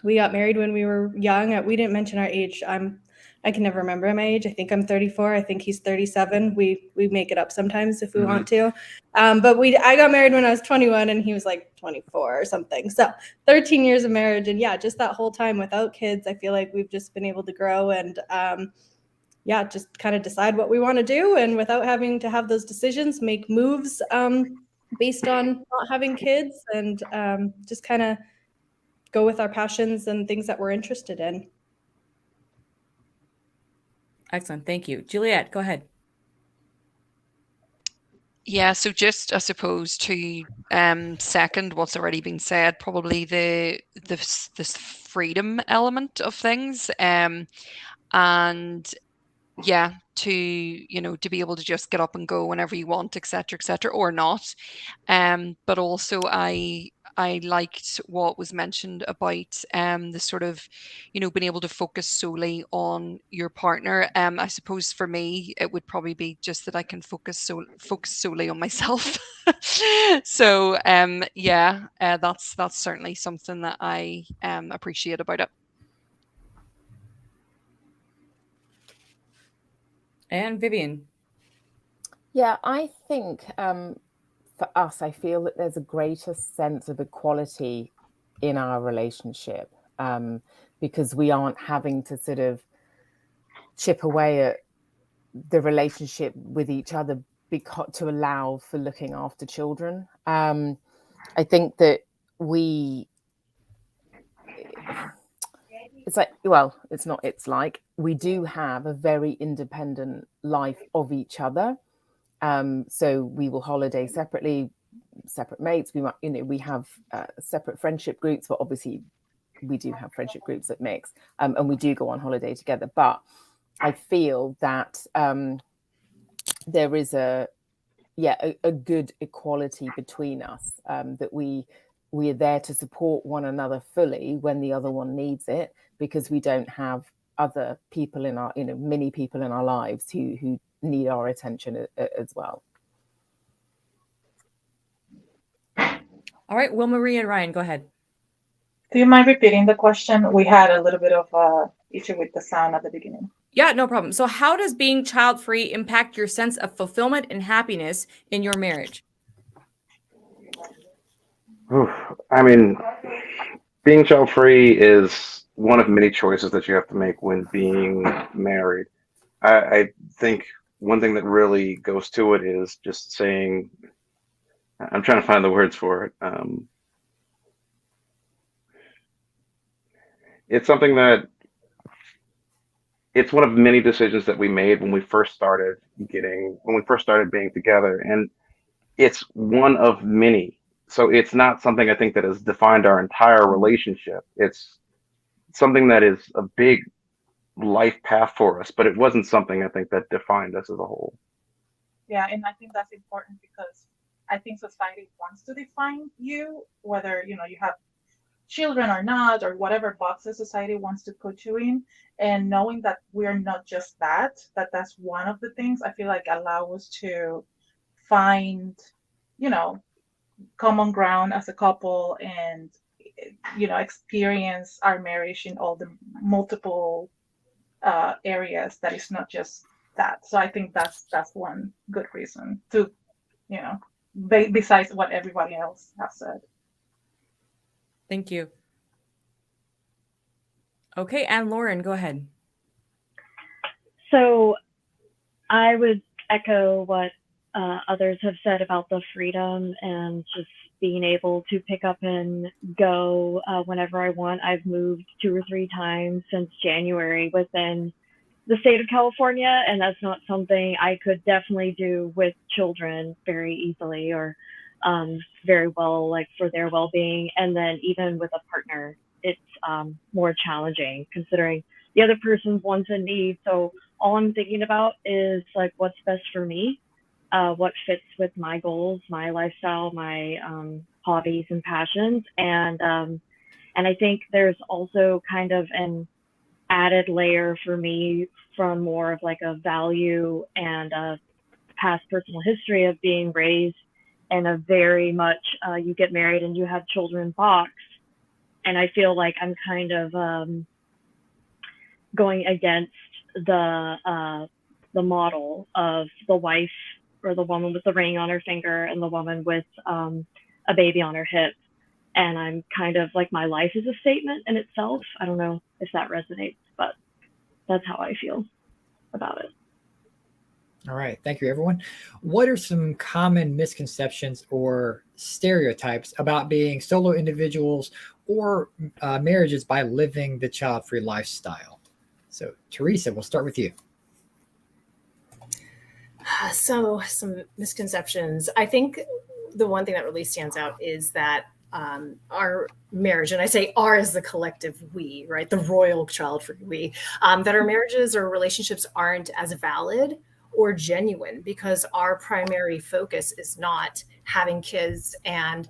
We got married when we were young. We didn't mention our age. I'm I can never remember my age. I think I'm 34. I think he's 37. We make it up sometimes if we want to. But I got married when I was 21 and he was like 24 or something. So 13 years of marriage. And yeah, just that whole time without kids, I feel like we've just been able to grow and just kind of decide what we want to do. And without having to have those decisions, make moves based on not having kids and just kind of go with our passions and things that we're interested in. Excellent. Thank you. Juliet, go ahead. Yeah, so just I suppose to second what's already been said, probably this freedom element of things, and yeah, to to be able to just get up and go whenever you want, etc., or not. But also I liked what was mentioned about the sort of being able to focus solely on your partner. I suppose for me it would probably be just that I can focus solely on myself. So yeah, that's certainly something that I appreciate about it. And Vivian. Yeah, I think for us, I feel that there's a greater sense of equality in our relationship because we aren't having to sort of chip away at the relationship with each other to allow for looking after children. I think that we do have a very independent life of each other. So we will holiday separately, separate mates. We have separate friendship groups, but obviously we do have friendship groups that mix, and we do go on holiday together. But I feel that there is a good equality between us, that we are there to support one another fully when the other one needs it, because we don't have other people in our, many people in our lives who need our attention as well. All right, Will Marie and Ryan, go ahead. Do you mind repeating the question? We had a little bit of issue with the sound at the beginning. Yeah, no problem. So how does being child-free impact your sense of fulfillment and happiness in your marriage? I mean, being child-free is one of many choices that you have to make when being married. I think one thing that really goes to it is just saying, I'm trying to find the words for it. It's something that it's one of many decisions that we made when we first started being together, and it's one of many. So it's not something I think that has defined our entire relationship. It's something that is a big life path for us, but it wasn't something I think that defined us as a whole. Yeah, and I think that's important because I think society wants to define you, whether you have children or not, or whatever boxes society wants to put you in. And knowing that we're not just that's one of the things I feel like allow us to find, common ground as a couple and, experience our marriage in all the multiple areas that is not just that. So I think that's one good reason to, besides what everybody else has said. Thank you. Okay, and Lauren, go ahead. So I would echo what others have said about the freedom and just being able to pick up and go whenever I want. I've moved 2 or 3 times since January within the state of California, and that's not something I could definitely do with children very easily or very well, like for their well-being. And then even with a partner, it's more challenging considering the other person's wants and needs. So all I'm thinking about is like what's best for me, what fits with my goals, my lifestyle, my hobbies and passions. And I think there's also kind of an added layer for me from more of like a value and a past personal history of being raised in a very much you get married and you have children box. And I feel like I'm kind of going against the model of the wife or the woman with the ring on her finger and the woman with a baby on her hip. And I'm kind of like, my life is a statement in itself. I don't know if that resonates, but that's how I feel about it. All right. Thank you, everyone. What are some common misconceptions or stereotypes about being solo individuals or marriages by living the child-free lifestyle? So, Teresa, we'll start with you. So, some misconceptions. I think the one thing that really stands out is that our marriage, and I say our as the collective we, right? The royal child-free we, that our marriages or relationships aren't as valid or genuine because our primary focus is not having kids and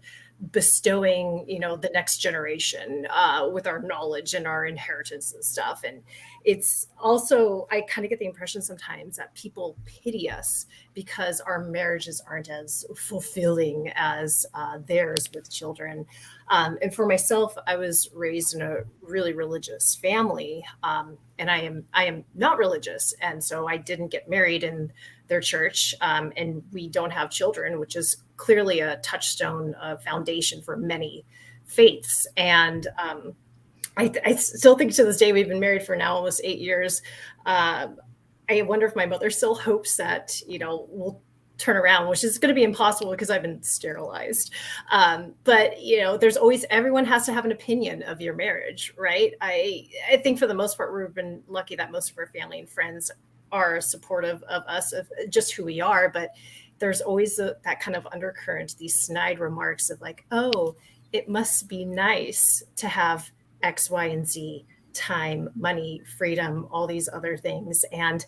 bestowing, the next generation with our knowledge and our inheritance and stuff. And it's also, I kind of get the impression sometimes that people pity us because our marriages aren't as fulfilling as theirs with children. And for myself, I was raised in a really religious family, and I am not religious, and so I didn't get married in their church, and we don't have children, which is clearly a touchstone foundation for many faiths. And I still think to this day, we've been married for now almost 8 years. I wonder if my mother still hopes that, we'll turn around, which is going to be impossible because I've been sterilized. But, there's always, everyone has to have an opinion of your marriage, right? I think for the most part, we've been lucky that most of our family and friends are supportive of us, of just who we are. But there's always that kind of undercurrent, these snide remarks of like, oh, it must be nice to have X, Y, and Z, time, money, freedom, all these other things. And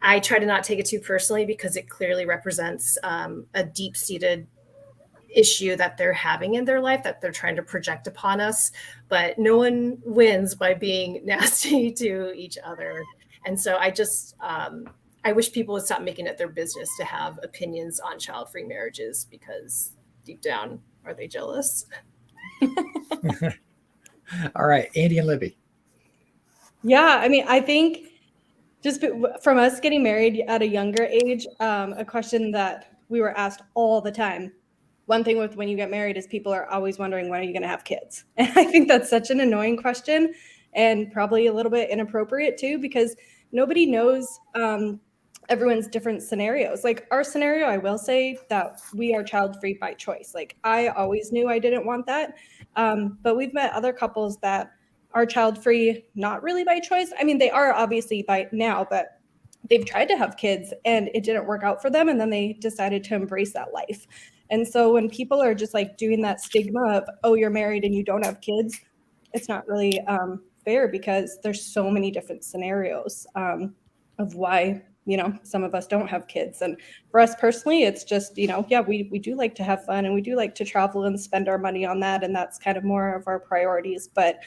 I try to not take it too personally because it clearly represents a deep-seated issue that they're having in their life that they're trying to project upon us. But no one wins by being nasty to each other. And so I just, I wish people would stop making it their business to have opinions on child-free marriages because deep down, are they jealous? All right, Andy and Libby. Yeah, I mean, I think just from us getting married at a younger age, a question that we were asked all the time. One thing with when you get married is people are always wondering, when are you going to have kids? And I think that's such an annoying question and probably a little bit inappropriate too, because nobody knows everyone's different scenarios. Like our scenario, I will say that we are child-free by choice. Like I always knew I didn't want that. But we've met other couples that are child-free, not really by choice. I mean, they are obviously by now, but they've tried to have kids and it didn't work out for them. And then they decided to embrace that life. And so when people are just like doing that stigma of, oh, you're married and you don't have kids, it's not really fair because there's so many different scenarios of why, some of us don't have kids. And for us personally, it's just, yeah, we do like to have fun and we do like to travel and spend our money on that. And that's kind of more of our priorities. But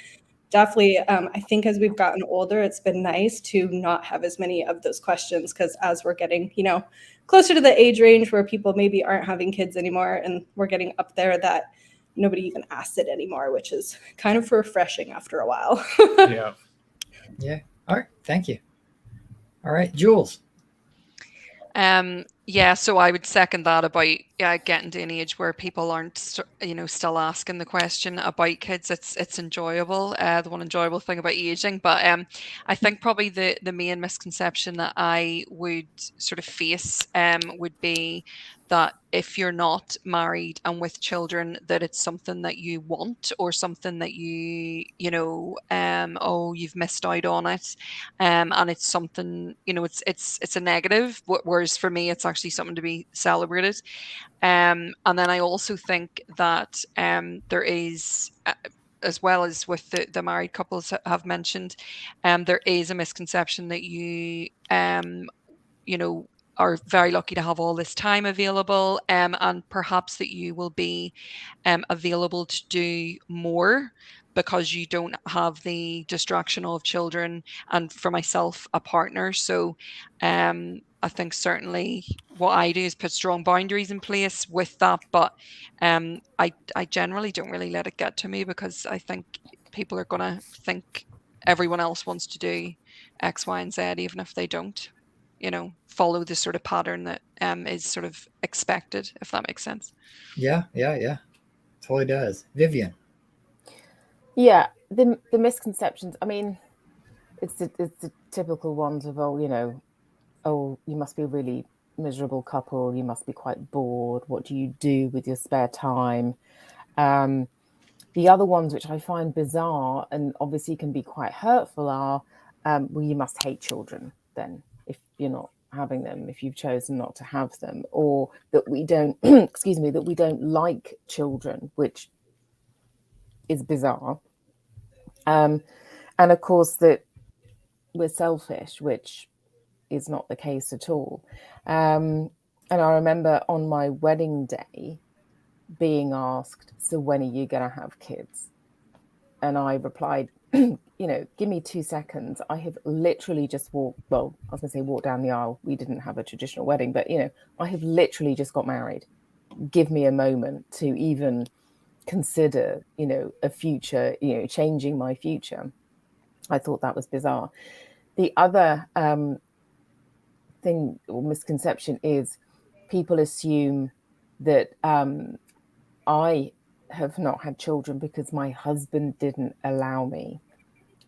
definitely, I think as we've gotten older, it's been nice to not have as many of those questions because as we're getting, closer to the age range where people maybe aren't having kids anymore and we're getting up there that nobody even asks it anymore, which is kind of refreshing after a while. Yeah. Yeah. All right. Thank you. All right, Jules. Yeah, so I would second that about getting to an age where people aren't, still asking the question about kids. It's enjoyable. The one enjoyable thing about aging, but I think probably the main misconception that I would sort of face would be that if you're not married and with children, that it's something that you want or something that you've missed out on it, and it's something, it's a negative. Whereas for me, it's actually something to be celebrated. And then I also think that there is, as well as with the married couples have mentioned, there is a misconception that you are very lucky to have all this time available, and perhaps that you will be available to do more because you don't have the distraction of children and, for myself, a partner. So I think certainly what I do is put strong boundaries in place with that, but I generally don't really let it get to me because I think people are going to think everyone else wants to do X, Y, and Z, even if they don't, follow the sort of pattern that is sort of expected, if that makes sense. Yeah. Totally does. Vivian. Yeah, the misconceptions. I mean, it's the typical ones of, oh, you must be a really miserable couple. You must be quite bored. What do you do with your spare time? The other ones, which I find bizarre and obviously can be quite hurtful, are, well, you must hate children then if you're not having them, if you've chosen not to have them, or that we don't, excuse me, that we don't like children, which is bizarre. And of course that we're selfish, which is not the case at all. And I remember on my wedding day being asked, so when are you going to have kids? And I replied, give me 2 seconds. I have literally just walked down the aisle. We didn't have a traditional wedding, but, I have literally just got married. Give me a moment to even consider, a future, changing my future. I thought that was bizarre. The other thing or misconception is people assume that I have not had children because my husband didn't allow me,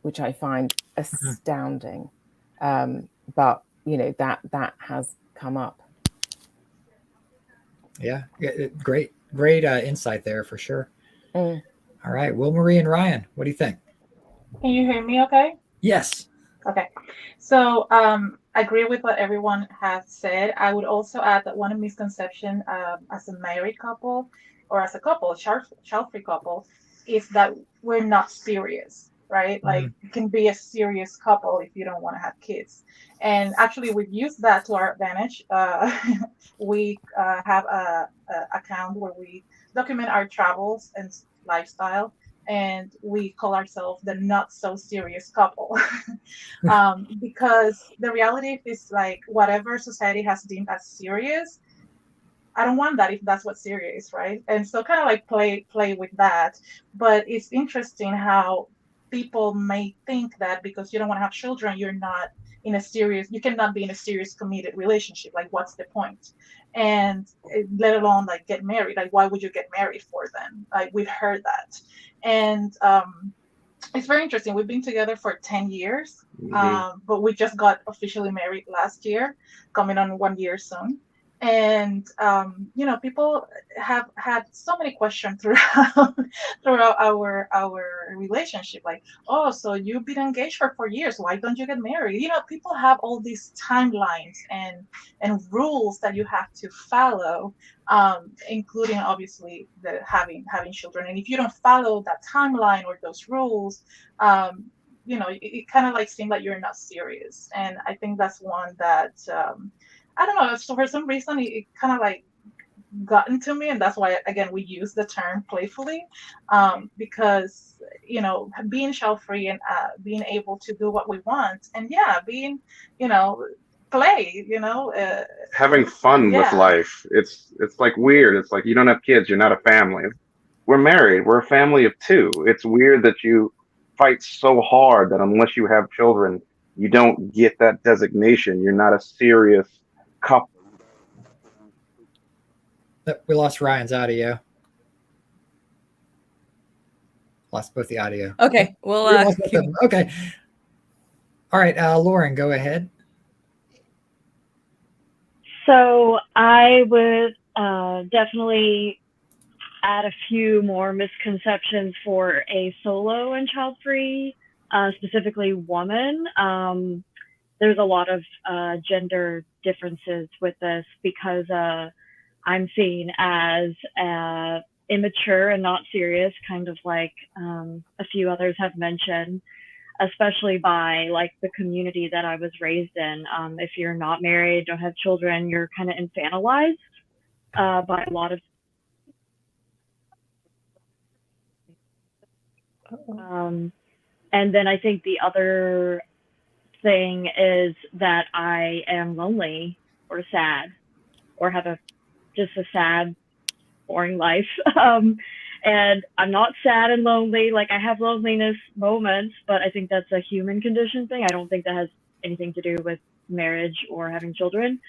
which I find astounding. But that has come up. Yeah, great insight there for sure. All right, Will Marie and Ryan, what do you think? Can you hear me okay? Yes. Okay. So I agree with what everyone has said. I would also add that one misconception as a married couple or as a couple, child-free couple, is that we're not serious, right? Like you can be a serious couple if you don't want to have kids. And actually, we've used that to our advantage. We have a account where we document our travels and lifestyle, and we call ourselves the not so serious couple. Because the reality is like whatever society has deemed as serious, I don't want that if that's what's serious, right? And so kind of like play with that. But it's interesting how people may think that because you don't want to have children, you cannot be in a serious committed relationship. Like, what's the point? And let alone like get married. Like, why would you get married for then? Like, we've heard that. And it's very interesting. We've been together for 10 years, but we just got officially married last year, coming on 1 year soon. And people have had so many questions throughout our relationship, like, oh, so you've been engaged for 4 years, why don't you get married? People have all these timelines and rules that you have to follow, including obviously the having children. And if you don't follow that timeline or those rules, it kind of like seems like you're not serious. And I think that's one that I don't know. So for some reason, it kind of like gotten to me, and that's why again we use the term playfully, because being child-free and being able to do what we want, and being play, having fun with life. It's like weird. It's like you don't have kids, you're not a family. We're married. We're a family of two. It's weird that you fight so hard that unless you have children, you don't get that designation. You're not a serious couple. We lost Ryan's audio. Lost both the audio. Okay, well, okay. All right, Lauren, go ahead. So I would definitely add a few more misconceptions for a solo and child-free, specifically woman. There's a lot of gender differences with this because I'm seen as immature and not serious, kind of like a few others have mentioned, especially by like the community that I was raised in. If you're not married, don't have children, you're kind of infantilized by a lot of and then I think the other thing is that I am lonely or sad or have just a sad, boring life. And I'm not sad and lonely. Like, I have loneliness moments, but I think that's a human condition thing. I don't think that has anything to do with marriage or having children.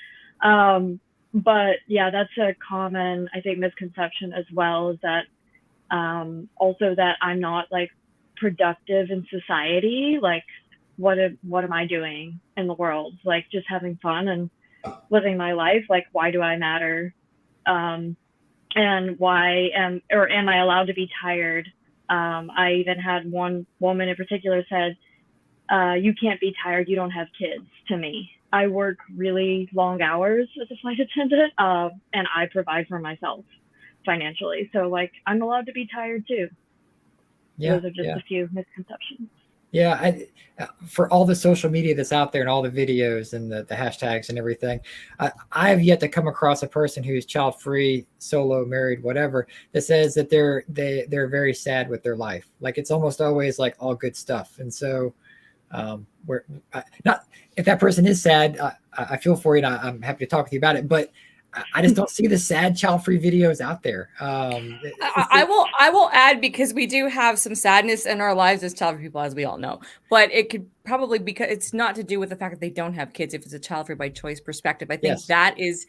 But yeah, that's a common, I think, misconception as well, is that also that I'm not like productive in society. Like, what am I doing in the world? Like, just having fun and living my life. Like, why do I matter? And why am I allowed to be tired? I even had one woman in particular said, you can't be tired, you don't have kids, to me. I work really long hours as a flight attendant, and I provide for myself financially. So, like, I'm allowed to be tired too. Yeah, Those are just a few misconceptions. Yeah, for all the social media that's out there and all the videos and the hashtags and everything, I have yet to come across a person who's child-free, solo, married, whatever, that says that they're very sad with their life. Like, it's almost always like all good stuff. And so, we're not, if that person is sad, I feel for you, and I'm happy to talk with you about it. But I just don't see the sad child-free videos out there. I will add, because we do have some sadness in our lives as child-free people, as we all know. But it could probably, because it's not to do with the fact that they don't have kids. If it's a child-free by choice perspective, I think that is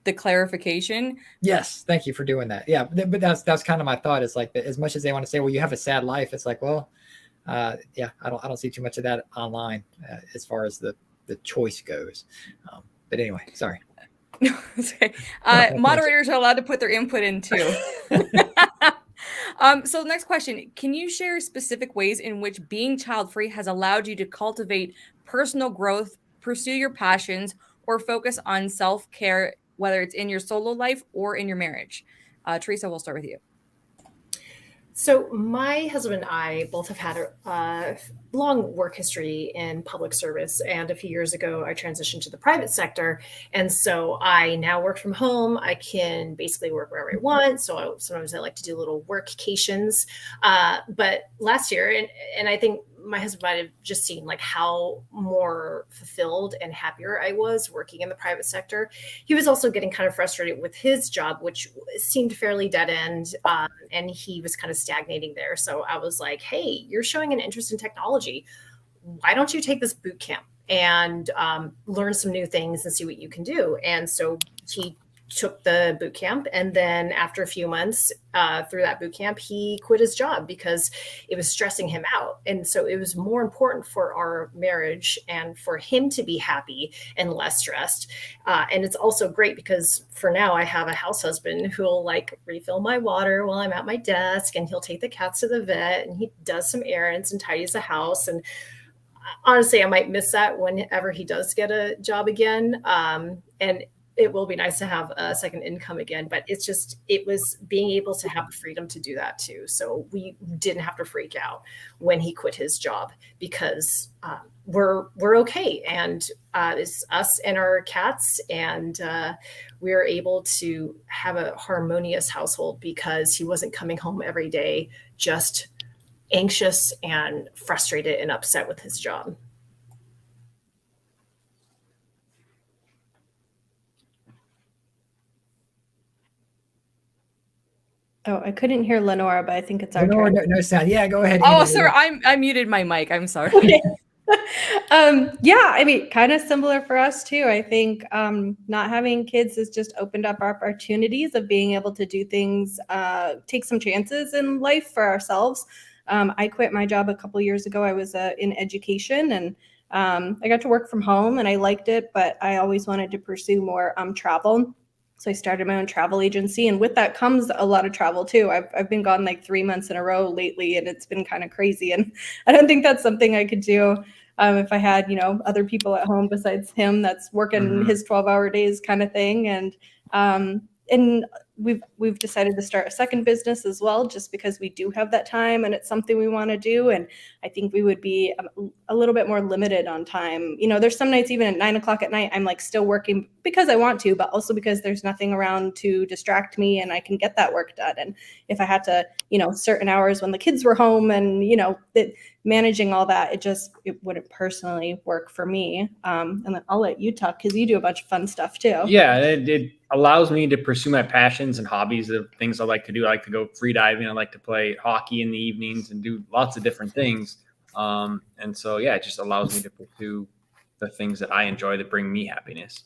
the clarification. Yes, thank you for doing that. Yeah, but that's kind of my thought. Is like, as much as they want to say, well, you have a sad life, it's like, well, yeah, I don't see too much of that online as far as the choice goes. But anyway, sorry. Moderators are allowed to put their input in too. So next question, can you share specific ways in which being child-free has allowed you to cultivate personal growth, pursue your passions, or focus on self-care, whether it's in your solo life or in your marriage? Teresa, we'll start with you. So my husband and I both have had a long work history in public service. And a few years ago, I transitioned to the private sector. And so I now work from home. I can basically work wherever I want. So sometimes I like to do little workcations. But last year, and I think my husband might have just seen like how more fulfilled and happier I was working in the private sector. He was also getting kind of frustrated with his job, which seemed fairly dead end. And he was kind of stagnating there. So I was like, hey, you're showing an interest in technology. Why don't you take this boot camp and learn some new things and see what you can do? And so he took the boot camp, and then after a few months through that boot camp, he quit his job because it was stressing him out. And so it was more important for our marriage and for him to be happy and less stressed. And it's also great because for now I have a house husband who'll like refill my water while I'm at my desk, and he'll take the cats to the vet, and he does some errands and tidies the house. And honestly, I might miss that whenever he does get a job again. And it will be nice to have a second income again, but it was being able to have the freedom to do that too. So we didn't have to freak out when he quit his job, because we're okay. And it's us and our cats, and we're able to have a harmonious household because he wasn't coming home every day just anxious and frustrated and upset with his job. Oh, I couldn't hear LeNora, but I think it's our LeNora, turn. no sound. Yeah, go ahead. Oh, sorry, I muted my mic. I'm sorry. Okay. Yeah, I mean, kind of similar for us too. I think not having kids has just opened up our opportunities of being able to do things, take some chances in life for ourselves. I quit my job a couple years ago. I was in education, and I got to work from home, and I liked it, but I always wanted to pursue more travel. So I started my own travel agency, and with that comes a lot of travel too. I've been gone like 3 months in a row lately, and it's been kind of crazy. And I don't think that's something I could do if I had, other people at home besides him that's working his 12-hour days kind of thing. And we've decided to start a second business as well, just because we do have that time and it's something we want to do. And I think we would be a little bit more limited on time. There's some nights even at 9 o'clock at night, I'm like still working because I want to, but also because there's nothing around to distract me and I can get that work done. And if I had to, certain hours when the kids were home and, managing all that, it wouldn't personally work for me. And then I'll let you talk because you do a bunch of fun stuff too. Yeah, it allows me to pursue my passion passions and hobbies of things I like to do. I like to go free diving. I like to play hockey in the evenings and do lots of different things. And so, yeah, it just allows me to pursue the things that I enjoy that bring me happiness.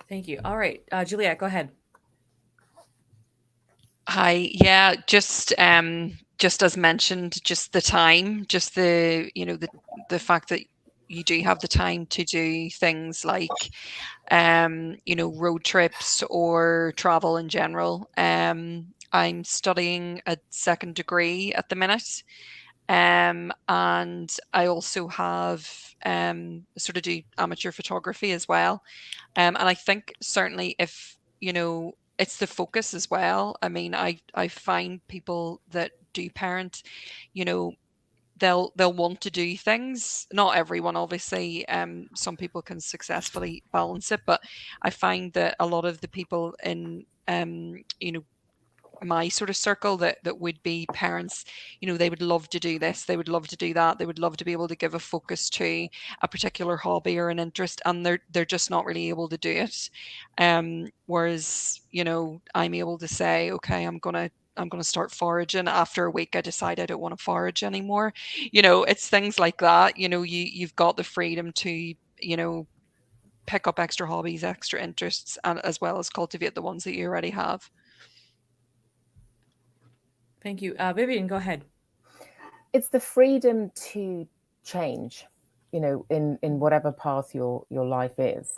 Thank you. All right, Juliet, go ahead. Hi. Yeah, just as mentioned, just the time, just the the fact that you do have the time to do things like road trips or travel in general. I'm studying a second degree at the minute. And I also have sort of do amateur photography as well. And I think certainly if, it's the focus as well. I mean, I find people that do parent, they'll want to do things. Not everyone, obviously. Some people can successfully balance it, but I find that a lot of the people in my sort of circle that would be parents, they would love to do this, they would love to do that, they would love to be able to give a focus to a particular hobby or an interest, and they're just not really able to do it. Whereas I'm able to say, okay, I'm gonna start foraging. After a week I decide I don't want to forage anymore. It's things like that. You've got the freedom to pick up extra hobbies, extra interests, and as well as cultivate the ones that you already have. Thank you. Vivian, go ahead. It's the freedom to change, in whatever path your life is.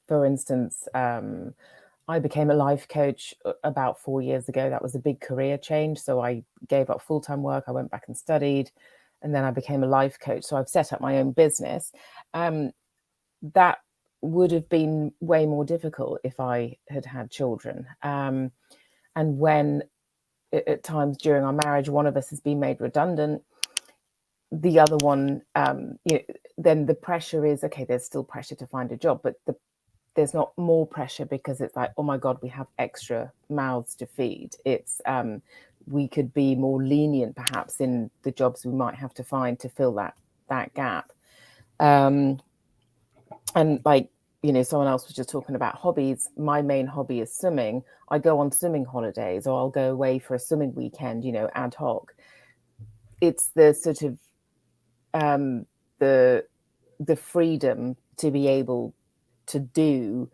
For instance, I became a life coach about 4 years ago. That was a big career change. So I gave up full-time work. I went back and studied, and then I became a life coach. So I've set up my own business. That would have been way more difficult if I had had children. And when at times during our marriage, one of us has been made redundant, the other one, then the pressure is, okay, there's still pressure to find a job, but there's not more pressure because it's like, oh my God, we have extra mouths to feed. It's, we could be more lenient perhaps in the jobs we might have to find to fill that gap. And like, someone else was just talking about hobbies. My main hobby is swimming. I go on swimming holidays, or I'll go away for a swimming weekend, ad hoc. It's the sort of the freedom to be able to do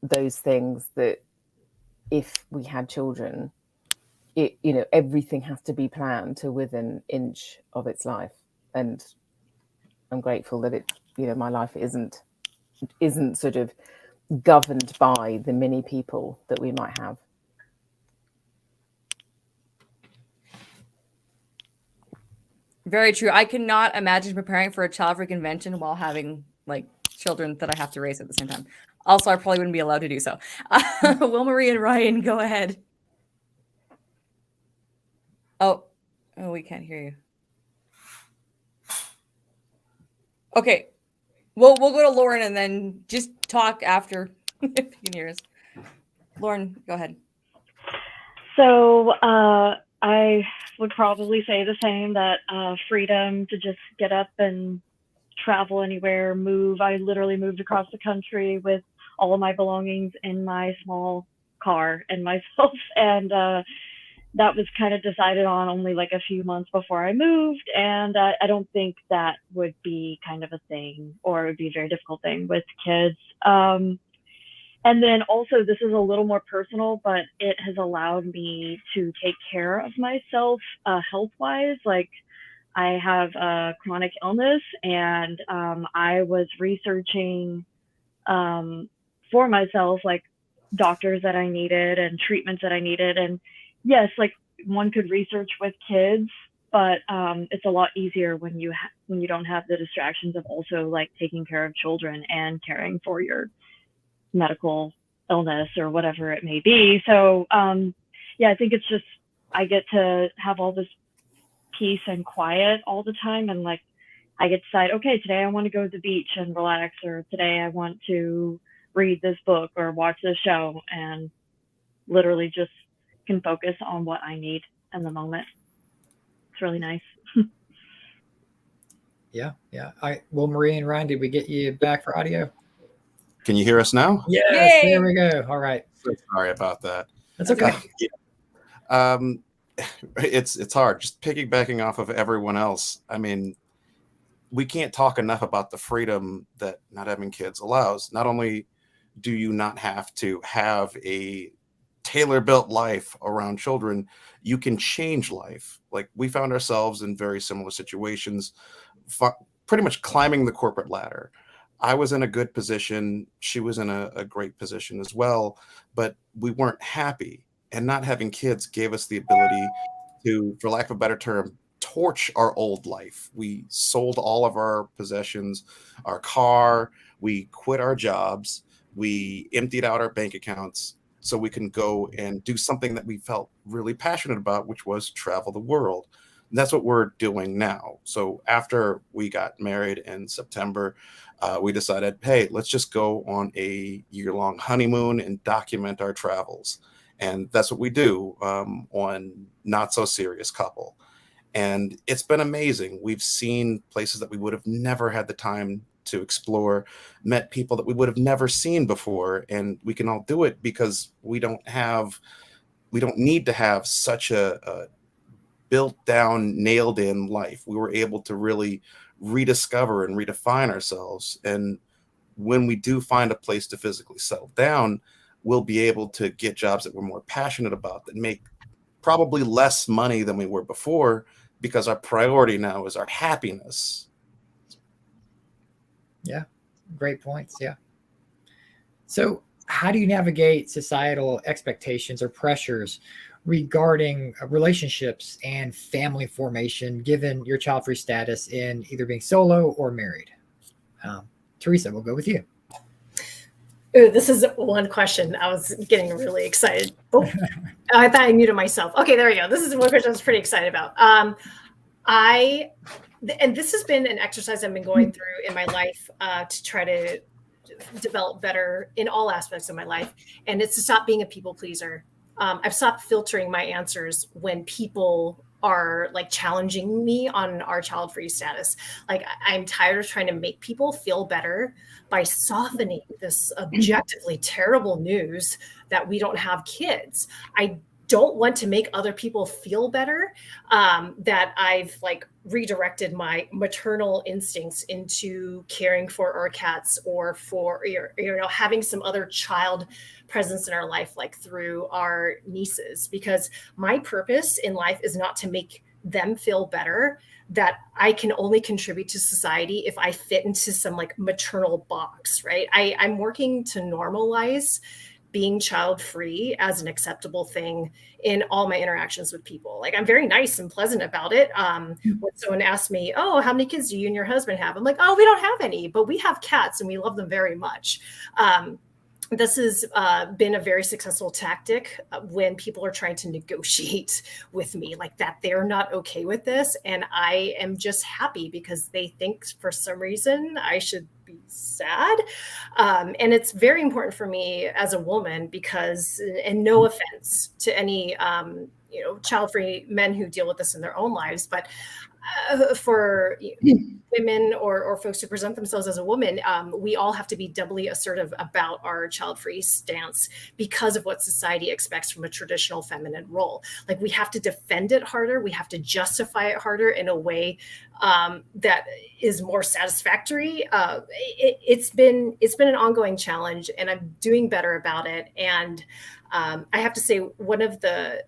those things that if we had children, everything has to be planned to within an inch of its life. And I'm grateful that my life isn't sort of governed by the many people that we might have. Very true. I cannot imagine preparing for a Childfree convention while having like children that I have to raise at the same time. Also, I probably wouldn't be allowed to do so. Will Marie and Ryan, go ahead. Oh, we can't hear you. Okay. We'll go to Lauren and then just talk after if you can hear us. Lauren, go ahead. So I would probably say the same, that freedom to just get up and travel anywhere, move. I literally moved across the country with all of my belongings in my small car and myself. And that was kind of decided on only like a few months before I moved. And I don't think that would be kind of a thing, or it would be a very difficult thing with kids. And then also, this is a little more personal, but it has allowed me to take care of myself health-wise. Like, I have a chronic illness, and I was researching for myself, like doctors that I needed and treatments that I needed. And yes, like one could research with kids, but it's a lot easier when you don't have the distractions of also like taking care of children and caring for your medical illness or whatever it may be. So yeah, I think it's just, I get to have all this peace and quiet all the time, and like I get to decide, okay, today I want to go to the beach and relax, or today I want to read this book or watch this show, and literally just can focus on what I need in the moment. It's really nice. Yeah. Well, Marie and Ryan, did we get you back for audio? Can you hear us now? Yes, there we go. All right. So sorry about that. That's okay. It's hard. Just piggybacking off of everyone else. I mean, we can't talk enough about the freedom that not having kids allows. Not only do you not have to have a tailor-built life around children, you can change life. Like, we found ourselves in very similar situations, pretty much climbing the corporate ladder. I was in a good position. She was in a great position as well, but we weren't happy. And not having kids gave us the ability to, for lack of a better term, torch our old life. We sold all of our possessions, our car, we quit our jobs, we emptied out our bank accounts so we can go and do something that we felt really passionate about, which was travel the world. And that's what we're doing now. So after we got married in September, we decided, hey, let's just go on a year-long honeymoon and document our travels. And that's what we do on Not So Serious Couple. And it's been amazing. We've seen places that we would have never had the time to explore, met people that we would have never seen before. And we can all do it because we don't need to have such a built down, nailed in life. We were able to really rediscover and redefine ourselves. And when we do find a place to physically settle down, we'll be able to get jobs that we're more passionate about, that make probably less money than we were before, because our priority now is our happiness. Yeah, great points. Yeah. So how do you navigate societal expectations or pressures regarding relationships and family formation, given your child-free status in either being solo or married? Teresa, we'll go with you. Ooh, this is one question. I was getting really excited. Oh, I thought I muted myself. Okay, there we go. This is one question I was pretty excited about. And this has been an exercise I've been going through in my life to try to develop better in all aspects of my life. And it's to stop being a people pleaser. I've stopped filtering my answers when people are like challenging me on our child-free status. Like, I'm tired of trying to make people feel better by softening this objectively terrible news that we don't have kids. I don't want to make other people feel better, that I've like redirected my maternal instincts into caring for our cats, or for, having some other child presence in our life, like through our nieces, because my purpose in life is not to make them feel better, that I can only contribute to society if I fit into some like maternal box, right? I'm working to normalize being child-free as an acceptable thing in all my interactions with people. Like, I'm very nice and pleasant about it. When someone asks me, oh, how many kids do you and your husband have? I'm like, oh, we don't have any, but we have cats and we love them very much. This has been a very successful tactic when people are trying to negotiate with me, like that they're not okay with this. And I am just happy because they think for some reason I should be sad. And it's very important for me as a woman because, and no offense to any, child-free men who deal with this in their own lives, but for women or folks who present themselves as a woman, we all have to be doubly assertive about our child-free stance because of what society expects from a traditional feminine role. Like, we have to defend it harder. We have to justify it harder in a way that is more satisfactory. It's been an ongoing challenge, and I'm doing better about it. And I have to say, one of the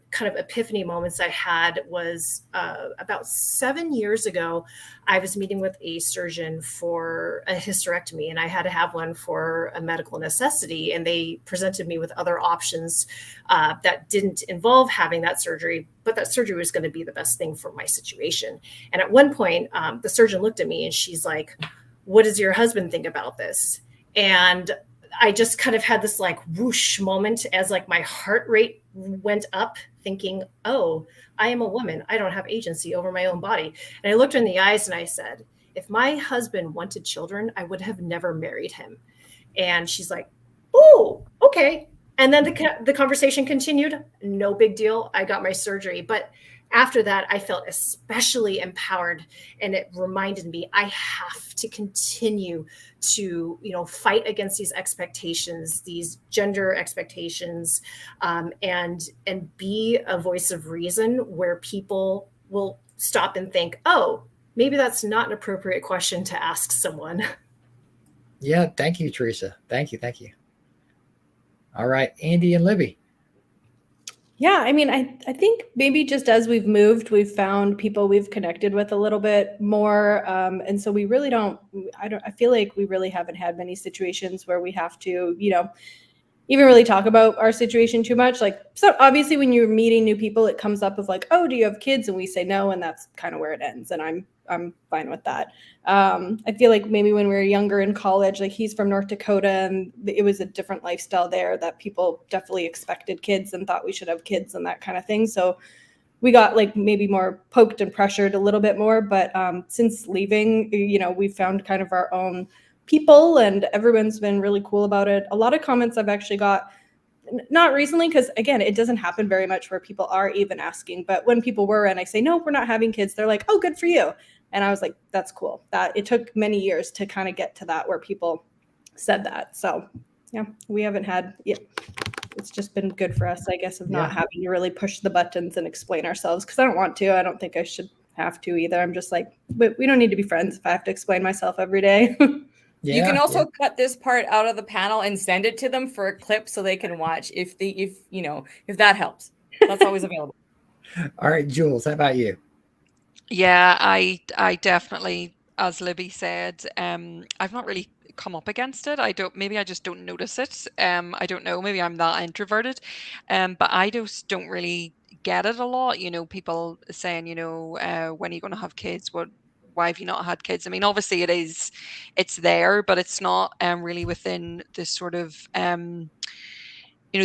kind of epiphany moments I had was about 7 years ago. I was meeting with a surgeon for a hysterectomy, and I had to have one for a medical necessity. And they presented me with other options that didn't involve having that surgery, but that surgery was going to be the best thing for my situation. And at one point, the surgeon looked at me and she's like, "What does your husband think about this?" And I just kind of had this like whoosh moment as like my heart rate went up, thinking, oh, I am a woman. I don't have agency over my own body. And I looked her in the eyes and I said, if my husband wanted children, I would have never married him. And she's like, oh, okay. And then the conversation continued. No big deal. I got my surgery. But after that, I felt especially empowered, and it reminded me I have to continue to, fight against these expectations, these gender expectations, and be a voice of reason where people will stop and think, oh, maybe that's not an appropriate question to ask someone. Yeah, thank you, Teresa. Thank you. All right, Andy and Libby. Yeah, I mean, I think maybe just as we've moved, we've found people we've connected with a little bit more, and so we really I feel like we really haven't had many situations where we have to, even really talk about our situation too much. Like, so obviously when you're meeting new people, it comes up of like, oh, do you have kids? And we say no, and that's kind of where it ends. And I'm fine with that. I feel like maybe when we were younger in college, like he's from North Dakota, and it was a different lifestyle there that people definitely expected kids and thought we should have kids and that kind of thing. So we got like maybe more poked and pressured a little bit more. But since leaving, we found kind of our own people, and everyone's been really cool about it. A lot of comments I've actually got, not recently, because again, it doesn't happen very much where people are even asking, but when people were, and I say, no, we're not having kids, they're like, oh, good for you. And I was like, that's cool. That it took many years to kind of get to that where people said that. So yeah, we haven't had, it's just been good for us, I guess, of not having to really push the buttons and explain ourselves, because I don't want to. I don't think I should have to either. I'm just like, but we don't need to be friends if I have to explain myself every day. You can also cut this part out of the panel and send it to them for a clip so they can watch if that helps. That's always available. All right, Jules, how about you? Yeah, I definitely, as Libby said, I've not really come up against it. Maybe I just don't notice it. I don't know, maybe I'm that introverted. But I just don't really get it a lot. People saying, when are you going to have kids? Why have you not had kids? I mean, obviously it's there, but it's not really within this sort of the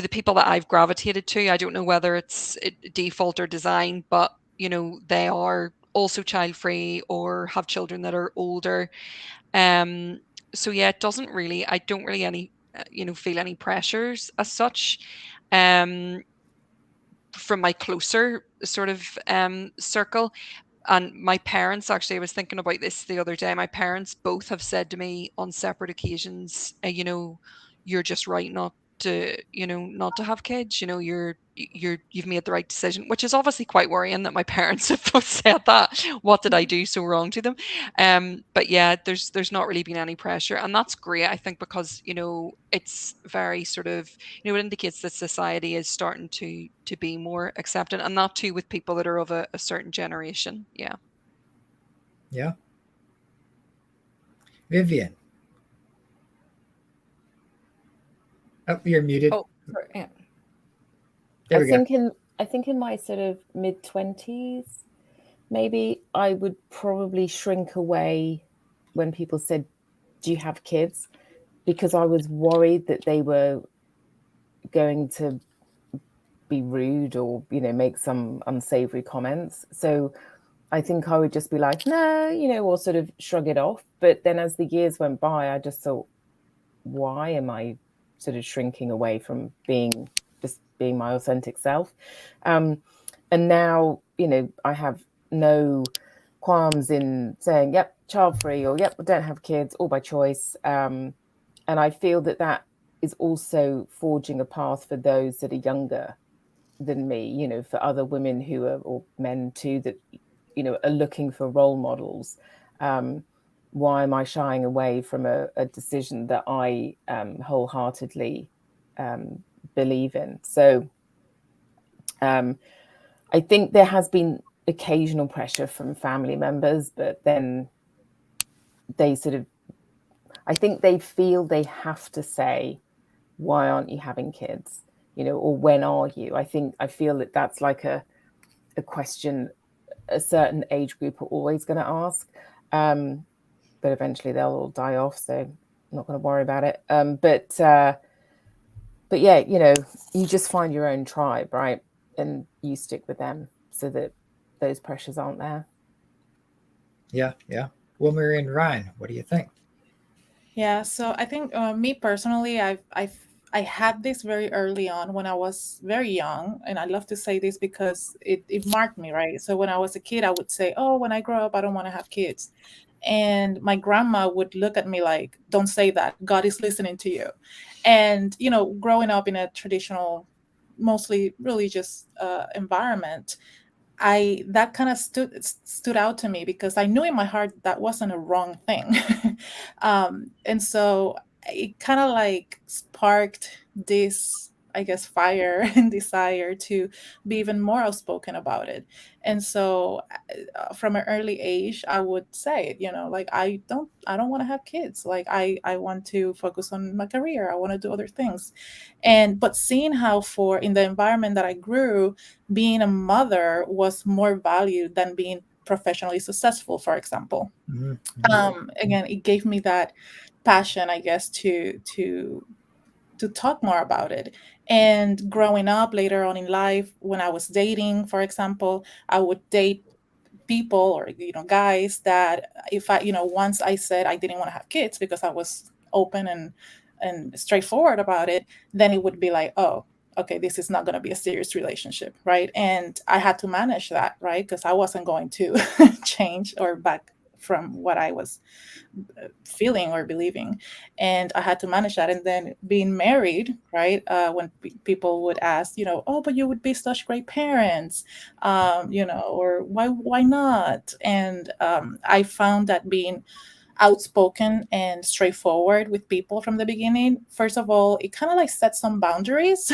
people that I've gravitated to. I don't know whether it's default or design, but they are also child free or have children that are older. So yeah, I don't really feel any pressures as such. From my closer sort of circle. And my parents, actually, I was thinking about this the other day. My parents both have said to me on separate occasions, you're just right not to have kids. You've made the right decision, which is obviously quite worrying that my parents have both said that. What did I do so wrong to them? But yeah, there's not really been any pressure, and that's great. I think because it's very sort of it indicates that society is starting to be more accepting, and that too with people that are of a certain generation. Yeah. Vivian. Oh, you're muted. Oh, sorry. Yeah. There we go. I think in my sort of mid-20s, maybe I would probably shrink away when people said, do you have kids? Because I was worried that they were going to be rude or, make some unsavory comments. So I think I would just be like, no, or sort of shrug it off. But then as the years went by, I just thought, why am I sort of shrinking away from being my authentic self? And now, I have no qualms in saying, yep, child free, or yep, I don't have kids, all by choice. And I feel that is also forging a path for those that are younger than me, for other women or men too, that, are looking for role models. Why am I shying away from a decision that I wholeheartedly believe in? So I think there has been occasional pressure from family members, but then I think they feel they have to say, why aren't you having kids? Or when are you? I feel that that's like a question a certain age group are always going to ask. But eventually they'll all die off, so I'm not going to worry about it. But yeah, you just find your own tribe, right? And you stick with them so that those pressures aren't there. Yeah. Wilmer and Ryan, what do you think? Yeah, so I think me personally, I've I had this very early on when I was very young. And I love to say this because it marked me, right? So when I was a kid, I would say, oh, when I grow up, I don't want to have kids. And my grandma would look at me like, don't say that. God is listening to you. And, you know, growing up in a traditional, mostly religious environment, that kind of stood out to me because I knew in my heart that wasn't a wrong thing. And so it kind of like sparked this, I guess, fire and desire to be even more outspoken about it. And so from an early age, I would say it, you know, like I don't want to have kids. Like I want to focus on my career. I want to do other things. But seeing how in the environment that I grew, being a mother was more valued than being professionally successful, for example. Again, it gave me that passion, I guess, to talk more about it. And growing up later on in life, when I was dating, for example, I would date people or, you know, guys that if I, you know, once I said I didn't want to have kids because I was open and straightforward about it, then it would be like, oh, okay, this is not going to be a serious relationship, right? And I had to manage that, right? Because I wasn't going to change or back from what I was feeling or believing. And I had to manage that. And then being married, right? When people would ask, you know, oh, but you would be such great parents, you know, or why not? And I found that being outspoken and straightforward with people from the beginning, first of all, it kind of like sets some boundaries.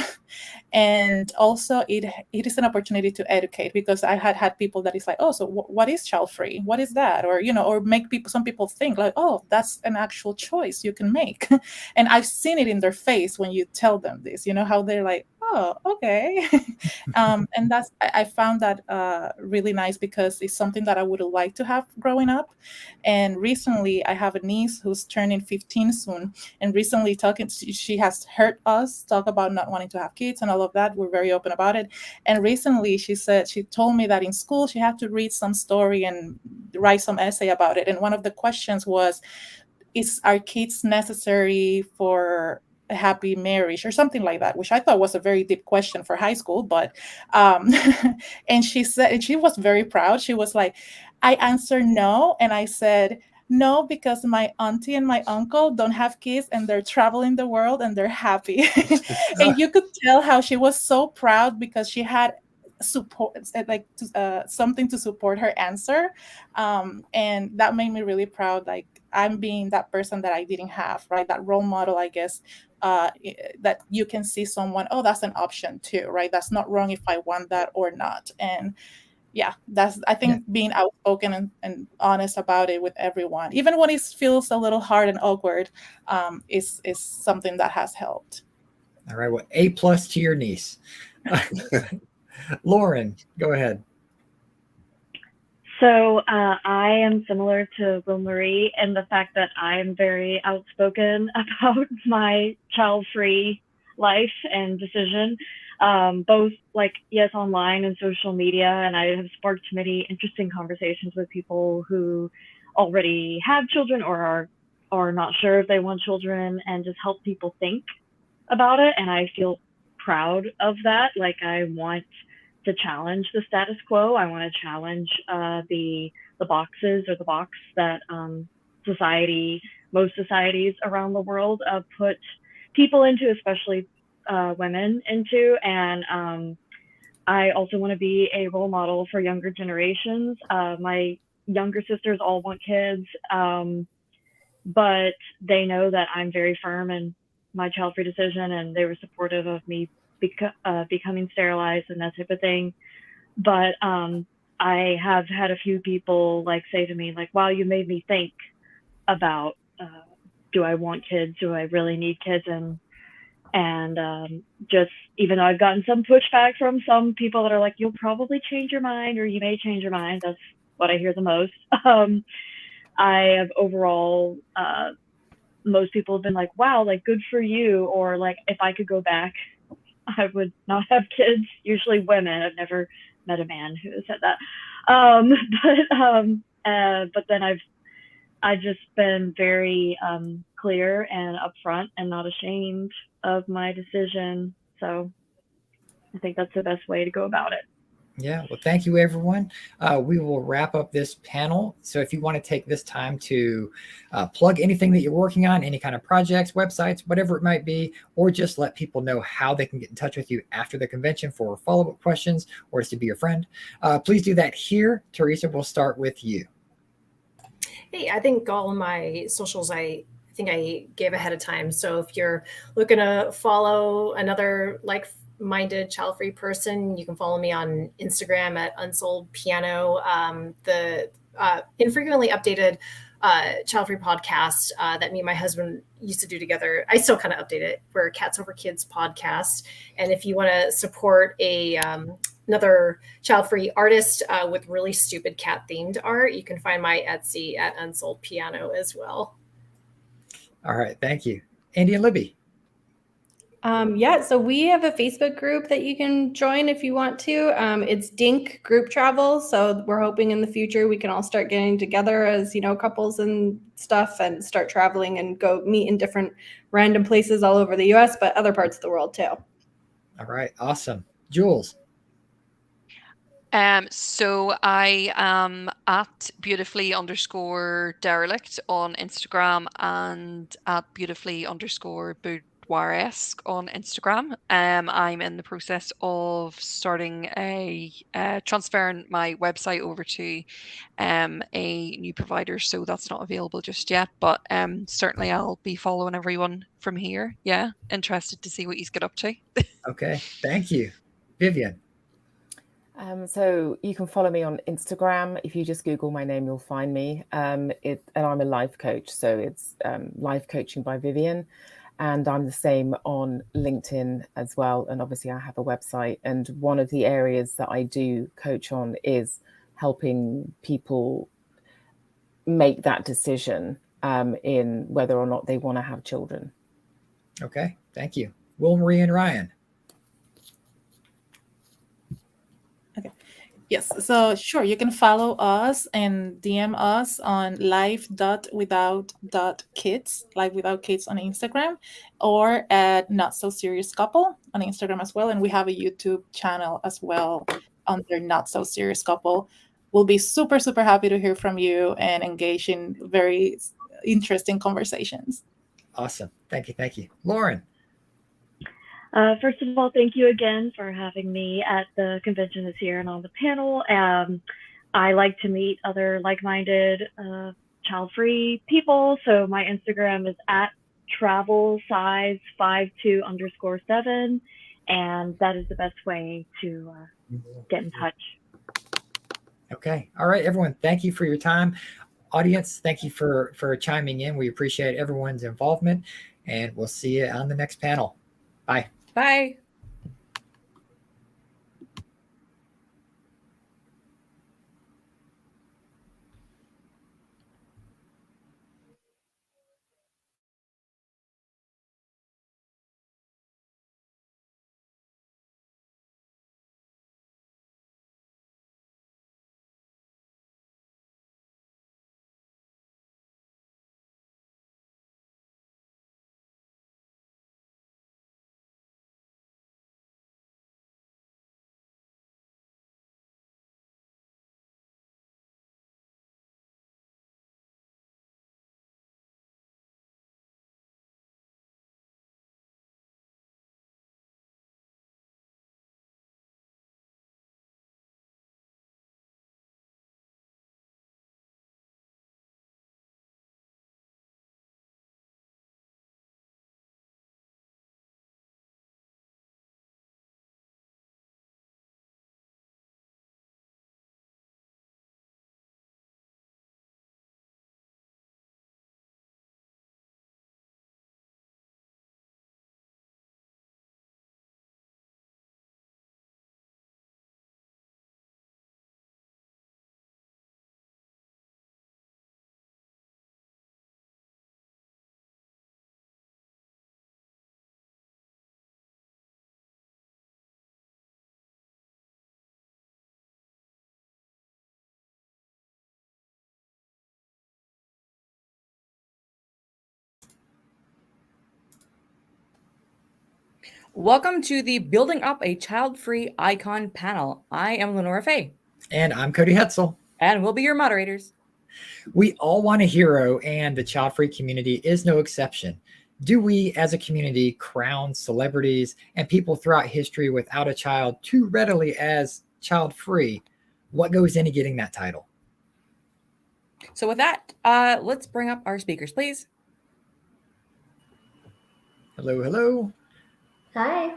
And also it is an opportunity to educate, because I had people that is like, oh, so what is child free? What is that? Or, you know, or make some people think like, oh, that's an actual choice you can make. And I've seen it in their face when you tell them this, you know, how they're like, oh, okay. And I found that really nice, because it's something that I would like to have growing up. And recently I have a niece who's turning 15 soon, and recently she has heard us talk about not wanting to have kids and all of that. We're very open about it. And recently she told me that in school she had to read some story and write some essay about it. And one of the questions was, are kids necessary for a happy marriage, or something like that, which I thought was a very deep question for high school. But and she said, and she was very proud. She was like, I answered no. And I said, no, because my auntie and my uncle don't have kids and they're traveling the world and they're happy. And you could tell how she was so proud, because she had support, like something to support her answer. And that made me really proud. Like, I'm being that person that I didn't have, right? That role model, I guess, that you can see someone, oh, that's an option too, right? That's not wrong if I want that or not. And yeah, I think being outspoken and honest about it with everyone, even when it feels a little hard and awkward, is something that has helped. All right. Well, A+ to your niece. Lauren, go ahead. So I am similar to LeNora in the fact that I'm very outspoken about my child-free life and decision, both like, yes, online and social media. And I have sparked many interesting conversations with people who already have children or are not sure if they want children, and just help people think about it. And I feel proud of that. Like, I want to challenge the status quo. I want to challenge the boxes, or the box that most societies around the world put people into, especially women into. And I also want to be a role model for younger generations. My younger sisters all want kids, but they know that I'm very firm in my child-free decision, and they were supportive of me becoming sterilized and that type of thing. But I have had a few people like say to me, like, wow, you made me think about, do I want kids? Do I really need kids? And just, even though I've gotten some pushback from some people that are like, you'll probably change your mind, or you may change your mind. That's what I hear the most. I have overall, most people have been like, wow, like, good for you. Or like, if I could go back, I would not have kids. Usually women. I've never met a man who has said that. But then I've just been very clear and upfront and not ashamed of my decision. So I think that's the best way to go about it. Yeah, well, thank you, everyone. We will wrap up this panel. So if you want to take this time to plug anything that you're working on, any kind of projects, websites, whatever it might be, or just let people know how they can get in touch with you after the convention for follow-up questions or just to be your friend, please do that here. Teresa, we'll start with you. Hey, I think all my socials I think I gave ahead of time. So if you're looking to follow another like-minded child-free person, you can follow me on Instagram at Unsold Piano. The infrequently updated child-free podcast that me and my husband used to do together. I still kind of update it. We're Cats Over Kids podcast. And if you want to support another child-free artist with really stupid cat-themed art, you can find my Etsy at Unsold Piano as well. All right, thank you. Andy and Libby. Yeah, so we have a Facebook group that you can join if you want to. It's Dink Group Travel. So we're hoping in the future we can all start getting together as, couples and stuff and start traveling and go meet in different random places all over the US, but other parts of the world too. All right, awesome. Jules. So I am at beautifully_derelict on Instagram and at beautifully_boudoiresque on Instagram. I'm in the process of starting transferring my website over to a new provider, so that's not available just yet, but certainly I'll be following everyone from here. Yeah, interested to see what you get up to. Okay, thank you. Vivian. So you can follow me on Instagram. If you just Google my name, you'll find me. And I'm a life coach, so it's life coaching by Vivian. And I'm the same on LinkedIn as well. And obviously I have a website. And one of the areas that I do coach on is helping people make that decision in whether or not they want to have children. Okay, thank you. Will, Marie, and Ryan. Yes, so sure, you can follow us and DM us on life.without.kids, life without kids on Instagram, or at Not So Serious Couple on Instagram as well. And we have a YouTube channel as well under Not So Serious Couple. We'll be super, super happy to hear from you and engage in very interesting conversations. Awesome. Thank you. Thank you. Lauren. First of all, thank you again for having me at the convention this year and on the panel. I like to meet other like-minded child-free people. So my Instagram is at travelsize52_7. And that is the best way to get in touch. Okay. All right, everyone. Thank you for your time. Audience, thank you for chiming in. We appreciate everyone's involvement, and we'll see you on the next panel. Bye. Bye. Welcome to the Building Up a Child-Free Icon panel. I am LeNora Faye. And I'm Cody Hetzel. And we'll be your moderators. We all want a hero, and the child-free community is no exception. Do we, as a community, crown celebrities and people throughout history without a child too readily as child-free? What goes into getting that title? So with that, let's bring up our speakers, please. Hello, hello. Hi.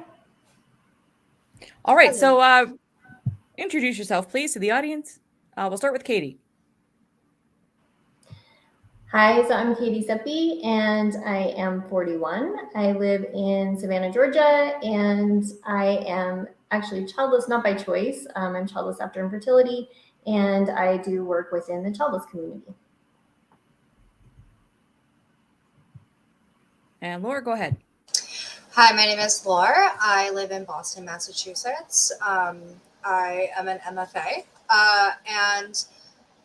All right, so introduce yourself, please, to the audience. We'll start with Katie. Hi, so I'm Katie Seppi, and I am 41. I live in Savannah, Georgia, and I am actually childless, not by choice. I'm childless after infertility, and I do work within the childless community. And Laura, go ahead. Hi, my name is Laura. I live in Boston, Massachusetts. I am an MFA, and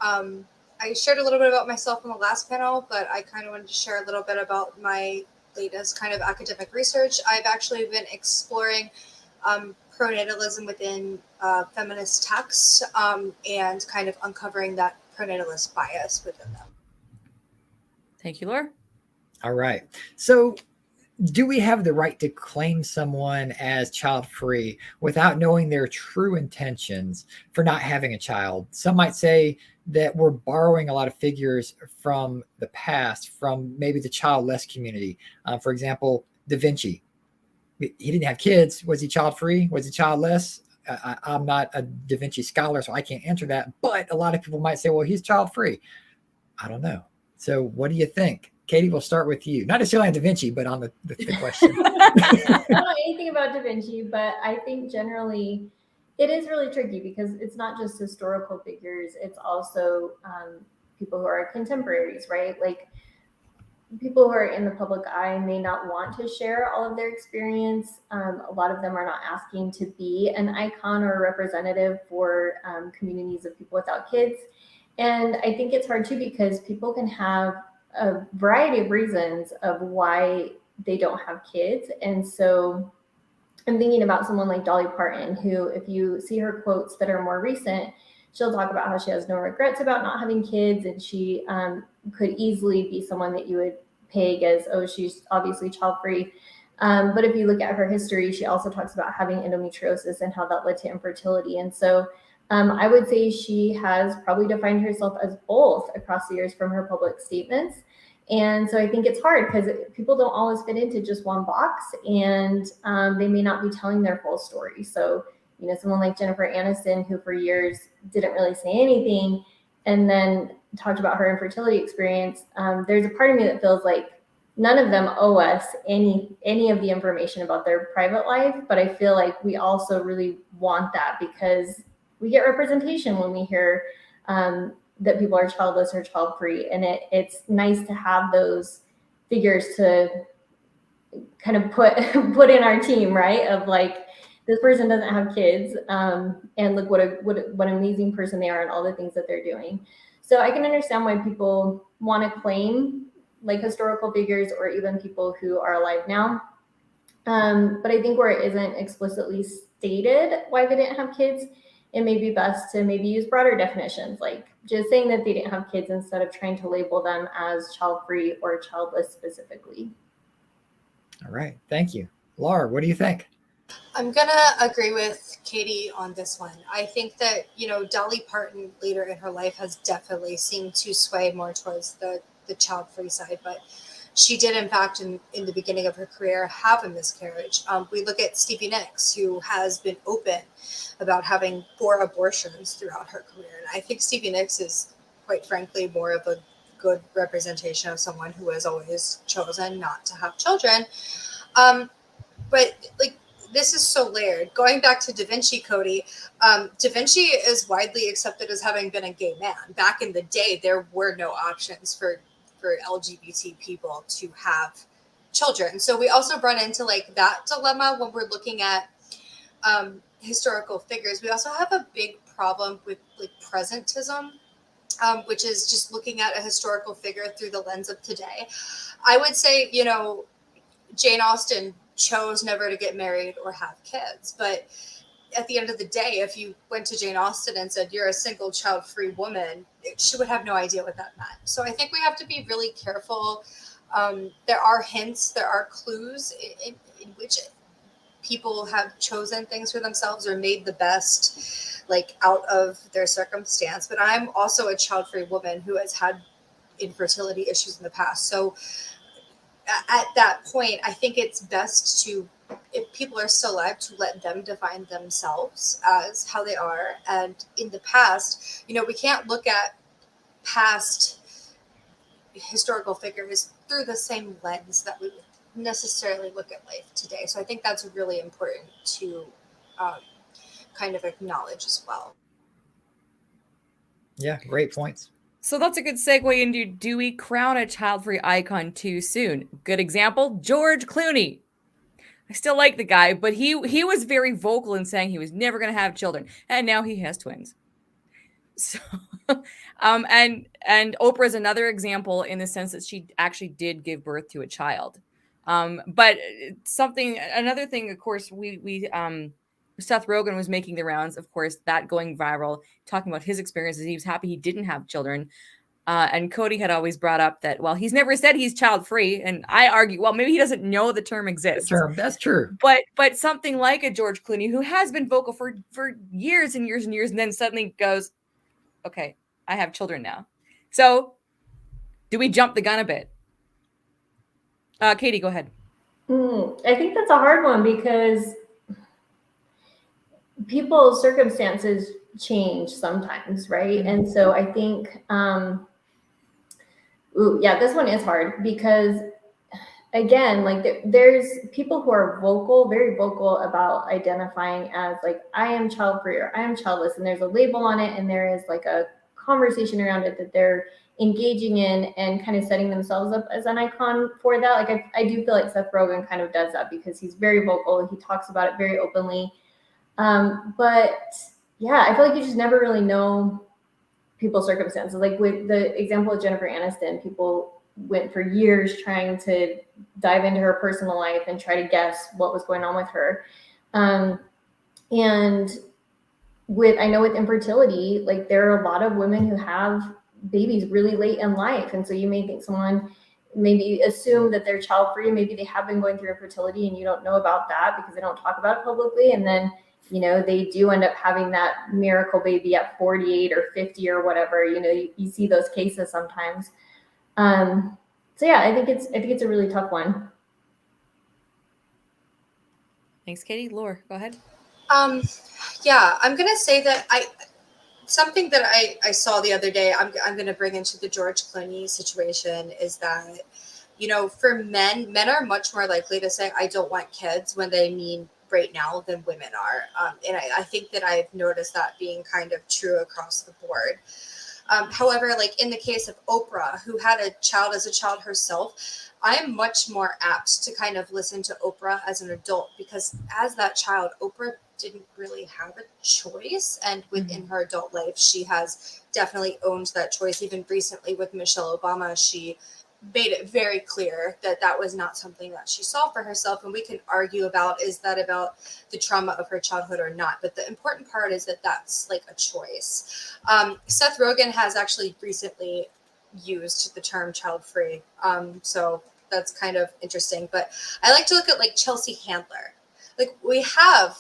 I shared a little bit about myself in the last panel, but I kind of wanted to share a little bit about my latest kind of academic research. I've actually been exploring pronatalism within feminist texts and kind of uncovering that pronatalist bias within them. Thank you, Laura. All right. So do we have the right to claim someone as child-free without knowing their true intentions for not having a child? Some might say that we're borrowing a lot of figures from the past, from maybe the childless community. For example, Da Vinci. He didn't have kids. Was he child-free? Was he childless? I'm not a Da Vinci scholar, so I can't answer that. But a lot of people might say, well, he's child-free. I don't know. So what do you think? Katie, we'll start with you. Not necessarily on Da Vinci, but on the question. I don't know anything about Da Vinci, but I think generally it is really tricky because it's not just historical figures. It's also people who are contemporaries, right? Like people who are in the public eye may not want to share all of their experience. A lot of them are not asking to be an icon or a representative for communities of people without kids. And I think it's hard too because people can have a variety of reasons of why they don't have kids. And so I'm thinking about someone like Dolly Parton, who, if you see her quotes that are more recent, she'll talk about how she has no regrets about not having kids. And she could easily be someone that you would peg as, oh, she's obviously child-free. But if you look at her history, she also talks about having endometriosis and how that led to infertility. And so I would say she has probably defined herself as both across the years from her public statements. And so I think it's hard because people don't always fit into just one box, and they may not be telling their full story. So, you know, someone like Jennifer Aniston, who for years didn't really say anything and then talked about her infertility experience, there's a part of me that feels like none of them owe us any of the information about their private life. But I feel like we also really want that because we get representation when we hear that people are childless or child-free. And it's nice to have those figures to kind of put in our team, right? Of like, this person doesn't have kids, and look what an amazing person they are and all the things that they're doing. So I can understand why people want to claim like historical figures or even people who are alive now. But I think where it isn't explicitly stated why they didn't have kids, it may be best to maybe use broader definitions, like just saying that they didn't have kids instead of trying to label them as child-free or childless specifically. All right. Thank you. Laura, what do you think? I'm going to agree with Katie on this one. I think that, you know, Dolly Parton later in her life has definitely seemed to sway more towards the child-free side, but she did, in fact, in the beginning of her career, have a miscarriage. We look at Stevie Nicks, who has been open about having 4 abortions throughout her career. And I think Stevie Nicks is, quite frankly, more of a good representation of someone who has always chosen not to have children. But, like, this is so layered. Going back to Da Vinci, Cody, Da Vinci is widely accepted as having been a gay man. Back in the day, there were no options for LGBT people to have children. So we also run into like that dilemma when we're looking at historical figures. We also have a big problem with like presentism, which is just looking at a historical figure through the lens of today. I would say, you know, Jane Austen chose never to get married or have kids. But at the end of the day, if you went to Jane Austen and said you're a single child-free woman, she would have no idea what that meant. So I think we have to be really careful. There are hints, there are clues in which people have chosen things for themselves or made the best like out of their circumstance. But I'm also a child-free woman who has had infertility issues in the past. So at that point, I think it's best to, if people are still alive, to let them define themselves as how they are. And in the past, you know, we can't look at past historical figures through the same lens that we would necessarily look at life today. So I think that's really important to kind of acknowledge as well. Yeah, great points. So that's a good segue into, do we crown a child-free icon too soon? Good example, George Clooney. I still like the guy, but he was very vocal in saying he was never going to have children, and now he has twins. So, and Oprah is another example in the sense that she actually did give birth to a child. But another thing, of course, Seth Rogen was making the rounds, of course, that going viral, talking about his experiences. He was happy he didn't have children. And Cody had always brought up that, well, he's never said he's child-free. And I argue, well, maybe he doesn't know the term exists. That's true. But something like a George Clooney, who has been vocal for years and years and years, and then suddenly goes, okay, I have children now. So do we jump the gun a bit? Katie, go ahead. I think that's a hard one because people's circumstances change sometimes, right? And so I think, this one is hard because, again, like there's people who are very vocal about identifying as like, I am child-free or I am childless, and there's a label on it, and there is like a conversation around it that they're engaging in and kind of setting themselves up as an icon for that. Like I do feel like Seth Rogen kind of does that because he's very vocal. He talks about it very openly. But yeah, I feel like you just never really know people's circumstances. Like with the example of Jennifer Aniston, people went for years trying to dive into her personal life and try to guess what was going on with her. And I know with infertility, like there are a lot of women who have babies really late in life. And so you may think someone maybe assume that they're child-free. Maybe they have been going through infertility and you don't know about that because they don't talk about it publicly. And then, you know, they do end up having that miracle baby at 48 or 50 or whatever. You know, you see those cases sometimes. So yeah, I think it's a really tough one. Thanks, Katie. Laura, go ahead. Yeah, I'm gonna say that something that I saw the other day, I'm going to bring into the George Clooney situation is that, you know, for men are much more likely to say, I don't want kids when they mean right now than women are. And I think that I've noticed that being kind of true across the board. However, like in the case of Oprah, who had a child as a child herself, I'm much more apt to kind of listen to Oprah as an adult because as that child, Oprah didn't really have a choice. And within her adult life, she has definitely owned that choice. Even recently with Michelle Obama, she made it very clear that that was not something that she saw for herself. And we can argue about, is that about the trauma of her childhood or not? But the important part is that that's like a choice. Seth Rogen has actually recently used the term child-free. So that's kind of interesting. But I like to look at like Chelsea Handler. Like we have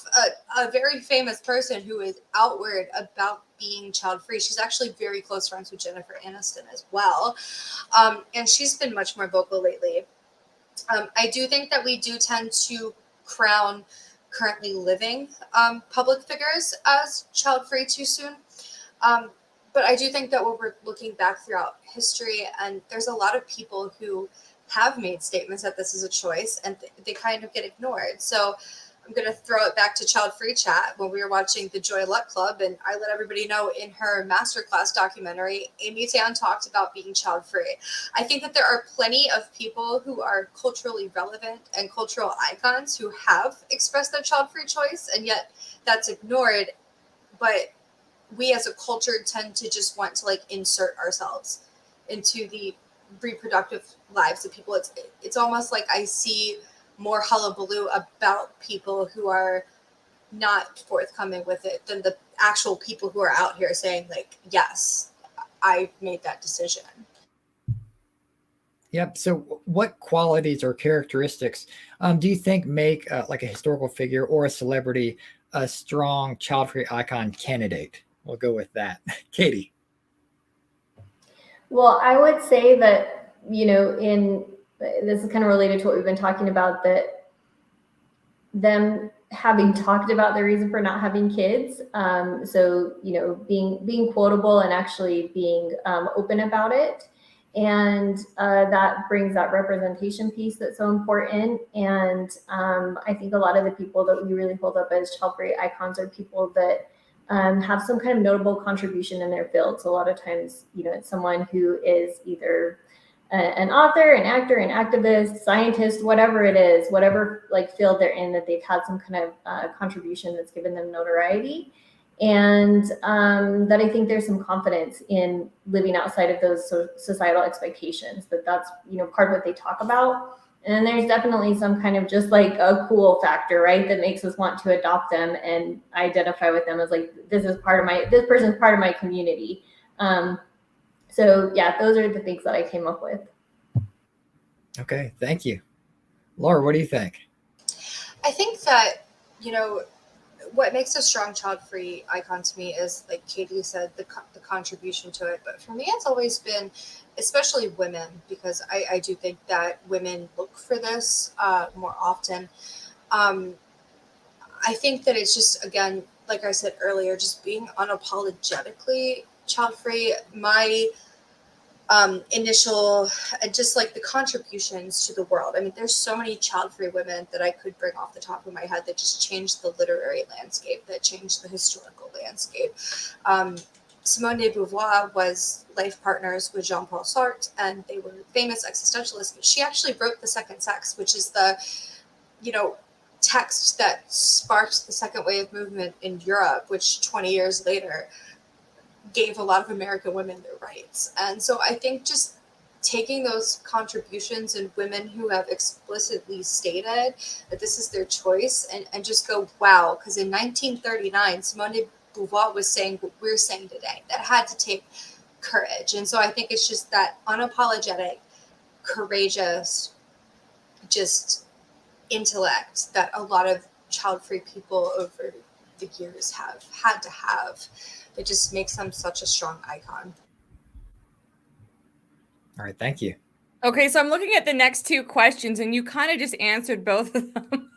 a very famous person who is outward about being child-free. She's actually very close friends with Jennifer Aniston as well. And she's been much more vocal lately. I do think that we do tend to crown currently living public figures as child-free too soon. But I do think that when we're looking back throughout history, and there's a lot of people who have made statements that this is a choice and they kind of get ignored. So I'm going to throw it back to Child Free Chat when we were watching the Joy Luck Club, and I let everybody know in her masterclass documentary, Amy Tan talked about being child free. I think that there are plenty of people who are culturally relevant and cultural icons who have expressed their child free choice, and yet that's ignored. But we as a culture tend to just want to like insert ourselves into the reproductive lives of people. It's almost like I see more hullabaloo about people who are not forthcoming with it than the actual people who are out here saying like, yes, I made that decision. Yep. So what qualities or characteristics do you think make like a historical figure or a celebrity a strong child-free icon candidate? We'll go with that. Katie. Well, I would say that, you know, this is kind of related to what we've been talking about, that them having talked about the reason for not having kids. So, you know, being quotable and actually being open about it. And that brings that representation piece that's so important. And I think a lot of the people that we really hold up as child-free icons are people that have some kind of notable contribution in their field. So a lot of times, you know, it's someone who is either an author, an actor, an activist, scientist, whatever it is, whatever like field they're in, that they've had some kind of contribution that's given them notoriety. And that I think there's some confidence in living outside of those societal expectations, that's, you know, part of what they talk about. And then there's definitely some kind of just like a cool factor, right, that makes us want to adopt them and identify with them as like, this person's part of my community. So yeah, those are the things that I came up with. Okay, thank you. Laura, what do you think? I think that, you know, what makes a strong child-free icon to me is, like Katie said, the contribution to it. But for me, it's always been, especially women, because I do think that women look for this more often. I think that it's just, again, like I said earlier, just being unapologetically child-free. My initial, just like the contributions to the world. I mean, there's so many child-free women that I could bring off the top of my head that just changed the literary landscape, that changed the historical landscape. Simone de Beauvoir was life partners with Jean-Paul Sartre, and they were famous existentialists. But she actually wrote The Second Sex, which is the, you know, text that sparked the second wave movement in Europe, which 20 years later gave a lot of American women their rights. And so I think just taking those contributions and women who have explicitly stated that this is their choice and just go, wow, because in 1939, Simone de Beauvoir was saying what we're saying today. That had to take courage. And so I think it's just that unapologetic, courageous, just intellect that a lot of child-free people over the years have had to have. It just makes them such a strong icon. All right, thank you. Okay, so I'm looking at the next two questions, and you kind of just answered both of them,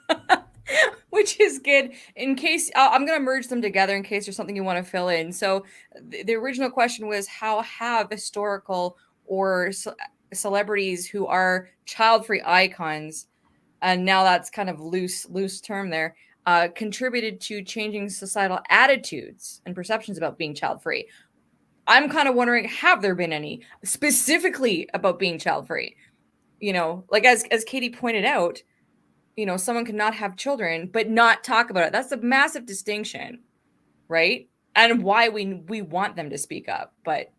which is good. In case I'm going to merge them together in case there's something you want to fill in. So the original question was, how have historical or celebrities who are child-free icons, and now that's kind of loose term there, contributed to changing societal attitudes and perceptions about being child-free? I'm kind of wondering, have there been any specifically about being child-free? You know, like as Katie pointed out, you know, someone can not have children but not talk about it. That's a massive distinction, right? And why we want them to speak up, but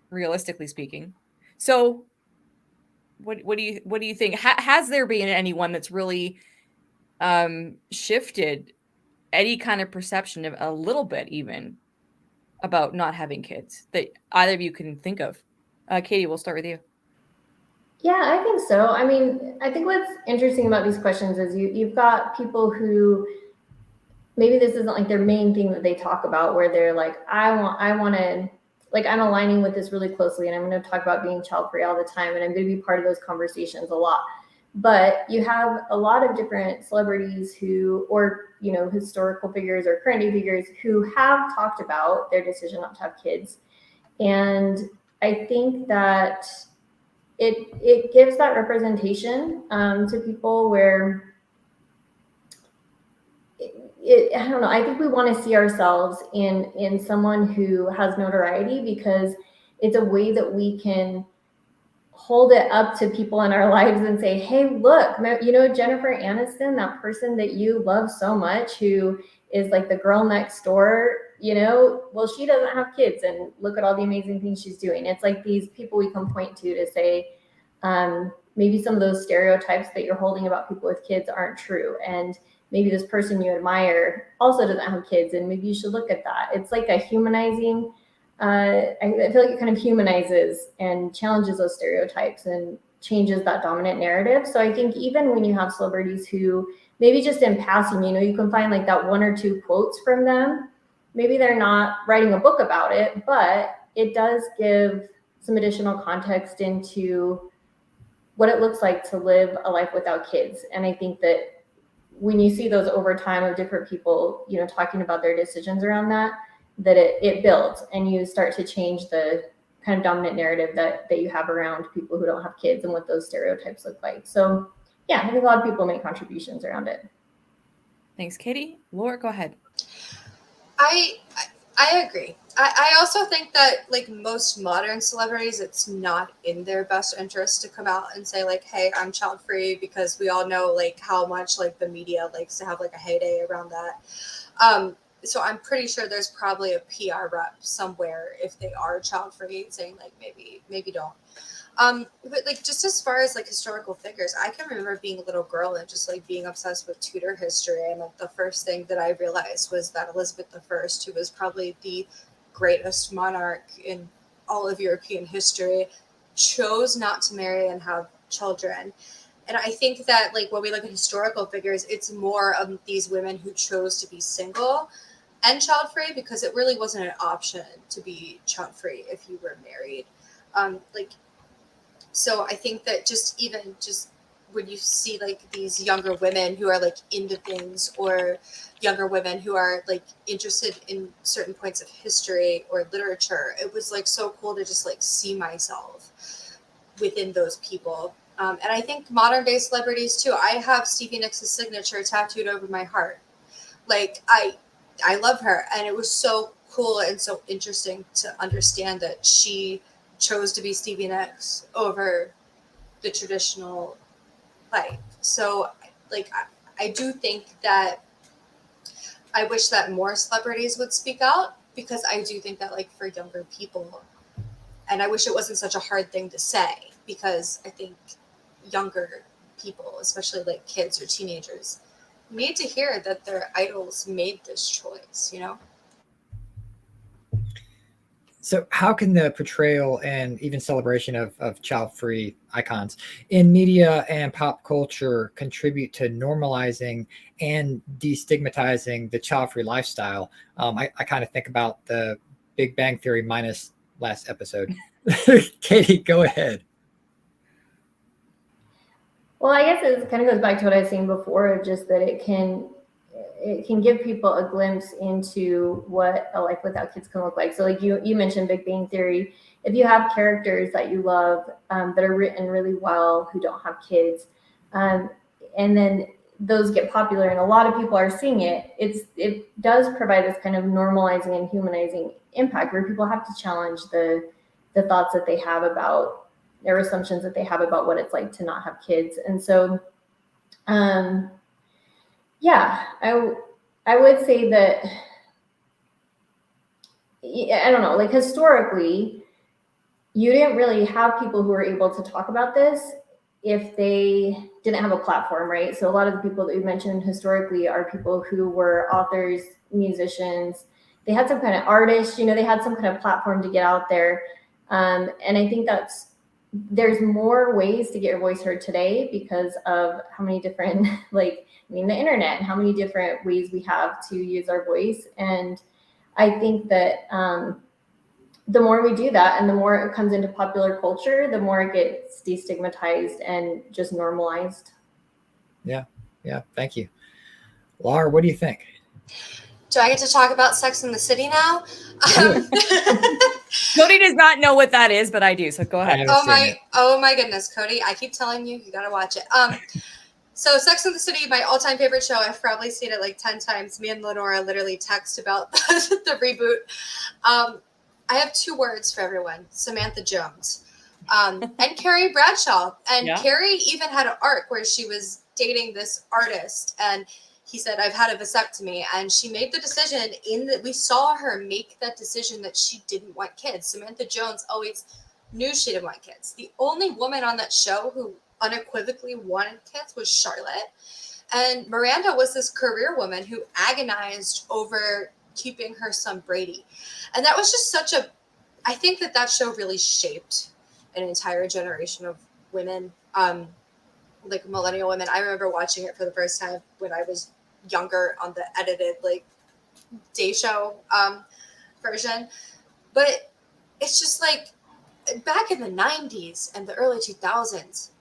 realistically speaking. So what do you think? Has there been anyone that's really shifted any kind of perception of a little bit even about not having kids that either of you can think of? Katie, we'll start with you. Yeah, I think so. I mean, I think what's interesting about these questions is you've got people who maybe this isn't like their main thing that they talk about, where they're like, I want to, like, I'm aligning with this really closely, and I'm going to talk about being child-free all the time, and I'm going to be part of those conversations a lot. But you have a lot of different celebrities who, or, you know, historical figures or current day figures who have talked about their decision not to have kids. And I think that it gives that representation to people where I don't know. I think we want to see ourselves in someone who has notoriety, because it's a way that we can hold it up to people in our lives and say, hey, look, you know, Jennifer Aniston, that person that you love so much, who is like the girl next door, you know, well, she doesn't have kids, and look at all the amazing things she's doing. It's like these people we can point to say, maybe some of those stereotypes that you're holding about people with kids aren't true. And maybe this person you admire also doesn't have kids, and maybe you should look at that. It's like a humanizing, I feel like it kind of humanizes and challenges those stereotypes and changes that dominant narrative. So I think even when you have celebrities who maybe just in passing, you know, you can find like that one or two quotes from them. Maybe they're not writing a book about it, but it does give some additional context into what it looks like to live a life without kids. And I think that when you see those over time of different people, you know, talking about their decisions around that, that it builds and you start to change the kind of dominant narrative that you have around people who don't have kids and what those stereotypes look like. So yeah, I think a lot of people make contributions around it. Thanks, Katie. Laura, go ahead. I agree. I also think that like most modern celebrities, it's not in their best interest to come out and say like, hey, I'm child free, because we all know like how much like the media likes to have like a heyday around that. So I'm pretty sure there's probably a PR rep somewhere if they are child free saying like maybe don't. But like just as far as like historical figures, I can remember being a little girl and just like being obsessed with Tudor history, and like the first thing that I realized was that Elizabeth I, who was probably the greatest monarch in all of European history, chose not to marry and have children. And I think that like when we look at historical figures, it's more of these women who chose to be single and child free, because it really wasn't an option to be child free if you were married. So I think that just when you see like these younger women who are like into things, or younger women who are like interested in certain points of history or literature, it was like so cool to just like see myself within those people. And I think modern day celebrities too. I have Stevie Nicks' signature tattooed over my heart. Like I love her, and it was so cool and so interesting to understand that she chose to be Stevie Nicks over the traditional life. So like I do think that I wish that more celebrities would speak out, because I do think that like for younger people, and I wish it wasn't such a hard thing to say, because I think younger people, especially like kids or teenagers, need to hear that their idols made this choice, you know? So how can the portrayal and even celebration of child-free icons in media and pop culture contribute to normalizing and destigmatizing the child-free lifestyle? I kind of think about the Big Bang Theory minus last episode. Katie, go ahead. Well, I guess it kind of goes back to what I was saying before, just that it can give people a glimpse into what a life without kids can look like. So like you mentioned Big Bang Theory. If you have characters that you love that are written really well who don't have kids, and then those get popular and a lot of people are seeing it, it does provide this kind of normalizing and humanizing impact where people have to challenge the thoughts that they have about their assumptions that they have about what it's like to not have kids. And so yeah, I would say that, I don't know, like historically, you didn't really have people who were able to talk about this if they didn't have a platform, right? So a lot of the people that you mentioned historically are people who were authors, musicians. They had some kind of artists, you know, they had some kind of platform to get out there. And I think there's more ways to get your voice heard today because of how many different, the internet and how many different ways we have to use our voice. And I think that the more we do that and the more it comes into popular culture, the more it gets destigmatized and just normalized. Yeah. Thank you. Laura, what do you think? Do I get to talk about Sex in the City now? Cody does not know what that is, but I do. So go ahead. Oh my goodness, Cody! I keep telling you, you gotta watch it. So Sex in the City, my all-time favorite show. I've probably seen it like 10 times. Me and LeNora literally text about the reboot. I have 2 words for everyone: Samantha Jones, and Carrie Bradshaw. And Yeah. Carrie even had an arc where she was dating this artist, and he said, I've had a vasectomy. And she made the decision we saw her make that decision that she didn't want kids. Samantha Jones always knew she didn't want kids. The only woman on that show who unequivocally wanted kids was Charlotte. And Miranda was this career woman who agonized over keeping her son Brady. And that was just I think that show really shaped an entire generation of women, like millennial women. I remember watching it for the first time when I was younger on the edited like day show version. But it's just like back in the 90s and the early 2000s,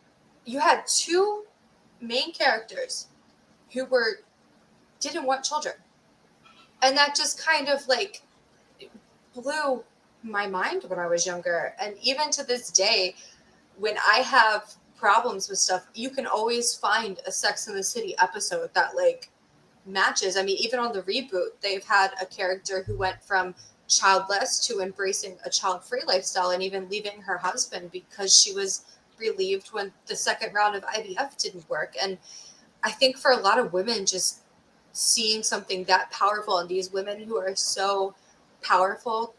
you had two main characters who didn't want children. And that just kind of like blew my mind when I was younger. And even to this day, when I have problems with stuff, you can always find a Sex and the City episode that like matches. I mean, even on the reboot, they've had a character who went from childless to embracing a child-free lifestyle and even leaving her husband because she was relieved when the second round of IVF didn't work. And I think for a lot of women, just seeing something that powerful and these women who are so powerful,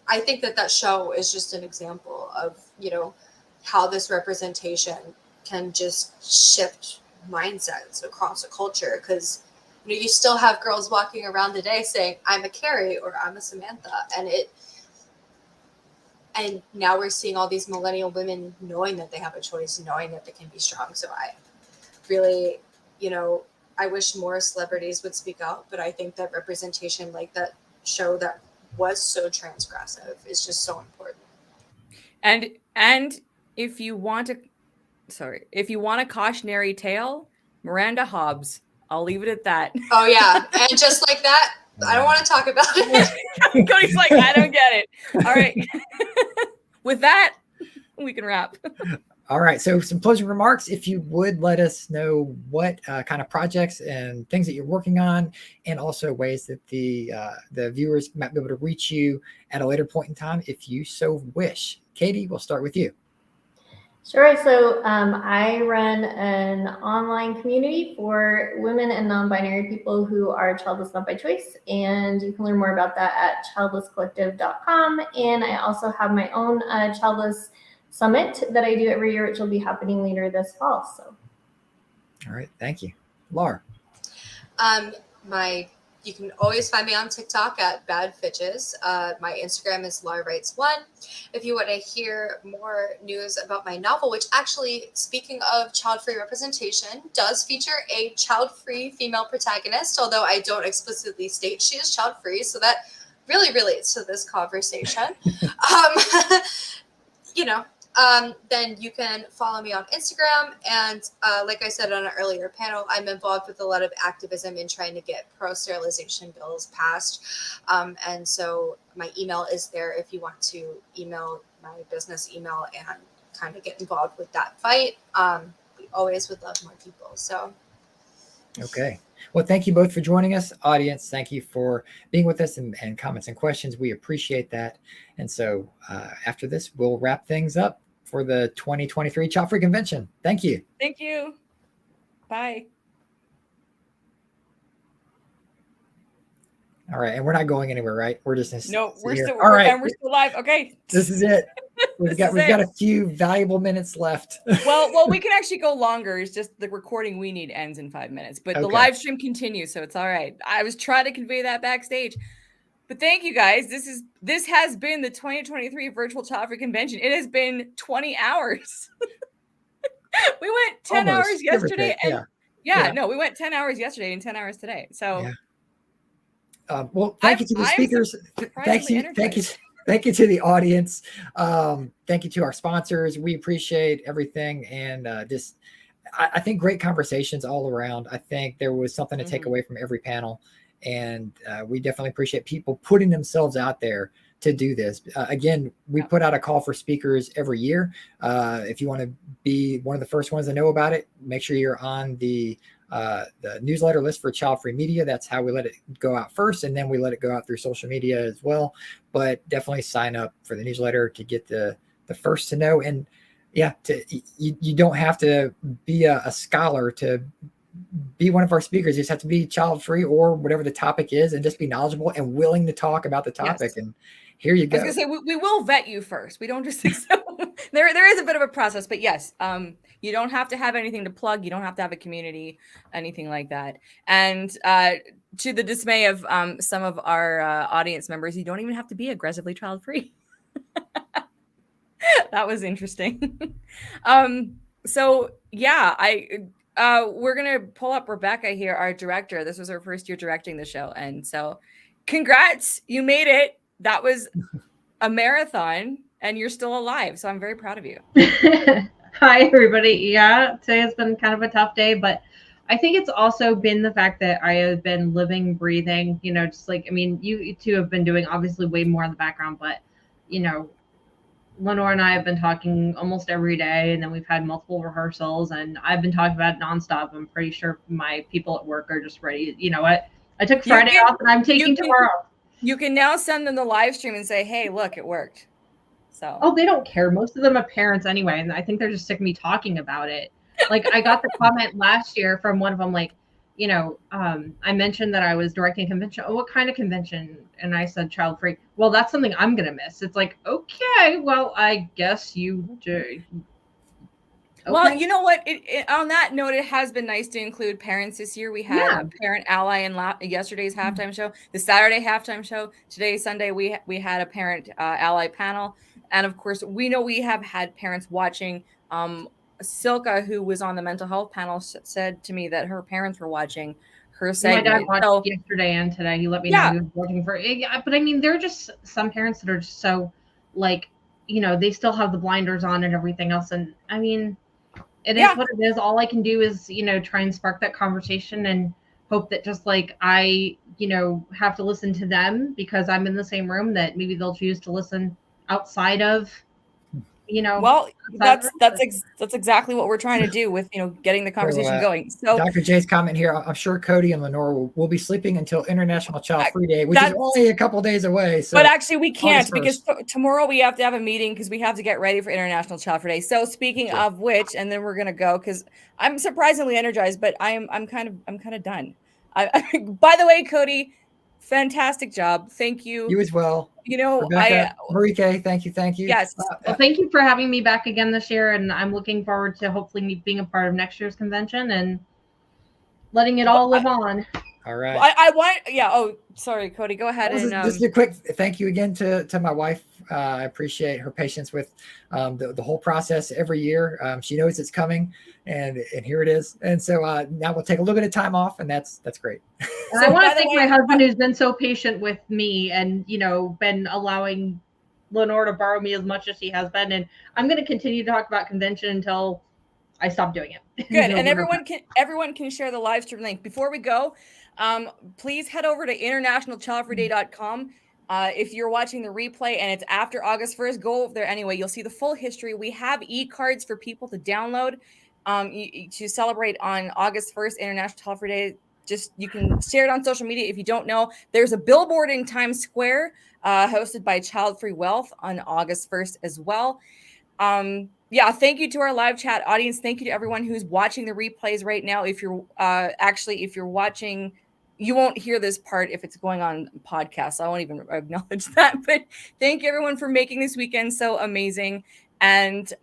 I think that show is just an example of, you know, how this representation can just shift mindsets across a culture. Because, you know, you still have girls walking around today saying, I'm a Carrie or I'm a Samantha. And now we're seeing all these millennial women knowing that they have a choice, knowing that they can be strong. So I really, you know, I wish more celebrities would speak out, but I think that representation like that show that was so transgressive is just so important. And if you want a cautionary tale, Miranda Hobbs. I'll leave it at that. Oh yeah, and just like that, I don't want to talk about it. Cody's like, I don't get it. All right. With that, we can wrap. All right. So some closing remarks. If you would let us know what kind of projects and things that you're working on, and also ways that the viewers might be able to reach you at a later point in time, if you so wish. Katie, we'll start with you. Sure. So I run an online community for women and non-binary people who are childless not by choice. And you can learn more about that at childlesscollective.com. And I also have my own Childless Summit that I do every year, which will be happening later this fall. So, all right. Thank you. Laura. You can always find me on TikTok at Bad Fitches. My Instagram is LaraWrites1. If you want to hear more news about my novel, which actually, speaking of child-free representation, does feature a child-free female protagonist, although I don't explicitly state she is child-free, so that really relates to this conversation. Then you can follow me on Instagram. And like I said on an earlier panel, I'm involved with a lot of activism in trying to get pro-sterilization bills passed. And so my email is there if you want to email my business email and kind of get involved with that fight. We always would love more people. So. Okay. Well, thank you both for joining us. Audience, thank you for being with us and comments and questions. We appreciate that. And so after this, we'll wrap things up for the 2023 Childfree Convention. Thank you. Thank you. Bye. All right. And we're not going anywhere, right? We're just we're here. still All right. and we're still live. Okay. This is it. We've got a few valuable minutes left. well, we can actually go longer. It's just the recording we need ends in 5 minutes, but the live stream continues, so it's all right. I was trying to convey that backstage. But thank you guys. This has been the 2023 Virtual Childfree Convention. It has been 20 hours. We went 10 hours yesterday. We went 10 hours yesterday and 10 hours today. So well, thank you to the speakers. Thank you to the audience. Thank you to our sponsors. We appreciate everything. And I think great conversations all around. I think there was something to take away from every panel. And we definitely appreciate people putting themselves out there to do this. Again, we put out a call for speakers every year. If you want to be one of the first ones to know about it, make sure you're on the newsletter list for Childfree Media. That's how we let it go out first, and then we let it go out through social media as well. But definitely sign up for the newsletter to get the first to know. And you don't have to be a scholar to be one of our speakers. You just have to be child free or whatever the topic is, and just be knowledgeable and willing to talk about the topic. Here you I go. was gonna say we will vet you first. We don't just there is a bit of a process, but yes, you don't have to have anything to plug. You don't have to have a community, anything like that. And to the dismay of some of our audience members, you don't even have to be aggressively child free. That was interesting. So yeah, we're gonna pull up Rebecca here, our director. This was her first year directing the show, and so congrats, you made it. That was a marathon, and you're still alive. So I'm very proud of you. Hi, everybody. Yeah, today has been kind of a tough day, but I think it's also been the fact that I have been living, breathing, just like, I mean, you two have been doing obviously way more in the background, but, LeNora and I have been talking almost every day, and then we've had multiple rehearsals, and I've been talking about it nonstop. I'm pretty sure my people at work are just ready. You know what? I took Friday off, and I'm taking tomorrow. You can now send them the live stream and say, hey, look, it worked. So. Oh, they don't care. Most of them are parents anyway, and I think they're just sick of me talking about it. Like, I got the comment last year from one of them, like, I mentioned that I was directing a convention. Oh, what kind of convention? And I said child free. Well, that's something I'm going to miss. It's like, okay, well, I guess you do. Okay. Well, you know what? On that note, it has been nice to include parents this year. We had a parent ally in yesterday's halftime show, the Saturday halftime show. Today, Sunday, we had a parent ally panel. And of course, we know we have had parents watching. Silka, who was on the mental health panel, said to me that her parents were watching her segment. My dad watched yesterday and today. He let me know he was working for. Yeah, but I mean, there are just some parents that are just so, like, they still have the blinders on and everything else. And I mean, it is what it is. All I can do is, try and spark that conversation and hope that just like I, have to listen to them because I'm in the same room, that maybe they'll choose to listen outside of. Well, that's exactly what we're trying to do with getting the conversation going. So Dr. J's comment here, I'm sure Cody and LeNora will be sleeping until International Child Free Day, which is only a couple days away. So, but actually we can't because tomorrow we have to have a meeting because we have to get ready for International Child Free Day. So speaking of which, and then we're gonna go because I'm surprisingly energized, but I'm kind of done. By the way, Cody, fantastic job. Thank you. You as well. Rebecca, Marike, thank you. Yes. Well, thank you for having me back again this year, and I'm looking forward to hopefully being a part of next year's convention and letting it all live on. All right. Well, I want, oh, sorry, Cody, go ahead. Just a quick thank you again to my wife. I appreciate her patience with the whole process every year. She knows it's coming, and here it is. And so now we'll take a little bit of time off, and that's great. And I want to thank my husband, who's been so patient with me and, been allowing LeNora to borrow me as much as she has been. And I'm going to continue to talk about convention until I stop doing it. Good. And everyone can share the live stream link. Before we go, please head over to internationalchildfreeday.com. If you're watching the replay and it's after August 1st, go over there anyway. You'll see the full history. We have e-cards for people to download to celebrate on August 1st, International Child Free Day. Just you can share it on social media if you don't know. There's a billboard in Times Square hosted by Child Free Wealth on August 1st as well. Thank you to our live chat audience. Thank you to everyone who's watching the replays right now. If you're if you're watching, you won't hear this part if it's going on podcast. So I won't even acknowledge that. But thank you everyone for making this weekend so amazing. And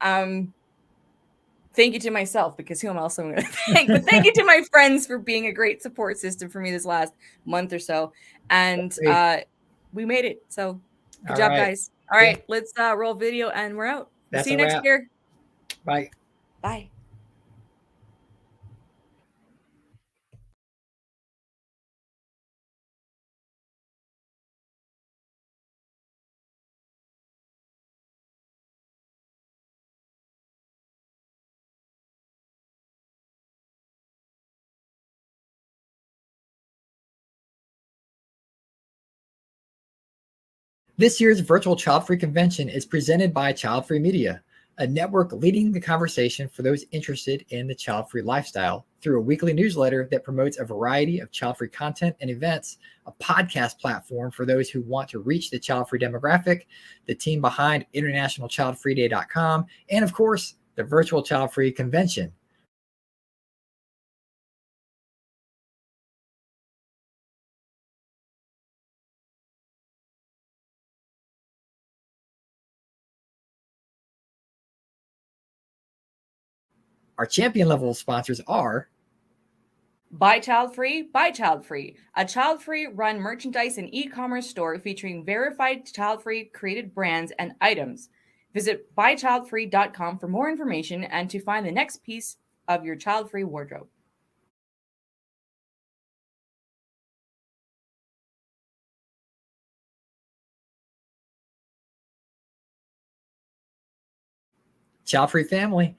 thank you to myself, because who else am I going to thank? But thank you to my friends for being a great support system for me this last month or so. And we made it. So good job, guys. All right, let's roll video and we're out. See you next year. Bye. Bye. This year's Virtual Childfree Convention is presented by Childfree Media, a network leading the conversation for those interested in the child-free lifestyle through a weekly newsletter that promotes a variety of child-free content and events, a podcast platform for those who want to reach the child-free demographic, the team behind internationalchildfreeday.com, and of course, the Virtual Childfree Convention. Our champion level sponsors are Buy Childfree, Buy Childfree, a Childfree run merchandise and e-commerce store featuring verified Childfree created brands and items. Visit buychildfree.com for more information and to find the next piece of your Childfree wardrobe. Childfree Family,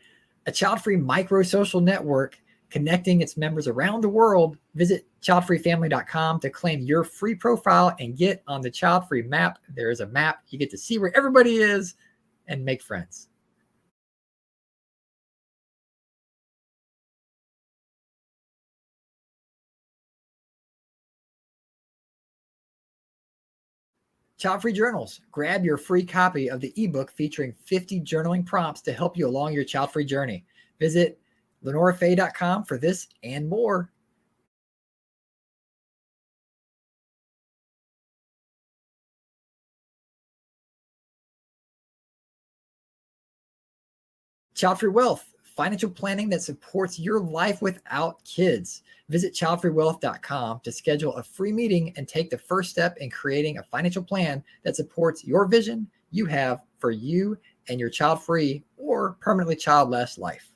a Childfree micro-social network connecting its members around the world. Visit childfreefamily.com to claim your free profile and get on the Childfree map. There is a map. You get to see where everybody is and make friends. Childfree Journals. Grab your free copy of the ebook featuring 50 journaling prompts to help you along your child-free journey. Visit LeNoraFay.com for this and more. Childfree Wealth, financial planning that supports your life without kids. Visit childfreewealth.com to schedule a free meeting and take the first step in creating a financial plan that supports your vision you have for you and your child-free or permanently childless life.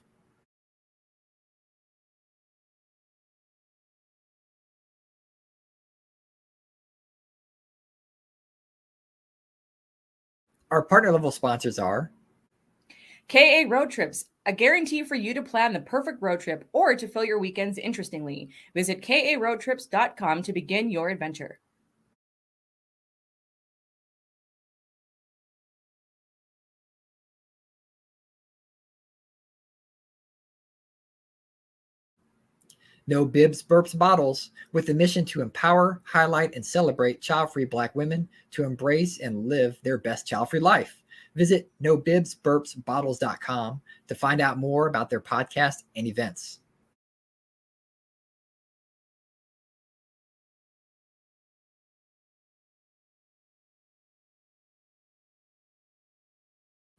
Our partner level sponsors are KA Road Trips, a guarantee for you to plan the perfect road trip or to fill your weekends interestingly. Visit karoadtrips.com to begin your adventure. No Bibs, Burps, Bottles, with the mission to empower, highlight, and celebrate child-free Black women to embrace and live their best child-free life. Visit nobibsburpsbottles.com to find out more about their podcast and events.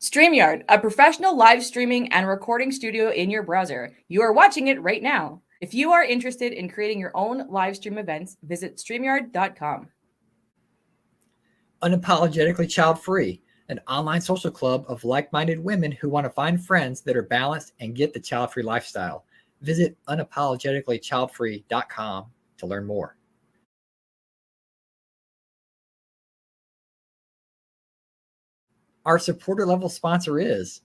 StreamYard, a professional live streaming and recording studio in your browser. You are watching it right now. If you are interested in creating your own live stream events, visit StreamYard.com. Unapologetically Child-Free, an online social club of like-minded women who want to find friends that are balanced and get the child-free lifestyle. Visit unapologeticallychildfree.com to learn more. Our supporter level sponsor is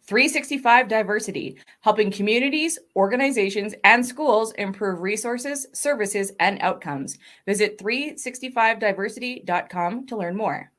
365 Diversity, helping communities, organizations, and schools improve resources, services, and outcomes. Visit 365diversity.com to learn more.